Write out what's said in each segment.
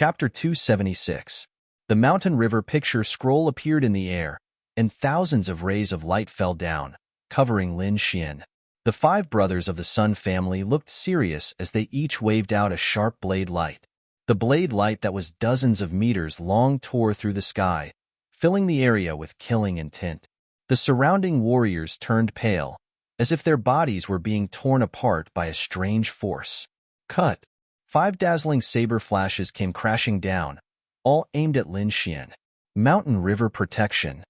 Chapter 276. The mountain river picture scroll appeared in the air, and thousands of rays of light fell down, covering Lin Xian. The five brothers of the Sun family looked serious as they each waved out a sharp blade light. The blade light that was dozens of meters long tore through the sky, filling the area with killing intent. The surrounding warriors turned pale, as if their bodies were being torn apart by a strange force. Cut! 5 dazzling saber flashes came crashing down, all aimed at Lin Xian. Mountain River Protection.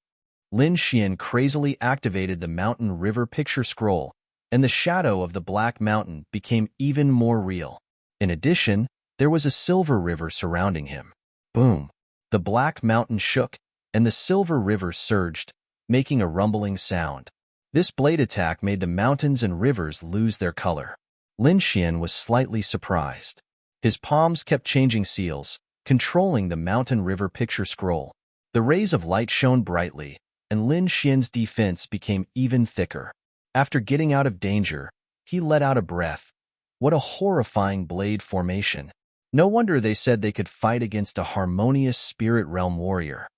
Lin Xian crazily activated the Mountain River picture scroll, and the shadow of the Black Mountain became even more real. In addition, there was a silver river surrounding him. Boom! The Black Mountain shook, and the silver river surged, making a rumbling sound. This blade attack made the mountains and rivers lose their color. Lin Xian was slightly surprised. His palms kept changing seals, controlling the Mountain River picture scroll. The rays of light shone brightly, and Lin Xian's defense became even thicker. After getting out of danger, he let out a breath. What a horrifying blade formation. No wonder they said they could fight against a harmonious spirit realm warrior.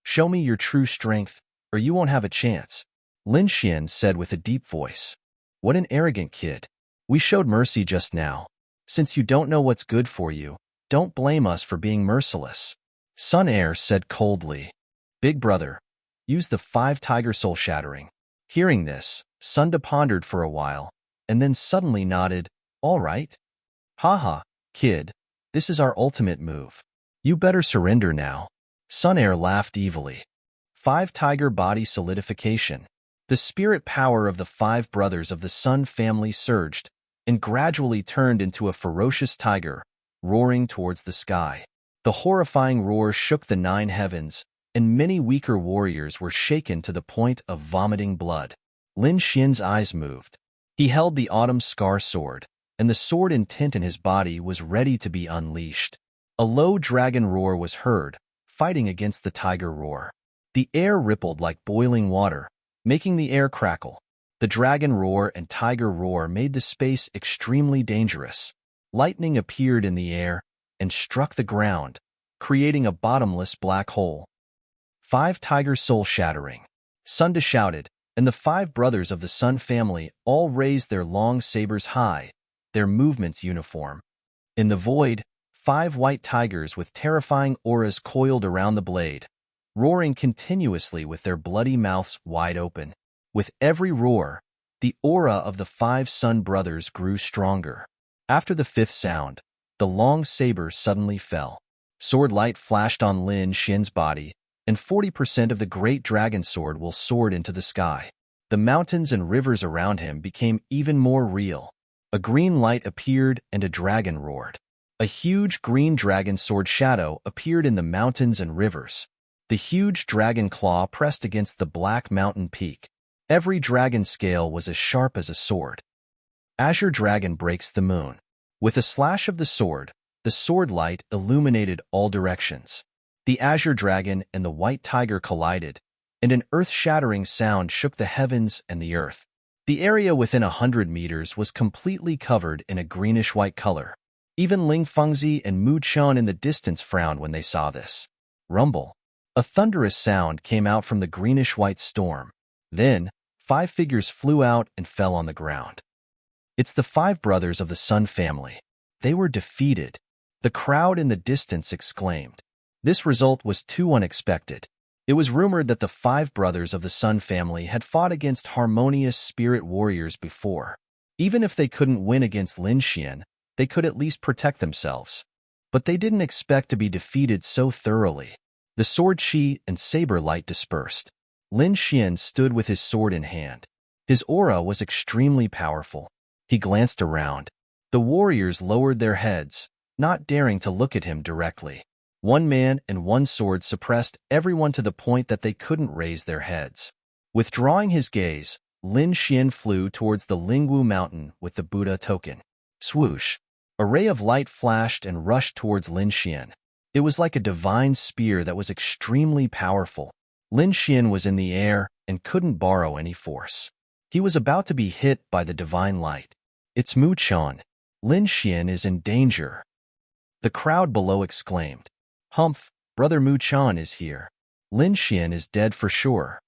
Show me your true strength, or you won't have a chance, Lin Xian said with a deep voice. What an arrogant kid. We showed mercy just now. Since you don't know what's good for you, don't blame us for being merciless. Sun Air said coldly. Big brother, use the 5 tiger soul shattering. Hearing this, Sunda pondered for a while, and then suddenly nodded. All right. Haha, kid, this is our ultimate move. You better surrender now. Sun Air laughed evilly. 5 tiger body solidification. The spirit power of the 5 brothers of the Sun family surged, and gradually turned into a ferocious tiger, roaring towards the sky. The horrifying roar shook the 9 heavens, and many weaker warriors were shaken to the point of vomiting blood. Lin Xian's eyes moved. He held the autumn scar sword, and the sword intent in his body was ready to be unleashed. A low dragon roar was heard, fighting against the tiger roar. The air rippled like boiling water, making the air crackle. The dragon roar and tiger roar made the space extremely dangerous. Lightning appeared in the air and struck the ground, creating a bottomless black hole. 5 tiger soul shattering. Sunda shouted, and the 5 brothers of the Sun family all raised their long sabers high, their movements uniform. In the void, 5 white tigers with terrifying auras coiled around the blade, roaring continuously with their bloody mouths wide open. With every roar, the aura of the 5 Sun brothers grew stronger. After the 5th sound, the long saber suddenly fell. Sword light flashed on Lin Xian's body, and 40% of the great dragon sword will soared into the sky. The mountains and rivers around him became even more real. A green light appeared and a dragon roared. A huge green dragon sword shadow appeared in the mountains and rivers. The huge dragon claw pressed against the black mountain peak. Every dragon scale was as sharp as a sword. Azure Dragon breaks the moon. With a slash of the sword light illuminated all directions. The Azure Dragon and the White Tiger collided, and an earth-shattering sound shook the heavens and the earth. The area within 100 meters was completely covered in a greenish-white color. Even Ling Fengzi and Mu Chun in the distance frowned when they saw this. Rumble. A thunderous sound came out from the greenish-white storm. Then, 5 figures flew out and fell on the ground. It's the 5 brothers of the Sun family. They were defeated. The crowd in the distance exclaimed. This result was too unexpected. It was rumored that the 5 brothers of the Sun family had fought against harmonious spirit warriors before. Even if they couldn't win against Lin Xian, they could at least protect themselves. But they didn't expect to be defeated so thoroughly. The sword chi and saber light dispersed. Lin Xian stood with his sword in hand. His aura was extremely powerful. He glanced around. The warriors lowered their heads, not daring to look at him directly. 1 man and 1 sword suppressed everyone to the point that they couldn't raise their heads. Withdrawing his gaze, Lin Xian flew towards the Lingwu mountain with the Buddha token. Swoosh! A ray of light flashed and rushed towards Lin Xian. It was like a divine spear that was extremely powerful. Lin Xian was in the air and couldn't borrow any force. He was about to be hit by the divine light. It's Mu Chun. Lin Xian is in danger. The crowd below exclaimed, "Humph, Brother Mu Chan is here. Lin Xian is dead for sure."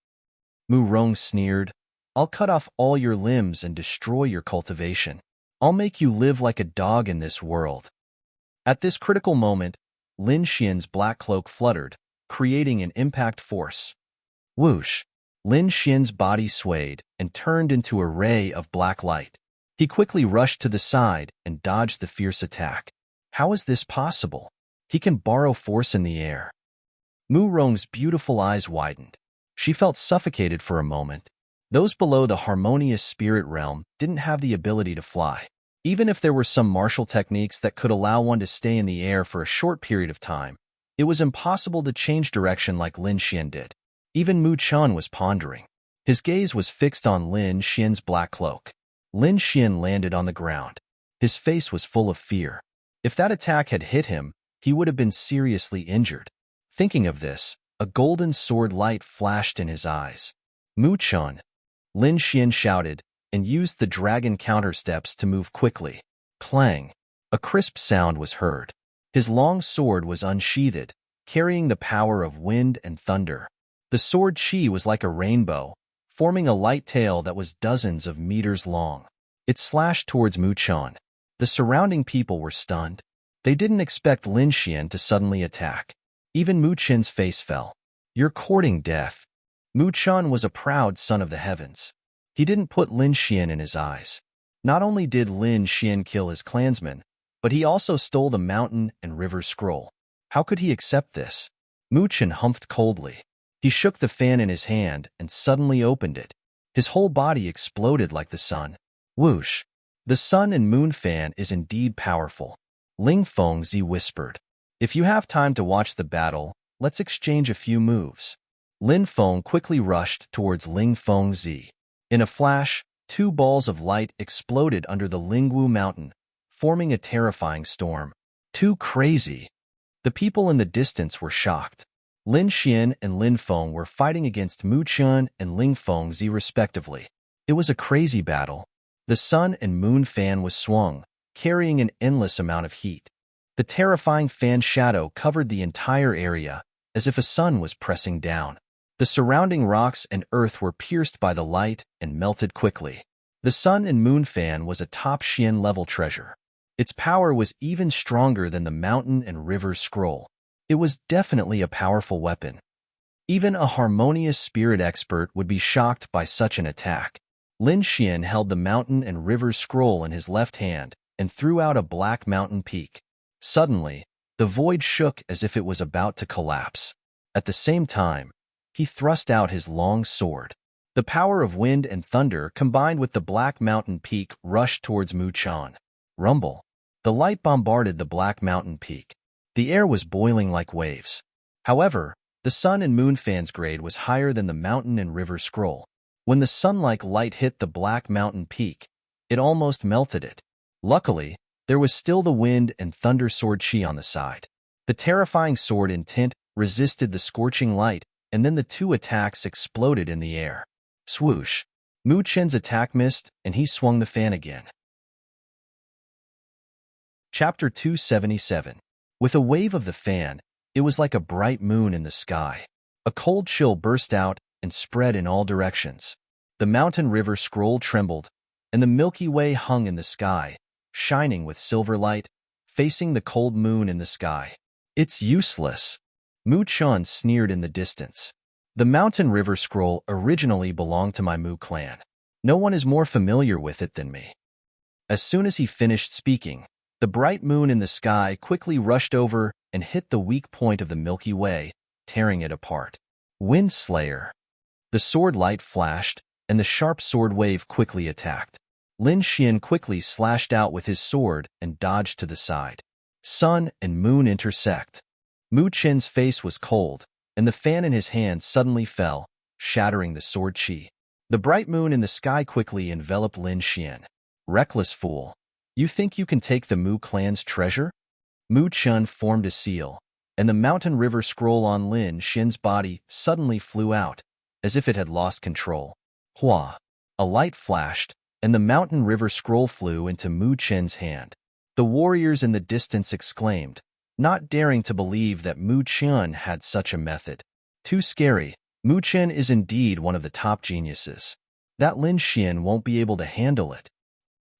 Mu Rong sneered, "I'll cut off all your limbs and destroy your cultivation. I'll make you live like a dog in this world." At this critical moment, Lin Xian's black cloak fluttered, creating an impact force. Whoosh! Lin Xian's body swayed and turned into a ray of black light. He quickly rushed to the side and dodged the fierce attack. How is this possible? He can borrow force in the air. Mu Rong's beautiful eyes widened. She felt suffocated for a moment. Those below the harmonious spirit realm didn't have the ability to fly. Even if there were some martial techniques that could allow one to stay in the air for a short period of time, it was impossible to change direction like Lin Xian did. Even Mu Chan was pondering. His gaze was fixed on Lin Xian's black cloak. Lin Xian landed on the ground. His face was full of fear. If that attack had hit him, he would have been seriously injured. Thinking of this, a golden sword light flashed in his eyes. "Mu Chan!" Lin Xian shouted, and used the dragon counter steps to move quickly. Clang! A crisp sound was heard. His long sword was unsheathed, carrying the power of wind and thunder. The sword chi was like a rainbow, forming a light tail that was dozens of meters long. It slashed towards Mu Chan. The surrounding people were stunned. They didn't expect Lin Xian to suddenly attack. Even Mu Chen's face fell. "You're courting death." Mu Chan was a proud son of the heavens. He didn't put Lin Xian in his eyes. Not only did Lin Xian kill his clansmen, but he also stole the mountain and river scroll. How could he accept this? Mu Chen humphed coldly. He shook the fan in his hand and suddenly opened it. His whole body exploded like the sun. Whoosh! The sun and moon fan is indeed powerful. Ling Fengzi whispered. "If you have time to watch the battle, let's exchange a few moves." Lin Feng quickly rushed towards Ling Fengzi. In a flash, two balls of light exploded under the Lingwu mountain, forming a terrifying storm. Too crazy! The people in the distance were shocked. Lin Xian and Lin Feng were fighting against Mu Chan and Ling Fengzi respectively. It was a crazy battle. The sun and moon fan was swung, carrying an endless amount of heat. The terrifying fan shadow covered the entire area, as if a sun was pressing down. The surrounding rocks and earth were pierced by the light and melted quickly. The sun and moon fan was a top Xian-level treasure. Its power was even stronger than the mountain and river scroll. It was definitely a powerful weapon. Even a harmonious spirit expert would be shocked by such an attack. Lin Xian held the mountain and river scroll in his left hand and threw out a black mountain peak. Suddenly, the void shook as if it was about to collapse. At the same time, he thrust out his long sword. The power of wind and thunder combined with the black mountain peak rushed towards Mu Chan. Rumble! The light bombarded the black mountain peak. The air was boiling like waves. However, the sun and moon fan's grade was higher than the mountain and river scroll. When the sun-like light hit the black mountain peak, it almost melted it. Luckily, there was still the wind and thunder sword chi on the side. The terrifying sword intent resisted the scorching light, and then the two attacks exploded in the air. Swoosh! Mu Chen's attack missed, and he swung the fan again. Chapter 277. With a wave of the fan, it was like a bright moon in the sky. A cold chill burst out and spread in all directions. The mountain river scroll trembled, and the Milky Way hung in the sky, shining with silver light, facing the cold moon in the sky. "It's useless," Mu Chan sneered in the distance. "The mountain river scroll originally belonged to my Mu clan. No one is more familiar with it than me." As soon as he finished speaking, the bright moon in the sky quickly rushed over and hit the weak point of the Milky Way, tearing it apart. Wind Slayer! The sword light flashed, and the sharp sword wave quickly attacked. Lin Xian quickly slashed out with his sword and dodged to the side. Sun and moon intersect. Mu Chen's face was cold, and the fan in his hand suddenly fell, shattering the sword chi. The bright moon in the sky quickly enveloped Lin Xian. "Reckless fool! You think you can take the Mu clan's treasure?" Mu Chen formed a seal, and the mountain river scroll on Lin Xian's body suddenly flew out, as if it had lost control. Hua! A light flashed, and the mountain river scroll flew into Mu Chen's hand. The warriors in the distance exclaimed, not daring to believe that Mu Qian had such a method. Too scary. Mu Qian is indeed one of the top geniuses. That Lin Xian won't be able to handle it.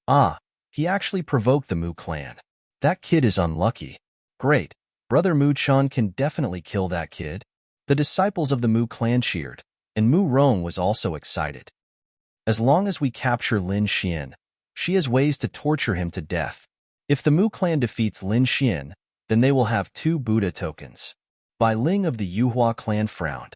Ah, he actually provoked the Mu clan. That kid is unlucky. Great. Brother Mu Qian can definitely kill that kid. The disciples of the Mu clan cheered, and Mu Rong was also excited. As long as we capture Lin Xian, she has ways to torture him to death. If the Mu clan defeats Lin Xian, then they will have 2 Buddha tokens. Bai Ling of the Yuhua clan frowned.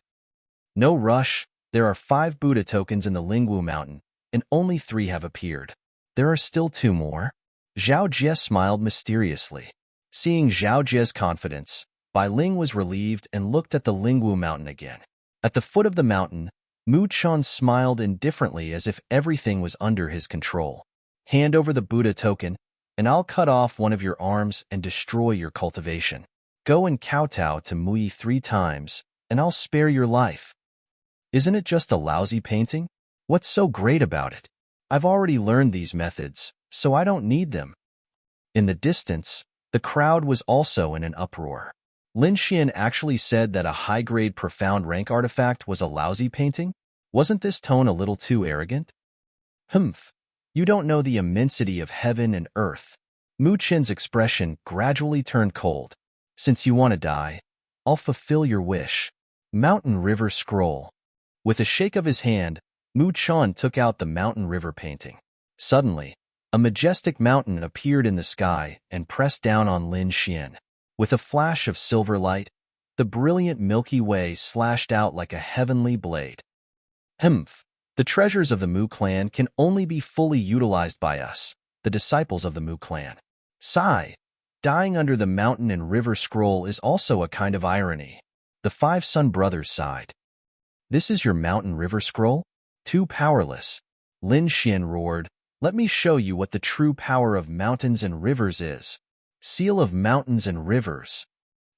No rush, there are 5 Buddha tokens in the Lingwu mountain, and only 3 have appeared. There are still 2 more. Zhao Jie smiled mysteriously. Seeing Zhao Jie's confidence, Bai Ling was relieved and looked at the Lingwu mountain again. At the foot of the mountain, Mu Qian smiled indifferently as if everything was under his control. Hand over the Buddha token, and I'll cut off one of your arms and destroy your cultivation. Go and kowtow to Mui 3 times, and I'll spare your life. Isn't it just a lousy painting? What's so great about it? I've already learned these methods, so I don't need them. In the distance, the crowd was also in an uproar. Lin Xian actually said that a high-grade profound rank artifact was a lousy painting? Wasn't this tone a little too arrogant? Humph. You don't know the immensity of heaven and earth. Mu Qian's expression gradually turned cold. Since you want to die, I'll fulfill your wish. Mountain River Scroll. With a shake of his hand, Mu Qian took out the Mountain River painting. Suddenly, a majestic mountain appeared in the sky and pressed down on Lin Xian. With a flash of silver light, the brilliant Milky Way slashed out like a heavenly blade. Humph! The treasures of the Mu clan can only be fully utilized by us, the disciples of the Mu clan. Sigh! Dying under the mountain and river scroll is also a kind of irony. The 5 Sun brothers sighed. This is your mountain river scroll? Too powerless. Lin Xian roared, let me show you what the true power of mountains and rivers is. Seal of mountains and rivers.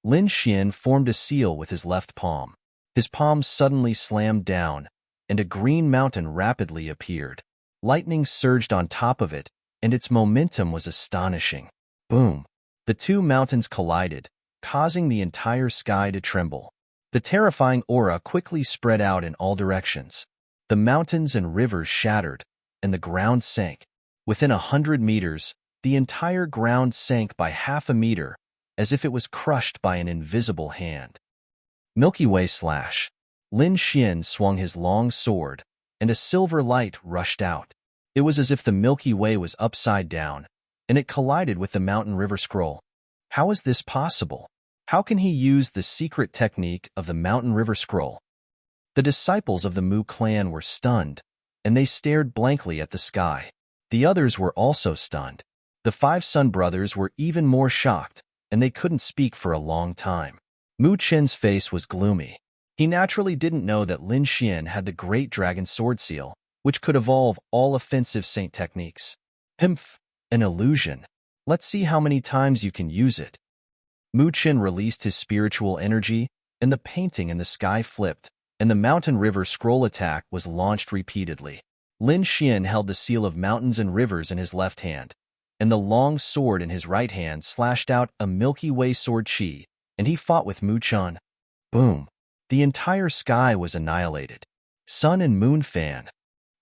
Lin Xian formed a seal with his left palm. His palm suddenly slammed down, and a green mountain rapidly appeared. Lightning surged on top of it, and its momentum was astonishing. Boom! The 2 mountains collided, causing the entire sky to tremble. The terrifying aura quickly spread out in all directions. The mountains and rivers shattered, and the ground sank. Within 100 meters, the entire ground sank by half a meter, as if it was crushed by an invisible hand. Milky Way slash. Lin Xian swung his long sword, and a silver light rushed out. It was as if the Milky Way was upside down, and it collided with the Mountain River Scroll. How is this possible? How can he use the secret technique of the Mountain River Scroll? The disciples of the Mu clan were stunned, and they stared blankly at the sky. The others were also stunned. The 5 Sun brothers were even more shocked, and they couldn't speak for a long time. Mu Qian's face was gloomy. He naturally didn't know that Lin Xian had the Great Dragon Sword Seal, which could evolve all offensive saint techniques. Humph! An illusion. Let's see how many times you can use it. Mu Qian released his spiritual energy, and the painting in the sky flipped, and the Mountain River Scroll attack was launched repeatedly. Lin Xian held the seal of mountains and rivers in his left hand, and the long sword in his right hand slashed out a Milky Way sword chi, and he fought with Mu Qian. Boom! The entire sky was annihilated. Sun and Moon Fan.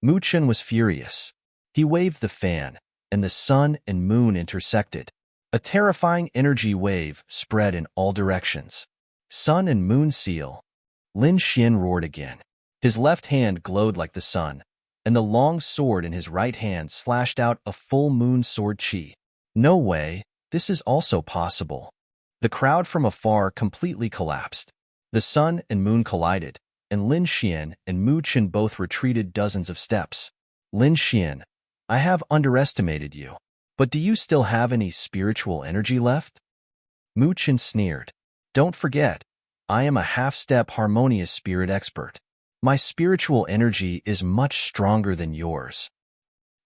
Mu Qian was furious. He waved the fan, and the sun and moon intersected. A terrifying energy wave spread in all directions. Sun and Moon Seal. Lin Xian roared again. His left hand glowed like the sun, and the long sword in his right hand slashed out a full moon sword chi. No way, this is also possible. The crowd from afar completely collapsed. The sun and moon collided, and Lin Xian and Mu Qian both retreated dozens of steps. Lin Xian, I have underestimated you. But do you still have any spiritual energy left? Mu Qian sneered. Don't forget, I am a half-step harmonious spirit expert. My spiritual energy is much stronger than yours.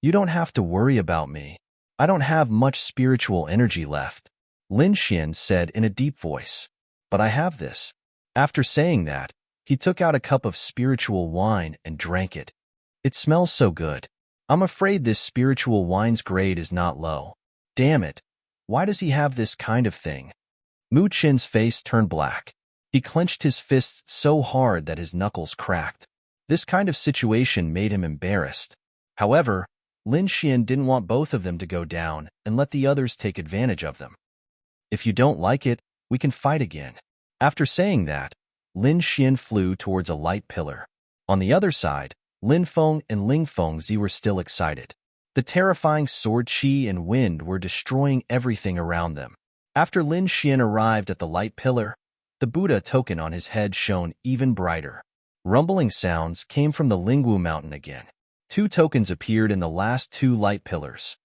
You don't have to worry about me. I don't have much spiritual energy left, Lin Xian said in a deep voice. But I have this. After saying that, he took out a cup of spiritual wine and drank it. It smells so good. I'm afraid this spiritual wine's grade is not low. Damn it, Why does he have this kind of thing? Mu Qin's face turned black. He clenched his fists so hard that his knuckles cracked. This kind of situation made him embarrassed. However, Lin Xian didn't want both of them to go down and let the others take advantage of them. If you don't like it, we can fight again. After saying that, Lin Xian flew towards a light pillar. On the other side, Lin Feng and Ling Fengzi were still excited. The terrifying sword qi and wind were destroying everything around them. After Lin Xian arrived at the light pillar, the Buddha token on his head shone even brighter. Rumbling sounds came from the Lingwu mountain again. 2 tokens appeared in the last 2 light pillars.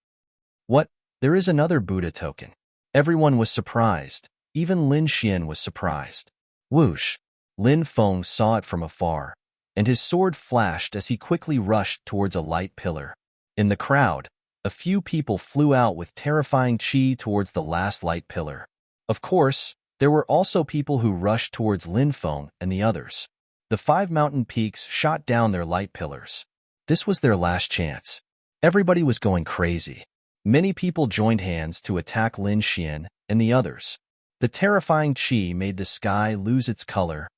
What? There is another Buddha token. Everyone was surprised. Even Lin Xian was surprised. Whoosh! Lin Feng saw it from afar, and his sword flashed as he quickly rushed towards a light pillar. In the crowd, a few people flew out with terrifying qi towards the last light pillar. Of course, there were also people who rushed towards Lin Feng and the others. The 5 mountain peaks shot down their light pillars. This was their last chance. Everybody was going crazy. Many people joined hands to attack Lin Xian and the others. The terrifying qi made the sky lose its color.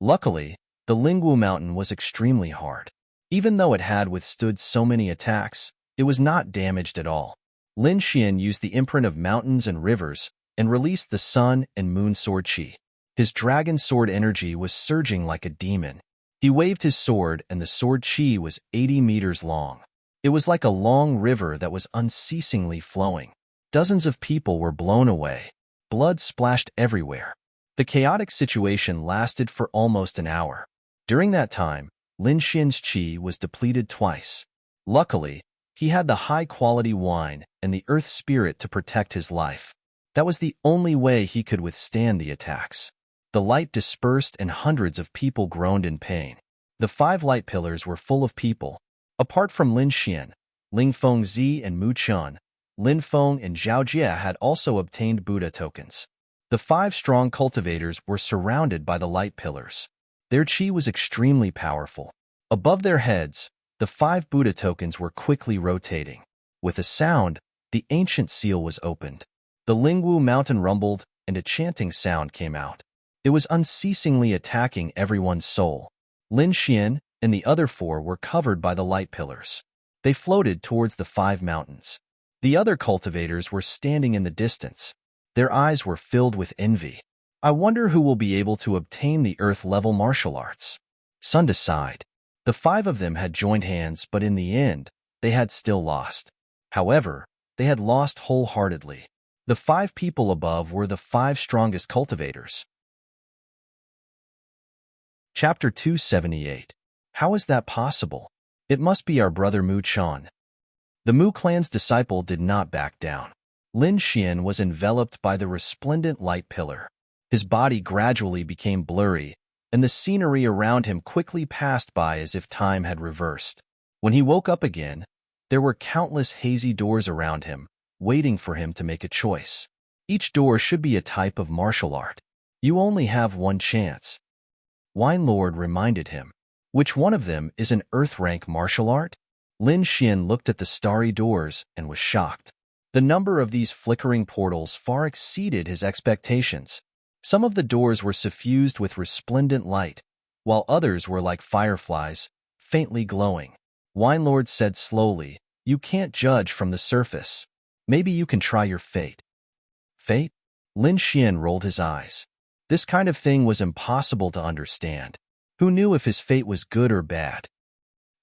Luckily, the Lingwu mountain was extremely hard. Even though it had withstood so many attacks, it was not damaged at all. Lin Xian used the imprint of mountains and rivers and released the sun and moon sword qi. His dragon sword energy was surging like a demon. He waved his sword and the sword qi was 80 meters long. It was like a long river that was unceasingly flowing. Dozens of people were blown away. Blood splashed everywhere. The chaotic situation lasted for almost an hour. During that time, Lin Xian's qi was depleted twice. Luckily, he had the high-quality wine and the earth spirit to protect his life. That was the only way he could withstand the attacks. The light dispersed and hundreds of people groaned in pain. The 5 light pillars were full of people. Apart from Lin Xian, Ling Fengzi and Mu Chun, Lin Feng and Zhao Jie had also obtained Buddha tokens. The 5 strong cultivators were surrounded by the light pillars. Their qi was extremely powerful. Above their heads, the 5 Buddha tokens were quickly rotating. With a sound, the ancient seal was opened. The Lingwu mountain rumbled and a chanting sound came out. It was unceasingly attacking everyone's soul. Lin Xian and the other 4 were covered by the light pillars. They floated towards the 5 mountains. The other cultivators were standing in the distance. Their eyes were filled with envy. I wonder who will be able to obtain the earth-level martial arts. Sun sighed. The 5 of them had joined hands, but in the end, they had still lost. However, they had lost wholeheartedly. The 5 people above were the 5 strongest cultivators. Chapter 278. How is that possible? It must be our brother Mu Chun. The Mu clan's disciple did not back down. Lin Xian was enveloped by the resplendent light pillar. His body gradually became blurry, and the scenery around him quickly passed by as if time had reversed. When he woke up again, there were countless hazy doors around him, waiting for him to make a choice. Each door should be a type of martial art. You only have one chance. Wine Lord reminded him. Which one of them is an earth-rank martial art? Lin Xian looked at the starry doors and was shocked. The number of these flickering portals far exceeded his expectations. Some of the doors were suffused with resplendent light, while others were like fireflies, faintly glowing. Wine Lord said slowly, "You can't judge from the surface. Maybe you can try your fate." Fate? Lin Xian rolled his eyes. This kind of thing was impossible to understand. Who knew if his fate was good or bad?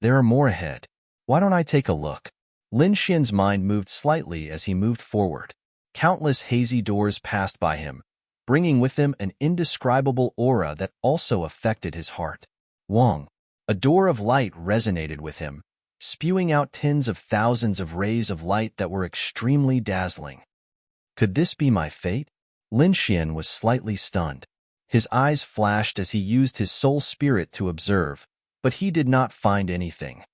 There are more ahead. Why don't I take a look? Lin Xian's mind moved slightly as he moved forward. Countless hazy doors passed by him, bringing with them an indescribable aura that also affected his heart. Wong. A door of light resonated with him, spewing out tens of thousands of rays of light that were extremely dazzling. Could this be my fate? Lin Xian was slightly stunned. His eyes flashed as he used his soul spirit to observe, but he did not find anything.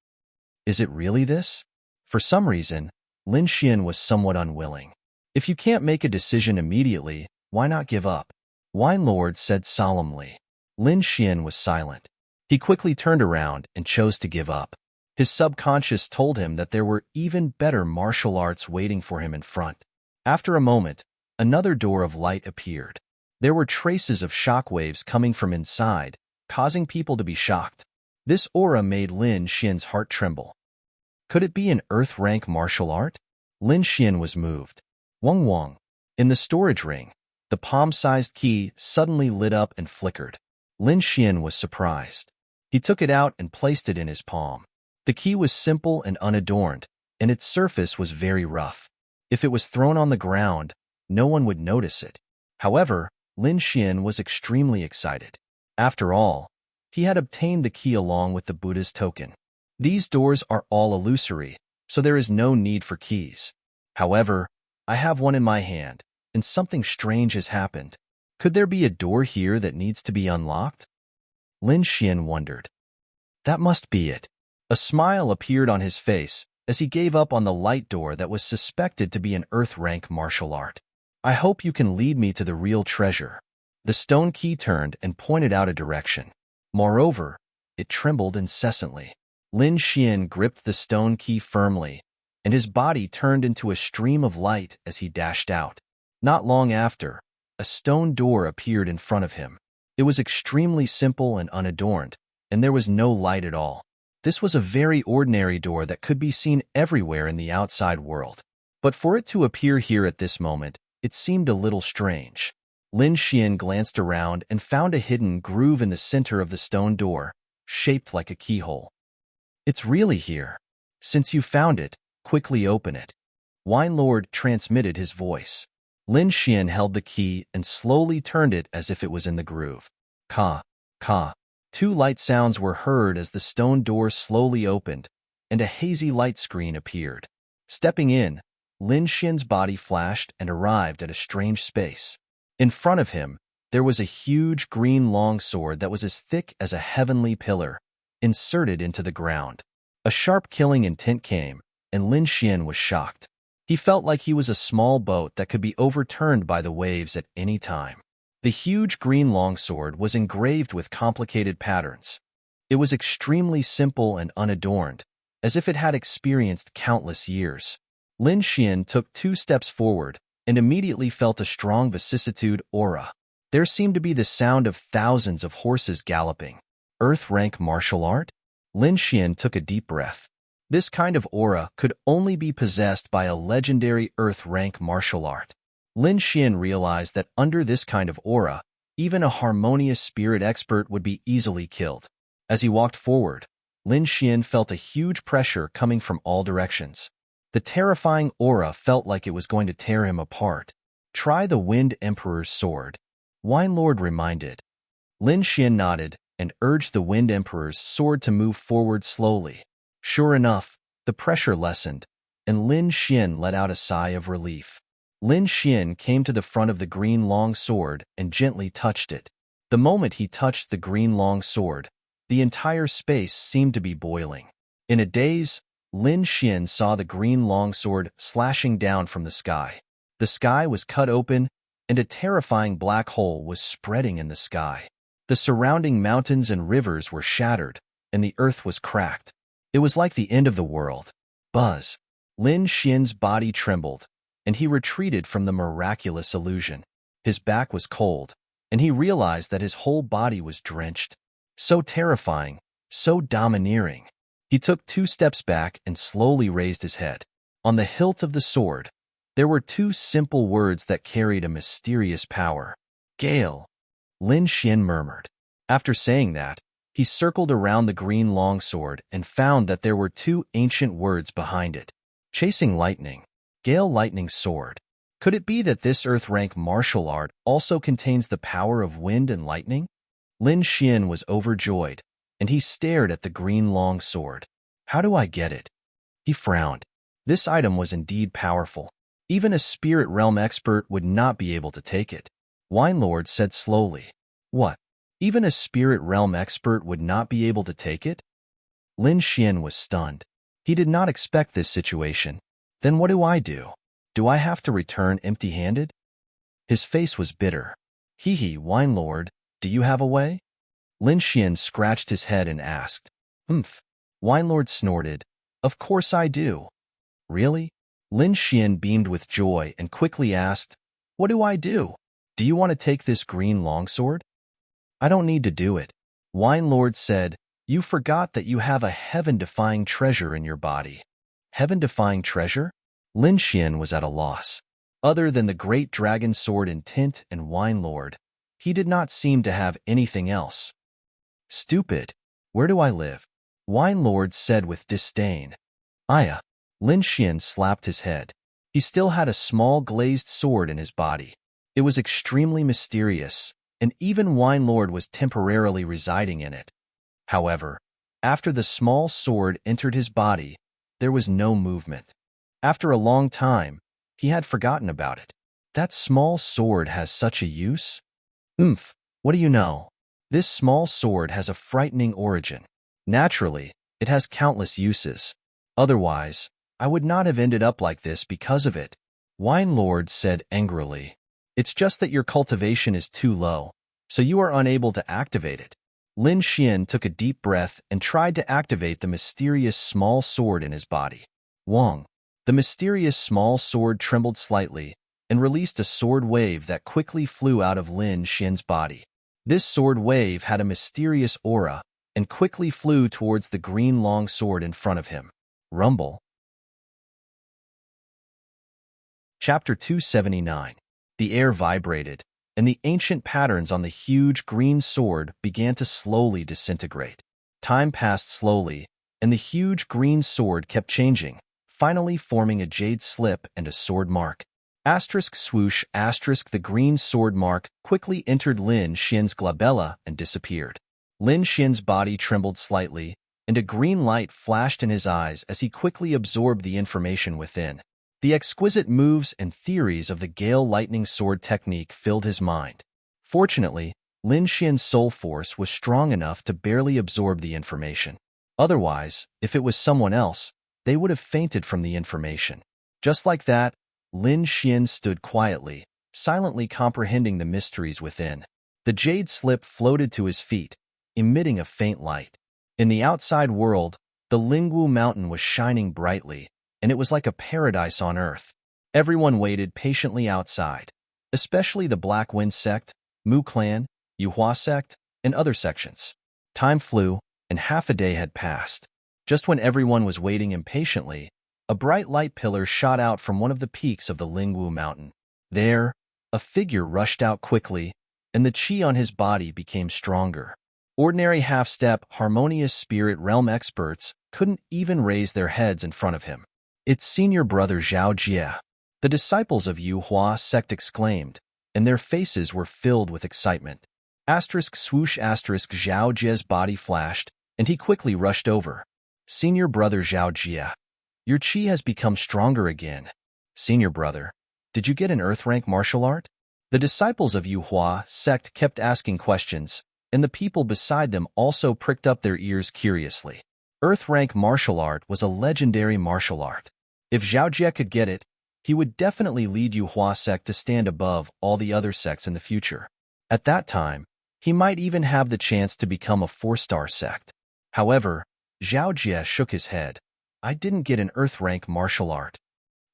Is it really this? For some reason, Lin Xian was somewhat unwilling. If you can't make a decision immediately, why not give up? Wine Lord said solemnly. Lin Xian was silent. He quickly turned around and chose to give up. His subconscious told him that there were even better martial arts waiting for him in front. After a moment, another door of light appeared. There were traces of shock waves coming from inside, causing people to be shocked. This aura made Lin Xian's heart tremble. Could it be an Earth-rank martial art? Lin Xian was moved. Wang Wang. In the storage ring, the palm-sized key suddenly lit up and flickered. Lin Xian was surprised. He took it out and placed it in his palm. The key was simple and unadorned, and its surface was very rough. If it was thrown on the ground, no one would notice it. However, Lin Xian was extremely excited. After all, he had obtained the key along with the Buddha's token. These doors are all illusory, so there is no need for keys. However, I have one in my hand, and something strange has happened. Could there be a door here that needs to be unlocked? Lin Xian wondered. That must be it. A smile appeared on his face as he gave up on the light door that was suspected to be an Earth-rank martial art. I hope you can lead me to the real treasure. The stone key turned and pointed out a direction. Moreover, it trembled incessantly. Lin Xian gripped the stone key firmly, and his body turned into a stream of light as he dashed out. Not long after, a stone door appeared in front of him. It was extremely simple and unadorned, and there was no light at all. This was a very ordinary door that could be seen everywhere in the outside world. But for it to appear here at this moment, it seemed a little strange. Lin Xian glanced around and found a hidden groove in the center of the stone door, shaped like a keyhole. It's really here. Since you found it, quickly open it. Wine Lord transmitted his voice. Lin Xian held the key and slowly turned it as if it was in the groove. Ka, ka. Two light sounds were heard as the stone door slowly opened, and a hazy light screen appeared. Stepping in, Lin Xian's body flashed and arrived at a strange space. In front of him, there was a huge green longsword that was as thick as a heavenly pillar, inserted into the ground. A sharp killing intent came, and Lin Xian was shocked. He felt like he was a small boat that could be overturned by the waves at any time. The huge green longsword was engraved with complicated patterns. It was extremely simple and unadorned, as if it had experienced countless years. Lin Xian took 2 steps forward and immediately felt a strong vicissitude aura. There seemed to be the sound of thousands of horses galloping. Earth-rank martial art? Lin Xian took a deep breath. This kind of aura could only be possessed by a legendary Earth-rank martial art. Lin Xian realized that under this kind of aura, even a harmonious spirit expert would be easily killed. As he walked forward, Lin Xian felt a huge pressure coming from all directions. The terrifying aura felt like it was going to tear him apart. Try the Wind Emperor's sword, Wine Lord reminded. Lin Xian nodded and urged the Wind Emperor's sword to move forward slowly. Sure enough, the pressure lessened, and Lin Xian let out a sigh of relief. Lin Xian came to the front of the green long sword and gently touched it. The moment he touched the green long sword, the entire space seemed to be boiling. In a daze, Lin Xian saw the green longsword slashing down from the sky. The sky was cut open, and a terrifying black hole was spreading in the sky. The surrounding mountains and rivers were shattered, and the earth was cracked. It was like the end of the world. Buzz. Lin Xian's body trembled, and he retreated from the miraculous illusion. His back was cold, and he realized that his whole body was drenched. So terrifying, so domineering. He took 2 steps back and slowly raised his head. On the hilt of the sword, there were 2 simple words that carried a mysterious power. Gale. Lin Xian murmured. After saying that, he circled around the green longsword and found that there were 2 ancient words behind it. Chasing lightning. Gale lightning sword. Could it be that this Earth-rank martial art also contains the power of wind and lightning? Lin Xian was overjoyed, and he stared at the green long sword. How do I get it? He frowned. This item was indeed powerful. Even a spirit realm expert would not be able to take it. Wine Lord said slowly. What? Even a spirit realm expert would not be able to take it? Lin Xian was stunned. He did not expect this situation. Then what do I do? Do I have to return empty-handed? His face was bitter. Hee, Wine Lord, do you have a way? Lin Xian scratched his head and asked. Wine Lord snorted. Of course I do. Really? Lin Xian beamed with joy and quickly asked, "What do I do? Do you want to take this green longsword?" "I don't need to do it." Wine Lord said, "You forgot that you have a heaven-defying treasure in your body." Heaven-defying treasure? Lin Xian was at a loss. Other than the great dragon sword in Tint and Wine Lord, he did not seem to have anything else. "Stupid. Where do I live?" Wine Lord said with disdain. "Aya." Lin Xian slapped his head. He still had a small glazed sword in his body. It was extremely mysterious, and even Wine Lord was temporarily residing in it. However, after the small sword entered his body, there was no movement. After a long time, he had forgotten about it. That small sword has such a use? What do you know? This small sword has a frightening origin. Naturally, it has countless uses. Otherwise, I would not have ended up like this because of it. Wine Lord said angrily. It's just that your cultivation is too low, so you are unable to activate it. Lin Xian took a deep breath and tried to activate the mysterious small sword in his body. Wong. The mysterious small sword trembled slightly and released a sword wave that quickly flew out of Lin Xian's body. This sword wave had a mysterious aura and quickly flew towards the green long sword in front of him. Rumble. Chapter 279. The air vibrated, and the ancient patterns on the huge green sword began to slowly disintegrate. Time passed slowly, and the huge green sword kept changing, finally forming a jade slip and a sword mark. Asterisk swoosh asterisk the green sword mark quickly entered Lin Xian's glabella and disappeared. Lin Xian's body trembled slightly, and a green light flashed in his eyes as he quickly absorbed the information within. The exquisite moves and theories of the Gale Lightning Sword technique filled his mind. Fortunately, Lin Xian's soul force was strong enough to barely absorb the information. Otherwise, if it was someone else, they would have fainted from the information. Just like that, Lin Xian stood quietly, silently comprehending the mysteries within. The jade slip floated to his feet, emitting a faint light. In the outside world, the Lingwu Mountain was shining brightly, and it was like a paradise on earth. Everyone waited patiently outside, especially the Black Wind sect, Mu clan, Yuhua sect, and other sections. Time flew, and half a day had passed. Just when everyone was waiting impatiently, a bright light pillar shot out from one of the peaks of the Lingwu Mountain. There, a figure rushed out quickly, and the qi on his body became stronger. Ordinary half-step, harmonious spirit realm experts couldn't even raise their heads in front of him. "It's senior brother Zhao Jie," the disciples of Yuhua sect exclaimed, and their faces were filled with excitement. Asterisk swoosh asterisk Zhao Jie's body flashed, and he quickly rushed over. "Senior brother Zhao Jie, your qi has become stronger again. Senior brother, did you get an earth rank martial art?" The disciples of Yuhua sect kept asking questions, and the people beside them also pricked up their ears curiously. Earth rank martial art was a legendary martial art. If Zhao Jie could get it, he would definitely lead Yuhua sect to stand above all the other sects in the future. At that time, he might even have the chance to become a 4-star sect. However, Zhao Jie shook his head. "I didn't get an earth rank martial art."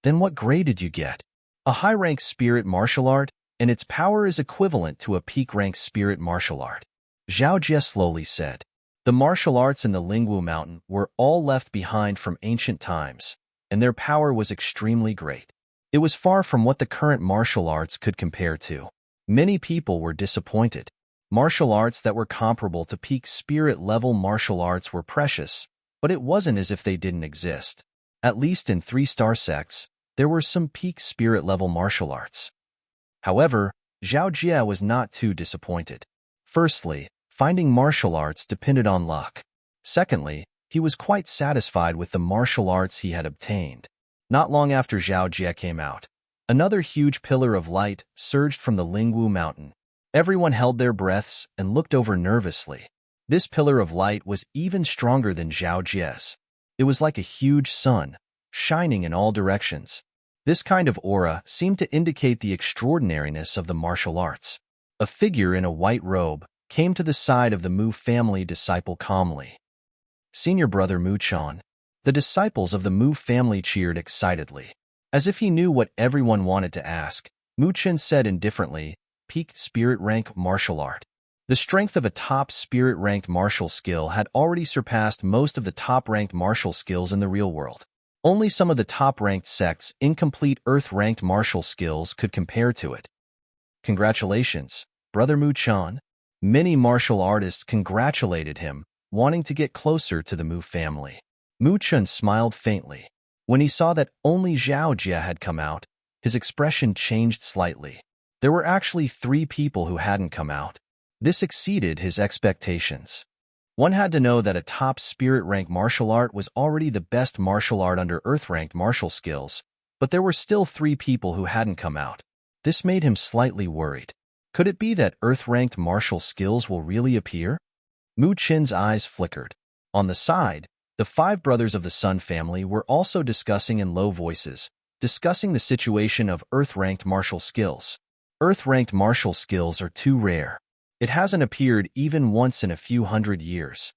"Then what grade did you get?" "A high rank spirit martial art, and its power is equivalent to a peak rank spirit martial art," Zhao Jie slowly said. The martial arts in the Lingwu Mountain were all left behind from ancient times, and their power was extremely great. It was far from what the current martial arts could compare to. Many people were disappointed. Martial arts that were comparable to peak spirit level martial arts were precious, but it wasn't as if they didn't exist. At least in 3-star sects, there were some peak spirit level martial arts. However, Zhao Jie was not too disappointed. Firstly, finding martial arts depended on luck. Secondly, he was quite satisfied with the martial arts he had obtained. Not long after Zhao Jie came out, another huge pillar of light surged from the Lingwu Mountain. Everyone held their breaths and looked over nervously. This pillar of light was even stronger than Zhao Jie's. It was like a huge sun, shining in all directions. This kind of aura seemed to indicate the extraordinariness of the martial arts. A figure in a white robe came to the side of the Mu family disciple calmly. "Senior brother Mu Chan." The disciples of the Mu family cheered excitedly. As if he knew what everyone wanted to ask, Mu Chen said indifferently, peak spirit rank martial art. The strength of a top spirit-ranked martial skill had already surpassed most of the top-ranked martial skills in the real world. Only some of the top-ranked sects' incomplete Earth-ranked martial skills could compare to it. Congratulations, Brother Mu Chen. Many martial artists congratulated him, wanting to get closer to the Mu family. Mu Chen smiled faintly. When he saw that only Zhao Jia had come out, his expression changed slightly. There were actually 3 people who hadn't come out. This exceeded his expectations. One had to know that a top spirit-ranked martial art was already the best martial art under Earth-ranked martial skills, but there were still 3 people who hadn't come out. This made him slightly worried. Could it be that Earth-ranked martial skills will really appear? Mu Chen's eyes flickered. On the side, the 5 brothers of the Sun family were also discussing in low voices, discussing the situation of Earth-ranked martial skills. Earth-ranked martial skills are too rare. It hasn't appeared even once in a few hundred years.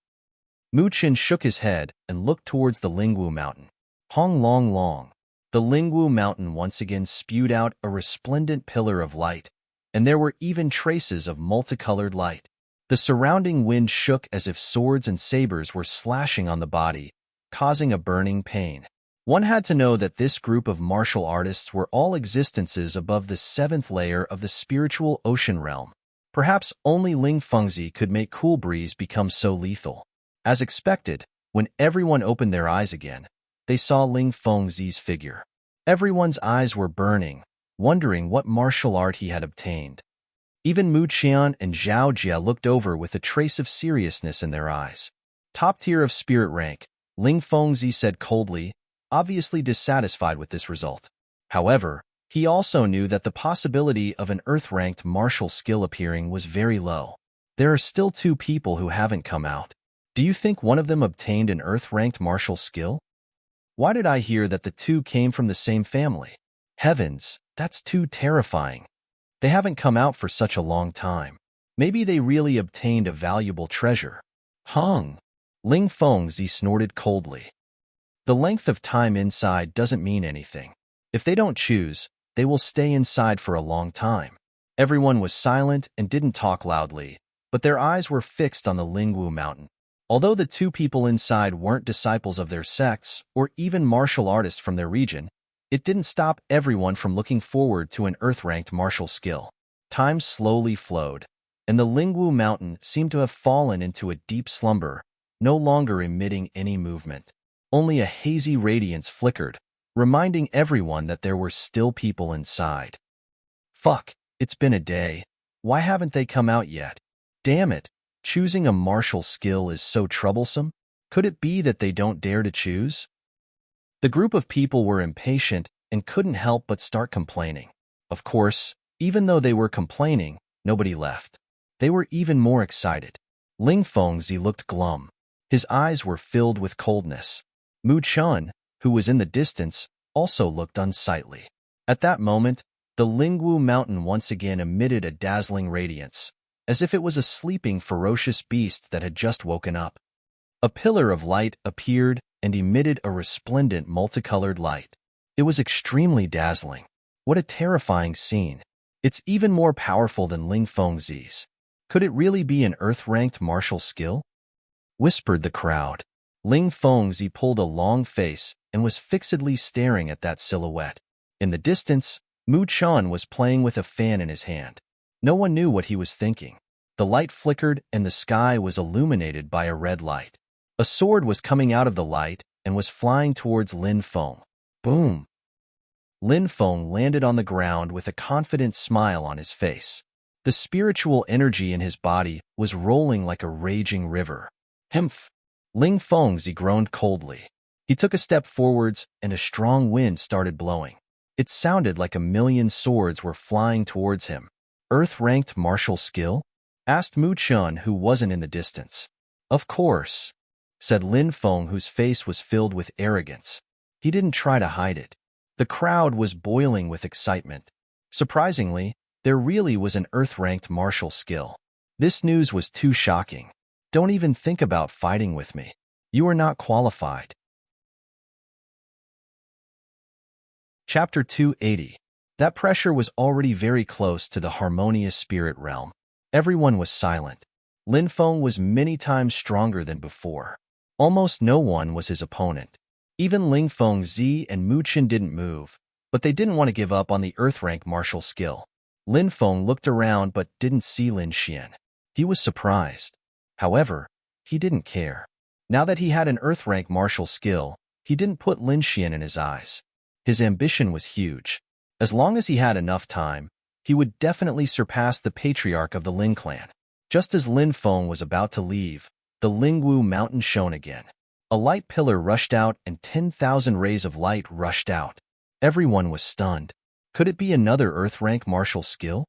Mu Chen shook his head and looked towards the Lingwu mountain. Hong long long. The Lingwu mountain once again spewed out a resplendent pillar of light, and there were even traces of multicolored light. The surrounding wind shook as if swords and sabers were slashing on the body, causing a burning pain. One had to know that this group of martial artists were all existences above the 7th layer of the spiritual ocean realm. Perhaps only Ling Fengzi could make Cool Breeze become so lethal. As expected, when everyone opened their eyes again, they saw Ling Fengzi's figure. Everyone's eyes were burning, wondering what martial art he had obtained. Even Mu Qian and Zhao Jia looked over with a trace of seriousness in their eyes. Top tier of spirit rank, Ling Fengzi said coldly, obviously dissatisfied with this result. However, he also knew that the possibility of an Earth-ranked martial skill appearing was very low. There are still 2 people who haven't come out. Do you think one of them obtained an Earth-ranked martial skill? Why did I hear that the 2 came from the same family? Heavens, that's too terrifying. They haven't come out for such a long time. Maybe they really obtained a valuable treasure. Hung. Ling Fengzi snorted coldly. The length of time inside doesn't mean anything. If they don't choose, they will stay inside for a long time. Everyone was silent and didn't talk loudly, but their eyes were fixed on the Lingwu mountain. Although the 2 people inside weren't disciples of their sects or even martial artists from their region, it didn't stop everyone from looking forward to an Earth-ranked martial skill. Time slowly flowed, and the Lingwu mountain seemed to have fallen into a deep slumber, no longer emitting any movement. Only a hazy radiance flickered, reminding everyone that there were still people inside. Fuck, it's been a day. Why haven't they come out yet? Damn it, choosing a martial skill is so troublesome. Could it be that they don't dare to choose? The group of people were impatient and couldn't help but start complaining. Of course, even though they were complaining, nobody left. They were even more excited. Ling Fengzi looked glum. His eyes were filled with coldness. Mu Chen, who was in the distance, also looked unsightly. At that moment, the Lingwu mountain once again emitted a dazzling radiance, as if it was a sleeping ferocious beast that had just woken up. A pillar of light appeared and emitted a resplendent multicolored light. It was extremely dazzling. What a terrifying scene. It's even more powerful than Ling Fengzi's. Could it really be an Earth-ranked martial skill? Whispered the crowd. Ling Fengzi pulled a long face and was fixedly staring at that silhouette. In the distance, Mu Chen was playing with a fan in his hand. No one knew what he was thinking. The light flickered and the sky was illuminated by a red light. A sword was coming out of the light and was flying towards Lin Feng. Boom! Lin Feng landed on the ground with a confident smile on his face. The spiritual energy in his body was rolling like a raging river. Humph! Ling Fengzi groaned coldly. He took a step forwards and a strong wind started blowing. It sounded like a million swords were flying towards him. Earth-ranked martial skill? Asked Mu Chen, who wasn't in the distance. Of course, said Lin Feng, whose face was filled with arrogance. He didn't try to hide it. The crowd was boiling with excitement. Surprisingly, there really was an Earth-ranked martial skill. This news was too shocking. Don't even think about fighting with me. You are not qualified. Chapter 280. That pressure was already very close to the harmonious spirit realm. Everyone was silent. Lin Feng was many times stronger than before. Almost no one was his opponent. Even Ling Feng Zi and Mu Qin didn't move, but they didn't want to give up on the Earth rank martial skill. Lin Feng looked around but didn't see Lin Xian. He was surprised. However, he didn't care. Now that he had an Earth rank martial skill, he didn't put Lin Xian in his eyes. His ambition was huge. As long as he had enough time, he would definitely surpass the patriarch of the Lin clan. Just as Lin Feng was about to leave, the Lingwu mountain shone again. A light pillar rushed out and 10,000 rays of light rushed out. Everyone was stunned. Could it be another Earth rank martial skill?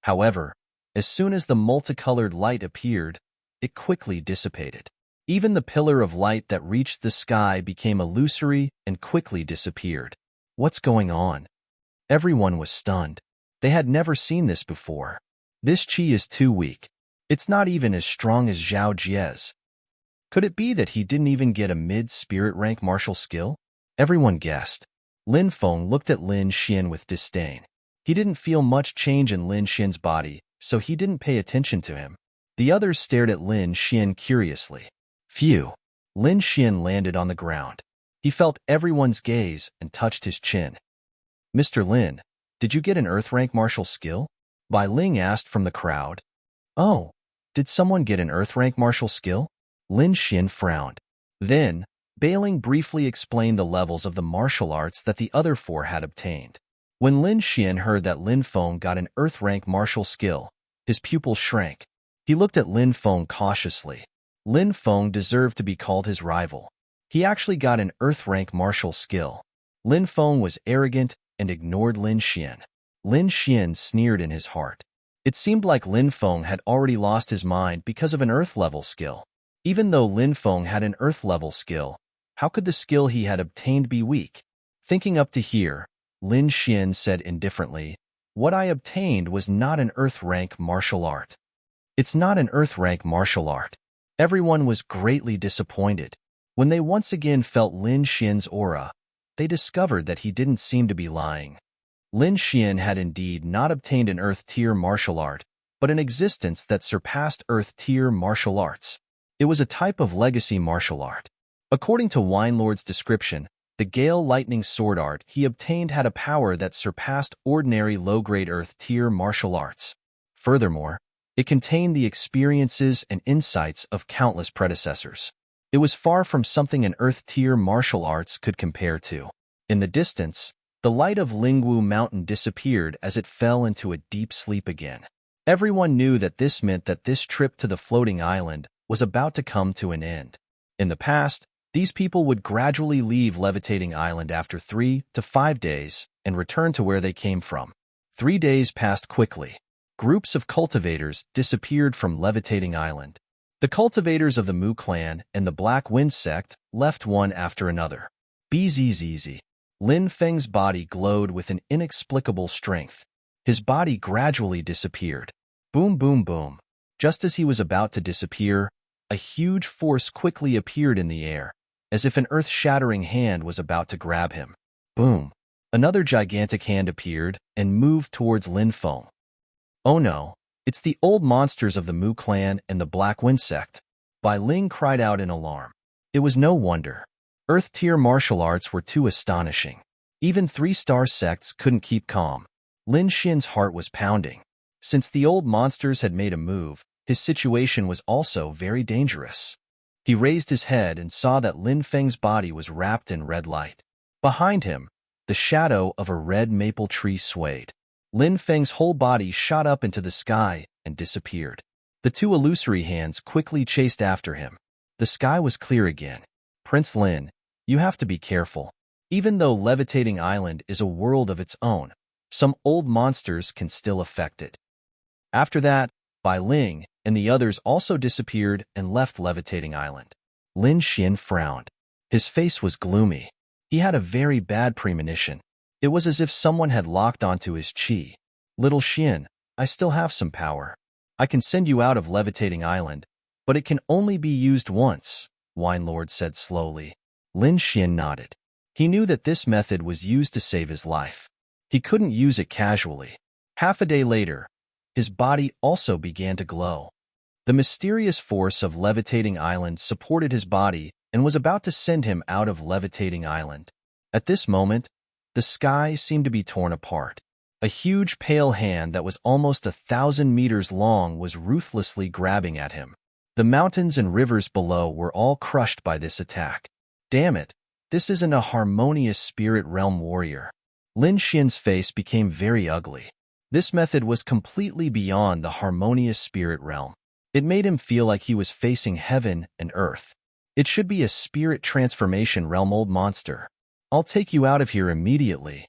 However, as soon as the multicolored light appeared, it quickly dissipated. Even the pillar of light that reached the sky became illusory and quickly disappeared. What's going on? Everyone was stunned. They had never seen this before. This qi is too weak. It's not even as strong as Zhao Jie's. Could it be that he didn't even get a mid-spirit rank martial skill? Everyone guessed. Lin Feng looked at Lin Xian with disdain. He didn't feel much change in Lin Xian's body, so he didn't pay attention to him. The others stared at Lin Xian curiously. Phew! Lin Xian landed on the ground. He felt everyone's gaze and touched his chin. Mr. Lin, did you get an Earth rank martial skill? Bai Ling asked from the crowd. Oh, did someone get an Earth rank martial skill? Lin Xian frowned. Then, Bai Ling briefly explained the levels of the martial arts that the other four had obtained. When Lin Xian heard that Lin Feng got an Earth rank martial skill, his pupils shrank. He looked at Lin Feng cautiously. Lin Feng deserved to be called his rival. He actually got an Earth rank martial skill. Lin Feng was arrogant and ignored Lin Xian. Lin Xian sneered in his heart. It seemed like Lin Feng had already lost his mind because of an Earth-level skill. Even though Lin Feng had an Earth-level skill, how could the skill he had obtained be weak? Thinking up to here, Lin Xian said indifferently, "What I obtained was not an Earth-rank martial art." It's not an Earth-rank martial art. Everyone was greatly disappointed. When they once again felt Lin Xian's aura, they discovered that he didn't seem to be lying. Lin Xian had indeed not obtained an Earth-tier martial art, but an existence that surpassed Earth-tier martial arts. It was a type of legacy martial art. According to Winelord's description, the Gale Lightning Sword art he obtained had a power that surpassed ordinary low-grade Earth-tier martial arts. Furthermore, it contained the experiences and insights of countless predecessors. It was far from something an Earth-tier martial arts could compare to. In the distance, the light of Lingwu Mountain disappeared as it fell into a deep sleep again. Everyone knew that this meant that this trip to the floating island was about to come to an end. In the past, these people would gradually leave Levitating Island after 3 to 5 days and return to where they came from. 3 days passed quickly. Groups of cultivators disappeared from Levitating Island. The cultivators of the Mu clan and the Black Wind sect left one after another. Bzzz. Lin Feng's body glowed with an inexplicable strength. His body gradually disappeared. Boom, boom, boom. Just as he was about to disappear, a huge force quickly appeared in the air, as if an earth-shattering hand was about to grab him. Boom. Another gigantic hand appeared and moved towards Lin Feng. Oh no, it's the old monsters of the Mu clan and the Black Wind sect. Bai Ling cried out in alarm. It was no wonder. Earth-tier martial arts were too astonishing. Even 3-star sects couldn't keep calm. Lin Xian's heart was pounding. Since the old monsters had made a move, his situation was also very dangerous. He raised his head and saw that Lin Feng's body was wrapped in red light. Behind him, the shadow of a red maple tree swayed. Lin Feng's whole body shot up into the sky and disappeared. The two illusory hands quickly chased after him. The sky was clear again. Prince Lin, you have to be careful. Even though Levitating Island is a world of its own, some old monsters can still affect it. After that, Bai Ling and the others also disappeared and left Levitating Island. Lin Xian frowned. His face was gloomy. He had a very bad premonition. It was as if someone had locked onto his qi. Little Xian, I still have some power. I can send you out of Levitating Island, but it can only be used once, Winelord said slowly. Lin Xian nodded. He knew that this method was used to save his life. He couldn't use it casually. Half a day later, his body also began to glow. The mysterious force of Levitating Island supported his body and was about to send him out of Levitating Island. At this moment, the sky seemed to be torn apart. A huge pale hand that was almost 1,000 meters long was ruthlessly grabbing at him. The mountains and rivers below were all crushed by this attack. Damn it, this isn't a harmonious spirit realm warrior. Lin Xian's face became very ugly. This method was completely beyond the harmonious spirit realm. It made him feel like he was facing heaven and earth. It should be a spirit transformation realm, old monster. I'll take you out of here immediately,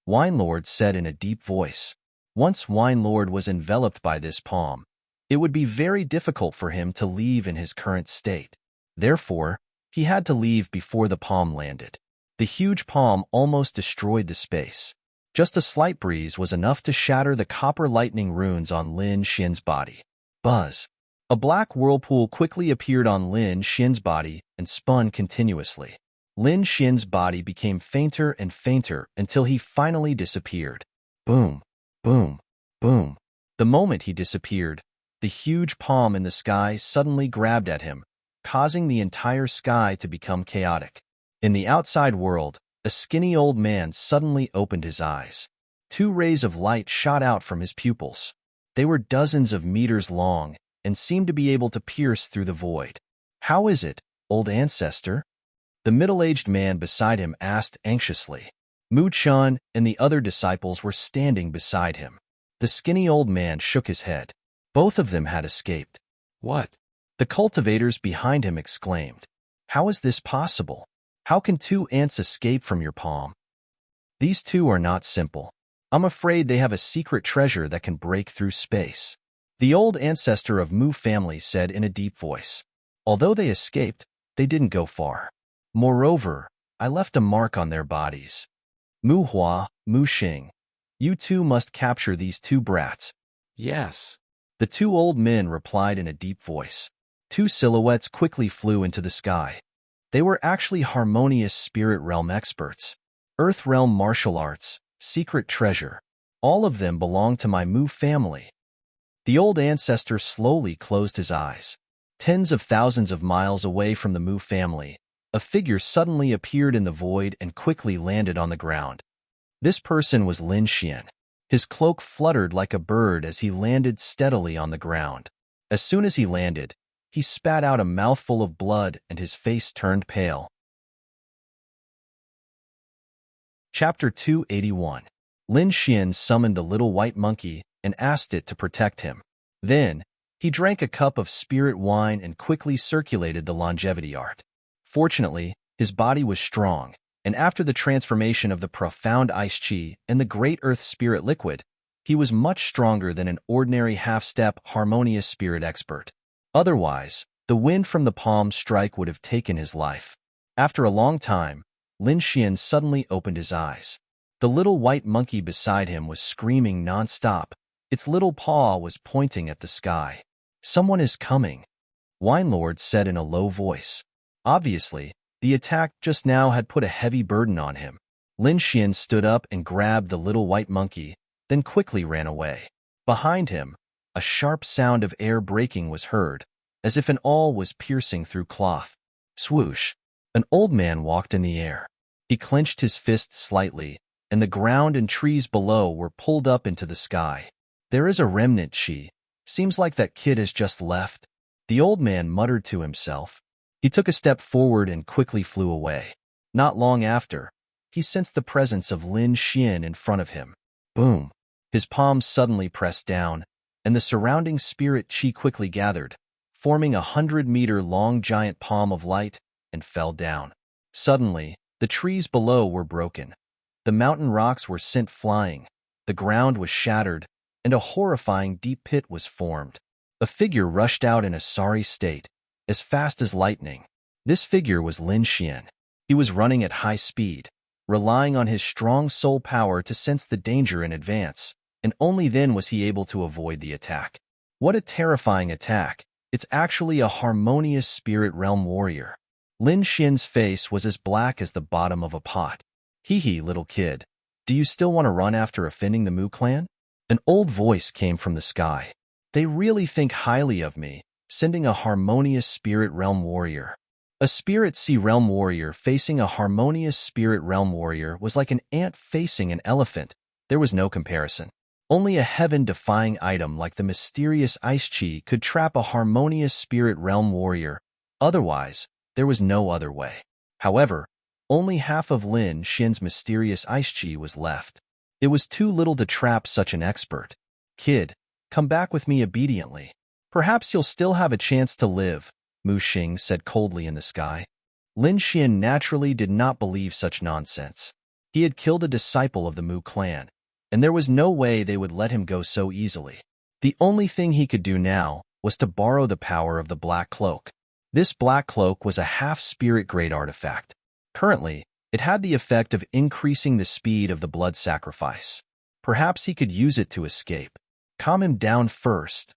Wine Lord said in a deep voice. Once Wine Lord was enveloped by this palm, it would be very difficult for him to leave in his current state. Therefore, he had to leave before the palm landed. The huge palm almost destroyed the space. Just a slight breeze was enough to shatter the copper lightning runes on Lin Xian's body. Buzz. A black whirlpool quickly appeared on Lin Xian's body and spun continuously. Lin Xian's body became fainter and fainter until he finally disappeared. Boom, boom, boom. The moment he disappeared, the huge palm in the sky suddenly grabbed at him, causing the entire sky to become chaotic. In the outside world, a skinny old man suddenly opened his eyes. 2 rays of light shot out from his pupils. They were dozens of meters long and seemed to be able to pierce through the void. How is it, old ancestor? The middle-aged man beside him asked anxiously. Mu Chun and the other disciples were standing beside him. The skinny old man shook his head. Both of them had escaped. What? The cultivators behind him exclaimed. How is this possible? How can 2 ants escape from your palm? These 2 are not simple. I'm afraid they have a secret treasure that can break through space. The old ancestor of Mu family said in a deep voice. Although they escaped, they didn't go far. Moreover, I left a mark on their bodies. Mu Hua, Mu Xing, you 2 must capture these 2 brats. Yes. The 2 old men replied in a deep voice. 2 silhouettes quickly flew into the sky. They were actually harmonious spirit realm experts. Earth realm martial arts, secret treasure. All of them belong to my Mu family. The old ancestor slowly closed his eyes. Tens of thousands of miles away from the Mu family, a figure suddenly appeared in the void and quickly landed on the ground. This person was Lin Xian. His cloak fluttered like a bird as he landed steadily on the ground. As soon as he landed, he spat out a mouthful of blood and his face turned pale. Chapter 281. Lin Xian summoned the little white monkey and asked it to protect him. Then, he drank a cup of spirit wine and quickly circulated the longevity art. Fortunately, his body was strong, and after the transformation of the profound ice chi and the great earth spirit liquid, he was much stronger than an ordinary half-step harmonious spirit expert. Otherwise, the wind from the palm strike would have taken his life. After a long time, Lin Xian suddenly opened his eyes. The little white monkey beside him was screaming non-stop. Its little paw was pointing at the sky. Someone is coming, Wine Lord said in a low voice. Obviously, the attack just now had put a heavy burden on him. Lin Xian stood up and grabbed the little white monkey, then quickly ran away. Behind him, a sharp sound of air breaking was heard, as if an awl was piercing through cloth. Swoosh! An old man walked in the air. He clenched his fists slightly, and the ground and trees below were pulled up into the sky. There is a remnant, chi. Seems like that kid has just left. The old man muttered to himself. He took a step forward and quickly flew away. Not long after, he sensed the presence of Lin Xian in front of him. Boom! His palms suddenly pressed down, and the surrounding spirit chi quickly gathered, forming 100-meter-long giant palm of light, and fell down. Suddenly, the trees below were broken. The mountain rocks were sent flying, the ground was shattered, and a horrifying deep pit was formed. A figure rushed out in a sorry state, as fast as lightning. This figure was Lin Xian. He was running at high speed, relying on his strong soul power to sense the danger in advance, and only then was he able to avoid the attack. What a terrifying attack! It's actually a harmonious spirit realm warrior. Lin Xian's face was as black as the bottom of a pot. Hee hee, little kid. Do you still want to run after offending the Mu clan? An old voice came from the sky. They really think highly of me, sending a harmonious spirit realm warrior. A spirit sea realm warrior facing a harmonious spirit realm warrior was like an ant facing an elephant. There was no comparison. Only a heaven-defying item like the mysterious ice chi could trap a harmonious spirit realm warrior. Otherwise, there was no other way. However, only half of Lin Xian's mysterious ice chi was left. It was too little to trap such an expert. Kid, come back with me obediently. Perhaps you'll still have a chance to live, Mu Xing said coldly in the sky. Lin Xian naturally did not believe such nonsense. He had killed a disciple of the Mu clan, and there was no way they would let him go so easily. The only thing he could do now was to borrow the power of the Black Cloak. This Black Cloak was a half-spirit-grade artifact. Currently, it had the effect of increasing the speed of the blood sacrifice. Perhaps he could use it to escape. Calm him down first.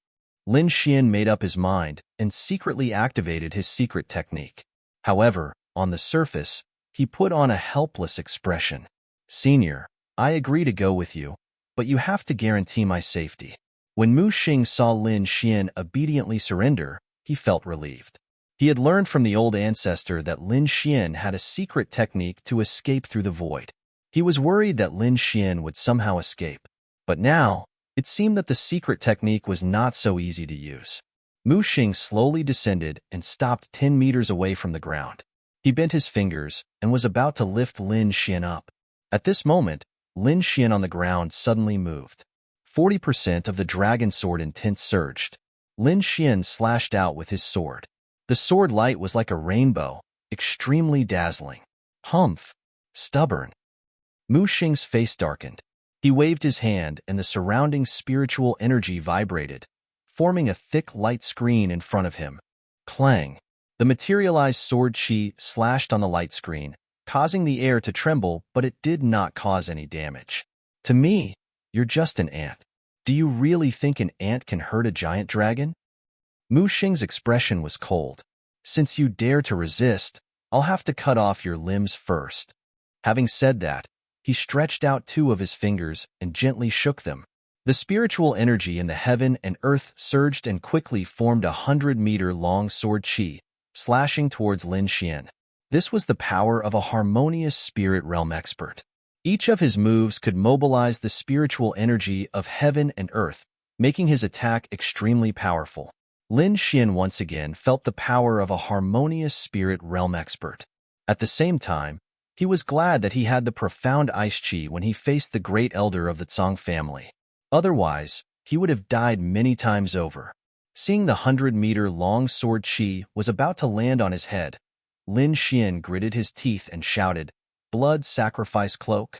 Lin Xian made up his mind and secretly activated his secret technique. However, on the surface, he put on a helpless expression. Senior, I agree to go with you, but you have to guarantee my safety. When Mu Xing saw Lin Xian obediently surrender, he felt relieved. He had learned from the old ancestor that Lin Xian had a secret technique to escape through the void. He was worried that Lin Xian would somehow escape. But now, it seemed that the secret technique was not so easy to use. Mu Xing slowly descended and stopped 10 meters away from the ground. He bent his fingers and was about to lift Lin Xian up. At this moment, Lin Xian on the ground suddenly moved. 40% of the dragon sword intent surged. Lin Xian slashed out with his sword. The sword light was like a rainbow, extremely dazzling. Humph! Stubborn. Mu Xing's face darkened. He waved his hand and the surrounding spiritual energy vibrated, forming a thick light screen in front of him. Clang! The materialized sword chi slashed on the light screen, causing the air to tremble, but it did not cause any damage. To me, you're just an ant. Do you really think an ant can hurt a giant dragon? Mu Xing's expression was cold. Since you dare to resist, I'll have to cut off your limbs first. Having said that, he stretched out 2 of his fingers and gently shook them. The spiritual energy in the heaven and earth surged and quickly formed a 100-meter-long sword chi, slashing towards Lin Xian. This was the power of a harmonious spirit realm expert. Each of his moves could mobilize the spiritual energy of heaven and earth, making his attack extremely powerful. Lin Xian once again felt the power of a harmonious spirit realm expert. At the same time, he was glad that he had the profound ice chi when he faced the great elder of the Zhang family. Otherwise, he would have died many times over. Seeing the 100-meter-long sword chi was about to land on his head, Lin Xian gritted his teeth and shouted, "Blood sacrifice cloak."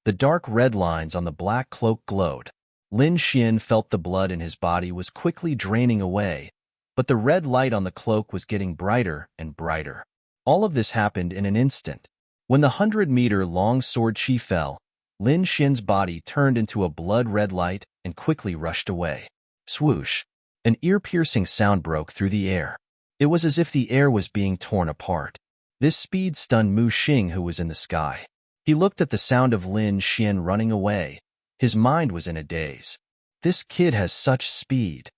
The dark red lines on the black cloak glowed. Lin Xian felt the blood in his body was quickly draining away, but the red light on the cloak was getting brighter and brighter. All of this happened in an instant. When the 100-meter-long sword chi fell, Lin Xian's body turned into a blood-red light and quickly rushed away. Swoosh! An ear-piercing sound broke through the air. It was as if the air was being torn apart. This speed stunned Mu Xing, who was in the sky. He looked at the sound of Lin Xian running away. His mind was in a daze. This kid has such speed.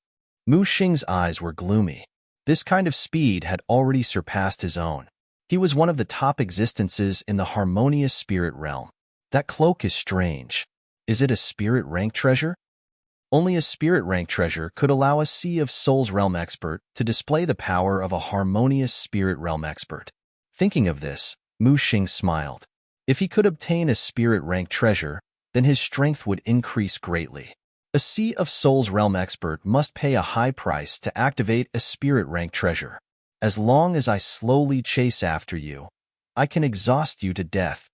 Mu Xing's eyes were gloomy. This kind of speed had already surpassed his own. He was one of the top existences in the harmonious spirit realm. That cloak is strange. Is it a spirit rank treasure? Only a spirit rank treasure could allow a Sea of Souls realm expert to display the power of a harmonious spirit realm expert. Thinking of this, Mu Xing smiled. If he could obtain a spirit rank treasure, then his strength would increase greatly. A Sea of Souls realm expert must pay a high price to activate a spirit rank treasure. As long as I slowly chase after you, I can exhaust you to death.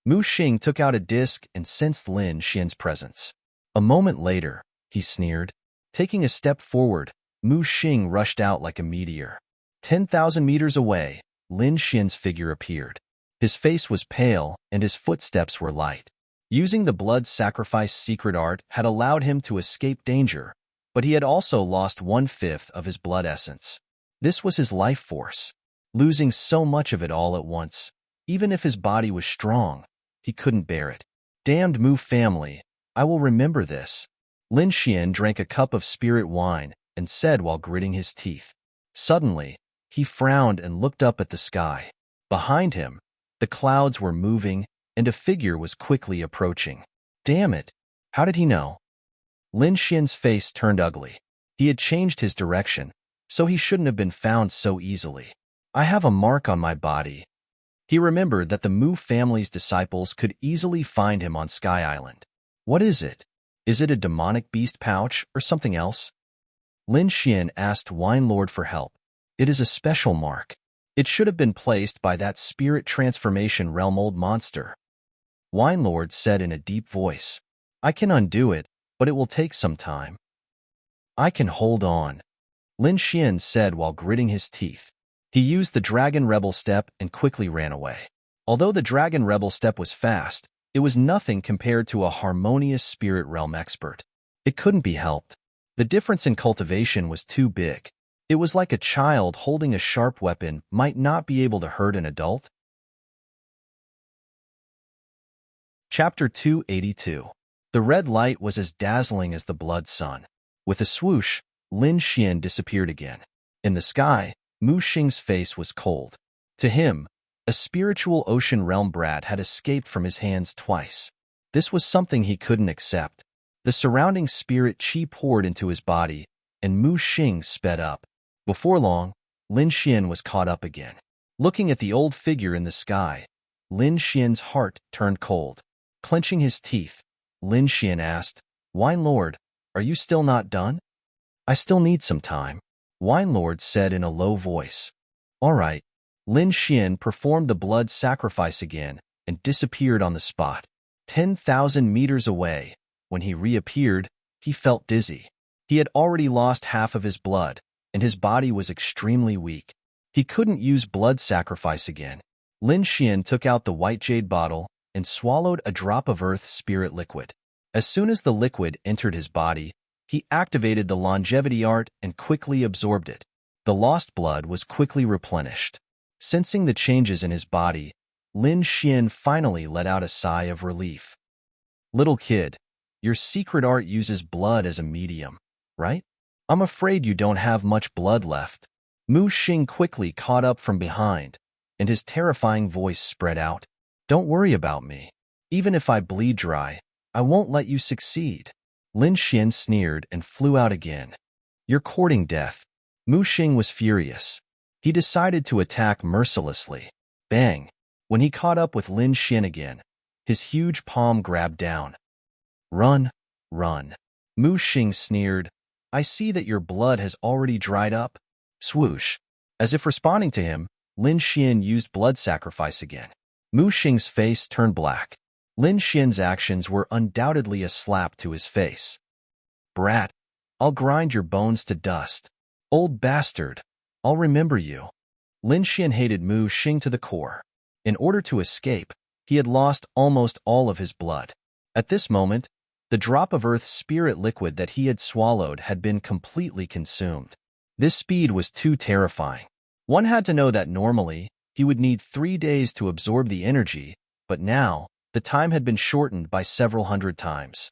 Mu Xing took out a disc and sensed Lin Xian's presence. A moment later, he sneered. Taking a step forward, Mu Xing rushed out like a meteor. 10,000 meters away, Lin Xian's figure appeared. His face was pale and his footsteps were light. Using the blood sacrifice secret art had allowed him to escape danger, but he had also lost 1/5 of his blood essence. This was his life force. losing so much of it all at once. Even if his body was strong, he couldn't bear it. Damned Mu family, I will remember this. Lin Xian drank a cup of spirit wine and said while gritting his teeth. Suddenly, he frowned and looked up at the sky. Behind him, the clouds were moving and a figure was quickly approaching. Damn it! How did he know? Lin Xian's face turned ugly. He had changed his direction, so he shouldn't have been found so easily. I have a mark on my body. He remembered that the Mu family's disciples could easily find him on Sky Island. What is it? Is it a demonic beast pouch or something else? Lin Xian asked Wine Lord for help. It is a special mark. It should have been placed by that spirit transformation realm old monster. Wine Lord said in a deep voice. I can undo it, but it will take some time. I can hold on, Lin Xian said while gritting his teeth. He used the Dragon Rebel step and quickly ran away. Although the Dragon Rebel step was fast, it was nothing compared to a harmonious spirit realm expert. It couldn't be helped. The difference in cultivation was too big. It was like a child holding a sharp weapon might not be able to hurt an adult. Chapter 282. The red light was as dazzling as the blood sun. With a swoosh, Lin Xian disappeared again. In the sky, Mu Xing's face was cold. To him, a spiritual ocean realm brat had escaped from his hands twice. This was something he couldn't accept. The surrounding spirit chi poured into his body, and Mu Xing sped up. Before long, Lin Xian was caught up again. Looking at the old figure in the sky, Lin Xian's heart turned cold. Clenching his teeth, Lin Xian asked, Wine Lord, are you still not done? I still need some time, Wine Lord said in a low voice. All right. Lin Xian performed the blood sacrifice again and disappeared on the spot. 10,000 meters away, when he reappeared, he felt dizzy. He had already lost half of his blood, and his body was extremely weak. He couldn't use blood sacrifice again. Lin Xian took out the white jade bottle and swallowed a drop of earth spirit liquid. As soon as the liquid entered his body, he activated the longevity art and quickly absorbed it. The lost blood was quickly replenished. Sensing the changes in his body, Lin Xian finally let out a sigh of relief. Little kid, your secret art uses blood as a medium, right? I'm afraid you don't have much blood left. Mu Xing quickly caught up from behind, and his terrifying voice spread out. Don't worry about me. Even if I bleed dry, I won't let you succeed. Lin Xian sneered and flew out again. You're courting death. Mu Xing was furious. He decided to attack mercilessly. Bang! When he caught up with Lin Xian again, his huge palm grabbed down. Run, run. Mu Xing sneered. I see that your blood has already dried up. Swoosh. As if responding to him, Lin Xian used blood sacrifice again. Mu Xing's face turned black. Lin Xian's actions were undoubtedly a slap to his face. Brat, I'll grind your bones to dust. Old bastard, I'll remember you. Lin Xian hated Mu Xing to the core. In order to escape, he had lost almost all of his blood. At this moment, the drop of earth spirit liquid that he had swallowed had been completely consumed. This speed was too terrifying. One had to know that normally, he would need 3 days to absorb the energy, but now, the time had been shortened by several hundred times.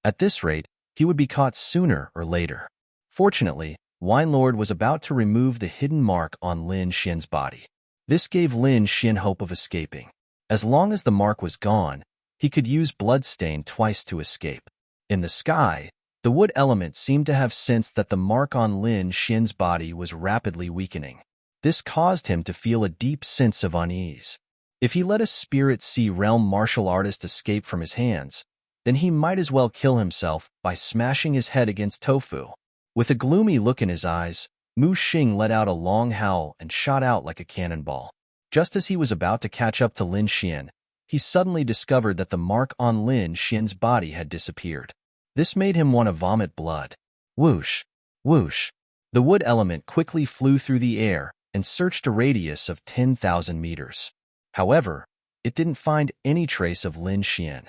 At this rate, he would be caught sooner or later. Fortunately, Wine Lord was about to remove the hidden mark on Lin Xian's body. This gave Lin Xian hope of escaping. As long as the mark was gone, he could use Bloodstain twice to escape. In the sky, the wood element seemed to have sensed that the mark on Lin Xian's body was rapidly weakening. This caused him to feel a deep sense of unease. If he let a Spirit Sea realm martial artist escape from his hands, then he might as well kill himself by smashing his head against tofu. With a gloomy look in his eyes, Mu Xing let out a long howl and shot out like a cannonball. Just as he was about to catch up to Lin Xian, he suddenly discovered that the mark on Lin Xian's body had disappeared. This made him want to vomit blood. Whoosh! Whoosh! The wood element quickly flew through the air and searched a radius of 10,000 meters. However, it didn't find any trace of Lin Xian.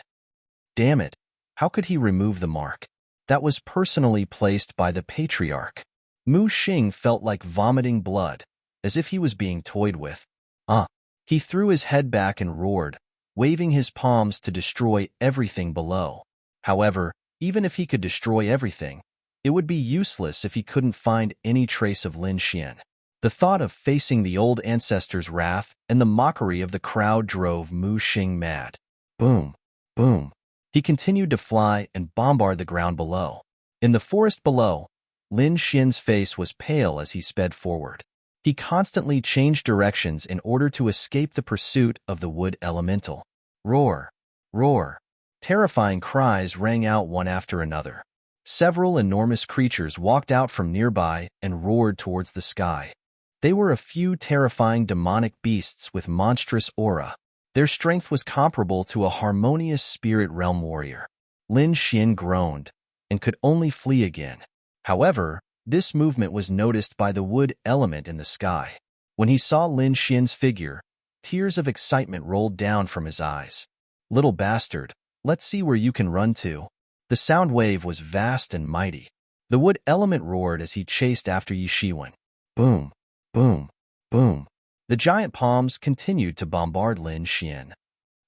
Damn it! How could he remove the mark? That was personally placed by the Patriarch. Mu Xing felt like vomiting blood, as if he was being toyed with. Uh. He threw his head back and roared, waving his palms to destroy everything below. However, even if he could destroy everything, it would be useless if he couldn't find any trace of Lin Xian. The thought of facing the old ancestor's wrath and the mockery of the crowd drove Mu Xing mad. Boom, boom. He continued to fly and bombard the ground below. In the forest below, Lin Xian's face was pale as he sped forward. He constantly changed directions in order to escape the pursuit of the wood elemental. Roar, roar. Terrifying cries rang out one after another. Several enormous creatures walked out from nearby and roared towards the sky. They were a few terrifying demonic beasts with monstrous aura. Their strength was comparable to a harmonious spirit realm warrior. Lin Xian groaned and could only flee again. However, this movement was noticed by the wood element in the sky. When he saw Lin Xian's figure, tears of excitement rolled down from his eyes. Little bastard, let's see where you can run to. The sound wave was vast and mighty. The wood element roared as he chased after Yi Shiwen. Boom, boom, boom. The giant palms continued to bombard Lin Xian.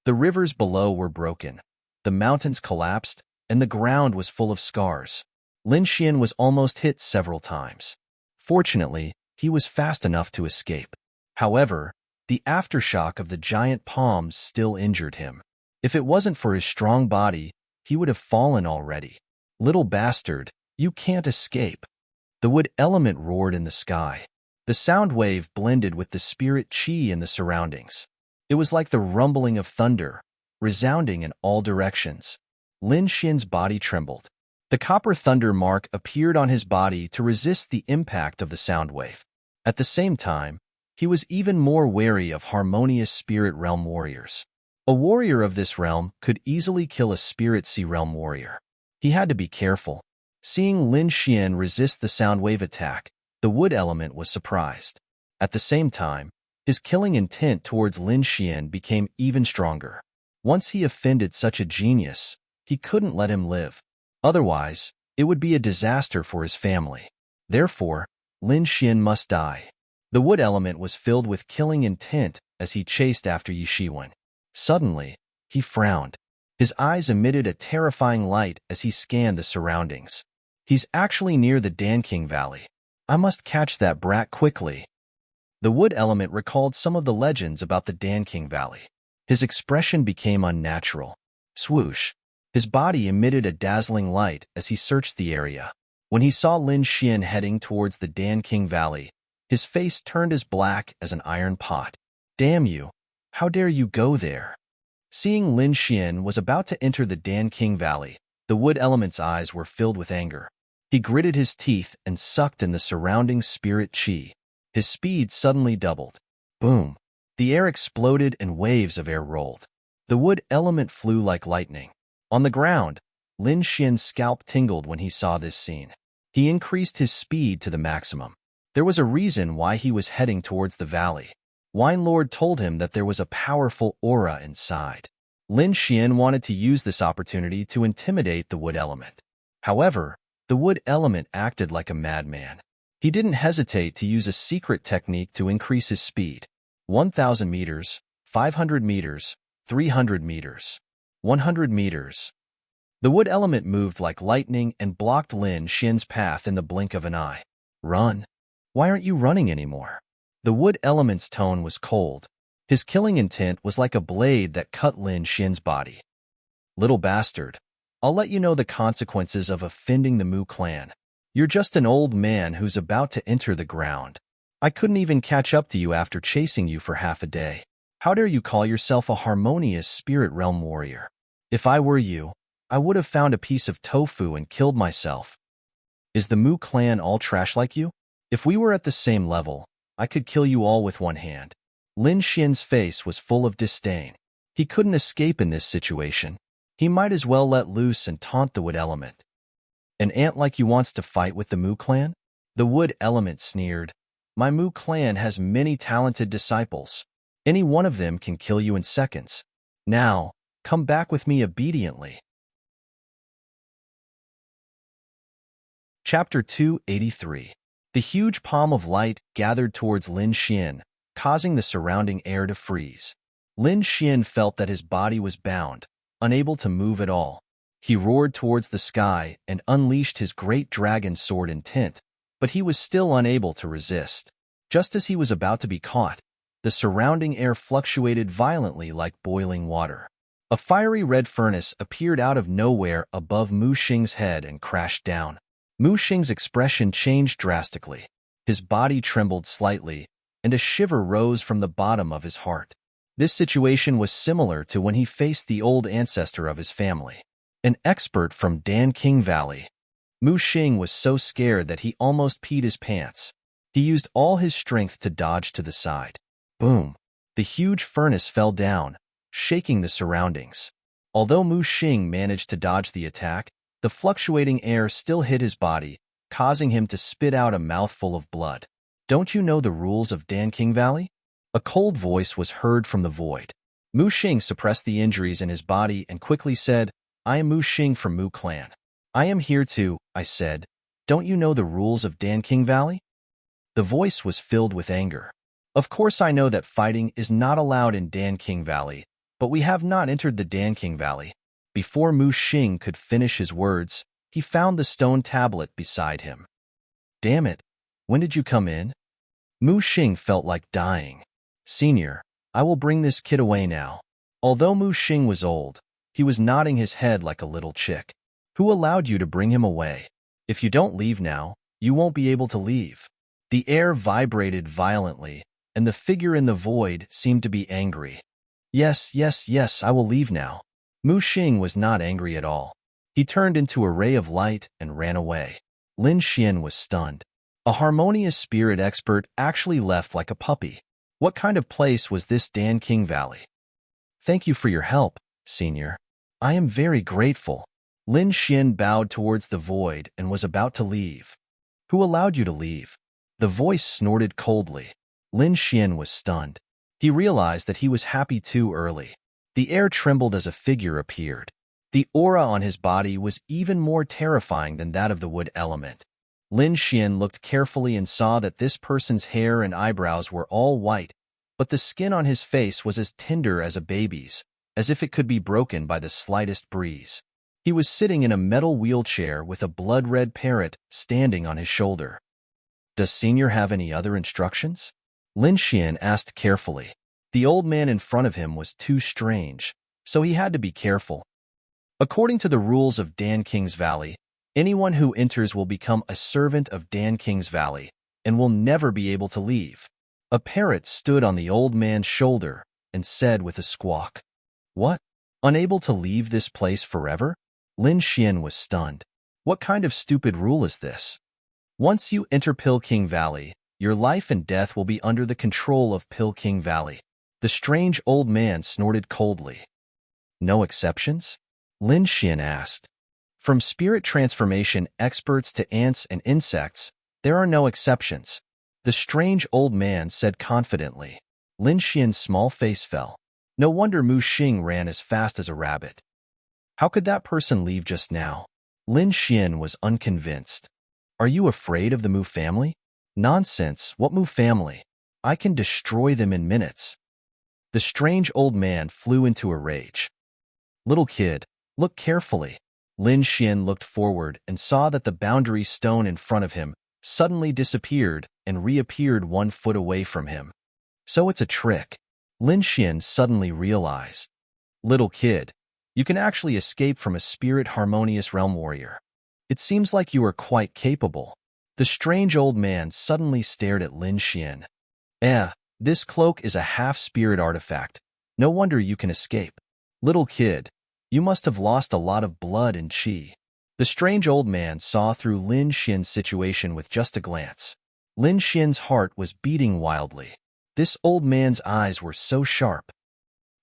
The rivers below were broken. The mountains collapsed, and the ground was full of scars. Lin Xian was almost hit several times. Fortunately, he was fast enough to escape. However, the aftershock of the giant palms still injured him. If it wasn't for his strong body, he would have fallen already. Little bastard, you can't escape. The wood element roared in the sky. The sound wave blended with the spirit qi in the surroundings. It was like the rumbling of thunder, resounding in all directions. Lin Xian's body trembled. The copper thunder mark appeared on his body to resist the impact of the sound wave. At the same time, he was even more wary of harmonious spirit realm warriors. A warrior of this realm could easily kill a spirit sea realm warrior. He had to be careful. Seeing Lin Xian resist the sound wave attack, the wood element was surprised. At the same time, his killing intent towards Lin Xian became even stronger. Once he offended such a genius, he couldn't let him live. Otherwise, it would be a disaster for his family. Therefore, Lin Xian must die. The wood element was filled with killing intent as he chased after Yi Shiwen. Suddenly, he frowned. His eyes emitted a terrifying light as he scanned the surroundings. He's actually near the Danking Valley. I must catch that brat quickly. The wood element recalled some of the legends about the Danking Valley. His expression became unnatural. Swoosh. His body emitted a dazzling light as he searched the area. When he saw Lin Xian heading towards the Danking Valley, his face turned as black as an iron pot. Damn you! How dare you go there? Seeing Lin Xian was about to enter the Danking Valley, the wood element's eyes were filled with anger. He gritted his teeth and sucked in the surrounding spirit qi. His speed suddenly doubled. Boom! The air exploded and waves of air rolled. The wood element flew like lightning. On the ground, Lin Xian's scalp tingled when he saw this scene. He increased his speed to the maximum. There was a reason why he was heading towards the valley. Wine Lord told him that there was a powerful aura inside. Lin Xian wanted to use this opportunity to intimidate the wood element. However, the wood element acted like a madman. He didn't hesitate to use a secret technique to increase his speed. 1,000 meters, 500 meters, 300 meters, 100 meters. The wood element moved like lightning and blocked Lin Xian's path in the blink of an eye. Run. Why aren't you running anymore? The wood element's tone was cold. His killing intent was like a blade that cut Lin Xian's body. Little bastard, I'll let you know the consequences of offending the Mu clan. You're just an old man who's about to enter the ground. I couldn't even catch up to you after chasing you for half a day. How dare you call yourself a harmonious spirit realm warrior? If I were you, I would have found a piece of tofu and killed myself. Is the Mu clan all trash like you? If we were at the same level, I could kill you all with one hand. Lin Xian's face was full of disdain. He couldn't escape in this situation. He might as well let loose and taunt the wood element. An ant like you wants to fight with the Mu clan? The wood element sneered. My Mu clan has many talented disciples. Any one of them can kill you in seconds. Now, come back with me obediently. Chapter 283. The huge palm of light gathered towards Lin Xian, causing the surrounding air to freeze. Lin Xian felt that his body was bound, unable to move at all. He roared towards the sky and unleashed his great dragon sword intent, but he was still unable to resist. Just as he was about to be caught, the surrounding air fluctuated violently like boiling water. A fiery red furnace appeared out of nowhere above Mu Xing's head and crashed down. Mu Xing's expression changed drastically. His body trembled slightly, and a shiver rose from the bottom of his heart. This situation was similar to when he faced the old ancestor of his family, an expert from Danqing Valley. Mu Xing was so scared that he almost peed his pants. He used all his strength to dodge to the side. Boom! The huge furnace fell down, shaking the surroundings. Although Mu Xing managed to dodge the attack, the fluctuating air still hit his body, causing him to spit out a mouthful of blood. Don't you know the rules of Danqing Valley? A cold voice was heard from the void. Mu Xing suppressed the injuries in his body and quickly said, I am Mu Xing from Mu Clan. I am here too, I said. Don't you know the rules of Danqing Valley? The voice was filled with anger. Of course I know that fighting is not allowed in Danqing Valley, but we have not entered the Danqing Valley. Before Mu Xing could finish his words, he found the stone tablet beside him. Damn it, when did you come in? Mu Xing felt like dying. Senior, I will bring this kid away now. Although Mu Xing was old, he was nodding his head like a little chick. Who allowed you to bring him away? If you don't leave now, you won't be able to leave. The air vibrated violently, and the figure in the void seemed to be angry. Yes, yes, yes, I will leave now. Mu Xing was not angry at all. He turned into a ray of light and ran away. Lin Xian was stunned. A harmonious spirit expert actually left like a puppy. What kind of place was this Danqing Valley? Thank you for your help, Senior. I am very grateful. Lin Xian bowed towards the void and was about to leave. Who allowed you to leave? The voice snorted coldly. Lin Xian was stunned. He realized that he was happy too early. The air trembled as a figure appeared. The aura on his body was even more terrifying than that of the wood element. Lin Xian looked carefully and saw that this person's hair and eyebrows were all white, but the skin on his face was as tender as a baby's, as if it could be broken by the slightest breeze. He was sitting in a metal wheelchair with a blood-red parrot standing on his shoulder. Does Senior have any other instructions? Lin Xian asked carefully. The old man in front of him was too strange, so he had to be careful. According to the rules of Danqing's Valley, anyone who enters will become a servant of Danqing's Valley and will never be able to leave. A parrot stood on the old man's shoulder and said with a squawk, What? Unable to leave this place forever? Lin Xian was stunned. What kind of stupid rule is this? Once you enter Pilking Valley, your life and death will be under the control of Pilking Valley. The strange old man snorted coldly. No exceptions? Lin Xian asked. From spirit transformation experts to ants and insects, there are no exceptions. The strange old man said confidently. Lin Xian's small face fell. No wonder Mu Xing ran as fast as a rabbit. How could that person leave just now? Lin Xian was unconvinced. Are you afraid of the Mu family? Nonsense, what Mu family? I can destroy them in minutes. The strange old man flew into a rage. Little kid, look carefully. Lin Xian looked forward and saw that the boundary stone in front of him suddenly disappeared and reappeared 1 foot away from him. So it's a trick. Lin Xian suddenly realized. Little kid, you can actually escape from a spirit harmonious realm warrior. It seems like you are quite capable. The strange old man suddenly stared at Lin Xian. This cloak is a half-spirit artifact. No wonder you can escape. Little kid, you must have lost a lot of blood and qi. The strange old man saw through Lin Xian's situation with just a glance. Lin Xian's heart was beating wildly. This old man's eyes were so sharp.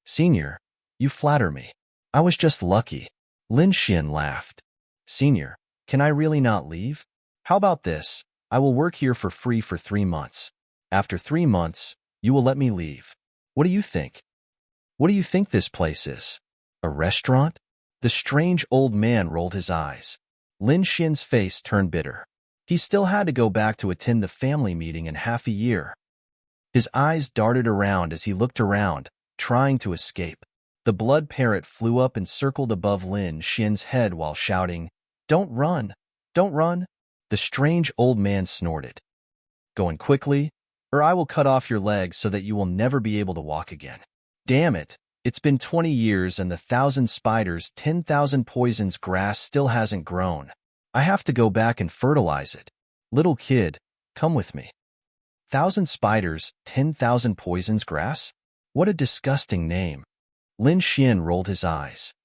Senior, you flatter me. I was just lucky. Lin Xian laughed. Senior, can I really not leave? How about this? I will work here for free for 3 months. After 3 months, you will let me leave. What do you think? What do you think this place is? A restaurant? The strange old man rolled his eyes. Lin Xian's face turned bitter. He still had to go back to attend the family meeting in half a year. His eyes darted around as he looked around, trying to escape. The blood parrot flew up and circled above Lin Xian's head while shouting, "Don't run! Don't run!" The strange old man snorted. "Going quickly, or I will cut off your legs so that you will never be able to walk again." "Damn it! It's been 20 years and the 1,000 spiders, 10,000 poisons grass still hasn't grown. I have to go back and fertilize it. Little kid, come with me." 1,000 spiders, 10,000 poisons grass? What a disgusting name. Lin Xian rolled his eyes.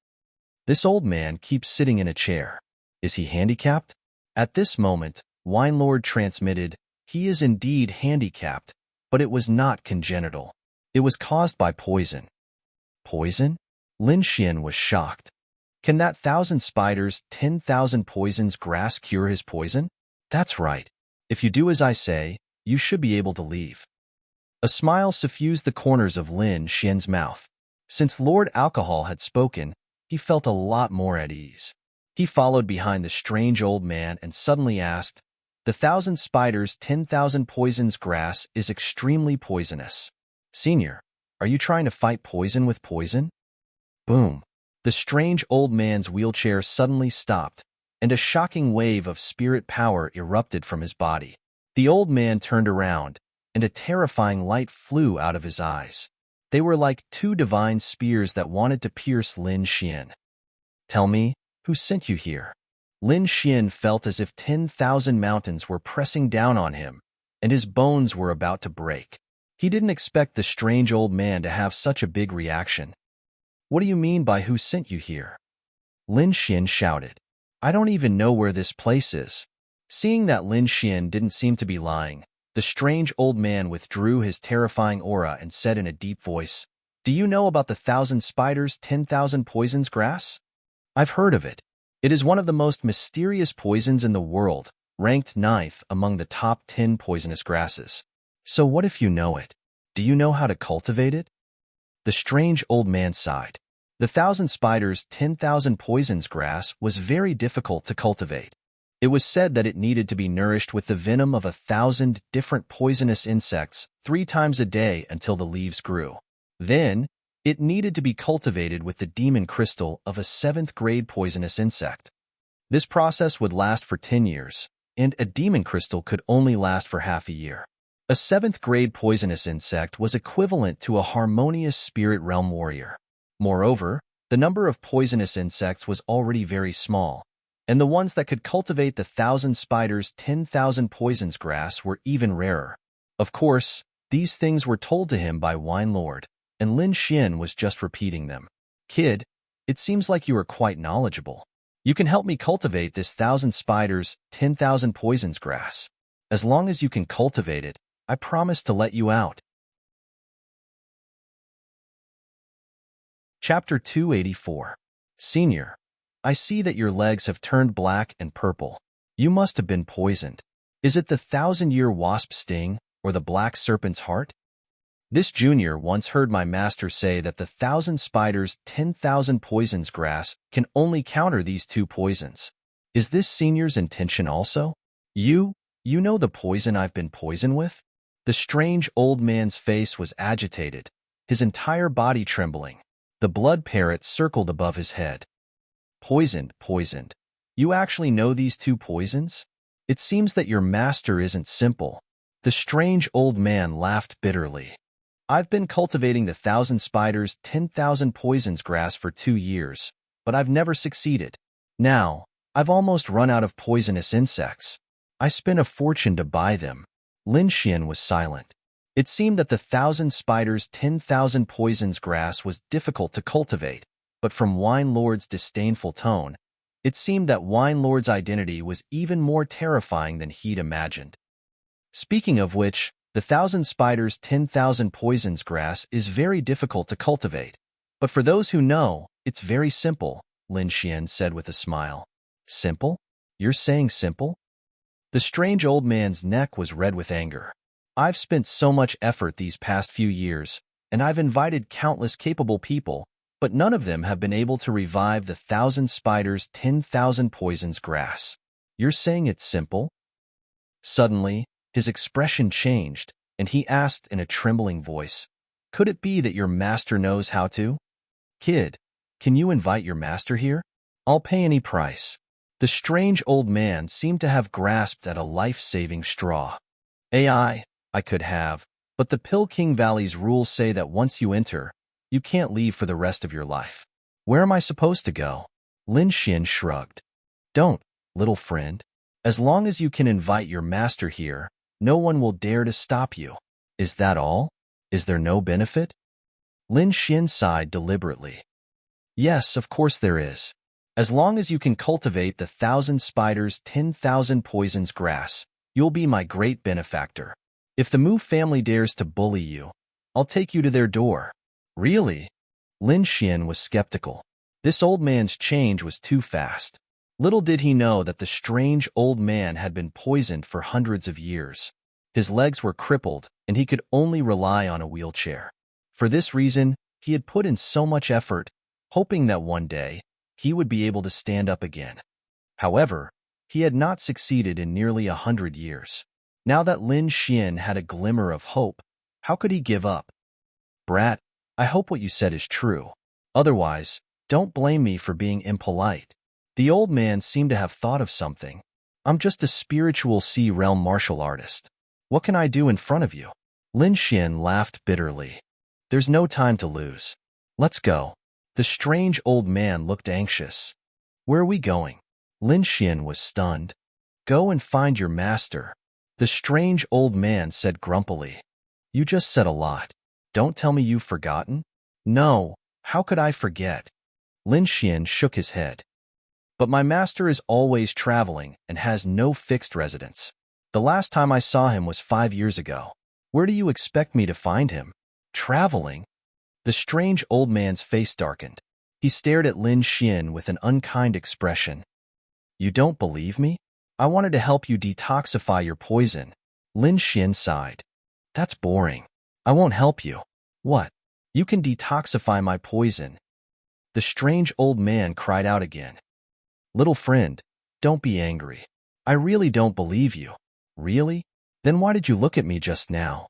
This old man keeps sitting in a chair. Is he handicapped? At this moment, Wine Lord transmitted, he is indeed handicapped, but it was not congenital. It was caused by poison. Poison? Lin Xian was shocked. Can that 1,000 spiders, 10,000 poisons grass cure his poison? That's right. If you do as I say, you should be able to leave. A smile suffused the corners of Lin Xian's mouth. Since Lord Alcohol had spoken, he felt a lot more at ease. He followed behind the strange old man and suddenly asked, "The 1,000 spiders, 10,000 poisons grass is extremely poisonous. Senior, are you trying to fight poison with poison?" Boom. The strange old man's wheelchair suddenly stopped, and a shocking wave of spirit power erupted from his body. The old man turned around, and a terrifying light flew out of his eyes. They were like two divine spears that wanted to pierce Lin Xian. "Tell me, who sent you here?" Lin Xian felt as if 10,000 mountains were pressing down on him, and his bones were about to break. He didn't expect the strange old man to have such a big reaction. "What do you mean by who sent you here?" Lin Xian shouted. "I don't even know where this place is." Seeing that Lin Xian didn't seem to be lying, the strange old man withdrew his terrifying aura and said in a deep voice, "Do you know about the 1,000 spiders, 10,000 poisons grass?" "I've heard of it. It is one of the most mysterious poisons in the world, ranked 9th among the top 10 poisonous grasses. So what if you know it? Do you know how to cultivate it?" The strange old man sighed. The 1,000 spiders, 10,000 poisons grass was very difficult to cultivate. It was said that it needed to be nourished with the venom of 1,000 different poisonous insects 3 times a day until the leaves grew. Then, it needed to be cultivated with the demon crystal of a 7th-grade poisonous insect. This process would last for 10 years, and a demon crystal could only last for half a year. A 7th-grade poisonous insect was equivalent to a harmonious spirit realm warrior. Moreover, the number of poisonous insects was already very small, and the ones that could cultivate the 1,000 spiders, 10,000 poisons grass were even rarer. Of course, these things were told to him by Wine Lord, and Lin Xian was just repeating them. "Kid, it seems like you are quite knowledgeable. You can help me cultivate this 1,000 spiders, 10,000 poisons grass. As long as you can cultivate it, I promise to let you out." Chapter 284. Senior, I see that your legs have turned black and purple. You must have been poisoned. Is it the 1,000-year wasp sting or the black serpent's heart? This junior once heard my master say that the 1,000 spiders, 10,000 poisons grass can only counter these 2 poisons. Is this senior's intention also? You know the poison I've been poisoned with? The strange old man's face was agitated, his entire body trembling. The blood parrot circled above his head. Poisoned. You actually know these 2 poisons? It seems that your master isn't simple." The strange old man laughed bitterly. "I've been cultivating the 1,000 spiders, 10,000 poisons grass for 2 years, but I've never succeeded. Now, I've almost run out of poisonous insects. I spent a fortune to buy them." Lin Xian was silent. It seemed that the 1,000 spiders, 10,000 poisons grass was difficult to cultivate, but from Wine Lord's disdainful tone, it seemed that Wine Lord's identity was even more terrifying than he'd imagined. Speaking of which, the 1,000 spiders, 10,000 poisons grass is very difficult to cultivate, but for those who know, it's very simple, Lin Xian said with a smile. Simple? You're saying simple? The strange old man's neck was red with anger. I've spent so much effort these past few years, and I've invited countless capable people, but none of them have been able to revive the 1,000 spiders, 10,000 poisons grass. You're saying it's simple? Suddenly, his expression changed, and he asked in a trembling voice, "Could it be that your master knows how to?" "Kid, can you invite your master here? I'll pay any price." The strange old man seemed to have grasped at a life-saving straw. I could have, but the Pill King Valley's rules say that once you enter, you can't leave for the rest of your life. Where am I supposed to go? Lin Xian shrugged. Don't, little friend. As long as you can invite your master here, no one will dare to stop you. Is that all? Is there no benefit? Lin Xian sighed deliberately. Yes, of course there is. As long as you can cultivate the 1,000 spiders, 10,000 poisons grass, you'll be my great benefactor. If the Mu family dares to bully you, I'll take you to their door. Really? Lin Xian was skeptical. This old man's change was too fast. Little did he know that the strange old man had been poisoned for hundreds of years. His legs were crippled, and he could only rely on a wheelchair. For this reason, he had put in so much effort, hoping that one day he would be able to stand up again. However, he had not succeeded in nearly 100 years. Now that Lin Xian had a glimmer of hope, how could he give up? Brat, I hope what you said is true. Otherwise, don't blame me for being impolite. The old man seemed to have thought of something. I'm just a spiritual sea realm martial artist. What can I do in front of you? Lin Xian laughed bitterly. There's no time to lose. Let's go. The strange old man looked anxious. Where are we going? Lin Xian was stunned. Go and find your master. The strange old man said grumpily. You just said a lot. Don't tell me you've forgotten? No, how could I forget? Lin Xian shook his head. But my master is always traveling and has no fixed residence. The last time I saw him was 5 years ago. Where do you expect me to find him? Traveling? The strange old man's face darkened. He stared at Lin Xian with an unkind expression. You don't believe me? I wanted to help you detoxify your poison. Lin Xian sighed. That's boring. I won't help you. What? You can detoxify my poison. The strange old man cried out again. Little friend, don't be angry. I really don't believe you. Really? Then why did you look at me just now?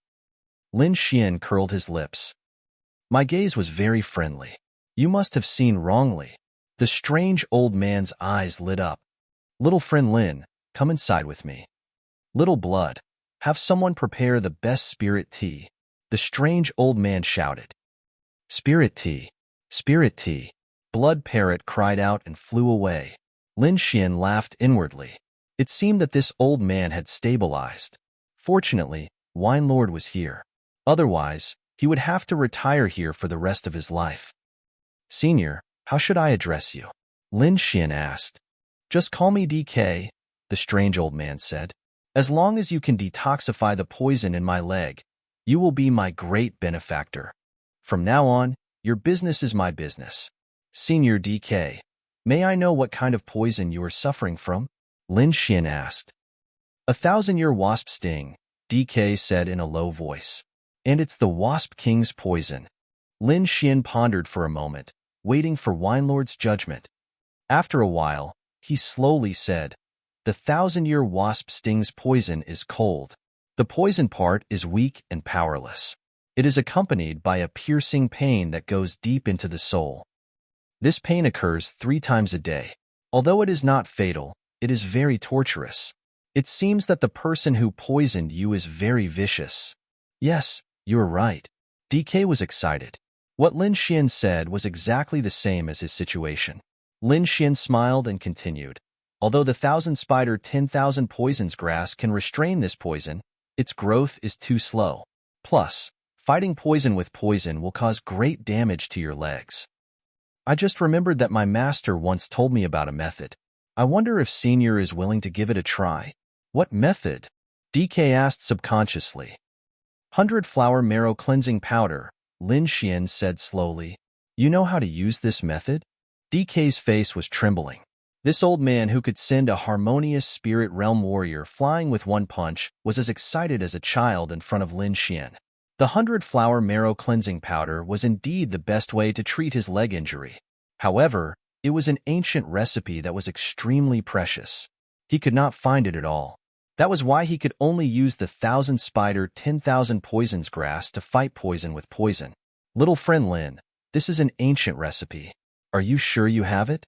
Lin Xian curled his lips. My gaze was very friendly. You must have seen wrongly. The strange old man's eyes lit up. Little friend Lin, come inside with me. Little blood, have someone prepare the best spirit tea. The strange old man shouted. Spirit tea, spirit tea. Blood Parrot cried out and flew away. Lin Xian laughed inwardly. It seemed that this old man had stabilized. Fortunately, Wine Lord was here. Otherwise, he would have to retire here for the rest of his life. Senior, how should I address you? Lin Xian asked. Just call me DK, the strange old man said. As long as you can detoxify the poison in my leg, you will be my great benefactor. From now on, your business is my business. Senior DK, may I know what kind of poison you are suffering from? Lin Xian asked. 1,000-year wasp sting, DK said in a low voice. And it's the Wasp King's poison. Lin Xian pondered for a moment, waiting for Wine Lord's judgment. After a while, he slowly said, The 1,000-year wasp sting's poison is cold. The poison part is weak and powerless. It is accompanied by a piercing pain that goes deep into the soul. This pain occurs 3 times a day. Although it is not fatal, it is very torturous. It seems that the person who poisoned you is very vicious. Yes, you're right. DK was excited. What Lin Xian said was exactly the same as his situation. Lin Xian smiled and continued. Although the 1,000 spider 10,000 poisons grass can restrain this poison, its growth is too slow. Plus, fighting poison with poison will cause great damage to your legs. I just remembered that my master once told me about a method. I wonder if Senior is willing to give it a try. What method? DK asked subconsciously. 100 flower marrow cleansing powder, Lin Xian said slowly. You know how to use this method? DK's face was trembling. This old man who could send a harmonious spirit realm warrior flying with one punch was as excited as a child in front of Lin Xian. The 100 flower marrow cleansing powder was indeed the best way to treat his leg injury. However, it was an ancient recipe that was extremely precious. He could not find it at all. That was why he could only use the 1,000 spider 10,000 poisons grass to fight poison with poison. Little friend Lin, this is an ancient recipe. Are you sure you have it?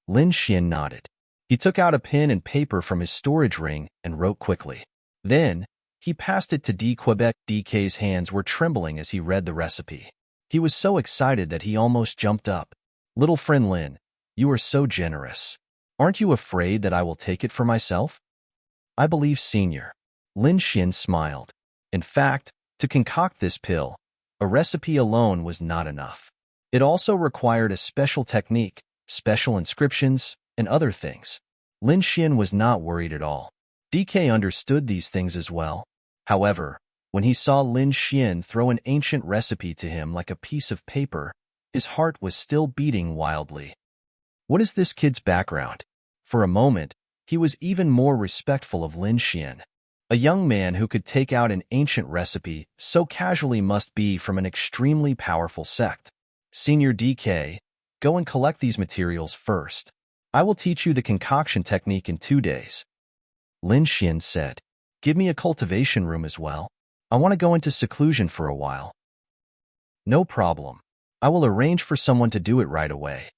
Lin Xian nodded. He took out a pen and paper from his storage ring and wrote quickly. Then, he passed it to D. Quebec. DK's hands were trembling as he read the recipe. He was so excited that he almost jumped up. Little friend Lin, you are so generous. Aren't you afraid that I will take it for myself? I believe, Senior. Lin Xian smiled. In fact, to concoct this pill, a recipe alone was not enough. It also required a special technique, special inscriptions, and other things. Lin Xian was not worried at all. DK understood these things as well. However, when he saw Lin Xian throw an ancient recipe to him like a piece of paper, his heart was still beating wildly. What is this kid's background? For a moment, he was even more respectful of Lin Xian. A young man who could take out an ancient recipe so casually must be from an extremely powerful sect. Senior DK, go and collect these materials first. I will teach you the concoction technique in 2 days. Lin Xian said, give me a cultivation room as well. I want to go into seclusion for a while. No problem. I will arrange for someone to do it right away.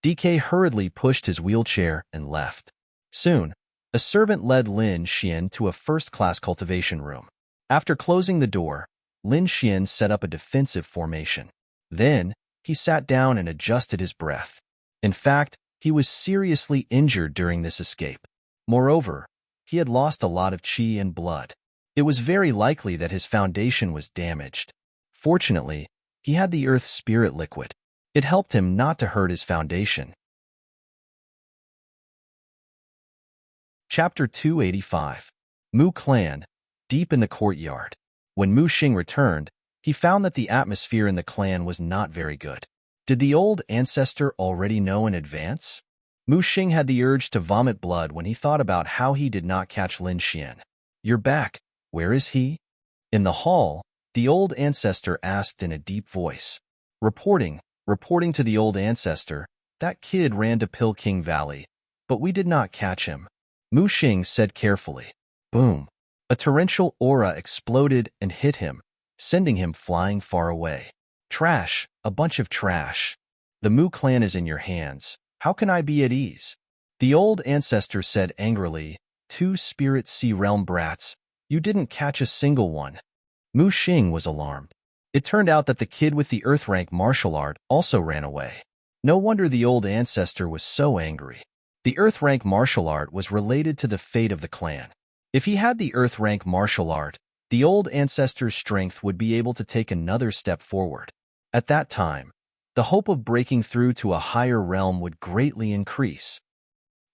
DK hurriedly pushed his wheelchair and left. Soon, a servant led Lin Xian to a first-class cultivation room. After closing the door, Lin Xian set up a defensive formation. Then, he sat down and adjusted his breath. In fact, he was seriously injured during this escape. Moreover, he had lost a lot of qi and blood. It was very likely that his foundation was damaged. Fortunately, he had the earth spirit liquid. It helped him not to hurt his foundation. Chapter 285. Mu Clan, deep in the courtyard. When Mu Xing returned, he found that the atmosphere in the clan was not very good. Did the old ancestor already know in advance? Mu Xing had the urge to vomit blood when he thought about how he did not catch Lin Xian. You're back. Where is he? In the hall, the old ancestor asked in a deep voice. Reporting to the old ancestor, that kid ran to Pilking Valley, but we did not catch him. Mu Xing said carefully. Boom. A torrential aura exploded and hit him, sending him flying far away. Trash, a bunch of trash. The Mu clan is in your hands. How can I be at ease? The old ancestor said angrily, 2 spirit sea realm brats. You didn't catch a single one. Mu Xing was alarmed. It turned out that the kid with the earth rank martial art also ran away. No wonder the old ancestor was so angry. The earth rank martial art was related to the fate of the clan. If he had the earth rank martial art, the old ancestor's strength would be able to take another step forward. At that time, the hope of breaking through to a higher realm would greatly increase.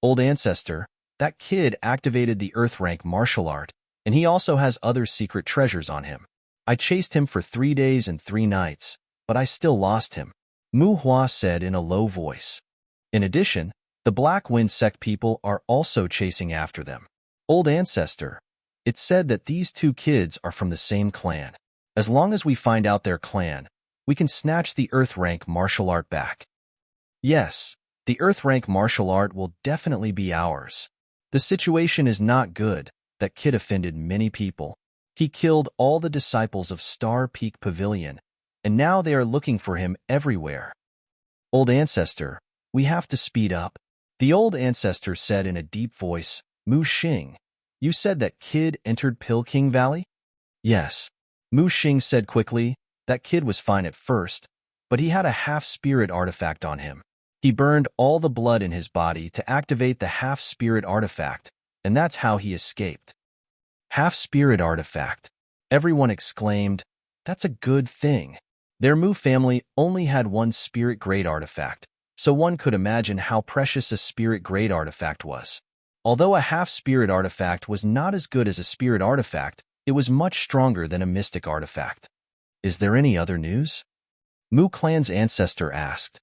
Old ancestor, that kid activated the earth rank martial art, and he also has other secret treasures on him. I chased him for 3 days and 3 nights, but I still lost him, Mu Hua said in a low voice. In addition, the Black Wind sect people are also chasing after them. Old ancestor, it's said that these 2 kids are from the same clan. As long as we find out their clan, we can snatch the earth rank martial art back. Yes, the earth rank martial art will definitely be ours. The situation is not good. That kid offended many people. He killed all the disciples of Star Peak Pavilion, and now they are looking for him everywhere. Old ancestor, we have to speed up. The old ancestor said in a deep voice, Mu Xing, you said that kid entered Pilking Valley? Yes. Mu Xing said quickly. That kid was fine at first, but he had a half-spirit artifact on him. He burned all the blood in his body to activate the half-spirit artifact, and that's how he escaped. Half-spirit artifact. Everyone exclaimed, that's a good thing. Their Mu family only had 1 spirit-grade artifact, so one could imagine how precious a spirit-grade artifact was. Although a half-spirit artifact was not as good as a spirit artifact, it was much stronger than a mystic artifact. Is there any other news? Mu clan's ancestor asked.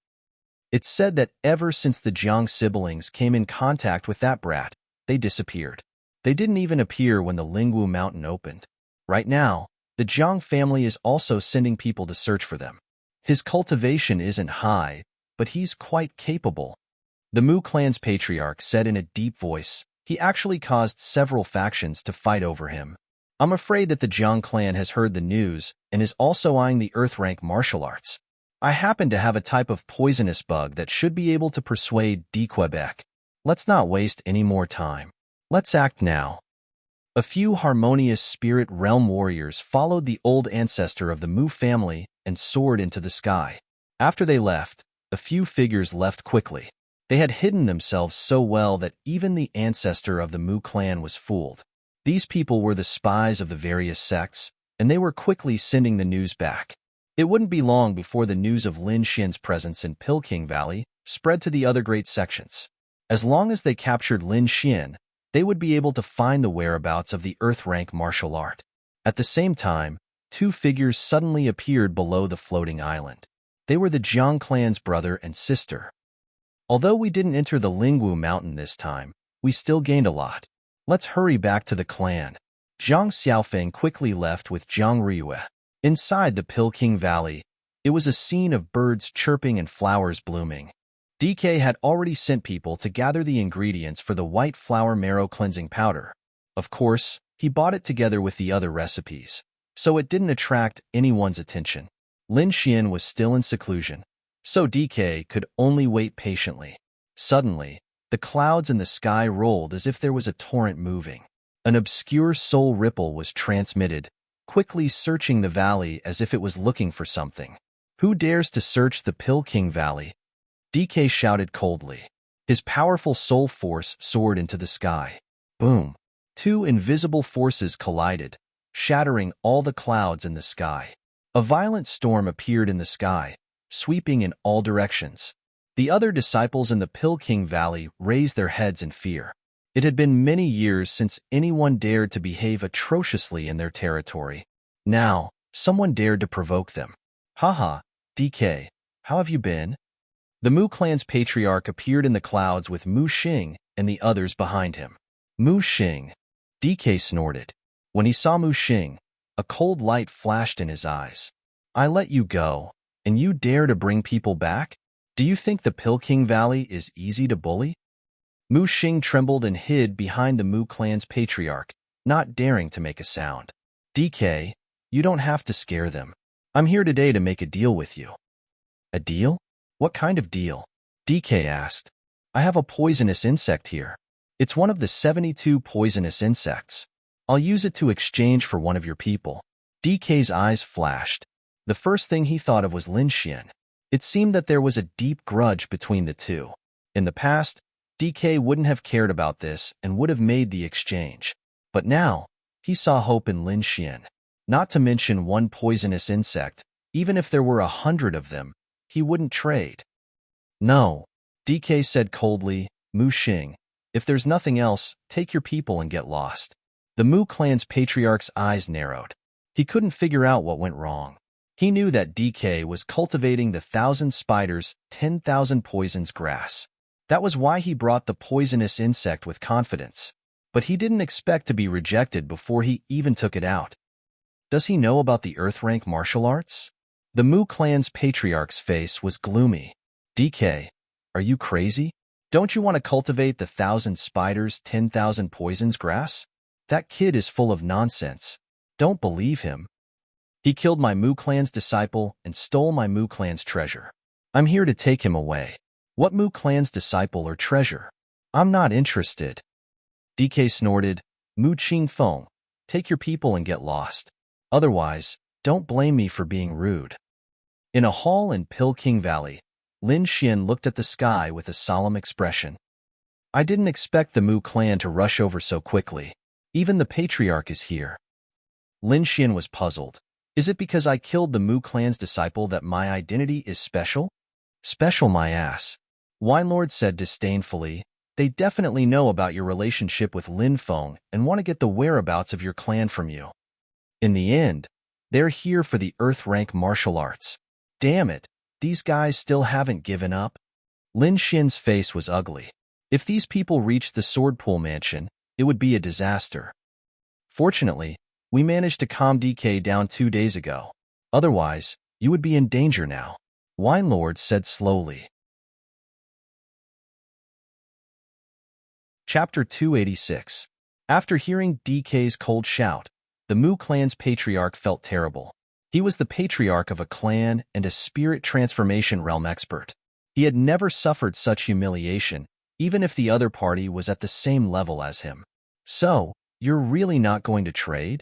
It's said that ever since the Jiang siblings came in contact with that brat, they disappeared. They didn't even appear when the Lingwu mountain opened. Right now, the Jiang family is also sending people to search for them. His cultivation isn't high, but he's quite capable. The Mu clan's patriarch said in a deep voice, He actually caused several factions to fight over him. I'm afraid that the Jiang clan has heard the news and is also eyeing the Earth-rank martial arts. I happen to have a type of poisonous bug that should be able to persuade de Quebec. Let's not waste any more time. Let's act now. A few harmonious spirit realm warriors followed the old ancestor of the Mu family and soared into the sky. After they left, a few figures left quickly. They had hidden themselves so well that even the ancestor of the Mu clan was fooled. These people were the spies of the various sects, and they were quickly sending the news back. It wouldn't be long before the news of Lin Xian's presence in Pilking Valley spread to the other great sections. As long as they captured Lin Xian, they would be able to find the whereabouts of the Earth-rank martial art. At the same time, two figures suddenly appeared below the floating island. They were the Jiang clan's brother and sister. Although we didn't enter the Lingwu mountain this time, we still gained a lot. Let's hurry back to the clan. Zhang Xiaofeng quickly left with Zhang Riyue. Inside the Pilking Valley, it was a scene of birds chirping and flowers blooming. DK had already sent people to gather the ingredients for the white flower marrow cleansing powder. Of course, he bought it together with the other recipes, so it didn't attract anyone's attention. Lin Xian was still in seclusion, so DK could only wait patiently. Suddenly, the clouds in the sky rolled as if there was a torrent moving. An obscure soul ripple was transmitted, quickly searching the valley as if it was looking for something. Who dares to search the Pilking Valley? DK shouted coldly. His powerful soul force soared into the sky. Boom! Two invisible forces collided, shattering all the clouds in the sky. A violent storm appeared in the sky, sweeping in all directions. The other disciples in the Pilking Valley raised their heads in fear. It had been many years since anyone dared to behave atrociously in their territory. Now, someone dared to provoke them. Haha, DK, how have you been? The Mu clan's patriarch appeared in the clouds with Mu Xing and the others behind him. Mu Xing. DK snorted. When he saw Mu Xing, a cold light flashed in his eyes. I let you go, and you dare to bring people back? Do you think the Pilking Valley is easy to bully? Mu Xing trembled and hid behind the Mu clan's patriarch, not daring to make a sound. DK, you don't have to scare them. I'm here today to make a deal with you. A deal? What kind of deal? DK asked. I have a poisonous insect here. It's one of the 72 poisonous insects. I'll use it to exchange for one of your people. DK's eyes flashed. The first thing he thought of was Lin Xian. It seemed that there was a deep grudge between the two. In the past, DK wouldn't have cared about this and would have made the exchange. But now, he saw hope in Lin Xian. Not to mention one poisonous insect, even if there were 100 of them, he wouldn't trade. No, DK said coldly, Mu Xing, if there's nothing else, take your people and get lost. The Mu clan's patriarch's eyes narrowed. He couldn't figure out what went wrong. He knew that DK was cultivating the 1,000 spiders, 10,000 poisons grass. That was why he brought the poisonous insect with confidence. But he didn't expect to be rejected before he even took it out. Does he know about the Earth-rank martial arts? The Mu clan's patriarch's face was gloomy. DK, are you crazy? Don't you want to cultivate the 1,000 spiders, 10,000 poisons grass? That kid is full of nonsense. Don't believe him. He killed my Mu clan's disciple and stole my Mu clan's treasure. I'm here to take him away. What Mu clan's disciple or treasure? I'm not interested. DK snorted, Mu Qingfeng, take your people and get lost. Otherwise, don't blame me for being rude. In a hall in Pilking Valley, Lin Xian looked at the sky with a solemn expression. I didn't expect the Mu clan to rush over so quickly. Even the patriarch is here. Lin Xian was puzzled. Is it because I killed the Mu clan's disciple that my identity is special? Special my ass. Wine Lord said disdainfully, they definitely know about your relationship with Lin Feng and want to get the whereabouts of your clan from you. In the end, they're here for the Earth-rank martial arts. Damn it, these guys still haven't given up. Lin Xian's face was ugly. If these people reached the Swordpool Mansion, it would be a disaster. Fortunately, we managed to calm DK down 2 days ago. Otherwise, you would be in danger now, Wine Lord said slowly. Chapter 286. After hearing DK's cold shout, the Mu clan's patriarch felt terrible. He was the patriarch of a clan and a spirit transformation realm expert. He had never suffered such humiliation, even if the other party was at the same level as him. So, you're really not going to trade?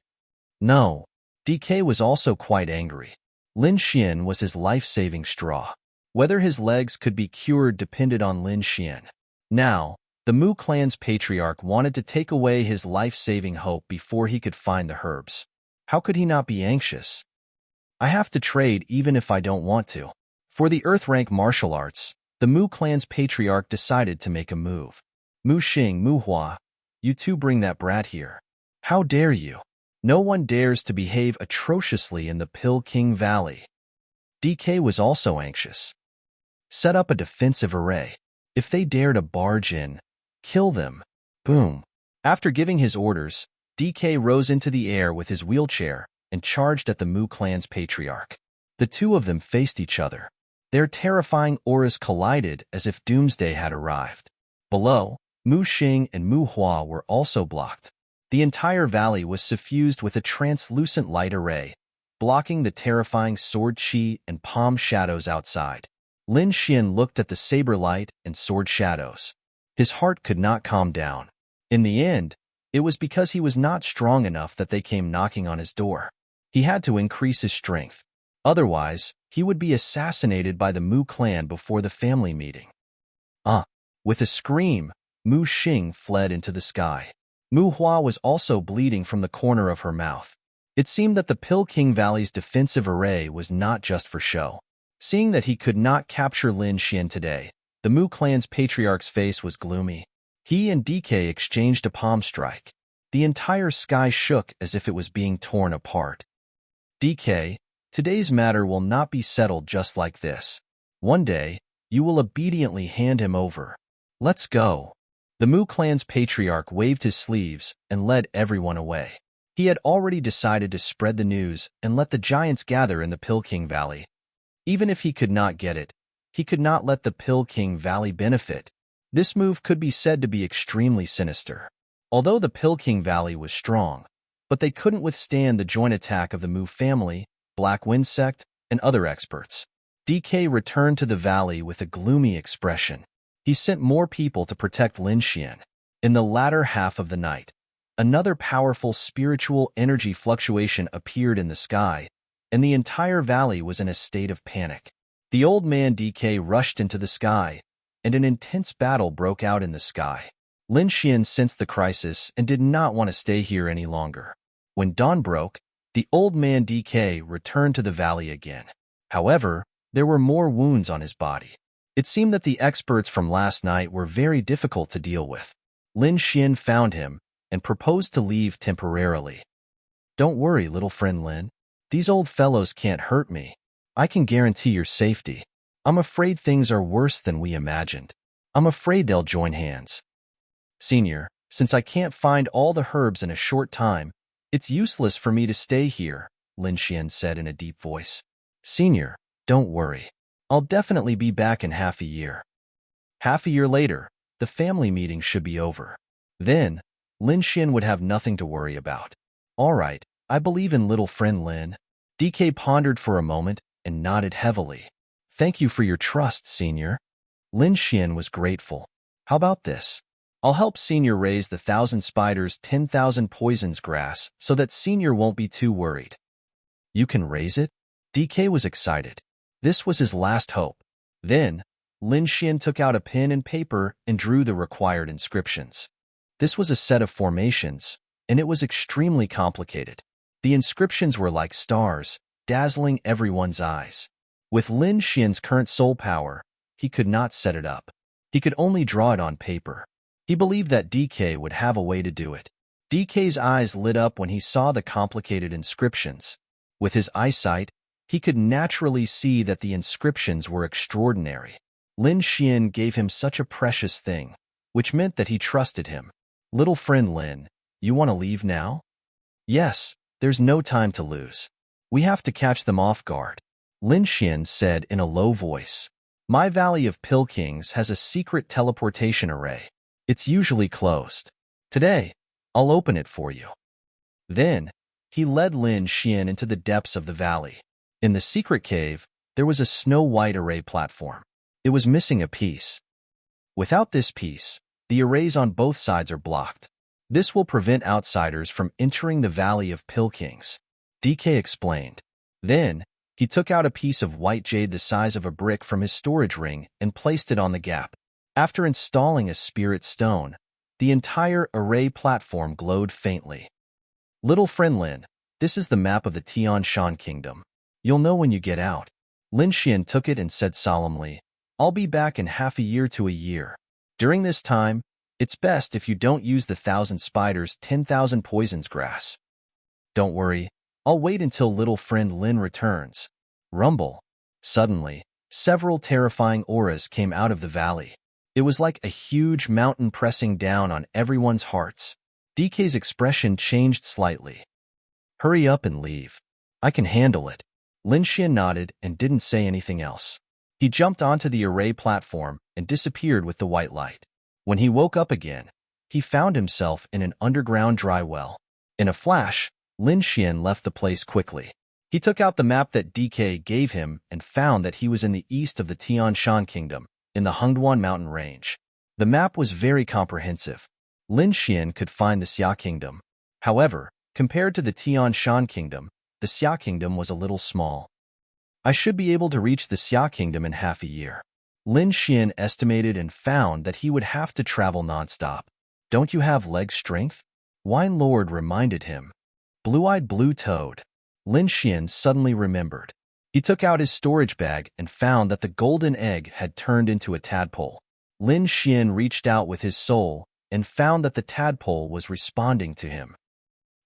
No. DK was also quite angry. Lin Xian was his life-saving straw. Whether his legs could be cured depended on Lin Xian. Now, the Mu clan's patriarch wanted to take away his life-saving hope before he could find the herbs. How could he not be anxious? I have to trade even if I don't want to. For the Earth-rank martial arts, the Mu clan's patriarch decided to make a move. Mu Xing, Mu Hua, you two bring that brat here. How dare you? No one dares to behave atrociously in the Pill King Valley. DK was also anxious. Set up a defensive array. If they dare to barge in, kill them. Boom. After giving his orders, DK rose into the air with his wheelchair and charged at the Mu clan's patriarch. The two of them faced each other. Their terrifying auras collided as if doomsday had arrived. Below, Mu Xing and Mu Hua were also blocked. The entire valley was suffused with a translucent light array, blocking the terrifying sword chi and palm shadows outside. Lin Xian looked at the saber light and sword shadows. His heart could not calm down. In the end, it was because he was not strong enough that they came knocking on his door. He had to increase his strength. Otherwise, he would be assassinated by the Mu clan before the family meeting. With a scream, Mu Xing fled into the sky. Mu Hua was also bleeding from the corner of her mouth. It seemed that the Pill King Valley's defensive array was not just for show. Seeing that he could not capture Lin Xian today, the Mu clan's patriarch's face was gloomy. He and DK exchanged a palm strike. The entire sky shook as if it was being torn apart. DK, today's matter will not be settled just like this. One day, you will obediently hand him over. Let's go. The Mu clan's patriarch waved his sleeves and led everyone away. He had already decided to spread the news and let the giants gather in the Pill King Valley. Even if he could not get it, he could not let the Pill King Valley benefit. This move could be said to be extremely sinister. Although the Pill King Valley was strong, but they couldn't withstand the joint attack of the Mu family, Black Wind Sect, and other experts. DK returned to the valley with a gloomy expression. He sent more people to protect Lin Xian. In the latter half of the night, another powerful spiritual energy fluctuation appeared in the sky, and the entire valley was in a state of panic. The old man DK rushed into the sky, and an intense battle broke out in the sky. Lin Xian sensed the crisis and did not want to stay here any longer. When dawn broke, the old man DK returned to the valley again. However, there were more wounds on his body. It seemed that the experts from last night were very difficult to deal with. Lin Xian found him and proposed to leave temporarily. Don't worry, little friend Lin. These old fellows can't hurt me. I can guarantee your safety. I'm afraid things are worse than we imagined. I'm afraid they'll join hands. Senior, since I can't find all the herbs in a short time, it's useless for me to stay here, Lin Xian said in a deep voice. Senior, don't worry. I'll definitely be back in half a year. Half a year later, the family meeting should be over. Then, Lin Xian would have nothing to worry about. All right, I believe in little friend Lin. DK pondered for a moment and nodded heavily. Thank you for your trust, Senior. Lin Xian was grateful. How about this? I'll help Senior raise the 1,000 spiders 10,000 poisons grass so that Senior won't be too worried. You can raise it? DK was excited. This was his last hope. Then, Lin Xian took out a pen and paper and drew the required inscriptions. This was a set of formations, and it was extremely complicated. The inscriptions were like stars, dazzling everyone's eyes. With Lin Xian's current soul power, he could not set it up. He could only draw it on paper. He believed that DK would have a way to do it. DK's eyes lit up when he saw the complicated inscriptions. With his eyesight, he could naturally see that the inscriptions were extraordinary. Lin Xian gave him such a precious thing, which meant that he trusted him. Little friend Lin, you want to leave now? Yes, there's no time to lose. We have to catch them off guard. Lin Xian said in a low voice. My Valley of Pill Kings has a secret teleportation array. It's usually closed. Today, I'll open it for you. Then, he led Lin Xian into the depths of the valley. In the secret cave, there was a snow-white array platform. It was missing a piece. Without this piece, the arrays on both sides are blocked. This will prevent outsiders from entering the Valley of Pill Kings, DK explained. Then, he took out a piece of white jade the size of a brick from his storage ring and placed it on the gap. After installing a spirit stone, the entire array platform glowed faintly. Little friend Lin, this is the map of the Tian Shan Kingdom. You'll know when you get out. Lin Xian took it and said solemnly, I'll be back in half a year to a year. During this time, it's best if you don't use the 1,000 spiders, 10,000 poisons grass. Don't worry, I'll wait until little friend Lin returns. Rumble. Suddenly, several terrifying auras came out of the valley. It was like a huge mountain pressing down on everyone's hearts. DK's expression changed slightly. Hurry up and leave. I can handle it. Lin Xian nodded and didn't say anything else. He jumped onto the array platform and disappeared with the white light. When he woke up again, he found himself in an underground dry well. In a flash, Lin Xian left the place quickly. He took out the map that DK gave him and found that he was in the east of the Tian Shan Kingdom, in the Hengduan mountain range. The map was very comprehensive. Lin Xian could find the Xia Kingdom. However, compared to the Tian Shan Kingdom, the Xia Kingdom was a little small. I should be able to reach the Xia Kingdom in half a year. Lin Xian estimated and found that he would have to travel nonstop. Don't you have leg strength? Wine Lord reminded him. Blue-eyed blue toad. Lin Xian suddenly remembered. He took out his storage bag and found that the golden egg had turned into a tadpole. Lin Xian reached out with his soul and found that the tadpole was responding to him.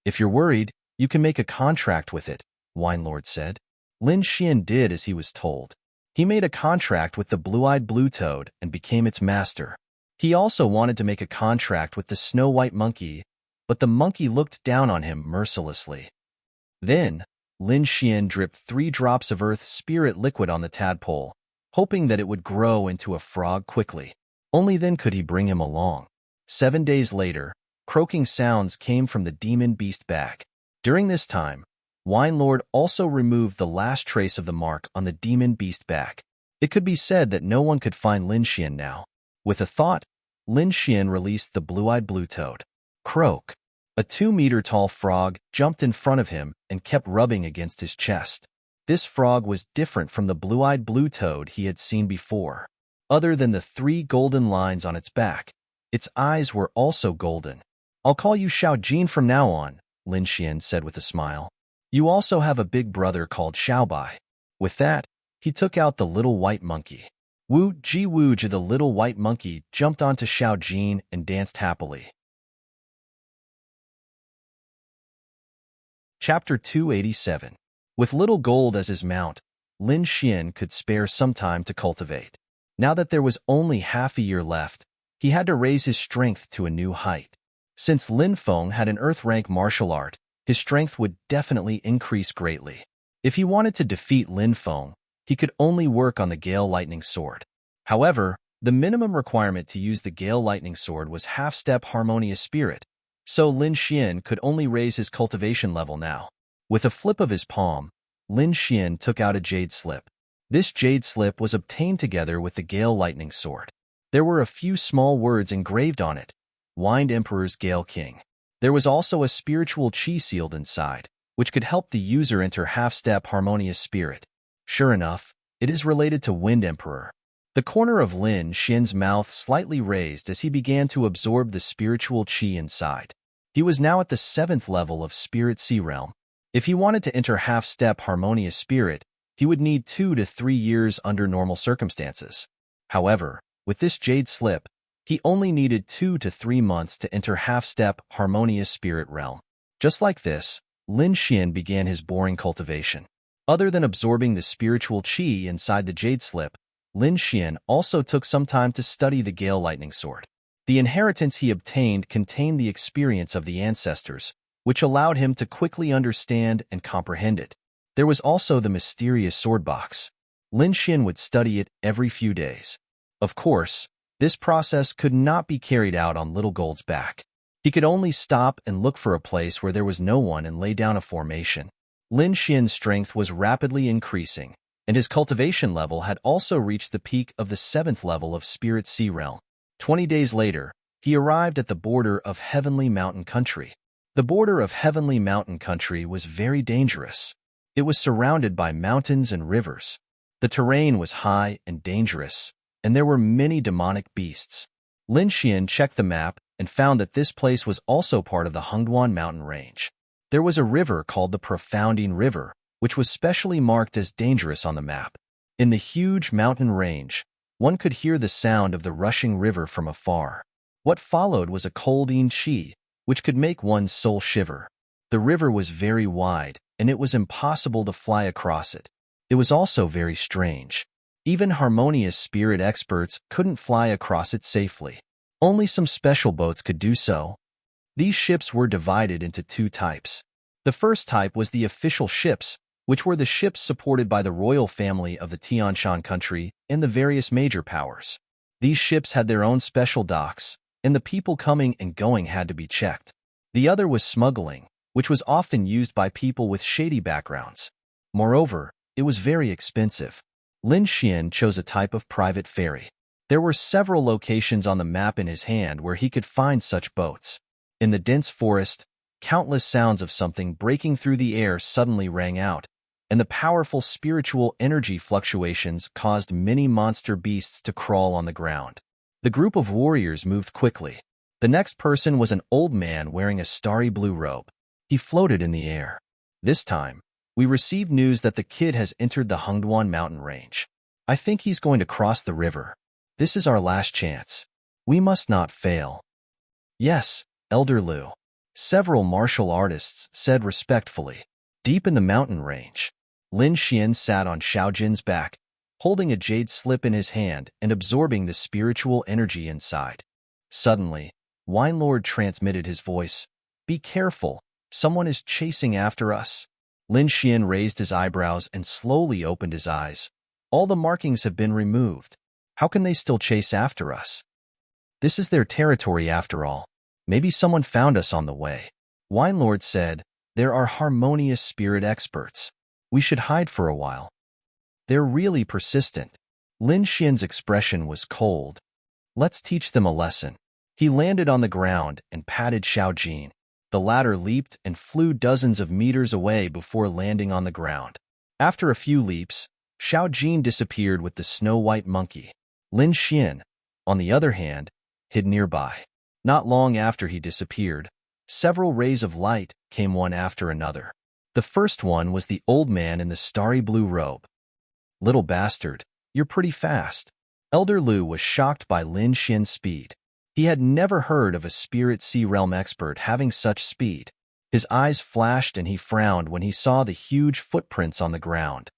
If you're worried, you can make a contract with it, Wine Lord said. Lin Xian did as he was told. He made a contract with the blue-eyed blue toad and became its master. He also wanted to make a contract with the snow-white monkey, but the monkey looked down on him mercilessly. Then, Lin Xian dripped 3 drops of earth spirit liquid on the tadpole, hoping that it would grow into a frog quickly. Only then could he bring him along. 7 days later, croaking sounds came from the demon beast bag. During this time, Wine Lord also removed the last trace of the mark on the demon beast bag. It could be said that no one could find Lin Xian now. With a thought, Lin Xian released the blue-eyed blue toad. Croak. A 2-meter-tall frog jumped in front of him and kept rubbing against his chest. This frog was different from the blue-eyed blue toad he had seen before. Other than the 3 golden lines on its back, its eyes were also golden. I'll call you Xiao Jin from now on, Lin Xian said with a smile. You also have a big brother called Xiaobai. With that, he took out the little white monkey. Wu Ji the little white monkey jumped onto Xiao Jin and danced happily. Chapter 287. With little gold as his mount, Lin Xian could spare some time to cultivate. Now that there was only half a year left, he had to raise his strength to a new height. Since Lin Feng had an earth-rank martial art, his strength would definitely increase greatly. If he wanted to defeat Lin Feng, he could only work on the Gale Lightning Sword. However, the minimum requirement to use the Gale Lightning Sword was half-step Harmonious Spirit, so Lin Xian could only raise his cultivation level now. With a flip of his palm, Lin Xian took out a jade slip. This jade slip was obtained together with the Gale Lightning Sword. There were a few small words engraved on it. Wind Emperor's Gale King. There was also a spiritual chi sealed inside, which could help the user enter half-step Harmonious Spirit. Sure enough, it is related to Wind Emperor. The corner of Lin Xian's mouth slightly raised as he began to absorb the spiritual chi inside. He was now at the 7th level of Spirit Sea Realm. If he wanted to enter half-step Harmonious Spirit, he would need 2 to 3 years under normal circumstances. However, with this jade slip, he only needed 2 to 3 months to enter half-step Harmonious Spirit Realm. Just like this, Lin Xian began his boring cultivation. Other than absorbing the spiritual chi inside the jade slip, Lin Xian also took some time to study the Gale Lightning Sword. The inheritance he obtained contained the experience of the ancestors, which allowed him to quickly understand and comprehend it. There was also the mysterious sword box. Lin Xian would study it every few days. Of course, This process could not be carried out on Little Gold's back. He could only stop and look for a place where there was no one and lay down a formation. Lin Xian's strength was rapidly increasing, and his cultivation level had also reached the peak of the 7th level of Spirit Sea Realm. 20 days later, he arrived at the border of Heavenly Mountain Country. The border of Heavenly Mountain Country was very dangerous. It was surrounded by mountains and rivers. The terrain was high and dangerous, and there were many demonic beasts. Lin Xian checked the map and found that this place was also part of the Hengduan mountain range. There was a river called the Profounding River, which was specially marked as dangerous on the map. In the huge mountain range, one could hear the sound of the rushing river from afar. What followed was a colding chi, which could make one's soul shiver. The river was very wide, and it was impossible to fly across it. It was also very strange. Even harmonious spirit experts couldn't fly across it safely. Only some special boats could do so. These ships were divided into 2 types. The first type was the official ships, which were the ships supported by the royal family of the Tianshan country and the various major powers. These ships had their own special docks, and the people coming and going had to be checked. The other was smuggling, which was often used by people with shady backgrounds. Moreover, it was very expensive. Lin Xian chose a type of private ferry. There were several locations on the map in his hand where he could find such boats. In the dense forest, countless sounds of something breaking through the air suddenly rang out, and the powerful spiritual energy fluctuations caused many monster beasts to crawl on the ground. The group of warriors moved quickly. The next person was an old man wearing a starry blue robe. He floated in the air. This time, we received news that the kid has entered the Hengduan mountain range. I think he's going to cross the river. This is our last chance. We must not fail. Yes, Elder Lu. Several martial artists said respectfully. Deep in the mountain range, Lin Xian sat on Xiaojin's back, holding a jade slip in his hand and absorbing the spiritual energy inside. Suddenly, Wine Lord transmitted his voice. Be careful, someone is chasing after us. Lin Xian raised his eyebrows and slowly opened his eyes. All the markings have been removed. How can they still chase after us? This is their territory after all. Maybe someone found us on the way. Wine Lord said, there are harmonious spirit experts. We should hide for a while. They're really persistent. Lin Xian's expression was cold. Let's teach them a lesson. He landed on the ground and patted Xiaojin. The latter leaped and flew dozens of meters away before landing on the ground. After a few leaps, Xiaojin disappeared with the snow-white monkey. Lin Xian, on the other hand, hid nearby. Not long after he disappeared, several rays of light came one after another. The first one was the old man in the starry blue robe. Little bastard, you're pretty fast. Elder Lu was shocked by Lin Xian's speed. He had never heard of a Spirit Sea Realm expert having such speed. His eyes flashed and he frowned when he saw the huge footprints on the ground.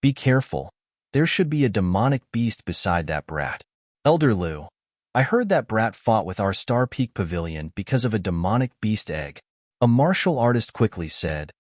Be careful. There should be a demonic beast beside that brat. Elder Lu, I heard that brat fought with our Star Peak Pavilion because of a demonic beast egg. A martial artist quickly said.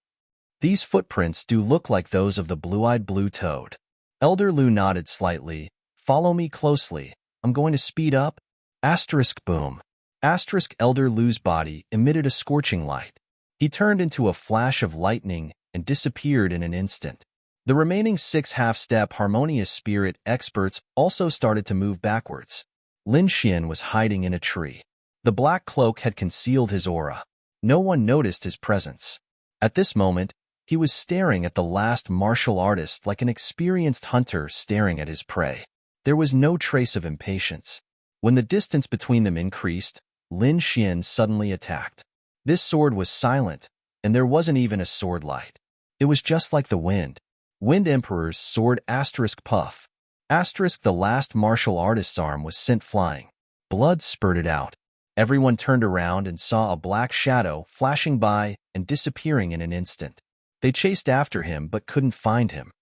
These footprints do look like those of the blue-eyed blue toad. Elder Lu nodded slightly. Follow me closely. I'm going to speed up. Asterisk boom. Asterisk Elder Lu's body emitted a scorching light. He turned into a flash of lightning and disappeared in an instant. The remaining 6 half-step harmonious spirit experts also started to move backwards. Lin Xian was hiding in a tree. The black cloak had concealed his aura. No one noticed his presence. At this moment, he was staring at the last martial artist like an experienced hunter staring at his prey. There was no trace of impatience. When the distance between them increased, Lin Xian suddenly attacked. This sword was silent, and there wasn't even a sword light. It was just like the wind. Wind Emperor's sword asterisk puff. Asterisk the last martial artist's arm was sent flying. Blood spurted out. Everyone turned around and saw a black shadow flashing by and disappearing in an instant. They chased after him but couldn't find him.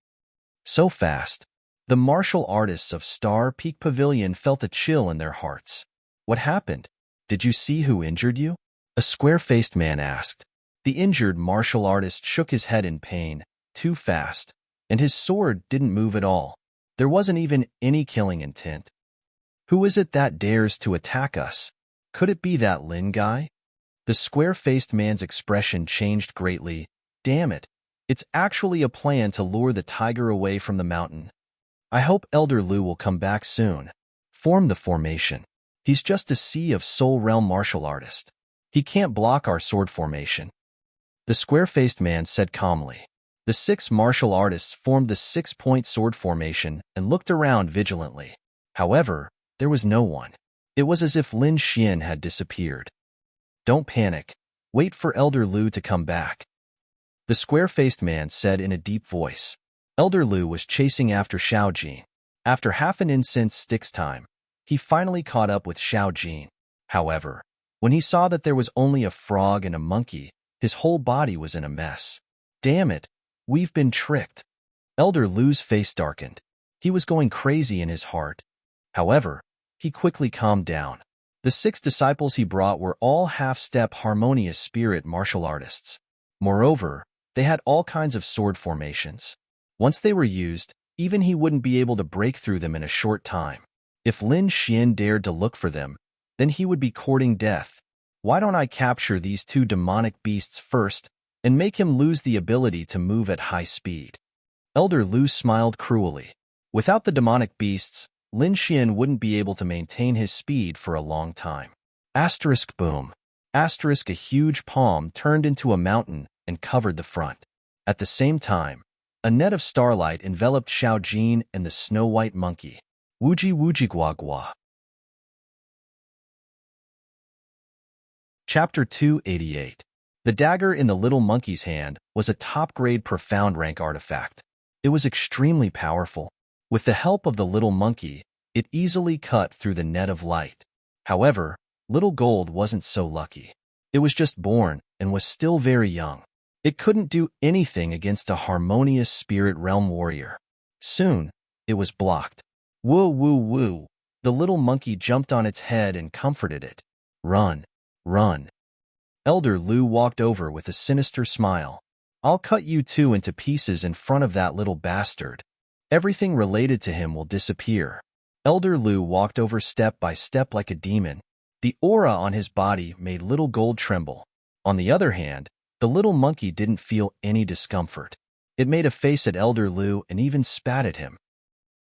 So fast. The martial artists of Star Peak Pavilion felt a chill in their hearts. What happened? Did you see who injured you? A square-faced man asked. The injured martial artist shook his head in pain. Too fast. And his sword didn't move at all. There wasn't even any killing intent. Who is it that dares to attack us? Could it be that Lin guy? The square-faced man's expression changed greatly. Damn it. It's actually a plan to lure the tiger away from the mountain. I hope Elder Lu will come back soon. Form the formation. He's just a Sea of Soul Realm martial artist. He can't block our sword formation. The square-faced man said calmly. The 6 martial artists formed the 6-point sword formation and looked around vigilantly. However, there was no one. It was as if Lin Xian had disappeared. Don't panic. Wait for Elder Lu to come back. The square-faced man said in a deep voice. Elder Lu was chasing after Xiao Jin. After half an incense stick's time, he finally caught up with Xiao Jin. However, when he saw that there was only a frog and a monkey, his whole body was in a mess. Damn it, we've been tricked. Elder Lu's face darkened. He was going crazy in his heart. However, he quickly calmed down. The 6 disciples he brought were all half-step harmonious spirit martial artists. Moreover, they had all kinds of sword formations. Once they were used, even he wouldn't be able to break through them in a short time. If Lin Xian dared to look for them, then he would be courting death. Why don't I capture these 2 demonic beasts first and make him lose the ability to move at high speed? Elder Lu smiled cruelly. Without the demonic beasts, Lin Xian wouldn't be able to maintain his speed for a long time. Asterisk boom. Asterisk a huge palm turned into a mountain and covered the front. At the same time, a net of starlight enveloped Xiao Jin and the snow-white monkey. Wuji wuji gua gua. Chapter 288. The dagger in the little monkey's hand was a top-grade profound rank artifact. It was extremely powerful. With the help of the little monkey, it easily cut through the net of light. However, little gold wasn't so lucky. It was just born and was still very young. It couldn't do anything against a harmonious spirit realm warrior. Soon, it was blocked. Woo woo woo. The little monkey jumped on its head and comforted it. Run. Run. Elder Lu walked over with a sinister smile. I'll cut you 2 into pieces in front of that little bastard. Everything related to him will disappear. Elder Lu walked over step by step like a demon. The aura on his body made little gold tremble. On the other hand, the little monkey didn't feel any discomfort. It made a face at Elder Lu and even spat at him.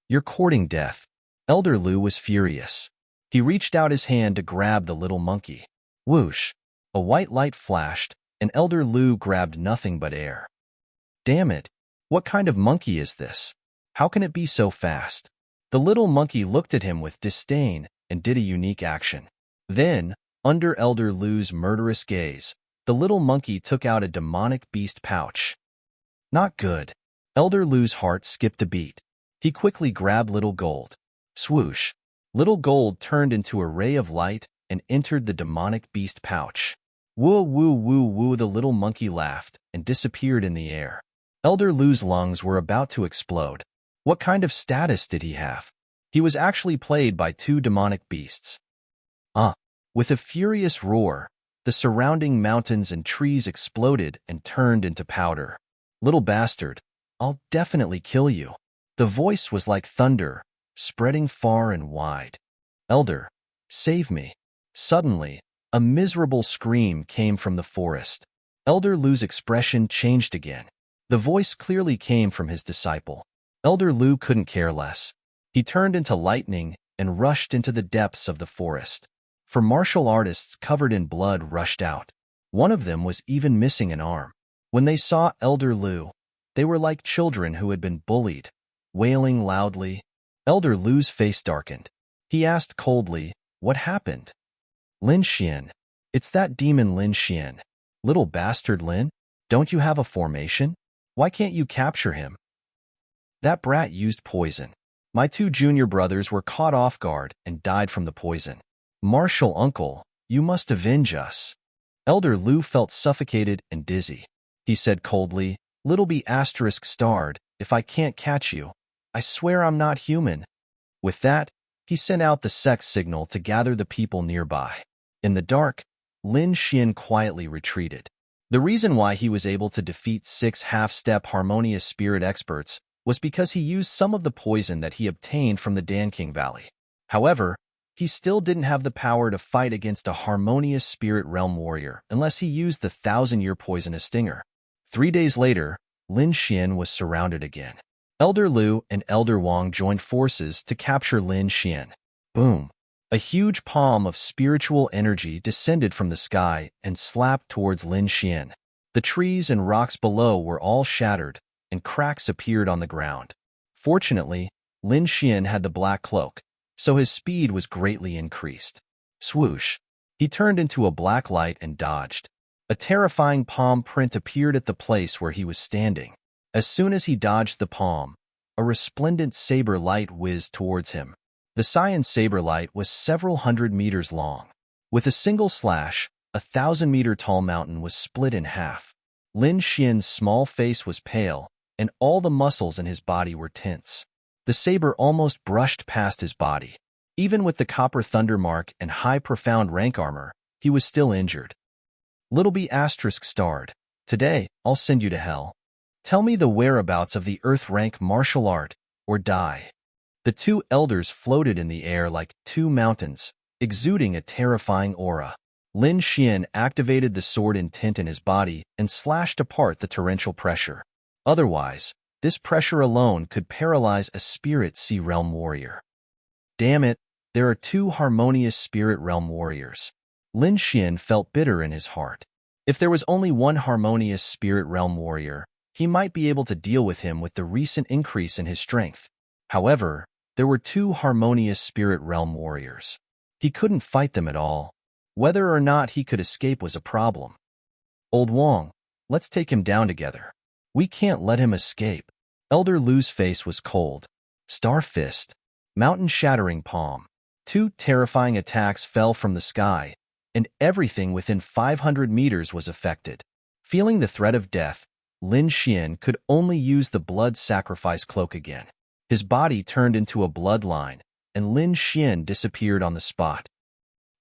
You're courting death. Elder Lu was furious. He reached out his hand to grab the little monkey. Whoosh! A white light flashed, and Elder Lu grabbed nothing but air. Damn it! What kind of monkey is this? How can it be so fast? The little monkey looked at him with disdain and did a unique action. Then, under Elder Lu's murderous gaze, the little monkey took out a demonic beast pouch. Not good. Elder Lu's heart skipped a beat. He quickly grabbed Little Gold. Swoosh! Little Gold turned into a ray of light and entered the demonic beast pouch. Woo woo woo woo, the little monkey laughed and disappeared in the air. Elder Lu's lungs were about to explode. What kind of status did he have? He was actually played by 2 demonic beasts. With a furious roar, the surrounding mountains and trees exploded and turned into powder. Little bastard, I'll definitely kill you. The voice was like thunder, spreading far and wide. Elder, save me. Suddenly, a miserable scream came from the forest. Elder Lu's expression changed again. The voice clearly came from his disciple. Elder Lu couldn't care less. He turned into lightning and rushed into the depths of the forest. 4 martial artists covered in blood rushed out. One of them was even missing an arm. When they saw Elder Lu, they were like children who had been bullied, wailing loudly. Elder Lu's face darkened. He asked coldly, what happened? Lin Xian. It's that demon Lin Xian. Little bastard Lin, don't you have a formation? Why can't you capture him? That brat used poison. My 2 junior brothers were caught off guard and died from the poison. Martial uncle, you must avenge us. Elder Lu felt suffocated and dizzy. He said coldly, Little B asterisk starred, if I can't catch you, I swear I'm not human. With that, he sent out the sex signal to gather the people nearby. In the dark, Lin Xian quietly retreated. The reason why he was able to defeat 6 half-step harmonious spirit experts was because he used some of the poison that he obtained from the Danking Valley. However, he still didn't have the power to fight against a harmonious spirit realm warrior unless he used the 1,000-year poisonous stinger. 3 days later, Lin Xian was surrounded again. Elder Lu and Elder Wang joined forces to capture Lin Xian. Boom! A huge palm of spiritual energy descended from the sky and slapped towards Lin Xian. The trees and rocks below were all shattered, and cracks appeared on the ground. Fortunately, Lin Xian had the black cloak, so his speed was greatly increased. Swoosh! He turned into a black light and dodged. A terrifying palm print appeared at the place where he was standing. As soon as he dodged the palm, a resplendent saber light whizzed towards him. The cyan saber light was several hundred meters long. With a single slash, a 1,000-meter-tall mountain was split in half. Lin Xian's small face was pale, and all the muscles in his body were tense. The saber almost brushed past his body. Even with the copper thunder mark and high profound rank armor, he was still injured. Little B** starred. Today, I'll send you to hell. Tell me the whereabouts of the earth rank martial art, or die. The two elders floated in the air like two mountains, exuding a terrifying aura. Lin Xian activated the sword intent in his body and slashed apart the torrential pressure. Otherwise, this pressure alone could paralyze a spirit sea realm warrior. Damn it, there are two harmonious spirit realm warriors. Lin Xian felt bitter in his heart. If there was only one harmonious spirit realm warrior, he might be able to deal with him with the recent increase in his strength. However, there were two harmonious spirit realm warriors. He couldn't fight them at all. Whether or not he could escape was a problem. Old Wang, let's take him down together. We can't let him escape. Elder Lu's face was cold. Star Fist. Mountain-shattering palm. Two terrifying attacks fell from the sky, and everything within 500 meters was affected. Feeling the threat of death, Lin Xian could only use the blood sacrifice cloak again. His body turned into a bloodline, and Lin Xian disappeared on the spot.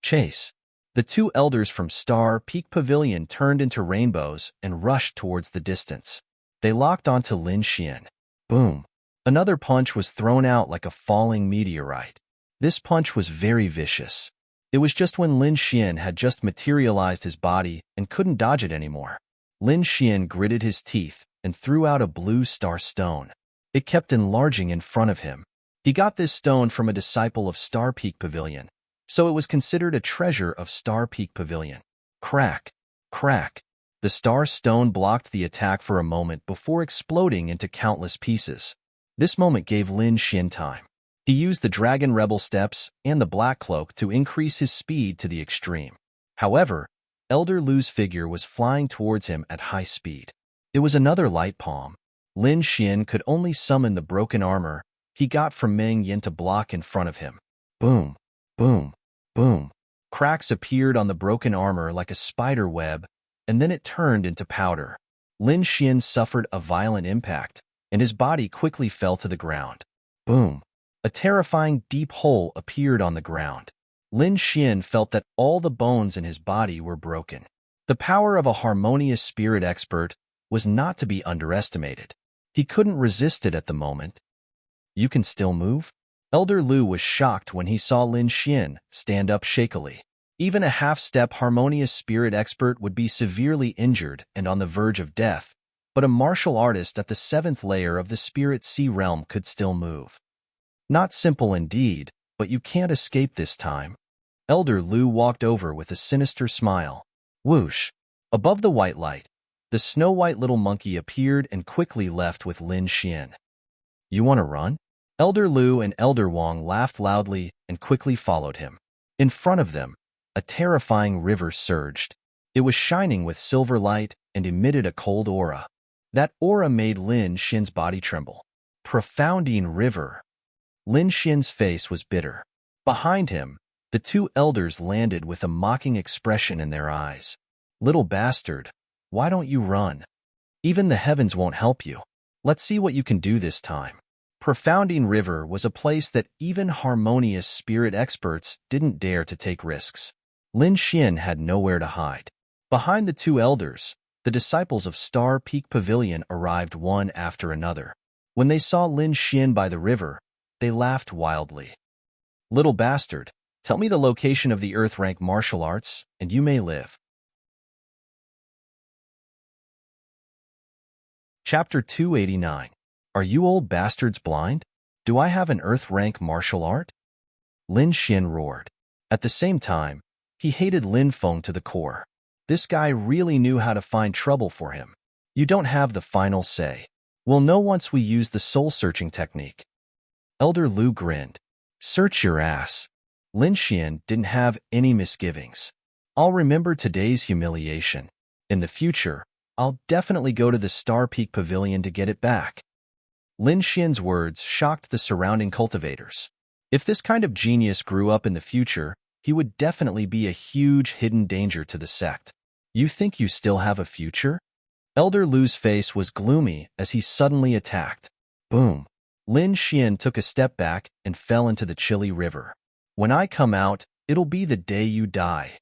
Chase. The two elders from Star Peak Pavilion turned into rainbows and rushed towards the distance. They locked onto Lin Xian. Boom! Another punch was thrown out like a falling meteorite. This punch was very vicious. It was just when Lin Xian had just materialized his body and couldn't dodge it anymore. Lin Xian gritted his teeth and threw out a blue star stone. It kept enlarging in front of him. He got this stone from a disciple of Star Peak Pavilion, so it was considered a treasure of Star Peak Pavilion. Crack! Crack! The star stone blocked the attack for a moment before exploding into countless pieces. This moment gave Lin Xian time. He used the Dragon Rebel steps and the Black Cloak to increase his speed to the extreme. However, Elder Lu's figure was flying towards him at high speed. It was another light palm. Lin Xian could only summon the broken armor he got from Meng Yin to block in front of him. Boom! Boom! Boom! Cracks appeared on the broken armor like a spider web, and then it turned into powder. Lin Xian suffered a violent impact, and his body quickly fell to the ground. Boom! A terrifying deep hole appeared on the ground. Lin Xian felt that all the bones in his body were broken. The power of a harmonious spirit expert was not to be underestimated. He couldn't resist it at the moment. You can still move? Elder Lu was shocked when he saw Lin Xian stand up shakily. Even a half-step harmonious spirit expert would be severely injured and on the verge of death, but a martial artist at the 7th layer of the spirit sea realm could still move. Not simple indeed, but you can't escape this time. Elder Lu walked over with a sinister smile. Whoosh! Above the white light, the snow-white little monkey appeared and quickly left with Lin Xian. You want to run? Elder Lu and Elder Wang laughed loudly and quickly followed him. In front of them, a terrifying river surged. It was shining with silver light and emitted a cold aura. That aura made Lin Xian's body tremble. Profounding river. Lin Xian's face was bitter. Behind him, the two elders landed with a mocking expression in their eyes. Little bastard, why don't you run? Even the heavens won't help you. Let's see what you can do this time. Profounding River was a place that even harmonious spirit experts didn't dare to take risks. Lin Xian had nowhere to hide. Behind the two elders, the disciples of Star Peak Pavilion arrived one after another. When they saw Lin Xian by the river, they laughed wildly. Little bastard, Tell me the location of the Earth rank martial arts, and you may live. Chapter 289. Are you old bastards blind? Do I have an Earth rank martial art? Lin Xian roared. At the same time, he hated Lin Feng to the core. This guy really knew how to find trouble for him. You don't have the final say. We'll know once we use the soul-searching technique. Elder Lu grinned. Search your ass. Lin Xian didn't have any misgivings. I'll remember today's humiliation. In the future, I'll definitely go to the Star Peak Pavilion to get it back. Lin Xian's words shocked the surrounding cultivators. If this kind of genius grew up in the future, he would definitely be a huge hidden danger to the sect. You think you still have a future? Elder Lu's face was gloomy as he suddenly attacked. Boom. Lin Xian took a step back and fell into the chilly river. When I come out, it'll be the day you die.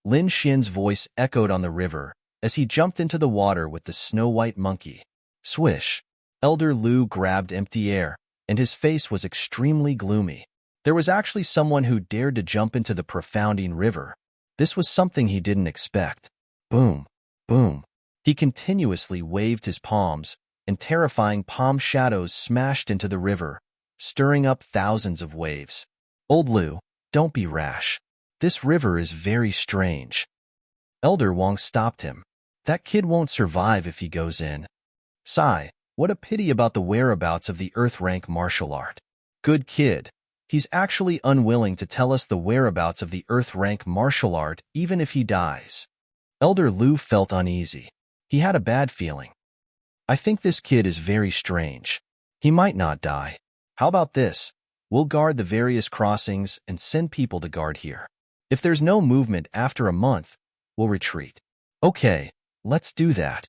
Lin Xian's voice echoed on the river as he jumped into the water with the snow-white monkey. Swish. Elder Lu grabbed empty air, and his face was extremely gloomy. There was actually someone who dared to jump into the profounding river. This was something he didn't expect. Boom. Boom. He continuously waved his palms, and terrifying palm shadows smashed into the river, stirring up thousands of waves. Old Lu, don't be rash. This river is very strange. Elder Wang stopped him. That kid won't survive if he goes in. Sigh, what a pity about the whereabouts of the Earth rank martial art. Good kid. He's actually unwilling to tell us the whereabouts of the Earth rank martial art even if he dies. Elder Lu felt uneasy. He had a bad feeling. I think this kid is very strange. He might not die. How about this? We'll guard the various crossings and send people to guard here. If there's no movement after a month, we'll retreat. Okay, let's do that.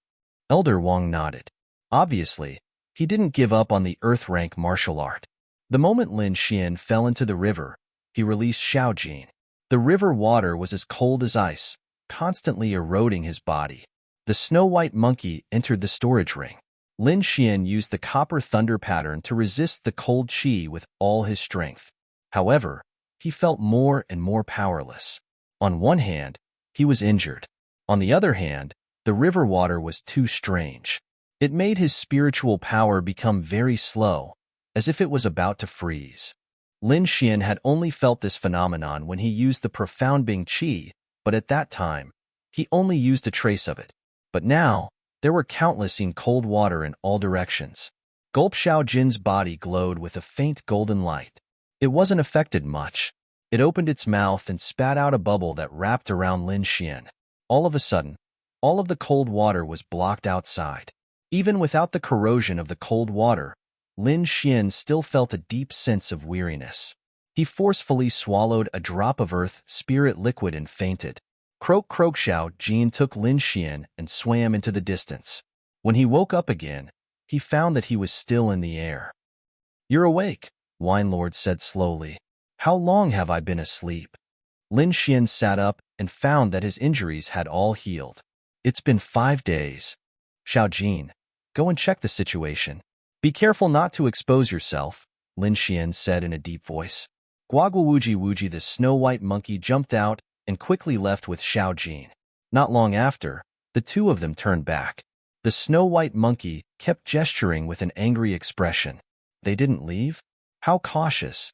Elder Wang nodded. Obviously, he didn't give up on the Earth rank martial art. The moment Lin Xian fell into the river, he released Xiao Jin. The river water was as cold as ice, constantly eroding his body. The snow-white monkey entered the storage ring. Lin Xian used the copper thunder pattern to resist the cold qi with all his strength. However, he felt more and more powerless. On one hand, he was injured. On the other hand, the river water was too strange. It made his spiritual power become very slow, as if it was about to freeze. Lin Xian had only felt this phenomenon when he used the profound Bing Qi, but at that time, he only used a trace of it. But now, there were countless in cold water in all directions. Gulp Xiao Jin's body glowed with a faint golden light. It wasn't affected much. It opened its mouth and spat out a bubble that wrapped around Lin Xian. All of a sudden, all of the cold water was blocked outside. Even without the corrosion of the cold water, Lin Xian still felt a deep sense of weariness. He forcefully swallowed a drop of earth spirit liquid and fainted. Croak Croak Xiao Jin took Lin Xian and swam into the distance. When he woke up again, he found that he was still in the air. You're awake, Wine Lord said slowly. How long have I been asleep? Lin Xian sat up and found that his injuries had all healed. It's been 5 days. Xiao Jin, go and check the situation. Be careful not to expose yourself, Lin Xian said in a deep voice. Guaguawuji Wuji the snow-white monkey jumped out and quickly left with Xiao Jin. Not long after, the two of them turned back. The snow-white monkey kept gesturing with an angry expression. They didn't leave? How cautious.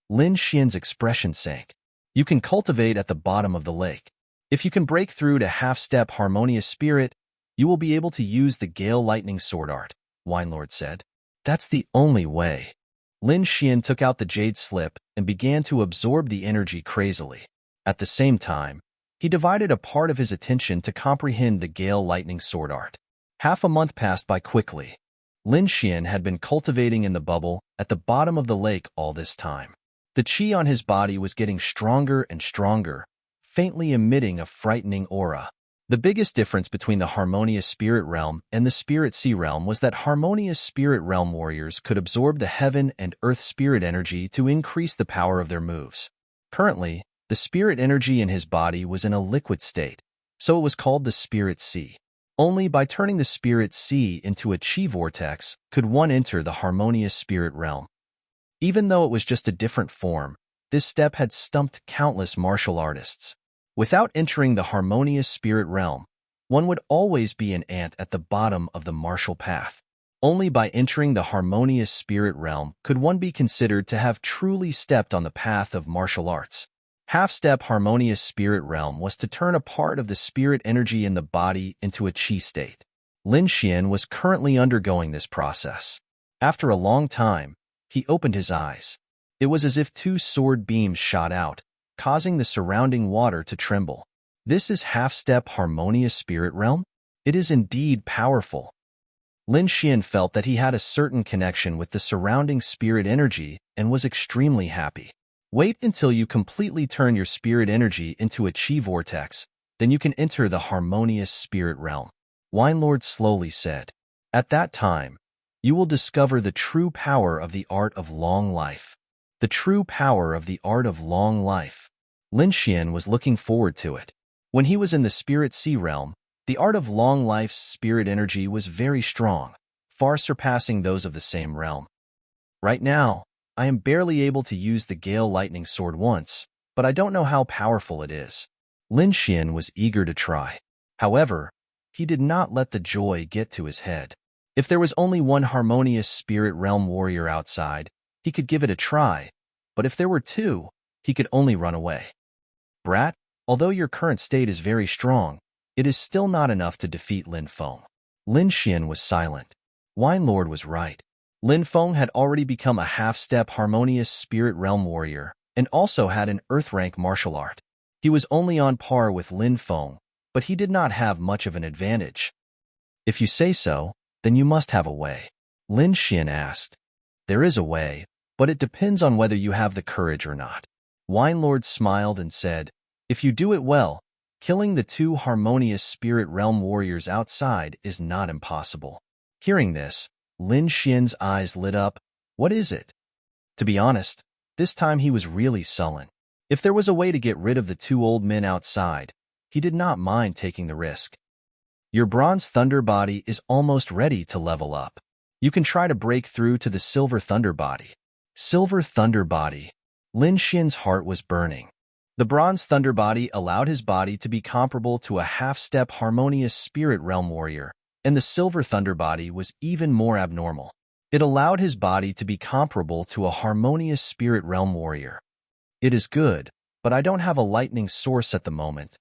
Lin Xian's expression sank. You can cultivate at the bottom of the lake. If you can break through to half-step harmonious spirit, you will be able to use the Gale Lightning Sword Art, Wine Lord said. That's the only way. Lin Xian took out the jade slip and began to absorb the energy crazily. At the same time, he divided a part of his attention to comprehend the Gale Lightning Sword Art. Half a month passed by quickly. Lin Xian had been cultivating in the bubble at the bottom of the lake all this time. The qi on his body was getting stronger and stronger, faintly emitting a frightening aura. The biggest difference between the Harmonious Spirit Realm and the Spirit Sea Realm was that Harmonious Spirit Realm warriors could absorb the heaven and earth spirit energy to increase the power of their moves. Currently, the spirit energy in his body was in a liquid state, so it was called the Spirit Sea. Only by turning the Spirit Sea into a Qi vortex could one enter the Harmonious Spirit Realm. Even though it was just a different form, This step had stumped countless martial artists. Without entering the harmonious spirit realm, one would always be an ant at the bottom of the martial path. Only by entering the harmonious spirit realm could one be considered to have truly stepped on the path of martial arts. Half-step harmonious spirit realm was to turn a part of the spirit energy in the body into a chi state. Lin Xian was currently undergoing this process. After a long time, he opened his eyes. It was as if two sword beams shot out, causing the surrounding water to tremble. This is half-step harmonious spirit realm? It is indeed powerful. Lin Xian felt that he had a certain connection with the surrounding spirit energy and was extremely happy. Wait until you completely turn your spirit energy into a chi vortex, then you can enter the harmonious spirit realm. Wine Lord slowly said. At that time, you will discover the true power of the art of long life. The true power of the art of long life. Lin Xian was looking forward to it. When he was in the spirit sea realm, the art of long life's spirit energy was very strong, far surpassing those of the same realm. Right now, I am barely able to use the Gale Lightning Sword once, but I don't know how powerful it is. Lin Xian was eager to try. However, he did not let the joy get to his head. If there was only one harmonious spirit realm warrior outside, he could give it a try, but if there were two, he could only run away. Brat, although your current state is very strong, it is still not enough to defeat Lin Feng. Lin Xian was silent. Wine Lord was right. Lin Feng had already become a half-step harmonious spirit realm warrior and also had an earth-rank martial art. He was only on par with Lin Feng, but he did not have much of an advantage. If you say so, then you must have a way. Lin Xian asked. There is a way, but it depends on whether you have the courage or not. Wine Lord smiled and said, if you do it well, killing the two harmonious spirit realm warriors outside is not impossible. Hearing this, Lin Xian's eyes lit up. What is it? To be honest, this time he was really sullen. If there was a way to get rid of the two old men outside, he did not mind taking the risk. Your bronze thunder body is almost ready to level up. You can try to break through to the silver thunder body. Silver thunder body. Lin Xian's heart was burning. The bronze thunder body allowed his body to be comparable to a half-step harmonious spirit realm warrior, and the silver thunder body was even more abnormal. It allowed his body to be comparable to a harmonious spirit realm warrior. It is good, but I don't have a lightning source at the moment.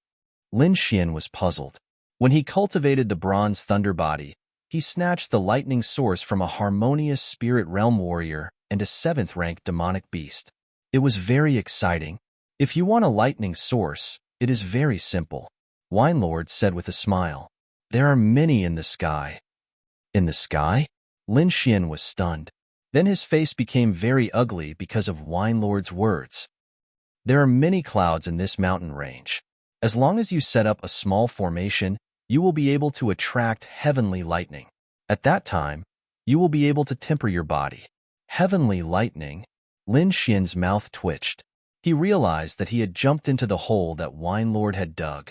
Lin Xian was puzzled. When he cultivated the bronze thunder body, he snatched the lightning source from a harmonious spirit realm warrior and a 7th-rank demonic beast. It was very exciting. If you want a lightning source, it is very simple, Wine Lord said with a smile. There are many in the sky. In the sky? Lin Xian was stunned. Then his face became very ugly because of Wine Lord's words. There are many clouds in this mountain range. As long as you set up a small formation, you will be able to attract heavenly lightning. At that time, you will be able to temper your body. Heavenly lightning? Lin Xian's mouth twitched. He realized that he had jumped into the hole that Wine Lord had dug.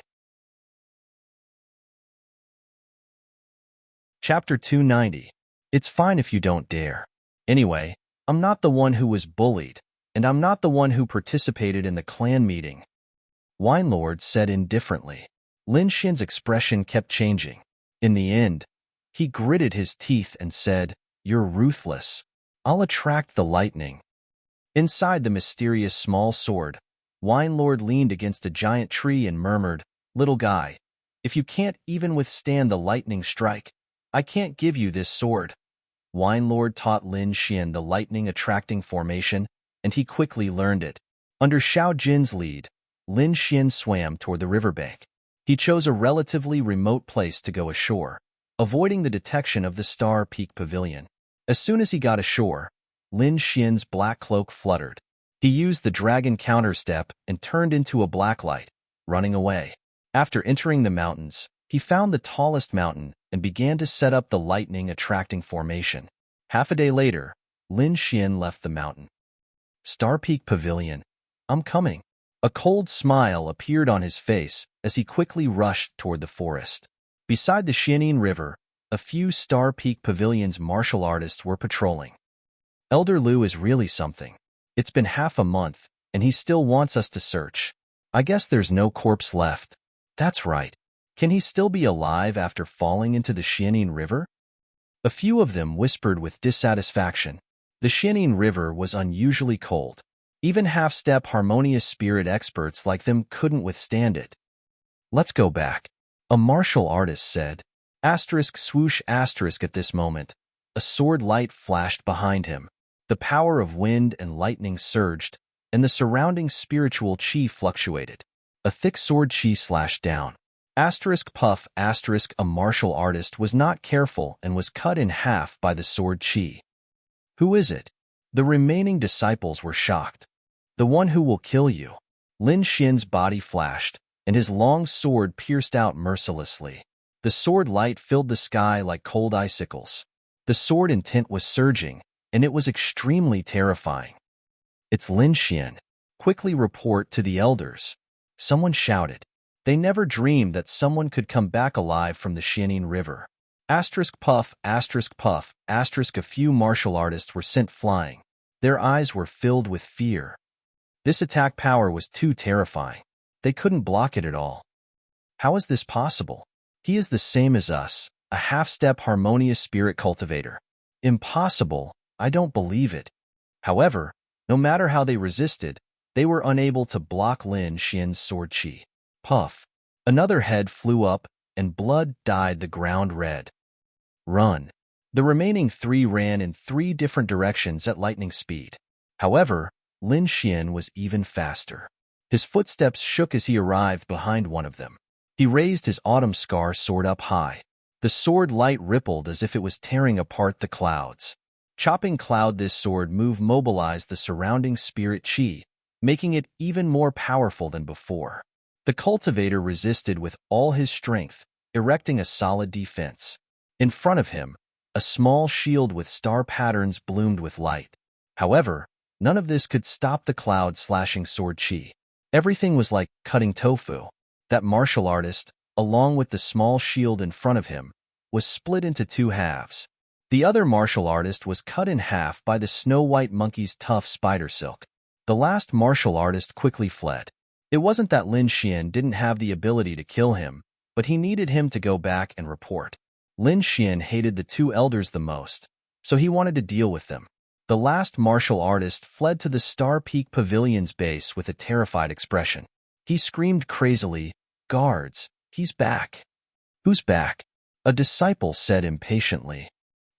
Chapter 290. It's fine if you don't dare. Anyway, I'm not the one who was bullied, and I'm not the one who participated in the clan meeting, Wine Lord said indifferently. Lin Xian's expression kept changing. In the end, he gritted his teeth and said, You're ruthless. I'll attract the lightning. Inside the mysterious small sword, Wine Lord leaned against a giant tree and murmured, Little guy, if you can't even withstand the lightning strike, I can't give you this sword. Wine Lord taught Lin Xian the lightning-attracting formation, and he quickly learned it. Under Xiao Jin's lead, Lin Xian swam toward the riverbank. He chose a relatively remote place to go ashore, avoiding the detection of the Star Peak Pavilion. As soon as he got ashore, Lin Xian's black cloak fluttered. He used the dragon counterstep and turned into a black light, running away. After entering the mountains, he found the tallest mountain and began to set up the lightning-attracting formation. Half a day later, Lin Xian left the mountain. Star Peak Pavilion. I'm coming. A cold smile appeared on his face as he quickly rushed toward the forest. Beside the Xianin River, a few Star Peak Pavilion's martial artists were patrolling. Elder Lu is really something. It's been half a month, and he still wants us to search. I guess there's no corpse left. That's right. Can he still be alive after falling into the Xianing River? A few of them whispered with dissatisfaction. The Xianing River was unusually cold. Even half-step harmonious spirit experts like them couldn't withstand it. Let's go back, a martial artist said. Asterisk swoosh asterisk at this moment. A sword light flashed behind him. The power of wind and lightning surged, and the surrounding spiritual chi fluctuated. A thick sword chi slashed down. Asterisk puff asterisk a martial artist was not careful and was cut in half by the sword chi. Who is it? The remaining disciples were shocked. The one who will kill you. Lin Xian's body flashed, and his long sword pierced out mercilessly. The sword light filled the sky like cold icicles. The sword intent was surging, and it was extremely terrifying. It's Lin Xian. Quickly report to the elders. Someone shouted. They never dreamed that someone could come back alive from the Xianing River. Asterisk puff asterisk puff asterisk a few martial artists were sent flying. Their eyes were filled with fear. This attack power was too terrifying. They couldn't block it at all. How is this possible? He is the same as us, a half-step harmonious spirit cultivator. Impossible, I don't believe it. However, no matter how they resisted, they were unable to block Lin Xian's sword chi. Puff. Another head flew up, and blood dyed the ground red. Run. The remaining three ran in 3 different directions at lightning speed. However, Lin Xian was even faster. His footsteps shook as he arrived behind one of them. He raised his autumn scar sword up high. The sword light rippled as if it was tearing apart the clouds. Chopping cloud, this sword move mobilized the surrounding spirit chi, making it even more powerful than before. The cultivator resisted with all his strength, erecting a solid defense. In front of him, a small shield with star patterns bloomed with light. However, none of this could stop the cloud-slashing sword chi. Everything was like cutting tofu. That martial artist, along with the small shield in front of him, was split into 2 halves. The other martial artist was cut in half by the snow-white monkey's tough spider silk. The last martial artist quickly fled. It wasn't that Lin Xian didn't have the ability to kill him, but he needed him to go back and report. Lin Xian hated the 2 elders the most, so he wanted to deal with them. The last martial artist fled to the Star Peak Pavilion's base with a terrified expression. He screamed crazily, "Guards, he's back." "Who's back?" a disciple said impatiently.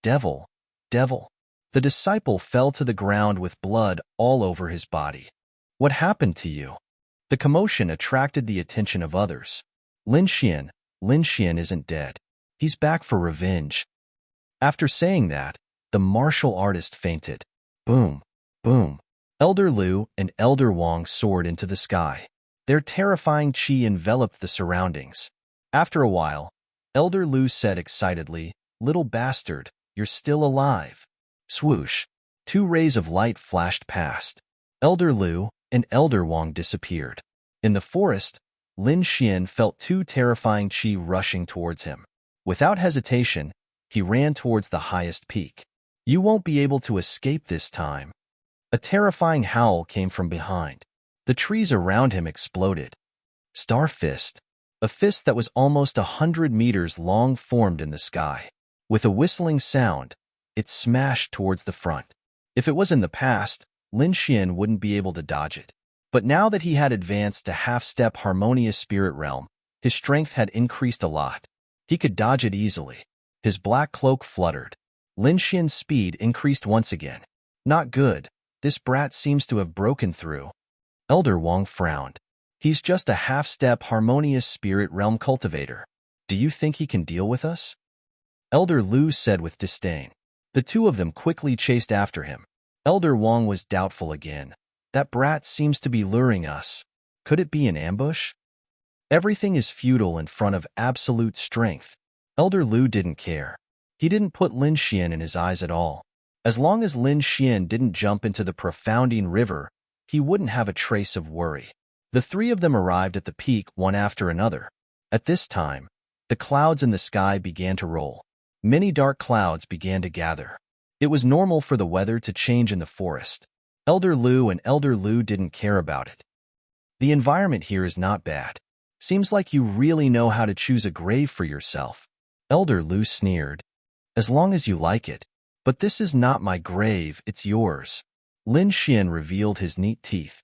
"Devil, devil." The disciple fell to the ground with blood all over his body. "What happened to you?" The commotion attracted the attention of others. Lin Xian isn't dead. He's back for revenge." After saying that, the martial artist fainted. Boom, boom. Elder Lu and Elder Wang soared into the sky. Their terrifying chi enveloped the surroundings. After a while, Elder Lu said excitedly, "Little bastard, you're still alive." Swoosh. 2 rays of light flashed past. Elder Lu and Elder Wang disappeared. In the forest, Lin Xian felt 2 terrifying chi rushing towards him. Without hesitation, he ran towards the highest peak. "You won't be able to escape this time." A terrifying howl came from behind. The trees around him exploded. Star fist. A fist that was almost 100 meters long formed in the sky. With a whistling sound, it smashed towards the front. If it was in the past, Lin Xian wouldn't be able to dodge it. But now that he had advanced to half-step harmonious spirit realm, his strength had increased a lot. He could dodge it easily. His black cloak fluttered. Lin Xian's speed increased once again. Not good. This brat seems to have broken through. Elder Wang frowned. He's just a half-step harmonious spirit realm cultivator. Do you think he can deal with us? Elder Lu said with disdain. The 2 of them quickly chased after him. Elder Wang was doubtful again. That brat seems to be luring us. Could it be an ambush? Everything is futile in front of absolute strength. Elder Lu didn't care. He didn't put Lin Xian in his eyes at all. As long as Lin Xian didn't jump into the profounding river, he wouldn't have a trace of worry. The 3 of them arrived at the peak one after another. At this time, the clouds in the sky began to roll. Many dark clouds began to gather. It was normal for the weather to change in the forest. Elder Lu and Elder Lu didn't care about it. The environment here is not bad. Seems like you really know how to choose a grave for yourself. Elder Lu sneered. As long as you like it. But this is not my grave, it's yours. Lin Xian revealed his neat teeth.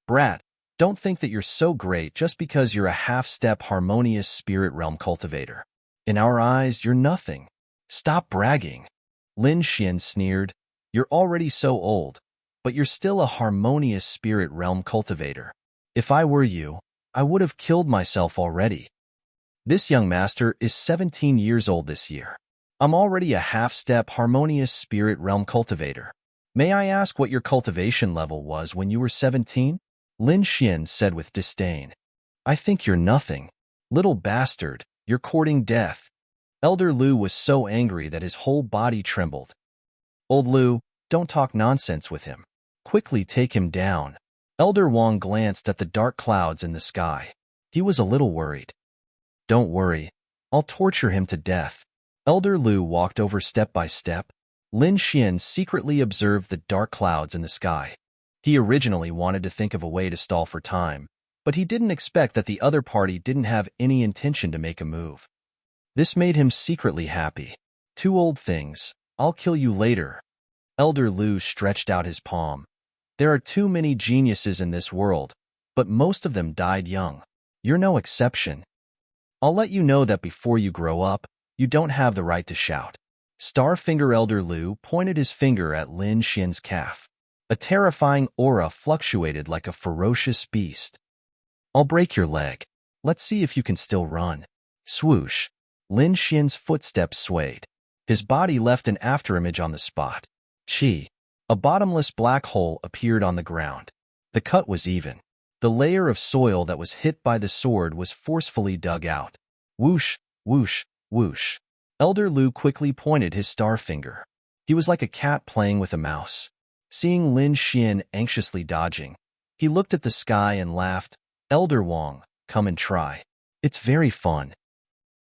Brat, don't think that you're so great just because you're a half-step harmonious spirit realm cultivator. In our eyes, you're nothing. Stop bragging. Lin Xian sneered. You're already so old, but you're still a harmonious spirit realm cultivator. If I were you, I would have killed myself already. This young master is 17 years old this year. I'm already a half-step harmonious spirit realm cultivator. May I ask what your cultivation level was when you were 17? Lin Xian said with disdain. I think you're nothing. Little bastard, you're courting death. Elder Lu was so angry that his whole body trembled. Old Lu, don't talk nonsense with him. Quickly take him down. Elder Wang glanced at the dark clouds in the sky. He was a little worried. Don't worry. I'll torture him to death. Elder Lu walked over step by step. Lin Xian secretly observed the dark clouds in the sky. He originally wanted to think of a way to stall for time, but he didn't expect that the other party didn't have any intention to make a move. This made him secretly happy. Two old things. I'll kill you later. Elder Lu stretched out his palm. There are too many geniuses in this world, but most of them died young. You're no exception. I'll let you know that before you grow up, you don't have the right to shout. Starfinger Elder Lu pointed his finger at Lin Xian's calf. A terrifying aura fluctuated like a ferocious beast. I'll break your leg. Let's see if you can still run. Swoosh. Lin Xian's footsteps swayed. His body left an afterimage on the spot. Chi. A bottomless black hole appeared on the ground. The cut was even. The layer of soil that was hit by the sword was forcefully dug out. Whoosh, whoosh, whoosh. Elder Lu quickly pointed his star finger. He was like a cat playing with a mouse. Seeing Lin Xian anxiously dodging, he looked at the sky and laughed. Elder Wang, come and try. It's very fun.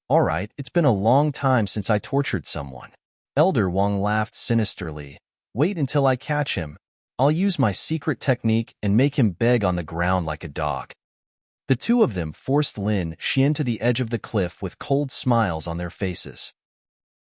All right, it's been a long time since I tortured someone. Elder Wang laughed sinisterly. Wait until I catch him. I'll use my secret technique and make him beg on the ground like a dog. The two of them forced Lin Xian to the edge of the cliff with cold smiles on their faces.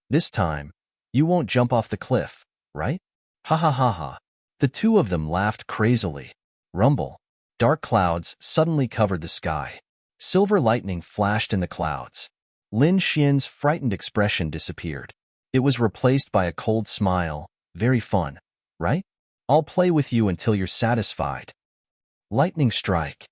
This time, you won't jump off the cliff, right? Ha ha ha ha. The two of them laughed crazily. Rumble. Dark clouds suddenly covered the sky. Silver lightning flashed in the clouds. Lin Xian's frightened expression disappeared. It was replaced by a cold smile. Very fun, right? I'll play with you until you're satisfied. Lightning strike.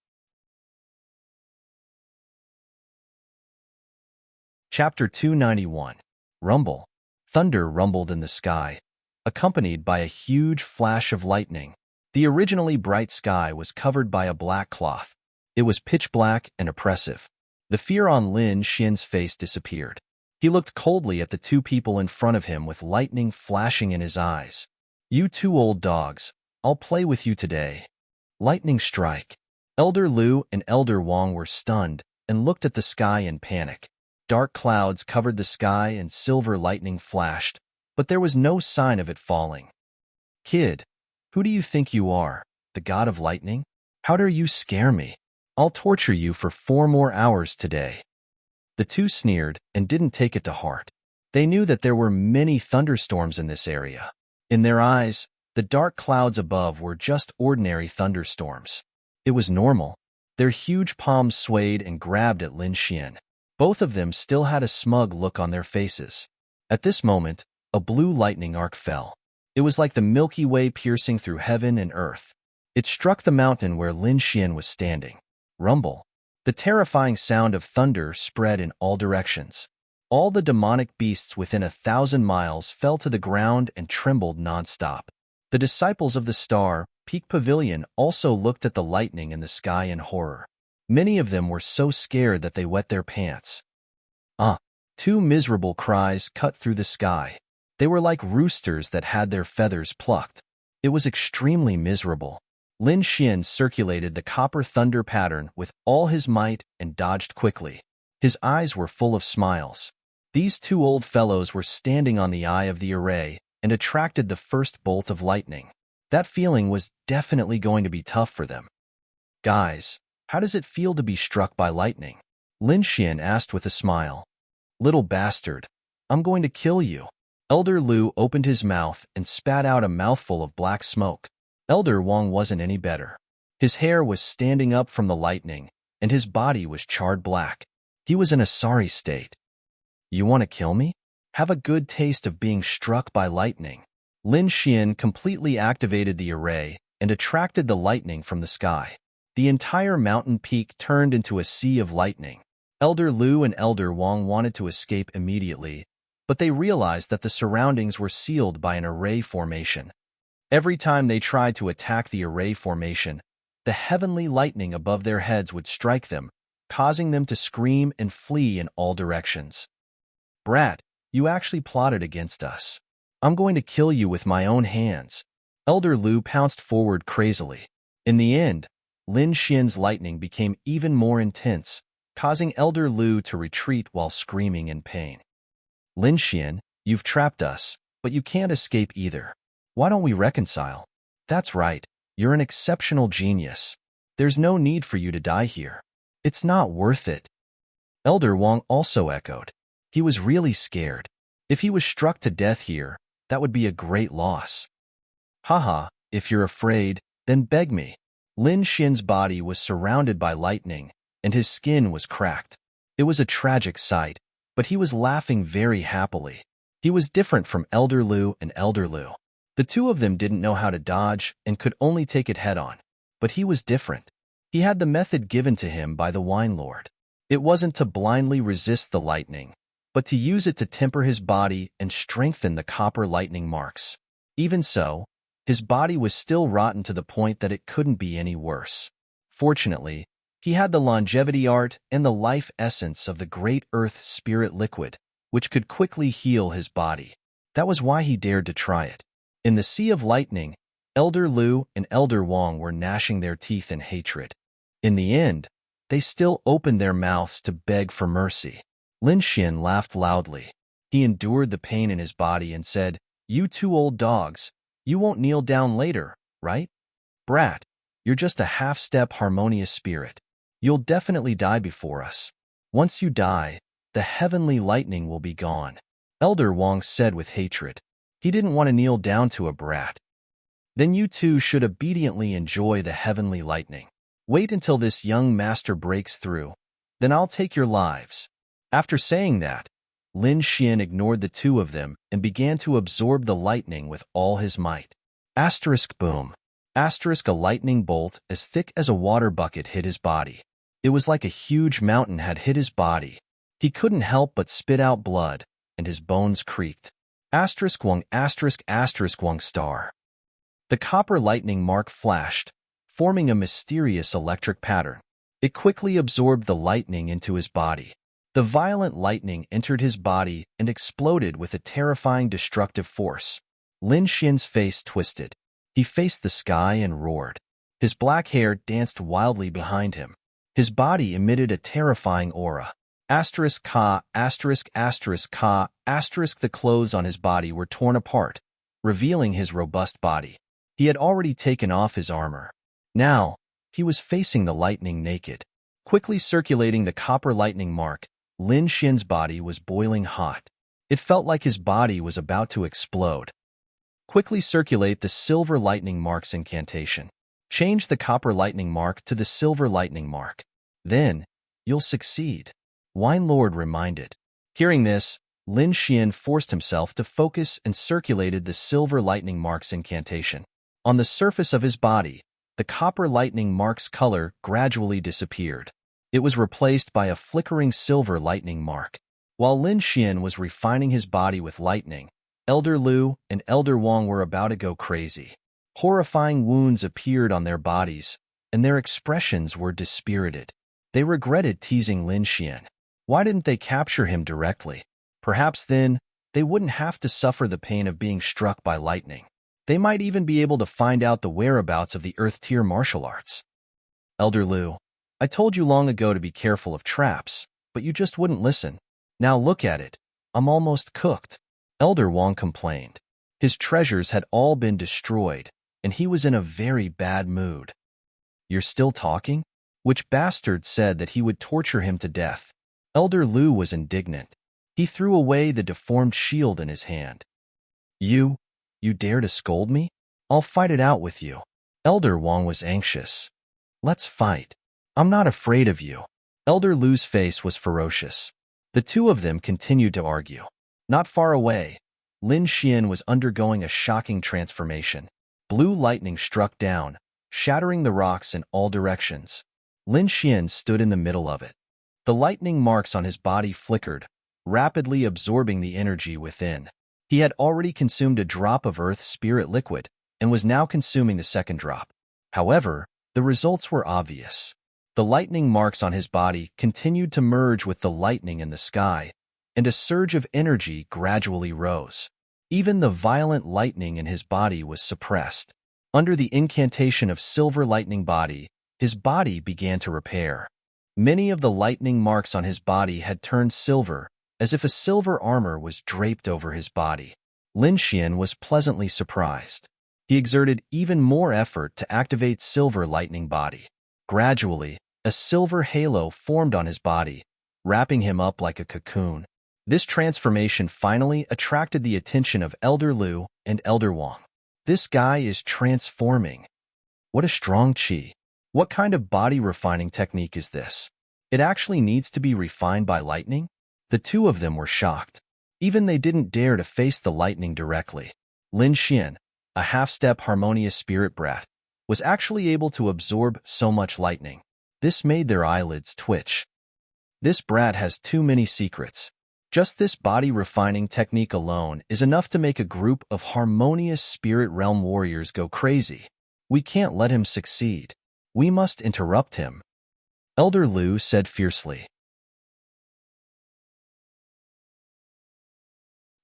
Chapter 291. Rumble. Thunder rumbled in the sky, accompanied by a huge flash of lightning. The originally bright sky was covered by a black cloth. It was pitch black and oppressive. The fear on Lin Xian's face disappeared. He looked coldly at the two people in front of him with lightning flashing in his eyes. You two old dogs, I'll play with you today. Lightning strike. Elder Lu and Elder Wang were stunned and looked at the sky in panic. Dark clouds covered the sky and silver lightning flashed, but there was no sign of it falling. Kid, who do you think you are, the god of lightning? How dare you scare me? I'll torture you for 4 more hours today. The two sneered and didn't take it to heart. They knew that there were many thunderstorms in this area. In their eyes, the dark clouds above were just ordinary thunderstorms. It was normal. Their huge palms swayed and grabbed at Lin Xian. Both of them still had a smug look on their faces. At this moment, a blue lightning arc fell. It was like the Milky Way piercing through heaven and earth. It struck the mountain where Lin Xian was standing. Rumble. The terrifying sound of thunder spread in all directions. All the demonic beasts within 1,000 miles fell to the ground and trembled nonstop. The disciples of the Star Peak Pavilion also looked at the lightning in the sky in horror. Many of them were so scared that they wet their pants. Two miserable cries cut through the sky. They were like roosters that had their feathers plucked. It was extremely miserable. Lin Xian circulated the copper thunder pattern with all his might and dodged quickly. His eyes were full of smiles. These two old fellows were standing on the eye of the array and attracted the first bolt of lightning. That feeling was definitely going to be tough for them. Guys, how does it feel to be struck by lightning? Lin Xian asked with a smile. Little bastard, I'm going to kill you. Elder Lu opened his mouth and spat out a mouthful of black smoke. Elder Wang wasn't any better. His hair was standing up from the lightning, and his body was charred black. He was in a sorry state. You want to kill me? Have a good taste of being struck by lightning. Lin Xian completely activated the array and attracted the lightning from the sky. The entire mountain peak turned into a sea of lightning. Elder Lu and Elder Wang wanted to escape immediately, but they realized that the surroundings were sealed by an array formation. Every time they tried to attack the array formation, the heavenly lightning above their heads would strike them, causing them to scream and flee in all directions. Brat, you actually plotted against us. I'm going to kill you with my own hands. Elder Lu pounced forward crazily. In the end, Lin Xian's lightning became even more intense, causing Elder Lu to retreat while screaming in pain. Lin Xian, you've trapped us, but you can't escape either. Why don't we reconcile? That's right, you're an exceptional genius. There's no need for you to die here. It's not worth it. Elder Wang also echoed. He was really scared. If he was struck to death here, that would be a great loss. Haha, if you're afraid, then beg me. Lin Xian's body was surrounded by lightning, and his skin was cracked. It was a tragic sight, but he was laughing very happily. He was different from Elder Lu and Elder Lu. The two of them didn't know how to dodge and could only take it head-on. But he was different. He had the method given to him by the Wine Lord. It wasn't to blindly resist the lightning, but to use it to temper his body and strengthen the copper lightning marks. Even so, his body was still rotten to the point that it couldn't be any worse. Fortunately, he had the longevity art and the life essence of the great earth spirit liquid, which could quickly heal his body. That was why he dared to try it. In the sea of lightning, Elder Lu and Elder Wang were gnashing their teeth in hatred. In the end, they still opened their mouths to beg for mercy. Lin Xian laughed loudly. He endured the pain in his body and said, "You two old dogs, you won't kneel down later, right? Brat, you're just a half-step harmonious spirit. You'll definitely die before us. Once you die, the heavenly lightning will be gone." Elder Wang said with hatred. He didn't want to kneel down to a brat. Then you two should obediently enjoy the heavenly lightning. Wait until this young master breaks through, then I'll take your lives. After saying that, Lin Xian ignored the two of them and began to absorb the lightning with all his might. Asterisk boom. Asterisk a lightning bolt as thick as a water bucket hit his body. It was like a huge mountain had hit his body. He couldn't help but spit out blood, and his bones creaked. Asterisk Wang star. The copper lightning mark flashed, forming a mysterious electric pattern. It quickly absorbed the lightning into his body. The violent lightning entered his body and exploded with a terrifying destructive force. Lin Xian's face twisted. He faced the sky and roared. His black hair danced wildly behind him. His body emitted a terrifying aura. Asterisk ka, asterisk ka, asterisk the clothes on his body were torn apart, revealing his robust body. He had already taken off his armor. Now, he was facing the lightning naked. Quickly circulating the copper lightning mark, Lin Xian's body was boiling hot. It felt like his body was about to explode. Quickly circulate the silver lightning mark's incantation. Change the copper lightning mark to the silver lightning mark. Then, you'll succeed. Wine Lord reminded. Hearing this, Lin Xian forced himself to focus and circulated the silver lightning mark's incantation. On the surface of his body, the copper lightning mark's color gradually disappeared. It was replaced by a flickering silver lightning mark. While Lin Xian was refining his body with lightning, Elder Lu and Elder Wang were about to go crazy. Horrifying wounds appeared on their bodies, and their expressions were dispirited. They regretted teasing Lin Xian. Why didn't they capture him directly? Perhaps then, they wouldn't have to suffer the pain of being struck by lightning. They might even be able to find out the whereabouts of the Earth-tier martial arts. Elder Lu, I told you long ago to be careful of traps, but you just wouldn't listen. Now look at it. I'm almost cooked. Elder Wang complained. His treasures had all been destroyed, and he was in a very bad mood. "You're still talking?" Which bastard said that he would torture him to death? Elder Lu was indignant. He threw away the deformed shield in his hand. You dare to scold me? I'll fight it out with you." Elder Wang was anxious. "Let's fight. I'm not afraid of you." Elder Lu's face was ferocious. The two of them continued to argue. Not far away, Lin Xian was undergoing a shocking transformation. Blue lightning struck down, shattering the rocks in all directions. Lin Xian stood in the middle of it. The lightning marks on his body flickered, rapidly absorbing the energy within. He had already consumed a drop of Earth Spirit liquid and was now consuming the second drop. However, the results were obvious. The lightning marks on his body continued to merge with the lightning in the sky, and a surge of energy gradually rose. Even the violent lightning in his body was suppressed. Under the incantation of Silver Lightning Body, his body began to repair. Many of the lightning marks on his body had turned silver, as if a silver armor was draped over his body. Lin Xian was pleasantly surprised. He exerted even more effort to activate Silver Lightning Body. Gradually, a silver halo formed on his body, wrapping him up like a cocoon. This transformation finally attracted the attention of Elder Lu and Elder Wang. "This guy is transforming. What a strong qi. What kind of body refining technique is this? It actually needs to be refined by lightning?" The two of them were shocked. Even they didn't dare to face the lightning directly. Lin Xian, a half-step harmonious spirit brat, was actually able to absorb so much lightning. This made their eyelids twitch. This brat has too many secrets. Just this body refining technique alone is enough to make a group of harmonious spirit realm warriors go crazy. We can't let him succeed. We must interrupt him," Elder Lu said fiercely.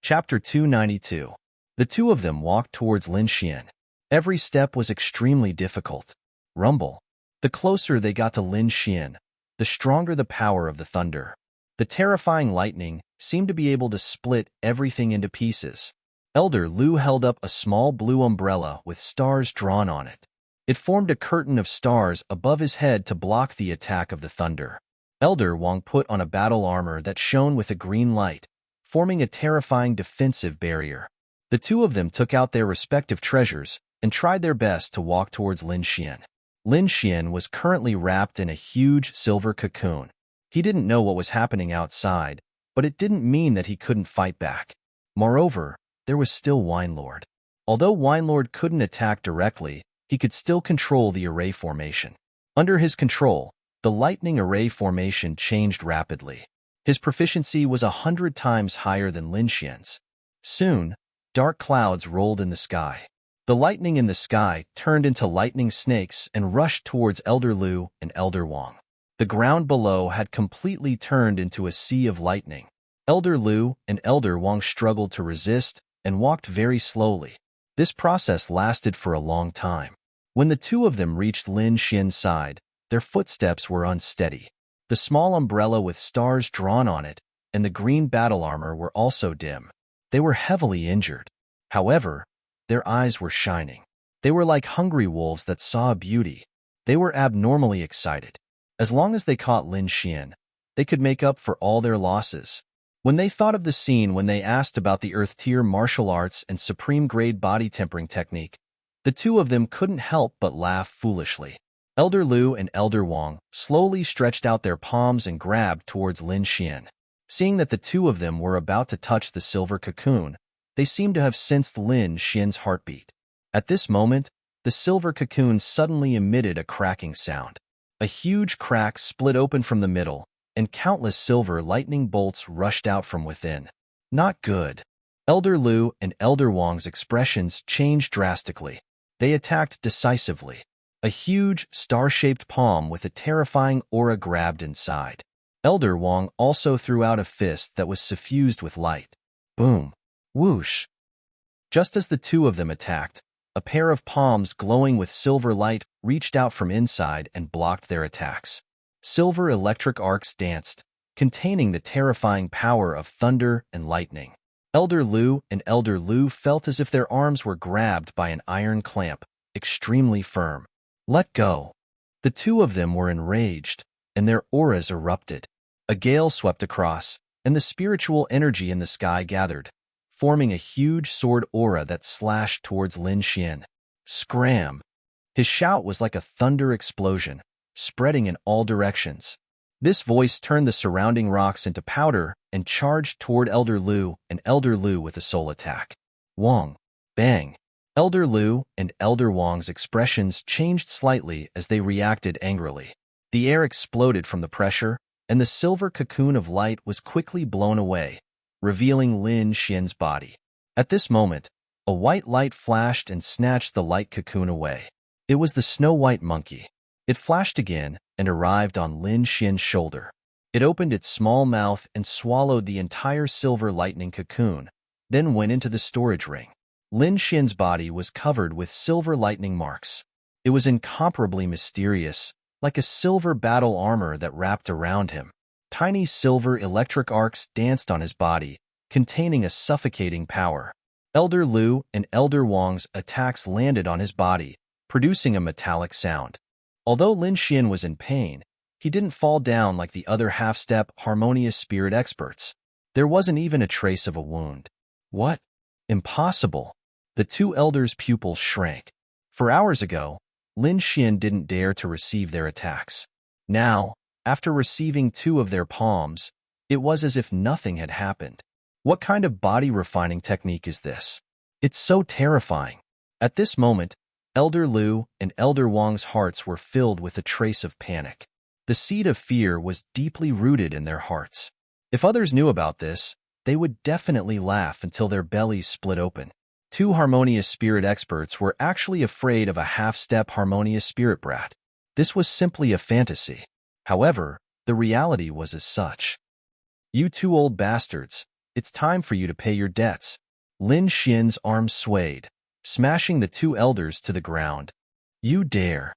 Chapter 292. The two of them walked towards Lin Xian. Every step was extremely difficult. Rumble. The closer they got to Lin Xian, the stronger the power of the thunder. The terrifying lightning seemed to be able to split everything into pieces. Elder Lu held up a small blue umbrella with stars drawn on it. It formed a curtain of stars above his head to block the attack of the thunder. Elder Wang put on a battle armor that shone with a green light, forming a terrifying defensive barrier. The two of them took out their respective treasures and tried their best to walk towards Lin Xian. Lin Xian was currently wrapped in a huge silver cocoon. He didn't know what was happening outside, but it didn't mean that he couldn't fight back. Moreover, there was still Winelord. Although Winelord couldn't attack directly, he could still control the array formation. Under his control, the lightning array formation changed rapidly. His proficiency was 100 times higher than Lin Xian's. Soon, dark clouds rolled in the sky. The lightning in the sky turned into lightning snakes and rushed towards Elder Lu and Elder Wang. The ground below had completely turned into a sea of lightning. Elder Lu and Elder Wang struggled to resist and walked very slowly. This process lasted for a long time. When the two of them reached Lin Xian's side, their footsteps were unsteady. The small umbrella with stars drawn on it and the green battle armor were also dim. They were heavily injured. However, their eyes were shining. They were like hungry wolves that saw a beauty. They were abnormally excited. As long as they caught Lin Xian, they could make up for all their losses. When they thought of the scene when they asked about the Earth-tier martial arts and supreme-grade body tempering technique, the two of them couldn't help but laugh foolishly. Elder Lu and Elder Wang slowly stretched out their palms and grabbed towards Lin Xian. Seeing that the two of them were about to touch the silver cocoon, they seemed to have sensed Lin Xian's heartbeat. At this moment, the silver cocoon suddenly emitted a cracking sound. A huge crack split open from the middle, and countless silver lightning bolts rushed out from within. Not good. Elder Lu and Elder Wang's expressions changed drastically. They attacked decisively. A huge, star-shaped palm with a terrifying aura grabbed inside. Elder Wang also threw out a fist that was suffused with light. Boom. Whoosh. Just as the two of them attacked, a pair of palms glowing with silver light reached out from inside and blocked their attacks. Silver electric arcs danced, containing the terrifying power of thunder and lightning. Elder Lu and Elder Lu felt as if their arms were grabbed by an iron clamp, extremely firm. Let go. The two of them were enraged, and their auras erupted. A gale swept across, and the spiritual energy in the sky gathered, forming a huge sword aura that slashed towards Lin Xian. Scram! His shout was like a thunder explosion, spreading in all directions. This voice turned the surrounding rocks into powder and charged toward Elder Lu and Elder Lu with a soul attack. Wong. Bang. Elder Lu and Elder Wong's expressions changed slightly as they reacted angrily. The air exploded from the pressure, and the silver cocoon of light was quickly blown away, revealing Lin Xian's body. At this moment, a white light flashed and snatched the light cocoon away. It was the snow-white monkey. It flashed again and arrived on Lin Xian's shoulder. It opened its small mouth and swallowed the entire silver lightning cocoon, then went into the storage ring. Lin Xian's body was covered with silver lightning marks. It was incomparably mysterious, like a silver battle armor that wrapped around him. Tiny silver electric arcs danced on his body, containing a suffocating power. Elder Lu and Elder Wong's attacks landed on his body, producing a metallic sound. Although Lin Xian was in pain, he didn't fall down like the other half-step harmonious spirit experts. There wasn't even a trace of a wound. What? Impossible. The two elders' pupils shrank. For hours ago, Lin Xian didn't dare to receive their attacks. Now, after receiving two of their palms, it was as if nothing had happened. What kind of body-refining technique is this? It's so terrifying. At this moment, Elder Lu and Elder Wong's hearts were filled with a trace of panic. The seed of fear was deeply rooted in their hearts. If others knew about this, they would definitely laugh until their bellies split open. Two harmonious spirit experts were actually afraid of a half-step harmonious spirit brat. This was simply a fantasy. However, the reality was as such. You two old bastards, it's time for you to pay your debts. Lin Xian's arms swayed, smashing the two elders to the ground. You dare.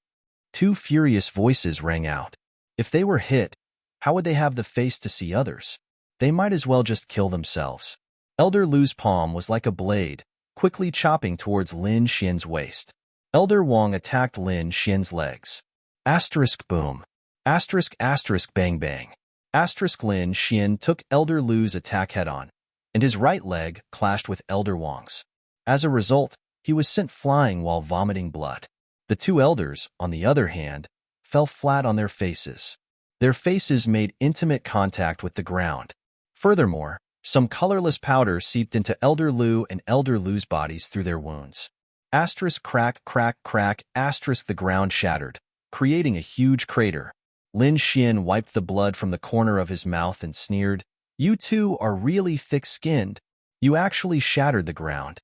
Two furious voices rang out. If they were hit, how would they have the face to see others? They might as well just kill themselves. Elder Lu's palm was like a blade, quickly chopping towards Lin Xian's waist. Elder Wong attacked Lin Xian's legs. Asterisk boom. Asterisk asterisk bang bang. Asterisk Lin Xian took Elder Lu's attack head-on, and his right leg clashed with Elder Wong's. As a result, he was sent flying while vomiting blood. The two elders, on the other hand, fell flat on their faces. Their faces made intimate contact with the ground. Furthermore, some colorless powder seeped into Elder Lu and Elder Lu's bodies through their wounds. Asterisk crack crack crack asterisk the ground shattered, creating a huge crater. Lin Xian wiped the blood from the corner of his mouth and sneered, "You two are really thick-skinned. You actually shattered the ground.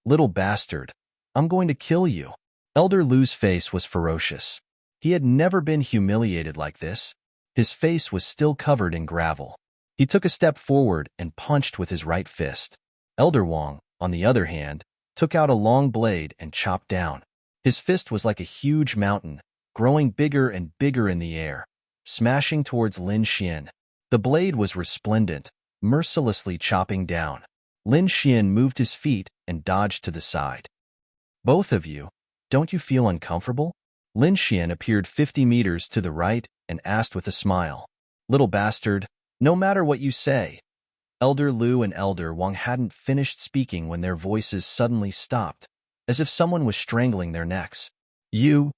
Little bastard, I'm going to kill you." Elder Lu's face was ferocious. He had never been humiliated like this. His face was still covered in gravel. He took a step forward and punched with his right fist. Elder Wong, on the other hand, took out a long blade and chopped down. His fist was like a huge mountain, growing bigger and bigger in the air, smashing towards Lin Xian. The blade was resplendent, mercilessly chopping down. Lin Xian moved his feet and dodged to the side. "Both of you, don't you feel uncomfortable?" Lin Xian appeared 50 meters to the right and asked with a smile. "Little bastard, no matter what you say." Elder Lu and Elder Wong hadn't finished speaking when their voices suddenly stopped, as if someone was strangling their necks. You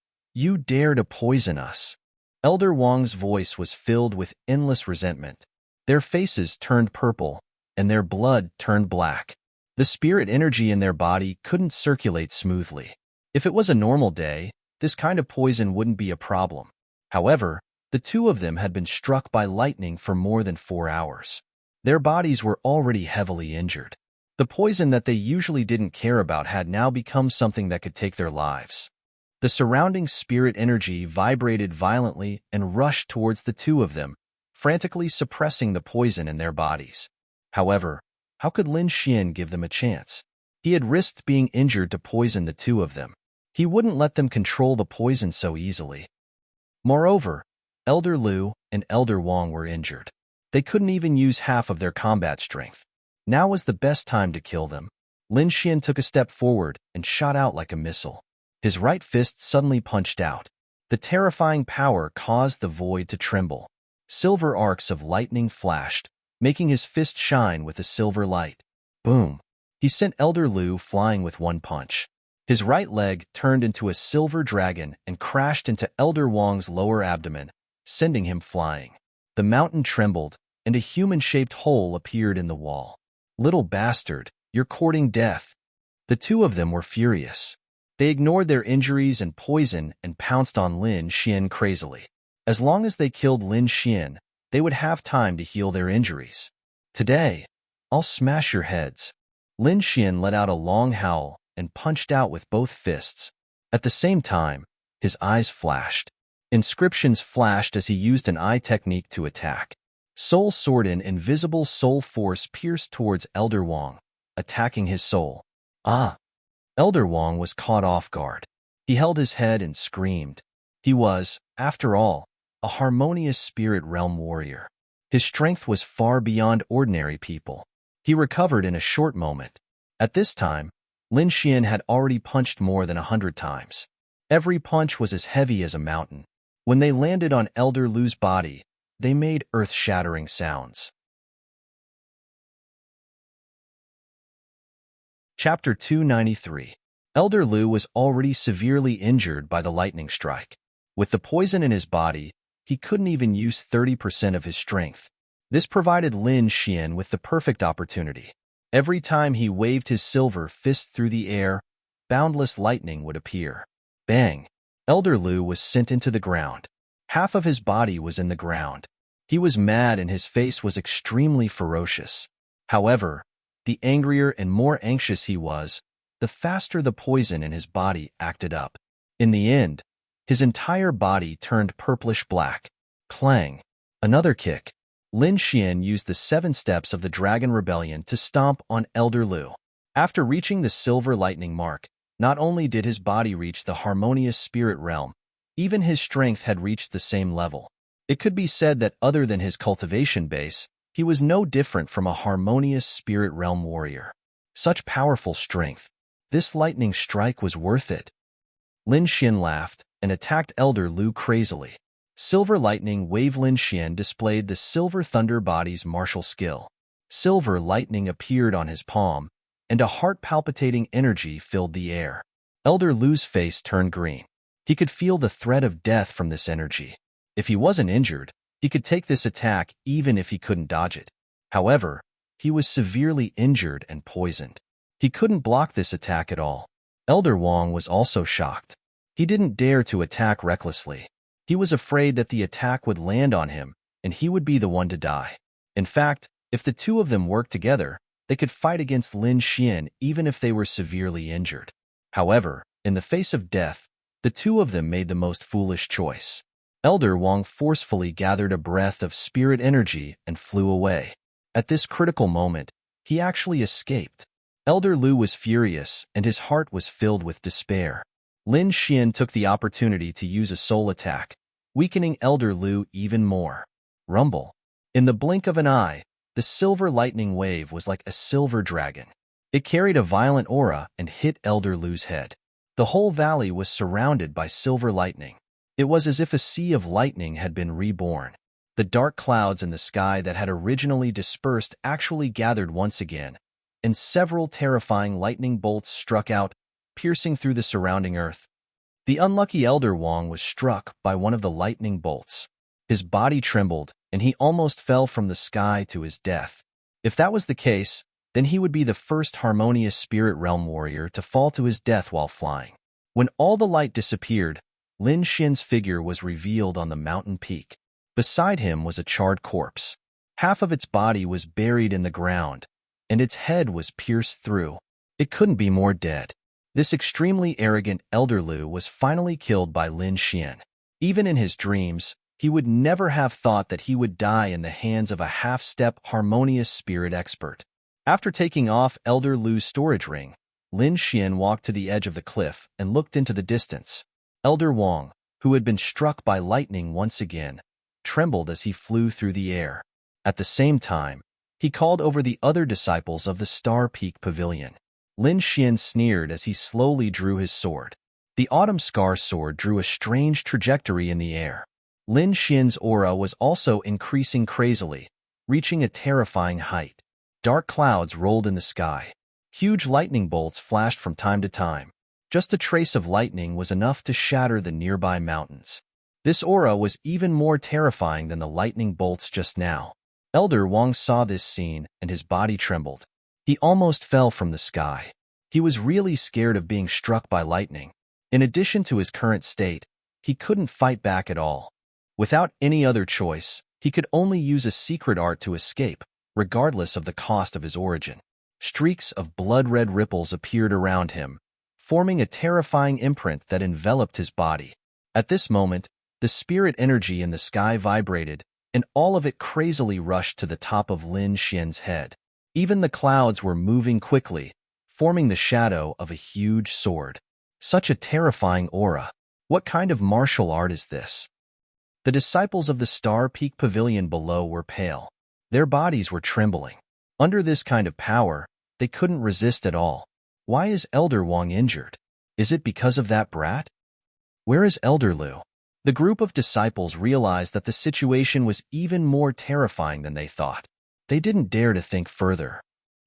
dare to poison us." Elder Wong's voice was filled with endless resentment. Their faces turned purple, and their blood turned black. The spirit energy in their body couldn't circulate smoothly. If it was a normal day, this kind of poison wouldn't be a problem. However, the two of them had been struck by lightning for more than 4 hours. Their bodies were already heavily injured. The poison that they usually didn't care about had now become something that could take their lives. The surrounding spirit energy vibrated violently and rushed towards the two of them, frantically suppressing the poison in their bodies. However, how could Lin Xian give them a chance? He had risked being injured to poison the two of them. He wouldn't let them control the poison so easily. Moreover, Elder Lu and Elder Wong were injured. They couldn't even use half of their combat strength. Now was the best time to kill them. Lin Xian took a step forward and shot out like a missile. His right fist suddenly punched out. The terrifying power caused the void to tremble. Silver arcs of lightning flashed, making his fist shine with a silver light. Boom! He sent Elder Lu flying with one punch. His right leg turned into a silver dragon and crashed into Elder Wang's lower abdomen, sending him flying. The mountain trembled, and a human-shaped hole appeared in the wall. "Little bastard, you're courting death." The two of them were furious. They ignored their injuries and poison and pounced on Lin Xian crazily. As long as they killed Lin Xian, they would have time to heal their injuries. "Today, I'll smash your heads." Lin Xian let out a long howl and punched out with both fists. At the same time, his eyes flashed. Inscriptions flashed as he used an eye technique to attack. Soul Sword and invisible soul force pierced towards Elder Wang, attacking his soul. Ah! Elder Wang was caught off guard. He held his head and screamed. He was, after all, a harmonious spirit realm warrior. His strength was far beyond ordinary people. He recovered in a short moment. At this time, Lin Xian had already punched more than 100 times. Every punch was as heavy as a mountain. When they landed on Elder Lu's body, they made earth-shattering sounds. Chapter 293. Elder Lu was already severely injured by the lightning strike. With the poison in his body, he couldn't even use 30% of his strength. This provided Lin Xian with the perfect opportunity. Every time he waved his silver fist through the air, boundless lightning would appear. Bang! Elder Lu was sent into the ground. Half of his body was in the ground. He was mad and his face was extremely ferocious. However, the angrier and more anxious he was, the faster the poison in his body acted up. In the end, his entire body turned purplish-black. Clang! Another kick. Lin Xian used the 7 steps of the Dragon Rebellion to stomp on Elder Lu. After reaching the silver lightning mark, not only did his body reach the harmonious spirit realm, even his strength had reached the same level. It could be said that other than his cultivation base, he was no different from a harmonious spirit realm warrior. Such powerful strength. This lightning strike was worth it. Lin Xian laughed and attacked Elder Lu crazily. Silver Lightning Wave. Lin Xian displayed the Silver Thunder body's martial skill. Silver lightning appeared on his palm, and a heart-palpitating energy filled the air. Elder Lu's face turned green. He could feel the threat of death from this energy. If he wasn't injured, he could take this attack even if he couldn't dodge it. However, he was severely injured and poisoned. He couldn't block this attack at all. Elder Wang was also shocked. He didn't dare to attack recklessly. He was afraid that the attack would land on him, and he would be the one to die. In fact, if the two of them worked together, they could fight against Lin Xian even if they were severely injured. However, in the face of death, the two of them made the most foolish choice. Elder Wang forcefully gathered a breath of spirit energy and flew away. At this critical moment, he actually escaped. Elder Lu was furious, and his heart was filled with despair. Lin Xian took the opportunity to use a soul attack, weakening Elder Lu even more. Rumble. In the blink of an eye, the silver lightning wave was like a silver dragon. It carried a violent aura and hit Elder Lu's head. The whole valley was surrounded by silver lightning. It was as if a sea of lightning had been reborn. The dark clouds in the sky that had originally dispersed actually gathered once again, and several terrifying lightning bolts struck out, piercing through the surrounding earth. The unlucky Elder Wang was struck by one of the lightning bolts. His body trembled, and he almost fell from the sky to his death. If that was the case, then he would be the first harmonious spirit realm warrior to fall to his death while flying. When all the light disappeared, Lin Xian's figure was revealed on the mountain peak. Beside him was a charred corpse. Half of its body was buried in the ground, and its head was pierced through. It couldn't be more dead. This extremely arrogant Elder Lu was finally killed by Lin Xian. Even in his dreams, he would never have thought that he would die in the hands of a half-step harmonious spirit expert. After taking off Elder Lu's storage ring, Lin Xian walked to the edge of the cliff and looked into the distance. Elder Wang, who had been struck by lightning once again, trembled as he flew through the air. At the same time, he called over the other disciples of the Star Peak Pavilion. Lin Xian sneered as he slowly drew his sword. The autumn scar sword drew a strange trajectory in the air. Lin Xian's aura was also increasing crazily, reaching a terrifying height. Dark clouds rolled in the sky. Huge lightning bolts flashed from time to time. Just a trace of lightning was enough to shatter the nearby mountains. This aura was even more terrifying than the lightning bolts just now. Elder Wang saw this scene, and his body trembled. He almost fell from the sky. He was really scared of being struck by lightning. In addition to his current state, he couldn't fight back at all. Without any other choice, he could only use a secret art to escape, regardless of the cost of his origin. Streaks of blood-red ripples appeared around him, forming a terrifying imprint that enveloped his body. At this moment, the spirit energy in the sky vibrated, and all of it crazily rushed to the top of Lin Xian's head. Even the clouds were moving quickly, forming the shadow of a huge sword. Such a terrifying aura. What kind of martial art is this? The disciples of the Star Peak Pavilion below were pale. Their bodies were trembling. Under this kind of power, they couldn't resist at all. Why is Elder Wang injured? Is it because of that brat? Where is Elder Lu? The group of disciples realized that the situation was even more terrifying than they thought. They didn't dare to think further.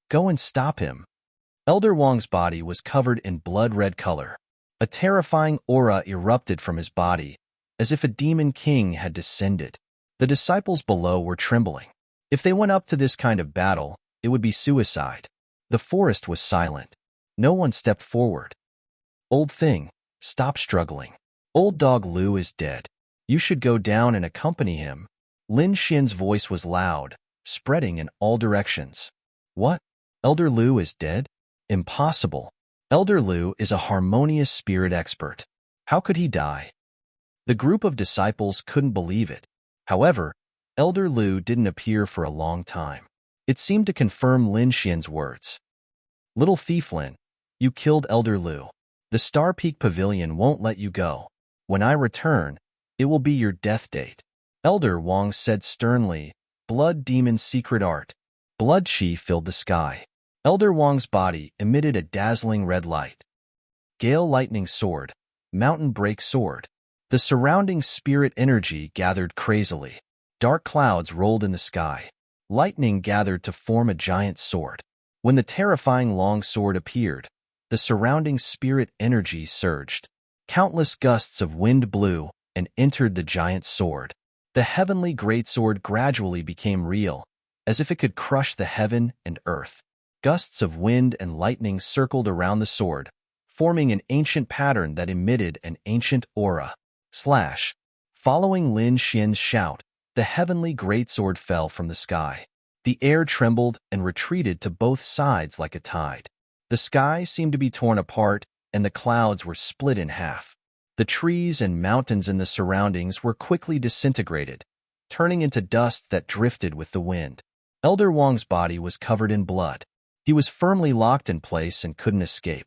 Go and stop him. Elder Wang's body was covered in blood-red color. A terrifying aura erupted from his body, as if a demon king had descended. The disciples below were trembling. If they went up to this kind of battle, it would be suicide. The forest was silent. No one stepped forward. Old thing, stop struggling. Old dog Lu is dead. You should go down and accompany him. Lin Xian's voice was loud, spreading in all directions. What? Elder Lu is dead? Impossible. Elder Lu is a harmonious spirit expert. How could he die? The group of disciples couldn't believe it. However, Elder Lu didn't appear for a long time. It seemed to confirm Lin Xian's words. Little thief Lin, you killed Elder Lu. The Star Peak Pavilion won't let you go. When I return, it will be your death date. Elder Wang said sternly, Blood Demon's secret art. Blood chi filled the sky. Elder Wang's body emitted a dazzling red light. Gale Lightning Sword, Mountain Break Sword. The surrounding spirit energy gathered crazily. Dark clouds rolled in the sky. Lightning gathered to form a giant sword. When the terrifying long sword appeared, the surrounding spirit energy surged. Countless gusts of wind blew and entered the giant sword. The heavenly greatsword gradually became real, as if it could crush the heaven and earth. Gusts of wind and lightning circled around the sword, forming an ancient pattern that emitted an ancient aura. Slash. Following Lin Xian's shout, the heavenly greatsword fell from the sky. The air trembled and retreated to both sides like a tide. The sky seemed to be torn apart, and the clouds were split in half. The trees and mountains in the surroundings were quickly disintegrated, turning into dust that drifted with the wind. Elder Wang's body was covered in blood. He was firmly locked in place and couldn't escape.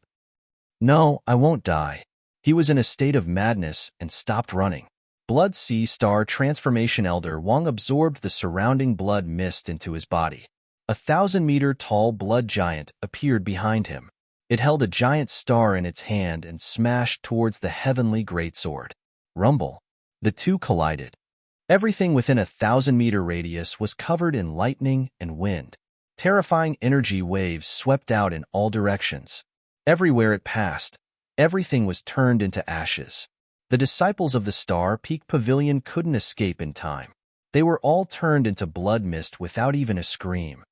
No, I won't die. He was in a state of madness and stopped running. Blood Sea Star Transformation. Elder Wang absorbed the surrounding blood mist into his body. A 1,000-meter-tall blood giant appeared behind him. It held a giant star in its hand and smashed towards the heavenly greatsword. Rumble. The two collided. Everything within a 1,000-meter radius was covered in lightning and wind. Terrifying energy waves swept out in all directions. Everywhere it passed, everything was turned into ashes. The disciples of the Star Peak Pavilion couldn't escape in time. They were all turned into blood mist without even a scream.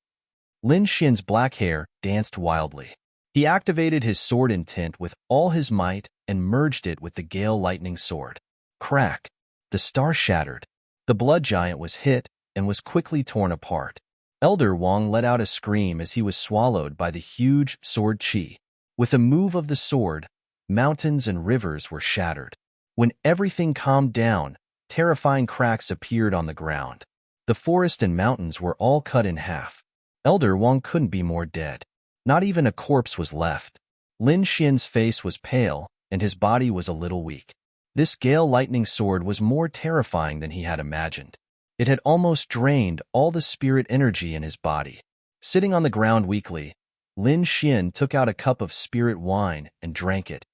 Lin Xian's black hair danced wildly. He activated his sword intent with all his might and merged it with the Gale Lightning Sword. Crack! The star shattered. The blood giant was hit and was quickly torn apart. Elder Wang let out a scream as he was swallowed by the huge sword chi. With a move of the sword, mountains and rivers were shattered. When everything calmed down, terrifying cracks appeared on the ground. The forest and mountains were all cut in half. Elder Wang couldn't be more dead. Not even a corpse was left. Lin Xian's face was pale, and his body was a little weak. This Gale Lightning Sword was more terrifying than he had imagined. It had almost drained all the spirit energy in his body. Sitting on the ground weakly, Lin Xian took out a cup of spirit wine and drank it.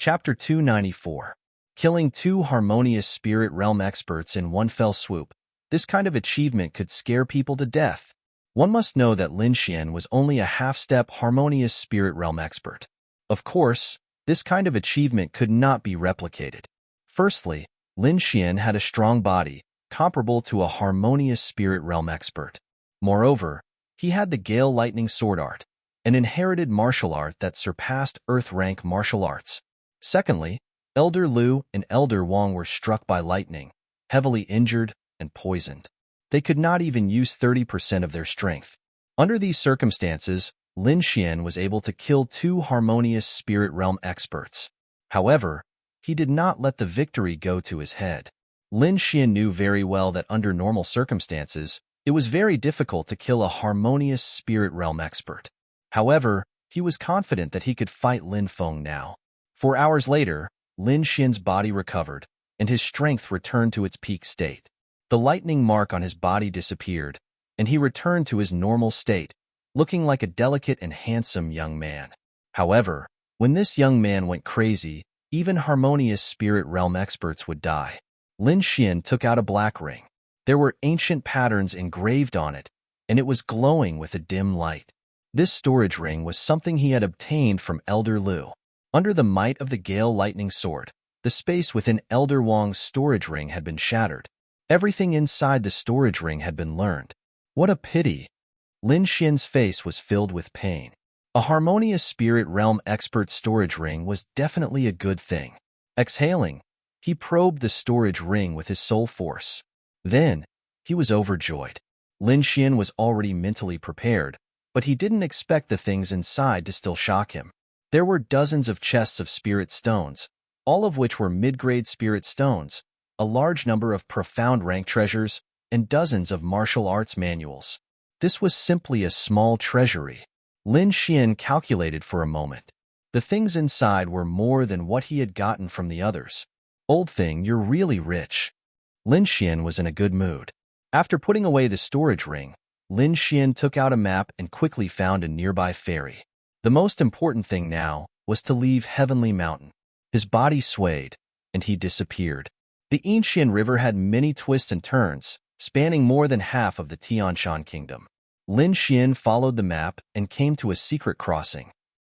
Chapter 294. Killing 2 harmonious spirit realm experts in one fell swoop. This kind of achievement could scare people to death. One must know that Lin Xian was only a half-step harmonious spirit realm expert. Of course, this kind of achievement could not be replicated. Firstly, Lin Xian had a strong body, comparable to a harmonious spirit realm expert. Moreover, he had the Gale Lightning Sword Art, an inherited martial art that surpassed Earth rank martial arts. Secondly, Elder Lu and Elder Wang were struck by lightning, heavily injured and poisoned. They could not even use 30% of their strength. Under these circumstances, Lin Xian was able to kill 2 harmonious spirit realm experts. However, he did not let the victory go to his head. Lin Xian knew very well that under normal circumstances, it was very difficult to kill a harmonious spirit realm expert. However, he was confident that he could fight Lin Feng now. 4 hours later, Lin Xian's body recovered, and his strength returned to its peak state. The lightning mark on his body disappeared, and he returned to his normal state, looking like a delicate and handsome young man. However, when this young man went crazy, even harmonious spirit realm experts would die. Lin Xian took out a black ring. There were ancient patterns engraved on it, and it was glowing with a dim light. This storage ring was something he had obtained from Elder Lu. Under the might of the Gale Lightning Sword, the space within Elder Wang's storage ring had been shattered. Everything inside the storage ring had been learned. What a pity! Lin Xian's face was filled with pain. A harmonious spirit realm expert storage ring was definitely a good thing. Exhaling, he probed the storage ring with his soul force. Then, he was overjoyed. Lin Xian was already mentally prepared, but he didn't expect the things inside to still shock him. There were dozens of chests of spirit stones, all of which were mid-grade spirit stones, a large number of profound rank treasures, and dozens of martial arts manuals. This was simply a small treasury. Lin Xian calculated for a moment. The things inside were more than what he had gotten from the others. Old thing, you're really rich. Lin Xian was in a good mood. After putting away the storage ring, Lin Xian took out a map and quickly found a nearby ferry. The most important thing now was to leave Heavenly Mountain. His body swayed, and he disappeared. The Yinshan River had many twists and turns, spanning more than half of the Tianshan Kingdom. Lin Xian followed the map and came to a secret crossing.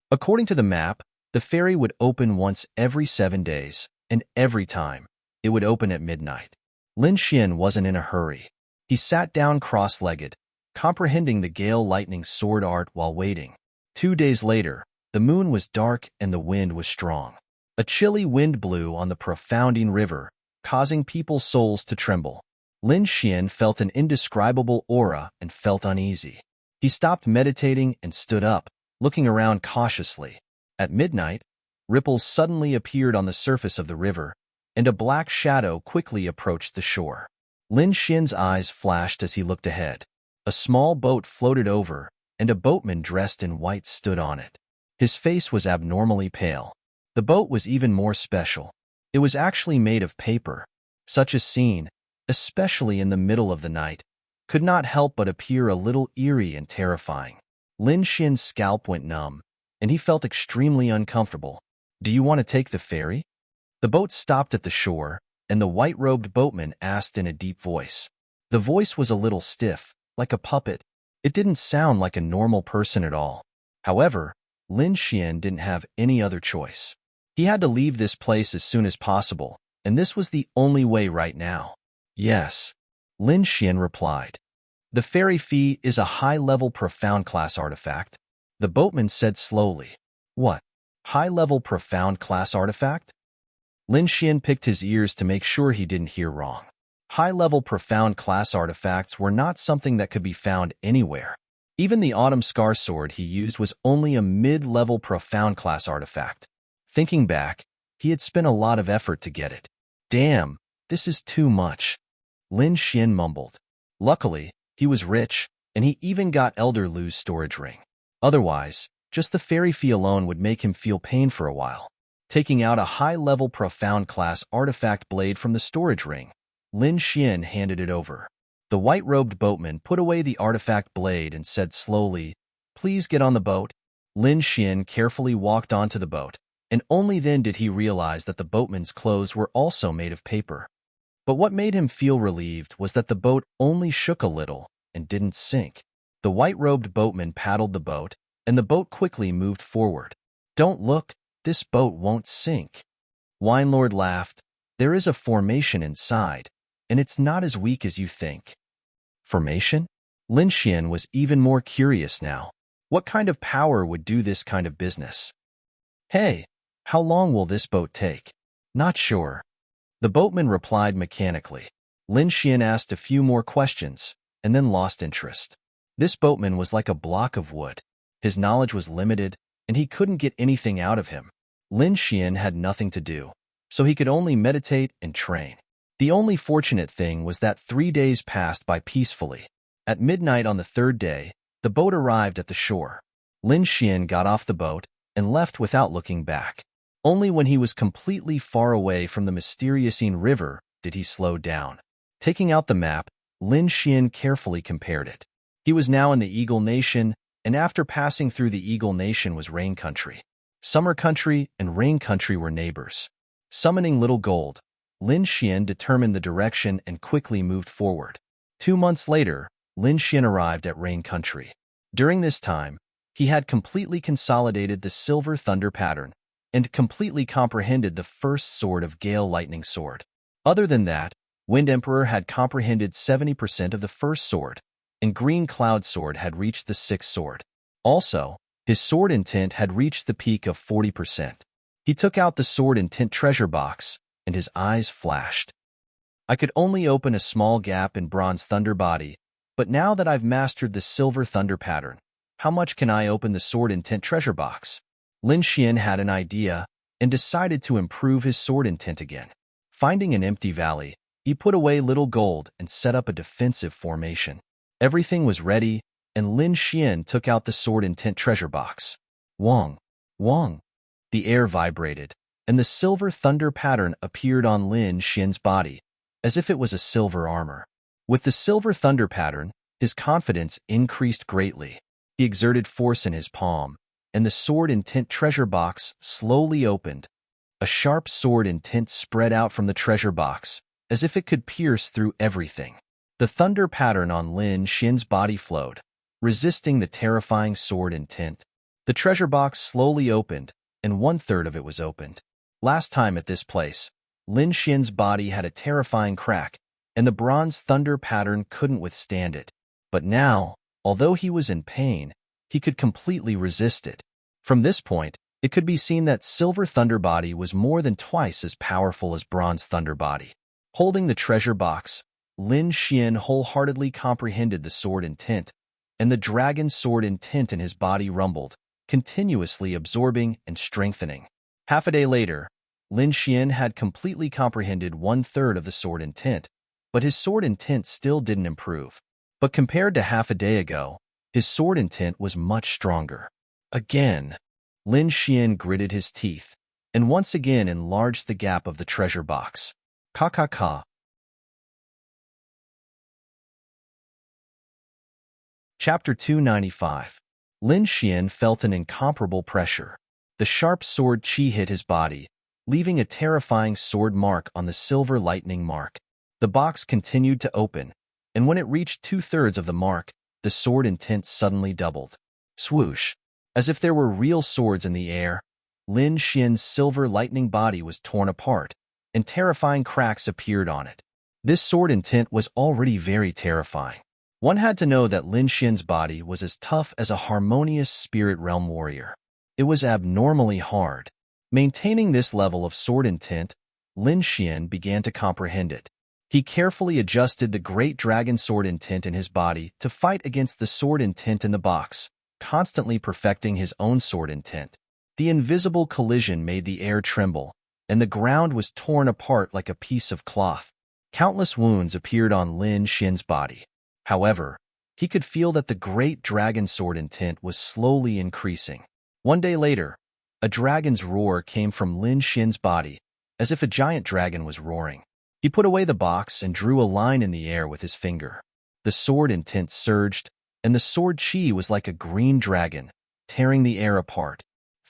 According to the map, the ferry would open once every 7 days, and every time, it would open at midnight. Lin Xian wasn't in a hurry. He sat down cross-legged, comprehending the Gale Lightning Sword Art while waiting. 2 days later, the moon was dark and the wind was strong. A chilly wind blew on the profounding river, causing people's souls to tremble. Lin Xian felt an indescribable aura and felt uneasy. He stopped meditating and stood up, looking around cautiously. At midnight, ripples suddenly appeared on the surface of the river, and a black shadow quickly approached the shore. Lin Xian's eyes flashed as he looked ahead. A small boat floated over, and a boatman dressed in white stood on it. His face was abnormally pale. The boat was even more special. It was actually made of paper. Such a scene, especially in the middle of the night, could not help but appear a little eerie and terrifying. Lin Xian's scalp went numb, and he felt extremely uncomfortable. "Do you want to take the ferry?" The boat stopped at the shore, and the white-robed boatman asked in a deep voice. The voice was a little stiff, like a puppet. It didn't sound like a normal person at all. However, Lin Xian didn't have any other choice. He had to leave this place as soon as possible, and this was the only way right now. "Yes," Lin Xian replied. "The ferry fee is a high-level profound class artifact," the boatman said slowly. "What? High-level profound class artifact?" Lin Xian picked his ears to make sure he didn't hear wrong. High-level profound class artifacts were not something that could be found anywhere. Even the Autumn Scar sword he used was only a mid-level profound class artifact. Thinking back, he had spent a lot of effort to get it. "Damn, this is too much," Lin Xian mumbled. Luckily, he was rich, and he even got Elder Lu's storage ring. Otherwise, just the ferry fee alone would make him feel pain for a while. Taking out a high-level profound class artifact blade from the storage ring, Lin Xian handed it over. The white-robed boatman put away the artifact blade and said slowly, "Please get on the boat." Lin Xian carefully walked onto the boat, and only then did he realize that the boatman's clothes were also made of paper. But what made him feel relieved was that the boat only shook a little and didn't sink. The white-robed boatman paddled the boat, and the boat quickly moved forward. "Don't look, this boat won't sink." Winelord laughed. "There is a formation inside, and it's not as weak as you think." Formation? Lin Xian was even more curious now. What kind of power would do this kind of business? "Hey, how long will this boat take?" "Not sure." The boatman replied mechanically. Lin Xian asked a few more questions, and then lost interest. This boatman was like a block of wood. His knowledge was limited, and he couldn't get anything out of him. Lin Xian had nothing to do, so he could only meditate and train. The only fortunate thing was that 3 days passed by peacefully. At midnight on the third day, the boat arrived at the shore. Lin Xian got off the boat and left without looking back. Only when he was completely far away from the mysterious river did he slow down. Taking out the map, Lin Xian carefully compared it. He was now in the Eagle Nation, and after passing through the Eagle Nation was Rain Country. Summer Country and Rain Country were neighbors. Summoning Little Gold, Lin Xian determined the direction and quickly moved forward. 2 months later, Lin Xian arrived at Rain Country. During this time, he had completely consolidated the Silver Thunder pattern and completely comprehended the first sword of Gale Lightning Sword. Other than that, Wind Emperor had comprehended 70% of the first sword, and Green Cloud Sword had reached the sixth sword. Also, his sword intent had reached the peak of 40%. He took out the sword intent treasure box, and his eyes flashed. "I could only open a small gap in Bronze Thunder body, but now that I've mastered the Silver Thunder pattern, how much can I open the sword intent treasure box?" Lin Xian had an idea and decided to improve his sword intent again. Finding an empty valley, he put away Little Gold and set up a defensive formation. Everything was ready, and Lin Xian took out the sword intent treasure box. Wong! Wong! The air vibrated, and the Silver Thunder pattern appeared on Lin Xian's body, as if it was a silver armor. With the Silver Thunder pattern, his confidence increased greatly. He exerted force in his palm, and the sword intent treasure box slowly opened. A sharp sword intent spread out from the treasure box, as if it could pierce through everything. The thunder pattern on Lin Xian's body flowed, resisting the terrifying sword intent. The treasure box slowly opened, and 1/3 of it was opened. Last time at this place, Lin Xian's body had a terrifying crack, and the bronze thunder pattern couldn't withstand it. But now, although he was in pain, he could completely resist it. From this point, it could be seen that Silver Thunder body was more than twice as powerful as Bronze Thunder body. Holding the treasure box, Lin Xian wholeheartedly comprehended the sword intent, and the dragon sword intent in his body rumbled, continuously absorbing and strengthening. Half a day later, Lin Xian had completely comprehended 1/3 of the sword intent, but his sword intent still didn't improve. But compared to half a day ago, his sword intent was much stronger. Again, Lin Xian gritted his teeth, and once again enlarged the gap of the treasure box. Ka. Chapter 295. Lin Xian felt an incomparable pressure. The sharp sword qi hit his body, leaving a terrifying sword mark on the silver lightning mark. The box continued to open, and when it reached 2/3 of the mark, the sword intent suddenly doubled. Swoosh! As if there were real swords in the air, Lin Xian's silver lightning body was torn apart, and terrifying cracks appeared on it. This sword intent was already very terrifying. One had to know that Lin Xian's body was as tough as a harmonious spirit realm warrior. It was abnormally hard. Maintaining this level of sword intent, Lin Xian began to comprehend it. He carefully adjusted the great dragon sword intent in his body to fight against the sword intent in the box, constantly perfecting his own sword intent. The invisible collision made the air tremble, and the ground was torn apart like a piece of cloth. Countless wounds appeared on Lin Xian's body. However, he could feel that the great dragon sword intent was slowly increasing. One day later, a dragon's roar came from Lin Xian's body, as if a giant dragon was roaring. He put away the box and drew a line in the air with his finger. The sword intent surged, and the sword qi was like a green dragon, tearing the air apart.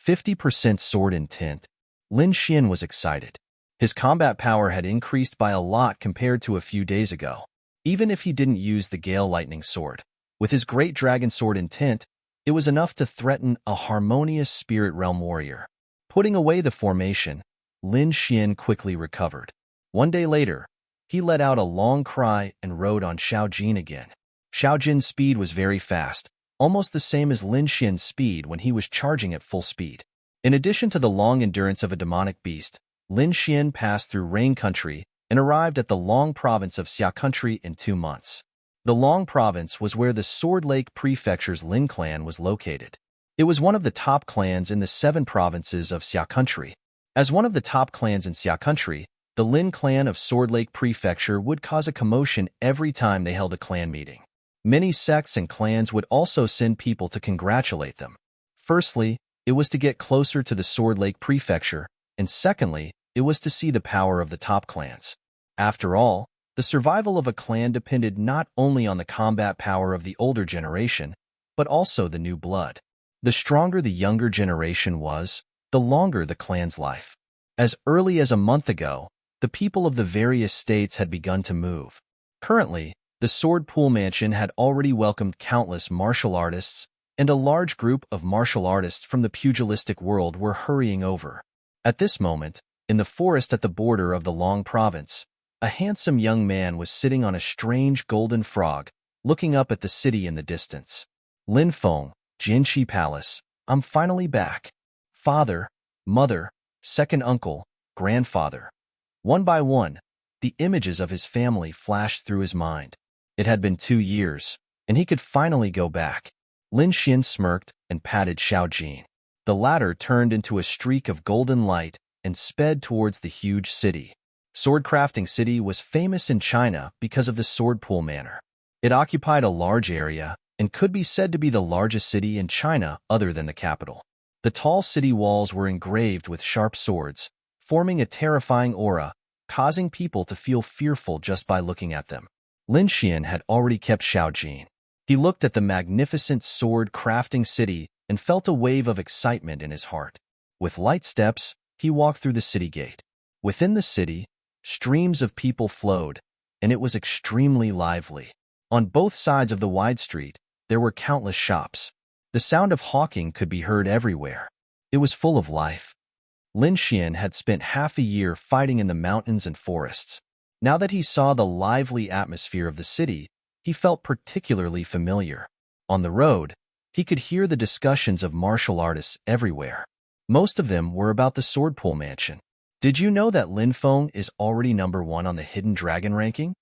50% sword in tint. Lin Xian was excited. His combat power had increased by a lot compared to a few days ago. Even if he didn't use the Gale Lightning Sword, with his Great Dragon Sword in tint, it was enough to threaten a harmonious Spirit Realm warrior. Putting away the formation, Lin Xian quickly recovered. One day later, he let out a long cry and rode on Xiao Jin again. Xiao Jin's speed was very fast, almost the same as Lin Xian's speed when he was charging at full speed. In addition to the long endurance of a demonic beast, Lin Xian passed through Rain Country and arrived at the Long Province of Xia Country in 2 months. The Long Province was where the Sword Lake Prefecture's Lin clan was located. It was one of the top clans in the 7 provinces of Xia Country. As one of the top clans in Xia Country, the Lin clan of Sword Lake Prefecture would cause a commotion every time they held a clan meeting. Many sects and clans would also send people to congratulate them. Firstly, it was to get closer to the Sword Lake Prefecture, and secondly, it was to see the power of the top clans. After all, the survival of a clan depended not only on the combat power of the older generation, but also the new blood. The stronger the younger generation was, the longer the clan's life. As early as a month ago, the people of the various states had begun to move. Currently, the Sword Pool Mansion had already welcomed countless martial artists, and a large group of martial artists from the pugilistic world were hurrying over. At this moment, in the forest at the border of the Long Province, a handsome young man was sitting on a strange golden frog, looking up at the city in the distance. Lin Feng, Jinshi Palace, I'm finally back. Father, mother, second uncle, grandfather. One by one, the images of his family flashed through his mind. It had been 2 years, and he could finally go back. Lin Xian smirked and patted Xiao Jin. The latter turned into a streak of golden light and sped towards the huge city. Sword Crafting City was famous in China because of the Sword Pool Manor. It occupied a large area and could be said to be the largest city in China other than the capital. The tall city walls were engraved with sharp swords, forming a terrifying aura, causing people to feel fearful just by looking at them. Lin Xian had already kept Xiao Jin. He looked at the magnificent Sword Crafting City and felt a wave of excitement in his heart. With light steps, he walked through the city gate. Within the city, streams of people flowed, and it was extremely lively. On both sides of the wide street, there were countless shops. The sound of hawking could be heard everywhere. It was full of life. Lin Xian had spent half a year fighting in the mountains and forests. Now that he saw the lively atmosphere of the city, he felt particularly familiar. On the road, he could hear the discussions of martial artists everywhere. Most of them were about the Sword Pool Mansion. Did you know that Lin Feng is already #1 on the Hidden Dragon ranking?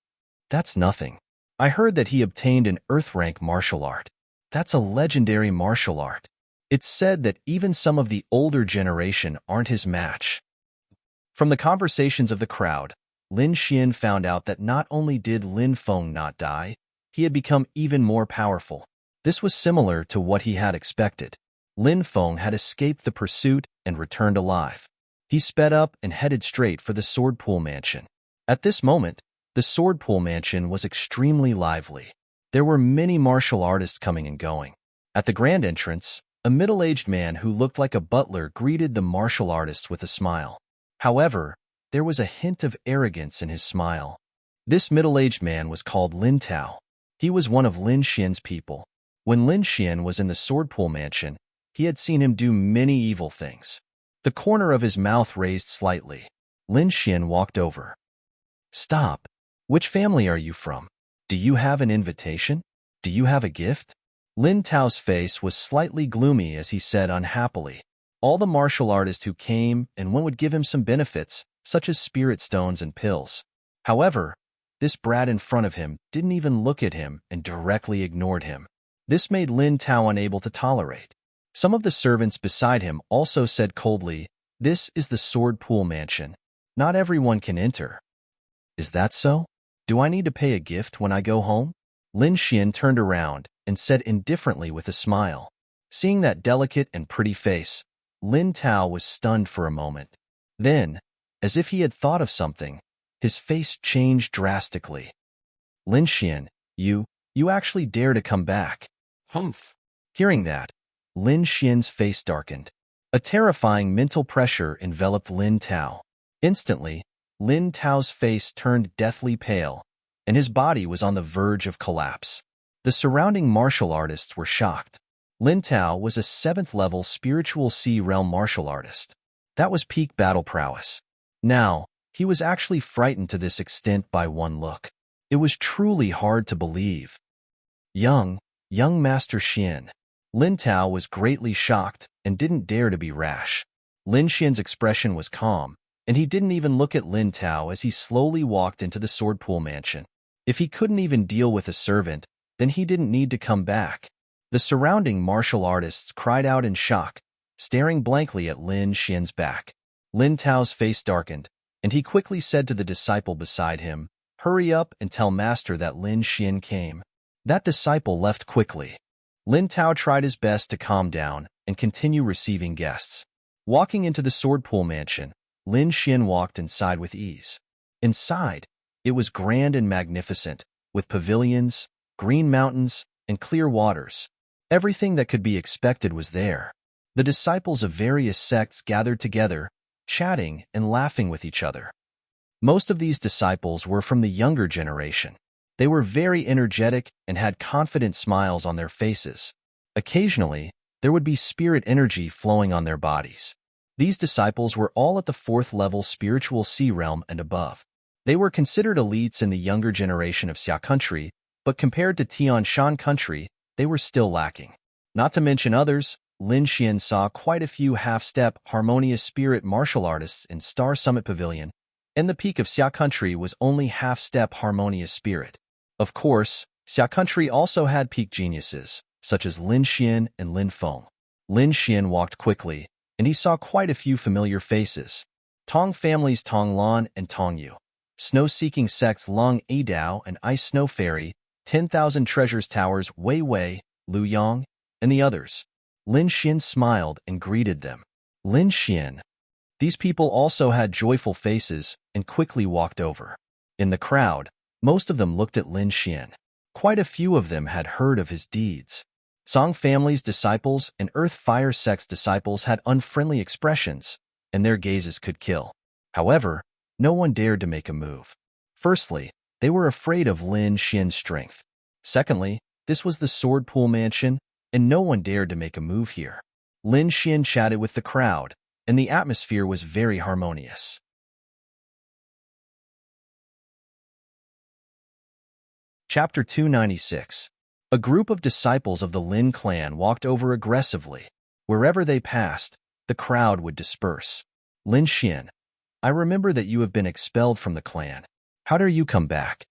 That's nothing. I heard that he obtained an Earth rank martial art. That's a legendary martial art. It's said that even some of the older generation aren't his match. From the conversations of the crowd, Lin Xian found out that not only did Lin Feng not die, he had become even more powerful. This was similar to what he had expected. Lin Feng had escaped the pursuit and returned alive. He sped up and headed straight for the Sword Pool Mansion. At this moment, the Sword Pool Mansion was extremely lively. There were many martial artists coming and going. At the grand entrance, a middle-aged man who looked like a butler greeted the martial artists with a smile. However, there was a hint of arrogance in his smile. This middle-aged man was called Lin Tao. He was one of Lin Xian's people. When Lin Xian was in the Sword Pool Mansion, he had seen him do many evil things. The corner of his mouth raised slightly. Lin Xian walked over. Stop. Which family are you from? Do you have an invitation? Do you have a gift? Lin Tao's face was slightly gloomy as he said unhappily. All the martial artists who came and one would give him some benefits, such as spirit stones and pills. However, this brat in front of him didn't even look at him and directly ignored him. This made Lin Tao unable to tolerate. Some of the servants beside him also said coldly, "This is the Sword Pool Mansion. Not everyone can enter." Is that so? Do I need to pay a gift when I go home? Lin Xian turned around and said indifferently with a smile. Seeing that delicate and pretty face, Lin Tao was stunned for a moment. Then, as if he had thought of something, his face changed drastically. Lin Xian, you actually dare to come back. Humph. Hearing that, Lin Xian's face darkened. A terrifying mental pressure enveloped Lin Tao. Instantly, Lin Tao's face turned deathly pale, and his body was on the verge of collapse. The surrounding martial artists were shocked. Lin Tao was a 7th-level spiritual sea realm martial artist. That was peak battle prowess. Now, he was actually frightened to this extent by one look. It was truly hard to believe. Young Master Xian. Lin Tao was greatly shocked and didn't dare to be rash. Lin Xian's expression was calm, and he didn't even look at Lin Tao as he slowly walked into the sword pool mansion. If he couldn't even deal with a servant, then he didn't need to come back. The surrounding martial artists cried out in shock, staring blankly at Lin Xian's back. Lin Tao's face darkened, and he quickly said to the disciple beside him, "Hurry up and tell Master that Lin Xian came." That disciple left quickly. Lin Tao tried his best to calm down and continue receiving guests. Walking into the sword pool mansion, Lin Xian walked inside with ease. Inside, it was grand and magnificent, with pavilions, green mountains, and clear waters. Everything that could be expected was there. The disciples of various sects gathered together, chatting and laughing with each other. Most of these disciples were from the younger generation. They were very energetic and had confident smiles on their faces. Occasionally, there would be spirit energy flowing on their bodies. These disciples were all at the 4th-level spiritual sea realm and above. They were considered elites in the younger generation of Xia country, but compared to Tian Shan country, they were still lacking. Not to mention others, Lin Xian saw quite a few half-step, harmonious spirit martial artists in Star Summit Pavilion, and the peak of Xia country was only half-step harmonious spirit. Of course, Xia country also had peak geniuses, such as Lin Xian and Lin Feng. Lin Xian walked quickly, and he saw quite a few familiar faces. Tong families Tong Lan and Tong Yu. Snow-seeking sects Long Adao and Ice Snow Fairy, 10,000 Treasures Towers Wei Wei, Lu Yang, and the others. Lin Xian smiled and greeted them. Lin Xian. These people also had joyful faces and quickly walked over. In the crowd, most of them looked at Lin Xian. Quite a few of them had heard of his deeds. Song family's disciples and Earth Fire sect's disciples had unfriendly expressions, and their gazes could kill. However, no one dared to make a move. Firstly, they were afraid of Lin Xian's strength. Secondly, this was the sword pool mansion, and no one dared to make a move here. Lin Xian chatted with the crowd, and the atmosphere was very harmonious. Chapter 296. A group of disciples of the Lin clan walked over aggressively. Wherever they passed, the crowd would disperse. Lin Xian, I remember that you have been expelled from the clan. How dare you come back?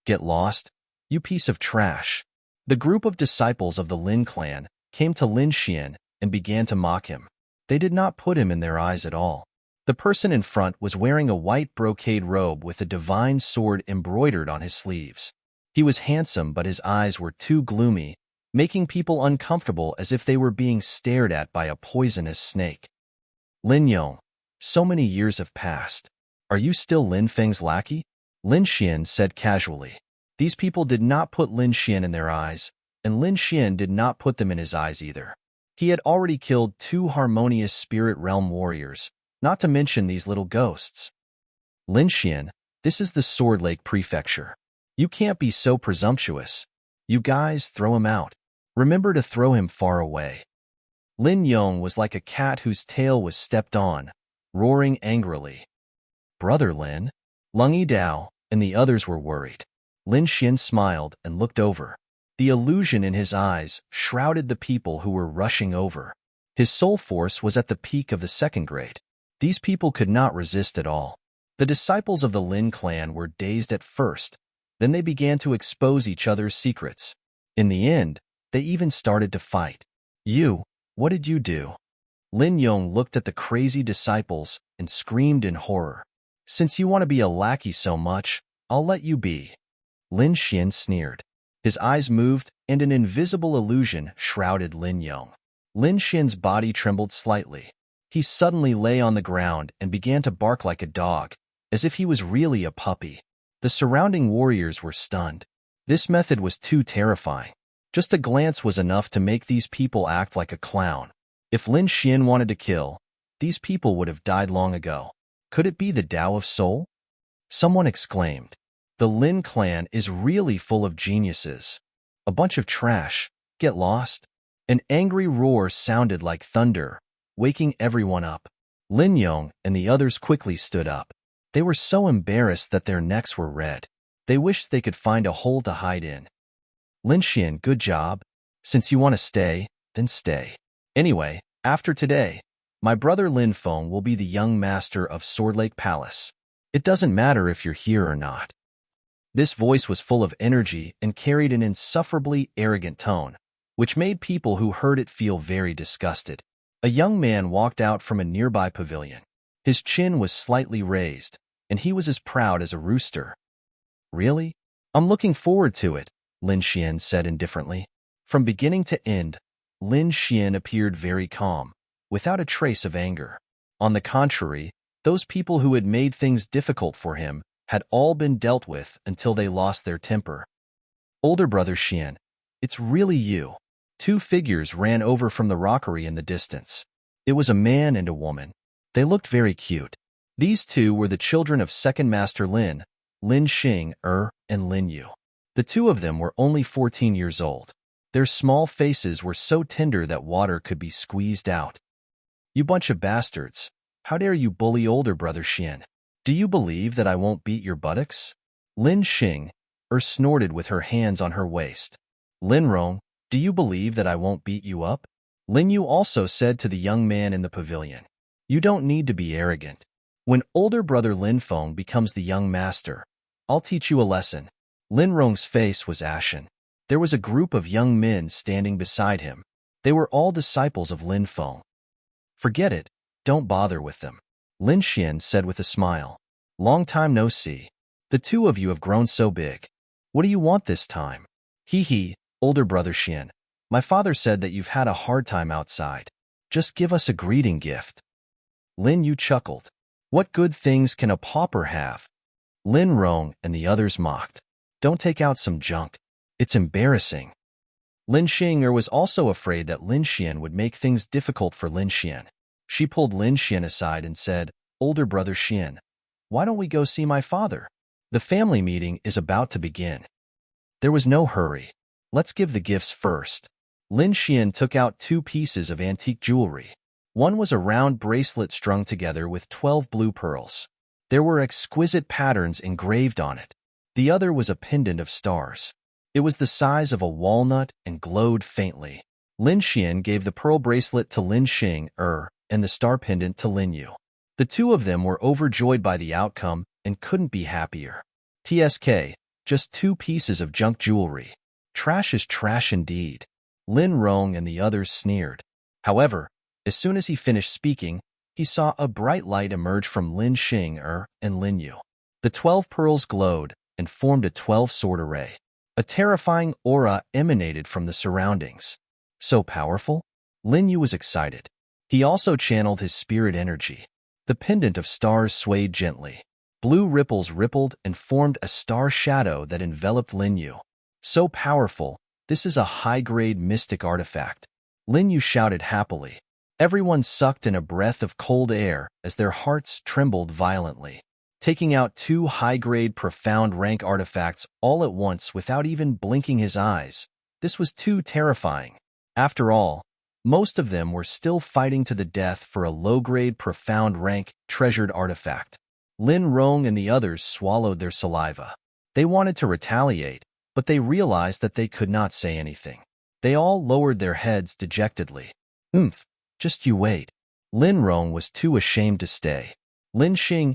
Get lost, you piece of trash. The group of disciples of the Lin clan came to Lin Xian and began to mock him. They did not put him in their eyes at all. The person in front was wearing a white brocade robe with a divine sword embroidered on his sleeves. He was handsome, but his eyes were too gloomy, making people uncomfortable as if they were being stared at by a poisonous snake. Lin Yong, so many years have passed. Are you still Lin Feng's lackey? Lin Xian said casually. These people did not put Lin Xian in their eyes, and Lin Xian did not put them in his eyes either. He had already killed 2 harmonious spirit realm warriors, not to mention these little ghosts. Lin Xian, this is the Sword Lake Prefecture. You can't be so presumptuous. You guys, throw him out. Remember to throw him far away. Lin Yong was like a cat whose tail was stepped on, roaring angrily. Brother Lin, Lung Yidao, and the others were worried. Lin Xian smiled and looked over. The illusion in his eyes shrouded the people who were rushing over. His soul force was at the peak of the 2nd grade. These people could not resist at all. The disciples of the Lin clan were dazed at first, then they began to expose each other's secrets. In the end, they even started to fight. You, what did you do? Lin Yong looked at the crazy disciples and screamed in horror. Since you want to be a lackey so much, I'll let you be. Lin Xian sneered. His eyes moved, and an invisible illusion shrouded Lin Yong. Lin Xian's body trembled slightly. He suddenly lay on the ground and began to bark like a dog, as if he was really a puppy. The surrounding warriors were stunned. This method was too terrifying. Just a glance was enough to make these people act like a clown. If Lin Xian wanted to kill, these people would have died long ago. Could it be the Tao of Soul? Someone exclaimed. The Lin clan is really full of geniuses. A bunch of trash. Get lost. An angry roar sounded like thunder, waking everyone up. Lin Yong and the others quickly stood up. They were so embarrassed that their necks were red. They wished they could find a hole to hide in. Lin Xian, good job. Since you want to stay, then stay. Anyway, after today, my brother Lin Feng will be the young master of Sword Lake Palace. It doesn't matter if you're here or not. This voice was full of energy and carried an insufferably arrogant tone, which made people who heard it feel very disgusted. A young man walked out from a nearby pavilion. His chin was slightly raised, and he was as proud as a rooster. Really? I'm looking forward to it, Lin Xian said indifferently. From beginning to end, Lin Xian appeared very calm, without a trace of anger. On the contrary, those people who had made things difficult for him had all been dealt with until they lost their temper. Older brother Xian, it's really you. Two figures ran over from the rockery in the distance. It was a man and a woman. They looked very cute. These two were the children of Second Master Lin, Lin Xing and Lin Yu. The two of them were only 14 years old. Their small faces were so tender that water could be squeezed out. You bunch of bastards. How dare you bully older brother Xian? Do you believe that I won't beat your buttocks? Lin Xing snorted with her hands on her waist. Lin Rong, do you believe that I won't beat you up? Lin Yu also said to the young man in the pavilion. You don't need to be arrogant. When older brother Lin Feng becomes the young master, I'll teach you a lesson. Lin Rong's face was ashen. There was a group of young men standing beside him. They were all disciples of Lin Feng. Forget it. Don't bother with them. Lin Xian said with a smile. Long time no see. The two of you have grown so big. What do you want this time? Hee, older brother Xian. My father said that you've had a hard time outside. Just give us a greeting gift. Lin Yu chuckled. What good things can a pauper have? Lin Rong and the others mocked. Don't take out some junk. It's embarrassing. Lin Xing was also afraid that Lin Xian would make things difficult for Lin Xian. She pulled Lin Xian aside and said, Older brother Xian, why don't we go see my father? The family meeting is about to begin. There was no hurry. Let's give the gifts first. Lin Xian took out 2 pieces of antique jewelry. One was a round bracelet strung together with 12 blue pearls. There were exquisite patterns engraved on it. The other was a pendant of stars. It was the size of a walnut and glowed faintly. Lin Xian gave the pearl bracelet to Lin Xing and the star pendant to Lin Yu. The two of them were overjoyed by the outcome and couldn't be happier. TSK, just 2 pieces of junk jewelry. Trash is trash indeed. Lin Rong and the others sneered. However, as soon as he finished speaking, he saw a bright light emerge from Lin Xing and Lin Yu. The 12 pearls glowed and formed a 12-sword array. A terrifying aura emanated from the surroundings. So powerful? Lin Yu was excited. He also channeled his spirit energy. The pendant of stars swayed gently. Blue ripples rippled and formed a star shadow that enveloped Lin Yu. So powerful, this is a high-grade mystic artifact. Lin Yu shouted happily. Everyone sucked in a breath of cold air as their hearts trembled violently. Taking out 2 high-grade profound rank artifacts all at once without even blinking his eyes, this was too terrifying. After all, most of them were still fighting to the death for a low-grade profound rank treasured artifact. Lin Rong and the others swallowed their saliva. They wanted to retaliate, but they realized that they could not say anything. They all lowered their heads dejectedly. Just you wait. Lin Rong was too ashamed to stay. Lin Xing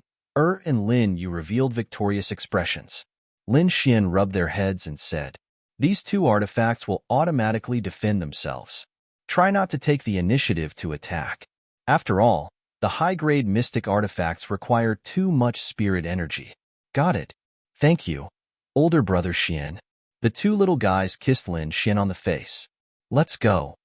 and Lin Yu revealed victorious expressions. Lin Xian rubbed their heads and said, These 2 artifacts will automatically defend themselves. Try not to take the initiative to attack. After all, the high-grade mystic artifacts require too much spirit energy. Got it. Thank you, older brother Xian. The 2 little guys kissed Lin Xian on the face. Let's go.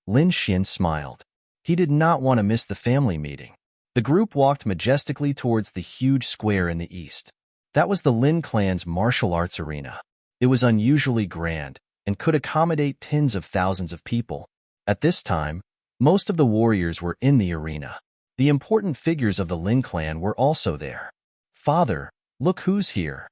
Lin Xian smiled. He did not want to miss the family meeting. The group walked majestically towards the huge square in the east. That was the Lin clan's martial arts arena. It was unusually grand and could accommodate tens of thousands of people. At this time, Most of the warriors were in the arena. The important figures of the Lin clan were also there. "Father, look who's here."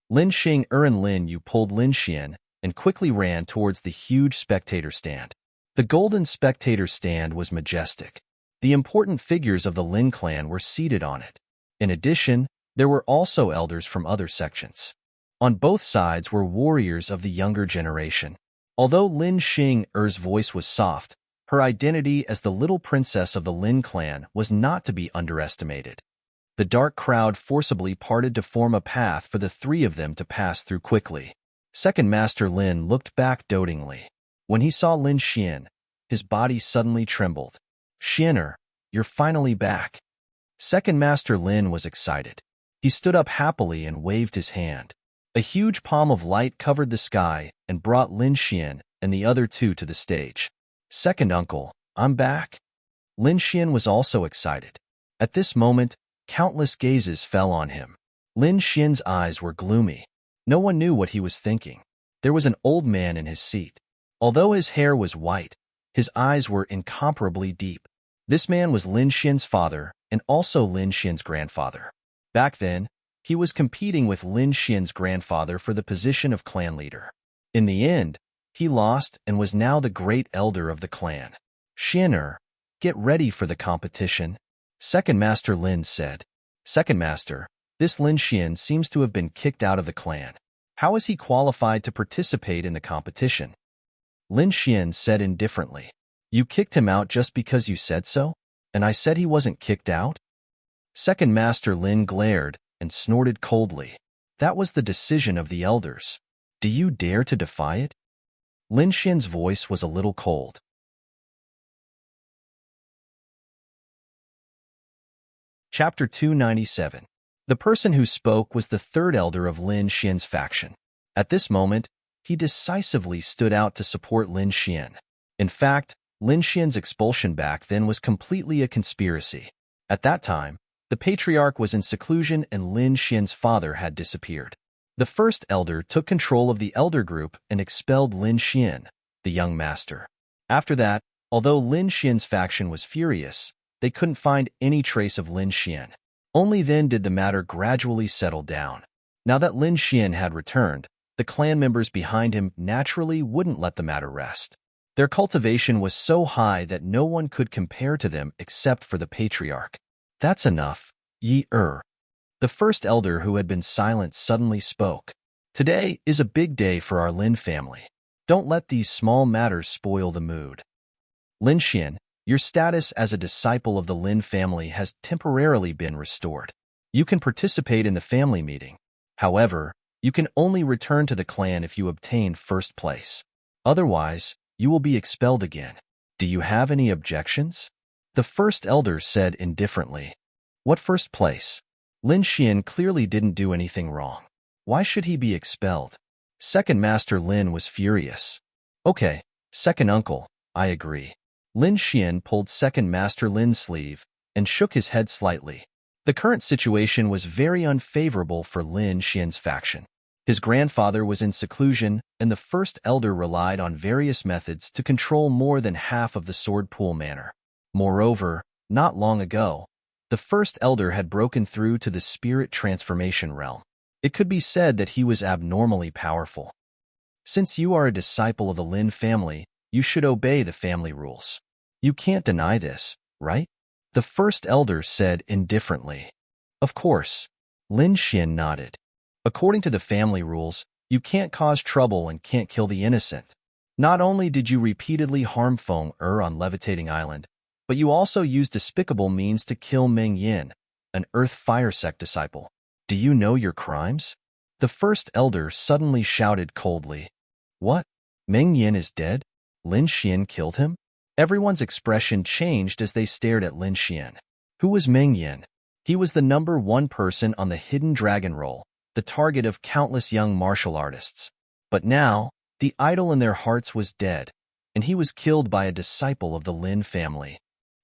Lin Xing and Lin Yu pulled Lin Xian and quickly ran towards the huge spectator stand. The golden spectator stand was majestic. The important figures of the Lin clan were seated on it. In addition, there were also elders from other sections. On both sides were warriors of the younger generation. Although Lin Xing's voice was soft, her identity as the little princess of the Lin clan was not to be underestimated. The dark crowd forcibly parted to form a path for the three of them to pass through quickly. Second Master Lin looked back dotingly. When he saw Lin Xian, his body suddenly trembled. "Xianer, you're finally back." Second Master Lin was excited. He stood up happily and waved his hand. A huge palm of light covered the sky and brought Lin Xian and the other two to the stage. "Second uncle, I'm back." Lin Xian was also excited. At this moment, countless gazes fell on him. Lin Xian's eyes were gloomy. No one knew what he was thinking. There was an old man in his seat. Although his hair was white, his eyes were incomparably deep. This man was Lin Xian's father and also Lin Xian's grandfather. Back then, he was competing with Lin Xian's grandfather for the position of clan leader. In the end, he lost and was now the great elder of the clan. "Xianer, get ready for the competition," Second Master Lin said. "Second Master, this Lin Xian seems to have been kicked out of the clan. How is he qualified to participate in the competition?" Lin Xian said indifferently. "You kicked him out just because you said so? And I said he wasn't kicked out?" Second Master Lin glared and snorted coldly. "That was the decision of the elders. Do you dare to defy it?" Lin Xian's voice was a little cold. Chapter 297. The person who spoke was the third elder of Lin Xian's faction. At this moment, he decisively stood out to support Lin Xian. In fact, Lin Xian's expulsion back then was completely a conspiracy. At that time, the patriarch was in seclusion and Lin Xian's father had disappeared. The first elder took control of the elder group and expelled Lin Xian, the young master. After that, although Lin Xian's faction was furious, they couldn't find any trace of Lin Xian. Only then did the matter gradually settle down. Now that Lin Xian had returned, the clan members behind him naturally wouldn't let the matter rest. Their cultivation was so high that no one could compare to them except for the patriarch. "That's enough, Yi-er." The first elder who had been silent suddenly spoke. "Today is a big day for our Lin family. Don't let these small matters spoil the mood. Lin Xian, your status as a disciple of the Lin family has temporarily been restored. You can participate in the family meeting. However, you can only return to the clan if you obtain first place. Otherwise, you will be expelled again. Do you have any objections?" The first elder said indifferently. "What first place? Lin Xian clearly didn't do anything wrong. Why should he be expelled?" Second Master Lin was furious. "Okay, second uncle, I agree." Lin Xian pulled Second Master Lin's sleeve and shook his head slightly. The current situation was very unfavorable for Lin Xian's faction. His grandfather was in seclusion, and the first elder relied on various methods to control more than half of the Sword Pool Manor. Moreover, not long ago, the first elder had broken through to the spirit transformation realm. It could be said that he was abnormally powerful. Since you are a disciple of the Lin family, you should obey the family rules. You can't deny this, right? The first elder said indifferently. Of course. Lin Xian nodded. According to the family rules, you can't cause trouble and can't kill the innocent. Not only did you repeatedly harm Feng on Levitating Island, but you also used despicable means to kill Meng Yin, an Earth Fire Sect disciple. Do you know your crimes? The first elder suddenly shouted coldly. What? Meng Yin is dead? Lin Xian killed him? Everyone's expression changed as they stared at Lin Xian. Who was Meng Yin? He was the #1 person on the Hidden Dragon Roll, the target of countless young martial artists. But now, the idol in their hearts was dead, and he was killed by a disciple of the Lin family.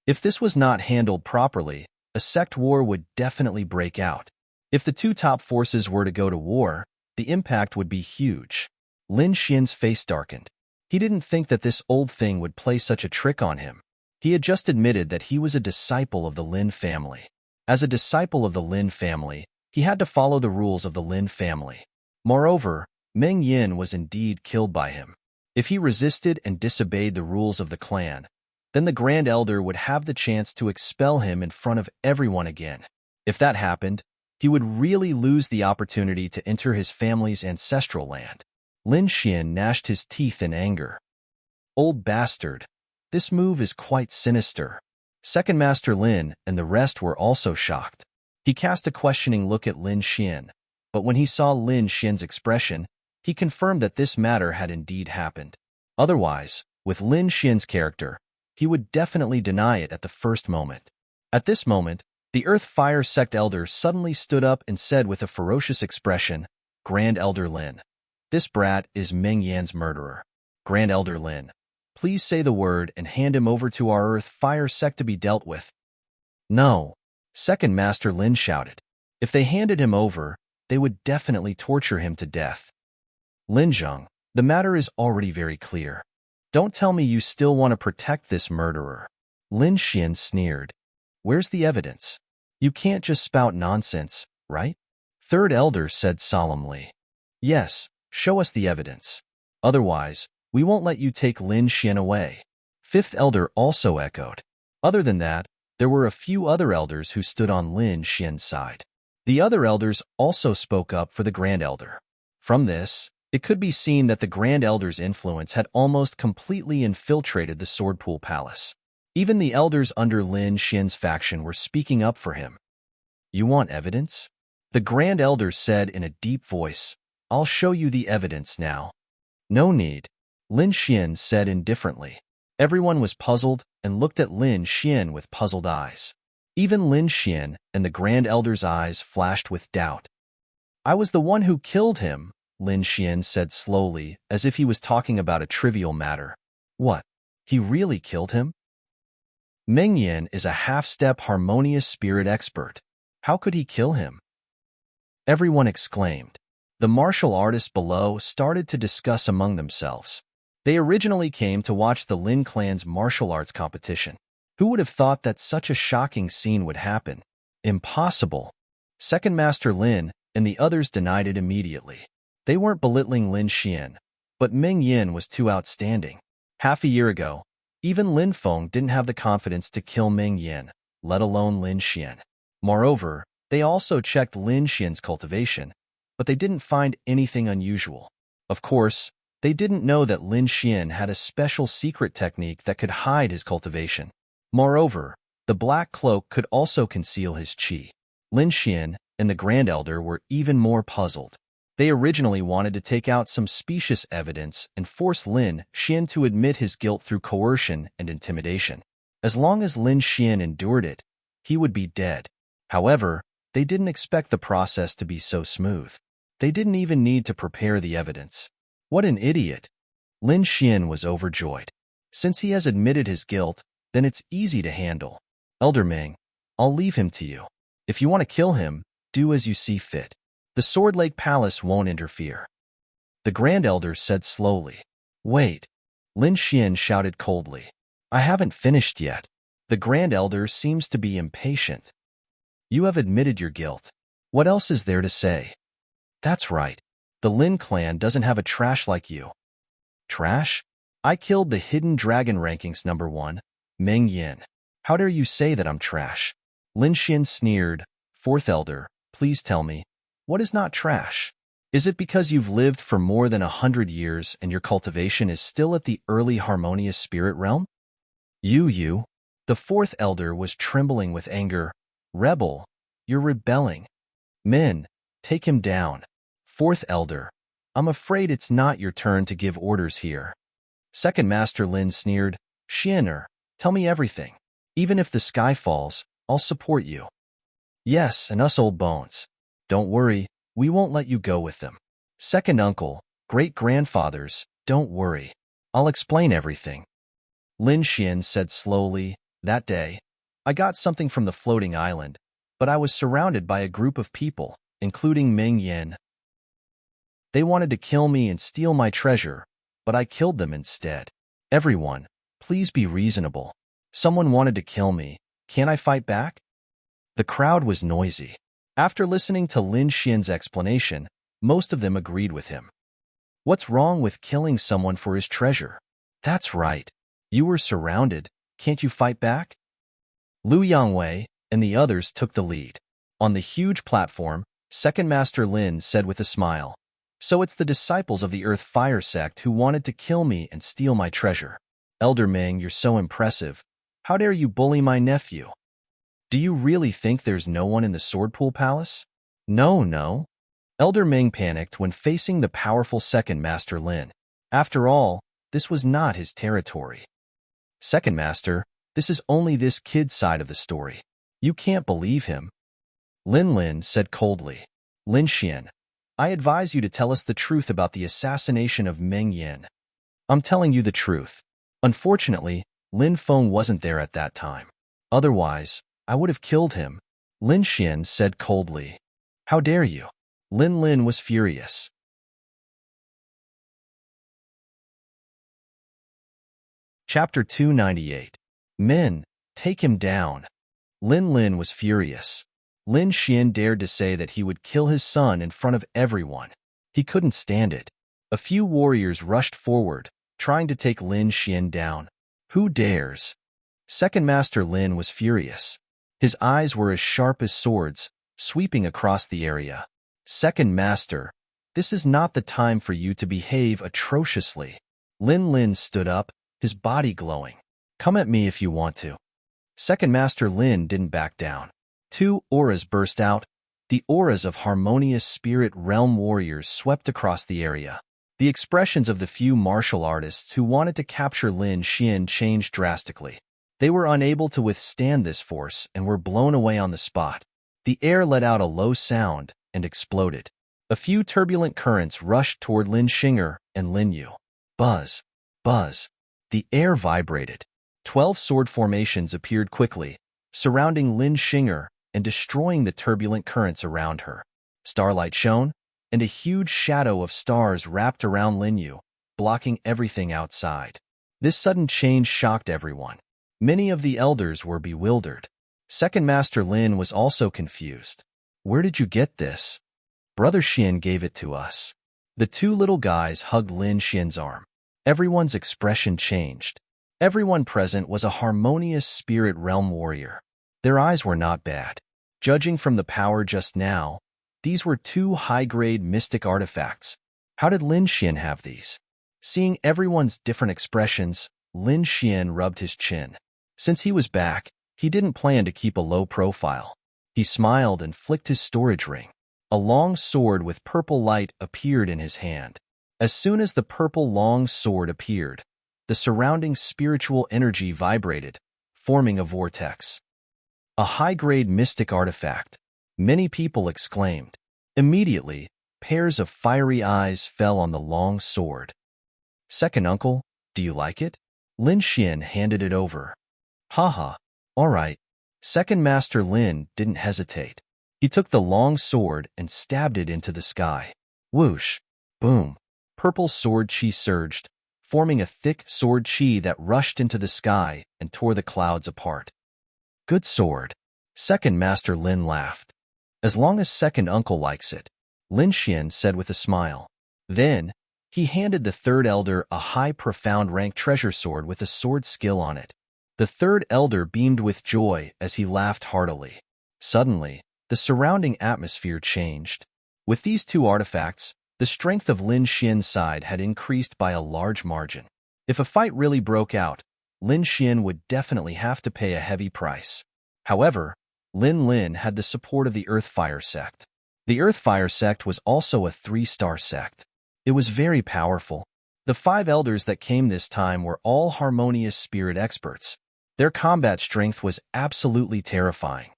If this was not handled properly, a sect war would definitely break out. If the two top forces were to go to war, the impact would be huge. Lin Xian's face darkened. He didn't think that this old thing would play such a trick on him. He had just admitted that he was a disciple of the Lin family. As a disciple of the Lin family, he had to follow the rules of the Lin family. Moreover, Meng Yin was indeed killed by him. If he resisted and disobeyed the rules of the clan, then the Grand Elder would have the chance to expel him in front of everyone again. If that happened, he would really lose the opportunity to enter his family's ancestral land. Lin Xian gnashed his teeth in anger. Old bastard. This move is quite sinister. Second Master Lin and the rest were also shocked. He cast a questioning look at Lin Xian, but when he saw Lin Xian's expression, he confirmed that this matter had indeed happened. Otherwise, with Lin Xian's character, he would definitely deny it at the first moment. At this moment, the Earth Fire Sect Elder suddenly stood up and said with a ferocious expression, "Grand Elder Lin, this brat is Meng Yan's murderer. Grand Elder Lin, please say the word and hand him over to our Earth Fire Sect to be dealt with." "No," Second Master Lin shouted. "If they handed him over, they would definitely torture him to death." "Lin Zheng, the matter is already very clear. Don't tell me you still want to protect this murderer." Lin Xian sneered. "Where's the evidence? You can't just spout nonsense, right?" Third Elder said solemnly. "Yes, show us the evidence. Otherwise, we won't let you take Lin Xian away." Fifth Elder also echoed. Other than that, there were a few other elders who stood on Lin Xian's side. The other elders also spoke up for the Grand Elder. From this, it could be seen that the Grand Elder's influence had almost completely infiltrated the Swordpool Palace. Even the elders under Lin Xian's faction were speaking up for him. "You want evidence?" The Grand Elder said in a deep voice. "I'll show you the evidence now." "No need," Lin Xian said indifferently. Everyone was puzzled and looked at Lin Xian with puzzled eyes. Even Lin Xian and the Grand Elder's eyes flashed with doubt. "I was the one who killed him," Lin Xian said slowly, as if he was talking about a trivial matter. "What? He really killed him?" "Meng Yin is a half-step harmonious spirit expert. How could he kill him?" Everyone exclaimed. The martial artists below started to discuss among themselves. They originally came to watch the Lin clan's martial arts competition. Who would have thought that such a shocking scene would happen? Impossible. Second Master Lin and the others denied it immediately. They weren't belittling Lin Xian, but Meng Yin was too outstanding. Half a year ago, even Lin Feng didn't have the confidence to kill Meng Yin, let alone Lin Xian. Moreover, they also checked Lin Xian's cultivation, but they didn't find anything unusual. Of course, they didn't know that Lin Xian had a special secret technique that could hide his cultivation. Moreover, the black cloak could also conceal his qi. Lin Xian and the Grand Elder were even more puzzled. They originally wanted to take out some specious evidence and force Lin Xian to admit his guilt through coercion and intimidation. As long as Lin Xian endured it, he would be dead. However, they didn't expect the process to be so smooth. They didn't even need to prepare the evidence. What an idiot! Lin Xian was overjoyed. Since he has admitted his guilt, then it's easy to handle. Elder Ming, I'll leave him to you. If you want to kill him, do as you see fit. The Sword Lake Palace won't interfere. The Grand Elder said slowly. Wait. Lin Xian shouted coldly. I haven't finished yet. The Grand Elder seems to be impatient. You have admitted your guilt. What else is there to say? That's right. The Lin clan doesn't have a trash like you. Trash? I killed the Hidden Dragon Rankings #1, Meng Yin. How dare you say that I'm trash? Lin Xian sneered. Fourth Elder, please tell me, what is not trash? Is it because you've lived for more than 100 years and your cultivation is still at the early harmonious spirit realm? You. The Fourth Elder was trembling with anger. Rebel, you're rebelling. Men, take him down. Fourth Elder, I'm afraid it's not your turn to give orders here. Second Master Lin sneered. Xianer, tell me everything. Even if the sky falls, I'll support you. Yes, and us old bones. Don't worry, we won't let you go with them. Second uncle, great-grandfathers, don't worry. I'll explain everything. Lin Xian said slowly, that day, I got something from the floating island, but I was surrounded by a group of people, including Meng Yin. They wanted to kill me and steal my treasure, but I killed them instead. Everyone, please be reasonable. Someone wanted to kill me. Can't I fight back? The crowd was noisy. After listening to Lin Xian's explanation, most of them agreed with him. What's wrong with killing someone for his treasure? That's right. You were surrounded. Can't you fight back? Lu Yangwei and the others took the lead. On the huge platform, Second Master Lin said with a smile, "So it's the disciples of the Earth Fire sect who wanted to kill me and steal my treasure. Elder Meng, you're so impressive. How dare you bully my nephew? Do you really think there's no one in the Swordpool Palace?" No. Elder Meng panicked when facing the powerful Second Master Lin. After all, this was not his territory. Second Master, this is only this kid's side of the story. You can't believe him. Lin said coldly. Lin Xian, I advise you to tell us the truth about the assassination of Meng Yin. I'm telling you the truth. Unfortunately, Lin Feng wasn't there at that time. Otherwise, I would have killed him. Lin Xian said coldly. How dare you? Lin was furious. Chapter 298. Men, take him down. Lin was furious. Lin Xian dared to say that he would kill his son in front of everyone. He couldn't stand it. A few warriors rushed forward, trying to take Lin Xian down. Who dares? Second Master Lin was furious. His eyes were as sharp as swords, sweeping across the area. Second Master, this is not the time for you to behave atrociously. Lin stood up, his body glowing. Come at me if you want to. Second Master Lin didn't back down. Two auras burst out. The auras of harmonious spirit realm warriors swept across the area. The expressions of the few martial artists who wanted to capture Lin Xian changed drastically. They were unable to withstand this force and were blown away on the spot. The air let out a low sound and exploded. A few turbulent currents rushed toward Lin Xinger and Lin Yu. Buzz. The air vibrated. 12 sword formations appeared quickly, surrounding Lin Xinger and destroying the turbulent currents around her. Starlight shone, and a huge shadow of stars wrapped around Lin Yu, blocking everything outside. This sudden change shocked everyone. Many of the elders were bewildered. Second Master Lin was also confused. Where did you get this? Brother Xian gave it to us. The two little guys hugged Lin Xian's arm. Everyone's expression changed. Everyone present was a harmonious spirit realm warrior. Their eyes were not bad. Judging from the power just now, these were two high-grade mystic artifacts. How did Lin Xian have these? Seeing everyone's different expressions, Lin Xian rubbed his chin. Since he was back, he didn't plan to keep a low profile. He smiled and flicked his storage ring. A long sword with purple light appeared in his hand. As soon as the purple long sword appeared, the surrounding spiritual energy vibrated, forming a vortex. A high-grade mystic artifact. Many people exclaimed. Immediately, pairs of fiery eyes fell on the long sword. Second uncle, do you like it? Lin Xian handed it over. Haha, all right. Second Master Lin didn't hesitate. He took the long sword and stabbed it into the sky. Whoosh! Boom! Purple sword chi surged, forming a thick sword chi that rushed into the sky and tore the clouds apart. Good sword. Second Master Lin laughed. As long as second uncle likes it, Lin Xian said with a smile. Then, he handed the third elder a high profound rank treasure sword with a sword skill on it. The third elder beamed with joy as he laughed heartily. Suddenly, the surrounding atmosphere changed. With these two artifacts, the strength of Lin Xian's side had increased by a large margin. If a fight really broke out, Lin Xian would definitely have to pay a heavy price. However, Lin had the support of the Earth Fire sect. The Earth Fire sect was also a 3-star sect. It was very powerful. The 5 elders that came this time were all harmonious spirit experts. Their combat strength was absolutely terrifying.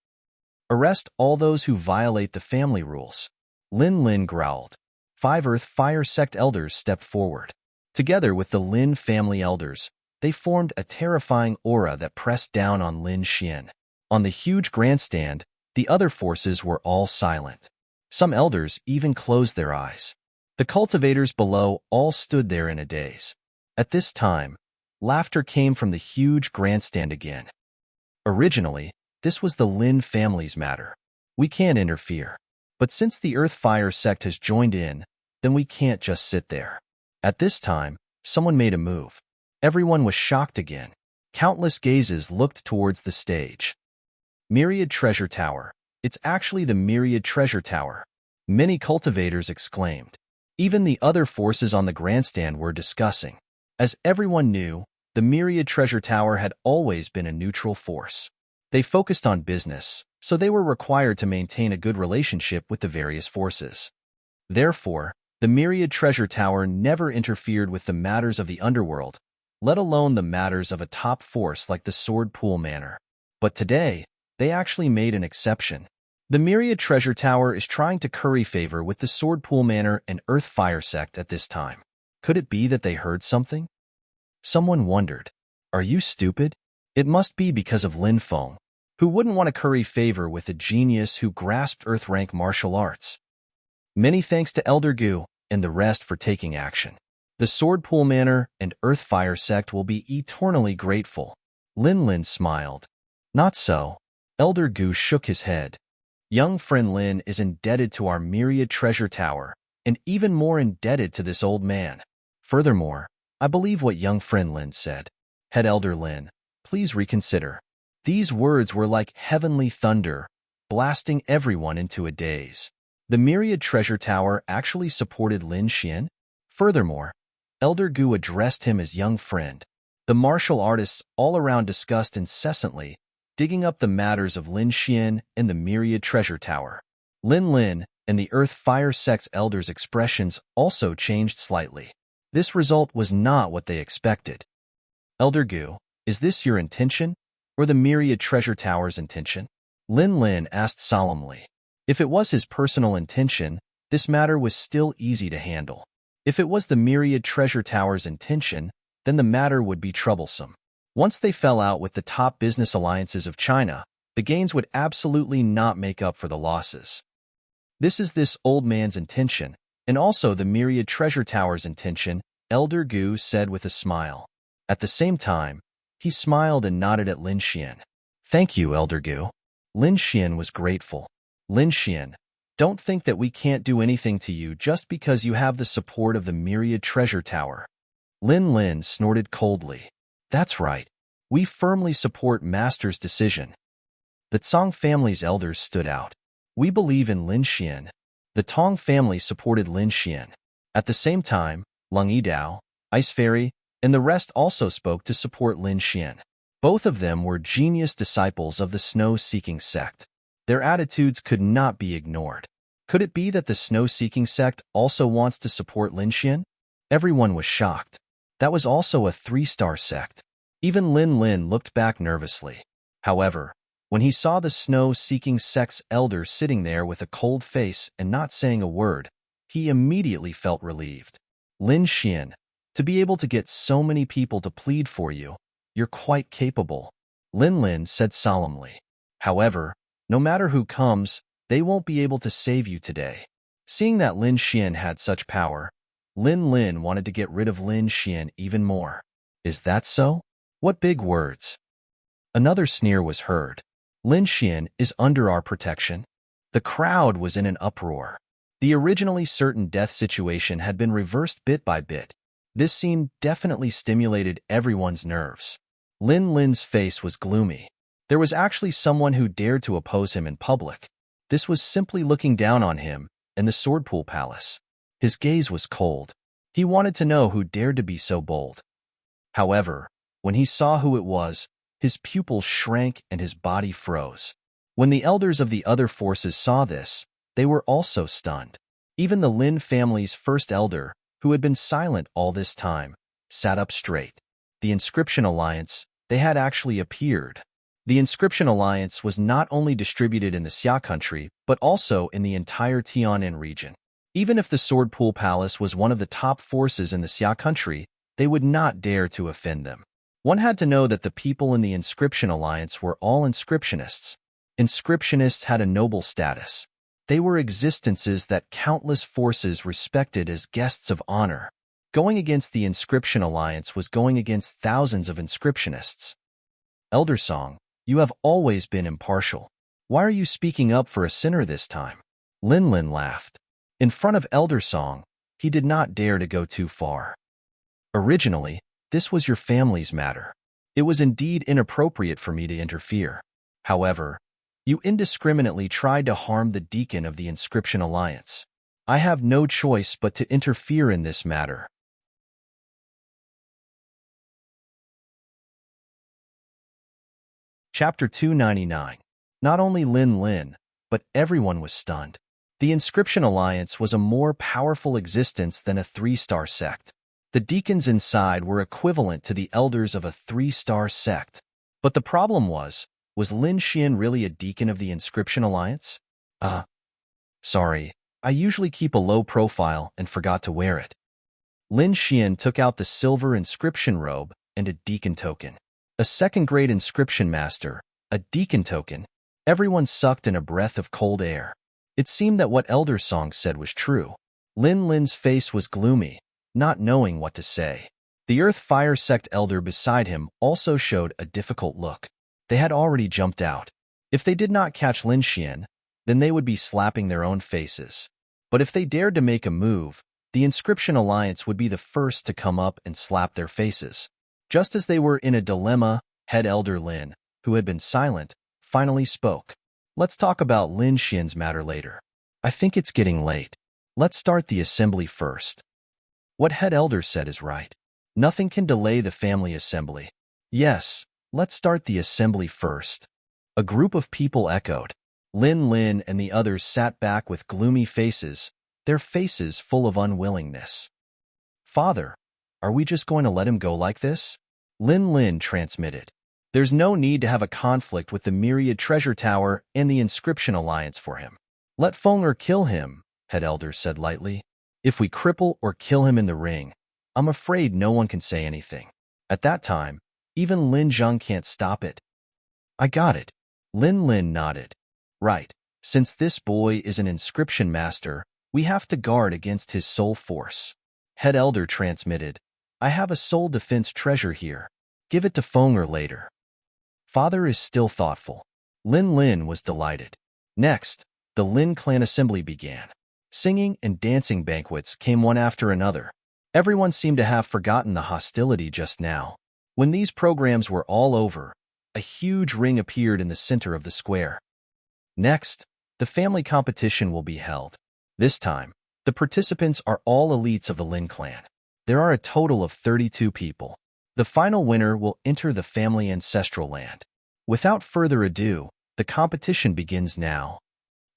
Arrest all those who violate the family rules. Lin growled. 5 Earth Fire sect elders stepped forward. Together with the Lin family elders, they formed a terrifying aura that pressed down on Lin Xian. On the huge grandstand, the other forces were all silent. Some elders even closed their eyes. The cultivators below all stood there in a daze. At this time, Laughter came from the huge grandstand again. Originally, this was the Lin family's matter. We can't interfere. But since the Earth Fire sect has joined in, then we can't just sit there. At this time, someone made a move. Everyone was shocked again. Countless gazes looked towards the stage. Myriad Treasure Tower. It's actually the Myriad Treasure Tower. Many cultivators exclaimed. Even the other forces on the grandstand were discussing. As everyone knew, the Myriad Treasure Tower had always been a neutral force. They focused on business, so they were required to maintain a good relationship with the various forces. Therefore, the Myriad Treasure Tower never interfered with the matters of the underworld, let alone the matters of a top force like the Sword Pool Manor. But today, they actually made an exception. The Myriad Treasure Tower is trying to curry favor with the Sword Pool Manor and Earth Fire sect at this time. Could it be that they heard something? Someone wondered. Are you stupid? It must be because of Lin Feng. Who wouldn't want to curry favor with a genius who grasped Earth-rank martial arts? Many thanks to Elder Gu and the rest for taking action. The Sword Pool Manor and Earth Fire sect will be eternally grateful. Lin smiled. Not so. Elder Gu shook his head. Young friend Lin is indebted to our Myriad Treasure Tower, and even more indebted to this old man. Furthermore, I believe what young friend Lin said. Head Elder Lin, please reconsider. These words were like heavenly thunder, blasting everyone into a daze. The Myriad Treasure Tower actually supported Lin Xian. Furthermore, Elder Gu addressed him as young friend. The martial artists all around discussed incessantly, digging up the matters of Lin Xian and the Myriad Treasure Tower. Lin and the Earth Fire sect's elders' expressions also changed slightly. This result was not what they expected. Elder Gu, is this your intention, or the Myriad Treasure Tower's intention? Lin asked solemnly. If it was his personal intention, this matter was still easy to handle. If it was the Myriad Treasure Tower's intention, then the matter would be troublesome. Once they fell out with the top business alliances of China, the gains would absolutely not make up for the losses. This is this old man's intention, and also the Myriad Treasure Tower's intention, Elder Gu said with a smile. At the same time, he smiled and nodded at Lin Xian. Thank you, Elder Gu. Lin Xian was grateful. Lin Xian, don't think that we can't do anything to you just because you have the support of the Myriad Treasure Tower. Lin snorted coldly. That's right. We firmly support Master's decision. The Tsang family's elders stood out. We believe in Lin Xian. The Tong family supported Lin Xian. At the same time, Lung Yidao, Ice Fairy, and the rest also spoke to support Lin Xian. Both of them were genius disciples of the Snow-Seeking sect. Their attitudes could not be ignored. Could it be that the Snow-Seeking sect also wants to support Lin Xian? Everyone was shocked. That was also a 3-star sect. Even Lin looked back nervously. However, when he saw the Snow-Seeking sect's elder sitting there with a cold face and not saying a word, he immediately felt relieved. Lin Xian, to be able to get so many people to plead for you, you're quite capable, Lin said solemnly. However, no matter who comes, they won't be able to save you today. Seeing that Lin Xian had such power, Lin wanted to get rid of Lin Xian even more. Is that so? What big words? Another sneer was heard. Lin Xian is under our protection. The crowd was in an uproar. The originally certain death situation had been reversed bit by bit. This scene definitely stimulated everyone's nerves. Lin's face was gloomy. There was actually someone who dared to oppose him in public. This was simply looking down on him and the Sword Pool Palace. His gaze was cold. He wanted to know who dared to be so bold. However, when he saw who it was, his pupils shrank and his body froze. When the elders of the other forces saw this, they were also stunned. Even the Lin family's first elder, who had been silent all this time, sat up straight. The Inscription Alliance, they had actually appeared. The Inscription Alliance was not only distributed in the Xia country, but also in the entire Tianan region. Even if the Sword Pool Palace was one of the top forces in the Xia country, they would not dare to offend them. One had to know that the people in the Inscription Alliance were all inscriptionists. Inscriptionists had a noble status. They were existences that countless forces respected as guests of honor. Going against the Inscription Alliance was going against thousands of inscriptionists. Elder Song, you have always been impartial. Why are you speaking up for a sinner this time? Lin Lin laughed. In front of Elder Song, he did not dare to go too far. Originally, this was your family's matter. It was indeed inappropriate for me to interfere. However, you indiscriminately tried to harm the deacon of the Inscription Alliance. I have no choice but to interfere in this matter. Chapter 299. Not only Lin Lin, but everyone was stunned. The Inscription Alliance was a more powerful existence than a 3-star sect. The deacons inside were equivalent to the elders of a 3-star sect. But the problem was Lin Xian really a deacon of the Inscription Alliance? Sorry, I usually keep a low profile and forgot to wear it. Lin Xian took out the silver inscription robe and a deacon token. A second-grade inscription master, a deacon token. Everyone sucked in a breath of cold air. It seemed that what Elder Song said was true. Lin Lin's face was gloomy, not knowing what to say. The Earth Fire Sect elder beside him also showed a difficult look. They had already jumped out. If they did not catch Lin Xian, then they would be slapping their own faces. But if they dared to make a move, the Inscription Alliance would be the first to come up and slap their faces. Just as they were in a dilemma, head elder Lin, who had been silent, finally spoke. Let's talk about Lin Xian's matter later. I think it's getting late. Let's start the assembly first. What head elder said is right. Nothing can delay the family assembly. Yes, let's start the assembly first. A group of people echoed. Lin Lin and the others sat back with gloomy faces, their faces full of unwillingness. Father, are we just going to let him go like this? Lin Lin transmitted. There's no need to have a conflict with the Myriad Treasure Tower and the Inscription Alliance for him. Let Fenger kill him, head elder said lightly. If we cripple or kill him in the ring, I'm afraid no one can say anything. At that time, even Lin Zhang can't stop it. I got it. Lin Lin nodded. Right. Since this boy is an inscription master, we have to guard against his soul force. Head elder transmitted. I have a soul defense treasure here. Give it to Fenger later. Father is still thoughtful. Lin Lin was delighted. Next, the Lin clan assembly began. Singing and dancing banquets came one after another. Everyone seemed to have forgotten the hostility just now. When these programs were all over, a huge ring appeared in the center of the square. Next, the family competition will be held. This time, the participants are all elites of the Lin clan. There are a total of 32 people. The final winner will enter the family ancestral land. Without further ado, the competition begins now.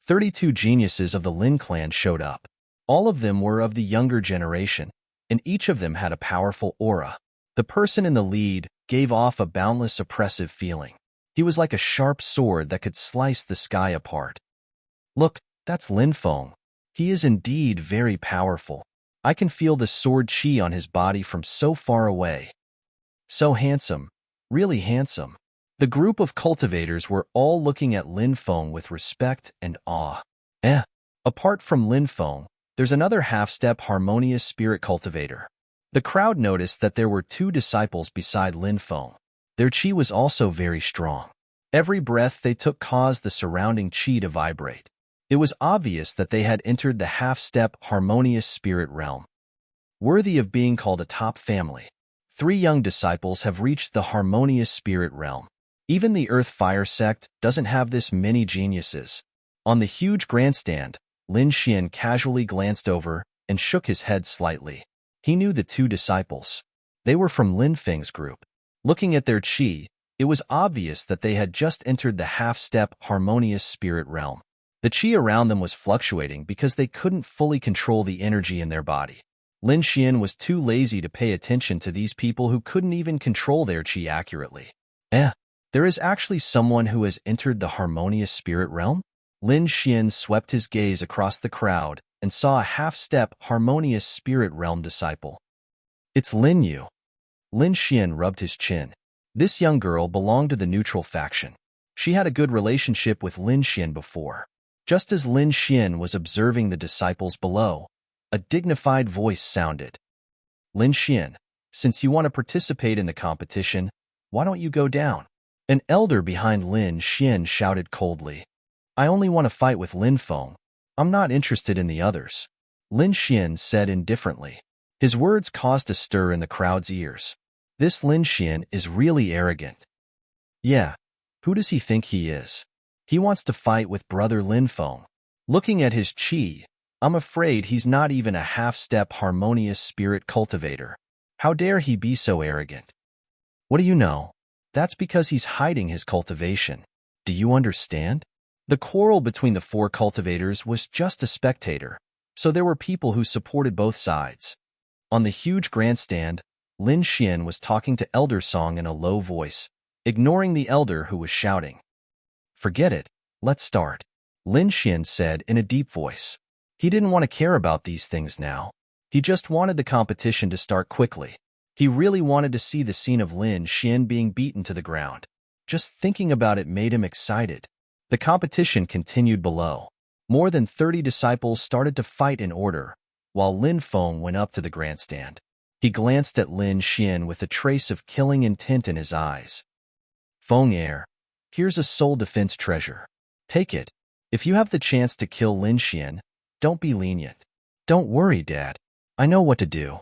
32 geniuses of the Lin clan showed up. All of them were of the younger generation, and each of them had a powerful aura. The person in the lead gave off a boundless oppressive feeling. He was like a sharp sword that could slice the sky apart. Look, that's Lin Feng. He is indeed very powerful. I can feel the sword chi on his body from so far away. So handsome, really handsome. The group of cultivators were all looking at Lin Feng with respect and awe. Apart from Lin Feng, there's another half-step harmonious spirit cultivator. The crowd noticed that there were 2 disciples beside Lin Feng. Their chi was also very strong. Every breath they took caused the surrounding chi to vibrate. It was obvious that they had entered the half-step harmonious spirit realm. Worthy of being called a top family. 3 young disciples have reached the harmonious spirit realm. Even the Earth Fire sect doesn't have this many geniuses. On the huge grandstand, Lin Xian casually glanced over and shook his head slightly. He knew the 2 disciples. They were from Lin Feng's group. Looking at their chi, it was obvious that they had just entered the half-step harmonious spirit realm. The chi around them was fluctuating because they couldn't fully control the energy in their body. Lin Xian was too lazy to pay attention to these people who couldn't even control their chi accurately. There is actually someone who has entered the harmonious spirit realm? Lin Xian swept his gaze across the crowd and saw a half-step harmonious spirit realm disciple. It's Lin Yu. Lin Xian rubbed his chin. This young girl belonged to the neutral faction. She had a good relationship with Lin Xian before. Just as Lin Xian was observing the disciples below, a dignified voice sounded. Lin Xian, since you want to participate in the competition, why don't you go down? An elder behind Lin Xian shouted coldly. I only want to fight with Lin Feng. I'm not interested in the others. Lin Xian said indifferently. His words caused a stir in the crowd's ears. This Lin Xian is really arrogant. Yeah, who does he think he is? He wants to fight with brother Lin Feng. Looking at his chi, I'm afraid he's not even a half-step harmonious spirit cultivator. How dare he be so arrogant? What do you know? That's because he's hiding his cultivation. Do you understand? The quarrel between the four cultivators was just a spectator, so there were people who supported both sides. On the huge grandstand, Lin Xian was talking to Elder Song in a low voice, ignoring the elder who was shouting. Forget it, let's start, Lin Xian said in a deep voice. He didn't want to care about these things now. He just wanted the competition to start quickly. He really wanted to see the scene of Lin Xian being beaten to the ground. Just thinking about it made him excited. The competition continued below. More than 30 disciples started to fight in order, while Lin Feng went up to the grandstand. He glanced at Lin Xian with a trace of killing intent in his eyes. Feng Air, here's a soul defense treasure. Take it. If you have the chance to kill Lin Xian, don't be lenient. Don't worry, Dad. I know what to do.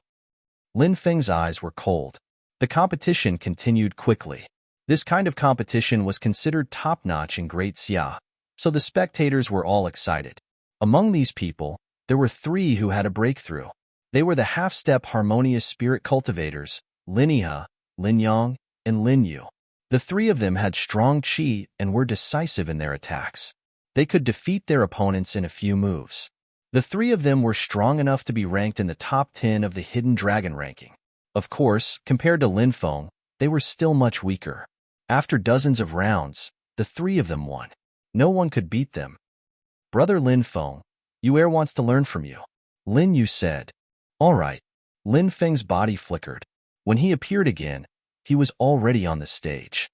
Lin Feng's eyes were cold. The competition continued quickly. This kind of competition was considered top-notch in Great Xia, so the spectators were all excited. Among these people, there were 3 who had a breakthrough. They were the half-step harmonious spirit cultivators, Lin Yihe, Lin Yang, and Lin Yu. The 3 of them had strong chi and were decisive in their attacks. They could defeat their opponents in a few moves. The 3 of them were strong enough to be ranked in the top 10 of the Hidden Dragon ranking. Of course, compared to Lin Feng, they were still much weaker. After dozens of rounds, the 3 of them won. No one could beat them. Brother Lin Feng, Yu wants to learn from you, Lin Yu said. All right. Lin Feng's body flickered. When he appeared again, he was already on the stage.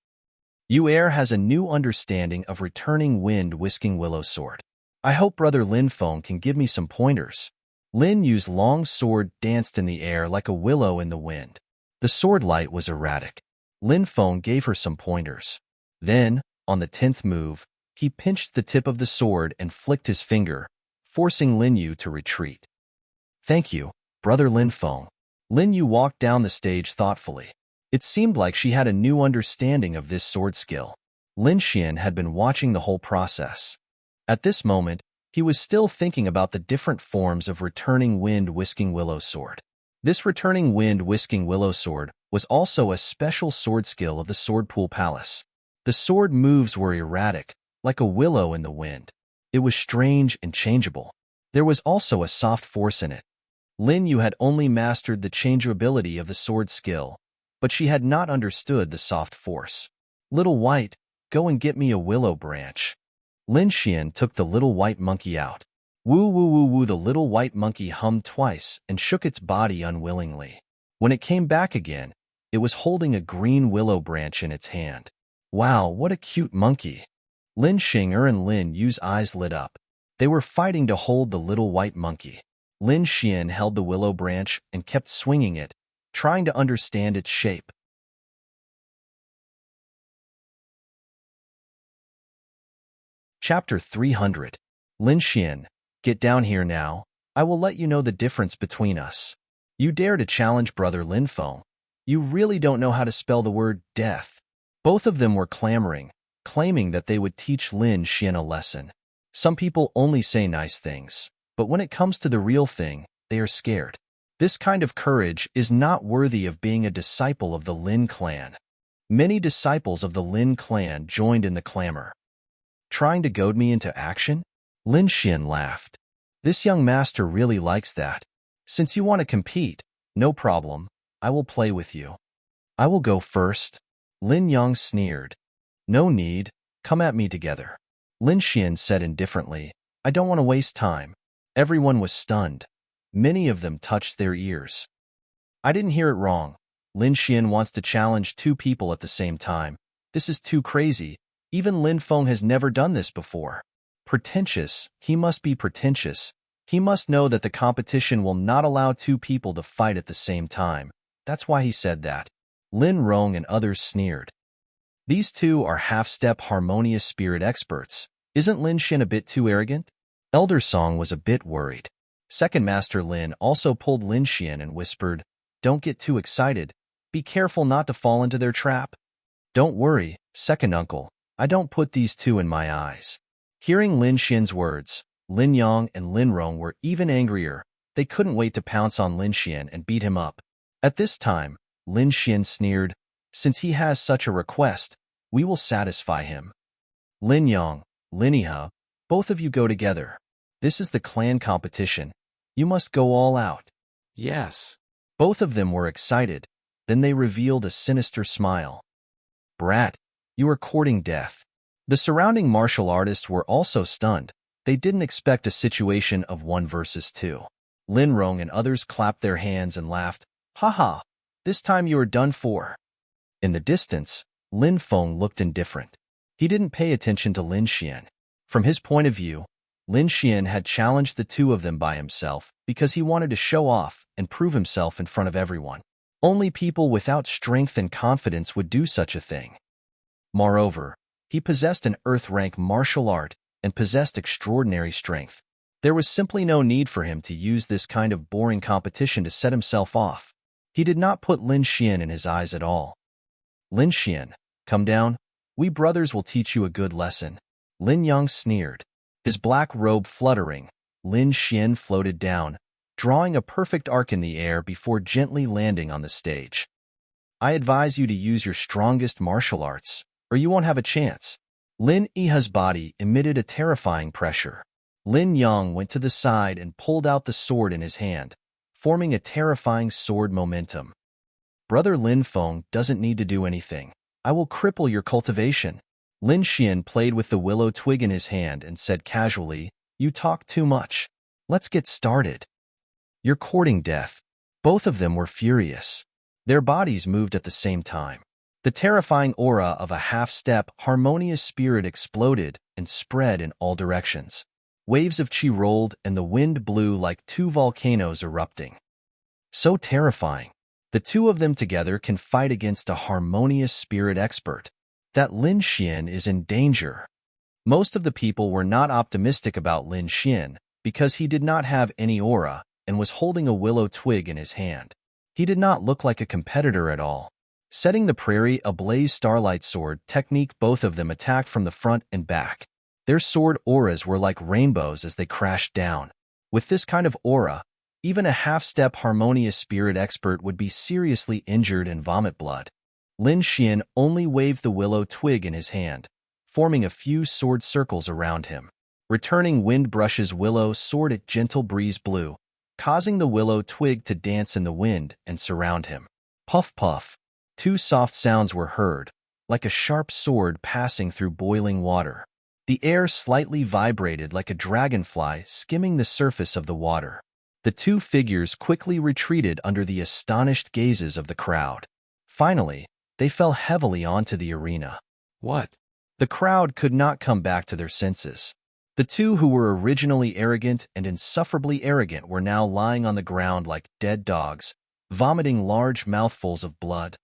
Yu has a new understanding of returning wind-whisking willow sword. I hope Brother Lin Feng can give me some pointers. Lin Yu's long sword danced in the air like a willow in the wind. The sword light was erratic. Lin Feng gave her some pointers. Then, on the 10th move, he pinched the tip of the sword and flicked his finger, forcing Lin Yu to retreat. Thank you, Brother Lin Feng. Lin Yu walked down the stage thoughtfully. It seemed like she had a new understanding of this sword skill. Lin Xian had been watching the whole process. At this moment, he was still thinking about the different forms of returning wind-whisking willow sword. This returning wind-whisking willow sword was also a special sword skill of the Sword Pool Palace. The sword moves were erratic, like a willow in the wind. It was strange and changeable. There was also a soft force in it. Lin Yu had only mastered the changeability of the sword skill, but she had not understood the soft force. Little White, go and get me a willow branch. Lin Xian took the little white monkey out. Woo woo woo woo, the little white monkey hummed twice and shook its body unwillingly. When it came back again, it was holding a green willow branch in its hand. Wow, what a cute monkey. Lin Xing'er and Lin Yu's eyes lit up. They were fighting to hold the little white monkey. Lin Xian held the willow branch and kept swinging it, trying to understand its shape. Chapter 300. Lin Xian, get down here now. I will let you know the difference between us. You dare to challenge Brother Lin Feng. You really don't know how to spell the word death. Both of them were clamoring, claiming that they would teach Lin Xian a lesson. Some people only say nice things, but when it comes to the real thing, they are scared. This kind of courage is not worthy of being a disciple of the Lin clan. Many disciples of the Lin clan joined in the clamor. Trying to goad me into action? Lin Xian laughed. This young master really likes that. Since you want to compete, no problem, I will play with you. I will go first. Lin Yang sneered. No need, come at me together. Lin Xian said indifferently, I don't want to waste time. Everyone was stunned. Many of them touched their ears. I didn't hear it wrong. Lin Xian wants to challenge 2 people at the same time. This is too crazy. Even Lin Feng has never done this before. Pretentious, he must be pretentious. He must know that the competition will not allow two people to fight at the same time. That's why he said that. Lin Rong and others sneered. These two are half-step harmonious spirit experts. Isn't Lin Xin a bit too arrogant? Elder Song was a bit worried. Second Master Lin also pulled Lin Xian and whispered, "Don't get too excited. Be careful not to fall into their trap." "Don't worry, second uncle. I don't put these two in my eyes." Hearing Lin Xian's words, Lin Yang and Lin Rong were even angrier. They couldn't wait to pounce on Lin Xian and beat him up. At this time, Lin Xian sneered, "Since he has such a request, we will satisfy him." Lin Yang, Lin Yihe, both of you go together. This is the clan competition. You must go all out. Yes. Both of them were excited. Then they revealed a sinister smile. "Brat, you are courting death." The surrounding martial artists were also stunned. They didn't expect a situation of 1 versus 2. Lin Rong and others clapped their hands and laughed. "Ha, this time you are done for." In the distance, Lin Feng looked indifferent. He didn't pay attention to Lin Xian. From his point of view, Lin Xian had challenged the two of them by himself because he wanted to show off and prove himself in front of everyone. Only people without strength and confidence would do such a thing. Moreover, he possessed an earth-rank martial art and possessed extraordinary strength. There was simply no need for him to use this kind of boring competition to set himself off. He did not put Lin Xian in his eyes at all. "Lin Xian, come down. We brothers will teach you a good lesson." Lin Yang sneered. His black robe fluttering, Lin Xian floated down, drawing a perfect arc in the air before gently landing on the stage. "I advise you to use your strongest martial arts, or you won't have a chance." Lin Yihe's body emitted a terrifying pressure. Lin Yang went to the side and pulled out the sword in his hand, forming a terrifying sword momentum. "Brother Lin Feng doesn't need to do anything. I will cripple your cultivation." Lin Xian played with the willow twig in his hand and said casually, "You talk too much. Let's get started." "You're courting death." Both of them were furious. Their bodies moved at the same time. The terrifying aura of a half-step, harmonious spirit exploded and spread in all directions. Waves of qi rolled and the wind blew like two volcanoes erupting. So terrifying. The two of them together can fight against a harmonious spirit expert. That Lin Xian is in danger. Most of the people were not optimistic about Lin Xian because he did not have any aura and was holding a willow twig in his hand. He did not look like a competitor at all. Setting the prairie ablaze starlight sword technique, both of them attacked from the front and back. Their sword auras were like rainbows as they crashed down. With this kind of aura, even a half-step harmonious spirit expert would be seriously injured and vomit blood. Lin Xian only waved the willow twig in his hand, forming a few sword circles around him. Returning wind brushes willow sword at gentle breeze blew, causing the willow twig to dance in the wind and surround him. Puff puff. Two soft sounds were heard, like a sharp sword passing through boiling water. The air slightly vibrated like a dragonfly skimming the surface of the water. The two figures quickly retreated under the astonished gazes of the crowd. Finally, they fell heavily onto the arena. What? The crowd could not come back to their senses. The two who were originally arrogant and insufferably arrogant were now lying on the ground like dead dogs, vomiting large mouthfuls of blood.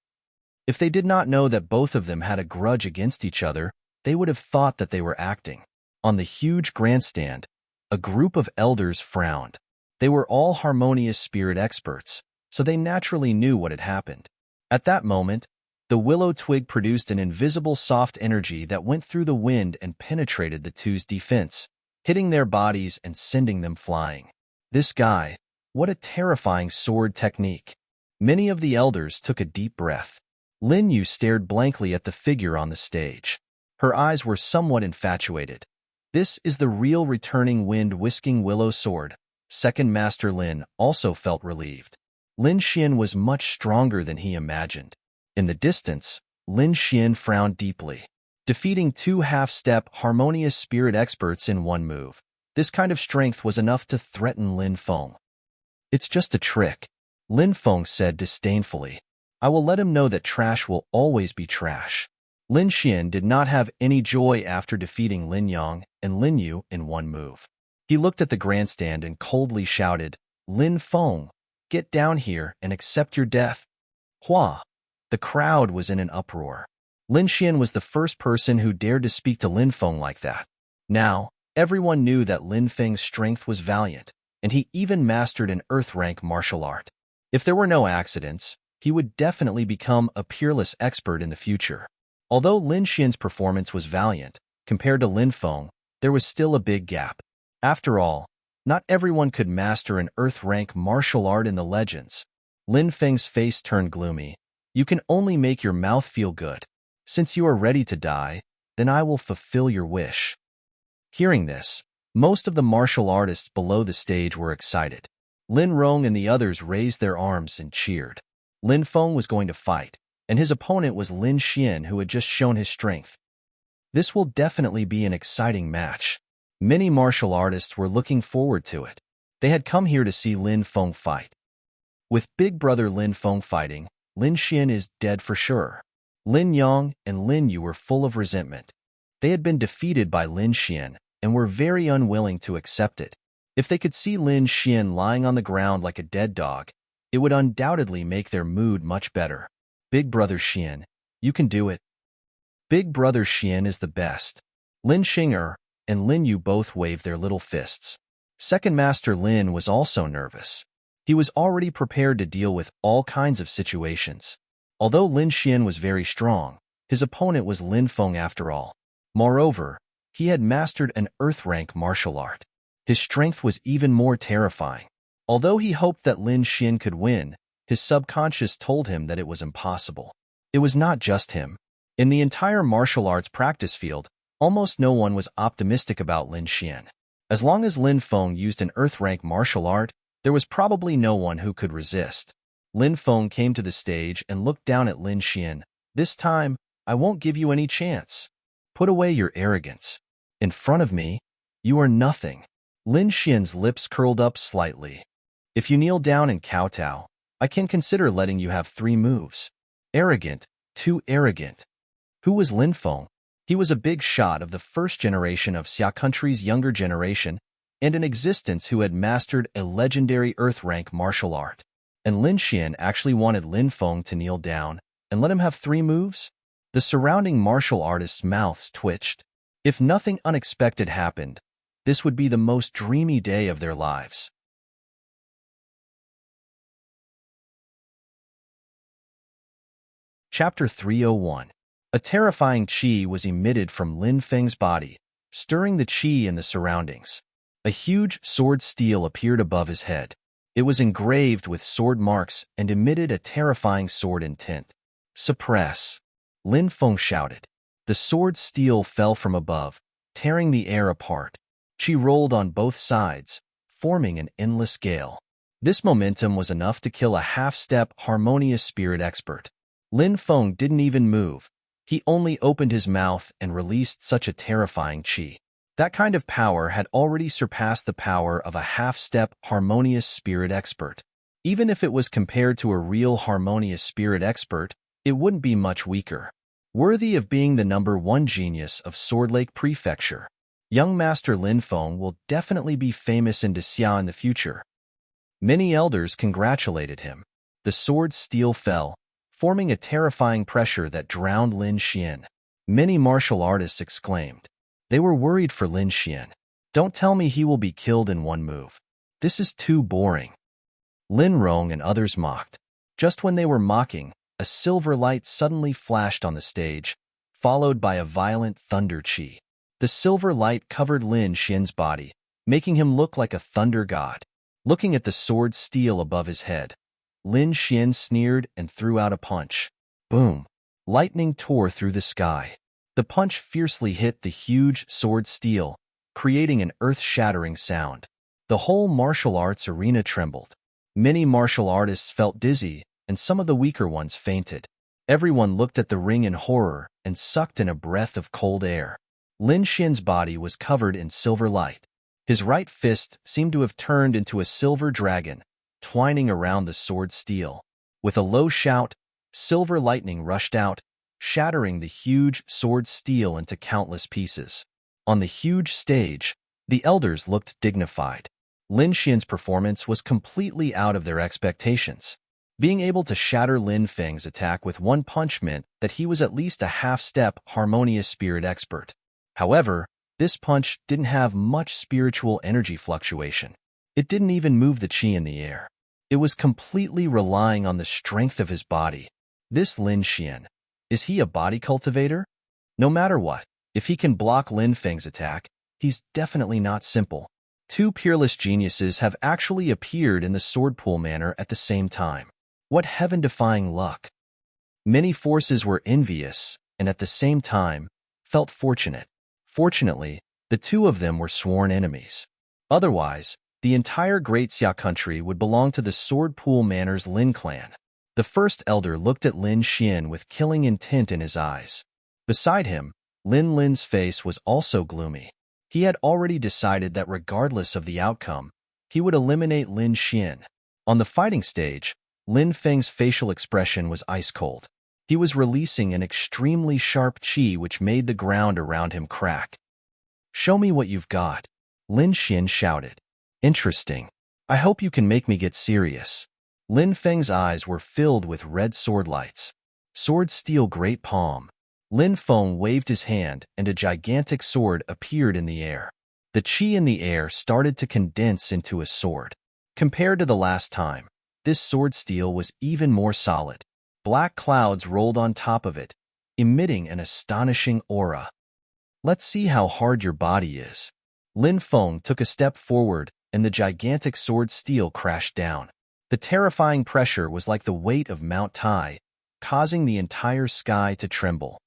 If they did not know that both of them had a grudge against each other, they would have thought that they were acting. On the huge grandstand, a group of elders frowned. They were all harmonious spirit experts, so they naturally knew what had happened. At that moment, the willow twig produced an invisible soft energy that went through the wind and penetrated the two's defense, hitting their bodies and sending them flying. This guy, what a terrifying sword technique. Many of the elders took a deep breath. Lin Yu stared blankly at the figure on the stage. Her eyes were somewhat infatuated. This is the real returning wind-whisking willow sword. Second Master Lin also felt relieved. Lin Xian was much stronger than he imagined. In the distance, Lin Xian frowned deeply. Defeating two half-step, harmonious spirit experts in one move, this kind of strength was enough to threaten Lin Feng. "It's just a trick," Lin Feng said disdainfully. "I will let him know that trash will always be trash." Lin Xian did not have any joy after defeating Lin Yang and Lin Yu in one move. He looked at the grandstand and coldly shouted, "Lin Feng, get down here and accept your death." Hua! The crowd was in an uproar. Lin Xian was the first person who dared to speak to Lin Feng like that. Now, everyone knew that Lin Feng's strength was valiant, and he even mastered an earth-rank martial art. If there were no accidents, he would definitely become a peerless expert in the future. Although Lin Xian's performance was valiant, compared to Lin Feng, there was still a big gap. After all, not everyone could master an earth-rank martial art in the legends. Lin Feng's face turned gloomy. "You can only make your mouth feel good. Since you are ready to die, then I will fulfill your wish." Hearing this, most of the martial artists below the stage were excited. Lin Rong and the others raised their arms and cheered. Lin Feng was going to fight, and his opponent was Lin Xian, who had just shown his strength. This will definitely be an exciting match. Many martial artists were looking forward to it. They had come here to see Lin Feng fight. With big brother Lin Feng fighting, Lin Xian is dead for sure. Lin Yang and Lin Yu were full of resentment. They had been defeated by Lin Xian and were very unwilling to accept it. If they could see Lin Xian lying on the ground like a dead dog, it would undoubtedly make their mood much better. "Big brother Xian, you can do it." "Big brother Xian is the best." Lin Xing'er and Lin Yu both waved their little fists. Second Master Lin was also nervous. He was already prepared to deal with all kinds of situations. Although Lin Xian was very strong, his opponent was Lin Feng after all. Moreover, he had mastered an earth-rank martial art. His strength was even more terrifying. Although he hoped that Lin Xian could win, his subconscious told him that it was impossible. It was not just him. In the entire martial arts practice field, almost no one was optimistic about Lin Xian. As long as Lin Feng used an earth-rank martial art, there was probably no one who could resist. Lin Feng came to the stage and looked down at Lin Xian. "This time, I won't give you any chance. Put away your arrogance. In front of me, you are nothing." Lin Xian's lips curled up slightly. "If you kneel down and kowtow, I can consider letting you have 3 moves. Arrogant, too arrogant." Who was Lin Feng? He was a big shot of the first generation of Xia country's younger generation, and an existence who had mastered a legendary earth-rank martial art. And Lin Xian actually wanted Lin Feng to kneel down and let him have 3 moves? The surrounding martial artists' mouths twitched. If nothing unexpected happened, this would be the most dreamy day of their lives. Chapter 301. A terrifying qi was emitted from Lin Feng's body, stirring the qi in the surroundings. A huge sword steel appeared above his head. It was engraved with sword marks and emitted a terrifying sword intent. "Suppress!" Lin Feng shouted. The sword steel fell from above, tearing the air apart. Qi rolled on both sides, forming an endless gale. This momentum was enough to kill a half-step harmonious spirit expert. Lin Feng didn't even move. He only opened his mouth and released such a terrifying qi. That kind of power had already surpassed the power of a half-step harmonious spirit expert. Even if it was compared to a real harmonious spirit expert, it wouldn't be much weaker. Worthy of being the #1 genius of Sword Lake Prefecture, young Master Lin Feng will definitely be famous in Xia in the future. Many elders congratulated him. The sword steel fell, forming a terrifying pressure that drowned Lin Xian. Many martial artists exclaimed. They were worried for Lin Xian. "Don't tell me he will be killed in 1 move. This is too boring." Lin Rong and others mocked. Just when they were mocking, a silver light suddenly flashed on the stage, followed by a violent thunder qi. The silver light covered Lin Xian's body, making him look like a thunder god. Looking at the sword steel above his head, Lin Xian sneered and threw out a punch. Boom! Lightning tore through the sky. The punch fiercely hit the huge sword steel, creating an earth-shattering sound. The whole martial arts arena trembled. Many martial artists felt dizzy, and some of the weaker ones fainted. Everyone looked at the ring in horror and sucked in a breath of cold air. Lin Xian's body was covered in silver light. His right fist seemed to have turned into a silver dragon, twining around the sword steel. With a low shout, silver lightning rushed out, shattering the huge sword steel into countless pieces. On the huge stage, The elders looked dignified. Lin Xian's performance was completely out of their expectations. Being able to shatter Lin Feng's attack with one punch meant that he was at least a half-step harmonious spirit expert. However, this punch didn't have much spiritual energy fluctuation. It didn't even move the qi in the air. It was completely relying on the strength of his body. This Lin Xian, is he a body cultivator? No matter what, if he can block Lin Feng's attack, he's definitely not simple. Two peerless geniuses have actually appeared in the sword pool manner at the same time. What heaven-defying luck! Many forces were envious and at the same time felt fortunate. Fortunately, the two of them were sworn enemies. Otherwise, the entire Great Xia country would belong to the sword pool manor's Lin clan. The first elder looked at Lin Xian with killing intent in his eyes. Beside him, Lin's face was also gloomy. He had already decided that regardless of the outcome, he would eliminate Lin Xian. On the fighting stage, Lin Feng's facial expression was ice-cold. He was releasing an extremely sharp qi which made the ground around him crack. "Show me what you've got," Lin Xian shouted. "Interesting. I hope you can make me get serious." Lin Feng's eyes were filled with red sword lights. Sword steel great palm. Lin Feng waved his hand and a gigantic sword appeared in the air. The qi in the air started to condense into a sword. Compared to the last time, this sword steel was even more solid. Black clouds rolled on top of it, emitting an astonishing aura. "Let's see how hard your body is." Lin Feng took a step forward and the gigantic sword steel crashed down. The terrifying pressure was like the weight of Mount Tai, causing the entire sky to tremble.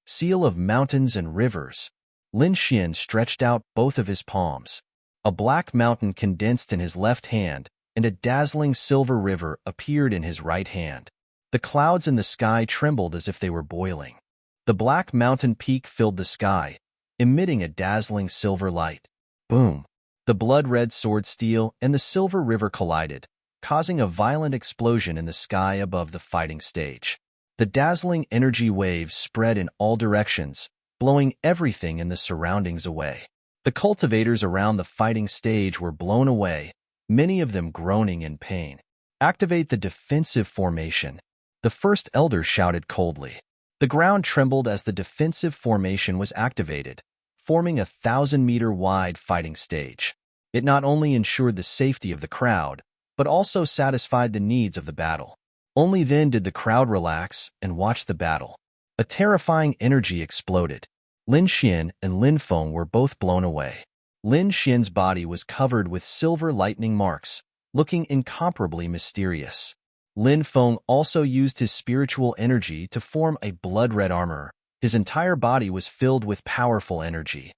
Seal of mountains and rivers. Lin Xian stretched out both of his palms. A black mountain condensed in his left hand, and a dazzling silver river appeared in his right hand. The clouds in the sky trembled as if they were boiling. The black mountain peak filled the sky, emitting a dazzling silver light. Boom! The blood-red sword steel and the silver river collided, causing a violent explosion in the sky above the fighting stage. The dazzling energy waves spread in all directions, blowing everything in the surroundings away. The cultivators around the fighting stage were blown away, many of them groaning in pain. "Activate the defensive formation," the first elder shouted coldly. The ground trembled as the defensive formation was activated, forming a 1,000-meter-wide fighting stage. It not only ensured the safety of the crowd, but also satisfied the needs of the battle. Only then did the crowd relax and watch the battle. A terrifying energy exploded. Lin Xian and Lin Feng were both blown away. Lin Xian's body was covered with silver lightning marks, looking incomparably mysterious. Lin Feng also used his spiritual energy to form a blood-red armor. His entire body was filled with powerful energy.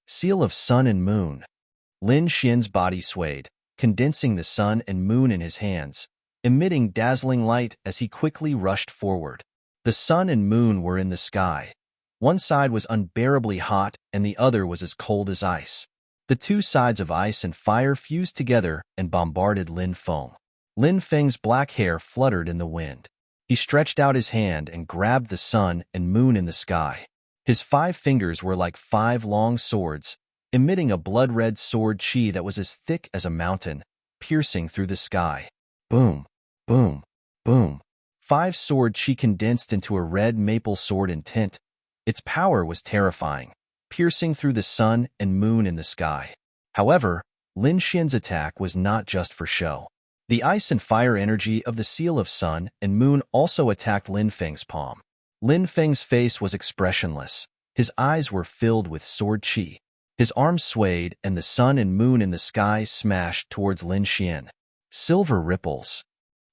Seal of sun and moon. Lin Xian's body swayed, condensing the sun and moon in his hands, emitting dazzling light as he quickly rushed forward. The sun and moon were in the sky. One side was unbearably hot and the other was as cold as ice. The two sides of ice and fire fused together and bombarded Lin Feng. Lin Feng's black hair fluttered in the wind. He stretched out his hand and grabbed the sun and moon in the sky. His 5 fingers were like 5 long swords, emitting a blood-red sword qi that was as thick as a mountain, piercing through the sky. Boom, boom, boom. 5 sword qi condensed into a red maple sword in tint. Its power was terrifying, piercing through the sun and moon in the sky. However, Lin Xian's attack was not just for show. The ice and fire energy of the seal of sun and moon also attacked Lin Feng's palm. Lin Feng's face was expressionless. His eyes were filled with sword qi. His arms swayed and the sun and moon in the sky smashed towards Lin Xian. Silver ripples.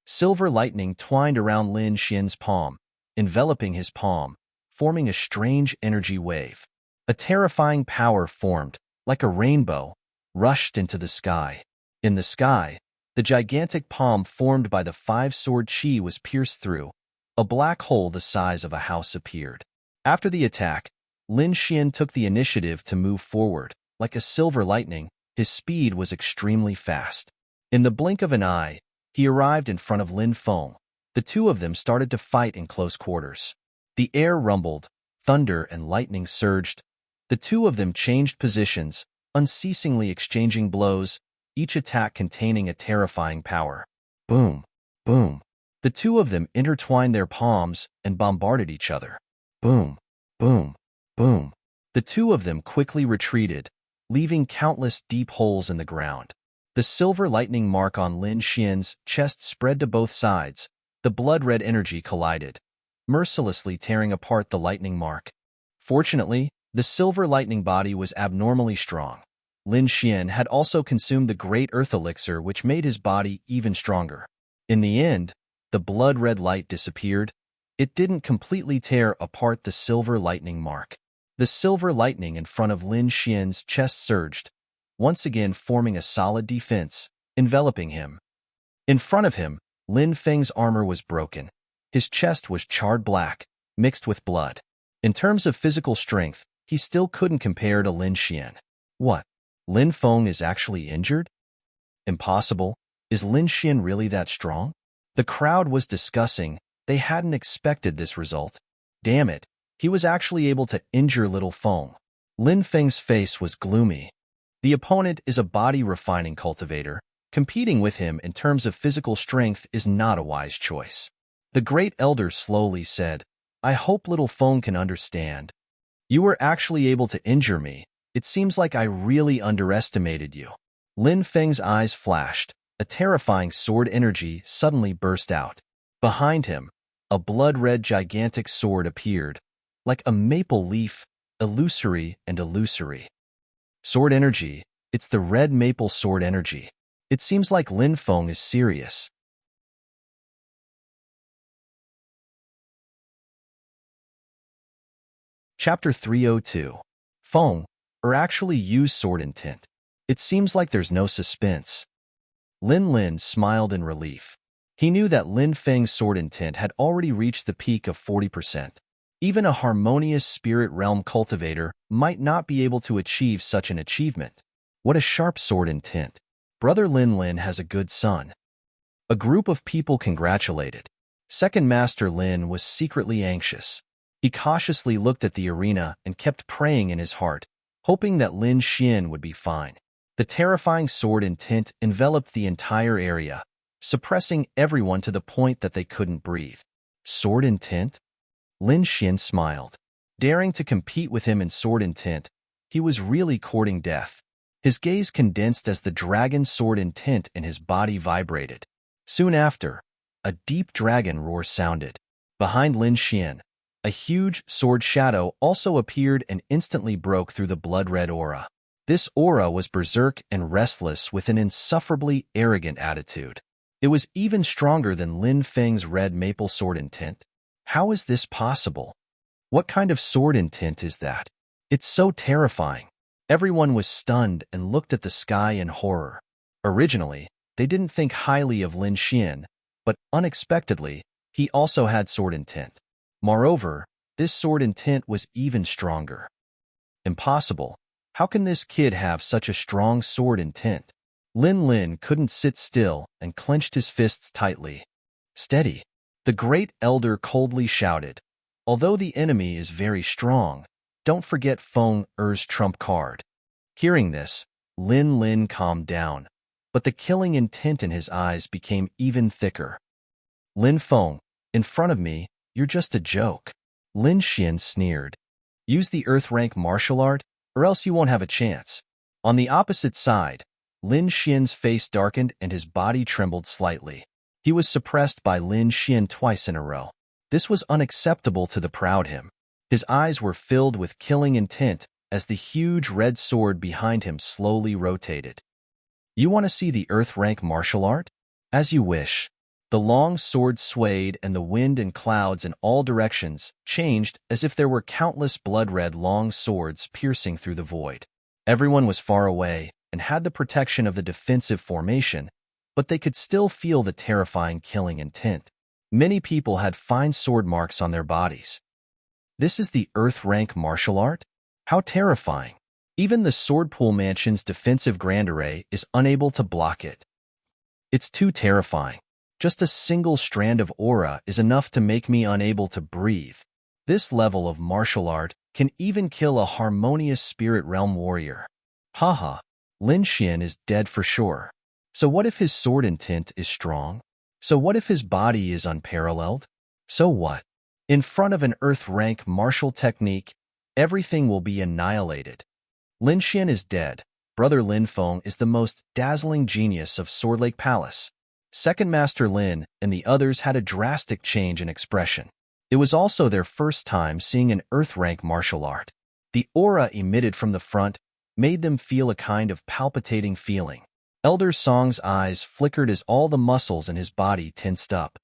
Silver lightning twined around Lin Xian's palm, enveloping his palm, forming a strange energy wave. A terrifying power formed, like a rainbow, rushed into the sky. In the sky, the gigantic palm formed by the 5 sword qi was pierced through. A black hole the size of a house appeared. After the attack, Lin Xian took the initiative to move forward. Like a silver lightning, his speed was extremely fast. In the blink of an eye, he arrived in front of Lin Feng. The two of them started to fight in close quarters. The air rumbled, thunder and lightning surged. The two of them changed positions, unceasingly exchanging blows, each attack containing a terrifying power. Boom, boom. The two of them intertwined their palms and bombarded each other. Boom, boom, boom. The two of them quickly retreated, leaving countless deep holes in the ground. The silver lightning mark on Lin Xian's chest spread to both sides. The blood-red energy collided, mercilessly tearing apart the lightning mark. Fortunately, the silver lightning body was abnormally strong. Lin Xian had also consumed the great earth elixir, which made his body even stronger. In the end, the blood-red light disappeared. It didn't completely tear apart the silver lightning mark. The silver lightning in front of Lin Xian's chest surged, once again forming a solid defense, enveloping him. In front of him, Lin Feng's armor was broken. His chest was charred black, mixed with blood. In terms of physical strength, he still couldn't compare to Lin Xian. What? Lin Feng is actually injured? Impossible. Is Lin Xian really that strong? The crowd was discussing. They hadn't expected this result. Damn it, he was actually able to injure little Feng. Lin Feng's face was gloomy. The opponent is a body-refining cultivator. Competing with him in terms of physical strength is not a wise choice. The great elder slowly said, I hope little Feng can understand. You were actually able to injure me. It seems like I really underestimated you. Lin Feng's eyes flashed. A terrifying sword energy suddenly burst out. Behind him, a blood-red gigantic sword appeared, like a maple leaf, illusory and illusory. Sword energy, it's the red maple sword energy. It seems like Lin Feng is serious. Chapter 302. Feng, or actually use sword intent. It seems like there's no suspense. Lin smiled in relief. He knew that Lin Feng's sword intent had already reached the peak of 40%. Even a harmonious spirit realm cultivator might not be able to achieve such an achievement. What a sharp sword intent. Brother Lin has a good son. A group of people congratulated. Second Master Lin was secretly anxious. He cautiously looked at the arena and kept praying in his heart, hoping that Lin Xian would be fine. The terrifying sword intent enveloped the entire area, suppressing everyone to the point that they couldn't breathe. Sword intent? Lin Xian smiled. Daring to compete with him in sword intent, he was really courting death. His gaze condensed as the dragon sword intent in his body vibrated. Soon after, a deep dragon roar sounded. Behind Lin Xian, a huge sword shadow also appeared and instantly broke through the blood-red aura. This aura was berserk and restless with an insufferably arrogant attitude. It was even stronger than Lin Feng's red maple sword intent. How is this possible? What kind of sword intent is that? It's so terrifying. Everyone was stunned and looked at the sky in horror. Originally, they didn't think highly of Lin Xian, but unexpectedly, he also had sword intent. Moreover, this sword intent was even stronger. Impossible. How can this kid have such a strong sword intent? Lin couldn't sit still and clenched his fists tightly. Steady. The great elder coldly shouted. Although the enemy is very strong, don't forget Feng Er's trump card. Hearing this, Lin calmed down, but the killing intent in his eyes became even thicker. Lin Feng, in front of me, you're just a joke. Lin Xian sneered. Use the earth rank martial art, or else you won't have a chance. On the opposite side, Lin Xian's face darkened and his body trembled slightly. He was suppressed by Lin Xian twice in a row. This was unacceptable to the proud him. His eyes were filled with killing intent as the huge red sword behind him slowly rotated. You want to see the earth rank martial art? As you wish. The long sword swayed and the wind and clouds in all directions changed as if there were countless blood-red long swords piercing through the void. Everyone was far away and had the protection of the defensive formation, but they could still feel the terrifying killing intent. Many people had fine sword marks on their bodies. This is the earth rank martial art? How terrifying. Even the Swordpool Mansion's defensive grand array is unable to block it. It's too terrifying. Just a single strand of aura is enough to make me unable to breathe. This level of martial art can even kill a harmonious spirit realm warrior. Haha, Lin Xian is dead for sure. So what if his sword intent is strong? So what if his body is unparalleled? So what? In front of an earth-rank martial technique, everything will be annihilated. Lin Xian is dead. Brother Lin Feng is the most dazzling genius of Sword Lake Palace. Second Master Lin and the others had a drastic change in expression. It was also their first time seeing an earth-rank martial art. The aura emitted from the front made them feel a kind of palpitating feeling. Elder Song's eyes flickered as all the muscles in his body tensed up.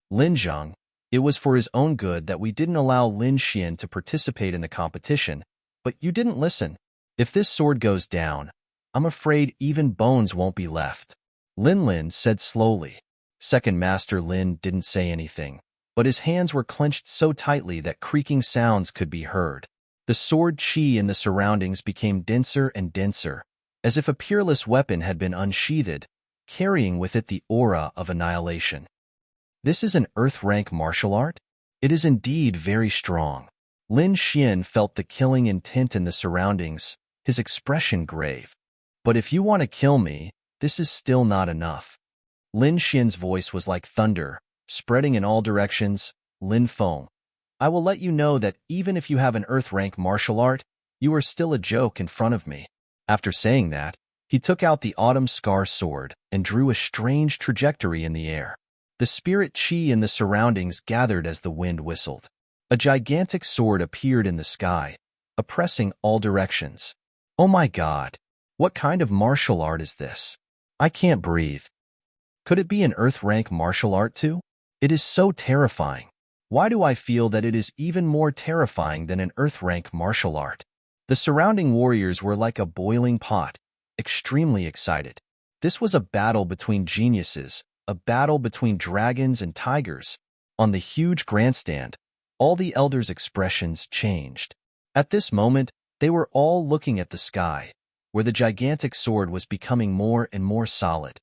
Lin Zheng, it was for his own good that we didn't allow Lin Xian to participate in the competition, but you didn't listen. If this sword goes down, I'm afraid even bones won't be left. Lin said slowly. Second Master Lin didn't say anything, but his hands were clenched so tightly that creaking sounds could be heard. The sword qi in the surroundings became denser and denser, as if a peerless weapon had been unsheathed, carrying with it the aura of annihilation. This is an earth-rank martial art? It is indeed very strong. Lin Xian felt the killing intent in the surroundings, his expression grave. But if you want to kill me, this is still not enough. Lin Xian's voice was like thunder, spreading in all directions. Lin Feng, I will let you know that even if you have an earth-rank martial art, you are still a joke in front of me. After saying that, he took out the autumn scar sword and drew a strange trajectory in the air. The spirit qi in the surroundings gathered as the wind whistled. A gigantic sword appeared in the sky, oppressing all directions. Oh my God! What kind of martial art is this? I can't breathe. Could it be an earth-rank martial art too? It is so terrifying. Why do I feel that it is even more terrifying than an earth-rank martial art? The surrounding warriors were like a boiling pot, extremely excited. This was a battle between geniuses, a battle between dragons and tigers. On the huge grandstand, all the elders' expressions changed. At this moment, they were all looking at the sky, where the gigantic sword was becoming more and more solid.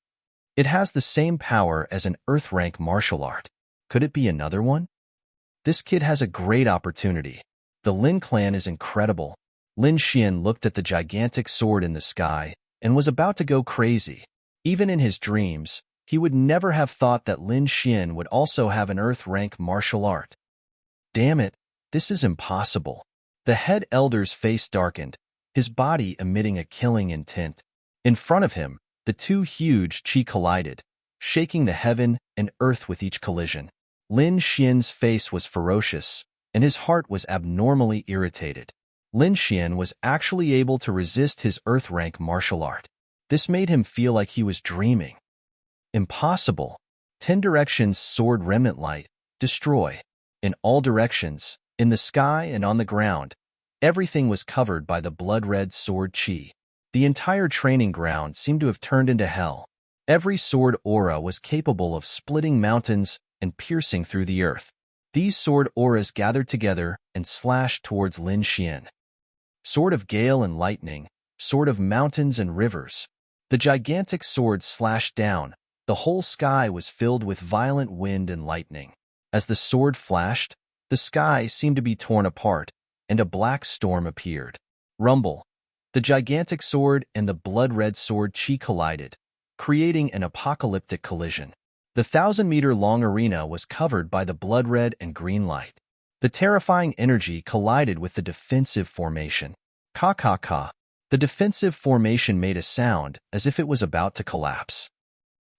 It has the same power as an earth-rank martial art. Could it be another one? This kid has a great opportunity. The Lin clan is incredible. Lin Xian looked at the gigantic sword in the sky and was about to go crazy. Even in his dreams, he would never have thought that Lin Xian would also have an earth-rank martial art. Damn it, this is impossible. The head elder's face darkened, his body emitting a killing intent. In front of him, the two huge qi collided, shaking the heaven and earth with each collision. Lin Xian's face was ferocious, and his heart was abnormally irritated. Lin Xian was actually able to resist his earth-rank martial art. This made him feel like he was dreaming. Impossible. 10 directions sword remnant light, destroy. In all directions, in the sky and on the ground, everything was covered by the blood-red sword qi. The entire training ground seemed to have turned into hell. Every sword aura was capable of splitting mountains and piercing through the earth. These sword auras gathered together and slashed towards Lin Xian. Sword of gale and lightning, sword of mountains and rivers. The gigantic sword slashed down. The whole sky was filled with violent wind and lightning. As the sword flashed, the sky seemed to be torn apart, and a black storm appeared. Rumble. The gigantic sword and the blood-red sword qi collided, creating an apocalyptic collision. The 1,000-meter-long arena was covered by the blood-red and green light. The terrifying energy collided with the defensive formation. Ka. The defensive formation made a sound as if it was about to collapse.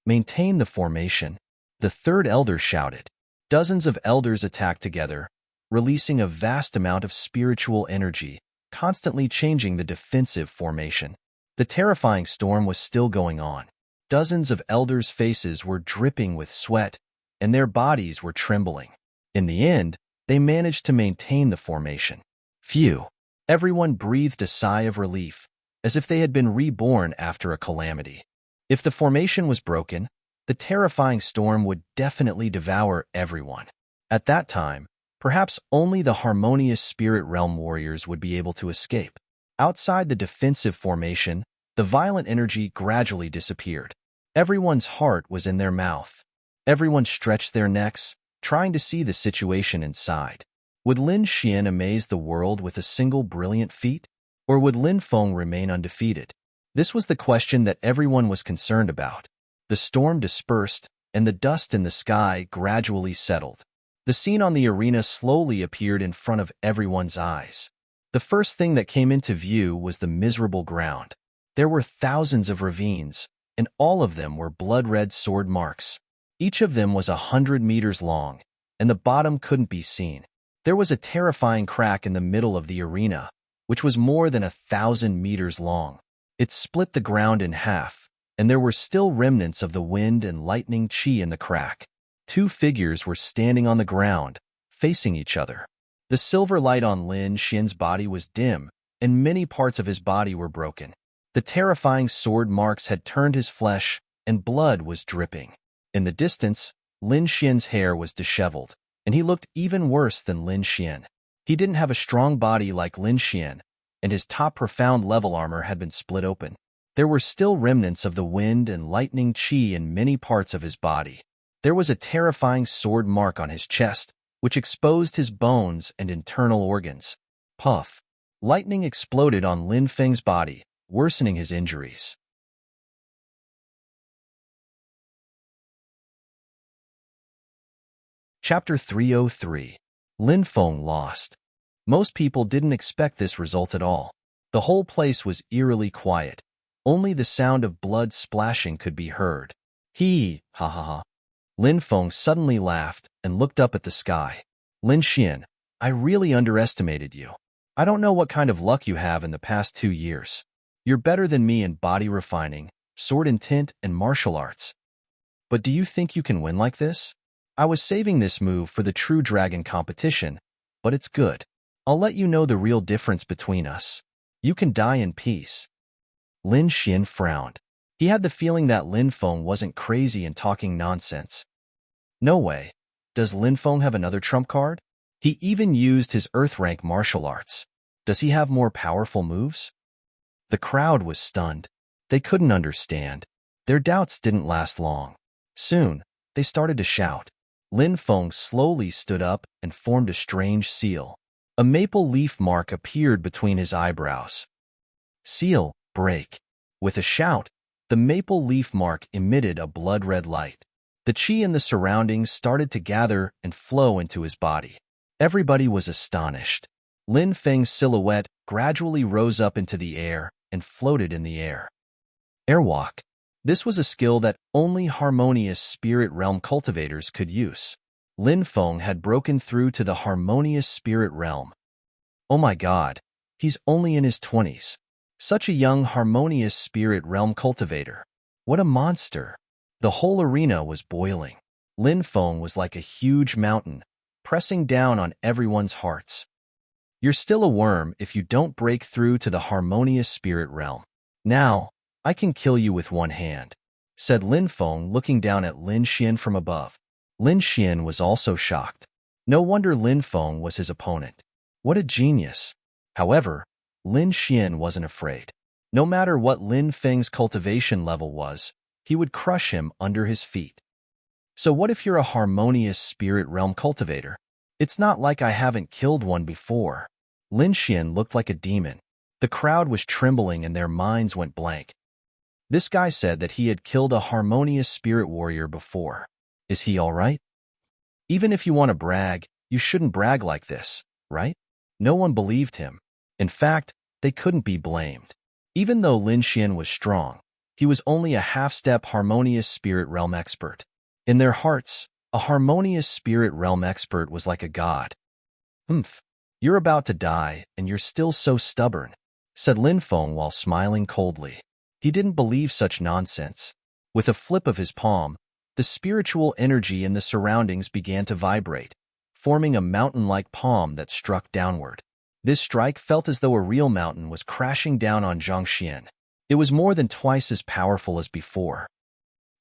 Maintain the formation, the third elder shouted. Dozens of elders attacked together, releasing a vast amount of spiritual energy, constantly changing the defensive formation. The terrifying storm was still going on. Dozens of elders' faces were dripping with sweat, and their bodies were trembling. In the end, they managed to maintain the formation. Phew! Everyone breathed a sigh of relief, as if they had been reborn after a calamity. If the formation was broken, the terrifying storm would definitely devour everyone. At that time, perhaps only the harmonious spirit realm warriors would be able to escape. Outside the defensive formation, the violent energy gradually disappeared. Everyone's heart was in their mouth. Everyone stretched their necks, trying to see the situation inside. Would Lin Xian amaze the world with a single brilliant feat? Or would Lin Feng remain undefeated? This was the question that everyone was concerned about. The storm dispersed, and the dust in the sky gradually settled. The scene on the arena slowly appeared in front of everyone's eyes. The first thing that came into view was the miserable ground. There were thousands of ravines, and all of them were blood-red sword marks. Each of them was 100 meters long, and the bottom couldn't be seen. There was a terrifying crack in the middle of the arena, which was more than 1,000 meters long. It split the ground in half, and there were still remnants of the wind and lightning chi in the crack. Two figures were standing on the ground, facing each other. The silver light on Lin Xian's body was dim, and many parts of his body were broken. The terrifying sword marks had turned his flesh, and blood was dripping. In the distance, Lin Xian's hair was disheveled, and he looked even worse than Lin Xian. He didn't have a strong body like Lin Xian, and his top profound level armor had been split open. There were still remnants of the wind and lightning chi in many parts of his body. There was a terrifying sword mark on his chest, which exposed his bones and internal organs. Puff! Lightning exploded on Lin Feng's body, worsening his injuries. Chapter 303. Lin Feng lost. Most people didn't expect this result at all. The whole place was eerily quiet. Only the sound of blood splashing could be heard. Ha ha ha. Lin Feng suddenly laughed and looked up at the sky. Lin Xian, I really underestimated you. I don't know what kind of luck you have in the past 2 years. You're better than me in body refining, sword intent, and martial arts. But do you think you can win like this? I was saving this move for the True Dragon competition, but it's good. I'll let you know the real difference between us. You can die in peace. Lin Xian frowned. He had the feeling that Lin Feng wasn't crazy and talking nonsense. No way. Does Lin Feng have another trump card? He even used his Earth rank martial arts. Does he have more powerful moves? The crowd was stunned. They couldn't understand. Their doubts didn't last long. Soon, they started to shout. Lin Feng slowly stood up and formed a strange seal. A maple leaf mark appeared between his eyebrows. Seal, break. With a shout, the maple leaf mark emitted a blood-red light. The chi in the surroundings started to gather and flow into his body. Everybody was astonished. Lin Feng's silhouette gradually rose up into the air and floated in the air. Airwalk. This was a skill that only harmonious spirit realm cultivators could use. Lin Feng had broken through to the harmonious spirit realm. Oh my god, he's only in his 20s. Such a young harmonious spirit realm cultivator. What a monster. The whole arena was boiling. Lin Feng was like a huge mountain, pressing down on everyone's hearts. You're still a worm if you don't break through to the harmonious spirit realm. Now, I can kill you with one hand, said Lin Feng, looking down at Lin Xian from above. Lin Xian was also shocked. No wonder Lin Feng was his opponent. What a genius. However, Lin Xian wasn't afraid. No matter what Lin Feng's cultivation level was, he would crush him under his feet. So what if you're a harmonious spirit realm cultivator? It's not like I haven't killed one before. Lin Xian looked like a demon. The crowd was trembling and their minds went blank. This guy said that he had killed a harmonious spirit warrior before. Is he all right? Even if you want to brag, you shouldn't brag like this, right? No one believed him. In fact, they couldn't be blamed. Even though Lin Xian was strong, he was only a half-step harmonious spirit realm expert. In their hearts, a harmonious spirit realm expert was like a god. You're about to die, and you're still so stubborn, said Lin Feng while smiling coldly. He didn't believe such nonsense. With a flip of his palm, the spiritual energy in the surroundings began to vibrate, forming a mountain-like palm that struck downward. This strike felt as though a real mountain was crashing down on Zhangxian. It was more than twice as powerful as before.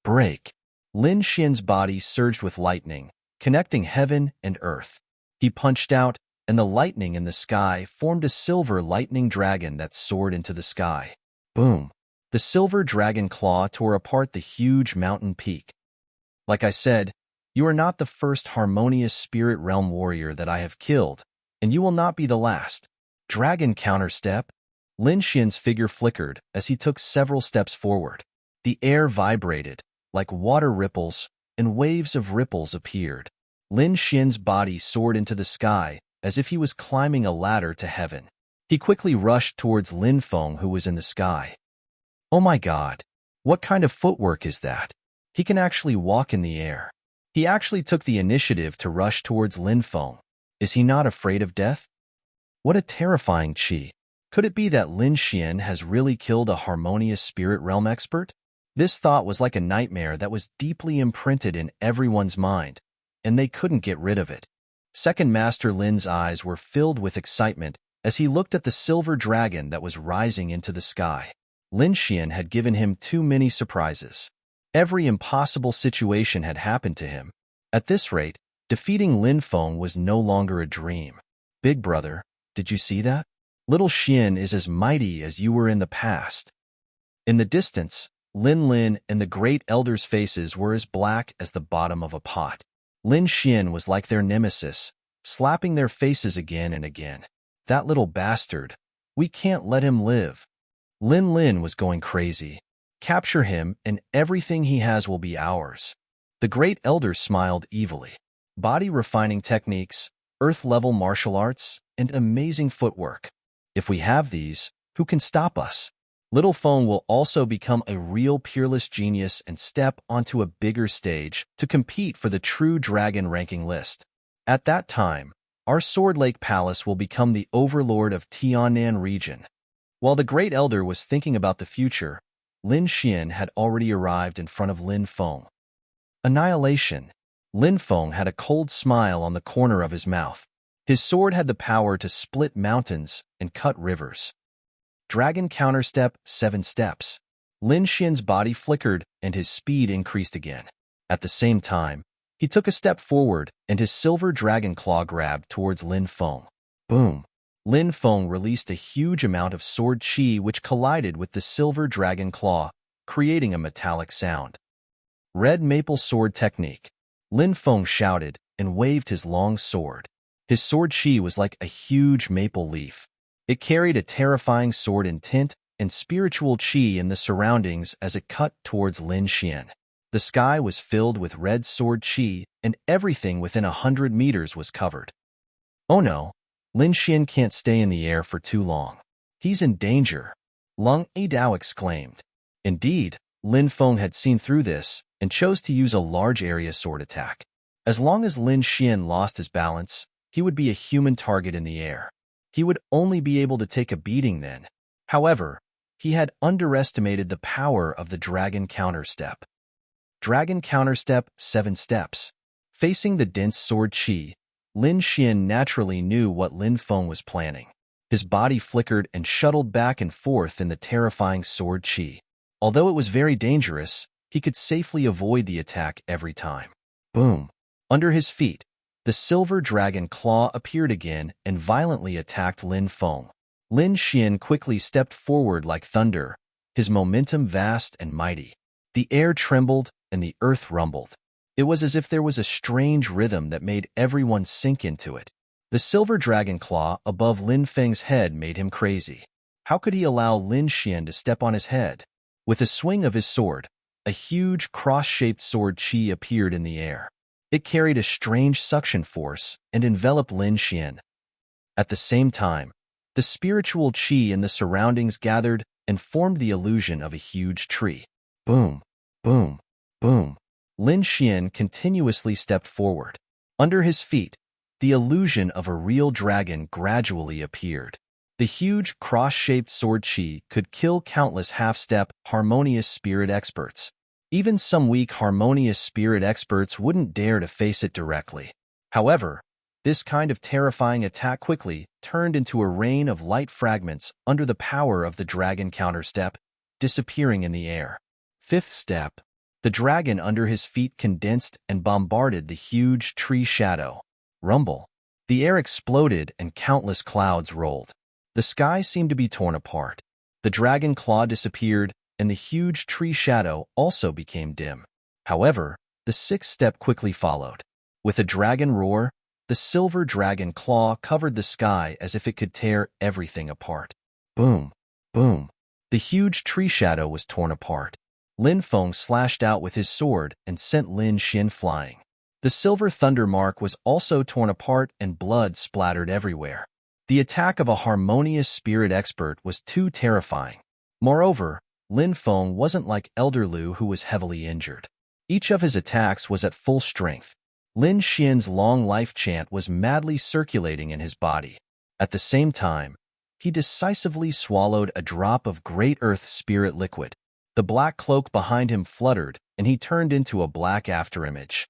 Break. Lin Xian's body surged with lightning, connecting heaven and earth. He punched out, and the lightning in the sky formed a silver lightning dragon that soared into the sky. Boom! The silver dragon claw tore apart the huge mountain peak. Like I said, you are not the first harmonious spirit realm warrior that I have killed, and you will not be the last. Dragon counterstep. Lin Xian's figure flickered as he took several steps forward. The air vibrated like water ripples, and waves of ripples appeared. Lin Xian's body soared into the sky as if he was climbing a ladder to heaven. He quickly rushed towards Lin Feng, who was in the sky. Oh my God! What kind of footwork is that? He can actually walk in the air. He actually took the initiative to rush towards Lin Feng. Is he not afraid of death? What a terrifying qi. Could it be that Lin Xian has really killed a harmonious spirit realm expert? This thought was like a nightmare that was deeply imprinted in everyone's mind, and they couldn't get rid of it. Second Master Lin's eyes were filled with excitement as he looked at the silver dragon that was rising into the sky. Lin Xian had given him too many surprises. Every impossible situation had happened to him. At this rate, defeating Lin Feng was no longer a dream. Big brother, did you see that? Little Xian is as mighty as you were in the past. In the distance, Lin and the great elder's faces were as black as the bottom of a pot. Lin Xian was like their nemesis, slapping their faces again and again. That little bastard. We can't let him live. Lin was going crazy. Capture him, and everything he has will be ours. The great elder smiled evilly. Body refining techniques, earth-level martial arts, and amazing footwork. If we have these, who can stop us? Little Feng will also become a real peerless genius and step onto a bigger stage to compete for the true dragon ranking list. At that time, our Sword Lake Palace will become the overlord of Tiannan region. While the great elder was thinking about the future, Lin Xian had already arrived in front of Lin Feng. Annihilation. Lin Feng had a cold smile on the corner of his mouth. His sword had the power to split mountains and cut rivers. Dragon counterstep, 7 steps. Lin Xian's body flickered and his speed increased again. At the same time, he took a step forward and his silver dragon claw grabbed towards Lin Feng. Boom! Lin Feng released a huge amount of sword qi which collided with the silver dragon claw, creating a metallic sound. Red maple sword technique. Lin Feng shouted and waved his long sword. His sword qi was like a huge maple leaf. It carried a terrifying sword intent and spiritual qi in the surroundings as it cut towards Lin Xian. The sky was filled with red sword qi, and everything within 100 meters was covered. Oh no, Lin Xian can't stay in the air for too long. He's in danger, Lung Adao exclaimed. Indeed, Lin Feng had seen through this and chose to use a large area sword attack. As long as Lin Xian lost his balance, he would be a human target in the air. He would only be able to take a beating then. However, he had underestimated the power of the dragon counterstep. Dragon counterstep, 7 steps. Facing the dense sword qi, Lin Xian naturally knew what Lin Feng was planning. His body flickered and shuttled back and forth in the terrifying sword qi. Although it was very dangerous, he could safely avoid the attack every time. Boom! Under his feet, the silver dragon claw appeared again and violently attacked Lin Feng. Lin Xian quickly stepped forward like thunder, his momentum vast and mighty. The air trembled and the earth rumbled. It was as if there was a strange rhythm that made everyone sink into it. The silver dragon claw above Lin Feng's head made him crazy. How could he allow Lin Xian to step on his head? With a swing of his sword, a huge cross-shaped sword qi appeared in the air. It carried a strange suction force and enveloped Lin Xian. At the same time, the spiritual qi in the surroundings gathered and formed the illusion of a huge tree. Boom, boom, boom. Lin Xian continuously stepped forward. Under his feet, the illusion of a real dragon gradually appeared. The huge cross-shaped sword qi could kill countless half-step, harmonious spirit experts. Even some weak harmonious spirit experts wouldn't dare to face it directly. However, this kind of terrifying attack quickly turned into a rain of light fragments under the power of the dragon counterstep, disappearing in the air. 5th step. The dragon under his feet condensed and bombarded the huge tree shadow. Rumble. The air exploded and countless clouds rolled. The sky seemed to be torn apart. The dragon claw disappeared, and the huge tree shadow also became dim. However, the 6th step quickly followed. With a dragon roar, the silver dragon claw covered the sky as if it could tear everything apart. Boom! Boom! The huge tree shadow was torn apart. Lin Feng slashed out with his sword and sent Lin Xin flying. The silver thunder mark was also torn apart and blood splattered everywhere. The attack of a harmonious spirit expert was too terrifying. Moreover, Lin Feng wasn't like Elder Lu, who was heavily injured. Each of his attacks was at full strength. Lin Xian's long life chant was madly circulating in his body. At the same time, he decisively swallowed a drop of great earth spirit liquid. The black cloak behind him fluttered, and he turned into a black afterimage.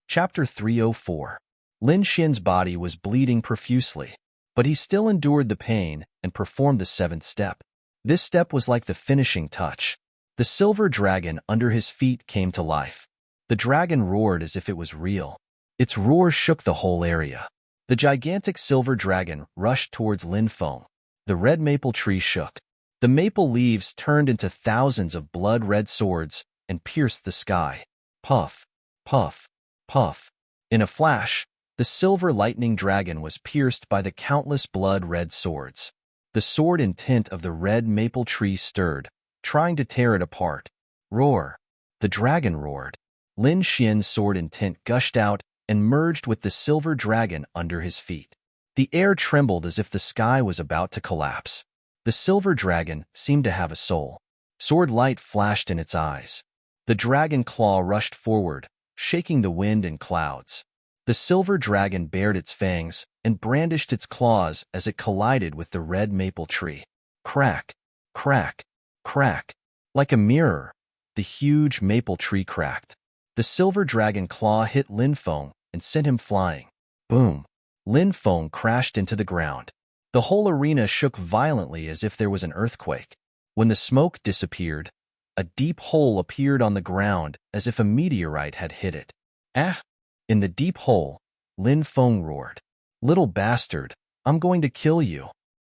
Chapter 304. Lin Xian's body was bleeding profusely, but he still endured the pain and performed the seventh step. This step was like the finishing touch. The silver dragon under his feet came to life. The dragon roared as if it was real. Its roar shook the whole area. The gigantic silver dragon rushed towards Lin Feng. The red maple tree shook. The maple leaves turned into thousands of blood-red swords and pierced the sky. Puff, puff, puff. In a flash, the silver lightning dragon was pierced by the countless blood-red swords. The sword and tint of the red maple tree stirred, trying to tear it apart. Roar! The dragon roared. Lin Xian's sword and tint gushed out and merged with the silver dragon under his feet. The air trembled as if the sky was about to collapse. The silver dragon seemed to have a soul. Sword light flashed in its eyes. The dragon claw rushed forward, shaking the wind and clouds. The silver dragon bared its fangs and brandished its claws as it collided with the red maple tree. Crack, crack, crack. Like a mirror, the huge maple tree cracked. The silver dragon claw hit Lin Feng and sent him flying. Boom! Lin Feng crashed into the ground. The whole arena shook violently as if there was an earthquake. When the smoke disappeared, a deep hole appeared on the ground as if a meteorite had hit it. Ah! In the deep hole, Lin Feng roared. Little bastard, I'm going to kill you.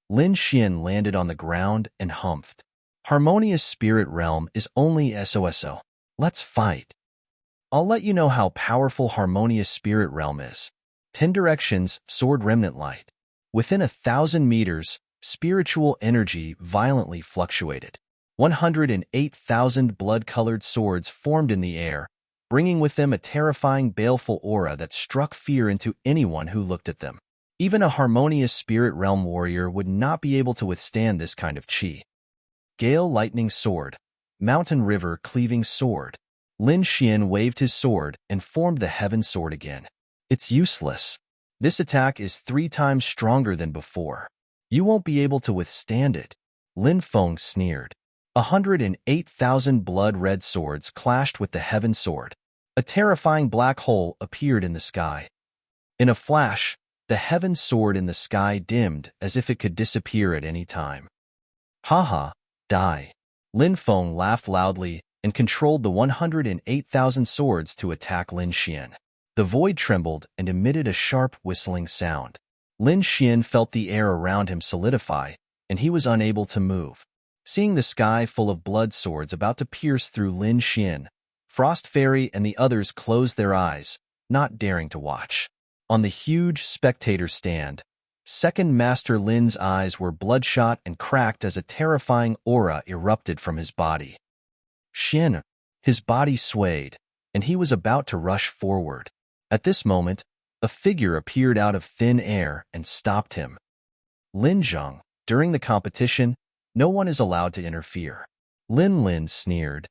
Lin Xian landed on the ground and humphed. Harmonious Spirit Realm is only SOSO. Let's fight. I'll let you know how powerful Harmonious Spirit Realm is. 10 directions, Sword Remnant Light. Within 1,000 meters, spiritual energy violently fluctuated. 108,000 blood-colored swords formed in the air, bringing with them a terrifying, baleful aura that struck fear into anyone who looked at them. Even a Harmonious Spirit Realm warrior would not be able to withstand this kind of chi. Gale Lightning Sword. Mountain River Cleaving Sword. Lin Xian waved his sword and formed the Heaven Sword again. It's useless. This attack is 3 times stronger than before. You won't be able to withstand it. Lin Feng sneered. 108,000 blood-red swords clashed with the Heaven Sword. A terrifying black hole appeared in the sky. In a flash, the Heaven Sword in the sky dimmed as if it could disappear at any time. Haha, die. Lin Feng laughed loudly and controlled the 108,000 swords to attack Lin Xian. The void trembled and emitted a sharp whistling sound. Lin Xian felt the air around him solidify, and he was unable to move. Seeing the sky full of blood swords about to pierce through Lin Xian, Frost Fairy and the others closed their eyes, not daring to watch. On the huge spectator stand, Second Master Lin's eyes were bloodshot and cracked as a terrifying aura erupted from his body. Xian, his body swayed, and he was about to rush forward. At this moment, a figure appeared out of thin air and stopped him. Lin Zheng, during the competition, no one is allowed to interfere. Lin sneered.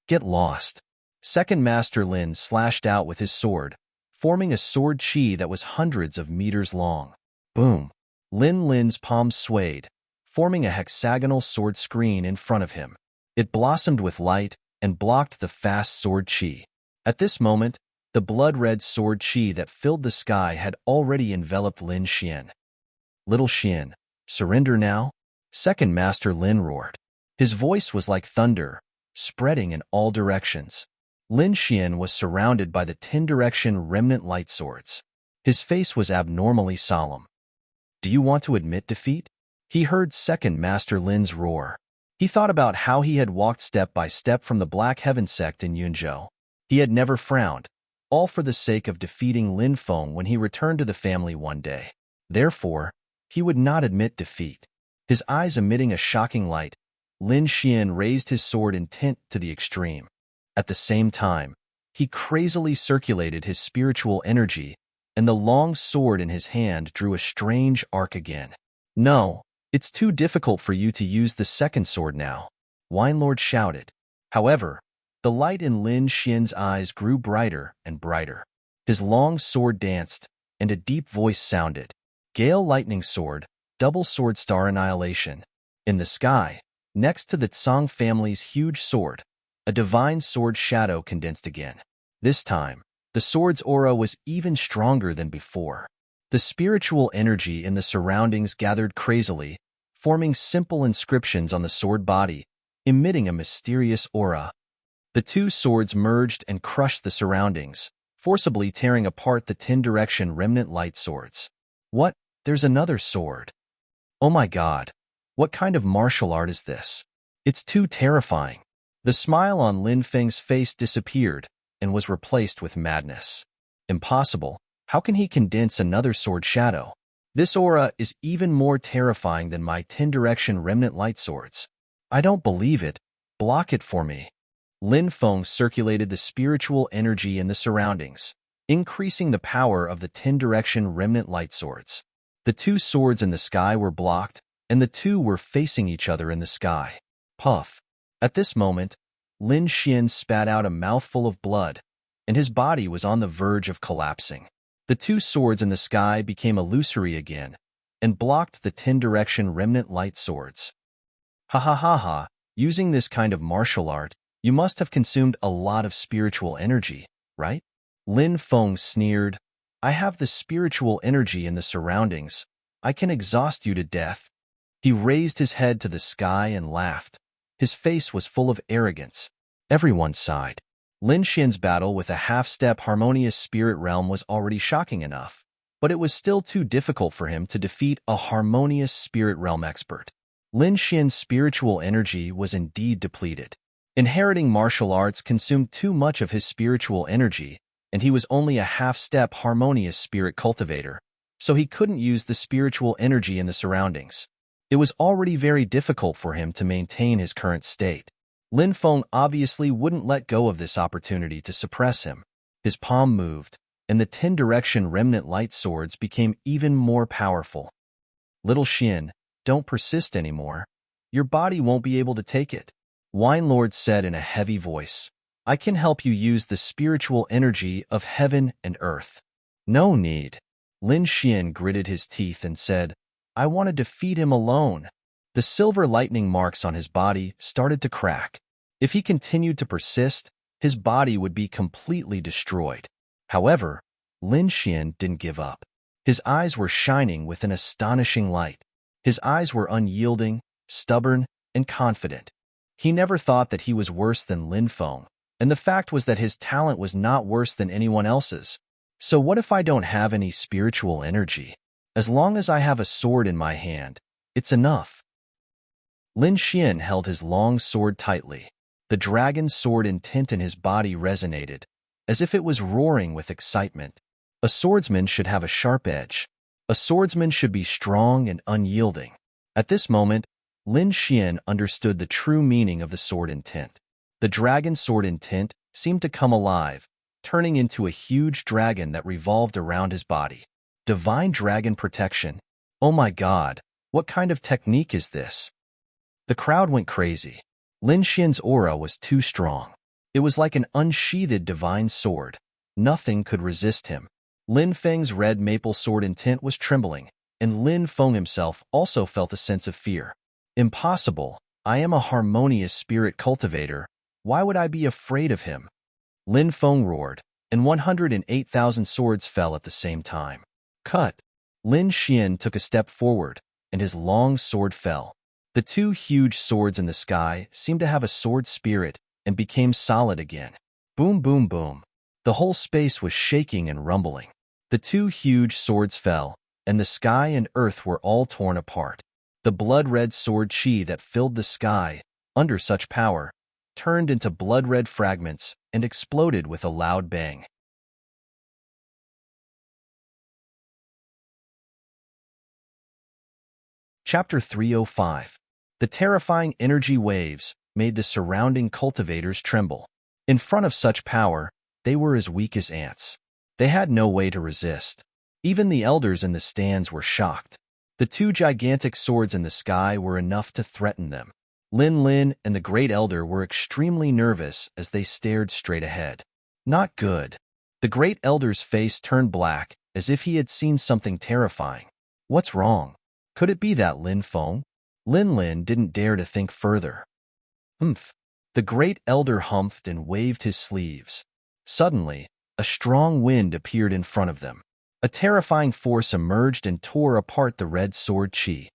Get lost. Second Master Lin slashed out with his sword, forming a sword chi that was hundreds of meters long. Boom! Lin's palms swayed, forming a hexagonal sword screen in front of him. It blossomed with light and blocked the fast sword chi. At this moment, the blood-red sword chi that filled the sky had already enveloped Lin Xian. Little Xian, surrender now? Second Master Lin roared. His voice was like thunder, spreading in all directions. Lin Xian was surrounded by the 10-direction remnant light swords. His face was abnormally solemn. Do you want to admit defeat? He heard Second Master Lin's roar. He thought about how he had walked step by step from the Black Heaven sect in Yunzhou. He had never frowned, all for the sake of defeating Lin Feng when he returned to the family one day. Therefore, he would not admit defeat. His eyes emitting a shocking light, Lin Xian raised his sword intent to the extreme. At the same time, he crazily circulated his spiritual energy, and the long sword in his hand drew a strange arc again. "No, it's too difficult for you to use the second sword now," Wine Lord shouted. However, the light in Lin Xian's eyes grew brighter and brighter. His long sword danced, and a deep voice sounded. "Gale Lightning Sword, Double Sword Star Annihilation." In the sky, next to the Tsang family's huge sword, a divine sword shadow condensed again. This time, the sword's aura was even stronger than before. The spiritual energy in the surroundings gathered crazily, forming simple inscriptions on the sword body, emitting a mysterious aura. The two swords merged and crushed the surroundings, forcibly tearing apart the Tin-direction remnant light swords. "What? There's another sword. Oh my god, what kind of martial art is this? It's too terrifying." The smile on Lin Feng's face disappeared and was replaced with madness. "Impossible. How can he condense another sword shadow? This aura is even more terrifying than my Tin-direction remnant light swords. I don't believe it. Block it for me." Lin Feng circulated the spiritual energy in the surroundings, increasing the power of the Tin-direction remnant light swords. The two swords in the sky were blocked, and the two were facing each other in the sky. Puff. At this moment, Lin Xian spat out a mouthful of blood, and his body was on the verge of collapsing. The two swords in the sky became illusory again, and blocked the Tin-direction remnant light swords. "Ha ha ha ha, using this kind of martial art, you must have consumed a lot of spiritual energy, right?" Lin Feng sneered. "I have the spiritual energy in the surroundings. I can exhaust you to death." He raised his head to the sky and laughed. His face was full of arrogance. Everyone sighed. Lin Xian's battle with a half-step harmonious spirit realm was already shocking enough, but it was still too difficult for him to defeat a harmonious spirit realm expert. Lin Xian's spiritual energy was indeed depleted. Inheriting martial arts consumed too much of his spiritual energy, and he was only a half-step harmonious spirit cultivator, so he couldn't use the spiritual energy in the surroundings. It was already very difficult for him to maintain his current state. Lin Feng obviously wouldn't let go of this opportunity to suppress him. His palm moved, and the Tin-direction remnant light swords became even more powerful. "Little Xian, don't persist anymore. Your body won't be able to take it," Wine Lord said in a heavy voice. "I can help you use the spiritual energy of heaven and earth." "No need." Lin Xian gritted his teeth and said, "I want to defeat him alone." The silver lightning marks on his body started to crack. If he continued to persist, his body would be completely destroyed. However, Lin Xian didn't give up. His eyes were shining with an astonishing light. His eyes were unyielding, stubborn, and confident. He never thought that he was worse than Lin Feng, and the fact was that his talent was not worse than anyone else's. So what if I don't have any spiritual energy? As long as I have a sword in my hand, it's enough. Lin Xian held his long sword tightly. The dragon's sword intent in his body resonated, as if it was roaring with excitement. A swordsman should have a sharp edge. A swordsman should be strong and unyielding. At this moment, Lin Xian understood the true meaning of the sword intent. The dragon's sword intent seemed to come alive, turning into a huge dragon that revolved around his body. Divine dragon protection. Oh my god, what kind of technique is this? The crowd went crazy. Lin Xian's aura was too strong. It was like an unsheathed divine sword. Nothing could resist him. Lin Feng's red maple sword intent was trembling, and Lin Feng himself also felt a sense of fear. "Impossible. I am a harmonious spirit cultivator. Why would I be afraid of him?" Lin Feng roared, and 108,000 swords fell at the same time. Cut! Lin Xian took a step forward, and his long sword fell. The two huge swords in the sky seemed to have a sword spirit and became solid again. Boom, boom, boom. The whole space was shaking and rumbling. The two huge swords fell, and the sky and earth were all torn apart. The blood-red sword chi that filled the sky, under such power, turned into blood-red fragments and exploded with a loud bang. Chapter 305. The terrifying energy waves made the surrounding cultivators tremble. In front of such power, they were as weak as ants. They had no way to resist. Even the elders in the stands were shocked. The two gigantic swords in the sky were enough to threaten them. Lin and the Great Elder were extremely nervous as they stared straight ahead. Not good. The Great Elder's face turned black, as if he had seen something terrifying. What's wrong? Could it be that Lin Feng? Lin didn't dare to think further. Humph. The Great Elder humphed and waved his sleeves. Suddenly, a strong wind appeared in front of them. A terrifying force emerged and tore apart the red sword Qi.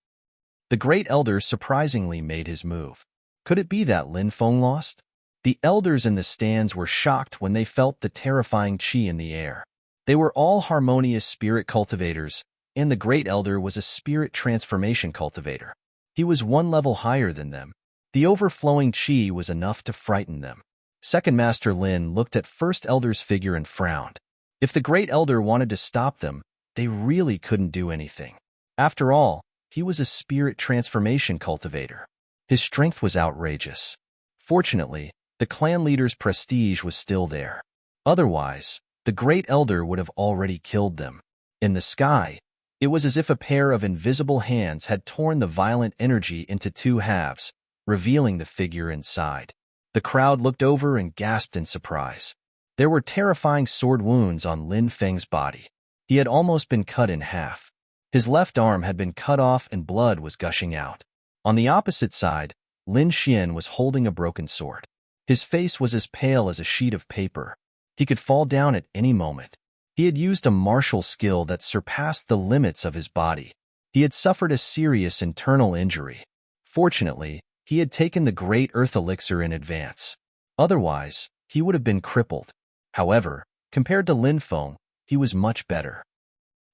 The Great Elder surprisingly made his move. Could it be that Lin Feng lost? The elders in the stands were shocked when they felt the terrifying Qi in the air. They were all harmonious spirit cultivators, and the Great Elder was a spirit transformation cultivator. He was one level higher than them. The overflowing Qi was enough to frighten them. Second Master Lin looked at First Elder's figure and frowned. If the Great Elder wanted to stop them, they really couldn't do anything. After all, he was a spirit transformation cultivator. His strength was outrageous. Fortunately, the clan leader's prestige was still there. Otherwise, the Great Elder would have already killed them. In the sky, it was as if a pair of invisible hands had torn the violent energy into two halves, revealing the figure inside. The crowd looked over and gasped in surprise. There were terrifying sword wounds on Lin Feng's body. He had almost been cut in half. His left arm had been cut off and blood was gushing out. On the opposite side, Lin Xian was holding a broken sword. His face was as pale as a sheet of paper. He could fall down at any moment. He had used a martial skill that surpassed the limits of his body. He had suffered a serious internal injury. Fortunately, he had taken the Great Earth Elixir in advance. Otherwise, he would have been crippled. However, compared to Lin Feng, he was much better.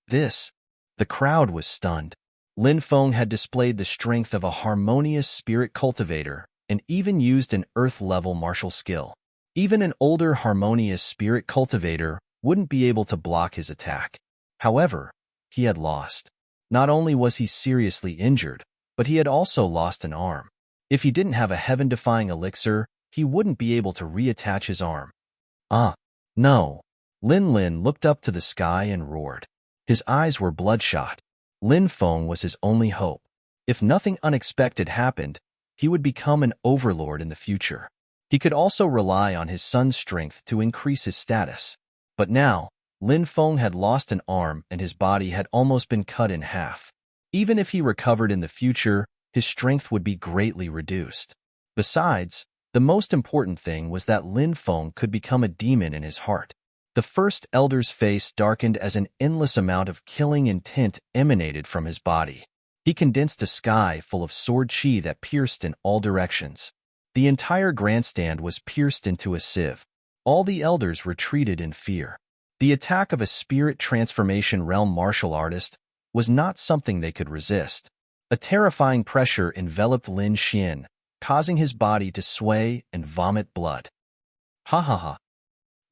The crowd was stunned. Lin Feng had displayed the strength of a harmonious spirit cultivator and even used an earth-level martial skill. Even an older harmonious spirit cultivator wouldn't be able to block his attack. However, he had lost. Not only was he seriously injured, but he had also lost an arm. If he didn't have a heaven-defying elixir, he wouldn't be able to reattach his arm. No. Lin looked up to the sky and roared. His eyes were bloodshot. Lin Feng was his only hope. If nothing unexpected happened, he would become an overlord in the future. He could also rely on his son's strength to increase his status. But now, Lin Feng had lost an arm and his body had almost been cut in half. Even if he recovered in the future, his strength would be greatly reduced. Besides, the most important thing was that Lin Feng could become a demon in his heart. The First Elder's face darkened as an endless amount of killing intent emanated from his body. He condensed a sky full of sword Qi that pierced in all directions. The entire grandstand was pierced into a sieve. All the elders retreated in fear. The attack of a spirit transformation realm martial artist was not something they could resist. A terrifying pressure enveloped Lin Xian, causing his body to sway and vomit blood. Ha ha ha.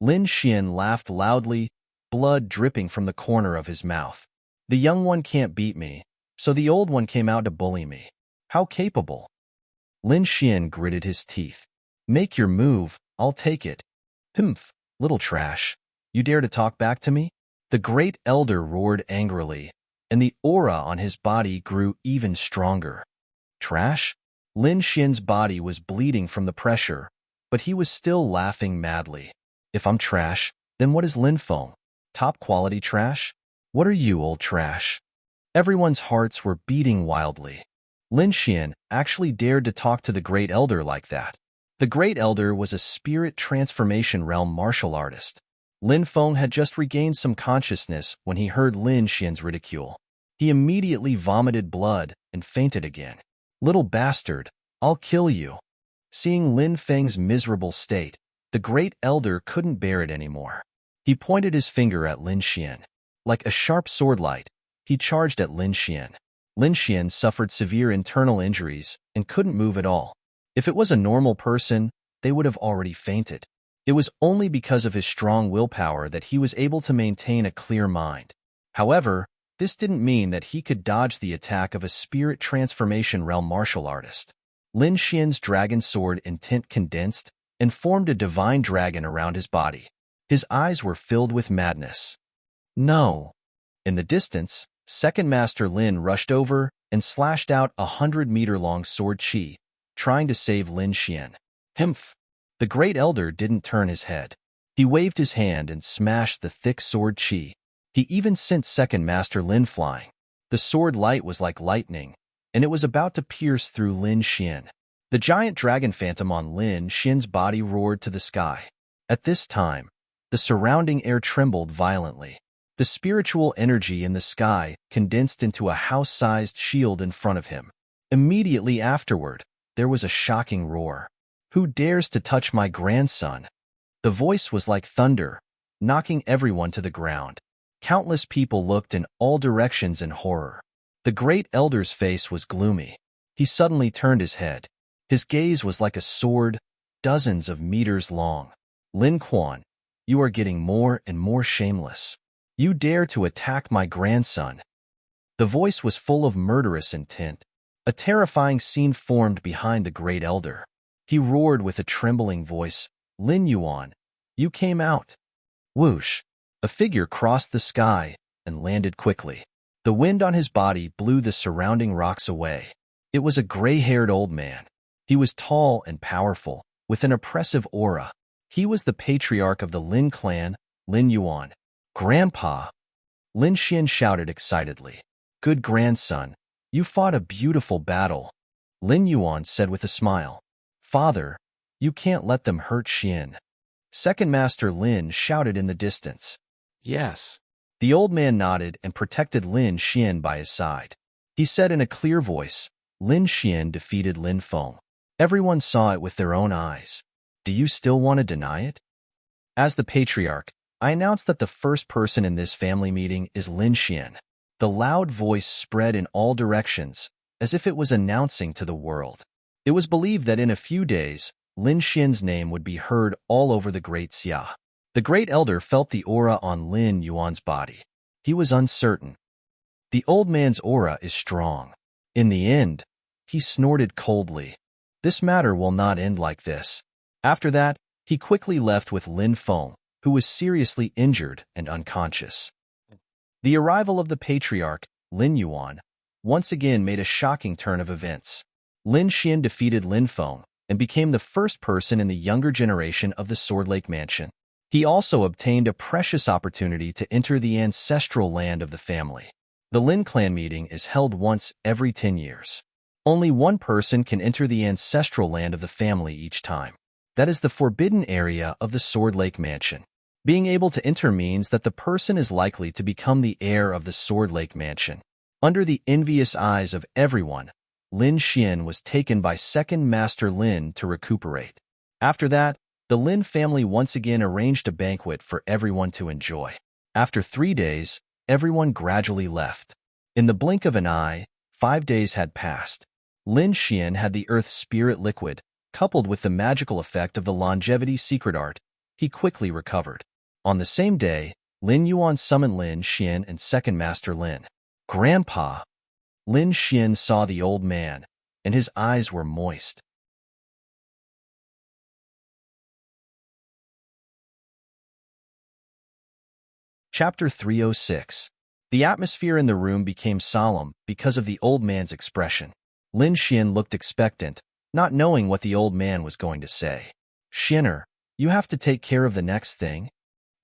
Lin Xian laughed loudly, blood dripping from the corner of his mouth. The young one can't beat me, so the old one came out to bully me. How capable. Lin Xian gritted his teeth. Make your move, I'll take it. Humph, little trash. You dare to talk back to me? The Great Elder roared angrily, and the aura on his body grew even stronger. Trash? Lin Xian's body was bleeding from the pressure, but he was still laughing madly. If I'm trash, then what is Lin Feng? Top quality trash? What are you, old trash? Everyone's hearts were beating wildly. Lin Xian actually dared to talk to the Great Elder like that. The Great Elder was a spirit transformation realm martial artist. Lin Feng had just regained some consciousness when he heard Lin Xian's ridicule. He immediately vomited blood and fainted again. Little bastard, I'll kill you. Seeing Lin Feng's miserable state, the Great Elder couldn't bear it anymore. He pointed his finger at Lin Xian. Like a sharp swordlight, he charged at Lin Xian. Lin Xian suffered severe internal injuries and couldn't move at all. If it was a normal person, they would have already fainted. It was only because of his strong willpower that he was able to maintain a clear mind. However, this didn't mean that he could dodge the attack of a spirit transformation realm martial artist. Lin Xian's dragon sword in tint condensed and formed a divine dragon around his body. His eyes were filled with madness. No! In the distance, Second Master Lin rushed over and slashed out 100-meter-long sword chi, trying to save Lin Xian. Himph! The Great Elder didn't turn his head. He waved his hand and smashed the thick sword chi. He even sent Second Master Lin flying. The sword light was like lightning, and it was about to pierce through Lin Xian. The giant dragon phantom on Lin Xian's body roared to the sky. At this time, the surrounding air trembled violently. The spiritual energy in the sky condensed into a house-sized shield in front of him. Immediately afterward, there was a shocking roar. "Who dares to touch my grandson?" The voice was like thunder, knocking everyone to the ground. Countless people looked in all directions in horror. The Great Elder's face was gloomy. He suddenly turned his head. His gaze was like a sword, dozens of meters long. "Lin Quan, you are getting more and more shameless. You dare to attack my grandson." The voice was full of murderous intent. A terrifying scene formed behind the Great Elder. He roared with a trembling voice, "Lin Yuan, you came out." Whoosh! A figure crossed the sky and landed quickly. The wind on his body blew the surrounding rocks away. It was a gray-haired old man. He was tall and powerful, with an oppressive aura. He was the patriarch of the Lin clan, Lin Yuan. "Grandpa!" Lin Xian shouted excitedly. "Good grandson, you fought a beautiful battle," Lin Yuan said with a smile. "Father, you can't let them hurt Xian." Second Master Lin shouted in the distance. "Yes." The old man nodded and protected Lin Xian by his side. He said in a clear voice, "Lin Xian defeated Lin Feng. Everyone saw it with their own eyes. Do you still want to deny it?" As the patriarch, I announced that the first person in this family meeting is Lin Xian. The loud voice spread in all directions, as if it was announcing to the world. It was believed that in a few days, Lin Xian's name would be heard all over the Great Xia. The Great Elder felt the aura on Lin Yuan's body. He was uncertain. The old man's aura is strong. In the end, he snorted coldly. "This matter will not end like this." After that, he quickly left with Lin Feng, who was seriously injured and unconscious. The arrival of the patriarch, Lin Yuan, once again made a shocking turn of events. Lin Xian defeated Lin Feng and became the first person in the younger generation of the Sword Lake Mansion. He also obtained a precious opportunity to enter the ancestral land of the family. The Lin clan meeting is held once every 10 years. Only one person can enter the ancestral land of the family each time. That is the forbidden area of the Sword Lake Mansion. Being able to enter means that the person is likely to become the heir of the Sword Lake Mansion. Under the envious eyes of everyone, Lin Xian was taken by Second Master Lin to recuperate. After that, the Lin family once again arranged a banquet for everyone to enjoy. After 3 days, everyone gradually left. In the blink of an eye, 5 days had passed. Lin Xian had the earth spirit liquid, coupled with the magical effect of the longevity secret art. He quickly recovered. On the same day, Lin Yuan summoned Lin Xian and Second Master Lin. "Grandpa!" Lin Xian saw the old man, and his eyes were moist. Chapter 306. The atmosphere in the room became solemn because of the old man's expression. Lin Xian looked expectant, not knowing what the old man was going to say. "Xianer, you have to take care of the next thing,"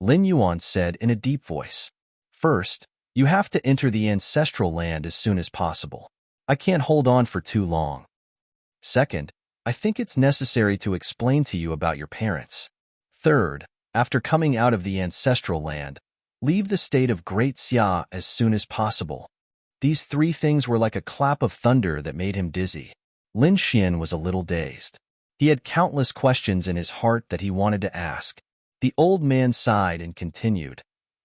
Lin Yuan said in a deep voice. "First, you have to enter the ancestral land as soon as possible. I can't hold on for too long. Second, I think it's necessary to explain to you about your parents. Third, after coming out of the ancestral land, leave the state of Great Xia as soon as possible." These 3 things were like a clap of thunder that made him dizzy. Lin Xian was a little dazed. He had countless questions in his heart that he wanted to ask. The old man sighed and continued,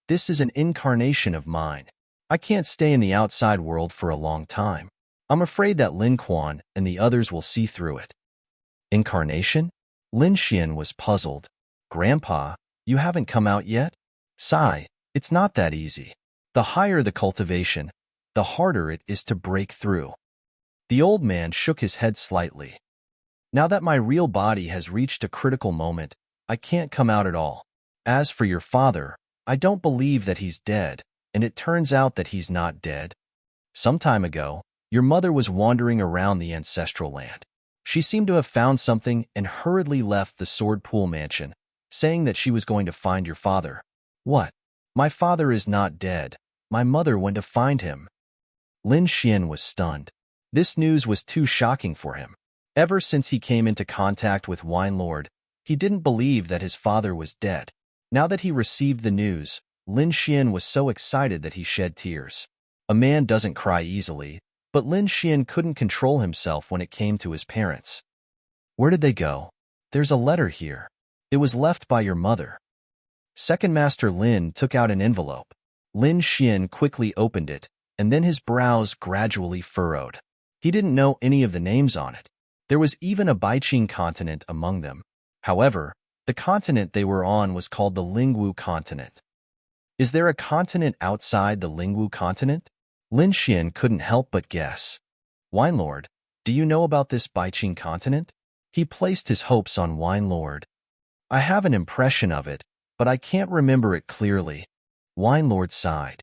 "This is an incarnation of mine. I can't stay in the outside world for a long time. I'm afraid that Lin Quan and the others will see through it." "Incarnation?" Lin Xian was puzzled. "Grandpa, you haven't come out yet?" "Sigh, it's not that easy. The higher the cultivation, the harder it is to break through. The old man shook his head slightly. Now that my real body has reached a critical moment, I can't come out at all. As for your father, I don't believe that he's dead, and it turns out that he's not dead. Some time ago, your mother was wandering around the ancestral land. She seemed to have found something and hurriedly left the Sword Pool mansion, saying that she was going to find your father. What? My father is not dead. My mother went to find him. Lin Xian was stunned. This news was too shocking for him. Ever since he came into contact with Wine Lord, he didn't believe that his father was dead. Now that he received the news, Lin Xian was so excited that he shed tears. A man doesn't cry easily, but Lin Xian couldn't control himself when it came to his parents. Where did they go? There's a letter here. It was left by your mother. Second Master Lin took out an envelope. Lin Xian quickly opened it, and then his brows gradually furrowed. He didn't know any of the names on it. There was even a Baiqing continent among them. However, the continent they were on was called the Lingwu continent. Is there a continent outside the Lingwu continent? Lin Xian couldn't help but guess. Wine Lord, do you know about this Baiqing continent? He placed his hopes on Wine Lord. I have an impression of it, but I can't remember it clearly. Wine Lord sighed.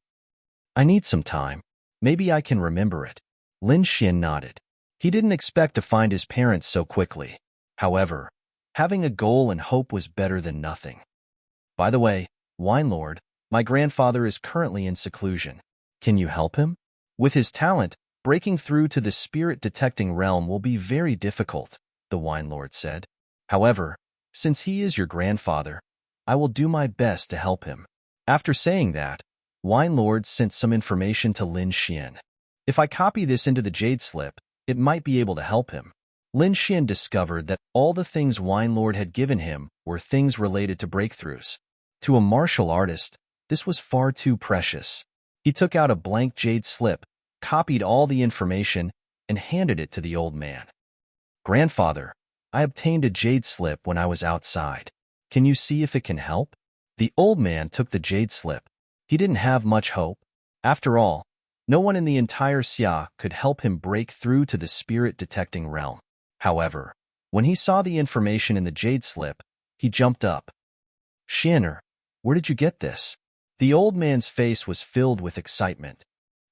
I need some time. Maybe I can remember it. Lin Xian nodded. He didn't expect to find his parents so quickly. However, having a goal and hope was better than nothing. By the way, Wine Lord, my grandfather is currently in seclusion. Can you help him? With his talent, breaking through to the spirit-detecting realm will be very difficult, the Wine Lord said. However, since he is your grandfather, I will do my best to help him. After saying that, Wine Lord sent some information to Lin Xian. If I copy this into the Jade Slip, it might be able to help him. Lin Xian discovered that all the things Wine Lord had given him were things related to breakthroughs. To a martial artist, this was far too precious. He took out a blank Jade Slip, copied all the information, and handed it to the old man. Grandfather, I obtained a Jade Slip when I was outside. Can you see if it can help? The old man took the Jade Slip. He didn't have much hope. After all, no one in the entire Xia could help him break through to the spirit-detecting realm. However, when he saw the information in the Jade Slip, he jumped up. Xianer, where did you get this? The old man's face was filled with excitement.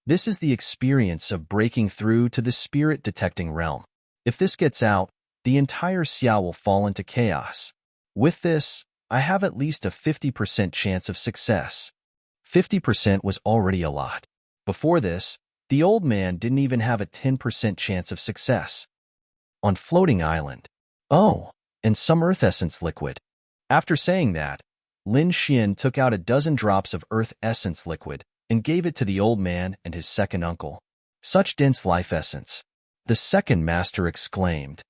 This is the experience of breaking through to the spirit-detecting realm. If this gets out, the entire Xia will fall into chaos. With this, I have at least a 50% chance of success. 50% was already a lot. Before this, the old man didn't even have a 10% chance of success. On Floating Island. Oh, and some earth essence liquid. After saying that, Lin Xian took out a dozen drops of earth essence liquid and gave it to the old man and his second uncle. Such dense life essence. The second master exclaimed.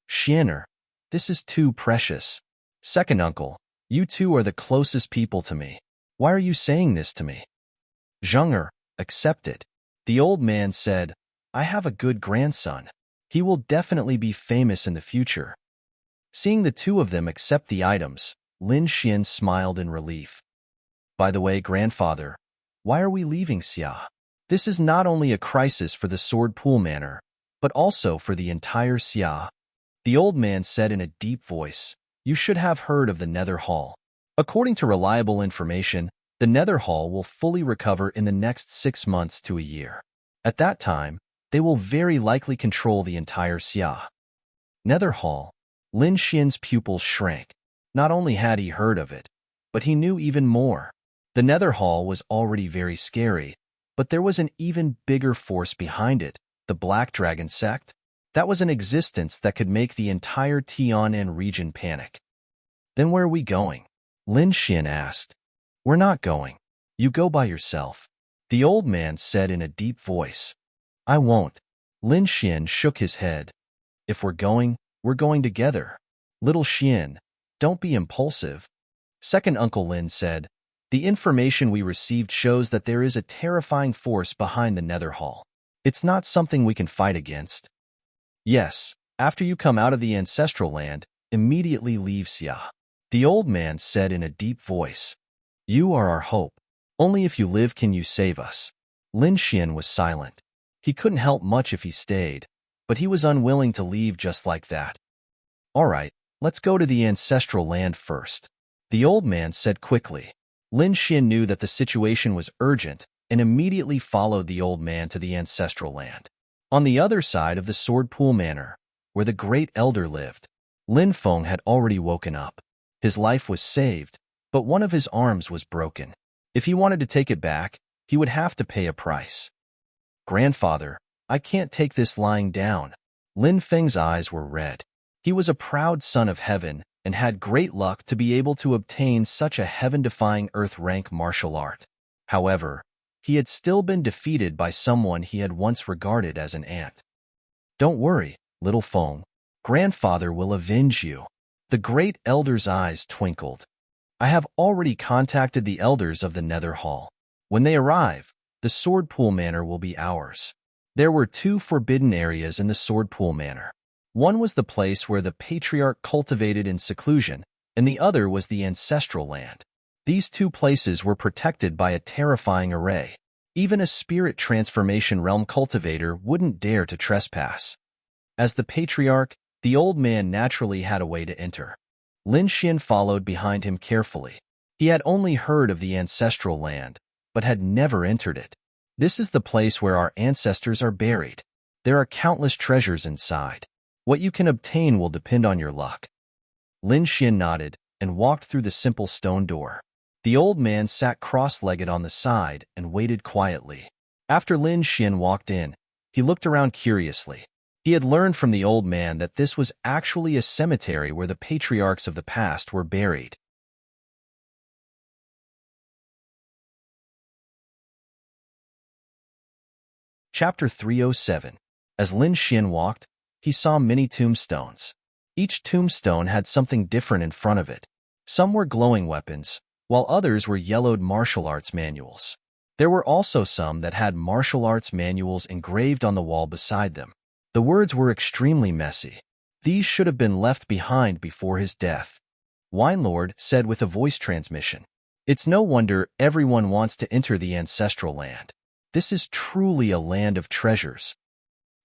Xianer, this is too precious. Second uncle, you two are the closest people to me. Why are you saying this to me? Zheng'er, accept it. The old man said, I have a good grandson. He will definitely be famous in the future. Seeing the two of them accept the items, Lin Xian smiled in relief. By the way, grandfather, why are we leaving Xia? This is not only a crisis for the Sword Pool Manor, but also for the entire Xia. The old man said in a deep voice, you should have heard of the Nether Hall. According to reliable information, the Nether Hall will fully recover in the next 6 months to a year. At that time, they will very likely control the entire Xia. Nether Hall. Lin Xian's pupils shrank. Not only had he heard of it, but he knew even more. The Nether Hall was already very scary, but there was an even bigger force behind it, the Black Dragon sect. That was an existence that could make the entire Tianan region panic. Then where are we going? Lin Xian asked. We're not going. You go by yourself. The old man said in a deep voice. I won't. Lin Xian shook his head. If we're going together. Little Xian, don't be impulsive. Second Uncle Lin said, the information we received shows that there is a terrifying force behind the Nether Hall. It's not something we can fight against. Yes, after you come out of the ancestral land, immediately leave Xia. The old man said in a deep voice. You are our hope. Only if you live can you save us. Lin Xian was silent. He couldn't help much if he stayed, but he was unwilling to leave just like that. All right, let's go to the ancestral land first, the old man said quickly. Lin Xian knew that the situation was urgent and immediately followed the old man to the ancestral land. On the other side of the Sword Pool Manor, where the great elder lived, Lin Feng had already woken up. His life was saved, but one of his arms was broken. If he wanted to take it back, he would have to pay a price. Grandfather, I can't take this lying down. Lin Feng's eyes were red. He was a proud son of heaven and had great luck to be able to obtain such a heaven-defying earth-rank martial art. However, he had still been defeated by someone he had once regarded as an ant. Don't worry, little Feng. Grandfather will avenge you. The great elder's eyes twinkled. I have already contacted the elders of the Nether Hall. When they arrive, the Sword Pool Manor will be ours. There were two forbidden areas in the Sword Pool Manor. One was the place where the patriarch cultivated in seclusion, and the other was the ancestral land. These two places were protected by a terrifying array. Even a spirit transformation realm cultivator wouldn't dare to trespass. As the patriarch, the old man naturally had a way to enter. Lin Xian followed behind him carefully. He had only heard of the ancestral land, but had never entered it. This is the place where our ancestors are buried. There are countless treasures inside. What you can obtain will depend on your luck. Lin Xian nodded and walked through the simple stone door. The old man sat cross-legged on the side and waited quietly. After Lin Xian walked in, he looked around curiously. He had learned from the old man that this was actually a cemetery where the patriarchs of the past were buried. Chapter 307. As Lin Xian walked, he saw many tombstones. Each tombstone had something different in front of it. Some were glowing weapons, while others were yellowed martial arts manuals. There were also some that had martial arts manuals engraved on the wall beside them. The words were extremely messy. These should have been left behind before his death. Winelord said with a voice transmission. It's no wonder everyone wants to enter the ancestral land. This is truly a land of treasures.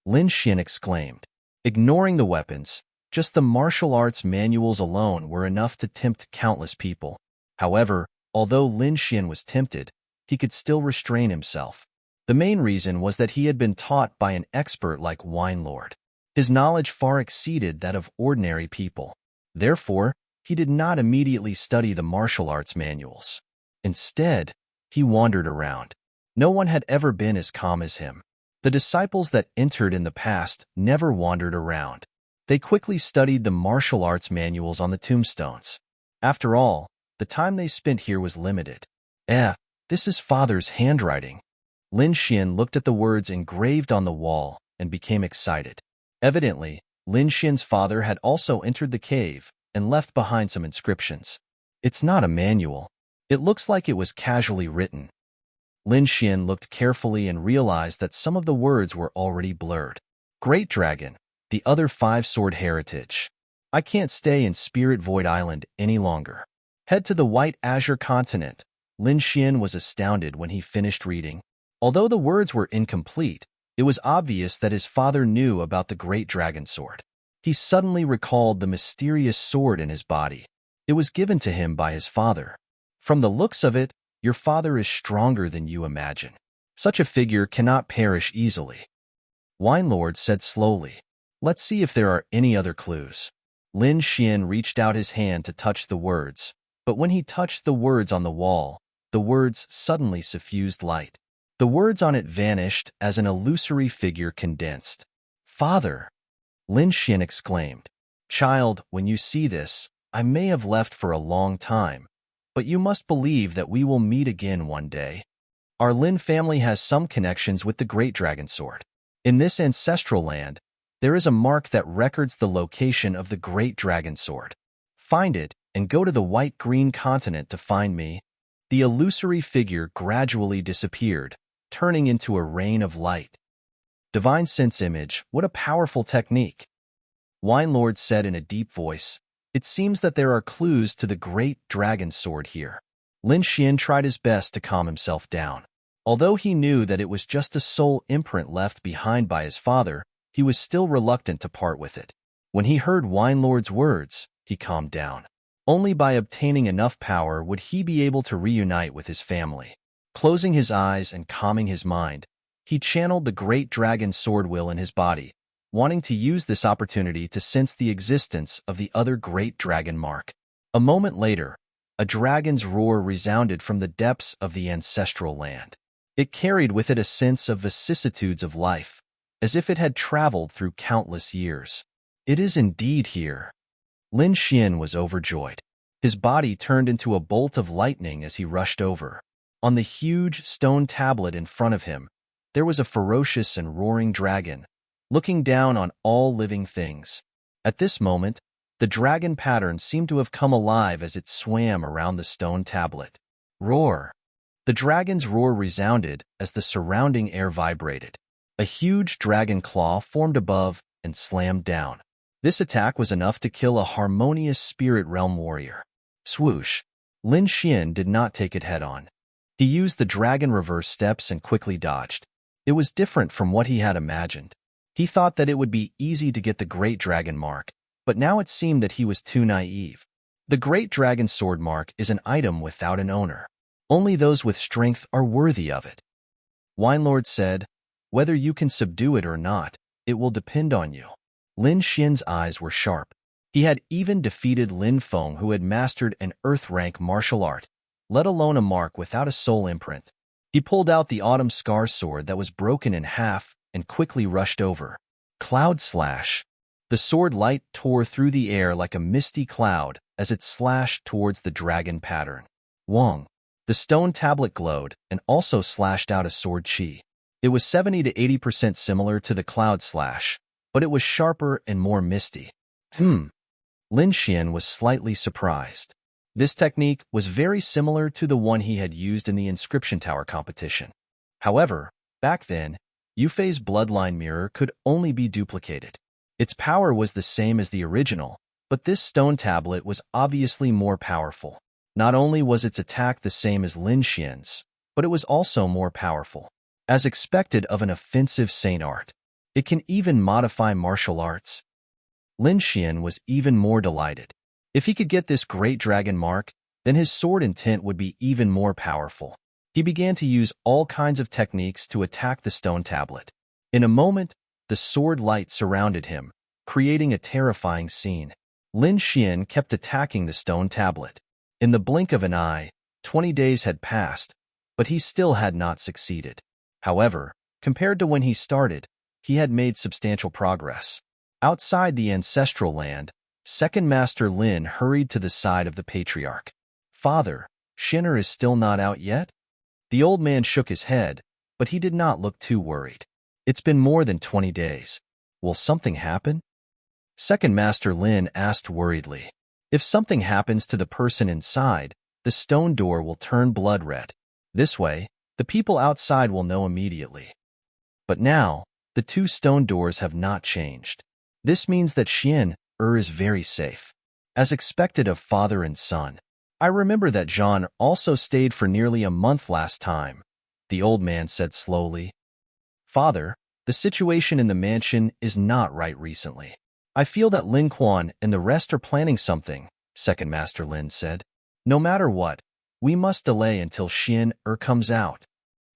Lin Xian exclaimed. Ignoring the weapons, just the martial arts manuals alone were enough to tempt countless people. However, although Lin Xian was tempted, he could still restrain himself. The main reason was that he had been taught by an expert like Winelord. His knowledge far exceeded that of ordinary people. Therefore, he did not immediately study the martial arts manuals. Instead, he wandered around. No one had ever been as calm as him. The disciples that entered in the past never wandered around. They quickly studied the martial arts manuals on the tombstones. After all, the time they spent here was limited. This is Father's handwriting. Lin Xian looked at the words engraved on the wall and became excited. Evidently, Lin Xian's father had also entered the cave and left behind some inscriptions. It's not a manual. It looks like it was casually written. Lin Xian looked carefully and realized that some of the words were already blurred. Great Dragon, the other five-sword heritage. I can't stay in Spirit Void Island any longer. Head to the White Azure Continent. Lin Xian was astounded when he finished reading. Although the words were incomplete, it was obvious that his father knew about the Great Dragon Sword. He suddenly recalled the mysterious sword in his body. It was given to him by his father. From the looks of it, your father is stronger than you imagine. Such a figure cannot perish easily. Winelord said slowly. Let's see if there are any other clues. Lin Xian reached out his hand to touch the words, but when he touched the words on the wall, the words suddenly suffused light. The words on it vanished as an illusory figure condensed. Father! Lin Xian exclaimed. Child, when you see this, I may have left for a long time, but you must believe that we will meet again one day. Our Lin family has some connections with the Great Dragon Sword. In this ancestral land, there is a mark that records the location of the Great Dragon Sword. Find it and go to the White-Green Continent to find me. The illusory figure gradually disappeared, turning into a rain of light. Divine Sense Image, what a powerful technique. Winelord said in a deep voice, it seems that there are clues to the Great Dragon Sword here. Lin Xian tried his best to calm himself down. Although he knew that it was just a soul imprint left behind by his father, he was still reluctant to part with it. When he heard Wine Lord's words, he calmed down. Only by obtaining enough power would he be able to reunite with his family. Closing his eyes and calming his mind, he channeled the great dragon sword will in his body, wanting to use this opportunity to sense the existence of the other great dragon mark. A moment later, a dragon's roar resounded from the depths of the ancestral land. It carried with it a sense of vicissitudes of life, as if it had traveled through countless years. It is indeed here. Lin Xian was overjoyed. His body turned into a bolt of lightning as he rushed over. On the huge stone tablet in front of him, there was a ferocious and roaring dragon, looking down on all living things. At this moment, the dragon pattern seemed to have come alive as it swam around the stone tablet. Roar! The dragon's roar resounded as the surrounding air vibrated. A huge dragon claw formed above and slammed down. This attack was enough to kill a harmonious spirit realm warrior. Swoosh! Lin Xian did not take it head-on. He used the dragon reverse steps and quickly dodged. It was different from what he had imagined. He thought that it would be easy to get the Great Dragon Mark, but now it seemed that he was too naive. The Great Dragon Sword Mark is an item without an owner. Only those with strength are worthy of it. Wine Lord said, "Whether you can subdue it or not, it will depend on you." Lin Xian's eyes were sharp. He had even defeated Lin Feng, who had mastered an earth-rank martial art, let alone a mark without a soul imprint. He pulled out the Autumn Scar sword that was broken in half and quickly rushed over. Cloud slash! The sword light tore through the air like a misty cloud as it slashed towards the dragon pattern. Wong! The stone tablet glowed and also slashed out a sword chi. It was 70 to 80% similar to the cloud slash, but it was sharper and more misty. Lin Xian was slightly surprised. This technique was very similar to the one he had used in the Inscription Tower competition. However, back then, Yufei's bloodline mirror could only be duplicated. Its power was the same as the original, but this stone tablet was obviously more powerful. Not only was its attack the same as Lin Xian's, but it was also more powerful. As expected of an offensive saint art, it can even modify martial arts. Lin Xian was even more delighted. If he could get this great dragon mark, then his sword intent would be even more powerful. He began to use all kinds of techniques to attack the stone tablet. In a moment, the sword light surrounded him, creating a terrifying scene. Lin Xian kept attacking the stone tablet. In the blink of an eye, 20 days had passed, but he still had not succeeded. However, compared to when he started, he had made substantial progress. Outside the ancestral land, Second Master Lin hurried to the side of the patriarch. "Father, Shinner is still not out yet?" The old man shook his head, but he did not look too worried. "It's been more than 20 days. Will something happen?" Second Master Lin asked worriedly. "If something happens to the person inside, the stone door will turn blood red. This way, the people outside will know immediately." But now, the two stone doors have not changed. This means that Xian is very safe. As expected of father and son. "I remember that Jean also stayed for nearly a month last time," the old man said slowly. "Father, the situation in the mansion is not right recently. I feel that Lin Quan and the rest are planning something," Second Master Lin said. "No matter what, we must delay until Xian comes out."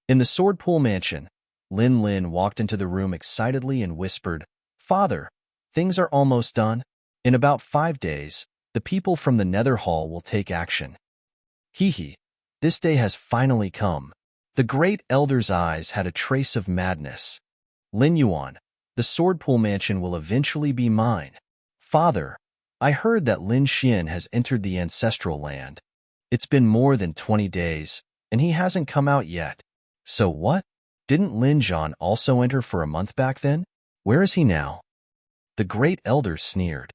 In the Sword Pool Mansion, Lin walked into the room excitedly and whispered, "Father, things are almost done. In about 5 days, the people from the Nether Hall will take action." Hee, this day has finally come. The great elder's eyes had a trace of madness. "Lin Yuan, the Sword Pool Mansion will eventually be mine. Father, I heard that Lin Xian has entered the ancestral land. It's been more than 20 days, and he hasn't come out yet." "So what? Didn't Lin Zhan also enter for a month back then? Where is he now?" The great elder sneered.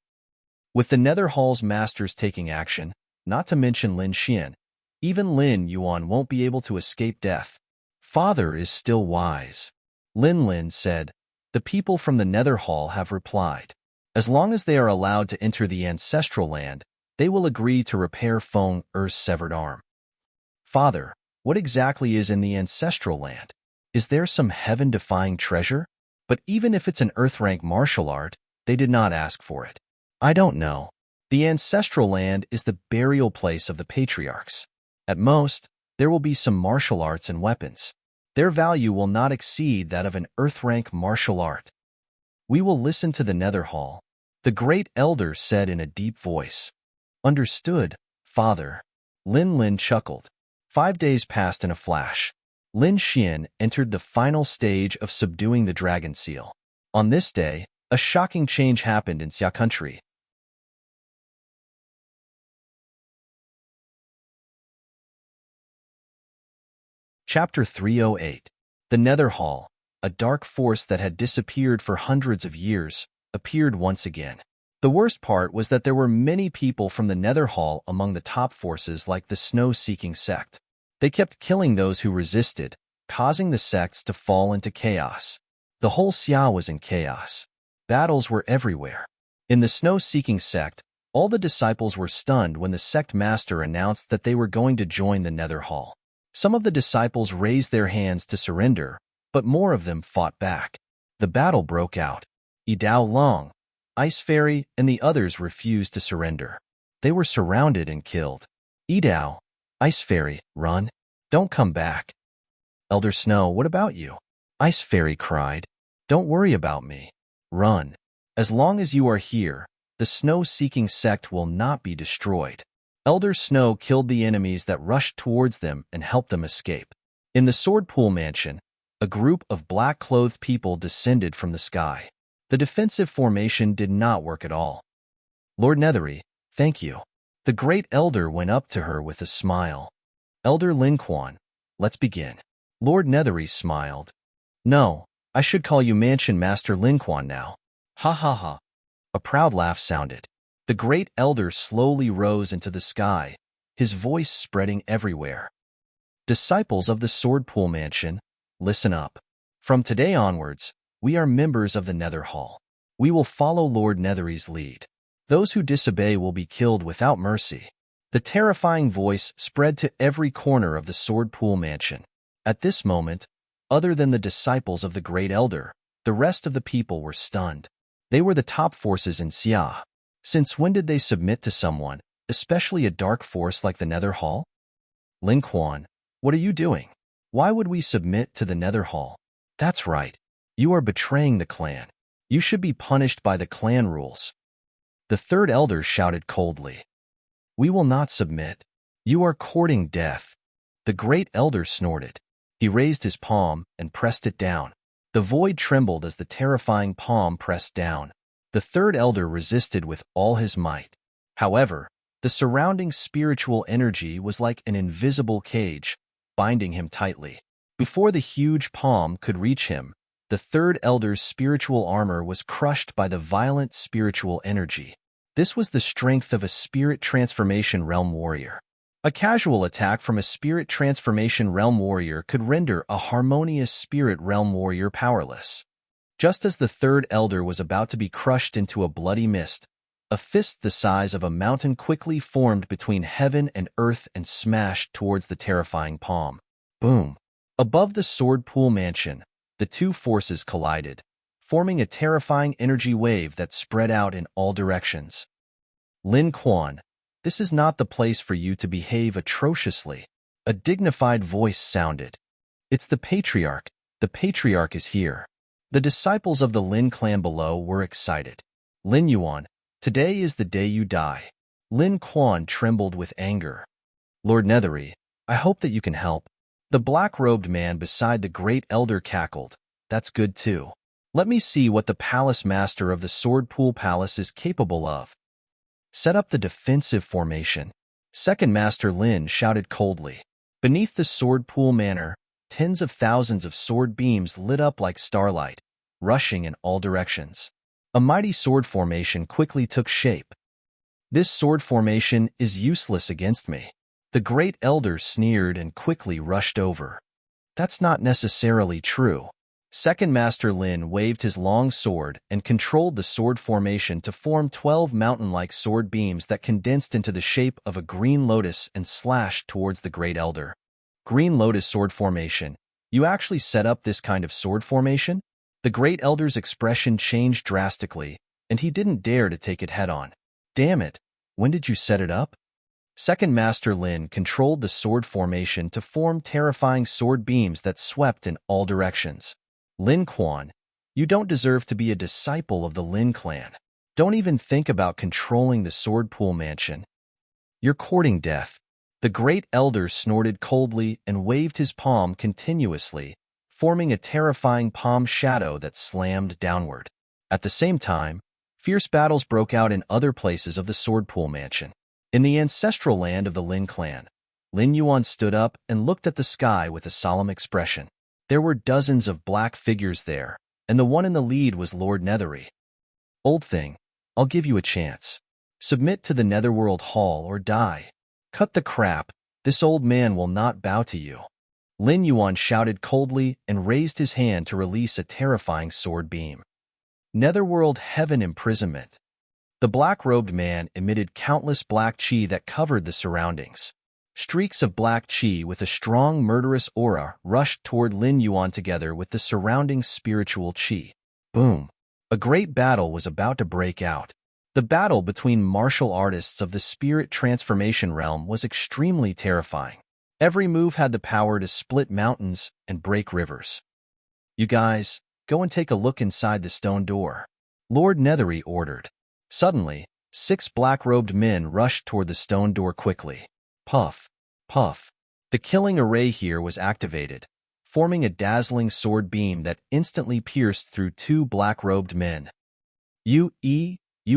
With the Nether Hall's masters taking action, not to mention Lin Xian, even Lin Yuan won't be able to escape death. "Father is still wise," Lin said. "The people from the Nether Hall have replied. As long as they are allowed to enter the ancestral land, they will agree to repair Feng Er's severed arm." Father, what exactly is in the ancestral land? Is there some heaven-defying treasure? But even if it's an Earth-rank martial art, they did not ask for it. I don't know. The ancestral land is the burial place of the patriarchs. At most, there will be some martial arts and weapons. Their value will not exceed that of an Earth-rank martial art. We will listen to the Nether Hall, the great elder said in a deep voice. Understood, Father. Lin Lin chuckled. 5 days passed in a flash. Lin Xian entered the final stage of subduing the dragon seal. On this day, a shocking change happened in Xia country. Chapter 308. The Nether Hall, a dark force that had disappeared for hundreds of years, appeared once again. The worst part was that there were many people from the Nether Hall among the top forces like the snow-seeking sect. They kept killing those who resisted, causing the sects to fall into chaos. The whole Xia was in chaos. Battles were everywhere. In the snow-seeking sect, all the disciples were stunned when the sect master announced that they were going to join the Nether Hall. Some of the disciples raised their hands to surrender, but more of them fought back. The battle broke out. Yidao Long, Ice Fairy, and the others refused to surrender. They were surrounded and killed. Yidao, Ice Fairy, run. Don't come back. Elder Snow, what about you? Ice Fairy cried. Don't worry about me. Run. As long as you are here, the snow-seeking sect will not be destroyed. Elder Snow killed the enemies that rushed towards them and helped them escape. In the Sword Pool Mansion, a group of black-clothed people descended from the sky. The defensive formation did not work at all. Lord Nethery, thank you. The Great Elder went up to her with a smile. Elder Lin Quan, let's begin. Lord Nethery smiled. No, I should call you Mansion Master Lin Quan now. Ha ha ha. A proud laugh sounded. The Great Elder slowly rose into the sky, his voice spreading everywhere. Disciples of the Sword Pool Mansion, listen up. From today onwards, we are members of the Nether Hall. We will follow Lord Nethery's lead. Those who disobey will be killed without mercy. The terrifying voice spread to every corner of the Sword Pool Mansion. At this moment, other than the disciples of the Great Elder, the rest of the people were stunned. They were the top forces in Xia. Since when did they submit to someone, especially a dark force like the Nether Hall? Lin Quan, what are you doing? Why would we submit to the Nether Hall? That's right. You are betraying the clan. You should be punished by the clan rules. The third elder shouted coldly. We will not submit. You are courting death. The Great Elder snorted. He raised his palm and pressed it down. The void trembled as the terrifying palm pressed down. The third elder resisted with all his might. However, the surrounding spiritual energy was like an invisible cage, binding him tightly. Before the huge palm could reach him, the third elder's spiritual armor was crushed by the violent spiritual energy. This was the strength of a spirit transformation realm warrior. A casual attack from a spirit transformation realm warrior could render a harmonious spirit realm warrior powerless. Just as the third elder was about to be crushed into a bloody mist, a fist the size of a mountain quickly formed between heaven and earth and smashed towards the terrifying palm. Boom! Above the Sword Pool Mansion, the two forces collided, forming a terrifying energy wave that spread out in all directions. Lin Quan, this is not the place for you to behave atrociously. A dignified voice sounded. It's the Patriarch. The Patriarch is here. The disciples of the Lin clan below were excited. Lin Yuan, today is the day you die. Lin Quan trembled with anger. Lord Nethery, I hope that you can help. The black-robed man beside the Great Elder cackled. That's good too. Let me see what the Palace Master of the Sword Pool Palace is capable of. Set up the defensive formation. Second Master Lin shouted coldly. Beneath the Sword Pool Manor, tens of thousands of sword beams lit up like starlight, rushing in all directions. A mighty sword formation quickly took shape. This sword formation is useless against me. The Great Elder sneered and quickly rushed over. That's not necessarily true. Second Master Lin waved his long sword and controlled the sword formation to form 12 mountain-like sword beams that condensed into the shape of a green lotus and slashed towards the Great Elder. Green lotus sword formation. You actually set up this kind of sword formation? The Great Elder's expression changed drastically, and he didn't dare to take it head-on. Damn it, when did you set it up? Second Master Lin controlled the sword formation to form terrifying sword beams that swept in all directions. Lin Quan, you don't deserve to be a disciple of the Lin clan. Don't even think about controlling the sword pool mansion. You're courting death. The Great Elder snorted coldly and waved his palm continuously, forming a terrifying palm shadow that slammed downward. At the same time, fierce battles broke out in other places of the sword pool mansion. In the ancestral land of the Lin clan, Lin Yuan stood up and looked at the sky with a solemn expression. There were dozens of black figures there, and the one in the lead was Lord Nethery. Old thing, I'll give you a chance. Submit to the Netherworld Hall or die. Cut the crap, this old man will not bow to you. Lin Yuan shouted coldly and raised his hand to release a terrifying sword beam. Netherworld Heaven Imprisonment. The black-robed man emitted countless black chi that covered the surroundings. Streaks of black chi with a strong murderous aura rushed toward Lin Yuan together with the surrounding spiritual chi. Boom! A great battle was about to break out. The battle between martial artists of the spirit transformation realm was extremely terrifying. Every move had the power to split mountains and break rivers. You guys, go and take a look inside the stone door. Lord Nethery ordered. Suddenly, 6 black-robed men rushed toward the stone door quickly. Puff, puff. The killing array here was activated, forming a dazzling sword beam that instantly pierced through 2 black-robed men. You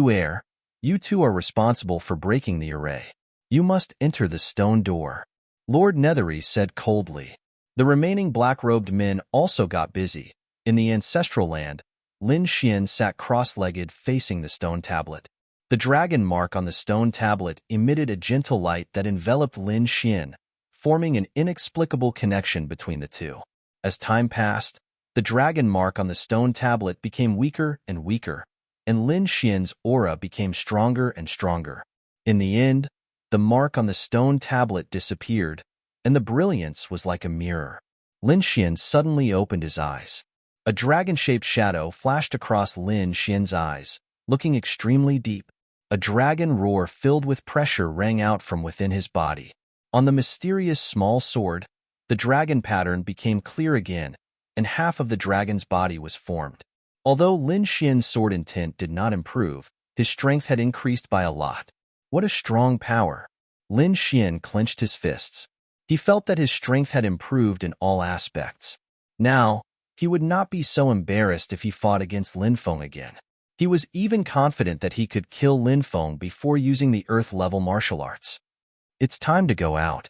air, you two are responsible for breaking the array. You must enter the stone door. Lord Nethery said coldly. The remaining black-robed men also got busy. In the ancestral land, Lin Xian sat cross-legged facing the stone tablet. The dragon mark on the stone tablet emitted a gentle light that enveloped Lin Xian, forming an inexplicable connection between the two. As time passed, the dragon mark on the stone tablet became weaker and weaker, and Lin Xian's aura became stronger and stronger. In the end, the mark on the stone tablet disappeared, and the brilliance was like a mirror. Lin Xian suddenly opened his eyes. A dragon-shaped shadow flashed across Lin Xian's eyes, looking extremely deep. A dragon roar filled with pressure rang out from within his body. On the mysterious small sword, the dragon pattern became clear again, and half of the dragon's body was formed. Although Lin Xian's sword intent did not improve, his strength had increased by a lot. What a strong power! Lin Xian clenched his fists. He felt that his strength had improved in all aspects. Now, he would not be so embarrassed if he fought against Lin Feng again. He was even confident that he could kill Lin Feng before using the Earth-level martial arts. It's time to go out.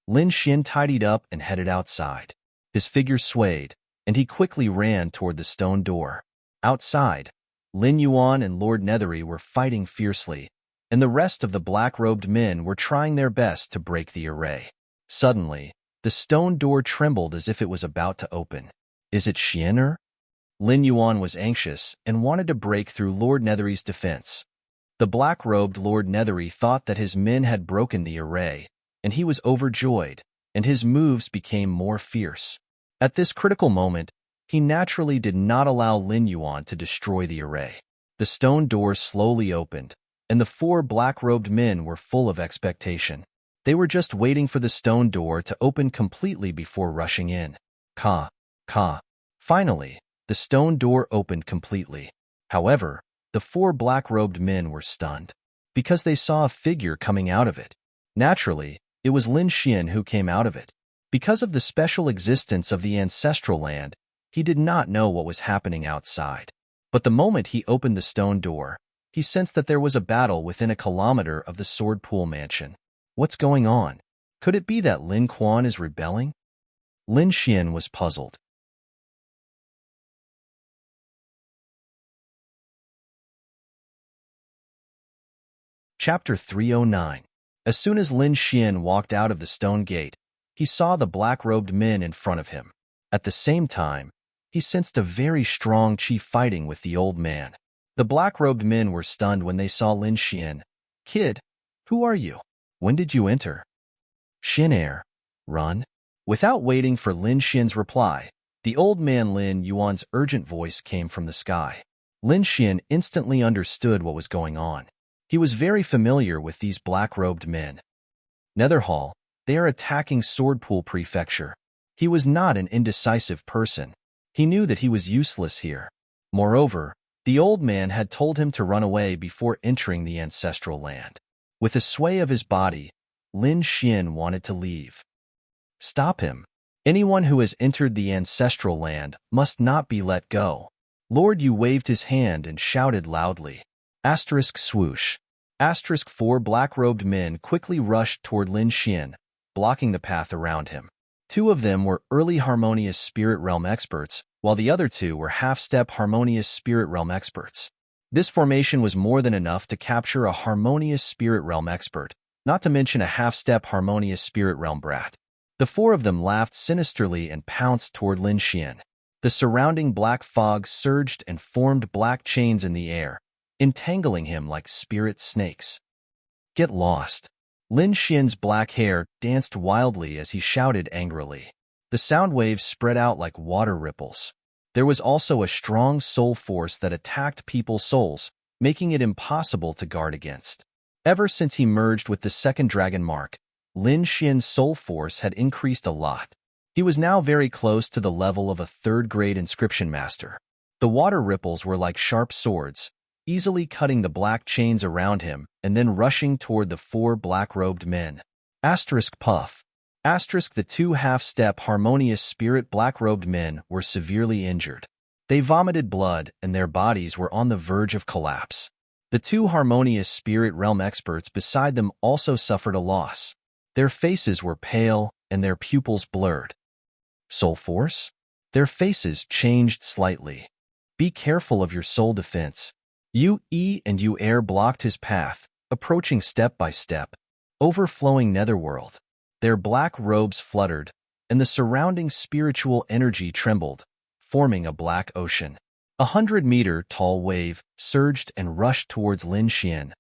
Lin Xian tidied up and headed outside. His figure swayed, and he quickly ran toward the stone door. Outside, Lin Yuan and Lord Nethery were fighting fiercely, and the rest of the black-robed men were trying their best to break the array. Suddenly, the stone door trembled as if it was about to open. Is it Xianer? Lin Yuan was anxious and wanted to break through Lord Nethery's defense. The black-robed Lord Nethery thought that his men had broken the array, and he was overjoyed, and his moves became more fierce. At this critical moment, he naturally did not allow Lin Yuan to destroy the array. The stone door slowly opened, and the 4 black-robed men were full of expectation. They were just waiting for the stone door to open completely before rushing in. Ka. Finally, the stone door opened completely. However, the 4 black-robed men were stunned, because they saw a figure coming out of it. Naturally, it was Lin Xian who came out of it. Because of the special existence of the ancestral land, he did not know what was happening outside. But the moment he opened the stone door, he sensed that there was a battle within a kilometer of the Sword Pool Mansion. What's going on? Could it be that Lin Quan is rebelling? Lin Xian was puzzled. Chapter 309. As soon as Lin Xian walked out of the stone gate, he saw the black-robed men in front of him. At the same time, he sensed a very strong chi fighting with the old man. The black-robed men were stunned when they saw Lin Xian. "Kid, who are you? When did you enter?" "Xin heir. Run." Without waiting for Lin Xian's reply, the old man Lin Yuan's urgent voice came from the sky. Lin Xian instantly understood what was going on. He was very familiar with these black-robed men. Netherhall, they are attacking Swordpool Prefecture. He was not an indecisive person. He knew that he was useless here. Moreover, the old man had told him to run away before entering the ancestral land. With a sway of his body, Lin Xian wanted to leave. "Stop him. Anyone who has entered the ancestral land must not be let go." Lord Yu waved his hand and shouted loudly. Swoosh. 4 black-robed men quickly rushed toward Lin Xian, blocking the path around him. 2 of them were early harmonious spirit realm experts, while the other 2 were half-step harmonious spirit realm experts. This formation was more than enough to capture a harmonious spirit realm expert, not to mention a half-step harmonious spirit realm brat. The 4 of them laughed sinisterly and pounced toward Lin Xian. The surrounding black fog surged and formed black chains in the air, entangling him like spirit snakes. "Get lost." Lin Xian's black hair danced wildly as he shouted angrily. The sound waves spread out like water ripples. There was also a strong soul force that attacked people's souls, making it impossible to guard against. Ever since he merged with the second dragon mark, Lin Xian's soul force had increased a lot. He was now very close to the level of a third-grade inscription master. The water ripples were like sharp swords, easily cutting the black chains around him and then rushing toward the 4 black-robed men. Puff. The 2 half-step harmonious spirit black-robed men were severely injured. They vomited blood and their bodies were on the verge of collapse. The 2 harmonious spirit realm experts beside them also suffered a loss. Their faces were pale and their pupils blurred. Soul force? Their faces changed slightly. "Be careful of your soul defense." Yu and Yu Air blocked his path, approaching step by step, overflowing netherworld. Their black robes fluttered, and the surrounding spiritual energy trembled, forming a black ocean. 100-meter-tall wave surged and rushed towards Lin Xian.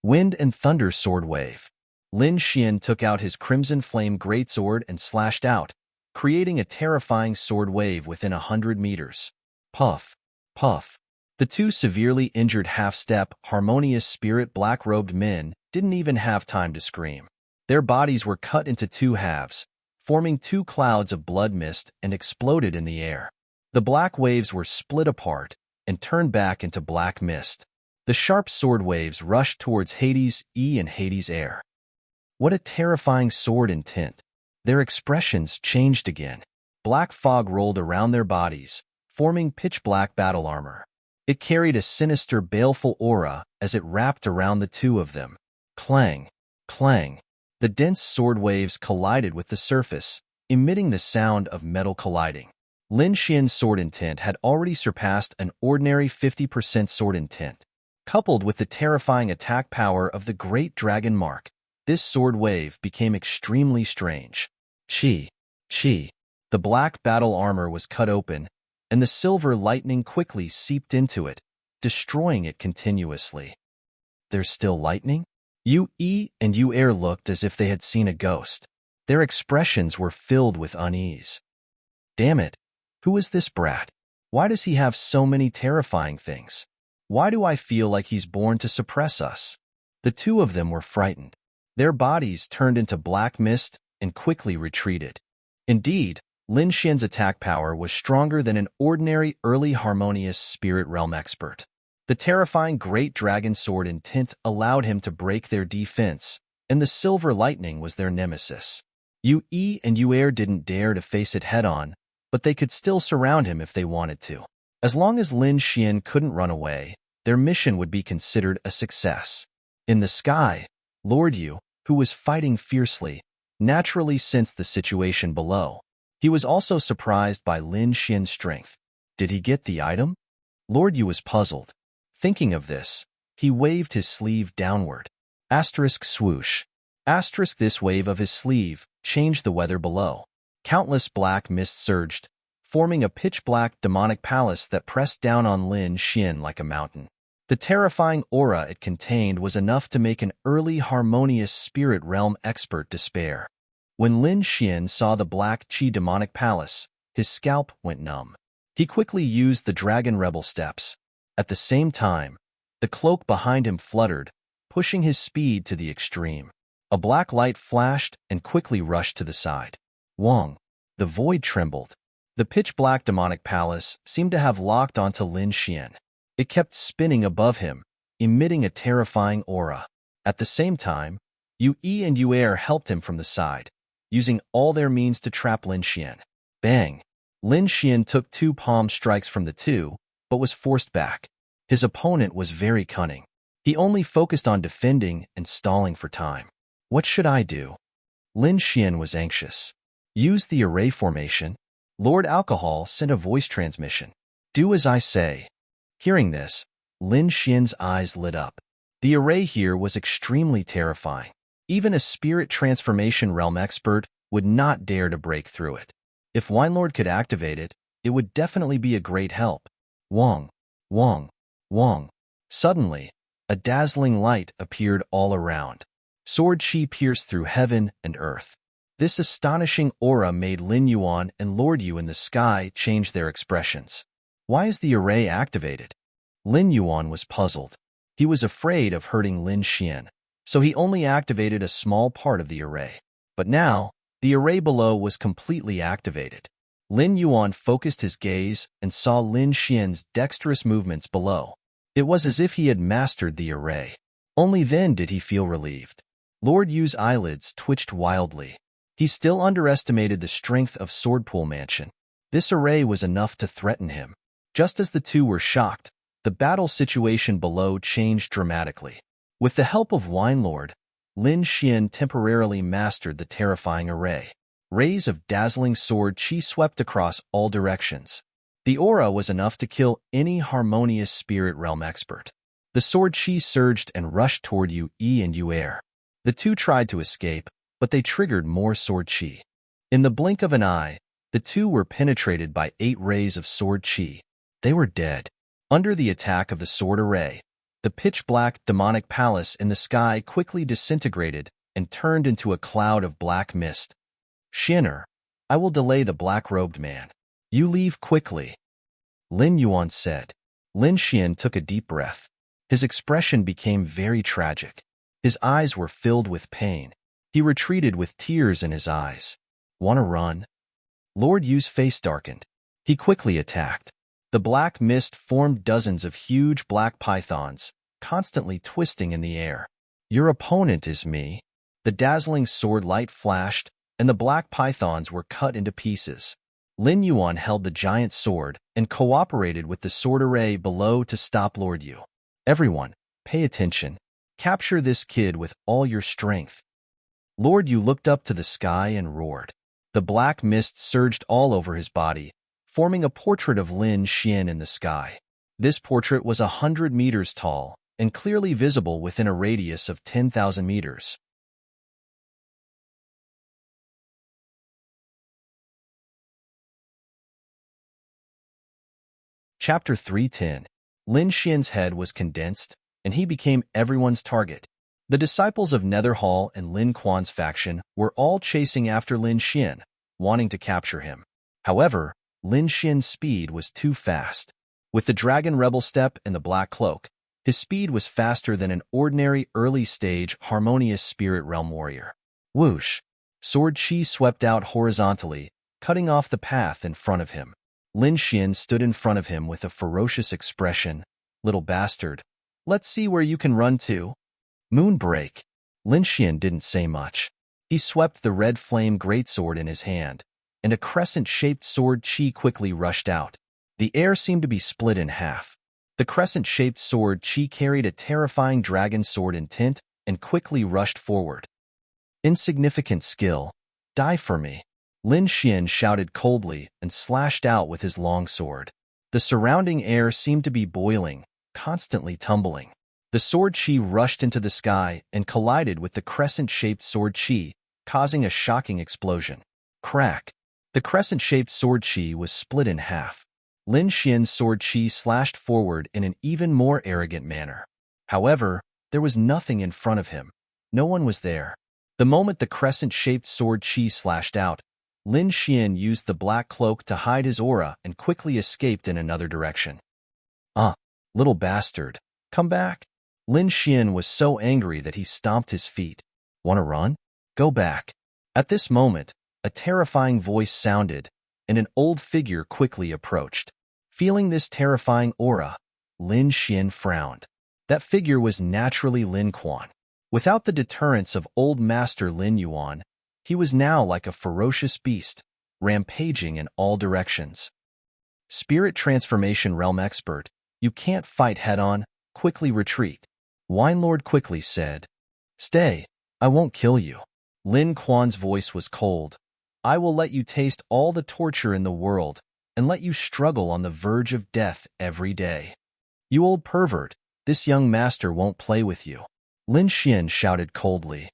Wind and thunder sword wave. Lin Xian took out his crimson flame greatsword and slashed out, creating a terrifying sword wave within 100 meters. Puff, puff. The 2 severely injured half-step, harmonious spirit black-robed men didn't even have time to scream. Their bodies were cut into 2 halves, forming 2 clouds of blood mist and exploded in the air. The black waves were split apart and turned back into black mist. The sharp sword waves rushed towards Hades and Hades Air. What a terrifying sword intent. Their expressions changed again. Black fog rolled around their bodies, forming pitch-black battle armor. It carried a sinister, baleful aura as it wrapped around the 2 of them. Clang, clang. The dense sword waves collided with the surface, emitting the sound of metal colliding. Lin Xian's sword intent had already surpassed an ordinary 50% sword intent. Coupled with the terrifying attack power of the Great Dragon Mark, this sword wave became extremely strange. Chi, chi. The black battle armor was cut open, and the silver lightning quickly seeped into it, destroying it continuously. There's still lightning? Yu and Yu Air looked as if they had seen a ghost. Their expressions were filled with unease. Damn it, who is this brat? Why does he have so many terrifying things? Why do I feel like he's born to suppress us? The 2 of them were frightened. Their bodies turned into black mist and quickly retreated. Indeed, Lin Xian's attack power was stronger than an ordinary early harmonious spirit realm expert. The terrifying Great Dragon Sword intent allowed him to break their defense, and the silver lightning was their nemesis. Yu and Yu Air didn't dare to face it head-on, but they could still surround him if they wanted to. As long as Lin Xian couldn't run away, their mission would be considered a success. In the sky, Lord Yu, who was fighting fiercely, naturally sensed the situation below. He was also surprised by Lin Xian's strength. Did he get the item? Lord Yu was puzzled. Thinking of this, he waved his sleeve downward. Swoosh. This wave of his sleeve changed the weather below. Countless black mist surged, forming a pitch-black demonic palace that pressed down on Lin Xian like a mountain. The terrifying aura it contained was enough to make an early harmonious spirit realm expert despair. When Lin Xian saw the black Qi demonic palace, his scalp went numb. He quickly used the dragon rebel steps. At the same time, the cloak behind him fluttered, pushing his speed to the extreme. A black light flashed and quickly rushed to the side. Wong. The void trembled. The pitch-black demonic palace seemed to have locked onto Lin Xian. It kept spinning above him, emitting a terrifying aura. At the same time, Yu Yi and Yu Er helped him from the side, using all their means to trap Lin Xian. Bang! Lin Xian took 2 palm strikes from the two, but was forced back. His opponent was very cunning. He only focused on defending and stalling for time. What should I do? Lin Xian was anxious. Use the array formation. Lord Alcohol sent a voice transmission. Do as I say. Hearing this, Lin Xian's eyes lit up. The array here was extremely terrifying. Even a spirit transformation realm expert would not dare to break through it. If Winelord could activate it, it would definitely be a great help. Wong, Wong, Wong. Suddenly, a dazzling light appeared all around. Sword Qi pierced through heaven and earth. This astonishing aura made Lin Yuan and Lord Yu in the sky change their expressions. Why is the array activated? Lin Yuan was puzzled. He was afraid of hurting Lin Xian, so he only activated a small part of the array. But now, the array below was completely activated. Lin Yuan focused his gaze and saw Lin Xian's dexterous movements below. It was as if he had mastered the array. Only then did he feel relieved. Lord Yu's eyelids twitched wildly. He still underestimated the strength of Swordpool Mansion. This array was enough to threaten him. Just as the two were shocked, the battle situation below changed dramatically. With the help of Winelord, Lin Xian temporarily mastered the terrifying array. Rays of dazzling sword Qi swept across all directions. The aura was enough to kill any harmonious spirit realm expert. The sword Qi surged and rushed toward Yu Yi and Yu Er. The two tried to escape, but they triggered more sword Qi. In the blink of an eye, the two were penetrated by 8 rays of sword Qi. They were dead. Under the attack of the sword array, the pitch-black demonic palace in the sky quickly disintegrated and turned into a cloud of black mist. Shinner, I will delay the black-robed man. You leave quickly, Lin Yuan said. Lin Xian took a deep breath. His expression became very tragic. His eyes were filled with pain. He retreated with tears in his eyes. Wanna run? Lord Yu's face darkened. He quickly attacked. The black mist formed dozens of huge black pythons, constantly twisting in the air. Your opponent is me. The dazzling sword light flashed, and the black pythons were cut into pieces. Lin Yuan held the giant sword and cooperated with the sword array below to stop Lord Yu. Everyone, pay attention. Capture this kid with all your strength. Lord Yu looked up to the sky and roared. The black mist surged all over his body, forming a portrait of Lin Xian in the sky. This portrait was 100 meters tall and clearly visible within a radius of 10,000 meters. Chapter 310. Lin Xian's head was condensed, and he became everyone's target. The disciples of Netherhall and Lin Quan's faction were all chasing after Lin Xian, wanting to capture him. However, Lin Xian's speed was too fast. With the Dragon Rebel Step and the Black Cloak, his speed was faster than an ordinary early-stage harmonious spirit realm warrior. Whoosh! Sword Qi swept out horizontally, cutting off the path in front of him. Lin Xian stood in front of him with a ferocious expression. Little bastard, let's see where you can run to. Moonbreak. Lin Xian didn't say much. He swept the red flame greatsword in his hand, and a crescent-shaped sword Qi quickly rushed out. The air seemed to be split in half. The crescent-shaped sword Qi carried a terrifying dragon sword intent and quickly rushed forward. Insignificant skill. Die for me. Lin Xian shouted coldly and slashed out with his long sword. The surrounding air seemed to be boiling, constantly tumbling. The sword Qi rushed into the sky and collided with the crescent-shaped sword Qi, causing a shocking explosion. Crack! The crescent-shaped sword chi was split in half. Lin Xian's sword chi slashed forward in an even more arrogant manner. However, there was nothing in front of him. No one was there. The moment the crescent-shaped sword chi slashed out, Lin Xian used the black cloak to hide his aura and quickly escaped in another direction. Little bastard, come back. Lin Xian was so angry that he stomped his feet. Want to run? Go back. At this moment, a terrifying voice sounded, and an old figure quickly approached. Feeling this terrifying aura, Lin Xian frowned. That figure was naturally Lin Quan. Without the deterrence of old master Lin Yuan, he was now like a ferocious beast, rampaging in all directions. Spirit transformation realm expert, you can't fight head-on, quickly retreat. Wine Lord quickly said. Stay, I won't kill you. Lin Quan's voice was cold. I will let you taste all the torture in the world and let you struggle on the verge of death every day. You old pervert, this young master won't play with you. Lin Xian shouted coldly.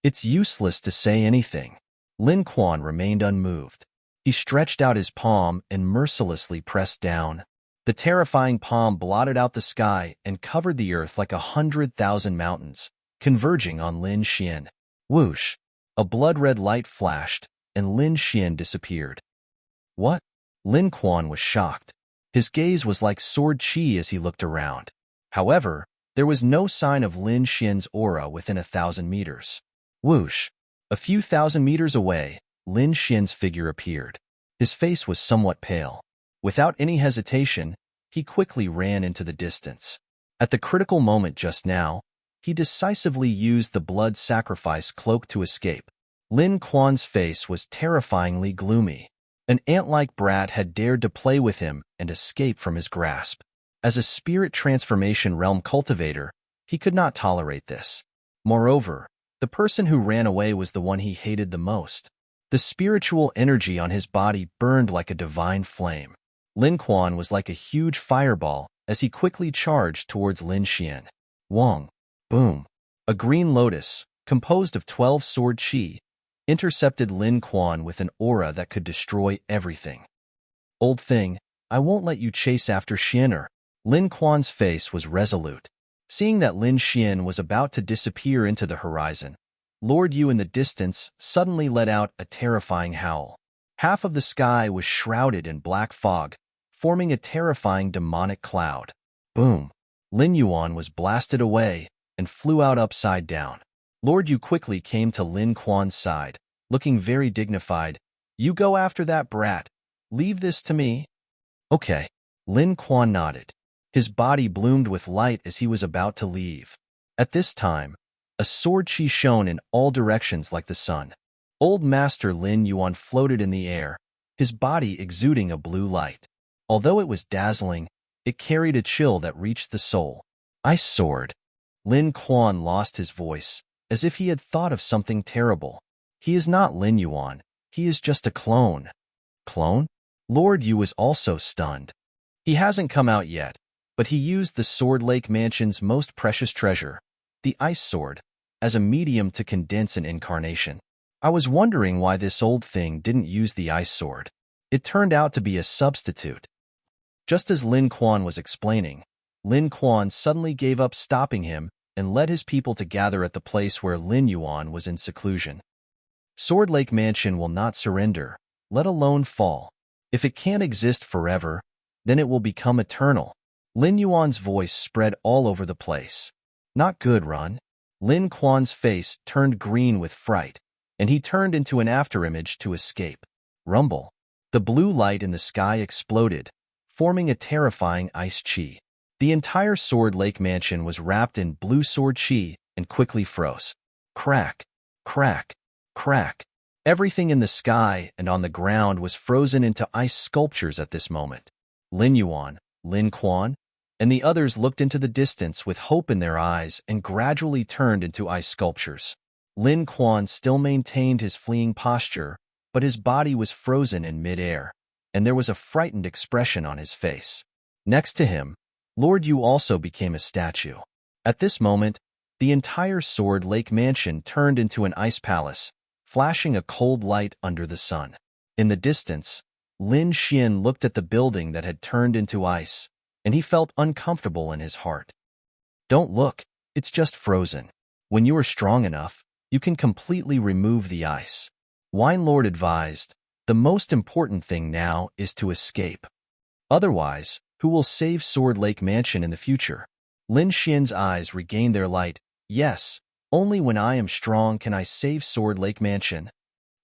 It's useless to say anything. Lin Quan remained unmoved. He stretched out his palm and mercilessly pressed down. The terrifying palm blotted out the sky and covered the earth like 100,000 mountains, converging on Lin Xian. Whoosh! A blood-red light flashed, and Lin Xian disappeared. What? Lin Quan was shocked. His gaze was like sword chi as he looked around. However, there was no sign of Lin Xian's aura within 1,000 meters. Whoosh! A few thousand meters away, Lin Xian's figure appeared. His face was somewhat pale. Without any hesitation, he quickly ran into the distance. At the critical moment just now, he decisively used the blood sacrifice cloak to escape. Lin Quan's face was terrifyingly gloomy. An ant-like brat had dared to play with him and escape from his grasp. As a spirit transformation realm cultivator, he could not tolerate this. Moreover, the person who ran away was the one he hated the most. The spiritual energy on his body burned like a divine flame. Lin Quan was like a huge fireball as he quickly charged towards Lin Xian. Wong! Boom! A green lotus, composed of 12 sword chi, intercepted Lin Quan with an aura that could destroy everything. Old thing, I won't let you chase after Xianer. Lin Quan's face was resolute. Seeing that Lin Xian was about to disappear into the horizon, Lord Yu in the distance suddenly let out a terrifying howl. Half of the sky was shrouded in black fog, forming a terrifying demonic cloud. Boom! Lin Yuan was blasted away and flew out upside down. Lord Yu quickly came to Lin Quan's side, looking very dignified. You go after that brat. Leave this to me. Okay. Lin Quan nodded. His body bloomed with light as he was about to leave. At this time, a sword chi shone in all directions like the sun. Old Master Lin Yuan floated in the air, his body exuding a blue light. Although it was dazzling, it carried a chill that reached the soul. Ice sword. Lin Quan lost his voice, as if he had thought of something terrible. He is not Lin Yuan, he is just a clone. Clone? Lord Yu was also stunned. He hasn't come out yet, but he used the Sword Lake Mansion's most precious treasure, the Ice Sword, as a medium to condense an incarnation. I was wondering why this old thing didn't use the Ice Sword. It turned out to be a substitute. Just as Lin Quan was explaining, Lin Quan suddenly gave up stopping him and led his people to gather at the place where Lin Yuan was in seclusion. Sword Lake Mansion will not surrender, let alone fall. If it can't exist forever, then it will become eternal. Lin Yuan's voice spread all over the place. Not good, Run. Lin Quan's face turned green with fright, and he turned into an afterimage to escape. Rumble. The blue light in the sky exploded, forming a terrifying ice chi. The entire Sword Lake Mansion was wrapped in blue sword chi and quickly froze. Crack, crack, crack. Everything in the sky and on the ground was frozen into ice sculptures at this moment. Lin Yuan, Lin Quan, and the others looked into the distance with hope in their eyes and gradually turned into ice sculptures. Lin Quan still maintained his fleeing posture, but his body was frozen in mid-air, and there was a frightened expression on his face. Next to him, Lord Yu also became a statue. At this moment, the entire Sword Lake Mansion turned into an ice palace, flashing a cold light under the sun. In the distance, Lin Xian looked at the building that had turned into ice, and he felt uncomfortable in his heart. Don't look, it's just frozen. When you are strong enough, you can completely remove the ice. Wine Lord advised, the most important thing now is to escape. Otherwise, who will save Sword Lake Mansion in the future? Lin Xian's eyes regained their light. Yes, only when I am strong can I save Sword Lake Mansion.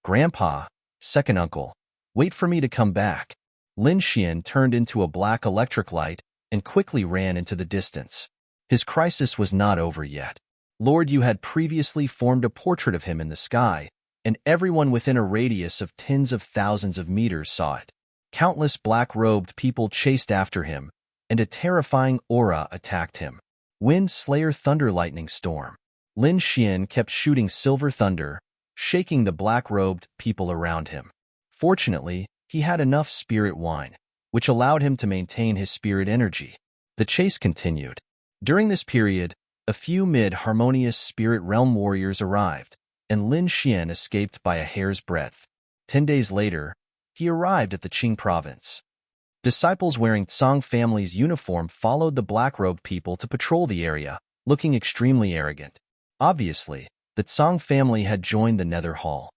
Grandpa, second uncle, wait for me to come back. Lin Xian turned into a black electric light and quickly ran into the distance. His crisis was not over yet. Lord Yu had previously formed a portrait of him in the sky, and everyone within a radius of tens of thousands of meters saw it. Countless black-robed people chased after him, and a terrifying aura attacked him. Wind Slayer Thunder Lightning Storm. Lin Xian kept shooting silver thunder, shaking the black-robed people around him. Fortunately, he had enough spirit wine, which allowed him to maintain his spirit energy. The chase continued. During this period, a few mid-harmonious spirit realm warriors arrived, and Lin Xian escaped by a hair's breadth. 10 days later, he arrived at the Qing province. Disciples wearing Tsang family's uniform followed the black-robed people to patrol the area, looking extremely arrogant. Obviously, the Tsang family had joined the Nether Hall.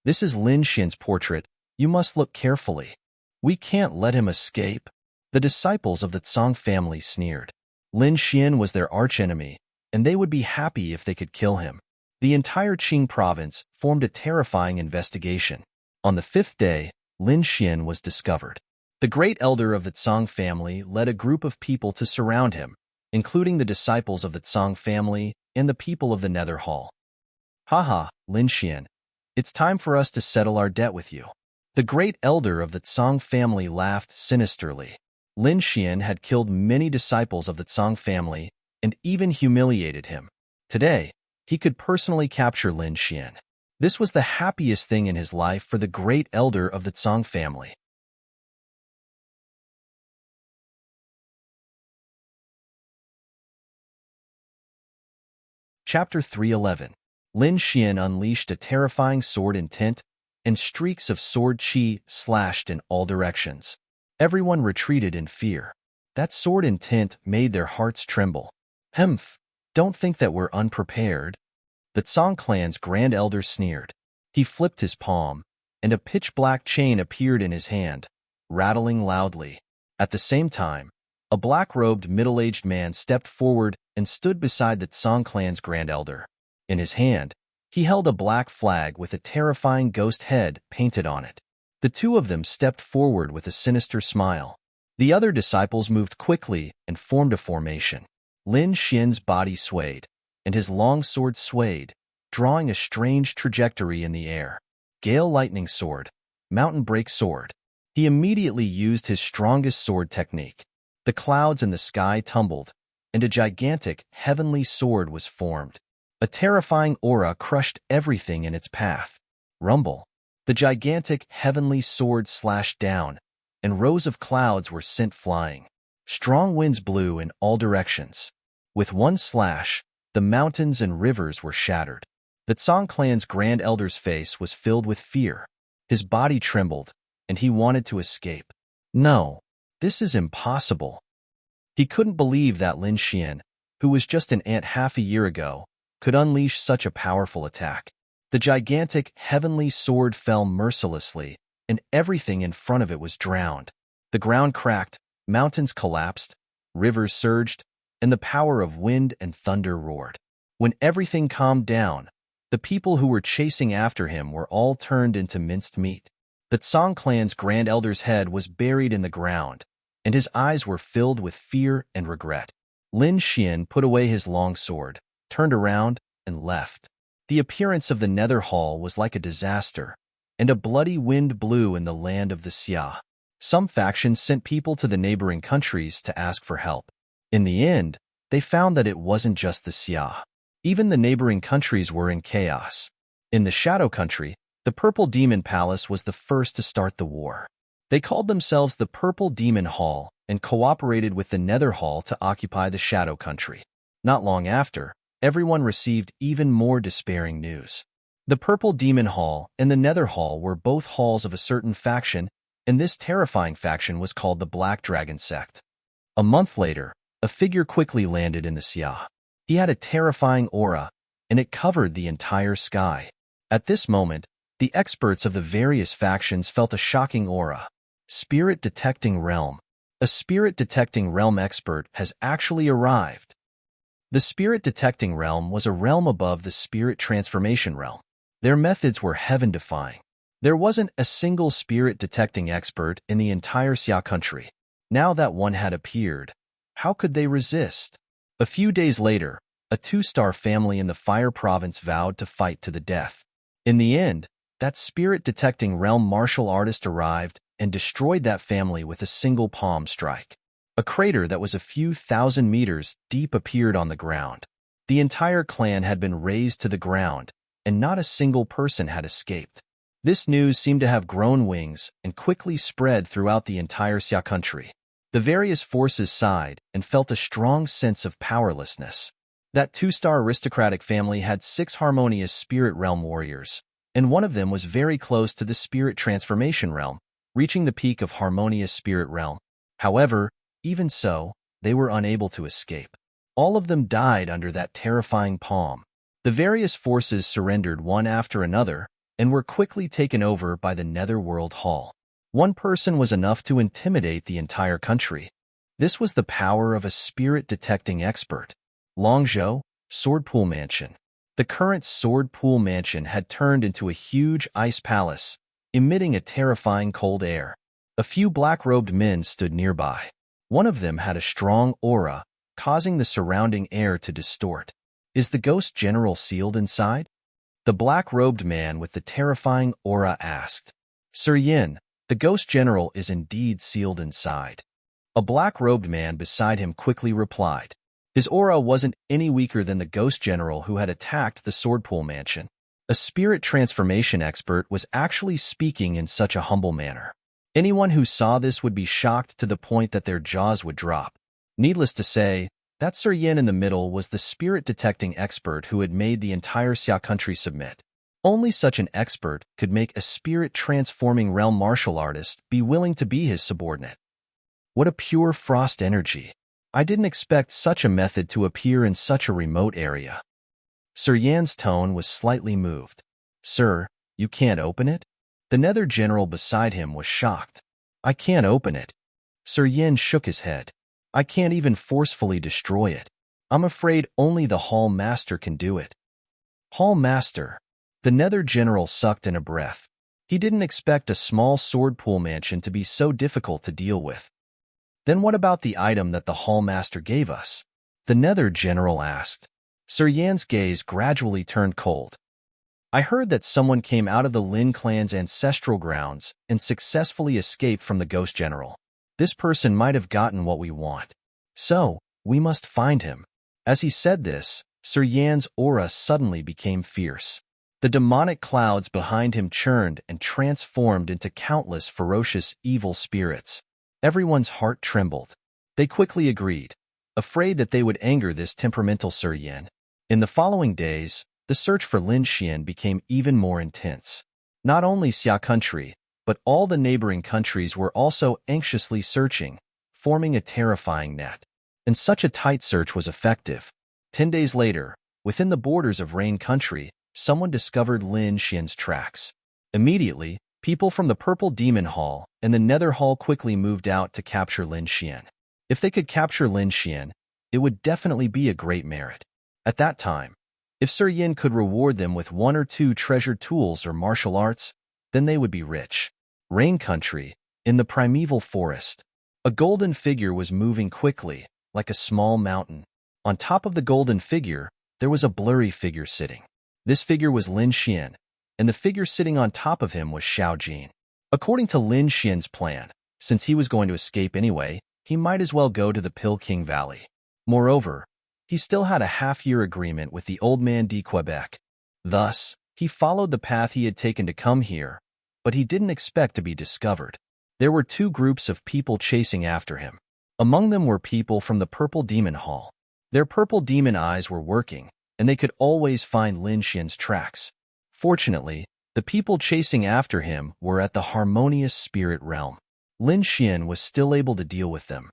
This is Lin Xian's portrait. You must look carefully. We can't let him escape. The disciples of the Tsang family sneered. Lin Xian was their archenemy, and they would be happy if they could kill him. The entire Qing province formed a terrifying investigation. On the 5th day, Lin Xian was discovered. The great elder of the Tsang family led a group of people to surround him, including the disciples of the Tsang family and the people of the Nether Hall. Haha, Lin Xian, it's time for us to settle our debt with you. The great elder of the Tsang family laughed sinisterly. Lin Xian had killed many disciples of the Tsang family and even humiliated him. Today, he could personally capture Lin Xian. This was the happiest thing in his life for the great elder of the Tsang family. Chapter 311. Lin Xian unleashed a terrifying sword intent, and streaks of sword qi slashed in all directions. Everyone retreated in fear. That sword intent made their hearts tremble. Humph, don't think that we're unprepared. The Tsang clan's grand elder sneered. He flipped his palm, and a pitch-black chain appeared in his hand, rattling loudly. At the same time, a black-robed middle-aged man stepped forward and stood beside the Tsang clan's grand elder. In his hand, he held a black flag with a terrifying ghost head painted on it. The two of them stepped forward with a sinister smile. The other disciples moved quickly and formed a formation. Lin Xian's body swayed, and his long sword swayed, drawing a strange trajectory in the air. Gale Lightning Sword, Mountain Break Sword. He immediately used his strongest sword technique. The clouds in the sky tumbled, and a gigantic, heavenly sword was formed. A terrifying aura crushed everything in its path. Rumble. The gigantic, heavenly sword slashed down, and rows of clouds were sent flying. Strong winds blew in all directions. With one slash, the mountains and rivers were shattered. The Tsang clan's grand elder's face was filled with fear. His body trembled, and he wanted to escape. No, this is impossible. He couldn't believe that Lin Xian, who was just an ant half a year ago, could unleash such a powerful attack. The gigantic, heavenly sword fell mercilessly, and everything in front of it was drowned. The ground cracked, mountains collapsed, rivers surged, and the power of wind and thunder roared. When everything calmed down, the people who were chasing after him were all turned into minced meat. The Tsang clan's grand elder's head was buried in the ground, and his eyes were filled with fear and regret. Lin Xian put away his long sword, turned around, and left. The appearance of the Nether Hall was like a disaster, and a bloody wind blew in the land of the Xia. Some factions sent people to the neighboring countries to ask for help. In the end, they found that it wasn't just the Xia. Even the neighboring countries were in chaos. In the Shadow Country, the Purple Demon Palace was the first to start the war. They called themselves the Purple Demon Hall and cooperated with the Nether Hall to occupy the Shadow Country. Not long after, everyone received even more despairing news. The Purple Demon Hall and the Nether Hall were both halls of a certain faction, and this terrifying faction was called the Black Dragon Sect. A month later, a figure quickly landed in the Xia. He had a terrifying aura, and it covered the entire sky. At this moment, the experts of the various factions felt a shocking aura. Spirit Detecting Realm. A Spirit Detecting Realm expert has actually arrived. The Spirit Detecting Realm was a realm above the Spirit Transformation Realm. Their methods were heaven-defying. There wasn't a single spirit detecting expert in the entire Xia country. Now that one had appeared, how could they resist? A few days later, a 2-star family in the Fire Province vowed to fight to the death. In the end, that spirit-detecting realm martial artist arrived and destroyed that family with a single palm strike. A crater that was a few thousand meters deep appeared on the ground. The entire clan had been razed to the ground, and not a single person had escaped. This news seemed to have grown wings and quickly spread throughout the entire Xia country. The various forces sighed and felt a strong sense of powerlessness. That 2-star aristocratic family had 6 harmonious spirit realm warriors, and one of them was very close to the spirit transformation realm, reaching the peak of harmonious spirit realm. However, even so, they were unable to escape. All of them died under that terrifying palm. The various forces surrendered one after another and were quickly taken over by the Netherworld Hall. One person was enough to intimidate the entire country. This was the power of a spirit-detecting expert. Longzhou, Sword Pool Mansion. The current Sword Pool Mansion had turned into a huge ice palace, emitting a terrifying cold air. A few black-robed men stood nearby. One of them had a strong aura, causing the surrounding air to distort. Is the Ghost General sealed inside? The black-robed man with the terrifying aura asked. Serene, the Ghost General is indeed sealed inside. A black-robed man beside him quickly replied. His aura wasn't any weaker than the Ghost General who had attacked the Swordpool Mansion. A spirit transformation expert was actually speaking in such a humble manner. Anyone who saw this would be shocked to the point that their jaws would drop. Needless to say, that Serene in the middle was the spirit-detecting expert who had made the entire Xia country submit. Only such an expert could make a spirit-transforming realm martial artist be willing to be his subordinate. What a pure frost energy! I didn't expect such a method to appear in such a remote area. Serene's tone was slightly moved. Sir, you can't open it? The Nether General beside him was shocked. I can't open it. Serene shook his head. I can't even forcefully destroy it. I'm afraid only the Hall Master can do it. Hall Master. The Nether General sucked in a breath. He didn't expect a small sword pool mansion to be so difficult to deal with. Then what about the item that the Hall Master gave us? The Nether General asked. Serene's gaze gradually turned cold. I heard that someone came out of the Lin clan's ancestral grounds and successfully escaped from the Ghost General. This person might have gotten what we want. So, we must find him. As he said this, Serene's aura suddenly became fierce. The demonic clouds behind him churned and transformed into countless ferocious evil spirits. Everyone's heart trembled. They quickly agreed, afraid that they would anger this temperamental Serene. In the following days, the search for Lin Xian became even more intense. Not only Xia country, but all the neighboring countries were also anxiously searching, forming a terrifying net. And such a tight search was effective. 10 days later, within the borders of Rain country, someone discovered Lin Xian's tracks. Immediately, people from the Purple Demon Hall and the Nether Hall quickly moved out to capture Lin Xian. If they could capture Lin Xian, it would definitely be a great merit. At that time, if Serene could reward them with 1 or 2 treasured tools or martial arts, then they would be rich. Rain country, in the primeval forest. A golden figure was moving quickly, like a small mountain. On top of the golden figure, there was a blurry figure sitting. This figure was Lin Xian, and the figure sitting on top of him was Xiao Jin. According to Lin Xian's plan, since he was going to escape anyway, he might as well go to the Pill King Valley. Moreover, he still had a half-year agreement with the old man de Quebec. Thus, he followed the path he had taken to come here, but he didn't expect to be discovered. There were 2 groups of people chasing after him. Among them were people from the Purple Demon Hall. Their purple demon eyes were working, and they could always find Lin Xian's tracks. Fortunately, the people chasing after him were at the harmonious spirit realm. Lin Xian was still able to deal with them.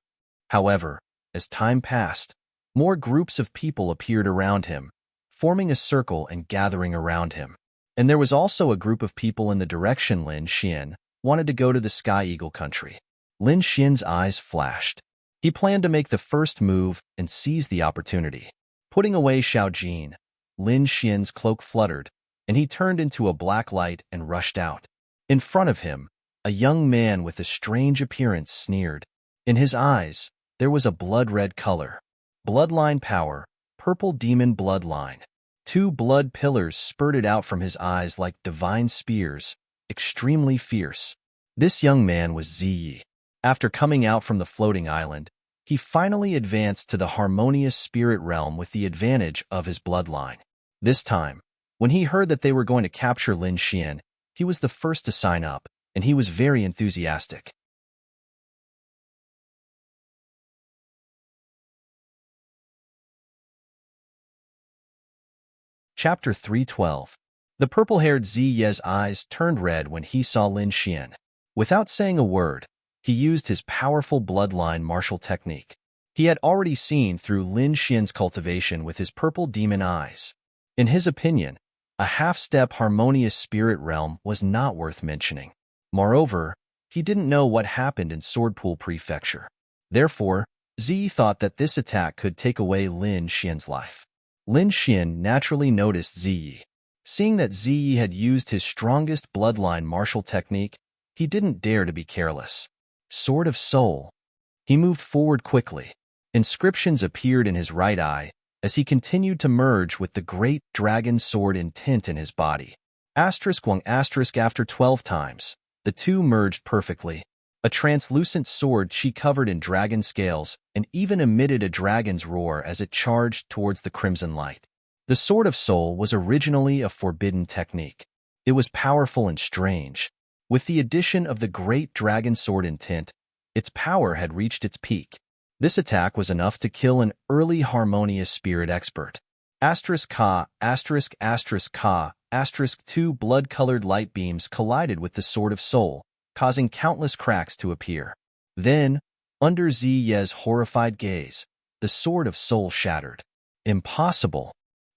However, as time passed, more groups of people appeared around him, forming a circle and gathering around him. And there was also a group of people in the direction Lin Xian wanted to go to the Sky Eagle country. Lin Xian's eyes flashed. He planned to make the first move and seize the opportunity. Putting away Xiao Jin, Lin Xian's cloak fluttered, and he turned into a black light and rushed out. In front of him, a young man with a strange appearance sneered. In his eyes, there was a blood-red color. Bloodline power, purple demon bloodline. 2 blood pillars spurted out from his eyes like divine spears, extremely fierce. This young man was Ziyi. After coming out from the floating island, he finally advanced to the harmonious spirit realm with the advantage of his bloodline. This time, when he heard that they were going to capture Lin Xian, he was the first to sign up, and he was very enthusiastic. Chapter 312. The purple-haired Ziye's eyes turned red when he saw Lin Xian. Without saying a word, he used his powerful bloodline martial technique. He had already seen through Lin Xian's cultivation with his purple demon eyes. In his opinion, a half-step harmonious spirit realm was not worth mentioning. Moreover, he didn't know what happened in Swordpool Prefecture. Therefore, Ziyi thought that this attack could take away Lin Xian's life. Lin Xian naturally noticed Ziyi. Seeing that Ziyi had used his strongest bloodline martial technique, he didn't dare to be careless. Sword of Soul. He moved forward quickly. Inscriptions appeared in his right eye as he continued to merge with the great dragon sword intent in his body. *1 after 12 times, the two merged perfectly. A translucent sword she covered in dragon scales and even emitted a dragon's roar as it charged towards the crimson light. The Sword of Soul was originally a forbidden technique. It was powerful and strange. With the addition of the great dragon sword intent, its power had reached its peak. This attack was enough to kill an early harmonious spirit expert. *Ka, Ka, 2 blood-colored light beams collided with the Sword of Soul, causing countless cracks to appear. Then, under Ziye's horrified gaze, the Sword of Soul shattered. Impossible!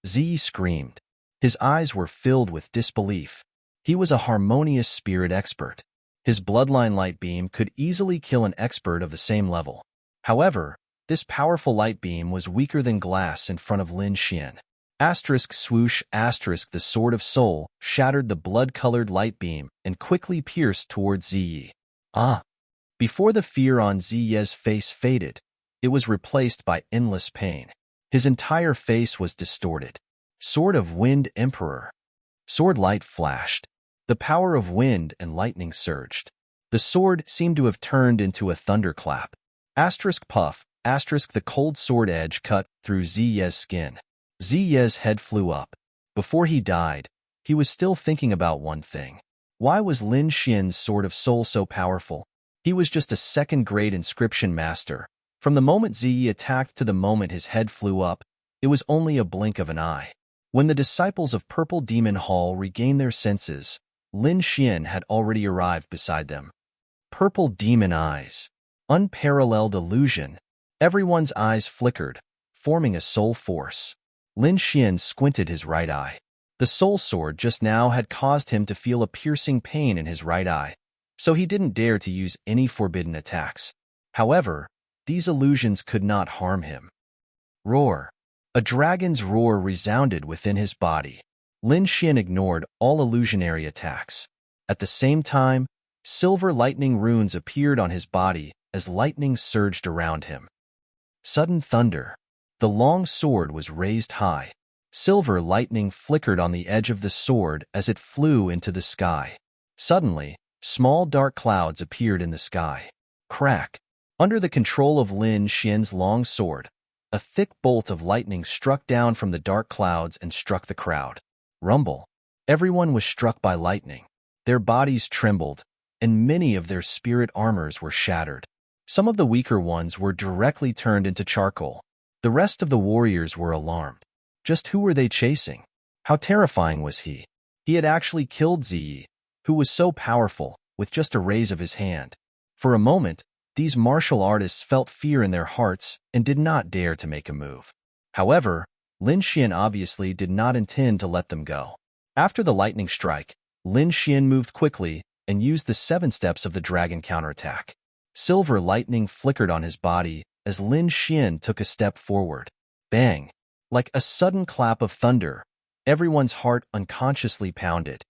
Ziyi screamed. His eyes were filled with disbelief. He was a harmonious spirit expert. His bloodline light beam could easily kill an expert of the same level. However, this powerful light beam was weaker than glass in front of Lin Xian. *swoosh, the Sword of Soul shattered the blood-colored light beam and quickly pierced towards Ziyi. Before the fear on Ziye's face faded, it was replaced by endless pain. His entire face was distorted. Sword of Wind Emperor. Sword light flashed. The power of wind and lightning surged. The sword seemed to have turned into a thunderclap. *puff, the cold sword edge cut through Ziye's skin. Ziye's head flew up. Before he died, he was still thinking about one thing. Why was Lin Xian's Sword of Soul so powerful? He was just a second-grade inscription master. From the moment Ziyi attacked to the moment his head flew up, it was only a blink of an eye. When the disciples of Purple Demon Hall regained their senses, Lin Xian had already arrived beside them. Purple demon eyes. Unparalleled illusion. Everyone's eyes flickered, forming a soul force. Lin Xian squinted his right eye. The soul sword just now had caused him to feel a piercing pain in his right eye, so he didn't dare to use any forbidden attacks. However, these illusions could not harm him. Roar. A dragon's roar resounded within his body. Lin Xian ignored all illusionary attacks. At the same time, silver lightning runes appeared on his body as lightning surged around him. Sudden thunder. The long sword was raised high. Silver lightning flickered on the edge of the sword as it flew into the sky. Suddenly, small dark clouds appeared in the sky. Crack. Under the control of Lin Xian's long sword, a thick bolt of lightning struck down from the dark clouds and struck the crowd. Rumble. Everyone was struck by lightning. Their bodies trembled, and many of their spirit armors were shattered. Some of the weaker ones were directly turned into charcoal. The rest of the warriors were alarmed. Just who were they chasing? How terrifying was he? He had actually killed Ziyi, who was so powerful, with just a raise of his hand. For a moment, these martial artists felt fear in their hearts and did not dare to make a move. However, Lin Xian obviously did not intend to let them go. After the lightning strike, Lin Xian moved quickly and used the 7 steps of the dragon counterattack. Silver lightning flickered on his body as Lin Xian took a step forward. Bang! Like a sudden clap of thunder, everyone's heart unconsciously pounded.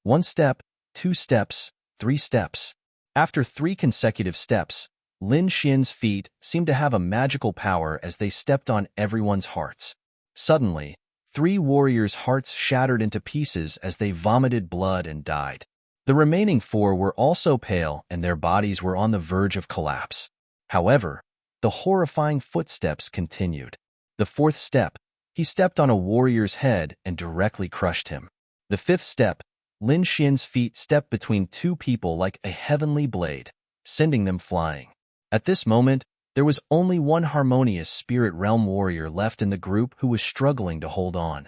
1 step, 2 steps, 3 steps. After 3 consecutive steps, Lin Xian's feet seemed to have a magical power as they stepped on everyone's hearts. Suddenly, 3 warriors' hearts shattered into pieces as they vomited blood and died. The remaining 4 were also pale and their bodies were on the verge of collapse. However, the horrifying footsteps continued. The 4th step, he stepped on a warrior's head and directly crushed him. The 5th step, Lin Xian's feet stepped between 2 people like a heavenly blade, sending them flying. At this moment, there was only one harmonious spirit realm warrior left in the group who was struggling to hold on.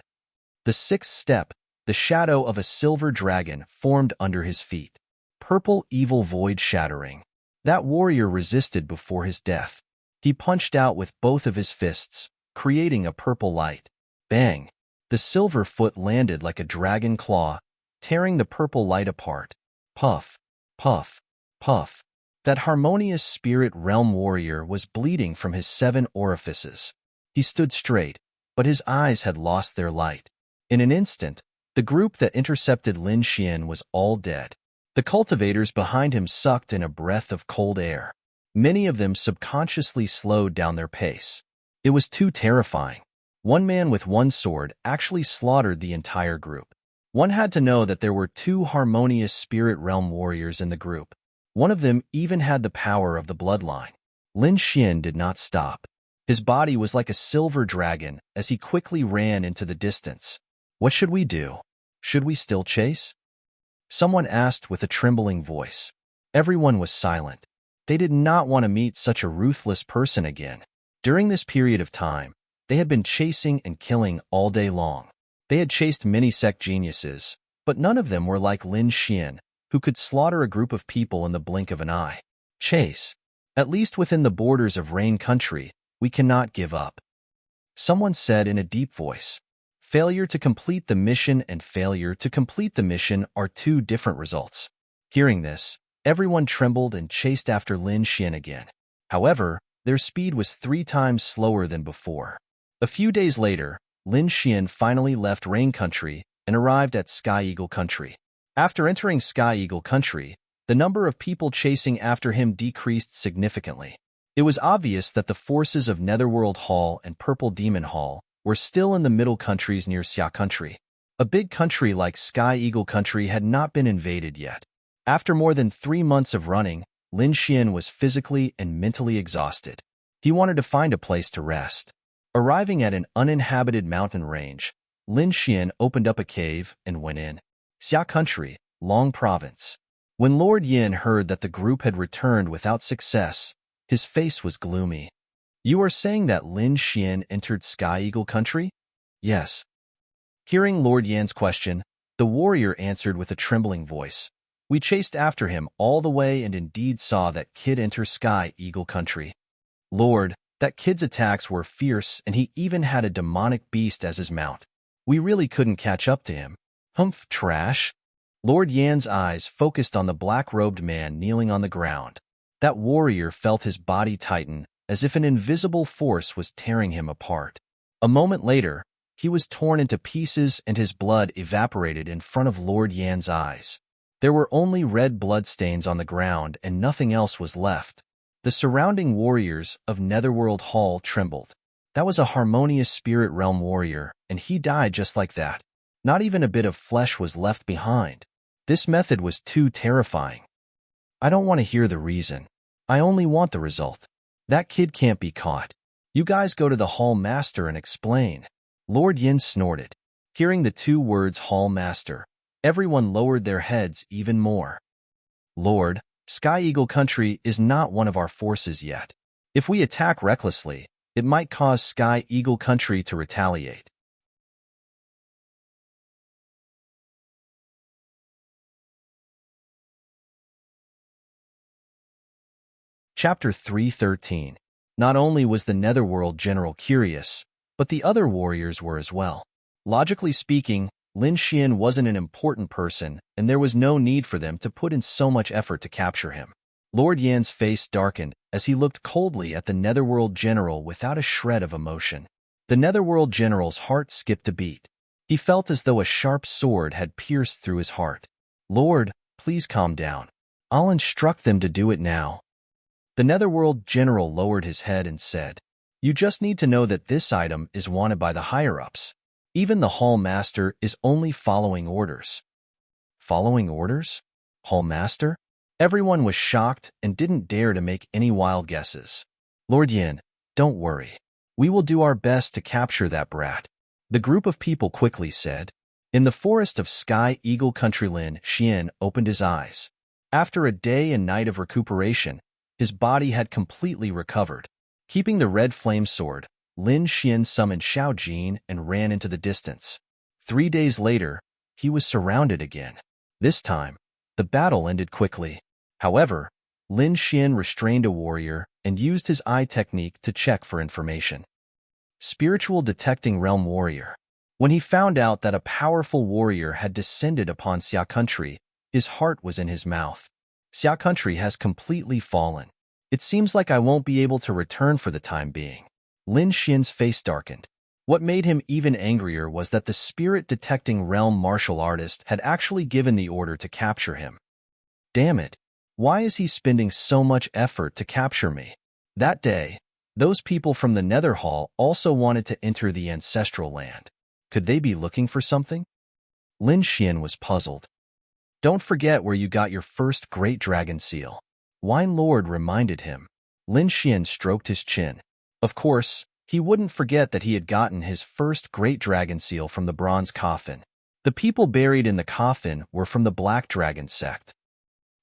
The 6th step, the shadow of a silver dragon formed under his feet. Purple evil void shattering. That warrior resisted before his death. He punched out with both of his fists, creating a purple light. Bang! The silver foot landed like a dragon claw, tearing the purple light apart. Puff, puff, puff. That harmonious spirit realm warrior was bleeding from his 7 orifices. He stood straight, but his eyes had lost their light. In an instant, the group that intercepted Lin Xian was all dead. The cultivators behind him sucked in a breath of cold air. Many of them subconsciously slowed down their pace. It was too terrifying. One man with 1 sword actually slaughtered the entire group. One had to know that there were 2 harmonious spirit realm warriors in the group. One of them even had the power of the bloodline. Lin Xian did not stop. His body was like a silver dragon as he quickly ran into the distance. What should we do? Should we still chase? Someone asked with a trembling voice. Everyone was silent. They did not want to meet such a ruthless person again. During this period of time, they had been chasing and killing all day long. They had chased many sect geniuses, but none of them were like Lin Xian, who could slaughter a group of people in the blink of an eye. Chase. At least within the borders of Rain Country, we cannot give up. Someone said in a deep voice. Failure to complete the mission and failure to complete the mission are 2 different results. Hearing this, everyone trembled and chased after Lin Xian again. However, their speed was 3 times slower than before. A few days later, Lin Xian finally left Rain Country and arrived at Sky Eagle Country. After entering Sky Eagle Country, the number of people chasing after him decreased significantly. It was obvious that the forces of Netherworld Hall and Purple Demon Hall were still in the middle countries near Xia Country. A big country like Sky Eagle Country had not been invaded yet. After more than 3 months of running, Lin Xian was physically and mentally exhausted. He wanted to find a place to rest. Arriving at an uninhabited mountain range, Lin Xian opened up a cave and went in. Xia Country, Long Province. When Lord Yin heard that the group had returned without success, his face was gloomy. You are saying that Lin Xian entered Sky Eagle Country? Yes. Hearing Lord Yan's question, the warrior answered with a trembling voice. We chased after him all the way and indeed saw that kid enter Sky Eagle Country. Lord, that kid's attacks were fierce and he even had a demonic beast as his mount. We really couldn't catch up to him. Humph, trash. Lord Yan's eyes focused on the black-robed man kneeling on the ground. That warrior felt his body tighten, as if an invisible force was tearing him apart. A moment later, he was torn into pieces and his blood evaporated in front of Lord Yan's eyes. There were only red bloodstains on the ground and nothing else was left. The surrounding warriors of Netherworld Hall trembled. That was a harmonious spirit realm warrior, and he died just like that. Not even a bit of flesh was left behind. This method was too terrifying. I don't want to hear the reason. I only want the result. That kid can't be caught. You guys go to the Hall Master and explain. Lord Yin snorted. Hearing the 2 words Hall Master, everyone lowered their heads even more. Lord, Sky Eagle Country is not one of our forces yet. If we attack recklessly, it might cause Sky Eagle Country to retaliate. Chapter 313. Not only was the Netherworld general curious, but the other warriors were as well. Logically speaking, Lin Xian wasn't an important person, and there was no need for them to put in so much effort to capture him. Lord Yan's face darkened as he looked coldly at the Netherworld general without a shred of emotion. The Netherworld general's heart skipped a beat. He felt as though a sharp sword had pierced through his heart. "Lord, please calm down. I'll instruct them to do it now." The Netherworld general lowered his head and said, "You just need to know that this item is wanted by the higher-ups. Even the Hall Master is only following orders." Following orders? Hall Master? Everyone was shocked and didn't dare to make any wild guesses. "Lord Yin, don't worry. We will do our best to capture that brat," the group of people quickly said. In the forest of Sky Eagle Country, Lin Xian opened his eyes. After a day and night of recuperation, his body had completely recovered. Keeping the red flame sword, Lin Xian summoned Xiao Jin and ran into the distance. 3 days later, he was surrounded again. This time, the battle ended quickly. However, Lin Xian restrained a warrior and used his eye technique to check for information. Spiritual detecting realm warrior. When he found out that a powerful warrior had descended upon Xia Country, his heart was in his mouth. Xia Country has completely fallen. It seems like I won't be able to return for the time being. Lin Xian's face darkened. What made him even angrier was that the spirit-detecting realm martial artist had actually given the order to capture him. Damn it! Why is he spending so much effort to capture me? That day, those people from the Nether Hall also wanted to enter the ancestral land. Could they be looking for something? Lin Xian was puzzled. "Don't forget where you got your first great dragon seal," Wine Lord reminded him. Lin Xian stroked his chin. Of course, he wouldn't forget that he had gotten his first great dragon seal from the bronze coffin. The people buried in the coffin were from the Black Dragon sect.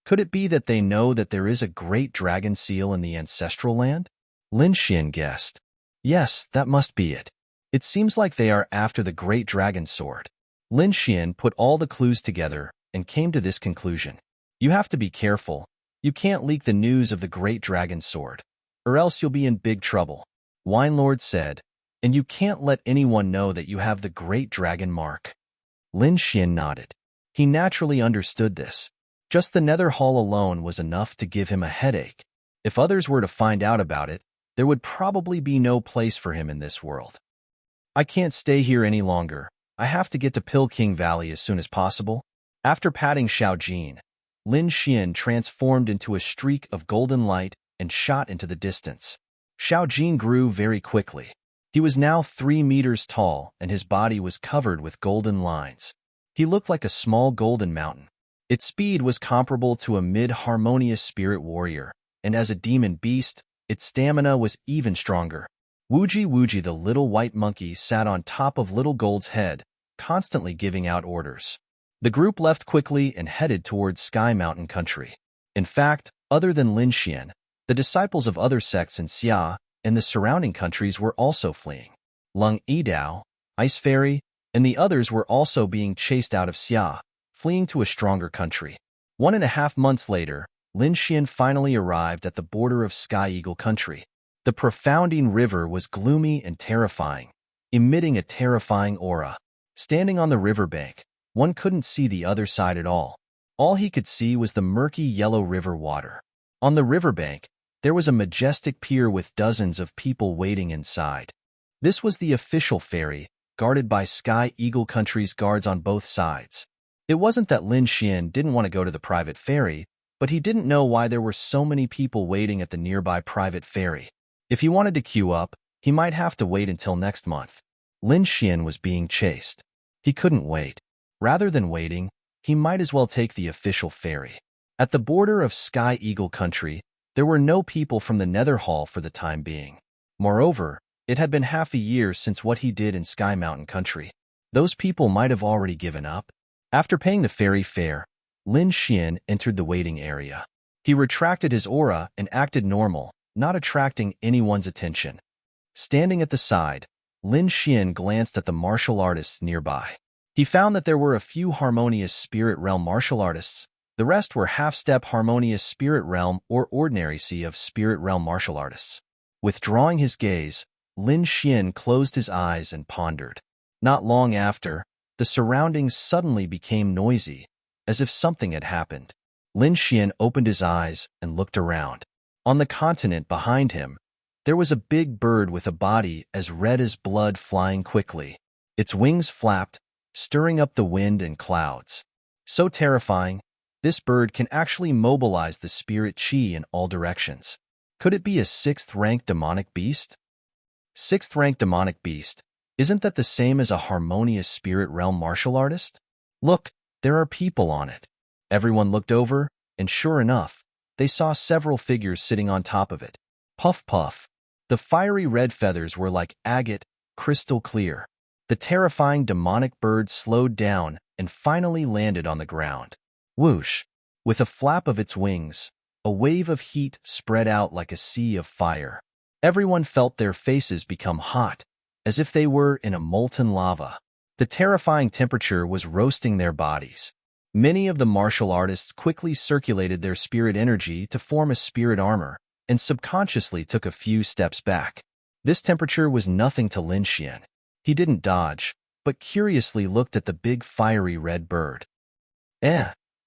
Could it be that they know that there is a great dragon seal in the ancestral land? Lin Xian guessed. Yes, that must be it. It seems like they are after the great dragon sword. Lin Xian put all the clues together and came to this conclusion. You have to be careful. You can't leak the news of the great dragon sword, or else you'll be in big trouble, Wine Lord said, and you can't let anyone know that you have the great dragon mark. Lin Xian nodded. He naturally understood this. Just the Nether Hall alone was enough to give him a headache. If others were to find out about it, there would probably be no place for him in this world. "I can't stay here any longer. I have to get to Pill King Valley as soon as possible." After patting Xiao Jin, Lin Xian transformed into a streak of golden light and shot into the distance. Xiao Jin grew very quickly. He was now 3 meters tall, and his body was covered with golden lines. He looked like a small golden mountain. Its speed was comparable to a mid-harmonious spirit warrior, and as a demon beast, its stamina was even stronger. Wuji, the little white monkey, sat on top of Little Gold's head, constantly giving out orders. The group left quickly and headed towards Sky Mountain Country. In fact, other than Lin Xian, the disciples of other sects in Xia and the surrounding countries were also fleeing. Lung Yidao, Ice Fairy, and the others were also being chased out of Xia, fleeing to a stronger country. 1.5 months later, Lin Xian finally arrived at the border of Sky Eagle Country. The profounding river was gloomy and terrifying, emitting a terrifying aura. Standing on the riverbank, one couldn't see the other side at all. All he could see was the murky yellow river water. On the riverbank, there was a majestic pier with dozens of people waiting inside. This was the official ferry, guarded by Sky Eagle Country's guards on both sides. It wasn't that Lin Xian didn't want to go to the private ferry, but he didn't know why there were so many people waiting at the nearby private ferry. If he wanted to queue up, he might have to wait until next month. Lin Xian was being chased. He couldn't wait. Rather than waiting, he might as well take the official ferry. At the border of Sky Eagle Country, there were no people from the Nether Hall for the time being. Moreover, it had been half a year since what he did in Sky Mountain Country. Those people might have already given up. After paying the ferry fare, Lin Xian entered the waiting area. He retracted his aura and acted normal, not attracting anyone's attention. Standing at the side, Lin Xian glanced at the martial artists nearby. He found that there were a few harmonious spirit realm martial artists, The rest were half-step harmonious spirit realm or ordinary sea of spirit realm martial artists. Withdrawing his gaze, Lin Xian closed his eyes and pondered. Not long after, the surroundings suddenly became noisy, as if something had happened. Lin Xian opened his eyes and looked around. On the continent behind him, there was a big bird with a body as red as blood flying quickly. Its wings flapped, stirring up the wind and clouds. So terrifying, this bird can actually mobilize the spirit qi in all directions. Could it be a 6th-rank demonic beast? 6th-rank demonic beast, isn't that the same as a harmonious spirit realm martial artist? Look, there are people on it. Everyone looked over, and sure enough, they saw several figures sitting on top of it. Puff puff. The fiery red feathers were like agate, crystal clear. The terrifying demonic bird slowed down and finally landed on the ground. Whoosh! With a flap of its wings, a wave of heat spread out like a sea of fire. Everyone felt their faces become hot, as if they were in a molten lava. The terrifying temperature was roasting their bodies. Many of the martial artists quickly circulated their spirit energy to form a spirit armor, and subconsciously took a few steps back. This temperature was nothing to Lin Xian. He didn't dodge, but curiously looked at the big fiery red bird.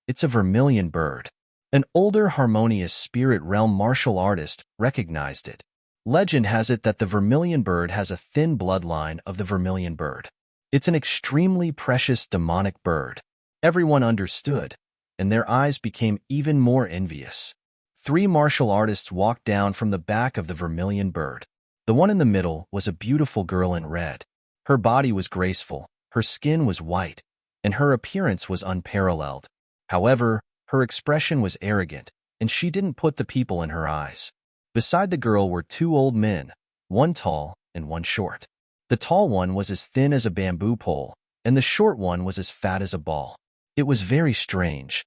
It's a vermilion bird. An older harmonious spirit realm martial artist recognized it. Legend has it that the vermilion bird has a thin bloodline of the vermilion bird. It's an extremely precious demonic bird. Everyone understood, and their eyes became even more envious. 3 martial artists walked down from the back of the vermilion bird. The one in the middle was a beautiful girl in red. Her body was graceful, her skin was white, and her appearance was unparalleled. However, her expression was arrogant, and she didn't put the people in her eyes. Beside the girl were 2 old men, one tall and one short. The tall one was as thin as a bamboo pole, and the short one was as fat as a ball. It was very strange.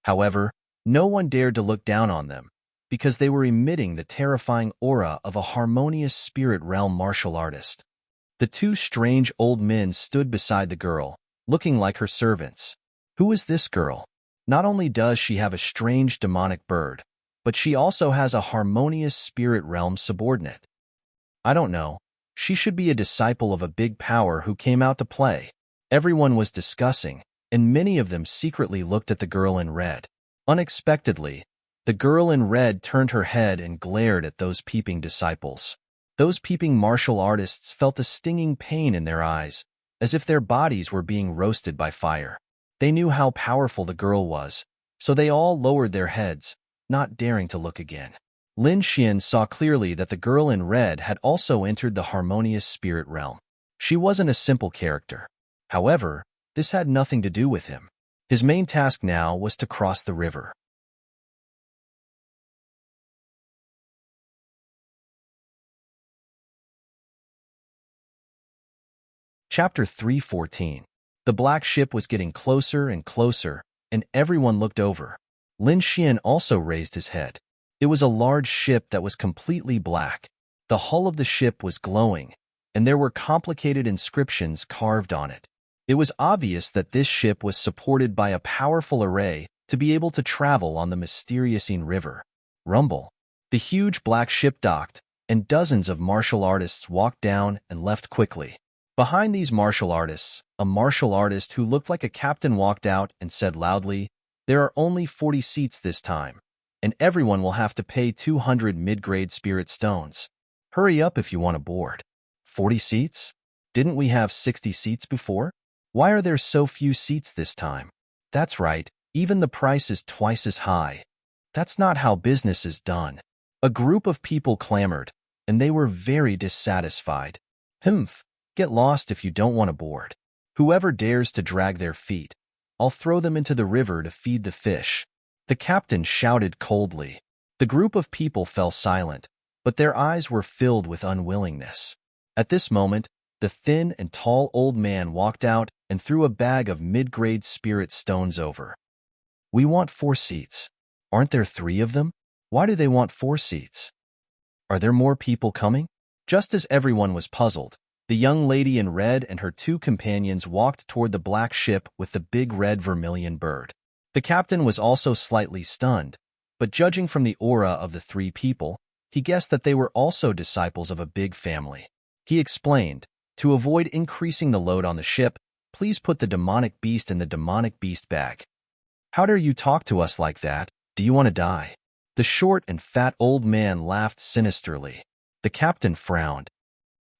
However, no one dared to look down on them, because they were emitting the terrifying aura of a harmonious spirit realm martial artist. The 2 strange old men stood beside the girl, looking like her servants. Who is this girl? Not only does she have a strange demonic bird, but she also has a harmonious spirit realm subordinate. I don't know. She should be a disciple of a big power who came out to play. Everyone was discussing, and many of them secretly looked at the girl in red. Unexpectedly, the girl in red turned her head and glared at those peeping disciples. Those peeping martial artists felt a stinging pain in their eyes, as if their bodies were being roasted by fire. They knew how powerful the girl was, so they all lowered their heads, not daring to look again. Lin Xian saw clearly that the girl in red had also entered the harmonious spirit realm. She wasn't a simple character. However, this had nothing to do with him. His main task now was to cross the river. Chapter 314. The black ship was getting closer and closer, and everyone looked over. Lin Xian also raised his head. It was a large ship that was completely black. The hull of the ship was glowing, and there were complicated inscriptions carved on it. It was obvious that this ship was supported by a powerful array to be able to travel on the mysterious river. Rumble. The huge black ship docked, and dozens of martial artists walked down and left quickly. Behind these martial artists, a martial artist who looked like a captain walked out and said loudly, "There are only 40 seats this time, and everyone will have to pay 200 mid-grade spirit stones. Hurry up if you want to board." 40 seats? Didn't we have 60 seats before? Why are there so few seats this time? That's right, even the price is twice as high. That's not how business is done. A group of people clamored, and they were very dissatisfied. Get lost if you don't want to board. Whoever dares to drag their feet, I'll throw them into the river to feed the fish. The captain shouted coldly. The group of people fell silent, but their eyes were filled with unwillingness. At this moment, the thin and tall old man walked out and threw a bag of mid-grade spirit stones over. "We want 4 seats. Aren't there 3 of them? Why do they want 4 seats? Are there more people coming?" Just as everyone was puzzled, the young lady in red and her 2 companions walked toward the black ship with the big red vermilion bird. The captain was also slightly stunned, but judging from the aura of the three people, he guessed that they were also disciples of a big family. He explained, "To avoid increasing the load on the ship, please put the demonic beast in the demonic beast bag." "How dare you talk to us like that? Do you want to die?" The short and fat old man laughed sinisterly. The captain frowned.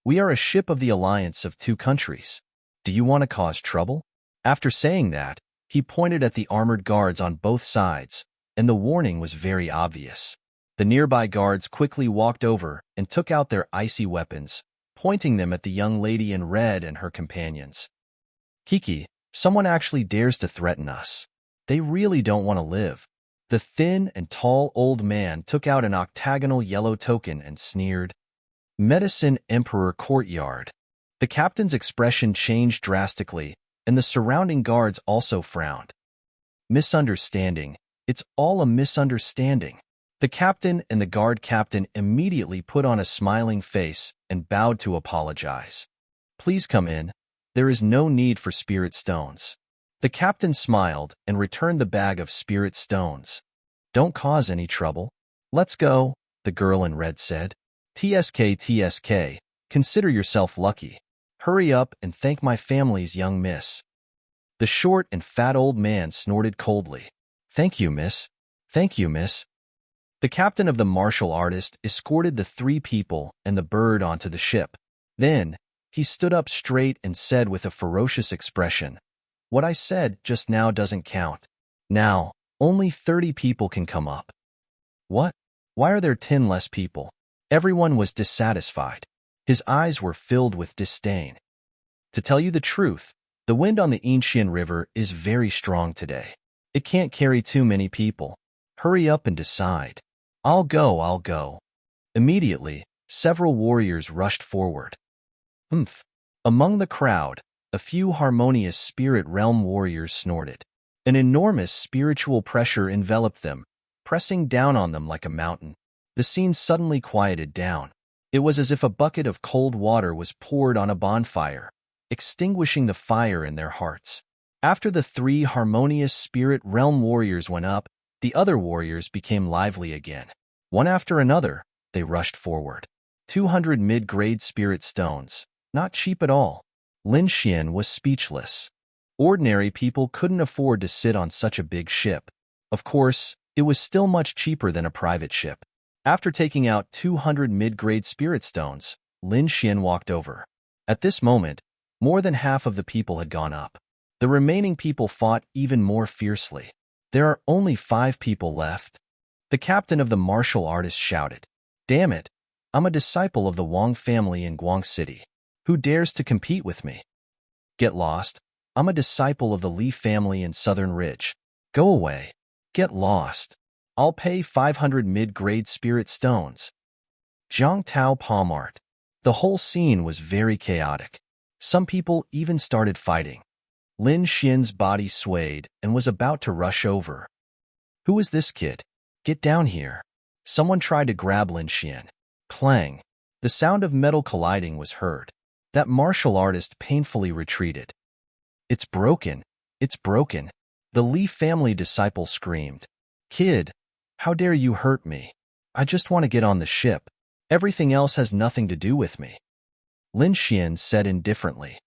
"We are a ship of the alliance of two countries. Do you want to cause trouble?" After saying that, he pointed at the armored guards on both sides, and the warning was very obvious. The nearby guards quickly walked over and took out their icy weapons, pointing them at the young lady in red and her companions. "Kiki, someone actually dares to threaten us. They really don't want to live." The thin and tall old man took out an octagonal yellow token and sneered. "Medicine Emperor Courtyard." The captain's expression changed drastically, and the surrounding guards also frowned. "Misunderstanding. It's all a misunderstanding." The captain and the guard captain immediately put on a smiling face and bowed to apologize. "Please come in. There is no need for spirit stones." The captain smiled and returned the bag of spirit stones. "Don't cause any trouble. Let's go," the girl in red said. TSK, consider yourself lucky. Hurry up and thank my family's young miss." The short and fat old man snorted coldly. "Thank you, miss. Thank you, miss." The captain of the martial artist escorted the three people and the bird onto the ship. Then, he stood up straight and said with a ferocious expression, "What I said just now doesn't count. Now, only 30 people can come up." "What? Why are there 10 less people?" Everyone was dissatisfied. His eyes were filled with disdain. "To tell you the truth, the wind on the Incheon River is very strong today. It can't carry too many people. Hurry up and decide." I'll go." Immediately, several warriors rushed forward. "Humph." Among the crowd, a few harmonious spirit realm warriors snorted. An enormous spiritual pressure enveloped them, pressing down on them like a mountain. The scene suddenly quieted down. It was as if a bucket of cold water was poured on a bonfire, extinguishing the fire in their hearts. After the three harmonious spirit realm warriors went up, the other warriors became lively again. One after another, they rushed forward. 200 mid-grade spirit stones, not cheap at all. Lin Xian was speechless. Ordinary people couldn't afford to sit on such a big ship. Of course, it was still much cheaper than a private ship. After taking out 200 mid-grade spirit stones, Lin Xian walked over. At this moment, more than half of the people had gone up. The remaining people fought even more fiercely. "There are only 5 people left." The captain of the martial artists shouted. "Damn it, I'm a disciple of the Wang family in Guang City. Who dares to compete with me? Get lost. I'm a disciple of the Li family in Southern Ridge. Go away. Get lost. I'll pay 500 mid-grade spirit stones." Zhang Tao palm art. The whole scene was very chaotic. Some people even started fighting. Lin Xian's body swayed and was about to rush over. "Who is this kid? Get down here." Someone tried to grab Lin Xian. Clang. The sound of metal colliding was heard. That martial artist painfully retreated. "It's broken. It's broken." The Li family disciple screamed. "Kid, how dare you hurt me? I just want to get on the ship. Everything else has nothing to do with me." Lin Xian said indifferently.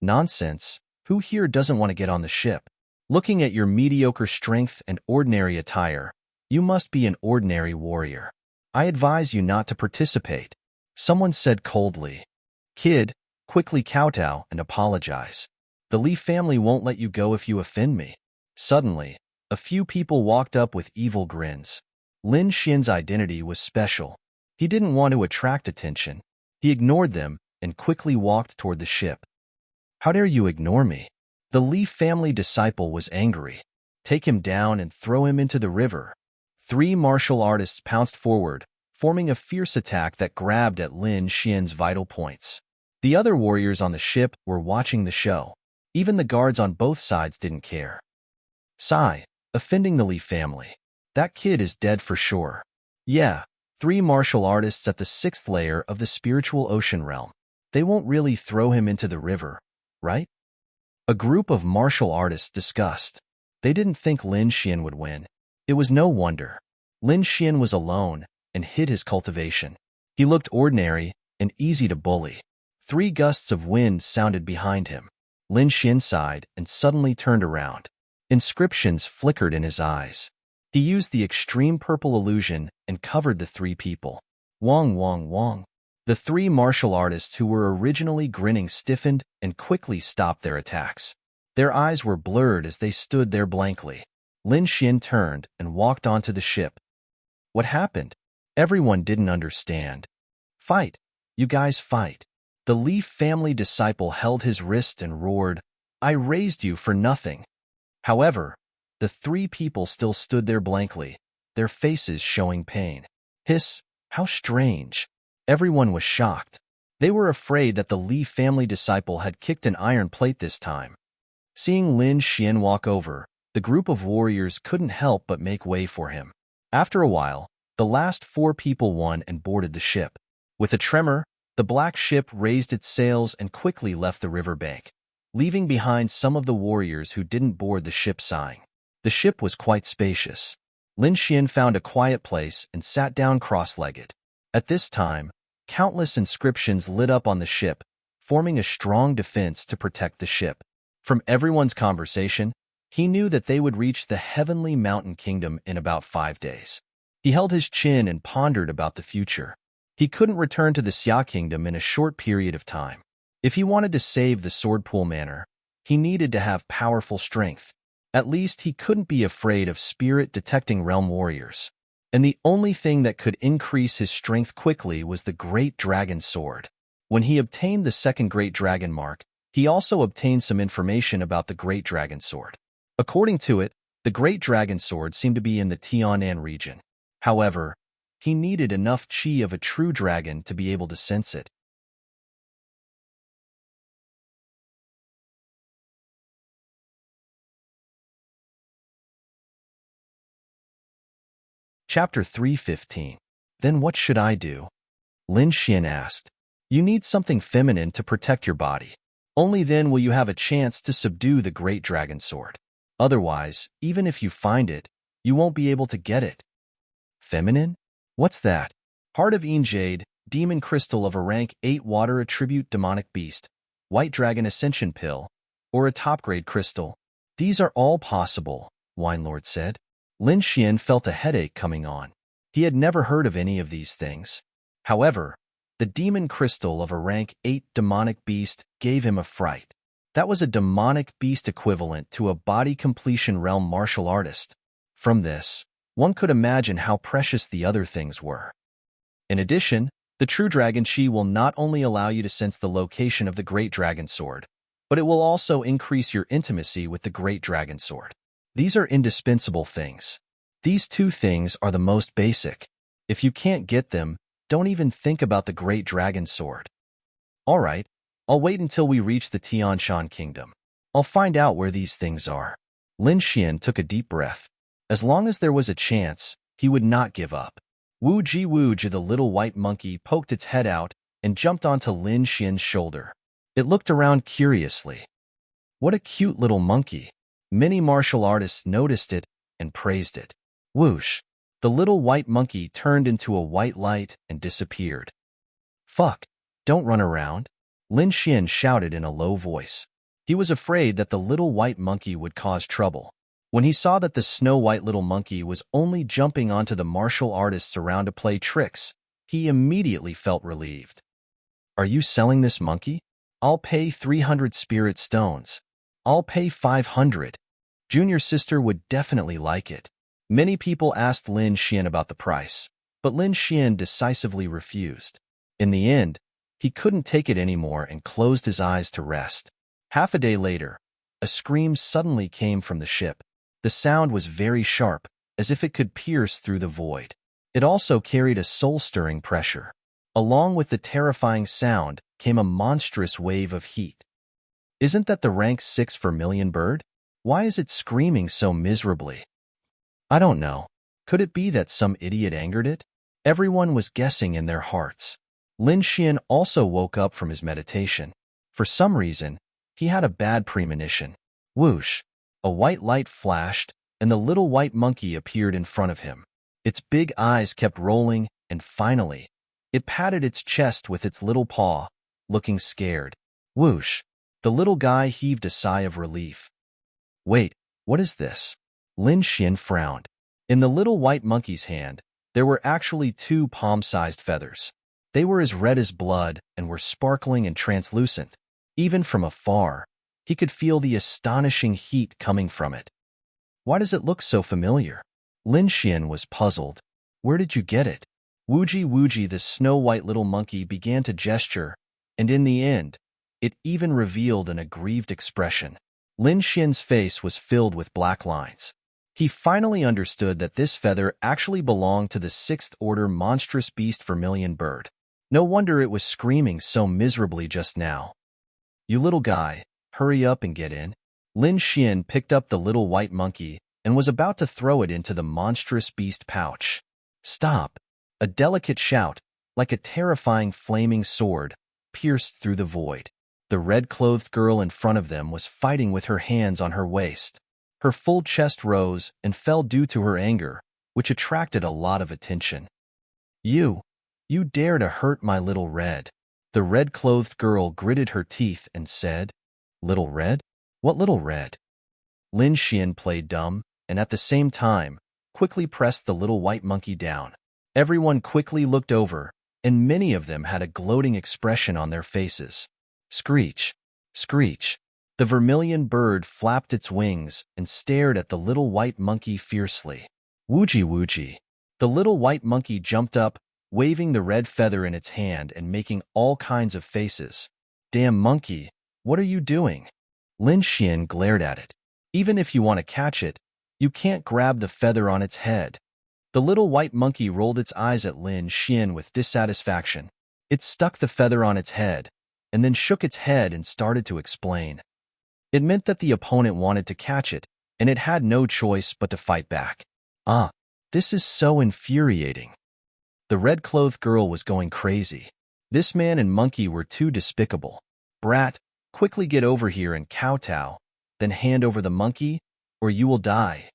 "Nonsense. Who here doesn't want to get on the ship? Looking at your mediocre strength and ordinary attire, you must be an ordinary warrior. I advise you not to participate." Someone said coldly. "Kid, quickly kowtow and apologize. The Li family won't let you go if you offend me." Suddenly, a few people walked up with evil grins. Lin Xian's identity was special. He didn't want to attract attention. He ignored them and quickly walked toward the ship. "How dare you ignore me?" The Li family disciple was angry. "Take him down and throw him into the river." 3 martial artists pounced forward, forming a fierce attack that grabbed at Lin Xian's vital points. The other warriors on the ship were watching the show. Even the guards on both sides didn't care. Sigh, offending the Li family. That kid is dead for sure. Yeah, 3 martial artists at the 6th layer of the spiritual ocean realm. They won't really throw him into the river, right? A group of martial artists discussed. They didn't think Lin Xian would win. It was no wonder. Lin Xian was alone and hid his cultivation. He looked ordinary and easy to bully. 3 gusts of wind sounded behind him. Lin Xian sighed and suddenly turned around. Inscriptions flickered in his eyes. He used the extreme purple illusion and covered the 3 people. Wong, Wong, Wong. The 3 martial artists who were originally grinning stiffened and quickly stopped their attacks. Their eyes were blurred as they stood there blankly. Lin Xian turned and walked onto the ship. What happened? Everyone didn't understand. Fight. You guys fight. The Leaf family disciple held his wrist and roared, I raised you for nothing. However, the 3 people still stood there blankly, their faces showing pain. Hiss, how strange. Everyone was shocked. They were afraid that the Leaf family disciple had kicked an iron plate this time. Seeing Lin Xian walk over, the group of warriors couldn't help but make way for him. After a while, the last 4 people won and boarded the ship. With a tremor, the black ship raised its sails and quickly left the riverbank, leaving behind some of the warriors who didn't board the ship sighing. The ship was quite spacious. Lin Xian found a quiet place and sat down cross-legged. At this time, countless inscriptions lit up on the ship, forming a strong defense to protect the ship. From everyone's conversation, he knew that they would reach the heavenly mountain kingdom in about 5 days. He held his chin and pondered about the future. He couldn't return to the Xia kingdom in a short period of time. If he wanted to save the Swordpool Manor, he needed to have powerful strength. At least he couldn't be afraid of spirit-detecting realm warriors. And the only thing that could increase his strength quickly was the Great Dragon Sword. When he obtained the second Great Dragon mark, he also obtained some information about the Great Dragon Sword. According to it, the Great Dragon Sword seemed to be in the Tianan region. However, he needed enough qi of a true dragon to be able to sense it. Chapter 315. Then what should I do? Lin Xian asked. You need something feminine to protect your body. Only then will you have a chance to subdue the Great Dragon Sword. Otherwise, even if you find it, you won't be able to get it. Feminine? What's that? Heart of Jade, Demon Crystal of a rank 8 Water Attribute Demonic Beast, White Dragon Ascension Pill, or a top-grade crystal. These are all possible, Wine Lord said. Lin Xian felt a headache coming on. He had never heard of any of these things. However, the Demon Crystal of a rank 8 Demonic Beast gave him a fright. That was a demonic beast equivalent to a body completion realm martial artist. From this, one could imagine how precious the other things were. In addition, the True Dragon Chi will not only allow you to sense the location of the Great Dragon Sword, but it will also increase your intimacy with the Great Dragon Sword. These are indispensable things. These 2 things are the most basic. If you can't get them, don't even think about the Great Dragon Sword. All right, I'll wait until we reach the Tianshan Kingdom. I'll find out where these things are. Lin Xian took a deep breath. As long as there was a chance, he would not give up. Wu Ji, the little white monkey, poked its head out and jumped onto Lin Xian's shoulder. It looked around curiously. What a cute little monkey. Many martial artists noticed it and praised it. Whoosh! The little white monkey turned into a white light and disappeared. Fuck! Don't run around! Lin Xian shouted in a low voice. He was afraid that the little white monkey would cause trouble. When he saw that the snow-white little monkey was only jumping onto the martial artists around to play tricks, he immediately felt relieved. Are you selling this monkey? I'll pay 300 spirit stones. I'll pay 500. Junior sister would definitely like it. Many people asked Lin Xian about the price, but Lin Xian decisively refused. In the end, he couldn't take it anymore and closed his eyes to rest. Half a day later, a scream suddenly came from the ship. The sound was very sharp, as if it could pierce through the void. It also carried a soul-stirring pressure. Along with the terrifying sound came a monstrous wave of heat. Isn't that the rank 6 vermilion bird? Why is it screaming so miserably? I don't know. Could it be that some idiot angered it? Everyone was guessing in their hearts. Lin Xian also woke up from his meditation. For some reason, he had a bad premonition. Whoosh! A white light flashed, and the little white monkey appeared in front of him. Its big eyes kept rolling, and finally, it patted its chest with its little paw, looking scared. Whoosh! The little guy heaved a sigh of relief. Wait, what is this? Lin Xian frowned. In the little white monkey's hand, there were actually 2 palm-sized feathers. They were as red as blood and were sparkling and translucent. Even from afar, he could feel the astonishing heat coming from it. Why does it look so familiar? Lin Xian was puzzled. Where did you get it? Wooji Wooji, the snow-white little monkey, began to gesture, and in the end, it even revealed an aggrieved expression. Lin Xian's face was filled with black lines. He finally understood that this feather actually belonged to the 6th-order monstrous beast vermilion bird. No wonder it was screaming so miserably just now. You little guy, hurry up and get in. Lin Xian picked up the little white monkey and was about to throw it into the monstrous beast pouch. Stop! A delicate shout, like a terrifying flaming sword, pierced through the void. The red-clothed girl in front of them was fighting with her hands on her waist. Her full chest rose and fell due to her anger, which attracted a lot of attention. You dare to hurt my little red. The red-clothed girl gritted her teeth and said, Little red? What little red? Lin Xian played dumb, and at the same time, quickly pressed the little white monkey down. Everyone quickly looked over, and many of them had a gloating expression on their faces. Screech! Screech! The vermilion bird flapped its wings and stared at the little white monkey fiercely. Wooji Wooji! The little white monkey jumped up, waving the red feather in its hand and making all kinds of faces. Damn monkey, what are you doing? Lin Xian glared at it. Even if you want to catch it, you can't grab the feather on its head. The little white monkey rolled its eyes at Lin Xian with dissatisfaction. It stuck the feather on its head, and then shook its head and started to explain. It meant that the opponent wanted to catch it, and it had no choice but to fight back. This is so infuriating. The red-clothed girl was going crazy. This man and monkey were too despicable. Brat, quickly get over here and kowtow, then hand over the monkey, or you will die.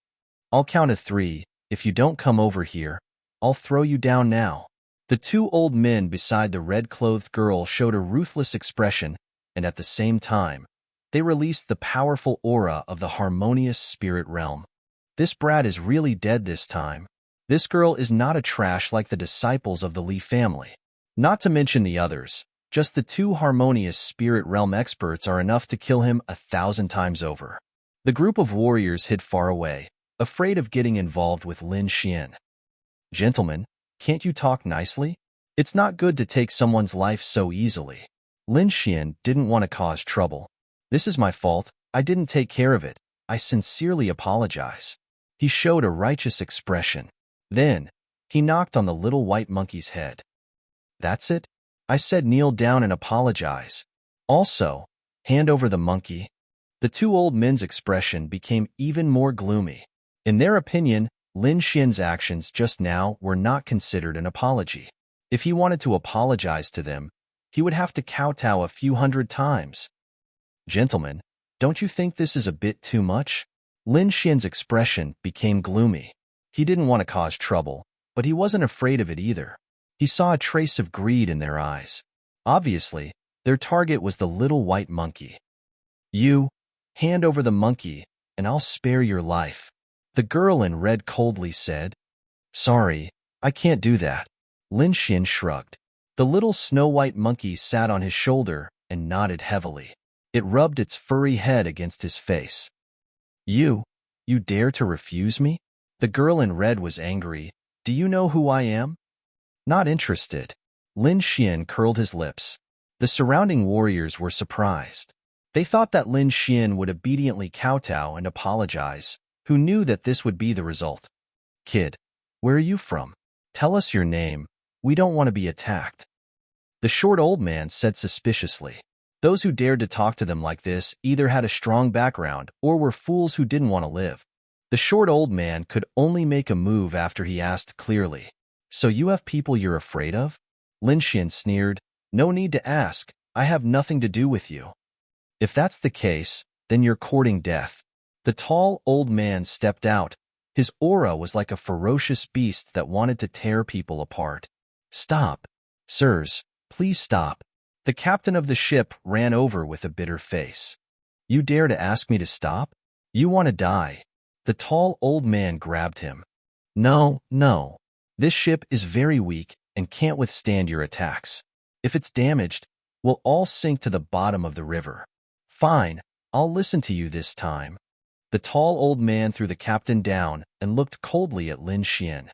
I'll count to 3. If you don't come over here, I'll throw you down now. The 2 old men beside the red-clothed girl showed a ruthless expression, and at the same time, they released the powerful aura of the harmonious spirit realm. This brat is really dead this time. This girl is not a trash like the disciples of the Li family. Not to mention the others, just the 2 harmonious spirit realm experts are enough to kill him 1,000 times over. The group of warriors hid far away, afraid of getting involved with Lin Xian. Gentlemen, can't you talk nicely? It's not good to take someone's life so easily. Lin Xian didn't want to cause trouble. This is my fault. I didn't take care of it. I sincerely apologize. He showed a righteous expression. Then, he knocked on the little white monkey's head. That's it? I said kneel down and apologize. Also, hand over the monkey. The 2 old men's expression became even more gloomy. In their opinion, Lin Xian's actions just now were not considered an apology. If he wanted to apologize to them, he would have to kowtow a few hundred times. Gentlemen, don't you think this is a bit too much? Lin Xian's expression became gloomy. He didn't want to cause trouble, but he wasn't afraid of it either. He saw a trace of greed in their eyes. Obviously, their target was the little white monkey. You, hand over the monkey, and I'll spare your life. The girl in red coldly said. Sorry, I can't do that. Lin Xian shrugged. The little snow-white monkey sat on his shoulder and nodded heavily. It rubbed its furry head against his face. You dare to refuse me? The girl in red was angry. Do you know who I am? Not interested. Lin Xian curled his lips. The surrounding warriors were surprised. They thought that Lin Xian would obediently kowtow and apologize, who knew that this would be the result. Kid, where are you from? Tell us your name. We don't want to be attacked. The short old man said suspiciously. Those who dared to talk to them like this either had a strong background or were fools who didn't want to live. The short old man could only make a move after he asked clearly. So you have people you're afraid of? Lin Xian sneered. No need to ask. I have nothing to do with you. If that's the case, then you're courting death. The tall, old man stepped out. His aura was like a ferocious beast that wanted to tear people apart. Stop. Sirs, please stop. The captain of the ship ran over with a bitter face. You dare to ask me to stop? You want to die. The tall old man grabbed him. No, no. This ship is very weak and can't withstand your attacks. If it's damaged, we'll all sink to the bottom of the river. Fine, I'll listen to you this time. The tall old man threw the captain down and looked coldly at Lin Xian.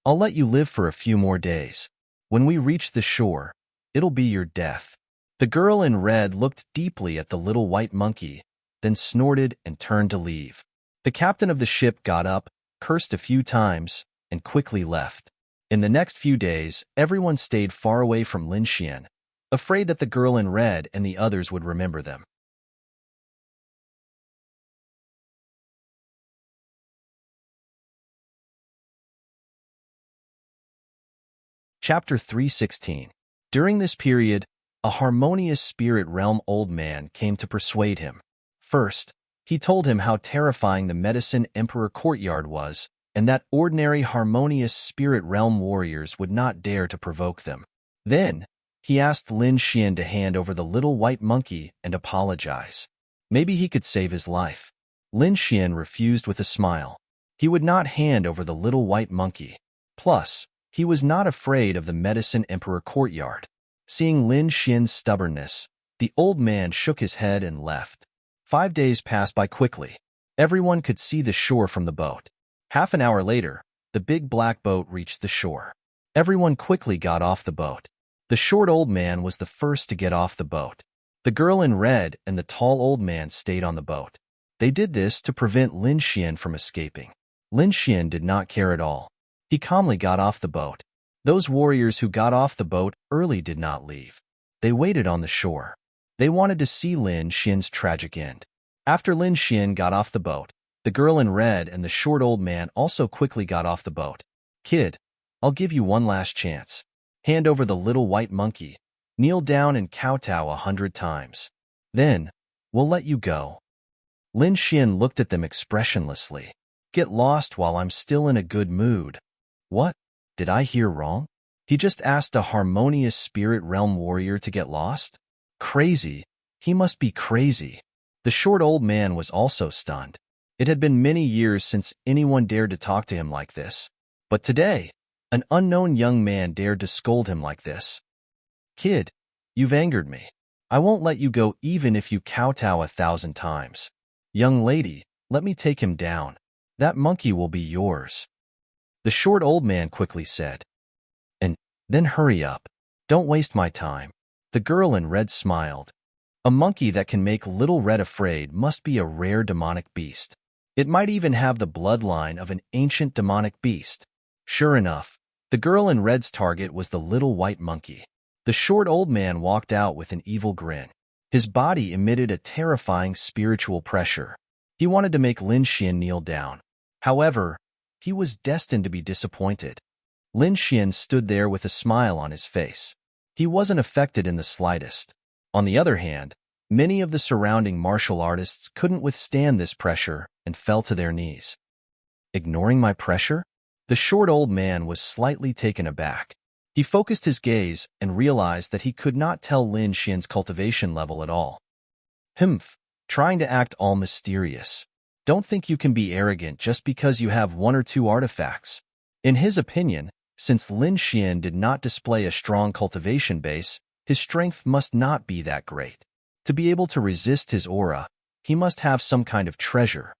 I'll let you live for a few more days. When we reach the shore, it'll be your death. The girl in red looked deeply at the little white monkey, then snorted and turned to leave. The captain of the ship got up, cursed a few times, and quickly left. In the next few days, everyone stayed far away from Lin Xian, afraid that the girl in red and the others would remember them. Chapter 316. During this period, a harmonious spirit realm old man came to persuade him. First, he told him how terrifying the Medicine Emperor courtyard was, and that ordinary harmonious spirit realm warriors would not dare to provoke them. Then, he asked Lin Xian to hand over the little white monkey and apologize. Maybe he could save his life. Lin Xian refused with a smile. He would not hand over the little white monkey. Plus, he was not afraid of the Medicine Emperor courtyard. Seeing Lin Xian's stubbornness, the old man shook his head and left. 5 days passed by quickly. Everyone could see the shore from the boat. Half an hour later, the big black boat reached the shore. Everyone quickly got off the boat. The short old man was the first to get off the boat. The girl in red and the tall old man stayed on the boat. They did this to prevent Lin Xian from escaping. Lin Xian did not care at all. He calmly got off the boat. Those warriors who got off the boat early did not leave. They waited on the shore. They wanted to see Lin Xian's tragic end. After Lin Xian got off the boat, the girl in red and the short old man also quickly got off the boat. Kid, I'll give you one last chance. Hand over the little white monkey. Kneel down and kowtow 100 times. Then, we'll let you go. Lin Xian looked at them expressionlessly. Get lost while I'm still in a good mood. What? Did I hear wrong? He just asked a harmonious spirit realm warrior to get lost? Crazy. He must be crazy. The short old man was also stunned. It had been many years since anyone dared to talk to him like this. But today, an unknown young man dared to scold him like this. Kid, you've angered me. I won't let you go even if you kowtow 1,000 times. Young lady, let me take him down. That monkey will be yours. The short old man quickly said. And then hurry up. Don't waste my time. The girl in red smiled. A monkey that can make Little Red afraid must be a rare demonic beast. It might even have the bloodline of an ancient demonic beast. Sure enough, the girl in red's target was the little white monkey. The short old man walked out with an evil grin. His body emitted a terrifying spiritual pressure. He wanted to make Lin Xian kneel down. However, he was destined to be disappointed. Lin Xian stood there with a smile on his face. He wasn't affected in the slightest. On the other hand, many of the surrounding martial artists couldn't withstand this pressure and fell to their knees. Ignoring my pressure? The short old man was slightly taken aback. He focused his gaze and realized that he could not tell Lin Xian's cultivation level at all. Humph, trying to act all mysterious. Don't think you can be arrogant just because you have 1 or 2 artifacts. In his opinion, since Lin Xian did not display a strong cultivation base, his strength must not be that great. To be able to resist his aura, he must have some kind of treasure.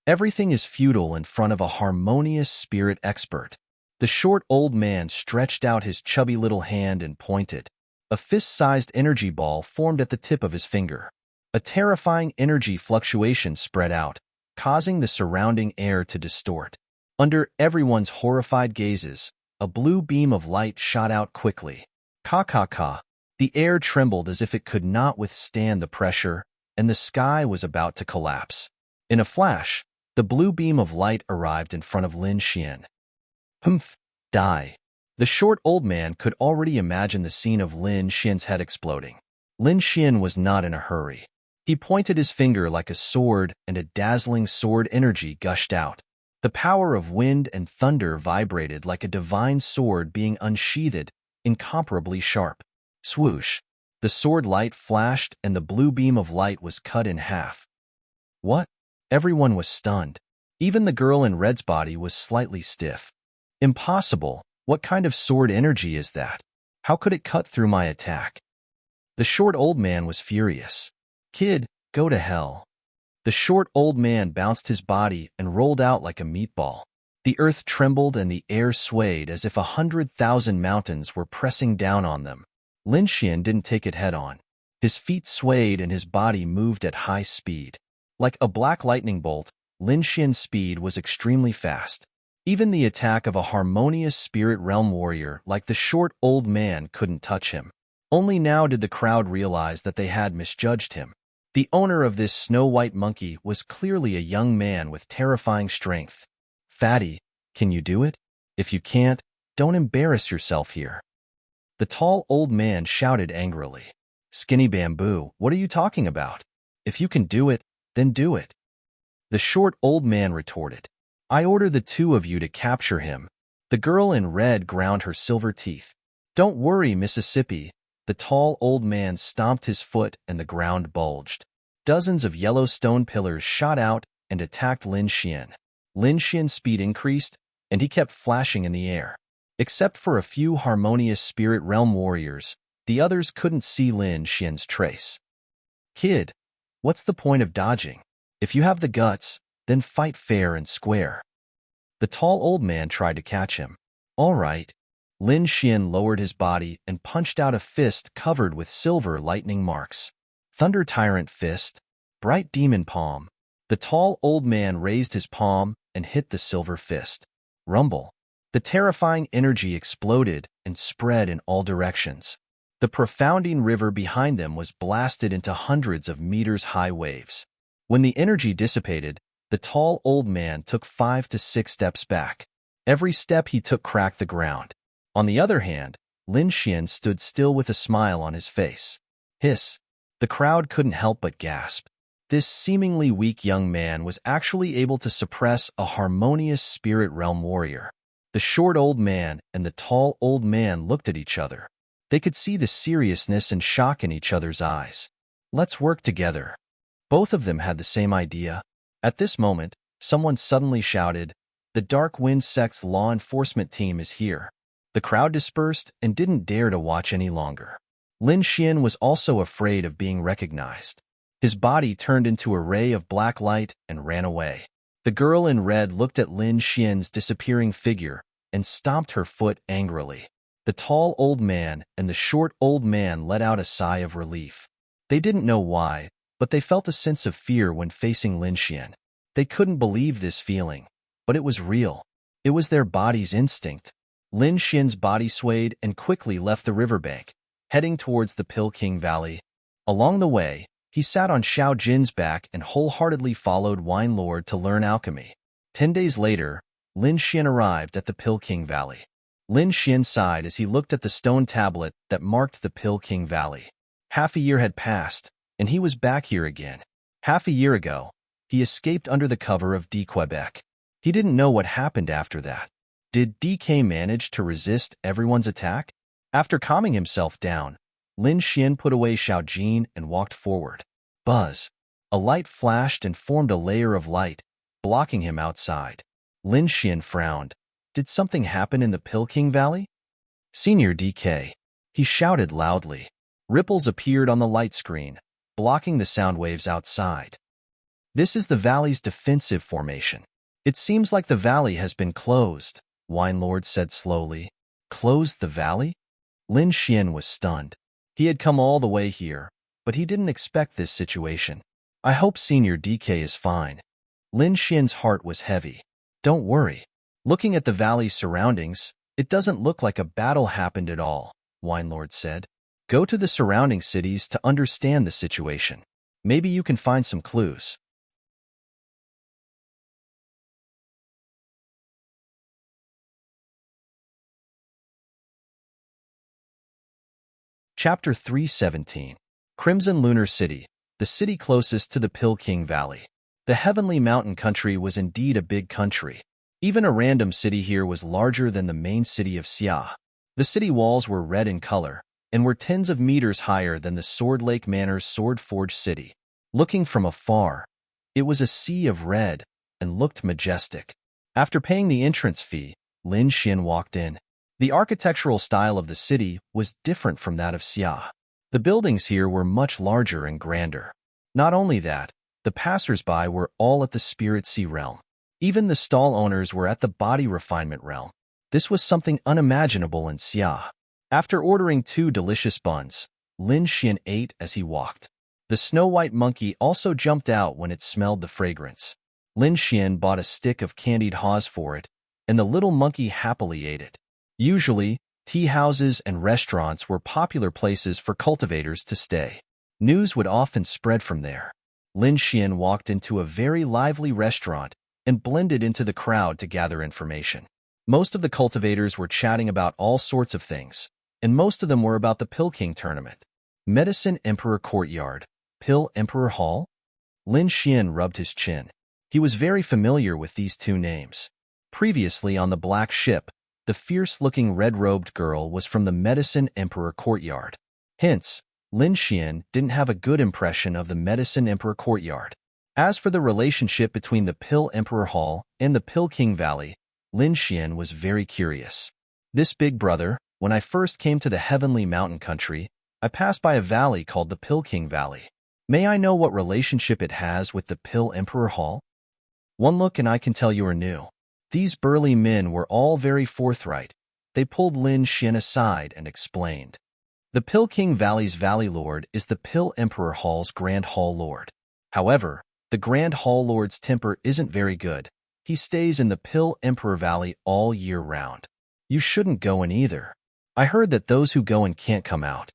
Everything is futile in front of a harmonious spirit expert. The short old man stretched out his chubby little hand and pointed. A fist-sized energy ball formed at the tip of his finger. A terrifying energy fluctuation spread out, causing the surrounding air to distort. Under everyone's horrified gazes, a blue beam of light shot out quickly. Ka-ka-ka. The air trembled as if it could not withstand the pressure, and the sky was about to collapse. In a flash, the blue beam of light arrived in front of Lin Xian. Humph, die. The short old man could already imagine the scene of Lin Xian's head exploding. Lin Xian was not in a hurry. He pointed his finger like a sword, and a dazzling sword energy gushed out. The power of wind and thunder vibrated like a divine sword being unsheathed, incomparably sharp. Swoosh! The sword light flashed, and the blue beam of light was cut in half. What? Everyone was stunned. Even the girl in red's body was slightly stiff. Impossible! What kind of sword energy is that? How could it cut through my attack? The short old man was furious. Kid, go to hell. The short old man bounced his body and rolled out like a meatball. The earth trembled and the air swayed as if 100,000 mountains were pressing down on them. Lin Xian didn't take it head-on. His feet swayed and his body moved at high speed. Like a black lightning bolt, Lin Xian's speed was extremely fast. Even the attack of a harmonious spirit realm warrior like the short old man couldn't touch him. Only now did the crowd realize that they had misjudged him. The owner of this snow-white monkey was clearly a young man with terrifying strength. Fatty, can you do it? If you can't, don't embarrass yourself here. The tall old man shouted angrily. Skinny Bamboo, what are you talking about? If you can do it, then do it. The short old man retorted. I order the two of you to capture him. The girl in red ground her silver teeth. Don't worry, Mississippi. The tall old man stomped his foot and the ground bulged. Dozens of yellow stone pillars shot out and attacked Lin Xian. Lin Xian's speed increased, and he kept flashing in the air. Except for a few harmonious spirit realm warriors, the others couldn't see Lin Xian's trace. Kid, what's the point of dodging? If you have the guts, then fight fair and square. The tall old man tried to catch him. All right. Lin Xian lowered his body and punched out a fist covered with silver lightning marks. Thunder Tyrant Fist, Bright Demon Palm. The tall old man raised his palm and hit the silver fist. Rumble. The terrifying energy exploded and spread in all directions. The profounding river behind them was blasted into hundreds of meters-high waves. When the energy dissipated, the tall old man took 5 to 6 steps back. Every step he took cracked the ground. On the other hand, Lin Xian stood still with a smile on his face. Hiss! The crowd couldn't help but gasp. This seemingly weak young man was actually able to suppress a harmonious spirit realm warrior. The short old man and the tall old man looked at each other. They could see the seriousness and shock in each other's eyes. Let's work together. Both of them had the same idea. At this moment, someone suddenly shouted, The Dark Wind Sect's law enforcement team is here. The crowd dispersed and didn't dare to watch any longer. Lin Xian was also afraid of being recognized. His body turned into a ray of black light and ran away. The girl in red looked at Lin Xian's disappearing figure and stomped her foot angrily. The tall old man and the short old man let out a sigh of relief. They didn't know why, but they felt a sense of fear when facing Lin Xian. They couldn't believe this feeling, but it was real. It was their body's instinct. Lin Xian's body swayed and quickly left the riverbank, heading towards the Pill King Valley. Along the way, he sat on Xiao Jin's back and wholeheartedly followed Wine Lord to learn alchemy. 10 days later, Lin Xian arrived at the Pill King Valley. Lin Xian sighed as he looked at the stone tablet that marked the Pill King Valley. Half a year had passed, and he was back here again. Half a year ago, he escaped under the cover of D. Quebec. He didn't know what happened after that. Did DK manage to resist everyone's attack? After calming himself down, Lin Xian put away Xiao Jin and walked forward. Buzz! A light flashed and formed a layer of light, blocking him outside. Lin Xian frowned. Did something happen in the Pill King Valley? Senior DK. He shouted loudly. Ripples appeared on the light screen, blocking the sound waves outside. This is the valley's defensive formation. It seems like the valley has been closed, Wine Lord said slowly. Closed the valley? Lin Xian was stunned. He had come all the way here, but he didn't expect this situation. I hope Senior DK is fine. Lin Xian's heart was heavy. Don't worry. Looking at the valley's surroundings, it doesn't look like a battle happened at all, Wine Lord said. Go to the surrounding cities to understand the situation. Maybe you can find some clues. Chapter 317. Crimson Lunar City. the city closest to the Peking Valley. The heavenly mountain country was indeed a big country. Even a random city here was larger than the main city of Xia. The city walls were red in color and were tens of meters higher than the Sword Lake Manor's Sword Forge city. Looking from afar, it was a sea of red and looked majestic. After paying the entrance fee, Lin Xian walked in. The architectural style of the city was different from that of Xia. The buildings here were much larger and grander. Not only that, the passers-by were all at the Spirit Sea realm. Even the stall owners were at the body refinement realm. This was something unimaginable in Xia. After ordering 2 delicious buns, Lin Xian ate as he walked. The snow-white monkey also jumped out when it smelled the fragrance. Lin Xian bought a stick of candied haws for it, and the little monkey happily ate it. Usually, tea houses and restaurants were popular places for cultivators to stay. News would often spread from there. Lin Xian walked into a very lively restaurant and blended into the crowd to gather information. Most of the cultivators were chatting about all sorts of things, and most of them were about the Peking tournament. Medicine Emperor Courtyard, Pill Emperor Hall? Lin Xian rubbed his chin. He was very familiar with these 2 names. Previously on the black ship, the fierce-looking red-robed girl was from the Medicine Emperor Courtyard. Hence, Lin Xian didn't have a good impression of the Medicine Emperor Courtyard. As for the relationship between the Pill Emperor Hall and the Peking Valley, Lin Xian was very curious. This big brother, when I first came to the heavenly mountain country, I passed by a valley called the Peking Valley. May I know what relationship it has with the Pill Emperor Hall? One look and I can tell you are new. These burly men were all very forthright. They pulled Lin Xian aside and explained. The Peking Valley's Valley Lord is the Pill Emperor Hall's Grand Hall Lord. However, the Grand Hall Lord's temper isn't very good. He stays in the Pill Emperor Valley all year round. You shouldn't go in either. I heard that those who go in can't come out.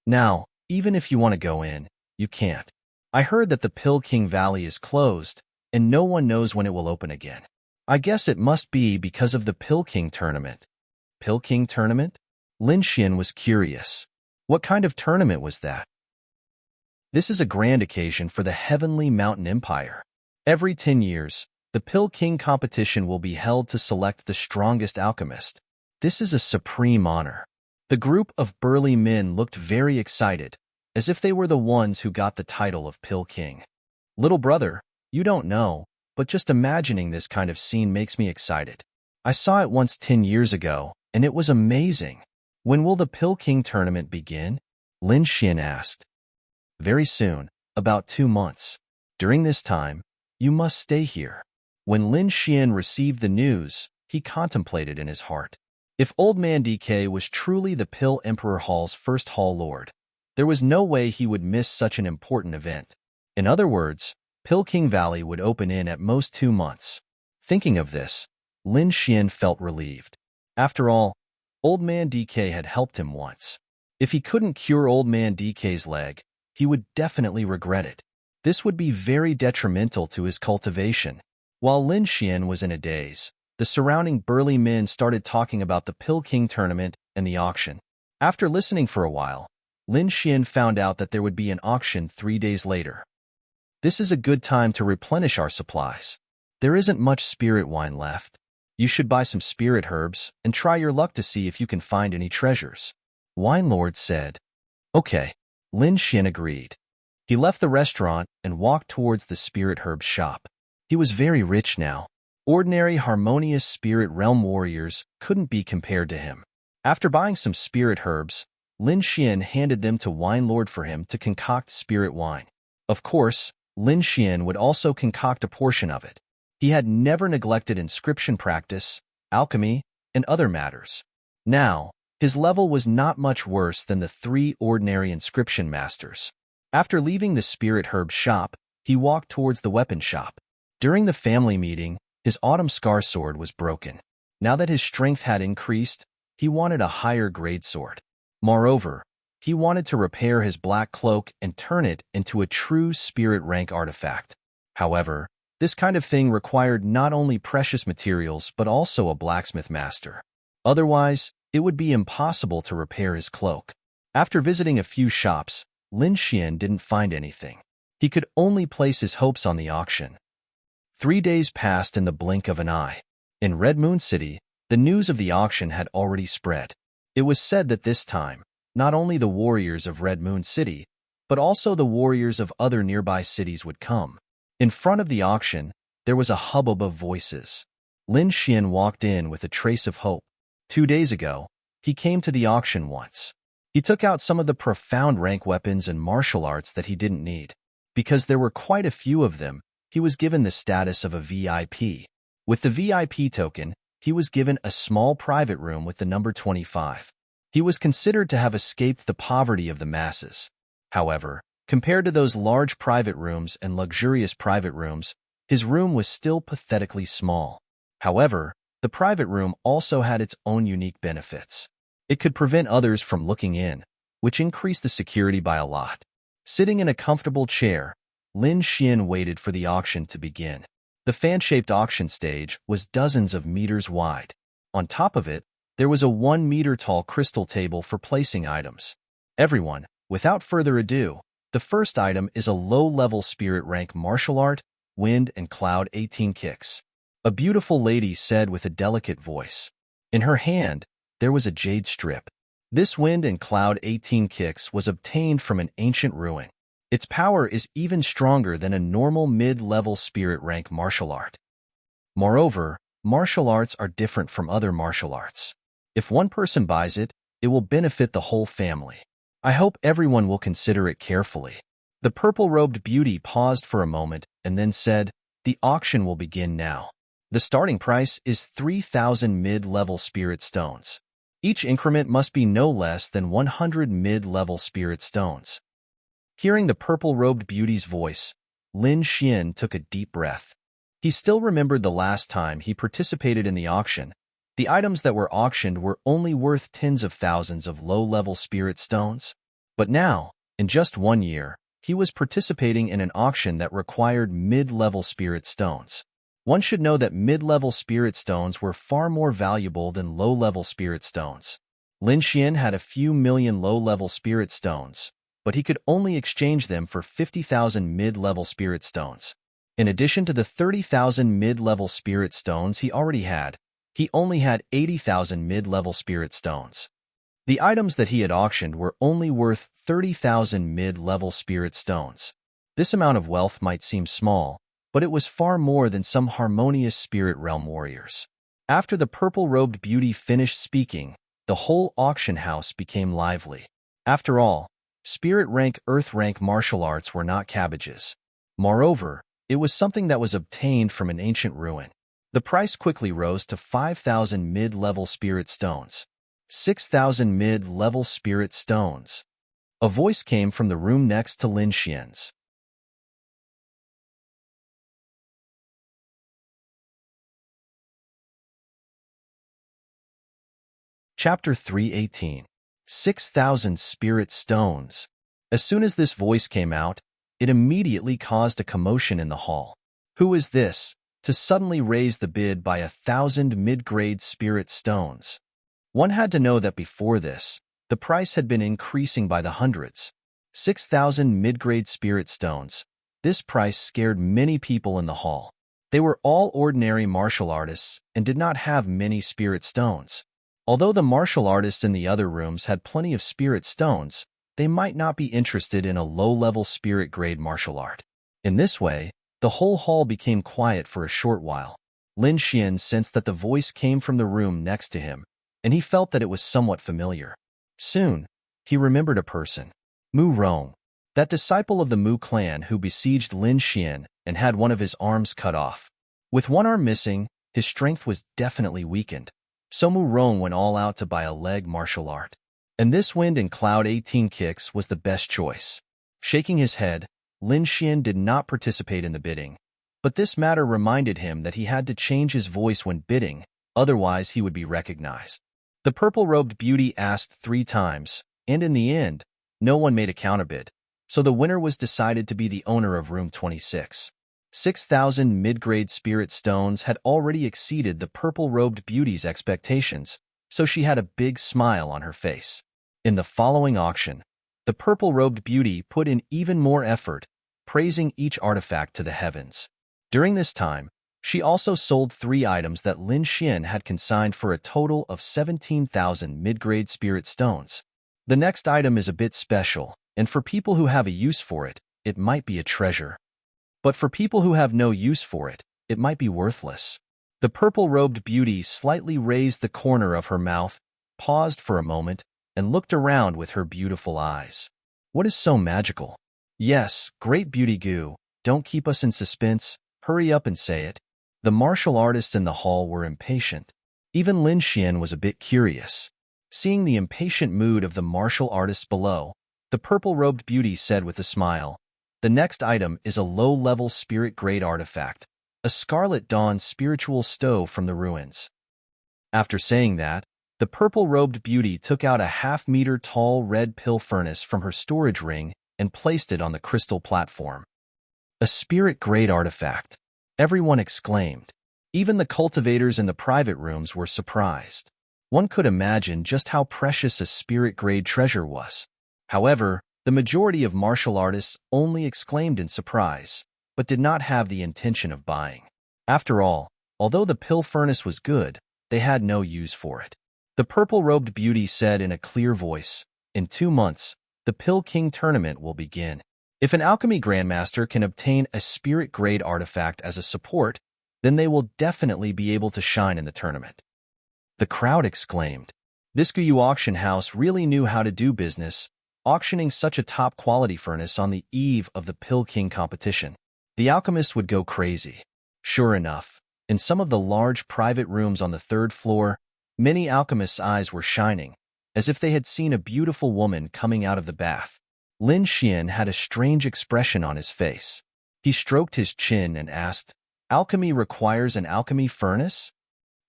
Now, even if you want to go in, you can't. I heard that the Peking Valley is closed, and no one knows when it will open again. I guess it must be because of the Peking tournament. Peking tournament? Lin Xian was curious. What kind of tournament was that? This is a grand occasion for the Heavenly Mountain Empire. Every 10 years, the Peking competition will be held to select the strongest alchemist. This is a supreme honor. The group of burly men looked very excited, as if they were the ones who got the title of Peking. Little brother, you don't know, but just imagining this kind of scene makes me excited. I saw it once 10 years ago, and it was amazing. When will the Peking tournament begin? Lin Xian asked. Very soon, about 2 months. During this time, you must stay here. When Lin Xian received the news, he contemplated in his heart. If Old Man DK was truly the Pill Emperor Hall's first Hall Lord, there was no way he would miss such an important event. In other words, Peking Valley would open in at most 2 months. Thinking of this, Lin Xian felt relieved. After all, Old Man DK had helped him once. If he couldn't cure Old Man DK's leg, he would definitely regret it. This would be very detrimental to his cultivation. While Lin Xian was in a daze, the surrounding burly men started talking about the Peking tournament and the auction. After listening for a while, Lin Xian found out that there would be an auction 3 days later. This is a good time to replenish our supplies. There isn't much spirit wine left. You should buy some spirit herbs and try your luck to see if you can find any treasures. Wine Lord said. Okay, Lin Xian agreed. He left the restaurant and walked towards the spirit herb shop. He was very rich now. Ordinary harmonious spirit realm warriors couldn't be compared to him. After buying some spirit herbs, Lin Xian handed them to Wine Lord for him to concoct spirit wine. Of course, Lin Xian would also concoct a portion of it. He had never neglected inscription practice, alchemy, and other matters. Now, his level was not much worse than the 3 ordinary inscription masters. After leaving the spirit herb shop, he walked towards the weapon shop. During the family meeting, his autumn scar sword was broken. Now that his strength had increased, he wanted a higher grade sword. Moreover, he wanted to repair his black cloak and turn it into a true spirit rank artifact. However, this kind of thing required not only precious materials but also a blacksmith master. Otherwise, it would be impossible to repair his cloak. After visiting a few shops, Lin Xian didn't find anything. He could only place his hopes on the auction. 3 days passed in the blink of an eye. In Red Moon City, the news of the auction had already spread. It was said that this time, not only the warriors of Red Moon City, but also the warriors of other nearby cities would come. In front of the auction, there was a hubbub of voices. Lin Xian walked in with a trace of hope. 2 days ago, he came to the auction once. He took out some of the profound rank weapons and martial arts that he didn't need. Because there were quite a few of them, he was given the status of a VIP. With the VIP token, he was given a small private room with the number 25. He was considered to have escaped the poverty of the masses. However, compared to those large private rooms and luxurious private rooms, his room was still pathetically small. However, the private room also had its own unique benefits. It could prevent others from looking in, which increased the security by a lot. Sitting in a comfortable chair, Lin Xian waited for the auction to begin. The fan-shaped auction stage was dozens of meters wide. On top of it, there was a 1-meter-tall crystal table for placing items. Everyone, without further ado, the first item is a low-level spirit rank martial art, Wind and Cloud 18 Kicks. A beautiful lady said with a delicate voice. In her hand, there was a jade strip. This Wind and Cloud 18 Kicks was obtained from an ancient ruin. Its power is even stronger than a normal mid-level spirit rank martial art. Moreover, martial arts are different from other martial arts. If one person buys it, it will benefit the whole family. I hope everyone will consider it carefully. The purple-robed beauty paused for a moment and then said, "The auction will begin now. The starting price is 3,000 mid-level spirit stones. Each increment must be no less than 100 mid-level spirit stones." Hearing the purple-robed beauty's voice, Lin Xian took a deep breath. He still remembered the last time he participated in the auction. The items that were auctioned were only worth tens of thousands of low-level spirit stones. But now, in just 1 year, he was participating in an auction that required mid-level spirit stones. One should know that mid-level spirit stones were far more valuable than low-level spirit stones. Lin Xian had a few million low-level spirit stones, but he could only exchange them for 50,000 mid-level spirit stones. In addition to the 30,000 mid-level spirit stones he already had, he only had 80,000 mid-level spirit stones. The items that he had auctioned were only worth 30,000 mid-level spirit stones. This amount of wealth might seem small, but it was far more than some harmonious spirit realm warriors. After the purple-robed beauty finished speaking, the whole auction house became lively. After all, spirit rank earth rank martial arts were not cabbages. Moreover, it was something that was obtained from an ancient ruin. The price quickly rose to 5,000 mid-level spirit stones. 6,000 mid-level spirit stones. A voice came from the room next to Lin Xian's. Chapter 318. 6,000 Spirit Stones. As soon as this voice came out, it immediately caused a commotion in the hall. Who is this, to suddenly raise the bid by 1,000 mid-grade spirit stones? One had to know that before this, the price had been increasing by the hundreds. 6,000 mid-grade spirit stones. This price scared many people in the hall. They were all ordinary martial artists and did not have many spirit stones. Although the martial artists in the other rooms had plenty of spirit stones, they might not be interested in a low-level spirit-grade martial art. In this way, the whole hall became quiet for a short while. Lin Xian sensed that the voice came from the room next to him, and he felt that it was somewhat familiar. Soon, he remembered a person. Mu Rong, that disciple of the Mu clan who besieged Lin Xian and had one of his arms cut off. With one arm missing, his strength was definitely weakened. So Mu Rong went all out to buy a leg martial art. And this Wind and Cloud 18 Kicks was the best choice. Shaking his head, Lin Xian did not participate in the bidding. But this matter reminded him that he had to change his voice when bidding, otherwise he would be recognized. The purple-robed beauty asked 3 times, and in the end, no one made a counterbid, so the winner was decided to be the owner of room 26. 6,000 mid-grade spirit stones had already exceeded the purple-robed beauty's expectations, so she had a big smile on her face. In the following auction, the purple-robed beauty put in even more effort, praising each artifact to the heavens. During this time, she also sold 3 items that Lin Xian had consigned for a total of 17,000 mid-grade spirit stones. The next item is a bit special, and for people who have a use for it, it might be a treasure. But for people who have no use for it, it might be worthless. The purple-robed beauty slightly raised the corner of her mouth, paused for a moment, and looked around with her beautiful eyes. What is so magical? Yes, great beauty goo, don't keep us in suspense, hurry up and say it. The martial artists in the hall were impatient. Even Lin Xian was a bit curious. Seeing the impatient mood of the martial artists below, the purple-robed beauty said with a smile, "The next item is a low-level spirit-grade artifact, a Scarlet Dawn spiritual stove from the ruins." After saying that, the purple-robed beauty took out a half-meter-tall red pill furnace from her storage ring and placed it on the crystal platform. A spirit-grade artifact, everyone exclaimed. Even the cultivators in the private rooms were surprised. One could imagine just how precious a spirit-grade treasure was. However, the majority of martial artists only exclaimed in surprise, but did not have the intention of buying. After all, although the pill furnace was good, they had no use for it. The purple-robed beauty said in a clear voice, "In 2 months, the Pill King tournament will begin. If an alchemy grandmaster can obtain a spirit-grade artifact as a support, then they will definitely be able to shine in the tournament." The crowd exclaimed. This Guyu auction house really knew how to do business, auctioning such a top-quality furnace on the eve of the Pill King competition. The alchemist would go crazy. Sure enough, in some of the large private rooms on the 3rd floor, many alchemists' eyes were shining, as if they had seen a beautiful woman coming out of the bath. Lin Xian had a strange expression on his face. He stroked his chin and asked, "Alchemy requires an alchemy furnace?"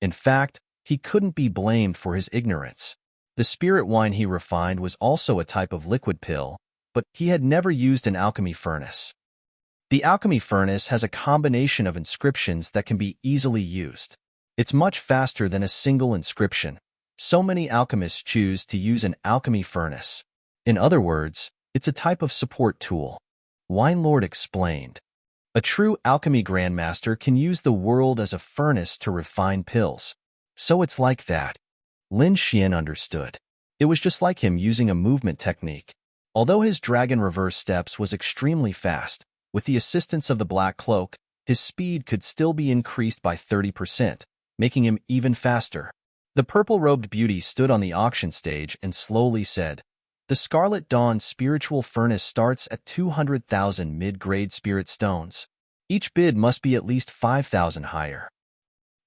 In fact, he couldn't be blamed for his ignorance. The spirit wine he refined was also a type of liquid pill, but he had never used an alchemy furnace. The alchemy furnace has a combination of inscriptions that can be easily used. It's much faster than a single inscription. So many alchemists choose to use an alchemy furnace. In other words, it's a type of support tool. Wine Lord explained. A true alchemy grandmaster can use the world as a furnace to refine pills. So it's like that. Lin Xian understood. It was just like him using a movement technique. Although his dragon reverse steps was extremely fast, with the assistance of the black cloak, his speed could still be increased by 30%, making him even faster. The purple-robed beauty stood on the auction stage and slowly said, "The Scarlet Dawn spiritual furnace starts at 200,000 mid-grade spirit stones. Each bid must be at least 5,000 higher.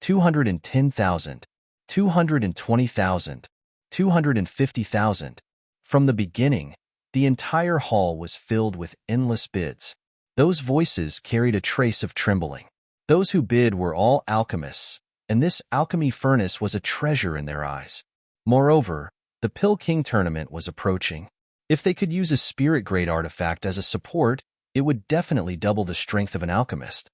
210,000, 220,000, 250,000. From the beginning, the entire hall was filled with endless bids. Those voices carried a trace of trembling. Those who bid were all alchemists, and this alchemy furnace was a treasure in their eyes. Moreover, the Pill King tournament was approaching. If they could use a spirit-grade artifact as a support, it would definitely double the strength of an alchemist.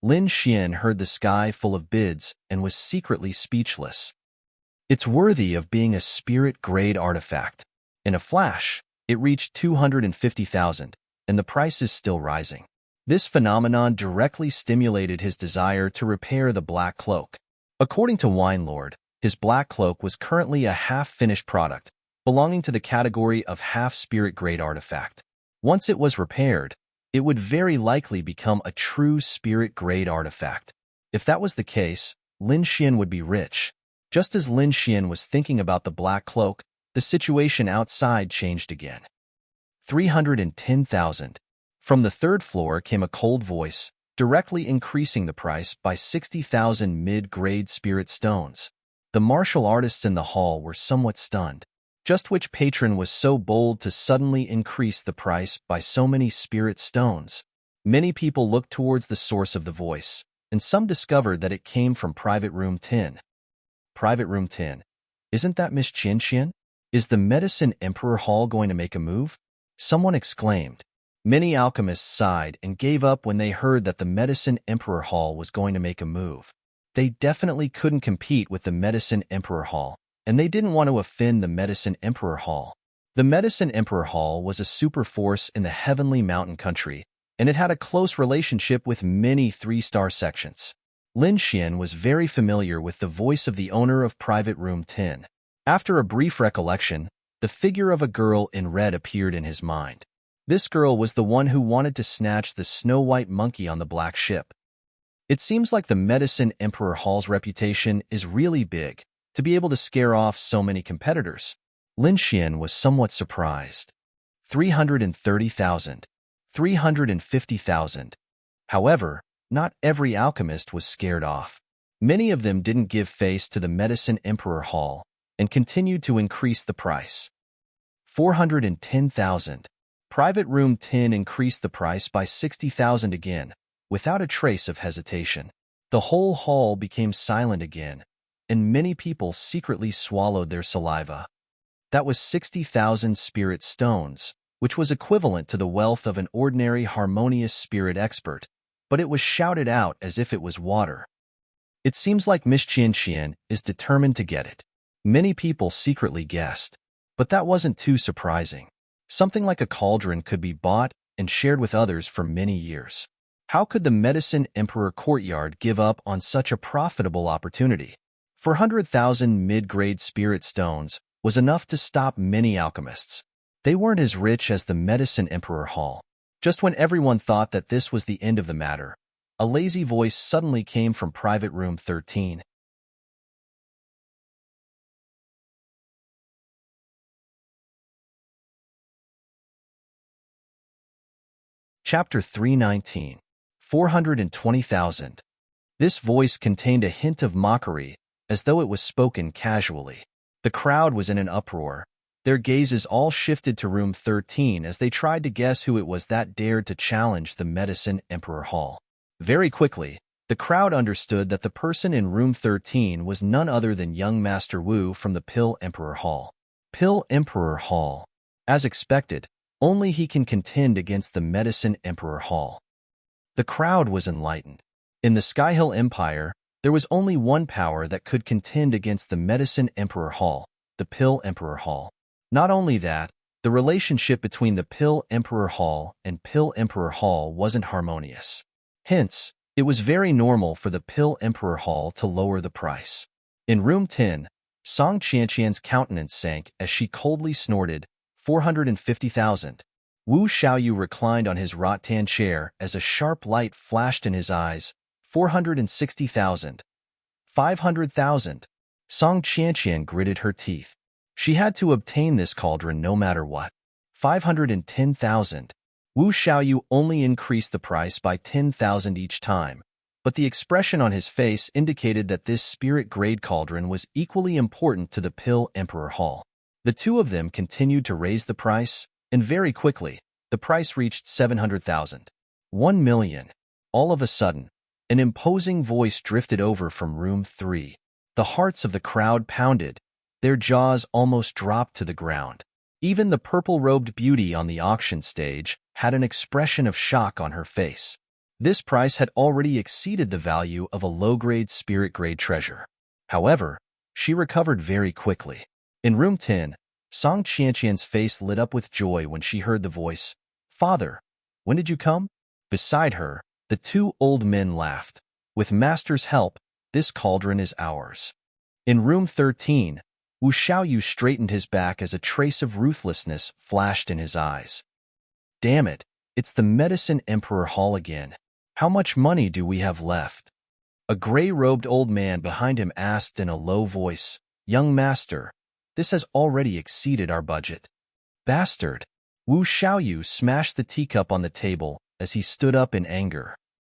Lin Xian heard the sky full of bids and was secretly speechless. It's worthy of being a spirit-grade artifact. In a flash, it reached 250,000, and the price is still rising. This phenomenon directly stimulated his desire to repair the black cloak. According to Wine Lord, his black cloak was currently a half-finished product, belonging to the category of half-spirit-grade artifact. Once it was repaired, it would very likely become a true spirit-grade artifact. If that was the case, Lin Xian would be rich. Just as Lin Xian was thinking about the black cloak, the situation outside changed again. 310,000. From the 3rd floor came a cold voice, directly increasing the price by 60,000 mid-grade spirit stones. The martial artists in the hall were somewhat stunned. Just which patron was so bold to suddenly increase the price by so many spirit stones? Many people looked towards the source of the voice, and some discovered that it came from Private Room 10. Private Room 10. Isn't that Miss Qian Qian? Is the Medicine Emperor Hall going to make a move? Someone exclaimed. Many alchemists sighed and gave up when they heard that the Medicine Emperor Hall was going to make a move. They definitely couldn't compete with the Medicine Emperor Hall, and they didn't want to offend the Medicine Emperor Hall. The Medicine Emperor Hall was a super force in the Heavenly Mountain Country, and it had a close relationship with many three-star sections. Lin Xian was very familiar with the voice of the owner of Private Room 10. After a brief recollection, the figure of a girl in red appeared in his mind. This girl was the one who wanted to snatch the snow-white monkey on the black ship. It seems like the Medicine Emperor Hall's reputation is really big, to be able to scare off so many competitors. Lin Xian was somewhat surprised. 330,000. 350,000. However, not every alchemist was scared off. Many of them didn't give face to the Medicine Emperor Hall and continued to increase the price. 410,000. Private Room 10 increased the price by 60,000 again, without a trace of hesitation. The whole hall became silent again, and many people secretly swallowed their saliva. That was 60,000 spirit stones, which was equivalent to the wealth of an ordinary harmonious spirit expert, but it was shouted out as if it was water. It seems like Miss Qian is determined to get it. Many people secretly guessed, but that wasn't too surprising. Something like a cauldron could be bought and shared with others for many years. How could the Medicine Emperor Courtyard give up on such a profitable opportunity? 400,000 mid-grade spirit stones was enough to stop many alchemists. They weren't as rich as the Medicine Emperor Hall. Just when everyone thought that this was the end of the matter, a lazy voice suddenly came from Private Room 13. Chapter 319. 420,000. This voice contained a hint of mockery, as though it was spoken casually. The crowd was in an uproar. Their gazes all shifted to Room 13 as they tried to guess who it was that dared to challenge the Medicine Emperor Hall. Very quickly, the crowd understood that the person in Room 13 was none other than young Master Wu from the Pill Emperor Hall. Pill Emperor Hall. As expected, only he can contend against the Medicine Emperor Hall. The crowd was enlightened. In the Skyhill Empire, there was only one power that could contend against the Medicine Emperor Hall, the Pill Emperor Hall. Not only that, the relationship between the Pill Emperor Hall and Pill Emperor Hall wasn't harmonious. Hence, it was very normal for the Pill Emperor Hall to lower the price. In Room 10, Song Qianqian's countenance sank as she coldly snorted, 450,000. Wu Xiaoyu reclined on his rattan chair as a sharp light flashed in his eyes, 460,000. 500,000. Song Qianqian gritted her teeth. She had to obtain this cauldron no matter what. 510,000. Wu Xiaoyu only increased the price by 10,000 each time, but the expression on his face indicated that this spirit-grade cauldron was equally important to the Pill Emperor Hall. The two of them continued to raise the price, and very quickly, the price reached 700,000. 1 million. All of a sudden, an imposing voice drifted over from Room 3. The hearts of the crowd pounded. Their jaws almost dropped to the ground. Even the purple-robed beauty on the auction stage had an expression of shock on her face. This price had already exceeded the value of a low-grade spirit-grade treasure. However, she recovered very quickly. In Room 10, Song Qianqian's face lit up with joy when she heard the voice, "Father, when did you come?" Beside her, the two old men laughed. "With Master's help, this cauldron is ours." In Room 13, Wu Xiaoyu straightened his back as a trace of ruthlessness flashed in his eyes. "Damn it, it's the Medicine Emperor Hall again. How much money do we have left?" A gray-robed old man behind him asked in a low voice, "Young master, this has already exceeded our budget." "Bastard!" Wu Xiaoyu smashed the teacup on the table as he stood up in anger.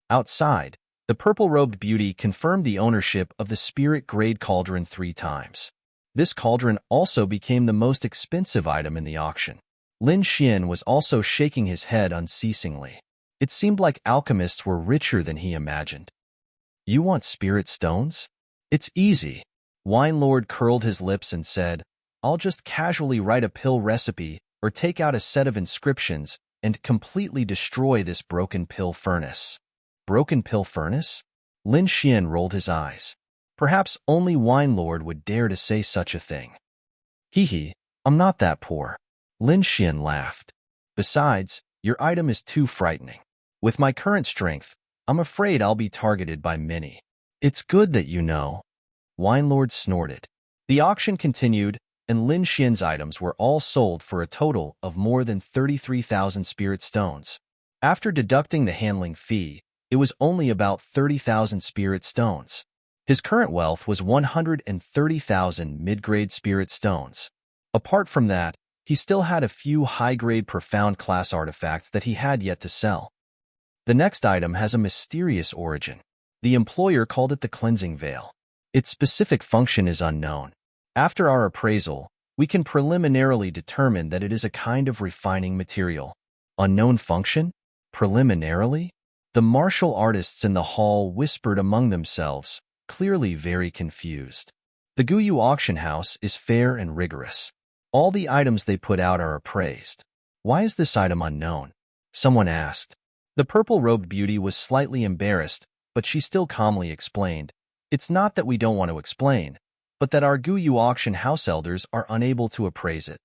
Outside, the purple-robed beauty confirmed the ownership of the spirit-grade cauldron 3 times. This cauldron also became the most expensive item in the auction. Lin Xian was also shaking his head unceasingly. It seemed like alchemists were richer than he imagined. "You want spirit stones? It's easy." Wine Lord curled his lips and said, "I'll just casually write a pill recipe or take out a set of inscriptions and completely destroy this broken pill furnace." Broken pill furnace? Lin Xian rolled his eyes. Perhaps only Wine Lord would dare to say such a thing. "Hee, I'm not that poor." Lin Xian laughed. "Besides, your item is too frightening. With my current strength, I'm afraid I'll be targeted by many. It's good that you know. Wine Lord snorted. The auction continued, and Lin Xian's items were all sold for a total of more than 33,000 spirit stones. After deducting the handling fee, it was only about 30,000 spirit stones. His current wealth was 130,000 mid-grade spirit stones. Apart from that, he still had a few high-grade profound class artifacts that he had yet to sell. The next item has a mysterious origin. The employer called it the cleansing veil. Its specific function is unknown. After our appraisal, we can preliminarily determine that it is a kind of refining material. Unknown function? Preliminarily? The martial artists in the hall whispered among themselves, clearly very confused. The Guyu auction house is fair and rigorous. All the items they put out are appraised. Why is this item unknown? Someone asked. The purple-robed beauty was slightly embarrassed, but she still calmly explained. It's not that we don't want to explain, but that our Guyu auction house elders are unable to appraise it.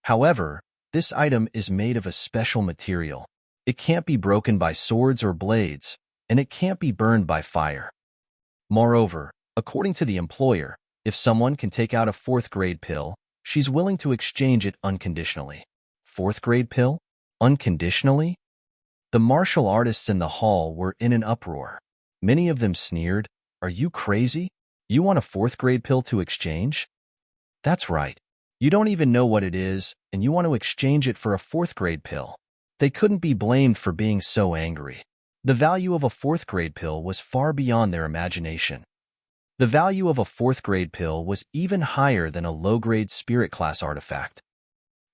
However, this item is made of a special material. It can't be broken by swords or blades, and it can't be burned by fire. Moreover, according to the employer, if someone can take out a fourth-grade pill, she's willing to exchange it unconditionally. Fourth-grade pill? Unconditionally? The martial artists in the hall were in an uproar. Many of them sneered, "Are you crazy? You want a fourth-grade pill to exchange?" That's right. You don't even know what it is, and you want to exchange it for a fourth-grade pill. They couldn't be blamed for being so angry. The value of a fourth-grade pill was far beyond their imagination. The value of a fourth-grade pill was even higher than a low-grade spirit class artifact.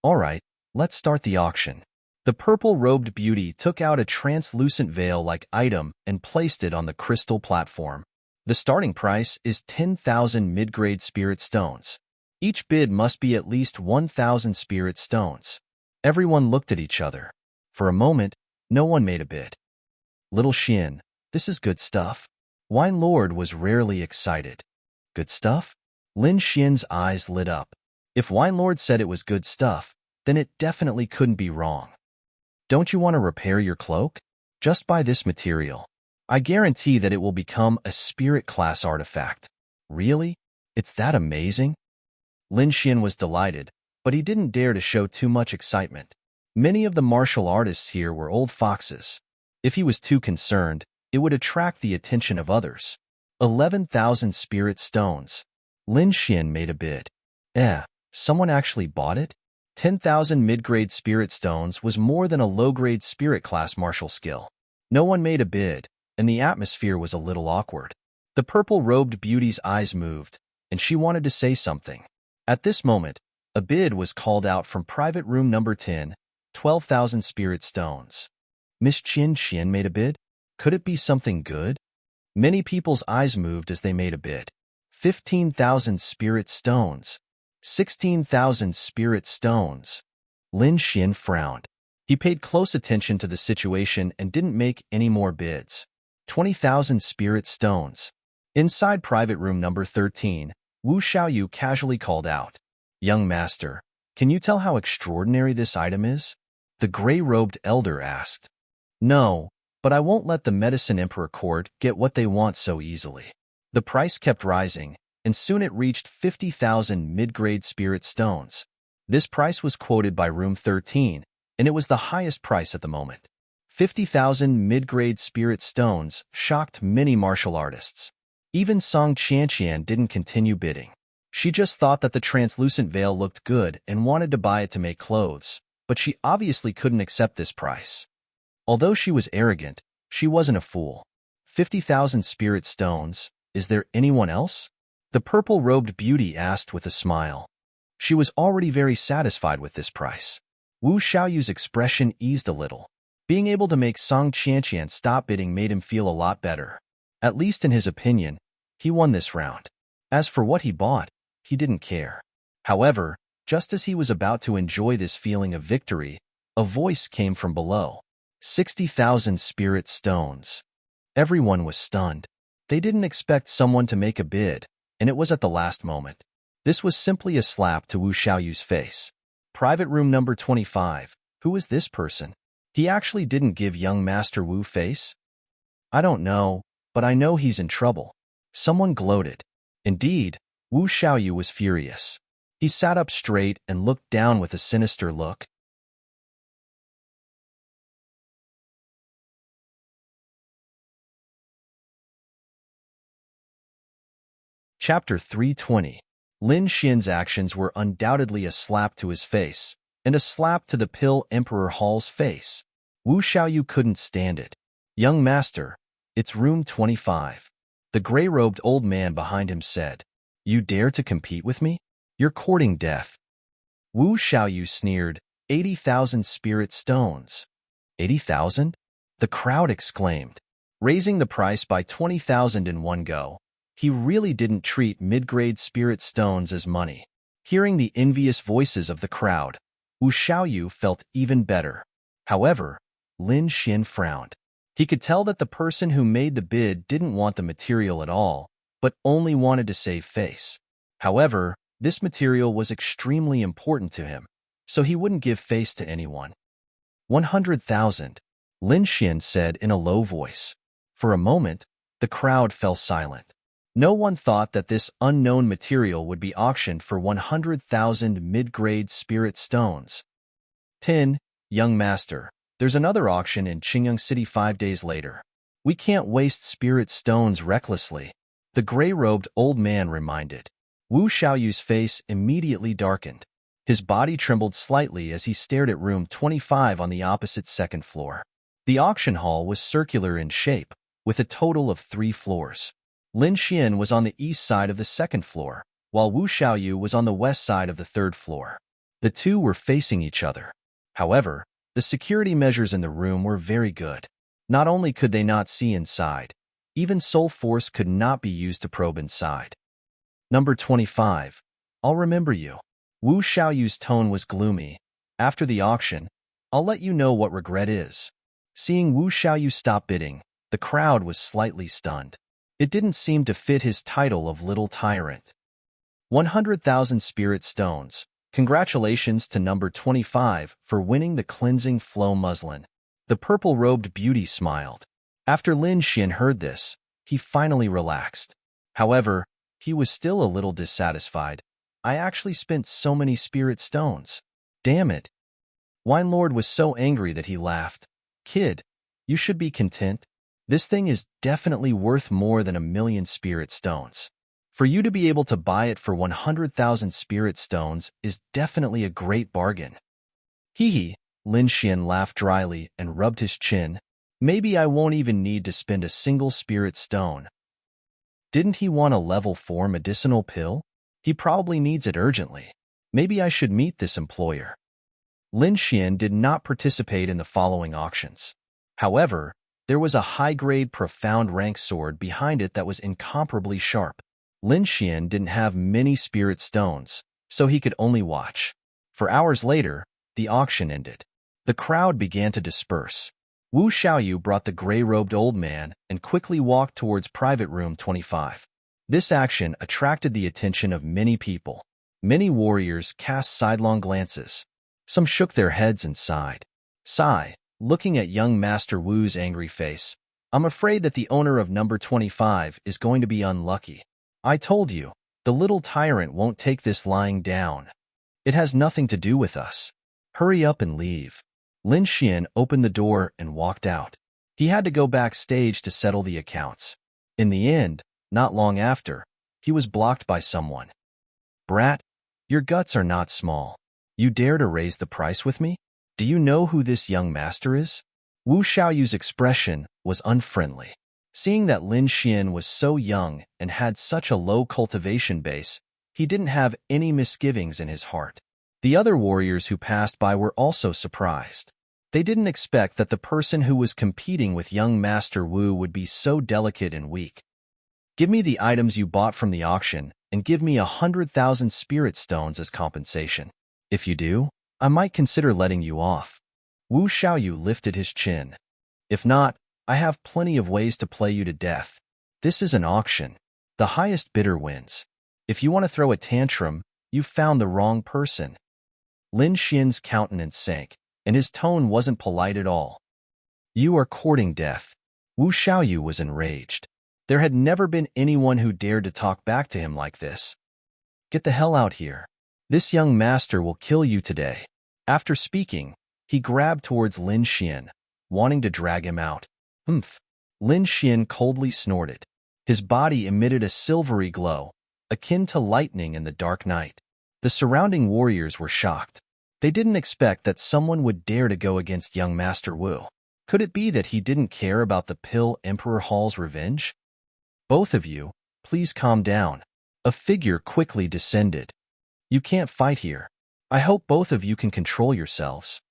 All right, let's start the auction. The purple-robed beauty took out a translucent veil-like item and placed it on the crystal platform. The starting price is 10,000 mid-grade spirit stones. Each bid must be at least 1,000 spirit stones. Everyone looked at each other. For a moment, no one made a bid. Little Xian, this is good stuff. Wine Lord was rarely excited. Good stuff? Lin Xian's eyes lit up. If Wine Lord said it was good stuff, then it definitely couldn't be wrong. Don't you want to repair your cloak? Just buy this material. I guarantee that it will become a spirit class artifact. Really? It's that amazing? Lin Xian was delighted, but he didn't dare to show too much excitement. Many of the martial artists here were old foxes. If he was too concerned, it would attract the attention of others. 11,000 spirit stones. Lin Xian made a bid. Someone actually bought it? 10,000 mid-grade spirit stones was more than a low-grade spirit class martial skill. No one made a bid, and the atmosphere was a little awkward. The purple-robed beauty's eyes moved, and she wanted to say something. At this moment, a bid was called out from private room number 10, 12,000 spirit stones. Miss Qian made a bid? Could it be something good? Many people's eyes moved as they made a bid. 15,000 spirit stones. 16,000 spirit stones. Lin Xian frowned. He paid close attention to the situation and didn't make any more bids. 20,000 spirit stones. Inside private room number 13, Wu Xiaoyu casually called out, "Young master, can you tell how extraordinary this item is?" The gray-robed elder asked. "No, but I won't let the Medicine Emperor Court get what they want so easily." The price kept rising, and soon it reached 50,000 mid-grade spirit stones. This price was quoted by room 13, and it was the highest price at the moment. 50,000 mid-grade spirit stones shocked many martial artists. Even Song Qianqian didn't continue bidding. She just thought that the translucent veil looked good and wanted to buy it to make clothes, but she obviously couldn't accept this price. Although she was arrogant, she wasn't a fool. 50,000 spirit stones. Is there anyone else? The purple-robed beauty asked with a smile. She was already very satisfied with this price. Wu Xiaoyu's expression eased a little. Being able to make Song Qianqian stop bidding made him feel a lot better. At least in his opinion, he won this round. As for what he bought, he didn't care. However, just as he was about to enjoy this feeling of victory, a voice came from below. 60,000 spirit stones. Everyone was stunned. They didn't expect someone to make a bid, and it was at the last moment. This was simply a slap to Wu Xiaoyu's face. Private room number 25. Who is this person? He actually didn't give young Master Wu face? I don't know, but I know he's in trouble. Someone gloated. Indeed, Wu Xiaoyu was furious. He sat up straight and looked down with a sinister look. Chapter 320. Lin Xian's actions were undoubtedly a slap to his face, and a slap to the Pill Emperor Hall's face. Wu Xiaoyu couldn't stand it. Young master, it's room 25. The gray-robed old man behind him said, You dare to compete with me? You're courting death. Wu Xiaoyu sneered, 80,000 spirit stones. 80,000? The crowd exclaimed, raising the price by 20,000 in one go. He really didn't treat mid-grade spirit stones as money. Hearing the envious voices of the crowd, Wu Xiaoyu felt even better. However, Lin Xian frowned. He could tell that the person who made the bid didn't want the material at all, but only wanted to save face. However, this material was extremely important to him, so he wouldn't give face to anyone. 100,000, Lin Xian said in a low voice. For a moment, the crowd fell silent. No one thought that this unknown material would be auctioned for 100,000 mid-grade spirit stones. 10. Young master, there's another auction in Qingyang City 5 days later. We can't waste spirit stones recklessly, the gray-robed old man reminded. Wu Xiaoyu's face immediately darkened. His body trembled slightly as he stared at room 25 on the opposite second floor. The auction hall was circular in shape, with a total of 3 floors. Lin Xian was on the east side of the second floor, while Wu Xiaoyu was on the west side of the third floor. The two were facing each other. However, the security measures in the room were very good. Not only could they not see inside, even soul force could not be used to probe inside. Number 25. I'll remember you. Wu Xiaoyu's tone was gloomy. After the auction, I'll let you know what regret is. Seeing Wu Xiaoyu stop bidding, the crowd was slightly stunned. It didn't seem to fit his title of Little Tyrant. 100,000 spirit stones. Congratulations to number 25 for winning the cleansing flow muslin. The purple-robed beauty smiled. After Lin Xian heard this, he finally relaxed. However, he was still a little dissatisfied. I actually spent so many spirit stones. Damn it. Wine Lord was so angry that he laughed. Kid, you should be content. This thing is definitely worth more than 1,000,000 spirit stones. For you to be able to buy it for 100,000 spirit stones is definitely a great bargain. Hee hee, Lin Xian laughed dryly and rubbed his chin. Maybe I won't even need to spend a single spirit stone. Didn't he want a level 4 medicinal pill? He probably needs it urgently. Maybe I should meet this employer. Lin Xian did not participate in the following auctions. However, there was a high-grade profound rank sword behind it that was incomparably sharp. Lin Xian didn't have many spirit stones, so he could only watch. For hours later, the auction ended. The crowd began to disperse. Wu Xiaoyu brought the gray-robed old man and quickly walked towards private room 25. This action attracted the attention of many people. Many warriors cast sidelong glances. Some shook their heads and sighed. Sigh, looking at young Master Wu's angry face. I'm afraid that the owner of number 25 is going to be unlucky. I told you, the little tyrant won't take this lying down. It has nothing to do with us. Hurry up and leave. Lin Xian opened the door and walked out. He had to go backstage to settle the accounts. In the end, not long after, he was blocked by someone. Brat, your guts are not small. You dare to raise the price with me? Do you know who this young master is? Wu Xiaoyu's expression was unfriendly. Seeing that Lin Xian was so young and had such a low cultivation base, he didn't have any misgivings in his heart. The other warriors who passed by were also surprised. They didn't expect that the person who was competing with young Master Wu would be so delicate and weak. Give me the items you bought from the auction and give me 100,000 spirit stones as compensation. If you do, I might consider letting you off. Wu Xiaoyu lifted his chin. If not, I have plenty of ways to play you to death. This is an auction. The highest bidder wins. If you want to throw a tantrum, you've found the wrong person. Lin Xian's countenance sank. and his tone wasn't polite at all. You are courting death. Wu Xiaoyu was enraged. There had never been anyone who dared to talk back to him like this. Get the hell out here. This young master will kill you today. After speaking, he grabbed towards Lin Xian, wanting to drag him out. Humph. Lin Xian coldly snorted. His body emitted a silvery glow, akin to lightning in the dark night. The surrounding warriors were shocked. They didn't expect that someone would dare to go against young Master Wu. Could it be that he didn't care about the Pill Emperor Hall's revenge? Both of you, please calm down. A figure quickly descended. You can't fight here. I hope both of you can control yourselves.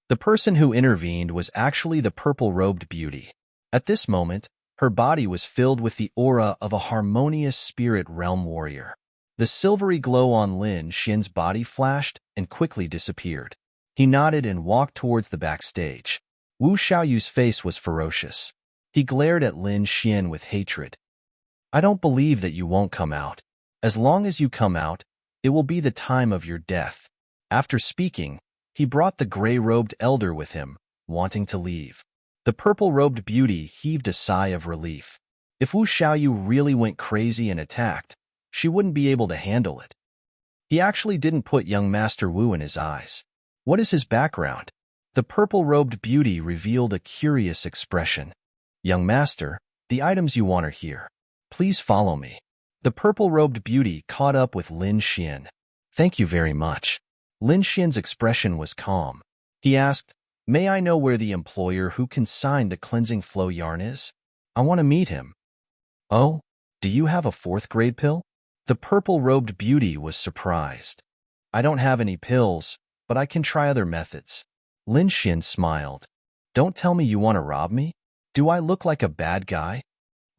The person who intervened was actually the purple-robed beauty. At this moment, her body was filled with the aura of a harmonious spirit realm warrior. The silvery glow on Lin Xian's body flashed and quickly disappeared. He nodded and walked towards the backstage. Wu Xiaoyu's face was ferocious. He glared at Lin Xian with hatred. I don't believe that you won't come out. As long as you come out, it will be the time of your death. After speaking, he brought the gray-robed elder with him, wanting to leave. The purple-robed beauty heaved a sigh of relief. If Wu Xiaoyu really went crazy and attacked, she wouldn't be able to handle it. He actually didn't put young Master Wu in his eyes. What is his background? The purple-robed beauty revealed a curious expression. Young Master, the items you want are here. Please follow me. The purple-robed beauty caught up with Lin Xian. Thank you very much. Lin Xian's expression was calm. He asked, May I know where the employer who consigned the cleansing flow yarn is? I want to meet him. Oh, do you have a 4th grade pill? The purple-robed beauty was surprised. I don't have any pills, but I can try other methods. Lin Xian smiled. Don't tell me you want to rob me? Do I look like a bad guy?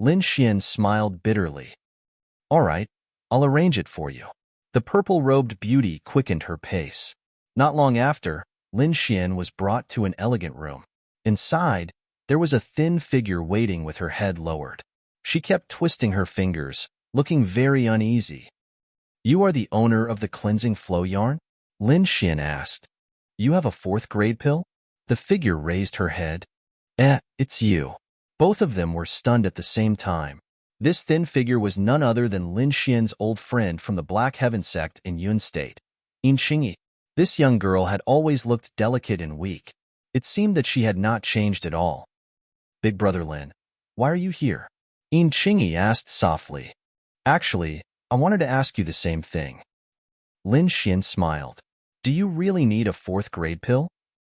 Lin Xian smiled bitterly. All right, I'll arrange it for you. The purple-robed beauty quickened her pace. Not long after, Lin Xian was brought to an elegant room. Inside, there was a thin figure waiting with her head lowered. She kept twisting her fingers, looking very uneasy. You are the owner of the cleansing flow yarn? Lin Xian asked. You have a 4th grade pill? The figure raised her head. It's you. Both of them were stunned at the same time. This thin figure was none other than Lin Xian's old friend from the Black Heaven sect in Yun State, Yin Qingyi. This young girl had always looked delicate and weak. It seemed that she had not changed at all. Big Brother Lin, why are you here? Yin Qingyi asked softly. Actually, I wanted to ask you the same thing. Lin Xian smiled. Do you really need a 4th grade pill?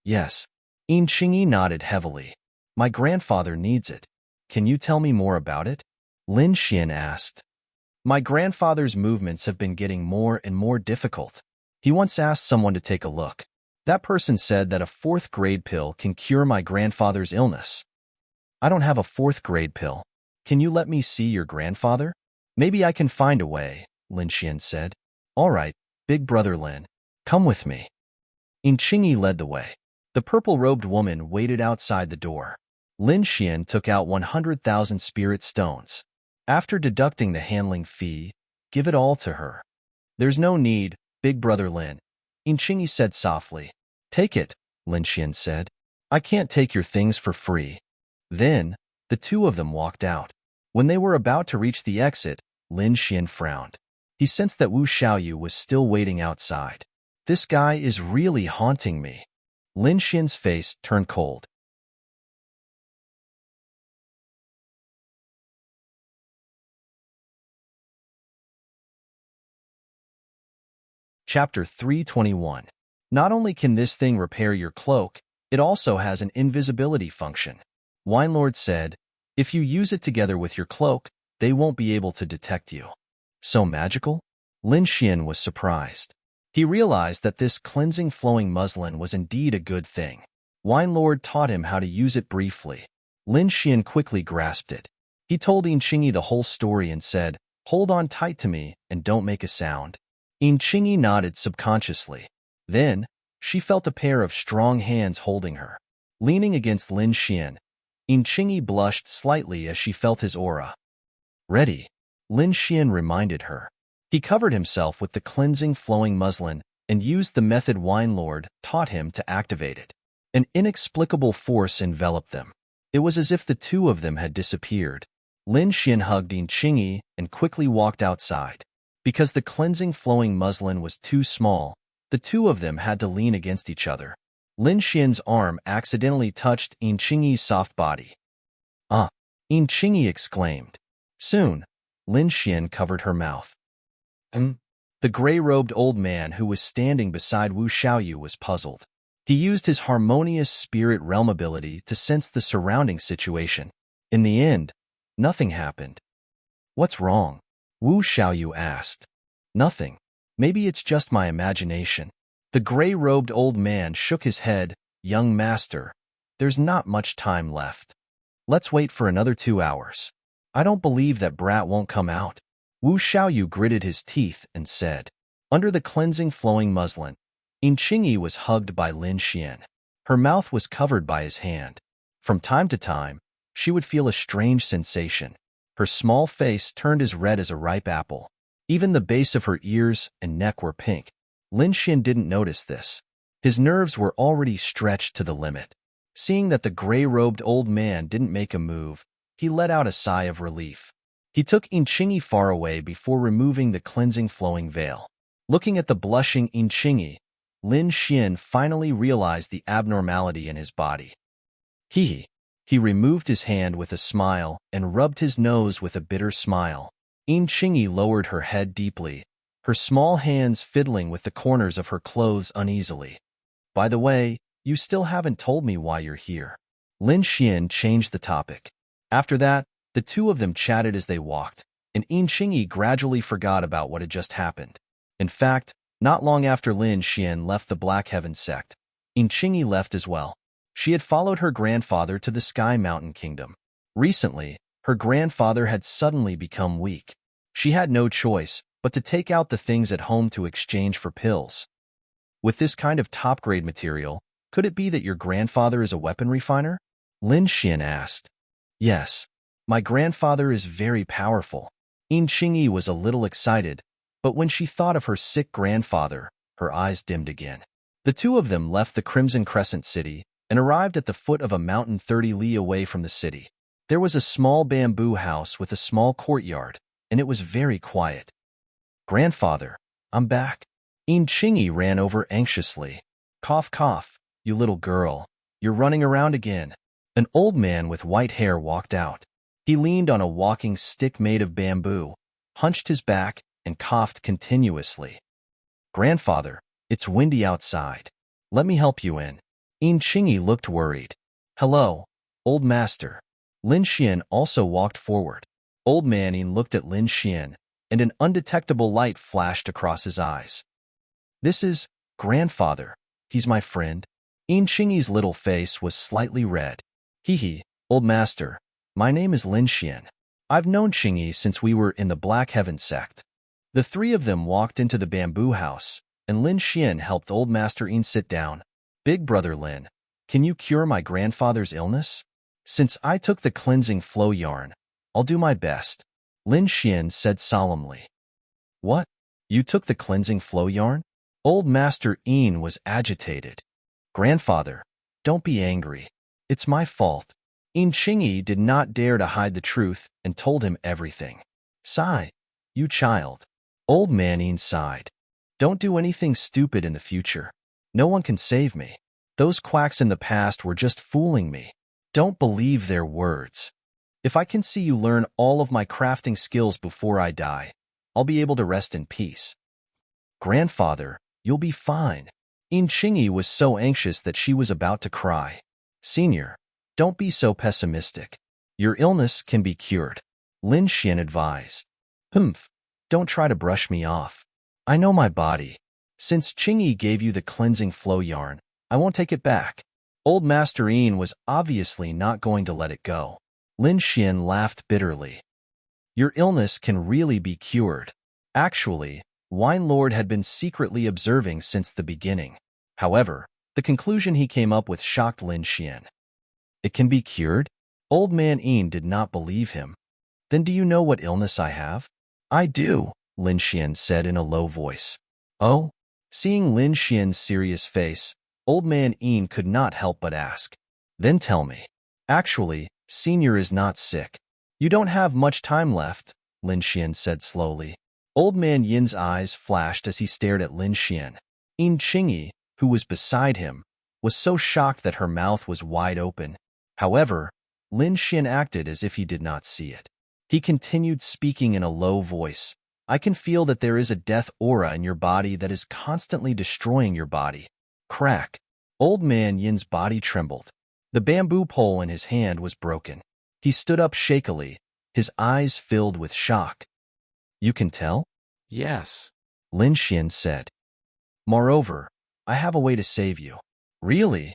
Yes. Yin Qingyi nodded heavily. My grandfather needs it. Can you tell me more about it? Lin Xian asked. My grandfather's movements have been getting more and more difficult. He once asked someone to take a look. That person said that a 4th grade pill can cure my grandfather's illness. I don't have a 4th grade pill. Can you let me see your grandfather? Maybe I can find a way, Lin Xian said. All right, Big Brother Lin, come with me. Yin Qingyi led the way. The purple-robed woman waited outside the door. Lin Xian took out 100,000 spirit stones. After deducting the handling fee, give it all to her. There's no need, Big Brother Lin, Yin Qingyi said softly. Take it, Lin Xian said. I can't take your things for free. Then, the two of them walked out. When they were about to reach the exit, Lin Xian frowned. He sensed that Wu Xiaoyu was still waiting outside. This guy is really haunting me. Lin Xian's face turned cold. Chapter 321. Not only can this thing repair your cloak, it also has an invisibility function. Winelord said, if you use it together with your cloak, they won't be able to detect you. So magical? Lin Xian was surprised. He realized that this cleansing flowing muslin was indeed a good thing. Winelord taught him how to use it briefly. Lin Xian quickly grasped it. He told Yin Qingyi the whole story and said, hold on tight to me and don't make a sound. Yin Qingyi nodded subconsciously. Then, she felt a pair of strong hands holding her. Leaning against Lin Xian, Yin Qingyi blushed slightly as she felt his aura. Ready, Lin Xian reminded her. He covered himself with the cleansing flowing muslin and used the method Wine Lord taught him to activate it. An inexplicable force enveloped them. It was as if the two of them had disappeared. Lin Xian hugged Yin Qingyi and quickly walked outside. Because the cleansing flowing muslin was too small, the two of them had to lean against each other. Lin Xian's arm accidentally touched Yin Qingyi's soft body. "Ah!" Yin Qingyi exclaimed. Soon, Lin Xian covered her mouth. The gray-robed old man who was standing beside Wu Xiaoyu was puzzled. He used his harmonious spirit realm ability to sense the surrounding situation. In the end, nothing happened. "What's wrong?" Wu Xiaoyu asked. "Nothing. Maybe it's just my imagination." The gray-robed old man shook his head. "Young master, there's not much time left. Let's wait for another 2 hours. I don't believe that brat won't come out." Wu Xiaoyu gritted his teeth and said. Under the cleansing flowing muslin, Yin Qingyi was hugged by Lin Xian. Her mouth was covered by his hand. From time to time, she would feel a strange sensation. Her small face turned as red as a ripe apple. Even the base of her ears and neck were pink. Lin Xian didn't notice this. His nerves were already stretched to the limit. Seeing that the gray-robed old man didn't make a move, he let out a sigh of relief. He took Yin Qingyi far away before removing the cleansing flowing veil. Looking at the blushing Yin Qingyi, Lin Xian finally realized the abnormality in his body. He removed his hand with a smile and rubbed his nose with a bitter smile. Yin Qingyi lowered her head deeply, her small hands fiddling with the corners of her clothes uneasily. "By the way, you still haven't told me why you're here." Lin Xian changed the topic. After that, the two of them chatted as they walked, and Yin Qingyi gradually forgot about what had just happened. In fact, not long after Lin Xian left the Black Heaven sect, Yin Qingyi left as well. She had followed her grandfather to the Sky Mountain Kingdom. Recently, her grandfather had suddenly become weak. She had no choice but to take out the things at home to exchange for pills. "With this kind of top-grade material, could it be that your grandfather is a weapon refiner?" Lin Xian asked. "Yes. My grandfather is very powerful." Yin Qingyi was a little excited, but when she thought of her sick grandfather, her eyes dimmed again. The two of them left the Crimson Crescent City and arrived at the foot of a mountain 30 li away from the city. There was a small bamboo house with a small courtyard, and it was very quiet. "Grandfather, I'm back." Yin Qingyi ran over anxiously. "Cough, cough, you little girl. You're running around again." An old man with white hair walked out. He leaned on a walking stick made of bamboo, hunched his back, and coughed continuously. "Grandfather, it's windy outside. Let me help you in." Yin Qingyi looked worried. "Hello, old master." Lin Xian also walked forward. Old man Yin looked at Lin Xian, and an undetectable light flashed across his eyes. "This is grandfather. He's my friend." Yin Qingyi's little face was slightly red. "Hee, old master. My name is Lin Xian. I've known Qingyi since we were in the Black Heaven sect." The three of them walked into the bamboo house, and Lin Xian helped old master Yin sit down. "Big brother Lin, can you cure my grandfather's illness?" "Since I took the cleansing flow yarn, I'll do my best," Lin Xian said solemnly. "What? You took the cleansing flow yarn?" Old master Yin was agitated. "Grandfather, don't be angry. It's my fault." Yin Qingyi did not dare to hide the truth and told him everything. "Sigh, you child." Old man Yin sighed. "Don't do anything stupid in the future. No one can save me. Those quacks in the past were just fooling me. Don't believe their words. If I can see you learn all of my crafting skills before I die, I'll be able to rest in peace." "Grandfather, you'll be fine." Yin Qingyi was so anxious that she was about to cry. "Senior, don't be so pessimistic. Your illness can be cured," Lin Xian advised. "Humph, don't try to brush me off. I know my body. Since Qingyi gave you the cleansing flow yarn, I won't take it back." Old Master Yin was obviously not going to let it go. Lin Xian laughed bitterly. "Your illness can really be cured." Actually, Wine Lord had been secretly observing since the beginning. However, the conclusion he came up with shocked Lin Xian. "It can be cured?" Old Man Yin did not believe him. "Then do you know what illness I have?" "I do," Lin Xian said in a low voice. "Oh, Seeing Lin Xian's serious face, Old Man Yin could not help but ask, "Then tell me. Actually, Senior is not sick. You don't have much time left," Lin Xian said slowly. Old Man Yin's eyes flashed as he stared at Lin Xian. Yin Qingyi, who was beside him, was so shocked that her mouth was wide open. However, Lin Xian acted as if he did not see it. He continued speaking in a low voice. "I can feel that there is a death aura in your body that is constantly destroying your body." Crack. Old Man Yin's body trembled. The bamboo pole in his hand was broken. He stood up shakily, his eyes filled with shock. "You can tell?" Yes. Lin Xian said. "Moreover, I have a way to save you." "Really?"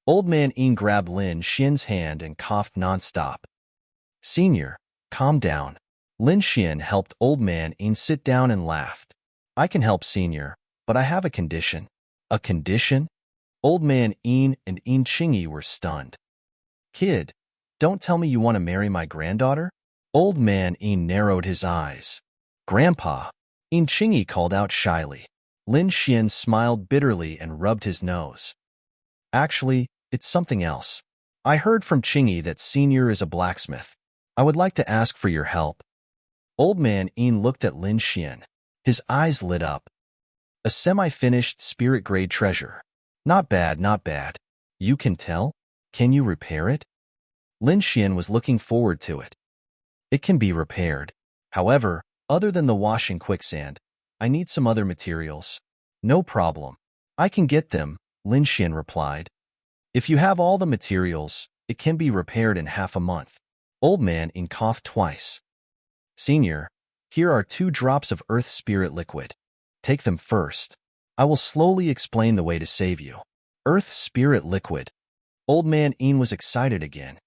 Old Man Yin grabbed Lin Xian's hand and coughed nonstop. "Senior, calm down." Lin Xian helped Old Man Yin sit down and laughed. "I can help Senior, but I have a condition." "A condition?" Old Man Yin and Yin Qingyi were stunned. "Kid, don't tell me you want to marry my granddaughter?" Old Man Yin narrowed his eyes. "Grandpa," Yin Qingyi called out shyly. Lin Xian smiled bitterly and rubbed his nose. "Actually, it's something else. I heard from Qingyi that Senior is a blacksmith. I would like to ask for your help." Old Man Yin looked at Lin Xian. His eyes lit up. "A semi-finished spirit-grade treasure. Not bad, not bad. You can tell? Can you repair it?" Lin Xian was looking forward to it. "It can be repaired. However, other than the washing quicksand, I need some other materials." "No problem. I can get them," Lin Xian replied. "If you have all the materials, it can be repaired in half a month." Old Man Yin coughed twice. "Senior, here are 2 drops of Earth Spirit liquid. Take them first. I will slowly explain the way to save you." Earth Spirit liquid. Old Man Yin was excited again.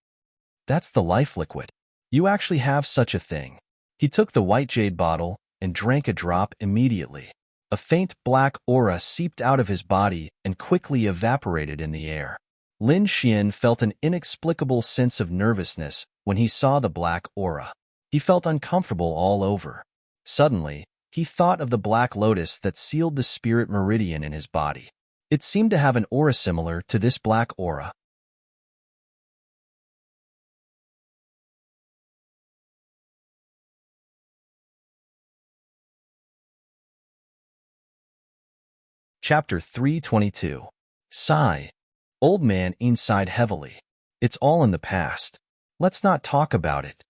"That's the life liquid. You actually have such a thing." He took the white jade bottle and drank a drop immediately. A faint black aura seeped out of his body and quickly evaporated in the air. Lin Xian felt an inexplicable sense of nervousness when he saw the black aura. He felt uncomfortable all over. Suddenly, he thought of the black lotus that sealed the spirit meridian in his body. It seemed to have an aura similar to this black aura. Chapter 322. Sigh. Old Man Yin sighed heavily. "It's all in the past. Let's not talk about it."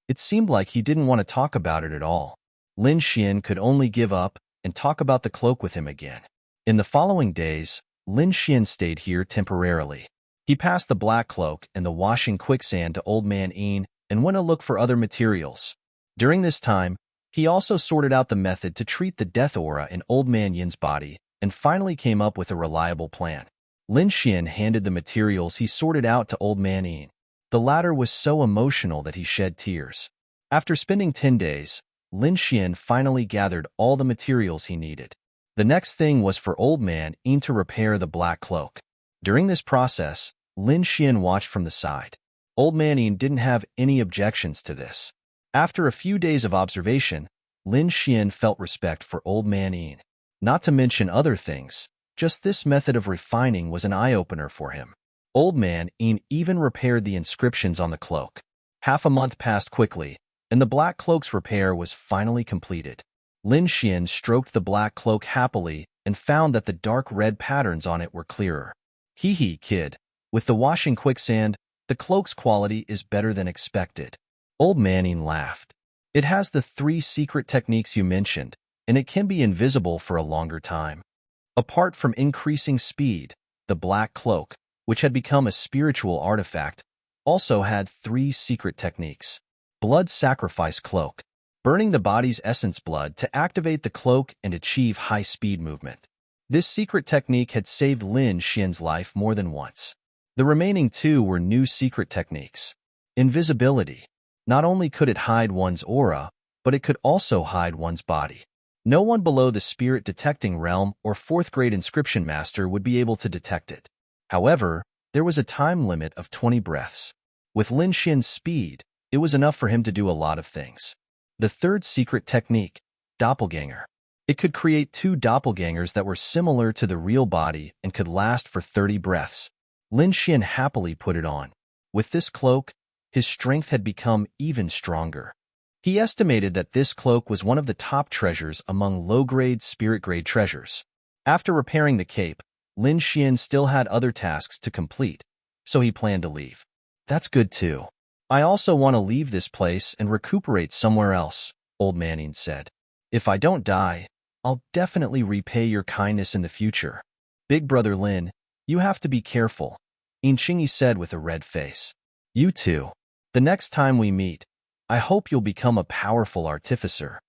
It seemed like he didn't want to talk about it at all. Lin Xian could only give up and talk about the cloak with him again. In the following days, Lin Xian stayed here temporarily. He passed the black cloak and the washing quicksand to Old Man Yin and went to look for other materials. During this time, he also sorted out the method to treat the death aura in Old Man Yin's body and finally came up with a reliable plan. Lin Xian handed the materials he sorted out to Old Man Yin. The latter was so emotional that he shed tears. After spending 10 days, Lin Xian finally gathered all the materials he needed. The next thing was for Old Man Yin to repair the black cloak. During this process, Lin Xian watched from the side. Old Man Yin didn't have any objections to this. After a few days of observation, Lin Xian felt respect for Old Man Yin. Not to mention other things, just this method of refining was an eye-opener for him. Old Man Yin even repaired the inscriptions on the cloak. Half a month passed quickly, and the black cloak's repair was finally completed. Lin Xian stroked the black cloak happily and found that the dark red patterns on it were clearer. "Hee hee, kid. With the washing quicksand, the cloak's quality is better than expected." Old Man Yin laughed. "It has the 3 secret techniques you mentioned, and it can be invisible for a longer time." Apart from increasing speed, the black cloak, which had become a spiritual artifact, also had 3 secret techniques. Blood sacrifice cloak. Burning the body's essence blood to activate the cloak and achieve high-speed movement. This secret technique had saved Lin Xian's life more than once. The remaining 2 were new secret techniques. Invisibility. Not only could it hide one's aura, but it could also hide one's body. No one below the spirit detecting realm or 4th grade inscription master would be able to detect it. However, there was a time limit of 20 breaths. With Lin Xian's speed, it was enough for him to do a lot of things. The 3rd secret technique, doppelganger. It could create two doppelgangers that were similar to the real body and could last for 30 breaths. Lin Xian happily put it on. With this cloak, his strength had become even stronger. He estimated that this cloak was one of the top treasures among low-grade, spirit-grade treasures. After repairing the cape, Lin Xian still had other tasks to complete, so he planned to leave. That's good too. I also want to leave this place and recuperate somewhere else, Old Manning said. If I don't die, I'll definitely repay your kindness in the future. Big brother Lin, you have to be careful, Inqingyi said with a red face. You too. The next time we meet, I hope you'll become a powerful artificer.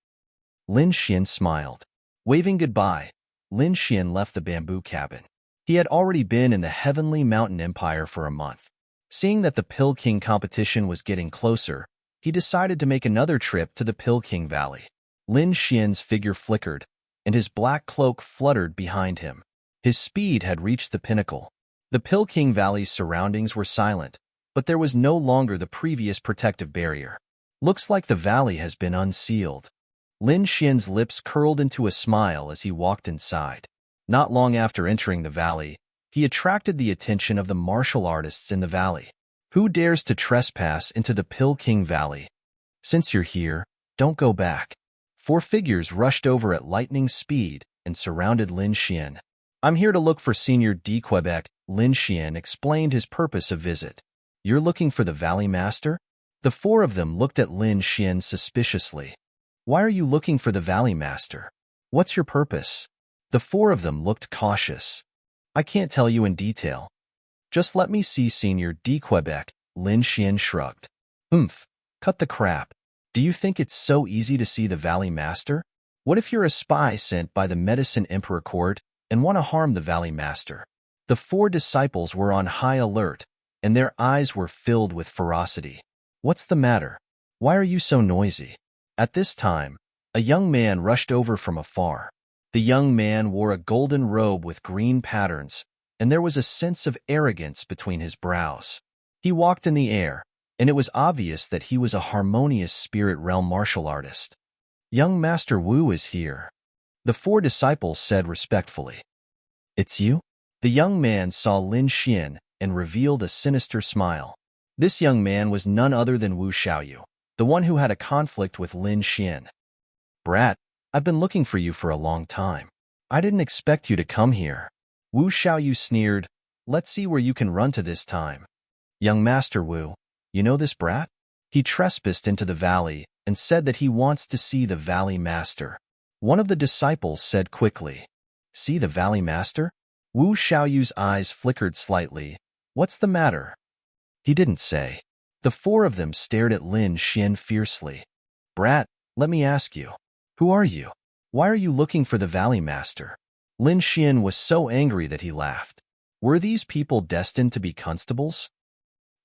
Lin Xian smiled. Waving goodbye, Lin Xian left the bamboo cabin. He had already been in the Heavenly Mountain Empire for a month. Seeing that the Pill King competition was getting closer, he decided to make another trip to the Pill King Valley. Lin Xian's figure flickered, and his black cloak fluttered behind him. His speed had reached the pinnacle. The Pill King Valley's surroundings were silent, but there was no longer the previous protective barrier. Looks like the valley has been unsealed. Lin Xian's lips curled into a smile as he walked inside. Not long after entering the valley, he attracted the attention of the martial artists in the valley. Who dares to trespass into the Pill King Valley? Since you're here, don't go back. 4 figures rushed over at lightning speed and surrounded Lin Xian. I'm here to look for Senior D. Quebec. Lin Xian explained his purpose of visit. You're looking for the Valley Master? The 4 of them looked at Lin Xian suspiciously. Why are you looking for the Valley Master? What's your purpose? The 4 of them looked cautious. I can't tell you in detail. Just let me see Senior D. Quebec. Lin Xian shrugged. Cut the crap. Do you think it's so easy to see the Valley Master? What if you're a spy sent by the Medicine Emperor Court and want to harm the Valley Master? The 4 disciples were on high alert, and their eyes were filled with ferocity. What's the matter? Why are you so noisy? At this time, a young man rushed over from afar. The young man wore a golden robe with green patterns, and there was a sense of arrogance between his brows. He walked in the air, and it was obvious that he was a harmonious spirit realm martial artist. Young Master Wu is here, the 4 disciples said respectfully. It's you? The young man saw Lin Xian and revealed a sinister smile. This young man was none other than Wu Xiaoyu, the one who had a conflict with Lin Xian. Brat, I've been looking for you for a long time. I didn't expect you to come here. Wu Xiaoyu sneered. Let's see where you can run to this time. Young Master Wu, you know this brat? He trespassed into the valley and said that he wants to see the Valley Master. One of the disciples said quickly. See the Valley Master? Wu Xiaoyu's eyes flickered slightly. What's the matter? He didn't say. The 4 of them stared at Lin Xian fiercely. Brat, let me ask you. Who are you? Why are you looking for the Valley Master? Lin Xian was so angry that he laughed. Were these people destined to be constables?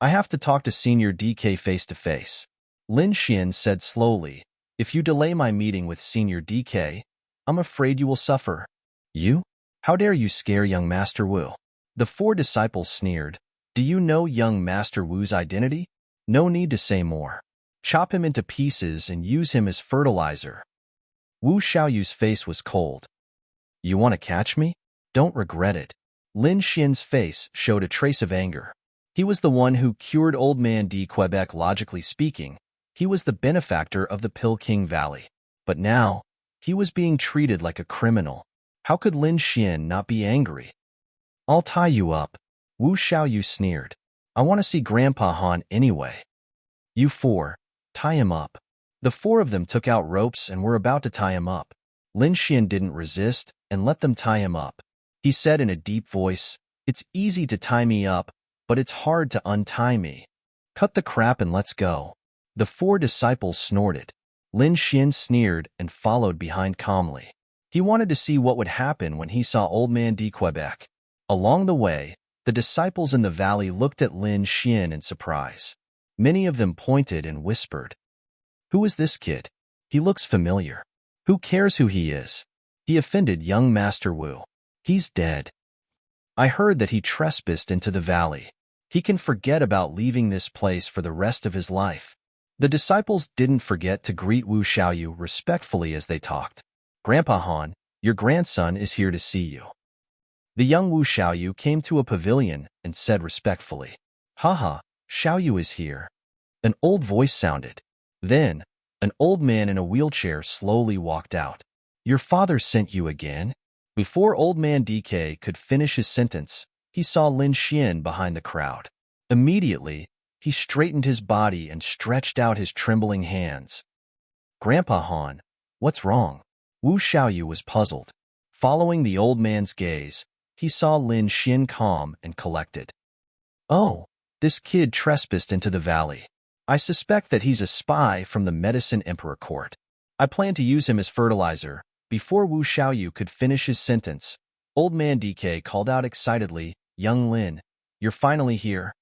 I have to talk to Senior DK face to face. Lin Xian said slowly. If you delay my meeting with Senior DK, I'm afraid you will suffer. You? How dare you scare young Master Wu? The 4 disciples sneered. Do you know young Master Wu's identity? No need to say more. Chop him into pieces and use him as fertilizer. Wu Xiaoyu's face was cold. You want to catch me? Don't regret it. Lin Xian's face showed a trace of anger. He was the one who cured Old Man D. Quebec. Logically speaking, he was the benefactor of the Pill King Valley. But now, he was being treated like a criminal. How could Lin Xian not be angry? I'll tie you up. Wu Xiaoyu sneered. I want to see Grandpa Han anyway. You 4, tie him up. The 4 of them took out ropes and were about to tie him up. Lin Xian didn't resist and let them tie him up. He said in a deep voice, It's easy to tie me up, but it's hard to untie me. Cut the crap and let's go. The 4 disciples snorted. Lin Xian sneered and followed behind calmly. He wanted to see what would happen when he saw Old Man D. Quebec. Along the way, the disciples in the valley looked at Lin Xian in surprise. Many of them pointed and whispered. Who is this kid? He looks familiar. Who cares who he is? He offended young Master Wu. He's dead. I heard that he trespassed into the valley. He can forget about leaving this place for the rest of his life. The disciples didn't forget to greet Wu Xiaoyu respectfully as they talked. Grandpa Han, your grandson is here to see you. The young Wu Xiaoyu came to a pavilion and said respectfully, Haha, Xiaoyu is here. An old voice sounded. Then, an old man in a wheelchair slowly walked out. Your father sent you again? Before old man DK could finish his sentence, he saw Lin Xian behind the crowd. Immediately, he straightened his body and stretched out his trembling hands. Grandpa Han, what's wrong? Wu Xiaoyu was puzzled. Following the old man's gaze, he saw Lin Xian calm and collected. Oh, this kid trespassed into the valley. I suspect that he's a spy from the Medicine Emperor Court. I plan to use him as fertilizer. Before Wu Xiaoyu could finish his sentence, old man DK called out excitedly, Young Lin, you're finally here.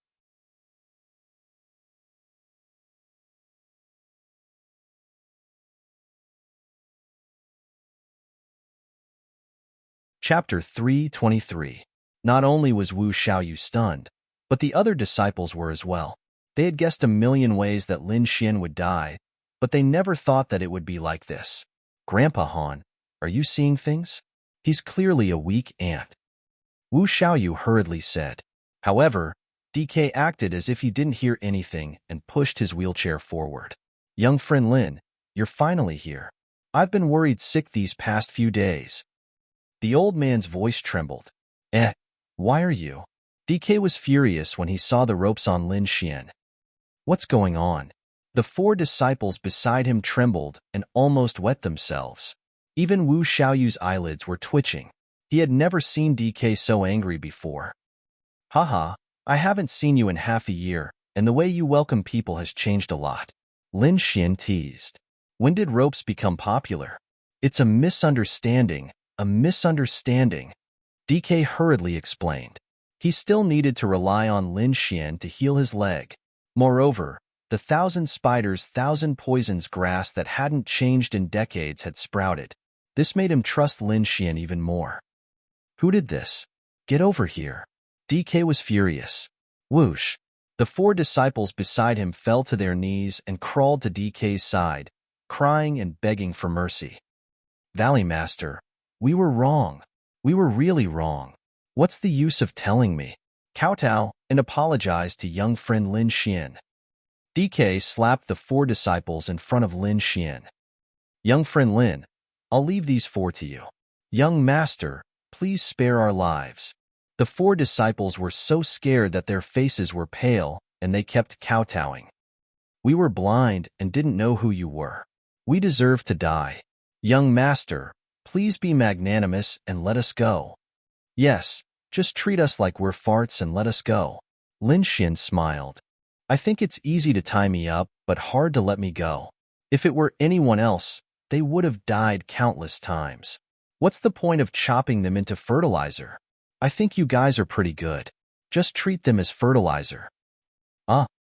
Chapter 323. Not only was Wu Xiaoyu stunned, but the other disciples were as well. They had guessed a million ways that Lin Xian would die, but they never thought that it would be like this. Grandpa Han, are you seeing things? He's clearly a weak ant. Wu Xiaoyu hurriedly said. However, DK acted as if he didn't hear anything and pushed his wheelchair forward. Young friend Lin, you're finally here. I've been worried sick these past few days. The old man's voice trembled. Why are you? DK was furious when he saw the ropes on Lin Xian. What's going on? The four disciples beside him trembled and almost wet themselves. Even Wu Xiaoyu's eyelids were twitching. He had never seen DK so angry before. Haha, I haven't seen you in half a year, and the way you welcome people has changed a lot. Lin Xian teased. When did ropes become popular? It's a misunderstanding, a misunderstanding. DK hurriedly explained. He still needed to rely on Lin Xian to heal his leg. Moreover, the thousand spiders, thousand poisons grass that hadn't changed in decades had sprouted. This made him trust Lin Xian even more. Who did this? Get over here. DK was furious. Whoosh. The four disciples beside him fell to their knees and crawled to DK's side, crying and begging for mercy. Valley Master, we were wrong. We were really wrong. What's the use of telling me? Kowtow and apologized to young friend Lin Xian. DK slapped the four disciples in front of Lin Xian. Young friend Lin, I'll leave these four to you. Young master, please spare our lives. The four disciples were so scared that their faces were pale, and they kept kowtowing. We were blind and didn't know who you were. We deserve to die. Young master, please be magnanimous and let us go. Yes, just treat us like we're farts and let us go. Lin Xian smiled. I think it's easy to tie me up, but hard to let me go. If it were anyone else, they would have died countless times. What's the point of chopping them into fertilizer? I think you guys are pretty good. Just treat them as fertilizer.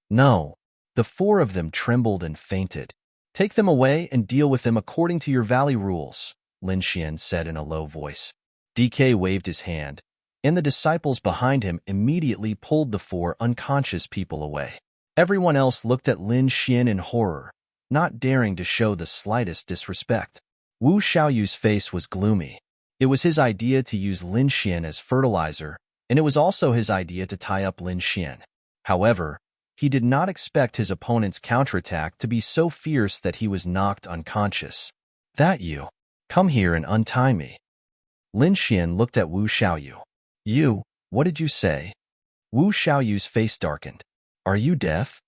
No. The four of them trembled and fainted. Take them away and deal with them according to your valley rules, Lin Xian said in a low voice. DK waved his hand, and the disciples behind him immediately pulled the four unconscious people away. Everyone else looked at Lin Xian in horror, not daring to show the slightest disrespect. Wu Xiaoyu's face was gloomy. It was his idea to use Lin Xian as fertilizer, and it was also his idea to tie up Lin Xian. However, he did not expect his opponent's counterattack to be so fierce that he was knocked unconscious. That you? Come here and untie me. Lin Xian looked at Wu Xiaoyu. You, what did you say? Wu Xiaoyu's face darkened. Are you deaf?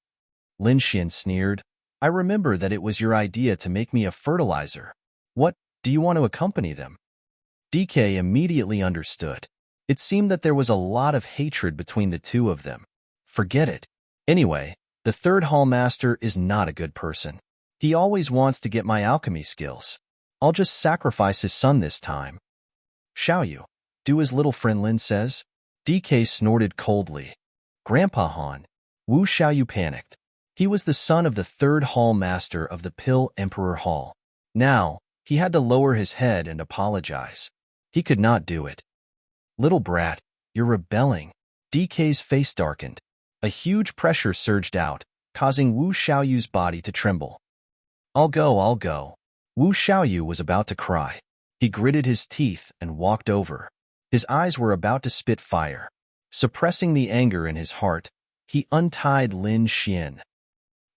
Lin Xian sneered. I remember that it was your idea to make me a fertilizer. What, do you want to accompany them? DK immediately understood. It seemed that there was a lot of hatred between the two of them. Forget it. Anyway, the third hall master is not a good person. He always wants to get my alchemy skills. I'll just sacrifice his son this time. Xiaoyu, do as little friend Lin says. DK snorted coldly. Grandpa Han. Wu Xiaoyu panicked. He was the son of the third hall master of the Pill Emperor Hall. Now, he had to lower his head and apologize. He could not do it. Little brat, you're rebelling. DK's face darkened. A huge pressure surged out, causing Wu Xiaoyu's body to tremble. I'll go. Wu Xiaoyu was about to cry. He gritted his teeth and walked over. His eyes were about to spit fire. Suppressing the anger in his heart, he untied Lin Xian.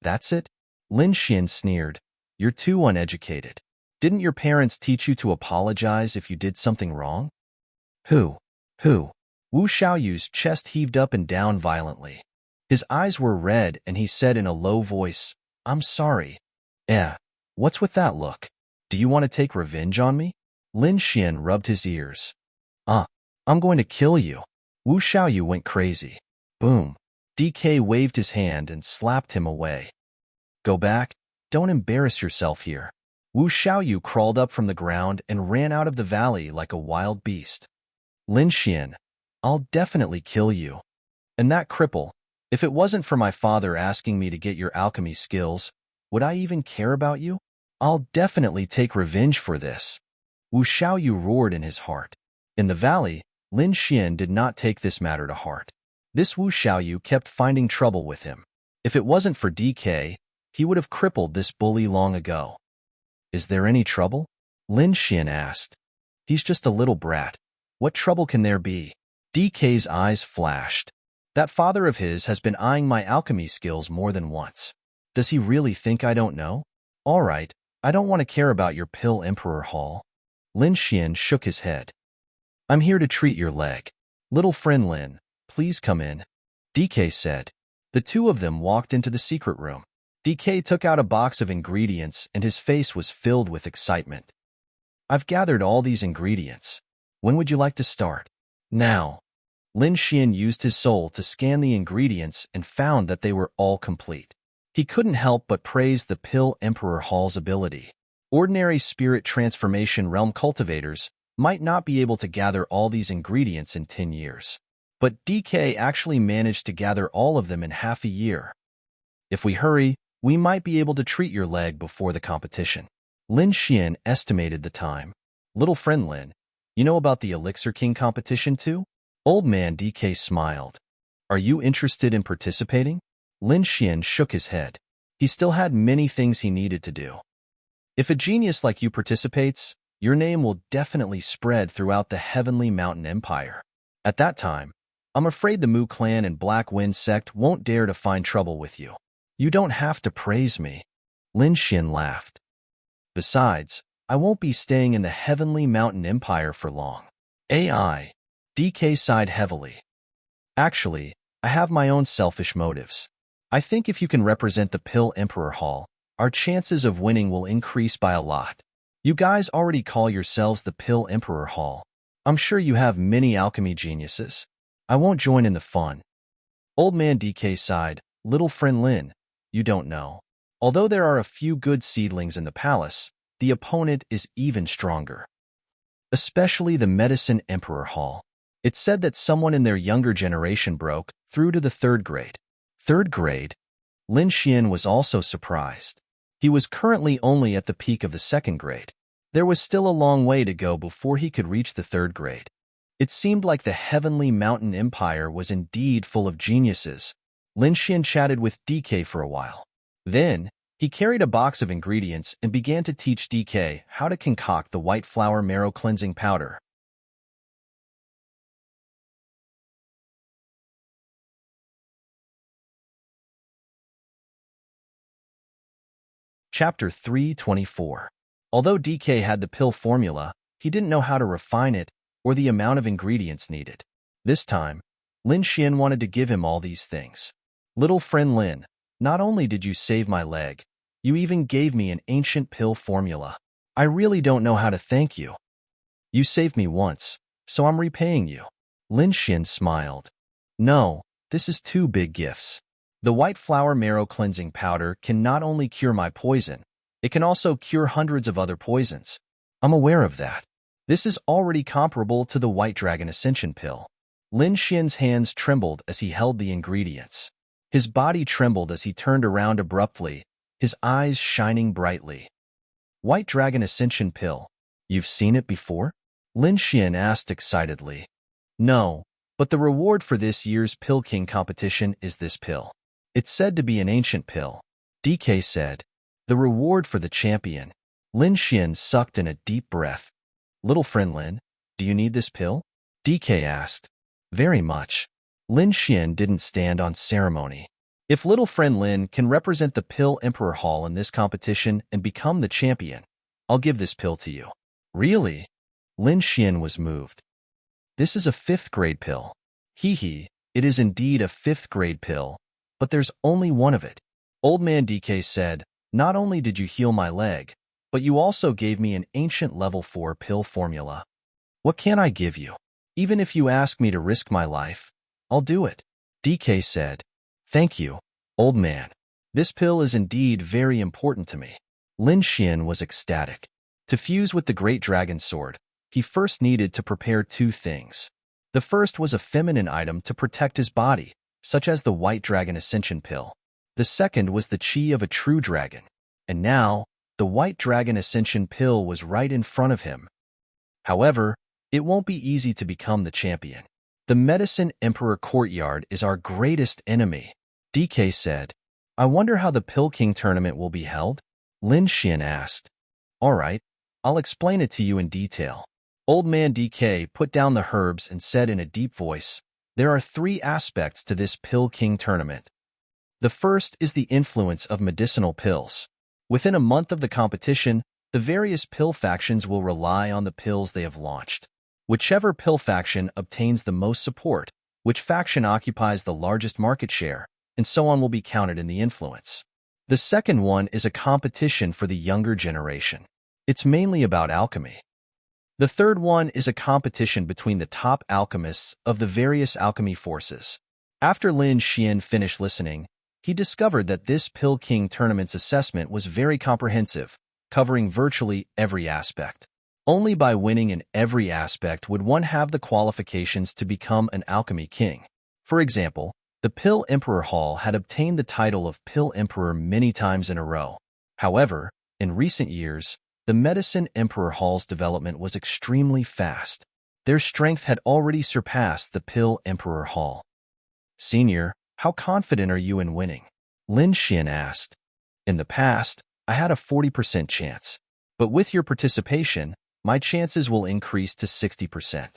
That's it? Lin Xian sneered. You're too uneducated. Didn't your parents teach you to apologize if you did something wrong? Who? Who? Wu Xiaoyu's chest heaved up and down violently. His eyes were red and he said in a low voice, I'm sorry. What's with that look? Do you want to take revenge on me? Lin Xian rubbed his ears. I'm going to kill you. Wu Xiaoyu went crazy. Boom. DK waved his hand and slapped him away. Go back. Don't embarrass yourself here. Wu Xiaoyu crawled up from the ground and ran out of the valley like a wild beast. Lin Xian, I'll definitely kill you. And that cripple, if it wasn't for my father asking me to get your alchemy skills, would I even care about you? I'll definitely take revenge for this. Wu Xiaoyu roared in his heart. In the valley, Lin Xian did not take this matter to heart. This Wu Xiaoyu kept finding trouble with him. If it wasn't for DK, he would have crippled this bully long ago. Is there any trouble? Lin Xian asked. He's just a little brat. What trouble can there be? DK's eyes flashed. That father of his has been eyeing my alchemy skills more than once. Does he really think I don't know? All right, I don't want to care about your pill Emperor Hall. Lin Xian shook his head. I'm here to treat your leg. Little friend Lin, please come in. DK said. The two of them walked into the secret room. DK took out a box of ingredients and his face was filled with excitement. I've gathered all these ingredients. When would you like to start? Now. Lin Xian used his soul to scan the ingredients and found that they were all complete. He couldn't help but praise the Pill Emperor Hall's ability. Ordinary spirit transformation realm cultivators might not be able to gather all these ingredients in 10 years. But DK actually managed to gather all of them in half a year. If we hurry, we might be able to treat your leg before the competition. Lin Xian estimated the time. Little friend Lin, you know about the Elixir King competition too? Old man DK smiled. Are you interested in participating? Lin Xian shook his head. He still had many things he needed to do. If a genius like you participates, your name will definitely spread throughout the Heavenly Mountain Empire. At that time, I'm afraid the Mu clan and Black Wind sect won't dare to find trouble with you. You don't have to praise me. Lin Xian laughed. Besides, I won't be staying in the Heavenly Mountain Empire for long. AI. DK sighed heavily. Actually, I have my own selfish motives. I think if you can represent the Pill Emperor Hall, our chances of winning will increase by a lot. You guys already call yourselves the Pill Emperor Hall. I'm sure you have many alchemy geniuses. I won't join in the fun. Old man DK sighed. Little friend Lin, you don't know. Although there are a few good seedlings in the palace, the opponent is even stronger. Especially the Medicine Emperor Hall. It's said that someone in their younger generation broke through to the 3rd grade. 3rd grade? Lin Xian was also surprised. He was currently only at the peak of the 2nd grade. There was still a long way to go before he could reach the 3rd grade. It seemed like the Heavenly Mountain Empire was indeed full of geniuses. Lin Xian chatted with DK for a while. Then, he carried a box of ingredients and began to teach DK how to concoct the white flower marrow cleansing powder. Chapter 324. Although DK had the pill formula, he didn't know how to refine it or the amount of ingredients needed. This time, Lin Xian wanted to give him all these things. Little friend Lin, not only did you save my leg, you even gave me an ancient pill formula. I really don't know how to thank you. You saved me once, so I'm repaying you. Lin Xian smiled. No, this is 2 big gifts. The white flower marrow cleansing powder can not only cure my poison, it can also cure hundreds of other poisons. I'm aware of that. This is already comparable to the white dragon ascension pill. Lin Xian's hands trembled as he held the ingredients. His body trembled as he turned around abruptly, his eyes shining brightly. White dragon ascension pill. You've seen it before? Lin Xian asked excitedly. No, but the reward for this year's Pill King competition is this pill. It's said to be an ancient pill. DK said. The reward for the champion. Lin Xian sucked in a deep breath. Little friend Lin, do you need this pill? DK asked. Very much. Lin Xian didn't stand on ceremony. If little friend Lin can represent the Pill Emperor Hall in this competition and become the champion, I'll give this pill to you. Really? Lin Xian was moved. This is a 5th grade pill. Hee hee, it is indeed a 5th grade pill, but there's only one of it. Old man DK said, not only did you heal my leg, but you also gave me an ancient level 4 pill formula. What can I give you? Even if you ask me to risk my life, I'll do it. DK said, thank you, old man. This pill is indeed very important to me. Lin Xian was ecstatic. To fuse with the great dragon sword, he first needed to prepare 2 things. The first was a feminine item to protect his body, such as the white dragon ascension pill. The second was the chi of a true dragon. And now, the white dragon ascension pill was right in front of him. However, it won't be easy to become the champion. The Medicine Emperor Courtyard is our greatest enemy, DK said. I wonder how the Pill King tournament will be held? Lin Xian asked. All right, I'll explain it to you in detail. Old man DK put down the herbs and said in a deep voice, there are 3 aspects to this Pill King tournament. The first is the influence of medicinal pills. Within a month of the competition, the various pill factions will rely on the pills they have launched. Whichever pill faction obtains the most support, which faction occupies the largest market share, and so on will be counted in the influence. The second one is a competition for the younger generation. It's mainly about alchemy. The third one is a competition between the top alchemists of the various alchemy forces. After Lin Xian finished listening, he discovered that this Pill King tournament's assessment was very comprehensive, covering virtually every aspect. Only by winning in every aspect would one have the qualifications to become an alchemy king. For example, the Pill Emperor Hall had obtained the title of Pill Emperor many times in a row. However, in recent years, the Medicine Emperor Hall's development was extremely fast. Their strength had already surpassed the Pill Emperor Hall. Senior, how confident are you in winning? Lin Xian asked. In the past, I had a 40% chance. But with your participation, my chances will increase to 60%.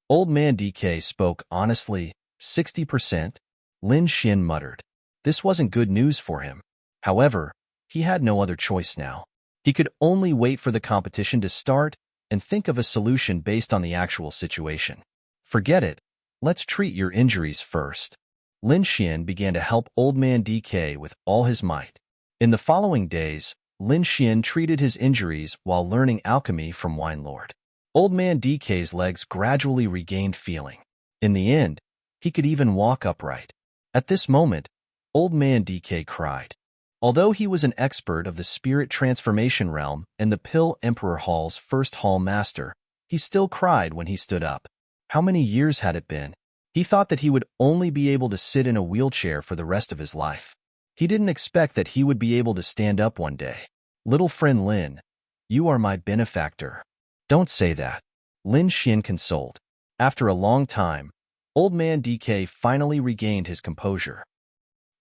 Old man DK spoke honestly. 60%? Lin Xian muttered. This wasn't good news for him. However, he had no other choice now. He could only wait for the competition to start and think of a solution based on the actual situation. Forget it. Let's treat your injuries first. Lin Xian began to help old man DK with all his might. In the following days, Lin Xian treated his injuries while learning alchemy from Wine Lord. Old man DK's legs gradually regained feeling. In the end, he could even walk upright. At this moment, old man DK cried. Although he was an expert of the spirit transformation realm and the Pill Emperor Hall's first hall master, he still cried when he stood up. How many years had it been? He thought that he would only be able to sit in a wheelchair for the rest of his life. He didn't expect that he would be able to stand up one day. Little friend Lin, you are my benefactor. Don't say that. Lin Xian consoled. After a long time, old man DK finally regained his composure.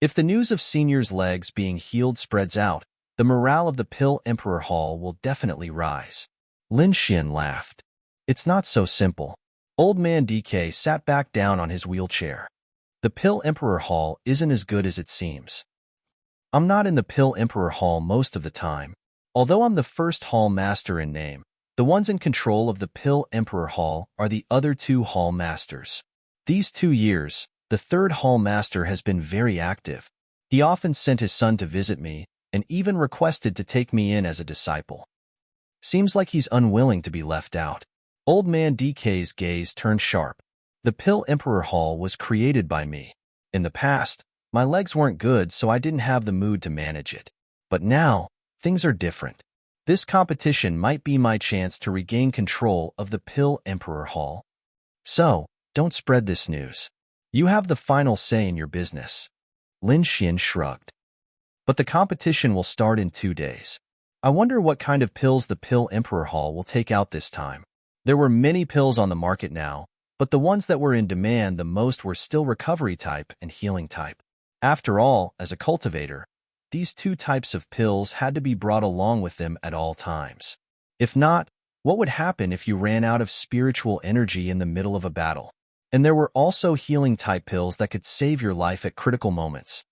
If the news of Senior's legs being healed spreads out, the morale of the Pill Emperor Hall will definitely rise. Lin Xian laughed. It's not so simple. Old man DK sat back down on his wheelchair. The Pill Emperor Hall isn't as good as it seems. I'm not in the Pill Emperor Hall most of the time. Although I'm the first hall master in name, the ones in control of the Pill Emperor Hall are the other 2 hall masters. These 2 years, the 3rd hall master has been very active. He often sent his son to visit me and even requested to take me in as a disciple. Seems like he's unwilling to be left out. Old man DK's gaze turned sharp. The Pill Emperor Hall was created by me. In the past, my legs weren't good, so I didn't have the mood to manage it. But now, things are different. This competition might be my chance to regain control of the Pill Emperor Hall. So, don't spread this news. You have the final say in your business. Lin Xian shrugged. But the competition will start in 2 days. I wonder what kind of pills the Pill Emperor Hall will take out this time. There were many pills on the market now, but the ones that were in demand the most were still recovery type and healing type. After all, as a cultivator, these 2 types of pills had to be brought along with them at all times. If not, What would happen if you ran out of spiritual energy in the middle of a battle? And there were also healing-type pills that could save your life at critical moments.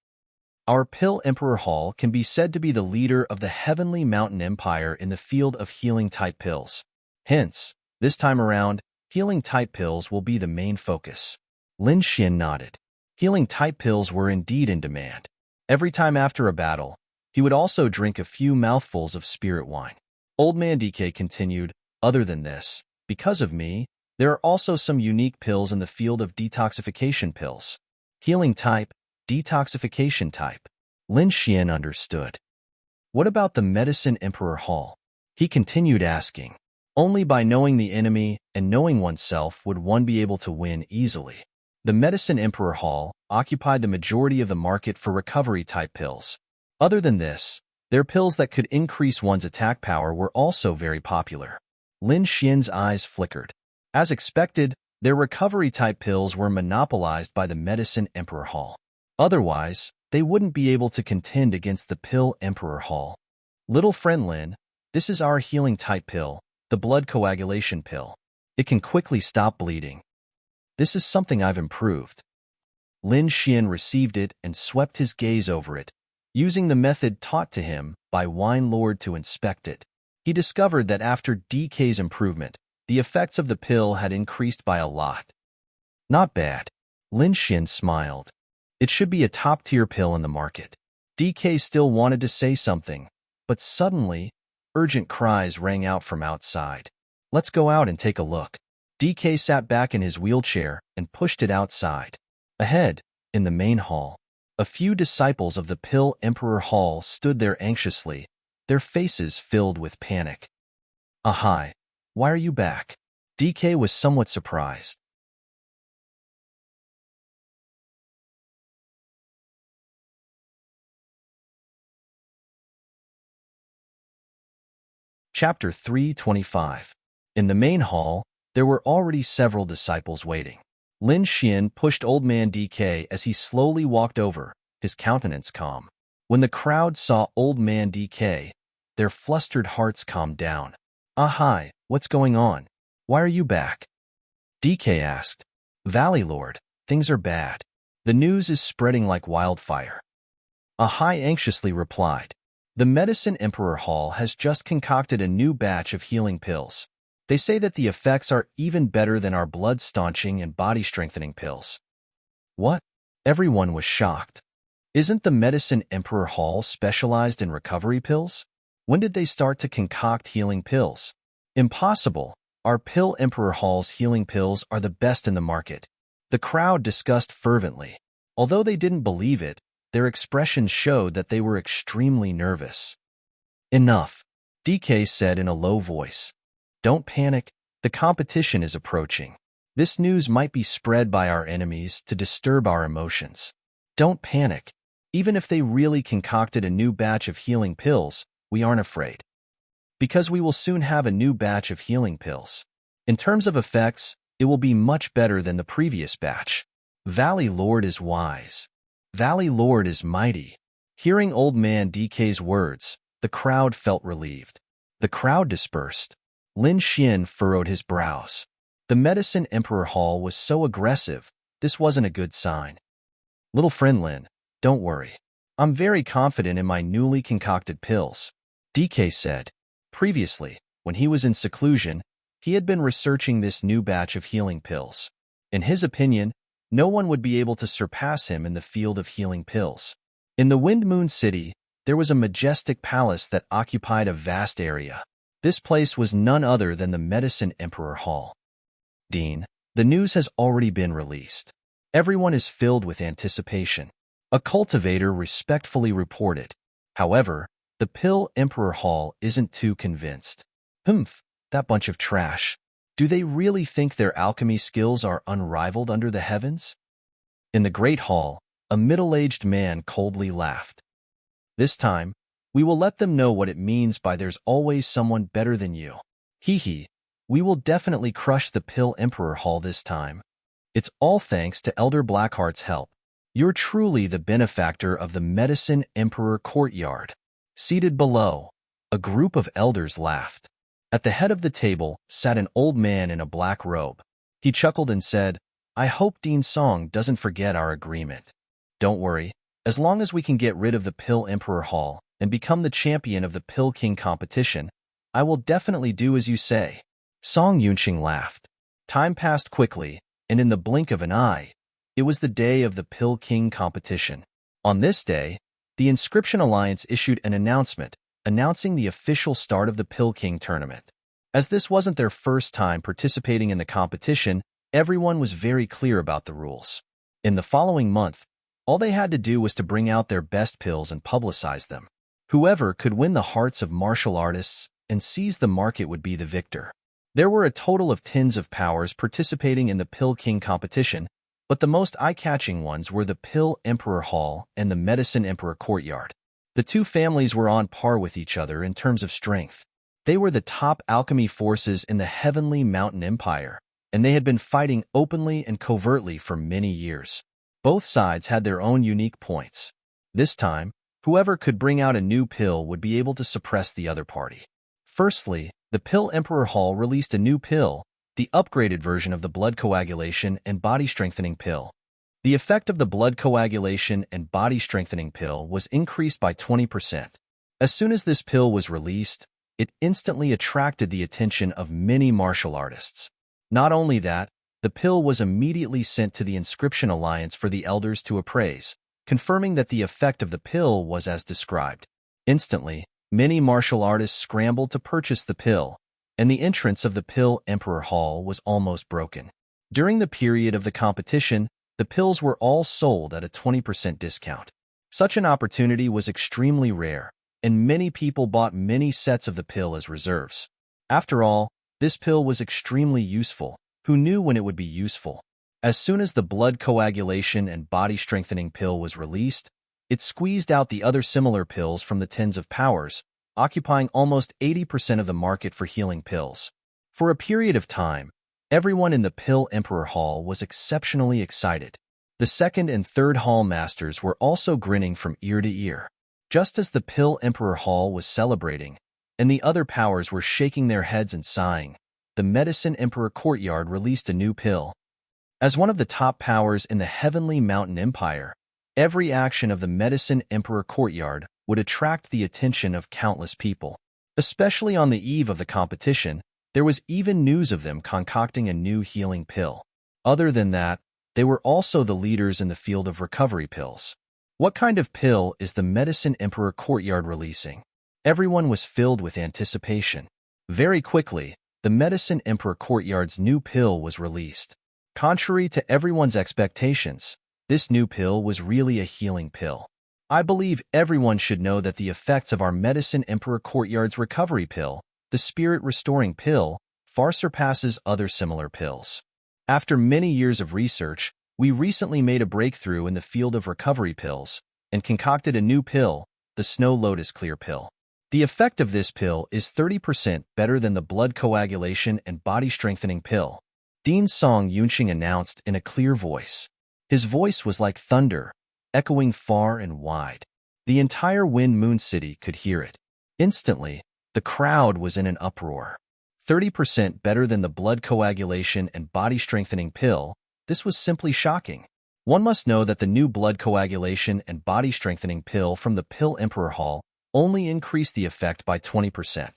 Our pill Emperor Hall can be said to be the leader of the Heavenly Mountain Empire in the field of healing-type pills. Hence, this time around, healing-type pills will be the main focus. Lin Xian nodded. Healing-type pills were indeed in demand. Every time after a battle, he would also drink a few mouthfuls of spirit wine. Old Man DK continued, other than this, because of me, there are also some unique pills in the field of detoxification pills. Healing type, detoxification type. Lin Xian understood. What about the Medicine Emperor Hall? He continued asking. Only by knowing the enemy and knowing oneself would one be able to win easily. The Medicine Emperor Hall occupied the majority of the market for recovery-type pills. Other than this, their pills that could increase one's attack power were also very popular. Lin Xian's eyes flickered. As expected, their recovery-type pills were monopolized by the Medicine Emperor Hall. Otherwise, they wouldn't be able to contend against the Pill Emperor Hall. Little friend Lin, this is our healing-type pill, the blood coagulation pill. It can quickly stop bleeding. This is something I've improved. Lin Xian received it and swept his gaze over it, using the method taught to him by Wine Lord to inspect it. He discovered that after DK's improvement, the effects of the pill had increased by a lot. Not bad. Lin Xian smiled. It should be a top-tier pill in the market. DK still wanted to say something, but suddenly, urgent cries rang out from outside. Let's go out and take a look. DK sat back in his wheelchair and pushed it outside. Ahead, in the main hall, a few disciples of the Pill Emperor Hall stood there anxiously, their faces filled with panic. Ahai, why are you back? DK was somewhat surprised. Chapter 325. In the main hall, there were already several disciples waiting. Lin Xian pushed Old Man DK as he slowly walked over, his countenance calm. When the crowd saw Old Man DK, their flustered hearts calmed down. Ahai, what's going on? Why are you back? DK asked. Valley Lord, things are bad. The news is spreading like wildfire. Ahai anxiously replied. The Medicine Emperor Hall has just concocted a new batch of healing pills. They say that the effects are even better than our blood-staunching and body-strengthening pills. What? Everyone was shocked. Isn't the Medicine Emperor Hall specialized in recovery pills? When did they start to concoct healing pills? Impossible. Our Pill Emperor Hall's healing pills are the best in the market. The crowd discussed fervently. Although they didn't believe it, their expressions showed that they were extremely nervous. Enough, DK said in a low voice. Don't panic, the competition is approaching. This news might be spread by our enemies to disturb our emotions. Don't panic. Even if they really concocted a new batch of healing pills, we aren't afraid. Because we will soon have a new batch of healing pills. In terms of effects, it will be much better than the previous batch. Valley Lord is wise. Valley Lord is mighty. Hearing Old Man DK's words, the crowd felt relieved. The crowd dispersed. Lin Xian furrowed his brows. The Medicine Emperor Hall was so aggressive, this wasn't a good sign. Little friend Lin, don't worry. I'm very confident in my newly concocted pills, DK said. Previously, when he was in seclusion, he had been researching this new batch of healing pills. In his opinion, no one would be able to surpass him in the field of healing pills. In the Wind Moon City, there was a majestic palace that occupied a vast area. This place was none other than the Medicine Emperor Hall. Dean, the news has already been released. Everyone is filled with anticipation. A cultivator respectfully reported. However, the Pill Emperor Hall isn't too convinced. Humph, that bunch of trash. Do they really think their alchemy skills are unrivaled under the heavens? In the Great Hall, a middle-aged man coldly laughed. This time, we will let them know what it means by there's always someone better than you. Hee hee, we will definitely crush the Pill Emperor Hall this time. It's all thanks to Elder Blackheart's help. You're truly the benefactor of the Medicine Emperor Courtyard. Seated below, a group of elders laughed. At the head of the table sat an old man in a black robe. He chuckled and said, "I hope Dean Song doesn't forget our agreement. Don't worry, as long as we can get rid of the Pill Emperor Hall and become the champion of the Pill King competition, I will definitely do as you say." Song Yunqing laughed. Time passed quickly, and in the blink of an eye, it was the day of the Pill King competition. On this day, the Inscription Alliance issued an announcement announcing the official start of the Pill King tournament. As this wasn't their first time participating in the competition, everyone was very clear about the rules. In the following month, all they had to do was to bring out their best pills and publicize them. Whoever could win the hearts of martial artists and seize the market would be the victor. There were a total of tens of powers participating in the Pill King competition, but the most eye-catching ones were the Pill Emperor Hall and the Medicine Emperor Courtyard. The two families were on par with each other in terms of strength. They were the top alchemy forces in the Heavenly Mountain Empire, and they had been fighting openly and covertly for many years. Both sides had their own unique points. This time, whoever could bring out a new pill would be able to suppress the other party. Firstly, the Pill Emperor Hall released a new pill, the upgraded version of the blood coagulation and body strengthening pill. The effect of the blood coagulation and body strengthening pill was increased by 20%. As soon as this pill was released, it instantly attracted the attention of many martial artists. Not only that, the pill was immediately sent to the Inscription Alliance for the elders to appraise, confirming that the effect of the pill was as described. Instantly, many martial artists scrambled to purchase the pill, and the entrance of the Pill Emperor Hall was almost broken. During the period of the competition, the pills were all sold at a 20% discount. Such an opportunity was extremely rare, and many people bought many sets of the pill as reserves. After all, this pill was extremely useful. Who knew when it would be useful? As soon as the blood coagulation and body strengthening pill was released, it squeezed out the other similar pills from the tens of powers, occupying almost 80% of the market for healing pills. For a period of time, everyone in the Pill Emperor Hall was exceptionally excited. The second and third hall masters were also grinning from ear to ear. Just as the Pill Emperor Hall was celebrating, and the other powers were shaking their heads and sighing, the Medicine Emperor Courtyard released a new pill. As one of the top powers in the Heavenly Mountain Empire, every action of the Medicine Emperor Courtyard would attract the attention of countless people. Especially on the eve of the competition, there was even news of them concocting a new healing pill. Other than that, they were also the leaders in the field of recovery pills. What kind of pill is the Medicine Emperor Courtyard releasing? Everyone was filled with anticipation. Very quickly, the Medicine Emperor Courtyard's new pill was released. Contrary to everyone's expectations, this new pill was really a healing pill. I believe everyone should know that the effects of our Medicine Emperor Courtyard's recovery pill, the Spirit Restoring Pill, far surpasses other similar pills. After many years of research, we recently made a breakthrough in the field of recovery pills and concocted a new pill, the Snow Lotus Clear Pill. The effect of this pill is 30% better than the blood coagulation and body strengthening pill. Dean Song Yunqing announced in a clear voice. His voice was like thunder, echoing far and wide. The entire Wind Moon City could hear it. Instantly, the crowd was in an uproar. 30% better than the blood coagulation and body strengthening pill, this was simply shocking. One must know that the new blood coagulation and body strengthening pill from the Pill Emperor Hall only increased the effect by 20%.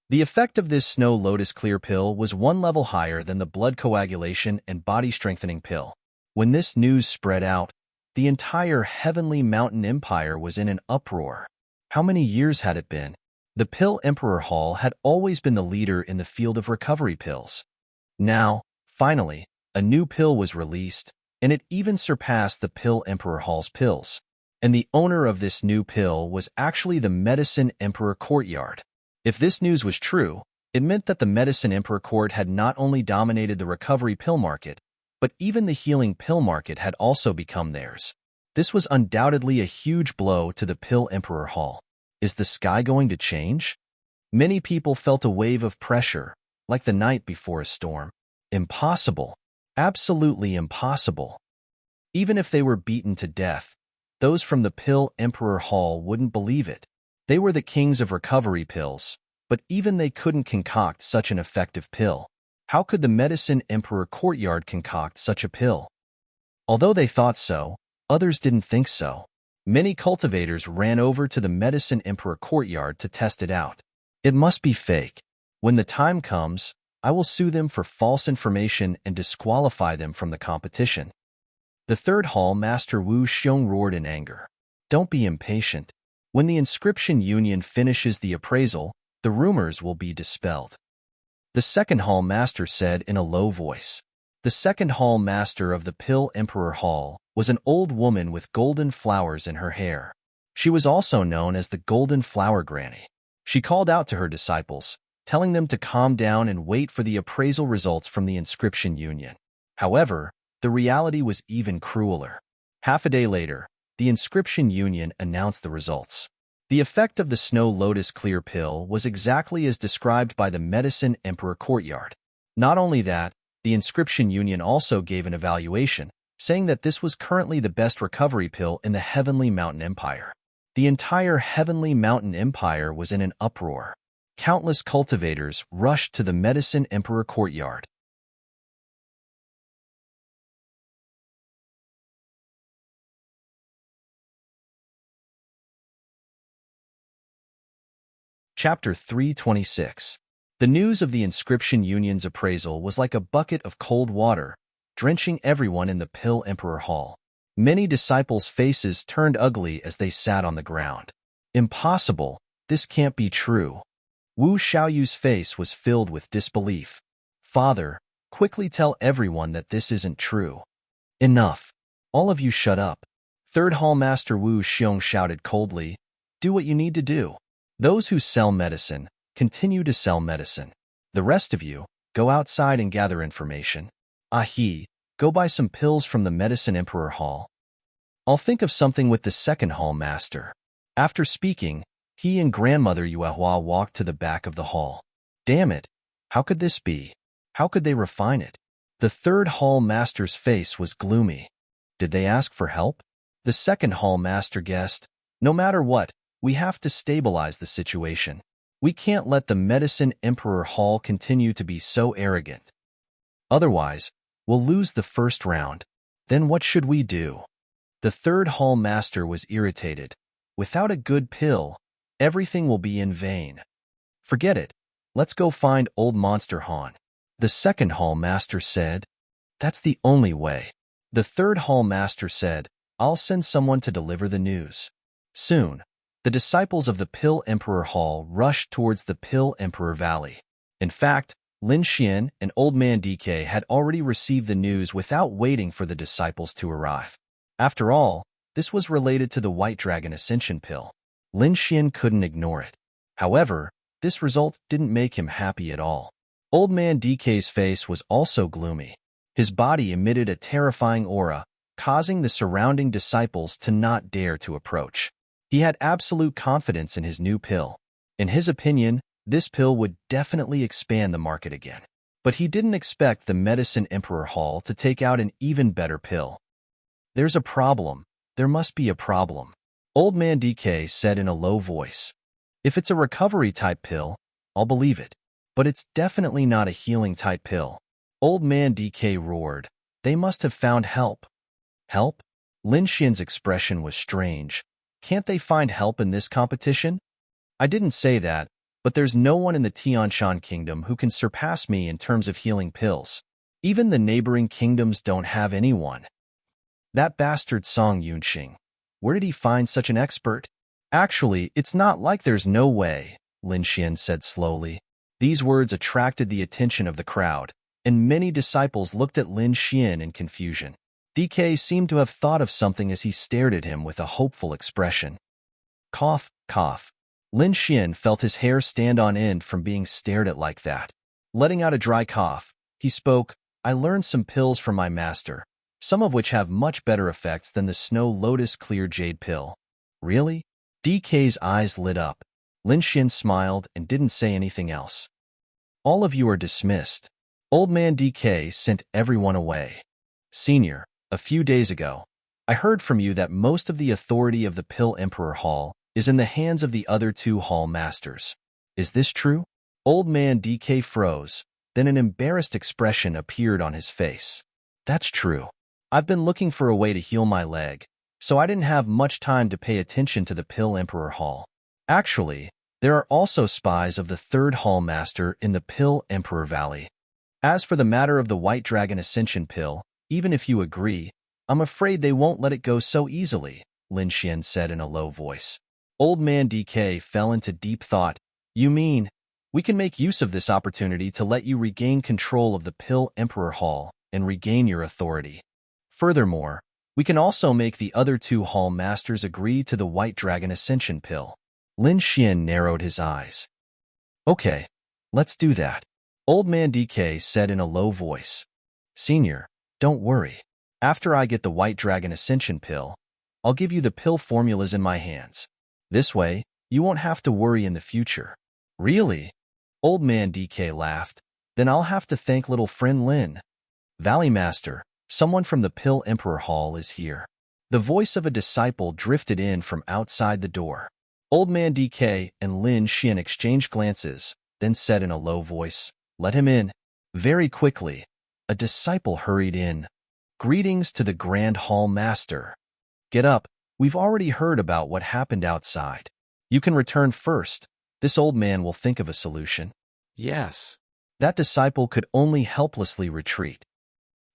The effect of this Snow Lotus Clear Pill was one level higher than the blood coagulation and body strengthening pill. When this news spread out, the entire Heavenly Mountain Empire was in an uproar. How many years had it been? The Pill Emperor Hall had always been the leader in the field of recovery pills. Now, finally, a new pill was released, and it even surpassed the Pill Emperor Hall's pills. And the owner of this new pill was actually the Medicine Emperor Courtyard. If this news was true, it meant that the Medicine Emperor Court had not only dominated the recovery pill market, but even the healing pill market had also become theirs. This was undoubtedly a huge blow to the Pill Emperor Hall. Is the sky going to change? Many people felt a wave of pressure, like the night before a storm. Impossible. Absolutely impossible. Even if they were beaten to death, those from the Pill Emperor Hall wouldn't believe it. They were the kings of recovery pills, but even they couldn't concoct such an effective pill. How could the Medicine Emperor courtyard concoct such a pill? Although they thought so, others didn't think so. Many cultivators ran over to the Medicine Emperor courtyard to test it out. It must be fake. When the time comes, I will sue them for false information and disqualify them from the competition. The third hall master Wu Xiong roared in anger. Don't be impatient. When the inscription union finishes the appraisal, the rumors will be dispelled. The second hall master said in a low voice. The second hall master of the Pill Emperor Hall was an old woman with golden flowers in her hair. She was also known as the Golden Flower Granny. She called out to her disciples, telling them to calm down and wait for the appraisal results from the inscription union. However, the reality was even crueler. Half a day later, the inscription union announced the results. The effect of the Snow Lotus Clear Pill was exactly as described by the Medicine Emperor courtyard. Not only that, the inscription union also gave an evaluation, saying that this was currently the best recovery pill in the Heavenly Mountain Empire. The entire Heavenly Mountain Empire was in an uproar. Countless cultivators rushed to the Medicine Emperor courtyard. Chapter 326. The news of the inscription union's appraisal was like a bucket of cold water, drenching everyone in the Pill Emperor Hall. Many disciples' faces turned ugly as they sat on the ground. Impossible, this can't be true. Wu Xiaoyu's face was filled with disbelief. Father, quickly tell everyone that this isn't true. Enough. All of you shut up. Third Hall Master Wu Xiong shouted coldly, do what you need to do. Those who sell medicine, continue to sell medicine. The rest of you, go outside and gather information. Ahi, go buy some pills from the Medicine Emperor Hall. I'll think of something with the second hall master. After speaking, he and Grandmother Yuehua walked to the back of the hall. Damn it, how could this be? How could they refine it? The third hall master's face was gloomy. Did they ask for help? The second hall master guessed, no matter what, we have to stabilize the situation. We can't let the Medicine Emperor Hall continue to be so arrogant. Otherwise, we'll lose the first round. Then what should we do? The third hall master was irritated. Without a good pill, everything will be in vain. Forget it. Let's go find old Monster Han. The second hall master said, that's the only way. The third hall master said, I'll send someone to deliver the news. Soon, the disciples of the Pill Emperor Hall rushed towards the Pill Emperor Valley. In fact, Lin Xian and Old Man DK had already received the news without waiting for the disciples to arrive. After all, this was related to the White Dragon Ascension Pill. Lin Xian couldn't ignore it. However, this result didn't make him happy at all. Old Man DK's face was also gloomy. His body emitted a terrifying aura, causing the surrounding disciples to not dare to approach. He had absolute confidence in his new pill. In his opinion, this pill would definitely expand the market again. But he didn't expect the Medicine Emperor Hall to take out an even better pill. There's a problem. There must be a problem. Old Man DK said in a low voice. If it's a recovery-type pill, I'll believe it. But it's definitely not a healing-type pill. Old Man DK roared. They must have found help. Help? Lin Xian's expression was strange. Can't they find help in this competition? I didn't say that, but there's no one in the Tianshan Kingdom who can surpass me in terms of healing pills. Even the neighboring kingdoms don't have anyone. That bastard Song Yunxing. Where did he find such an expert? Actually, it's not like there's no way, Lin Xian said slowly. These words attracted the attention of the crowd, and many disciples looked at Lin Xian in confusion. DK seemed to have thought of something as he stared at him with a hopeful expression. Cough, cough. Lin Xian felt his hair stand on end from being stared at like that. Letting out a dry cough, he spoke, I learned some pills from my master, some of which have much better effects than the Snow Lotus Clear Jade pill. Really? DK's eyes lit up. Lin Xian smiled and didn't say anything else. All of you are dismissed. Old Man DK sent everyone away. Senior, a few days ago, I heard from you that most of the authority of the Pill Emperor Hall is in the hands of the other two hall masters. Is this true? Old man DK froze, then an embarrassed expression appeared on his face. That's true. I've been looking for a way to heal my leg, so I didn't have much time to pay attention to the Pill Emperor Hall. Actually, there are also spies of the third Hall Master in the Pill Emperor Valley. As for the matter of the White Dragon Ascension Pill, even if you agree, I'm afraid they won't let it go so easily, Lin Xian said in a low voice. Old man DK fell into deep thought. You mean, we can make use of this opportunity to let you regain control of the Pill Emperor Hall and regain your authority. Furthermore, we can also make the other two Hall Masters agree to the White Dragon Ascension Pill. Lin Xian narrowed his eyes. Okay, let's do that. Old man DK said in a low voice. Senior, don't worry. After I get the White Dragon Ascension Pill, I'll give you the pill formulas in my hands. This way, you won't have to worry in the future. Really? Old man DK laughed. Then I'll have to thank little friend Lin. Valley Master, someone from the Pill Emperor Hall is here. The voice of a disciple drifted in from outside the door. Old man DK and Lin Xian exchanged glances, then said in a low voice, Let him in. Very quickly, a disciple hurried in. Greetings to the Grand Hall Master. Get up, we've already heard about what happened outside. You can return first. This old man will think of a solution. Yes. That disciple could only helplessly retreat.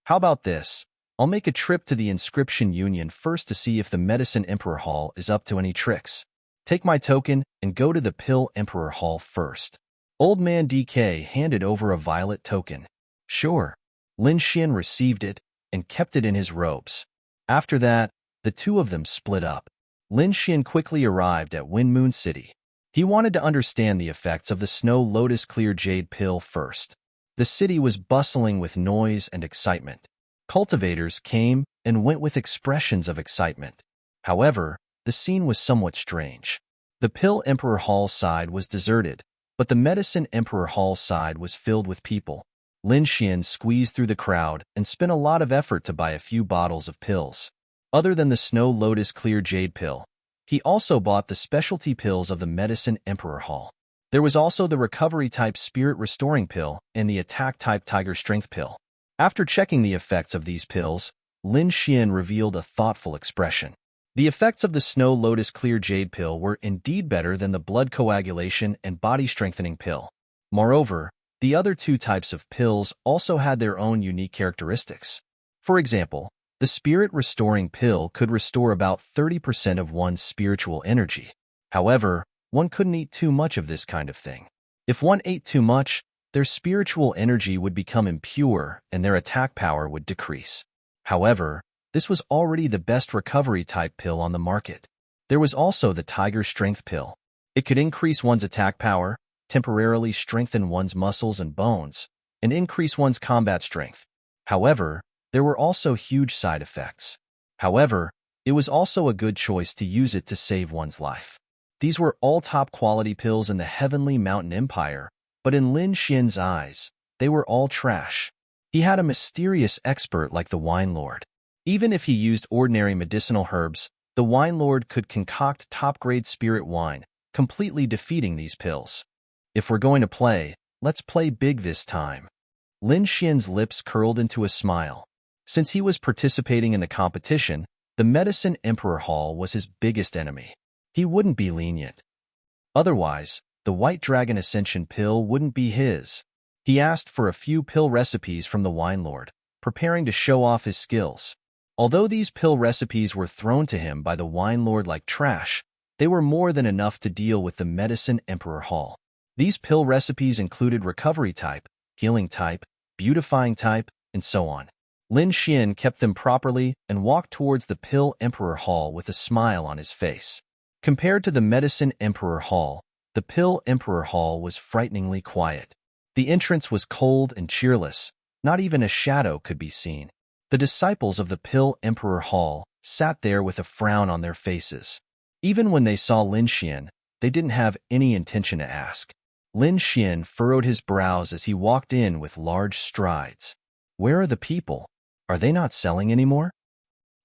How about this? I'll make a trip to the Inscription Union first to see if the Medicine Emperor Hall is up to any tricks. Take my token and go to the Pill Emperor Hall first. Old man DK handed over a violet token. Sure. Lin Xian received it and kept it in his robes. After that, the two of them split up. Lin Xian quickly arrived at Wind Moon City. He wanted to understand the effects of the Snow Lotus Clear Jade Pill first. The city was bustling with noise and excitement. Cultivators came and went with expressions of excitement. However, the scene was somewhat strange. The Pill Emperor Hall side was deserted, but the Medicine Emperor Hall side was filled with people. Lin Xian squeezed through the crowd and spent a lot of effort to buy a few bottles of pills. Other than the Snow Lotus Clear Jade Pill, he also bought the specialty pills of the Medicine Emperor Hall. There was also the recovery-type Spirit Restoring Pill and the attack-type Tiger Strength Pill. After checking the effects of these pills, Lin Xian revealed a thoughtful expression. The effects of the Snow Lotus Clear Jade Pill were indeed better than the blood coagulation and body strengthening pill. Moreover, the other two types of pills also had their own unique characteristics. For example, the Spirit Restoring Pill could restore about 30% of one's spiritual energy. However, one couldn't eat too much of this kind of thing. If one ate too much, their spiritual energy would become impure and their attack power would decrease. However, this was already the best recovery-type pill on the market. There was also the Tiger Strength Pill. It could increase one's attack power, temporarily strengthen one's muscles and bones, and increase one's combat strength. However, there were also huge side effects. However, it was also a good choice to use it to save one's life. These were all top-quality pills in the Heavenly Mountain Empire, but in Lin Xian's eyes, they were all trash. He had a mysterious expert like the Wine Lord. Even if he used ordinary medicinal herbs, the Wine Lord could concoct top-grade spirit wine, completely defeating these pills. If we're going to play, let's play big this time. Lin Xian's lips curled into a smile. Since he was participating in the competition, the Medicine Emperor Hall was his biggest enemy. He wouldn't be lenient. Otherwise, the White Dragon Ascension Pill wouldn't be his. He asked for a few pill recipes from the Wine Lord, preparing to show off his skills. Although these pill recipes were thrown to him by the Wine Lord like trash, they were more than enough to deal with the Medicine Emperor Hall. These pill recipes included recovery type, healing type, beautifying type, and so on. Lin Xian kept them properly and walked towards the Pill Emperor Hall with a smile on his face. Compared to the Medicine Emperor Hall, the Pill Emperor Hall was frighteningly quiet. The entrance was cold and cheerless, not even a shadow could be seen. The disciples of the Pill Emperor Hall sat there with a frown on their faces. Even when they saw Lin Xian, they didn't have any intention to ask. Lin Xian furrowed his brows as he walked in with large strides. Where are the people? Are they not selling anymore?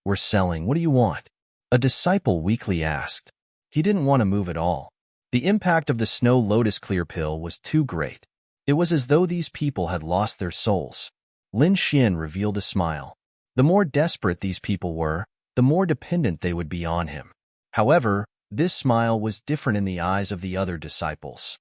We're selling. What do you want? A disciple weakly asked. He didn't want to move at all. The impact of the snow lotus clear pill was too great. It was as though these people had lost their souls. Lin Xian revealed a smile. The more desperate these people were, the more dependent they would be on him. However, this smile was different in the eyes of the other disciples.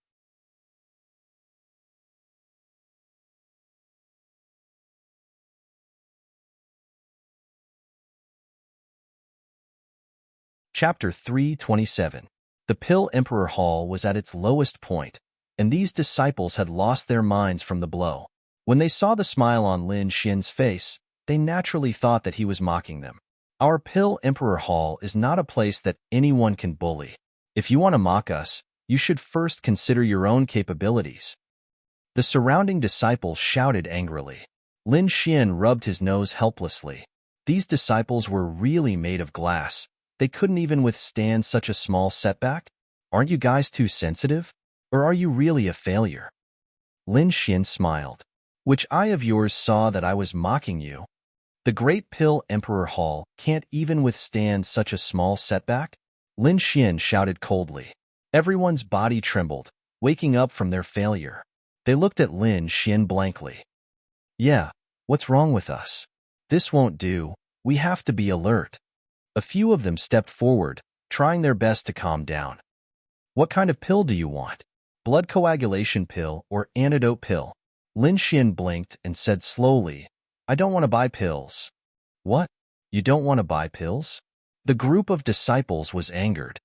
Chapter 327. The Pill Emperor Hall was at its lowest point, and these disciples had lost their minds from the blow. When they saw the smile on Lin Xian's face, they naturally thought that he was mocking them. Our Pill Emperor Hall is not a place that anyone can bully. If you want to mock us, you should first consider your own capabilities. The surrounding disciples shouted angrily. Lin Xian rubbed his nose helplessly. These disciples were really made of glass. They couldn't even withstand such a small setback? Aren't you guys too sensitive? Or are you really a failure? Lin Xian smiled. Which eye of yours saw that I was mocking you? The Great Pill Emperor Hall can't even withstand such a small setback? Lin Xian shouted coldly. Everyone's body trembled, waking up from their failure. They looked at Lin Xian blankly. Yeah, what's wrong with us? This won't do. We have to be alert. A few of them stepped forward, trying their best to calm down. What kind of pill do you want? Blood coagulation pill or antidote pill? Lin Xian blinked and said slowly, I don't want to buy pills. What? You don't want to buy pills? The group of disciples was angered.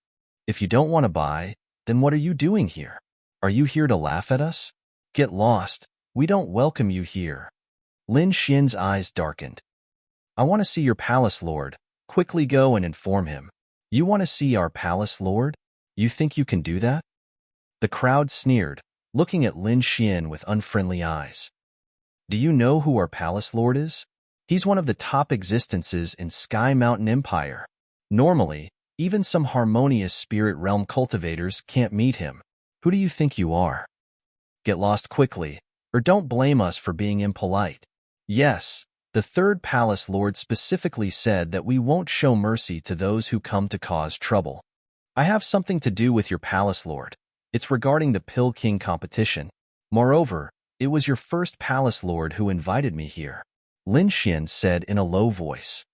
If you don't want to buy, then what are you doing here? Are you here to laugh at us? Get lost. We don't welcome you here. Lin Xian's eyes darkened. I want to see your palace lord. Quickly go and inform him. You want to see our palace lord? You think you can do that? The crowd sneered, looking at Lin Xian with unfriendly eyes. Do you know who our palace lord is? He's one of the top existences in Sky Mountain Empire. Normally, even some harmonious spirit realm cultivators can't meet him. Who do you think you are? Get lost quickly, or don't blame us for being impolite. Yes, the third palace lord specifically said that we won't show mercy to those who come to cause trouble. I have something to do with your palace lord. It's regarding the Pill King competition. Moreover, it was your first palace lord who invited me here. Lin Xian said in a low voice.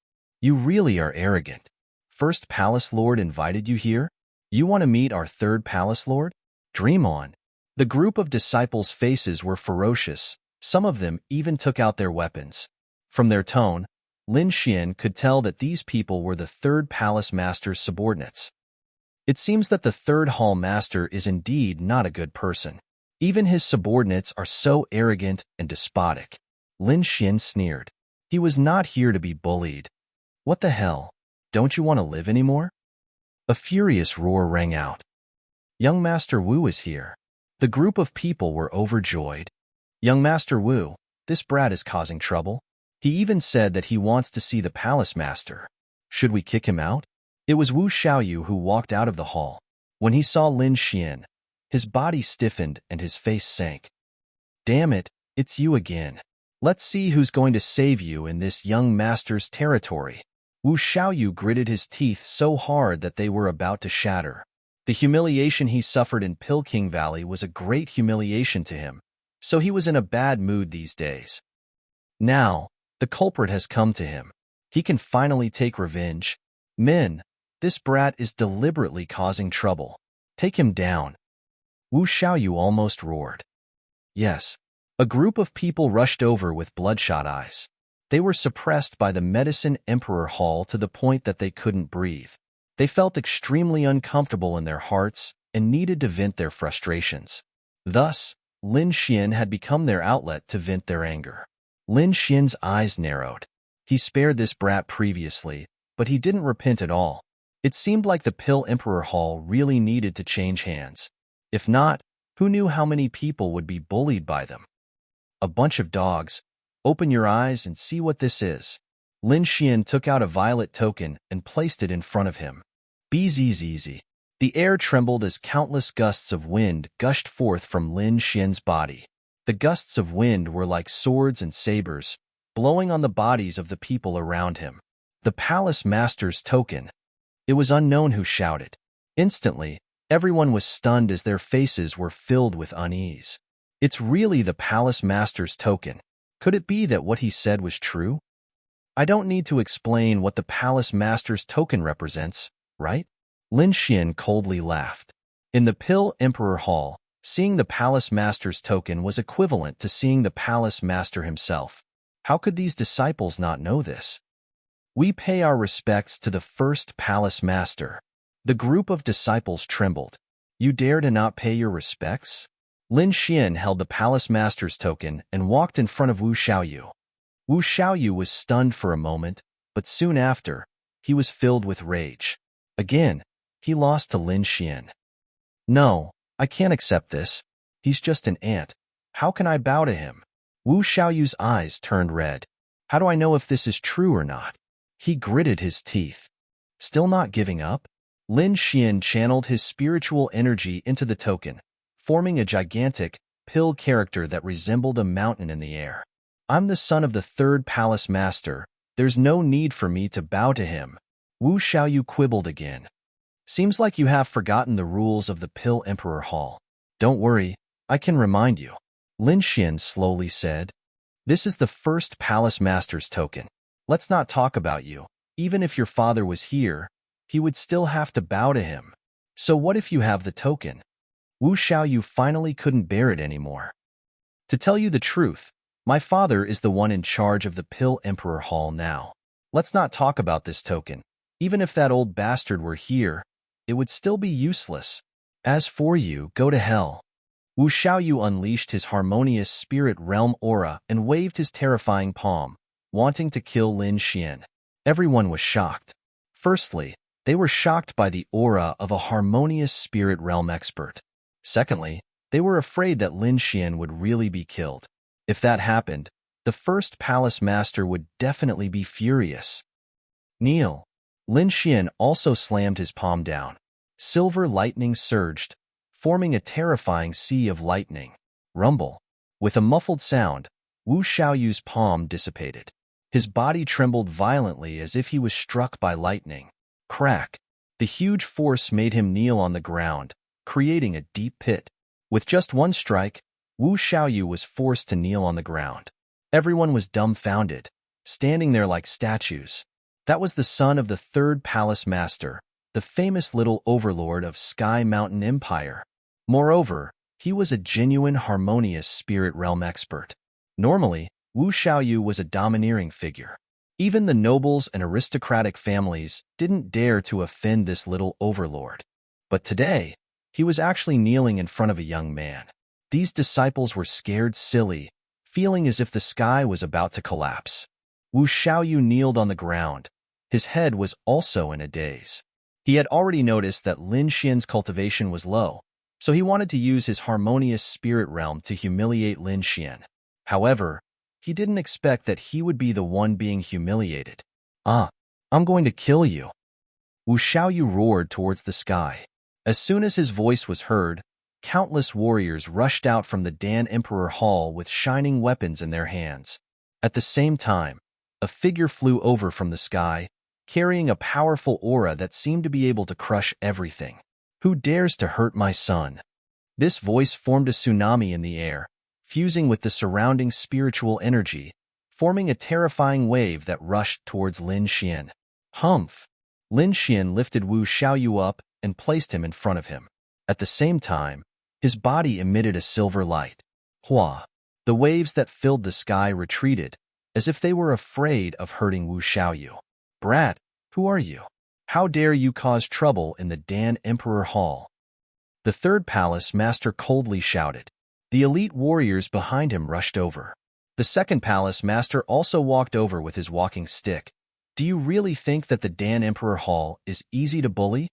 You really are arrogant. First palace lord invited you here? You want to meet our third palace lord? Dream on. The group of disciples' faces were ferocious. Some of them even took out their weapons. From their tone, Lin Xian could tell that these people were the third palace master's subordinates. It seems that the third hall master is indeed not a good person. Even his subordinates are so arrogant and despotic. Lin Xian sneered. He was not here to be bullied. What the hell? Don't you want to live anymore? A furious roar rang out. Young Master Wu is here. The group of people were overjoyed. Young Master Wu, this brat is causing trouble. He even said that he wants to see the palace master. Should we kick him out? It was Wu Xiaoyu who walked out of the hall. When he saw Lin Xian, his body stiffened and his face sank. Damn it, it's you again. Let's see who's going to save you in this young master's territory. Wu Xiaoyu gritted his teeth so hard that they were about to shatter. The humiliation he suffered in Pill King Valley was a great humiliation to him, so he was in a bad mood these days. Now, the culprit has come to him. He can finally take revenge. Men, this brat is deliberately causing trouble. Take him down. Wu Xiaoyu almost roared. Yes. A group of people rushed over with bloodshot eyes. They were suppressed by the Medicine Emperor Hall to the point that they couldn't breathe. They felt extremely uncomfortable in their hearts and needed to vent their frustrations. Thus, Lin Xian had become their outlet to vent their anger. Lin Xian's eyes narrowed. He spared this brat previously, but he didn't repent at all. It seemed like the Pill Emperor Hall really needed to change hands. If not, who knew how many people would be bullied by them? A bunch of dogs. Open your eyes and see what this is. Lin Xian took out a violet token and placed it in front of him. Bzzz. The air trembled as countless gusts of wind gushed forth from Lin Xian's body. The gusts of wind were like swords and sabers, blowing on the bodies of the people around him. The palace master's token. It was unknown who shouted. Instantly, Everyone was stunned as their faces were filled with unease. It's really the palace master's token. Could it be that what he said was true? I don't need to explain what the palace master's token represents, right? Lin Xian coldly laughed. In the Pill Emperor Hall, seeing the palace master's token was equivalent to seeing the palace master himself. How could these disciples not know this? We pay our respects to the first palace master. The group of disciples trembled. You dare to not pay your respects? Lin Xian held the palace master's token and walked in front of Wu Xiaoyu. Wu Xiaoyu was stunned for a moment, but soon after, he was filled with rage. Again, he lost to Lin Xian. No, I can't accept this. He's just an ant. How can I bow to him? Wu Xiaoyu's eyes turned red. How do I know if this is true or not? He gritted his teeth. Still not giving up? Lin Xian channeled his spiritual energy into the token, forming a gigantic, pill character that resembled a mountain in the air. I'm the son of the third palace master. There's no need for me to bow to him. Wu Xiaoyu quibbled again. Seems like you have forgotten the rules of the Pill Emperor Hall. Don't worry, I can remind you. Lin Xian slowly said. This is the first palace master's token. Let's not talk about you. Even if your father was here, he would still have to bow to him. So what if you have the token? Wu Xiaoyu finally couldn't bear it anymore. To tell you the truth, my father is the one in charge of the Pill Emperor Hall now. Let's not talk about this token. Even if that old bastard were here, it would still be useless. As for you, go to hell. Wu Xiaoyu unleashed his harmonious spirit realm aura and waved his terrifying palm, wanting to kill Lin Xian. Everyone was shocked. Firstly, they were shocked by the aura of a harmonious spirit realm expert. Secondly, they were afraid that Lin Xian would really be killed. If that happened, the first palace master would definitely be furious. Kneel. Lin Xian also slammed his palm down. Silver lightning surged, forming a terrifying sea of lightning. Rumble. With a muffled sound, Wu Xiaoyu's palm dissipated. His body trembled violently as if he was struck by lightning. Crack. The huge force made him kneel on the ground, creating a deep pit. With just one strike, Wu Xiaoyu was forced to kneel on the ground. Everyone was dumbfounded, standing there like statues. That was the son of the third palace master, the famous little overlord of Sky Mountain Empire. Moreover, he was a genuine harmonious spirit realm expert. Normally, Wu Xiaoyu was a domineering figure. Even the nobles and aristocratic families didn't dare to offend this little overlord. But today, he was actually kneeling in front of a young man. These disciples were scared silly, feeling as if the sky was about to collapse. Wu Xiaoyu kneeled on the ground. His head was also in a daze. He had already noticed that Lin Xian's cultivation was low, so he wanted to use his harmonious spirit realm to humiliate Lin Xian. However, he didn't expect that he would be the one being humiliated. I'm going to kill you. Wu Xiaoyu roared towards the sky. As soon as his voice was heard, countless warriors rushed out from the Dan Emperor Hall with shining weapons in their hands. At the same time, a figure flew over from the sky, carrying a powerful aura that seemed to be able to crush everything. Who dares to hurt my son? This voice formed a tsunami in the air, fusing with the surrounding spiritual energy, forming a terrifying wave that rushed towards Lin Xian. Humph! Lin Xian lifted Wu Xiaoyu up and placed him in front of him. At the same time, his body emitted a silver light. Hua! The waves that filled the sky retreated, as if they were afraid of hurting Wu Xiaoyu. Brat, who are you? How dare you cause trouble in the Dan Emperor Hall? The third palace master coldly shouted. The elite warriors behind him rushed over. The second palace master also walked over with his walking stick. Do you really think that the Dan Emperor Hall is easy to bully?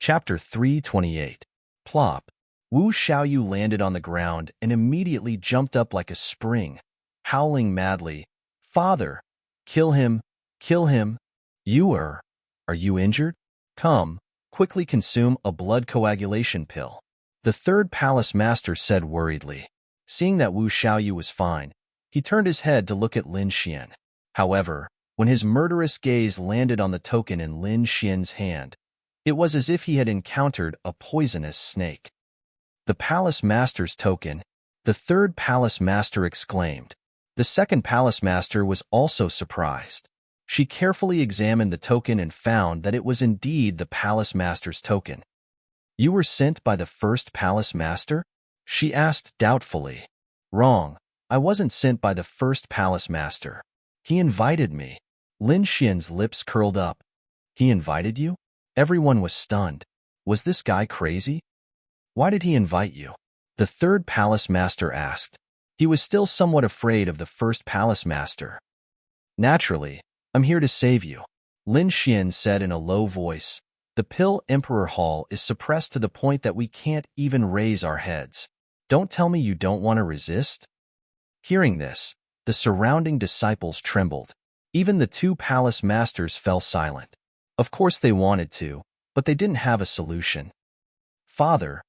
Chapter 328. Plop. Wu Xiaoyu landed on the ground and immediately jumped up like a spring, howling madly. Father! Kill him! Kill him! Are you injured? Come, quickly consume a blood coagulation pill. The third palace master said worriedly. Seeing that Wu Xiaoyu was fine, he turned his head to look at Lin Xian. However, when his murderous gaze landed on the token in Lin Xian's hand, it was as if he had encountered a poisonous snake. The Palace Master's token, the third Palace Master exclaimed. The second Palace Master was also surprised. She carefully examined the token and found that it was indeed the Palace Master's token. You were sent by the first Palace Master? She asked doubtfully. Wrong. I wasn't sent by the first Palace Master. He invited me. Lin Xian's lips curled up. He invited you? Everyone was stunned. Was this guy crazy? Why did he invite you? The third Palace Master asked. He was still somewhat afraid of the first Palace Master. Naturally, I'm here to save you, Lin Xian said in a low voice. The Pill Emperor Hall is suppressed to the point that we can't even raise our heads. Don't tell me you don't want to resist? Hearing this, the surrounding disciples trembled. Even the two Palace Masters fell silent. Of course they wanted to, but they didn't have a solution. Father,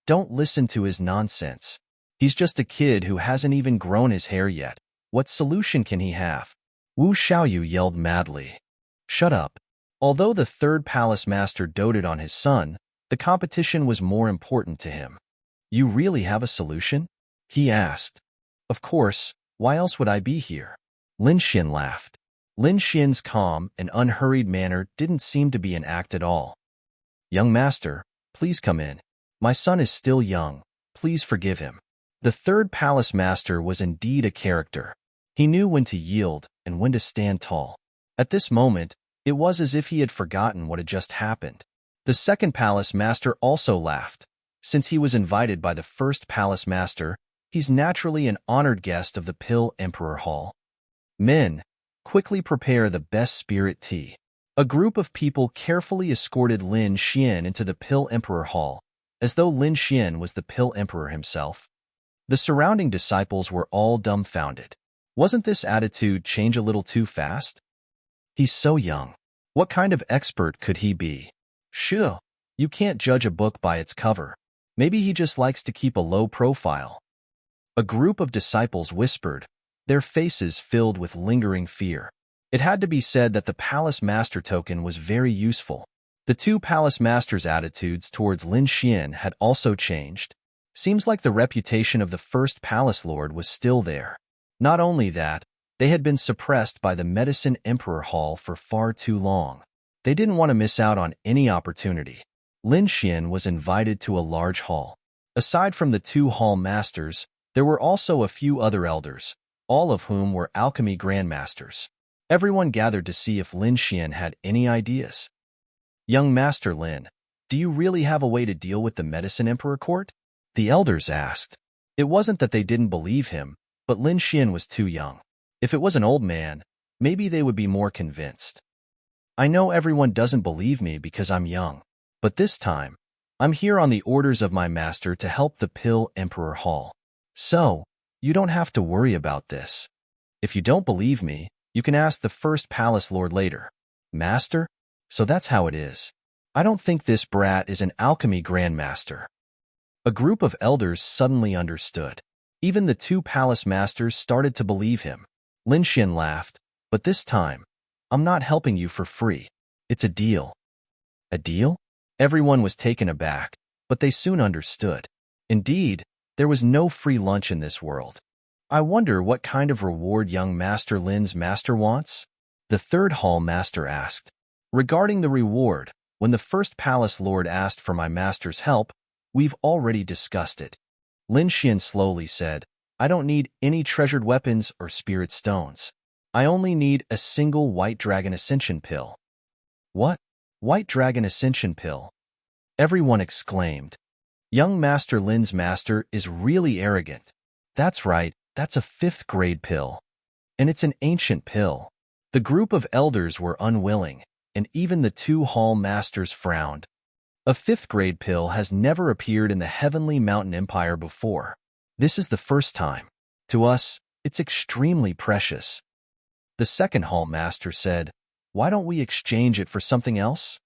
don't listen to his nonsense. He's just a kid who hasn't even grown his hair yet. What solution can he have? Wu Xiaoyu yelled madly. Shut up. Although the third Palace Master doted on his son, the competition was more important to him. You really have a solution? He asked. Of course, why else would I be here? Lin Xian laughed. Lin Xian's calm and unhurried manner didn't seem to be an act at all. Young master, please come in. My son is still young. Please forgive him. The third Palace Master was indeed a character. He knew when to yield and when to stand tall. At this moment, it was as if he had forgotten what had just happened. The second Palace Master also laughed. Since he was invited by the first Palace Master, he's naturally an honored guest of the Pill Emperor Hall. Men, quickly prepare the best spirit tea. A group of people carefully escorted Lin Xian into the Pill Emperor Hall, as though Lin Xian was the Pill Emperor himself. The surrounding disciples were all dumbfounded. Wasn't this attitude change a little too fast? He's so young. What kind of expert could he be? Sure, you can't judge a book by its cover. Maybe he just likes to keep a low profile. A group of disciples whispered, their faces filled with lingering fear. It had to be said that the Palace Master token was very useful. The two Palace Masters' attitudes towards Lin Xian had also changed. Seems like the reputation of the first Palace Lord was still there. Not only that, they had been suppressed by the Medicine Emperor Hall for far too long. They didn't want to miss out on any opportunity. Lin Xian was invited to a large hall. Aside from the two hall masters, there were also a few other elders, all of whom were alchemy grandmasters. Everyone gathered to see if Lin Xian had any ideas. Young Master Lin, do you really have a way to deal with the Medicine Emperor Court? The elders asked. It wasn't that they didn't believe him, but Lin Xian was too young. If it was an old man, maybe they would be more convinced. I know everyone doesn't believe me because I'm young, but this time, I'm here on the orders of my master to help the Pill Emperor Hall. So, you don't have to worry about this. If you don't believe me, you can ask the first Palace Lord later. Master? So that's how it is. I don't think this brat is an alchemy grandmaster. A group of elders suddenly understood. Even the two Palace Masters started to believe him. Lin Xian laughed, but this time, I'm not helping you for free. It's a deal. A deal? Everyone was taken aback, but they soon understood. Indeed, there was no free lunch in this world. I wonder what kind of reward young Master Lin's master wants? The third hall master asked. Regarding the reward, when the first Palace Lord asked for my master's help, we've already discussed it. Lin Xian slowly said, I don't need any treasured weapons or spirit stones. I only need a single White Dragon Ascension pill. What? White Dragon Ascension pill? Everyone exclaimed. Young Master Lin's master is really arrogant. That's right, that's a 5th grade pill. And it's an ancient pill. The group of elders were unwilling, and even the two hall masters frowned. A 5th grade pill has never appeared in the Heavenly Mountain Empire before. This is the first time. To us, it's extremely precious. The second hall master said, why don't we exchange it for something else?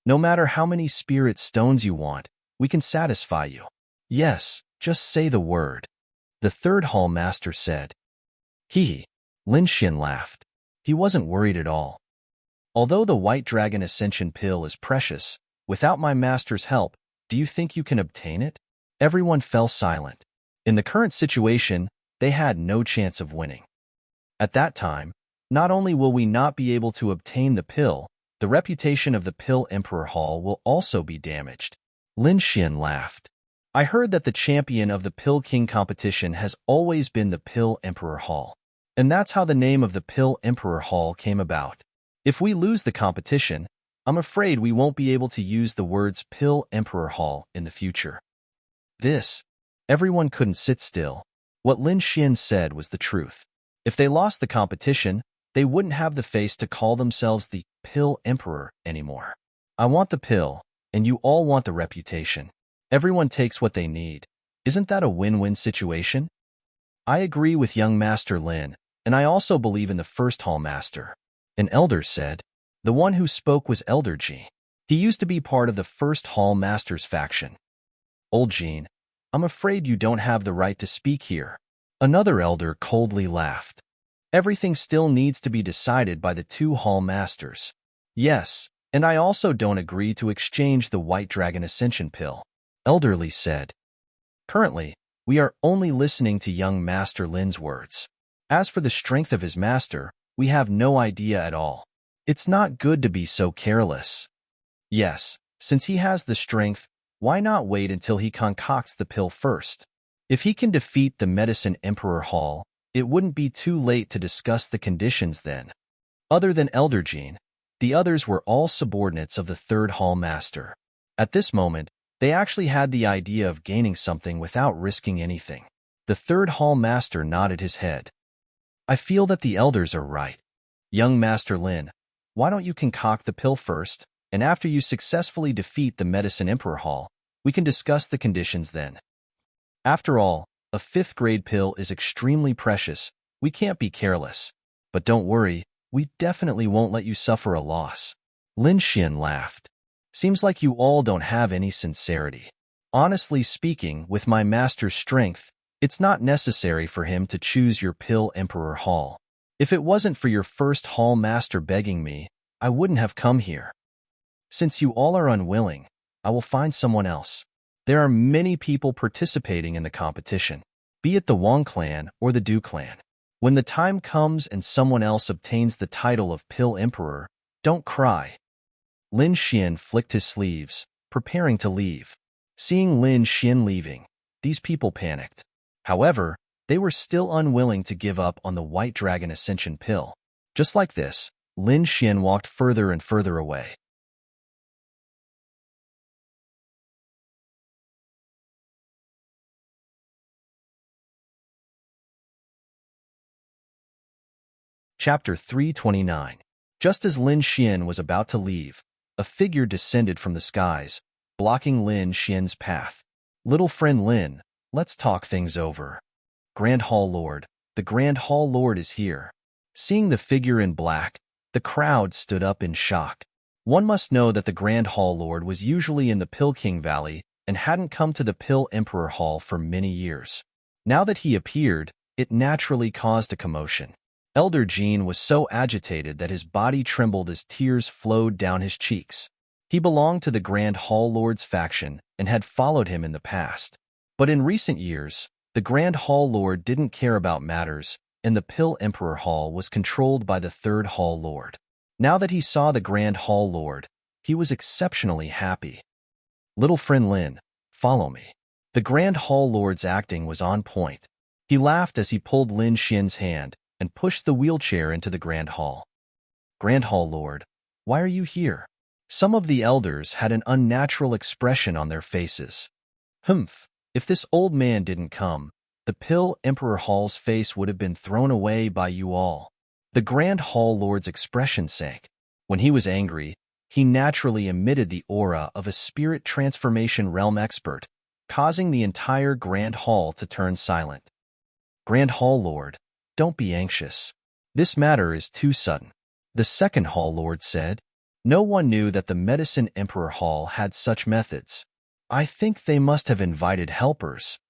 No matter how many spirit stones you want, we can satisfy you. Yes, just say the word. the third hall master said. Hee. Lin Xian laughed. He wasn't worried at all. Although the White Dragon Ascension Pill is precious, without my master's help, do you think you can obtain it? Everyone fell silent. In the current situation, they had no chance of winning. At that time, not only will we not be able to obtain the pill, the reputation of the Pill Emperor Hall will also be damaged. Lin Xian laughed. I heard that the champion of the Pill King competition has always been the Pill Emperor Hall. And that's how the name of the Pill Emperor Hall came about. If we lose the competition, I'm afraid we won't be able to use the words Pill Emperor Hall in the future. Everyone couldn't sit still. What Lin Xian said was the truth. If they lost the competition, they wouldn't have the face to call themselves the Pill Emperor anymore. I want the pill, and you all want the reputation. Everyone takes what they need. Isn't that a win-win situation? I agree with young Master Lin, and I also believe in the first hall master. An elder said. The one who spoke was Elder Ji. He used to be part of the first hall master's faction. Old Jean, I'm afraid you don't have the right to speak here. Another elder coldly laughed. Everything still needs to be decided by the two hall masters. Yes, and I also don't agree to exchange the White Dragon Ascension Pill. Elderly said. Currently, we are only listening to young Master Lin's words. As for the strength of his master, we have no idea at all. It's not good to be so careless. Yes, since he has the strength, why not wait until he concocts the pill first? If he can defeat the Medicine Emperor Hall, it wouldn't be too late to discuss the conditions then. Other than Elder Jean, the others were all subordinates of the third hall master. At this moment, they actually had the idea of gaining something without risking anything. The third hall master nodded his head. I feel that the elders are right. Young Master Lin, why don't you concoct the pill first, and after you successfully defeat the Medicine Emperor Hall, we can discuss the conditions then. After all, a 5th grade pill is extremely precious. We can't be careless. But don't worry, we definitely won't let you suffer a loss. Lin Xian laughed. Seems like you all don't have any sincerity. Honestly speaking, with my master's strength, it's not necessary for him to choose your Pill Emperor Hall. If it wasn't for your first hall master begging me, I wouldn't have come here. Since you all are unwilling, I will find someone else. There are many people participating in the competition, be it the Wang clan or the Du clan. When the time comes and someone else obtains the title of Pill Emperor, don't cry. Lin Xian flicked his sleeves, preparing to leave. Seeing Lin Xian leaving, these people panicked. However, they were still unwilling to give up on the White Dragon Ascension Pill. Just like this, Lin Xian walked further and further away. Chapter 329. Just as Lin Xian was about to leave, a figure descended from the skies, blocking Lin Xian's path. Little friend Lin, let's talk things over. Grand Hall Lord, the Grand Hall Lord is here. Seeing the figure in black, the crowd stood up in shock. One must know that the Grand Hall Lord was usually in the Pill King Valley and hadn't come to the Pill Emperor Hall for many years. Now that he appeared, it naturally caused a commotion. Elder Jean was so agitated that his body trembled as tears flowed down his cheeks. He belonged to the Grand Hall Lord's faction and had followed him in the past. But in recent years, the Grand Hall Lord didn't care about matters, and the Pill Emperor Hall was controlled by the Third Hall Lord. Now that he saw the Grand Hall Lord, he was exceptionally happy. Little friend Lin, follow me. The Grand Hall Lord's acting was on point. He laughed as he pulled Lin Xian's hand and pushed the wheelchair into the Grand Hall. Grand Hall Lord, why are you here? Some of the elders had an unnatural expression on their faces. Humph, if this old man didn't come, the Pill Emperor Hall's face would have been thrown away by you all. The Grand Hall Lord's expression sank. When he was angry, he naturally emitted the aura of a spirit transformation realm expert, causing the entire Grand Hall to turn silent. Grand Hall Lord, don't be anxious. This matter is too sudden. The second Hall Lord said. No one knew that the Medicine Emperor Hall had such methods. I think they must have invited helpers.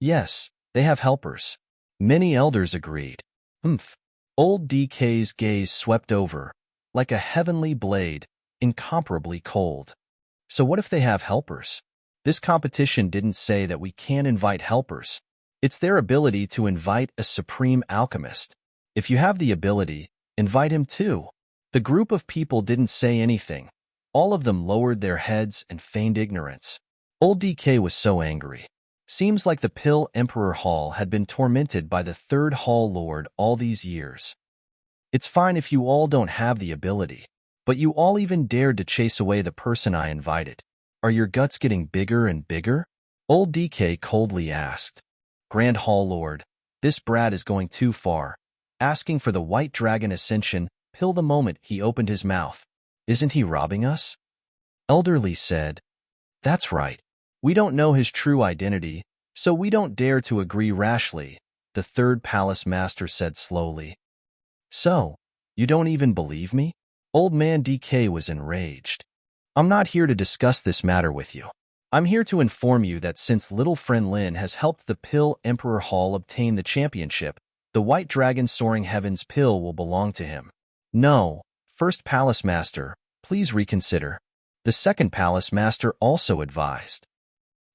Yes, They have helpers. Many elders agreed. Humph. Old DK's gaze swept over, like a heavenly blade, incomparably cold. So what if they have helpers? This competition didn't say that we can't invite helpers. It's their ability to invite a supreme alchemist. If you have the ability, invite him too. The group of people didn't say anything. All of them lowered their heads and feigned ignorance. Old DK was so angry. Seems like the Pill Emperor Hall had been tormented by the third Hall Lord all these years. It's fine if you all don't have the ability, but you all even dared to chase away the person I invited. Are your guts getting bigger and bigger? Old DK coldly asked. Grand Hall Lord, this brat is going too far. Asking for the White Dragon Ascension pill the moment he opened his mouth. Isn't he robbing us? Elderly said. That's right. We don't know his true identity, so we don't dare to agree rashly, the third palace master said slowly. So, you don't even believe me? Old man DK was enraged. I'm not here to discuss this matter with you. I'm here to inform you that since little friend Lin has helped the Pill Emperor Hall obtain the championship, the White Dragon Soaring Heavens pill will belong to him. No, first palace master, please reconsider. The second palace master also advised.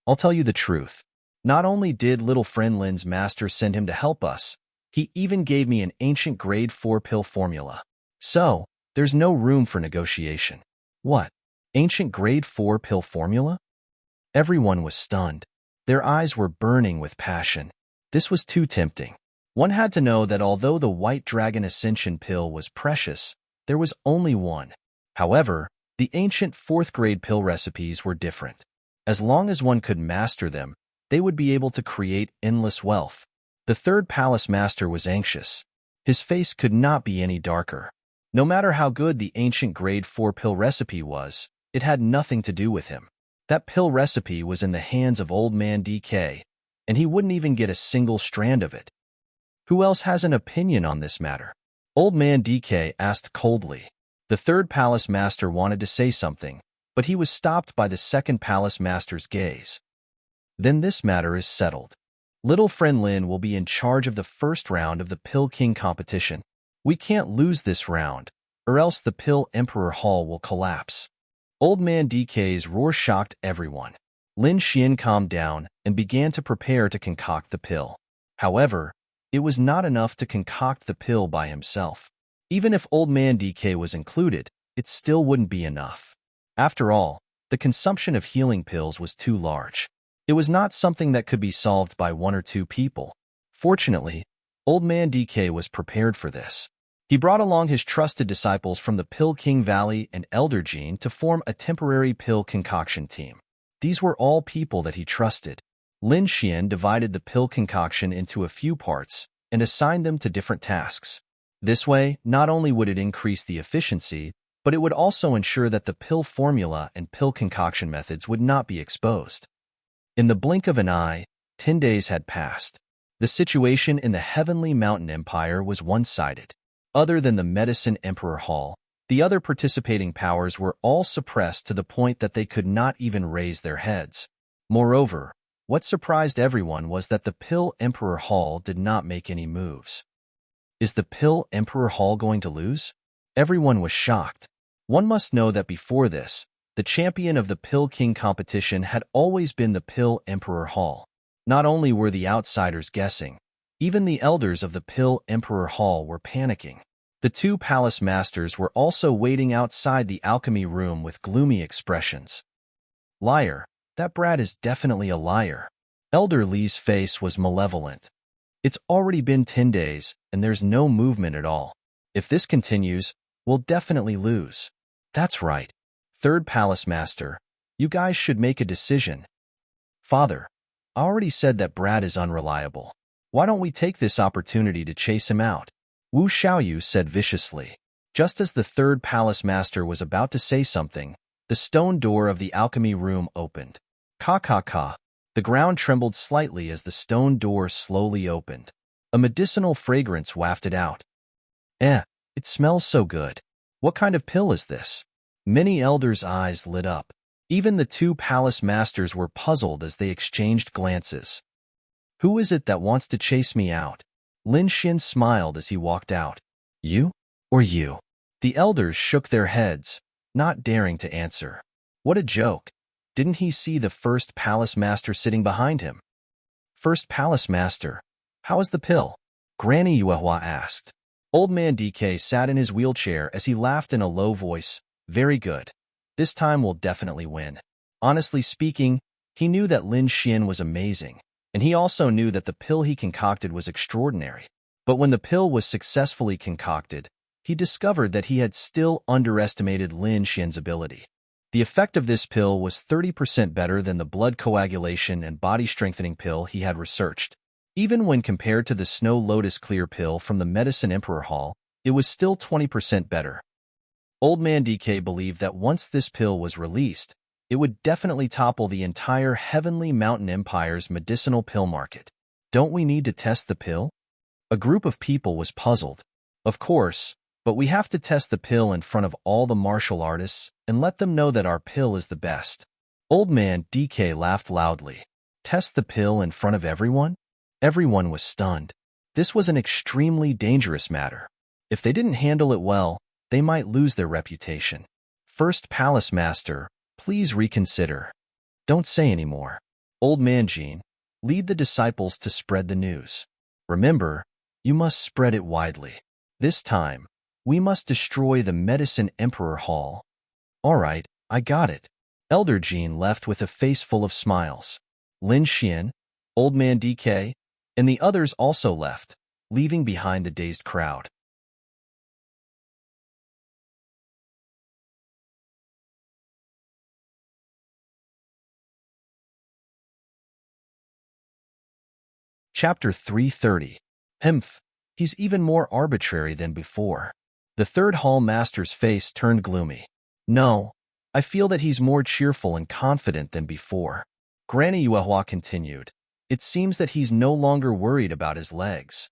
I'll tell you the truth. Not only did little friend Lin's master send him to help us, he even gave me an ancient grade 4 pill formula. So, there's no room for negotiation. What? Ancient grade 4 pill formula? Everyone was stunned. Their eyes were burning with passion. This was too tempting. One had to know that although the White Dragon Ascension pill was precious, there was only one. However, the ancient 4th grade pill recipes were different. As long as one could master them, they would be able to create endless wealth. The third palace master was anxious. His face could not be any darker. No matter how good the ancient grade 4 pill recipe was, it had nothing to do with him. That pill recipe was in the hands of old man DK, and he wouldn't even get a single strand of it. Who else has an opinion on this matter? Old man DK asked coldly. The third palace master wanted to say something, but he was stopped by the second palace master's gaze. Then this matter is settled. Little friend Lin will be in charge of the first round of the Pill King competition. We can't lose this round, or else the Pill Emperor Hall will collapse. Old man DK's roar shocked everyone. Lin Xian calmed down and began to prepare to concoct the pill. However, it was not enough to concoct the pill by himself. Even if old man DK was included, it still wouldn't be enough. After all, the consumption of healing pills was too large. It was not something that could be solved by 1 or 2 people. Fortunately, old man DK was prepared for this. He brought along his trusted disciples from the Pill King Valley and Elder Gene to form a temporary pill concoction team. These were all people that he trusted. Lin Xian divided the pill concoction into a few parts and assigned them to different tasks. This way, not only would it increase the efficiency, but it would also ensure that the pill formula and pill concoction methods would not be exposed. In the blink of an eye, 10 days had passed. The situation in the Heavenly Mountain Empire was one-sided. Other than the Medicine Emperor Hall, the other participating powers were all suppressed to the point that they could not even raise their heads. Moreover, what surprised everyone was that the Pill Emperor Hall did not make any moves. Is the Pill Emperor Hall going to lose? Everyone was shocked. One must know that before this, the champion of the Pill King competition had always been the Pill Emperor Hall. Not only were the outsiders guessing, even the elders of the Pill Emperor Hall were panicking. The 2 palace masters were also waiting outside the alchemy room with gloomy expressions. Liar, that brat is definitely a liar. Elder Li's face was malevolent. It's already been 10 days, and there's no movement at all. If this continues, we'll definitely lose. That's right. Third palace master, you guys should make a decision. Father, I already said that brat is unreliable. Why don't we take this opportunity to chase him out? Wu Xiaoyu said viciously. Just as the third palace master was about to say something, the stone door of the alchemy room opened. Ka. The ground trembled slightly as the stone door slowly opened. A medicinal fragrance wafted out. It smells so good. What kind of pill is this? Many elders' eyes lit up. Even the 2 palace masters were puzzled as they exchanged glances. Who is it that wants to chase me out? Lin Xin smiled as he walked out. You? Or you? The elders shook their heads, not daring to answer. What a joke. Didn't he see the first palace master sitting behind him? First palace master, how is the pill? Granny Yuehua asked. Old man DK sat in his wheelchair as he laughed in a low voice. Very good. This time we'll definitely win. Honestly speaking, he knew that Lin Xin was amazing, and he also knew that the pill he concocted was extraordinary. But when the pill was successfully concocted, he discovered that he had still underestimated Lin Xian's ability. The effect of this pill was 30% better than the blood coagulation and body strengthening pill he had researched. Even when compared to the Snow Lotus Clear pill from the Medicine Emperor Hall, it was still 20% better. Old man DK believed that once this pill was released, it would definitely topple the entire Heavenly Mountain Empire's medicinal pill market. Don't we need to test the pill? A group of people was puzzled. Of course, but we have to test the pill in front of all the martial artists and let them know that our pill is the best. Old man DK laughed loudly. Test the pill in front of everyone? Everyone was stunned. This was an extremely dangerous matter. If they didn't handle it well, they might lose their reputation. First Palace Master, please reconsider. Don't say any more. Old man Jean, lead the disciples to spread the news. Remember, you must spread it widely. This time, we must destroy the Medicine Emperor Hall. All right, I got it. Elder Jean left with a face full of smiles. Lin Xian, Old Man DK, and the others also left, leaving behind the dazed crowd. Chapter 330. Hmph, he's even more arbitrary than before. The third hall master's face turned gloomy. No, I feel that he's more cheerful and confident than before. Granny Yuehua continued. It seems that he's no longer worried about his legs.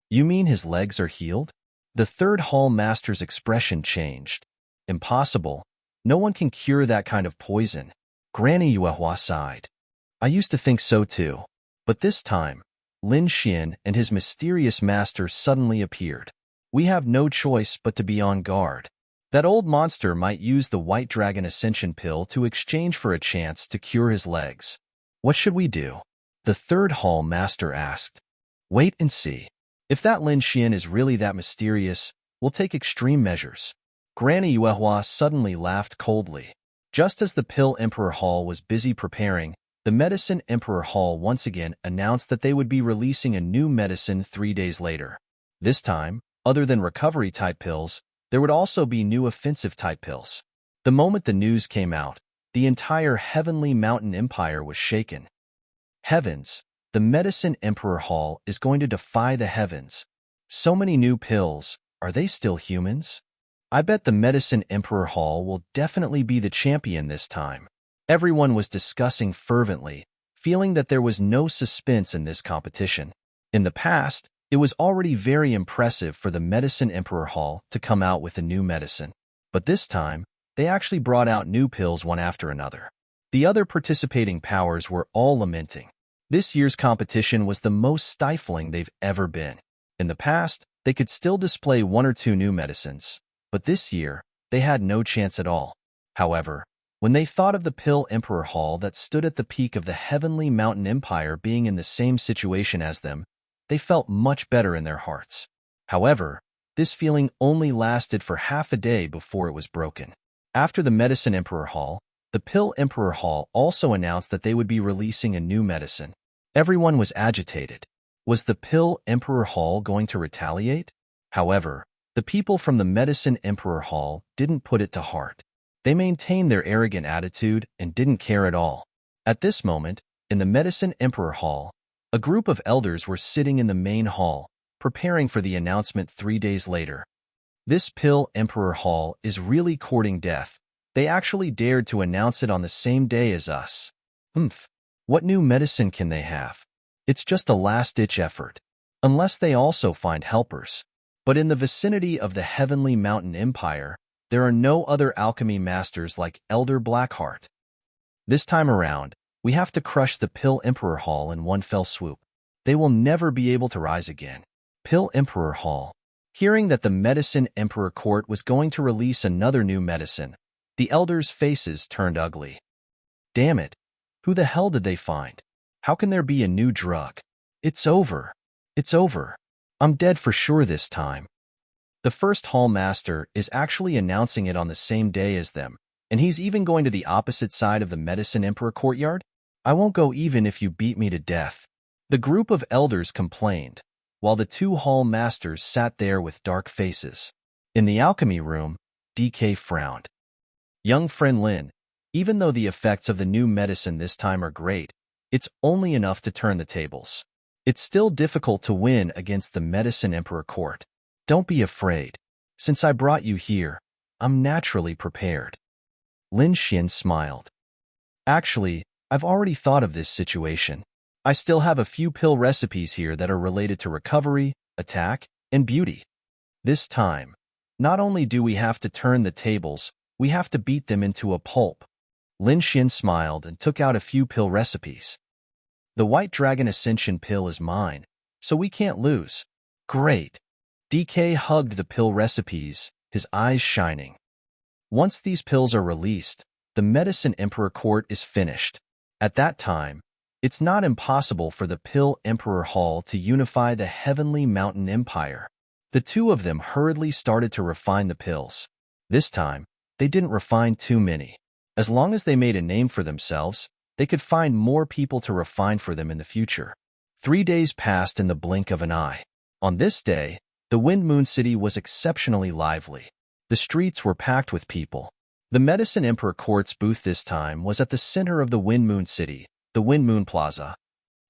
You mean his legs are healed? The third hall master's expression changed. Impossible. No one can cure that kind of poison. Granny Yuehua sighed. I used to think so too. But this time, Lin Xian and his mysterious master suddenly appeared. We have no choice but to be on guard. That old monster might use the White Dragon Ascension pill to exchange for a chance to cure his legs. What should we do? The third hall master asked. Wait and see. If that Lin Xian is really that mysterious, we'll take extreme measures. Granny Yuehua suddenly laughed coldly. Just as the Pill Emperor Hall was busy preparing, the Medicine Emperor Hall once again announced that they would be releasing a new medicine 3 days later. This time, other than recovery-type pills, there would also be new offensive-type pills. The moment the news came out, the entire Heavenly Mountain Empire was shaken. Heavens, the Medicine Emperor Hall is going to defy the heavens. So many new pills, are they still humans? I bet the Medicine Emperor Hall will definitely be the champion this time. Everyone was discussing fervently, feeling that there was no suspense in this competition. In the past, it was already very impressive for the Medicine Emperor Hall to come out with a new medicine. But this time, they actually brought out new pills one after another. The other participating powers were all lamenting. This year's competition was the most stifling they've ever been. In the past, they could still display 1 or 2 new medicines, but this year, they had no chance at all. However, when they thought of the Pill Emperor Hall that stood at the peak of the Heavenly Mountain Empire being in the same situation as them, they felt much better in their hearts. However, this feeling only lasted for half a day before it was broken. After the Medicine Emperor Hall, the Pill Emperor Hall also announced that they would be releasing a new medicine. Everyone was agitated. Was the Pill Emperor Hall going to retaliate? However, the people from the Medicine Emperor Hall didn't put it to heart. They maintained their arrogant attitude and didn't care at all. At this moment, in the Medicine Emperor Hall, a group of elders were sitting in the main hall, preparing for the announcement 3 days later. This Pill Emperor Hall is really courting death. They actually dared to announce it on the same day as us. Humph. What new medicine can they have? It's just a last-ditch effort. Unless they also find helpers. But in the vicinity of the Heavenly Mountain Empire, there are no other alchemy masters like Elder Blackheart. This time around, we have to crush the Pill Emperor Hall in one fell swoop. They will never be able to rise again. Pill Emperor Hall. Hearing that the Medicine Emperor Court was going to release another new medicine, the elders' faces turned ugly. Damn it. Who the hell did they find? How can there be a new drug? It's over. It's over. I'm dead for sure this time. The first Hall Master is actually announcing it on the same day as them, and he's even going to the opposite side of the Medicine Emperor courtyard. I won't go even if you beat me to death. The group of elders complained, while the two Hall Masters sat there with dark faces. In the alchemy room, DK frowned. Young friend Lin, even though the effects of the new medicine this time are great, it's only enough to turn the tables. It's still difficult to win against the Medicine Emperor Court. Don't be afraid. Since I brought you here, I'm naturally prepared. Lin Xian smiled. Actually, I've already thought of this situation. I still have a few pill recipes here that are related to recovery, attack, and beauty. This time, not only do we have to turn the tables, we have to beat them into a pulp. Lin Xian smiled and took out a few pill recipes. The White Dragon Ascension pill is mine, so we can't lose. Great. DK hugged the pill recipes, his eyes shining. Once these pills are released, the Medicine Emperor Court is finished. At that time, it's not impossible for the Pill Emperor Hall to unify the Heavenly Mountain Empire. The two of them hurriedly started to refine the pills. This time, they didn't refine too many. As long as they made a name for themselves, they could find more people to refine for them in the future. 3 days passed in the blink of an eye. On this day, the Wind Moon City was exceptionally lively. The streets were packed with people. The Medicine Emperor Court's booth this time was at the center of the Wind Moon City, the Wind Moon Plaza.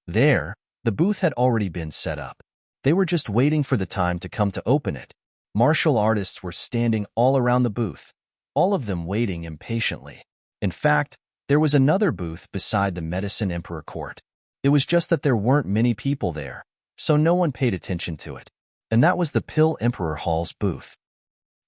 There, the booth had already been set up. They were just waiting for the time to come to open it. Martial artists were standing all around the booth, all of them waiting impatiently. In fact, there was another booth beside the Medicine Emperor Court. It was just that there weren't many people there, so no one paid attention to it. And that was the Pill Emperor Hall's booth.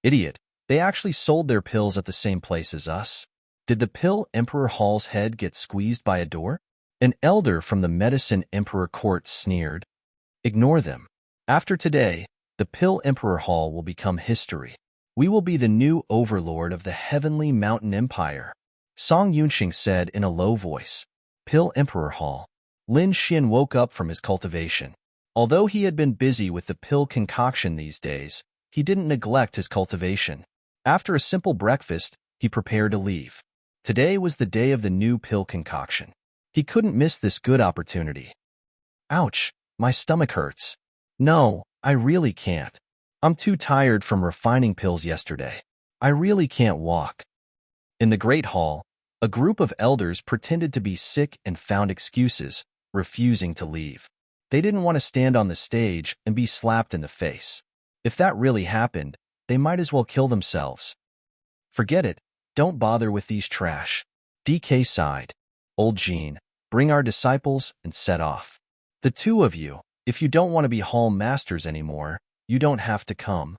Idiot, they actually sold their pills at the same place as us. Did the Pill Emperor Hall's head get squeezed by a door? An elder from the Medicine Emperor Court sneered. Ignore them. After today, the Pill Emperor Hall will become history. We will be the new overlord of the Heavenly Mountain Empire. Song Yunxing said in a low voice. Pill Emperor Hall. Lin Xian woke up from his cultivation. Although he had been busy with the pill concoction these days, he didn't neglect his cultivation. After a simple breakfast, he prepared to leave. Today was the day of the new pill concoction. He couldn't miss this good opportunity. Ouch, my stomach hurts. No, I really can't. I'm too tired from refining pills yesterday. I really can't walk. In the Great Hall, a group of elders pretended to be sick and found excuses, refusing to leave. They didn't want to stand on the stage and be slapped in the face. If that really happened, they might as well kill themselves. Forget it, don't bother with these trash. DK sighed. Old Jean, bring our disciples and set off. The two of you, if you don't want to be Hall Masters anymore, you don't have to come.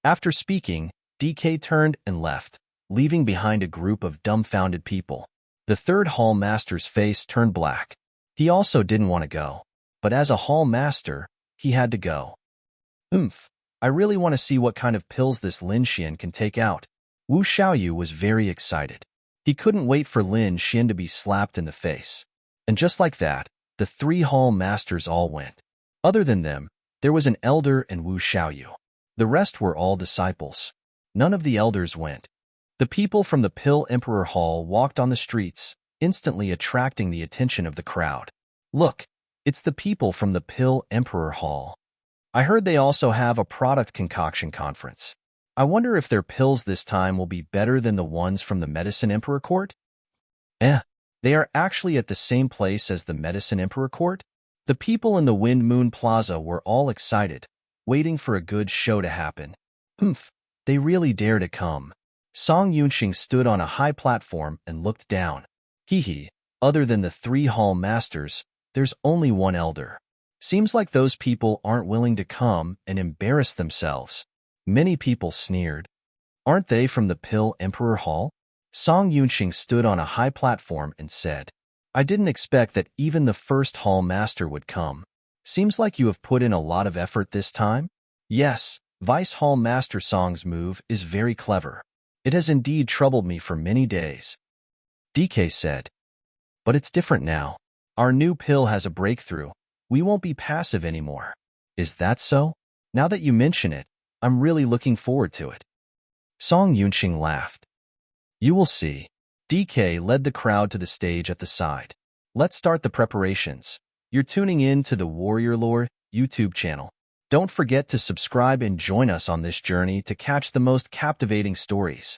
After speaking, DK turned and left, leaving behind a group of dumbfounded people. The third Hall Master's face turned black. He also didn't want to go. But as a Hall Master, he had to go. I really want to see what kind of pills this Lin Xian can take out. Wu Xiaoyu was very excited. He couldn't wait for Lin Xian to be slapped in the face. And just like that, the 3 Hall Masters all went. Other than them, there was an elder and Wu Xiaoyu. The rest were all disciples. None of the elders went. The people from the Pill Emperor Hall walked on the streets, instantly attracting the attention of the crowd. Look, it's the people from the Pill Emperor Hall. I heard they also have a product concoction conference. I wonder if their pills this time will be better than the ones from the Medicine Emperor Court? They are actually at the same place as the Medicine Emperor Court? The people in the Wind Moon Plaza were all excited, waiting for a good show to happen. They really dare to come. Song Yunxing stood on a high platform and looked down. Other than the 3 Hall Masters, there's only one elder. Seems like those people aren't willing to come and embarrass themselves. Many people sneered. Aren't they from the Pill Emperor Hall? Song Yunxing stood on a high platform and said, I didn't expect that even the first Hall Master would come. Seems like you have put in a lot of effort this time. Yes, Vice Hall Master Song's move is very clever. It has indeed troubled me for many days. DK said. But it's different now. Our new pill has a breakthrough. We won't be passive anymore. Is that so? Now that you mention it, I'm really looking forward to it. Song Yunqing laughed. You will see. DK led the crowd to the stage at the side. Let's start the preparations. You're tuning in to the Warrior Lore YouTube channel. Don't forget to subscribe and join us on this journey to catch the most captivating stories.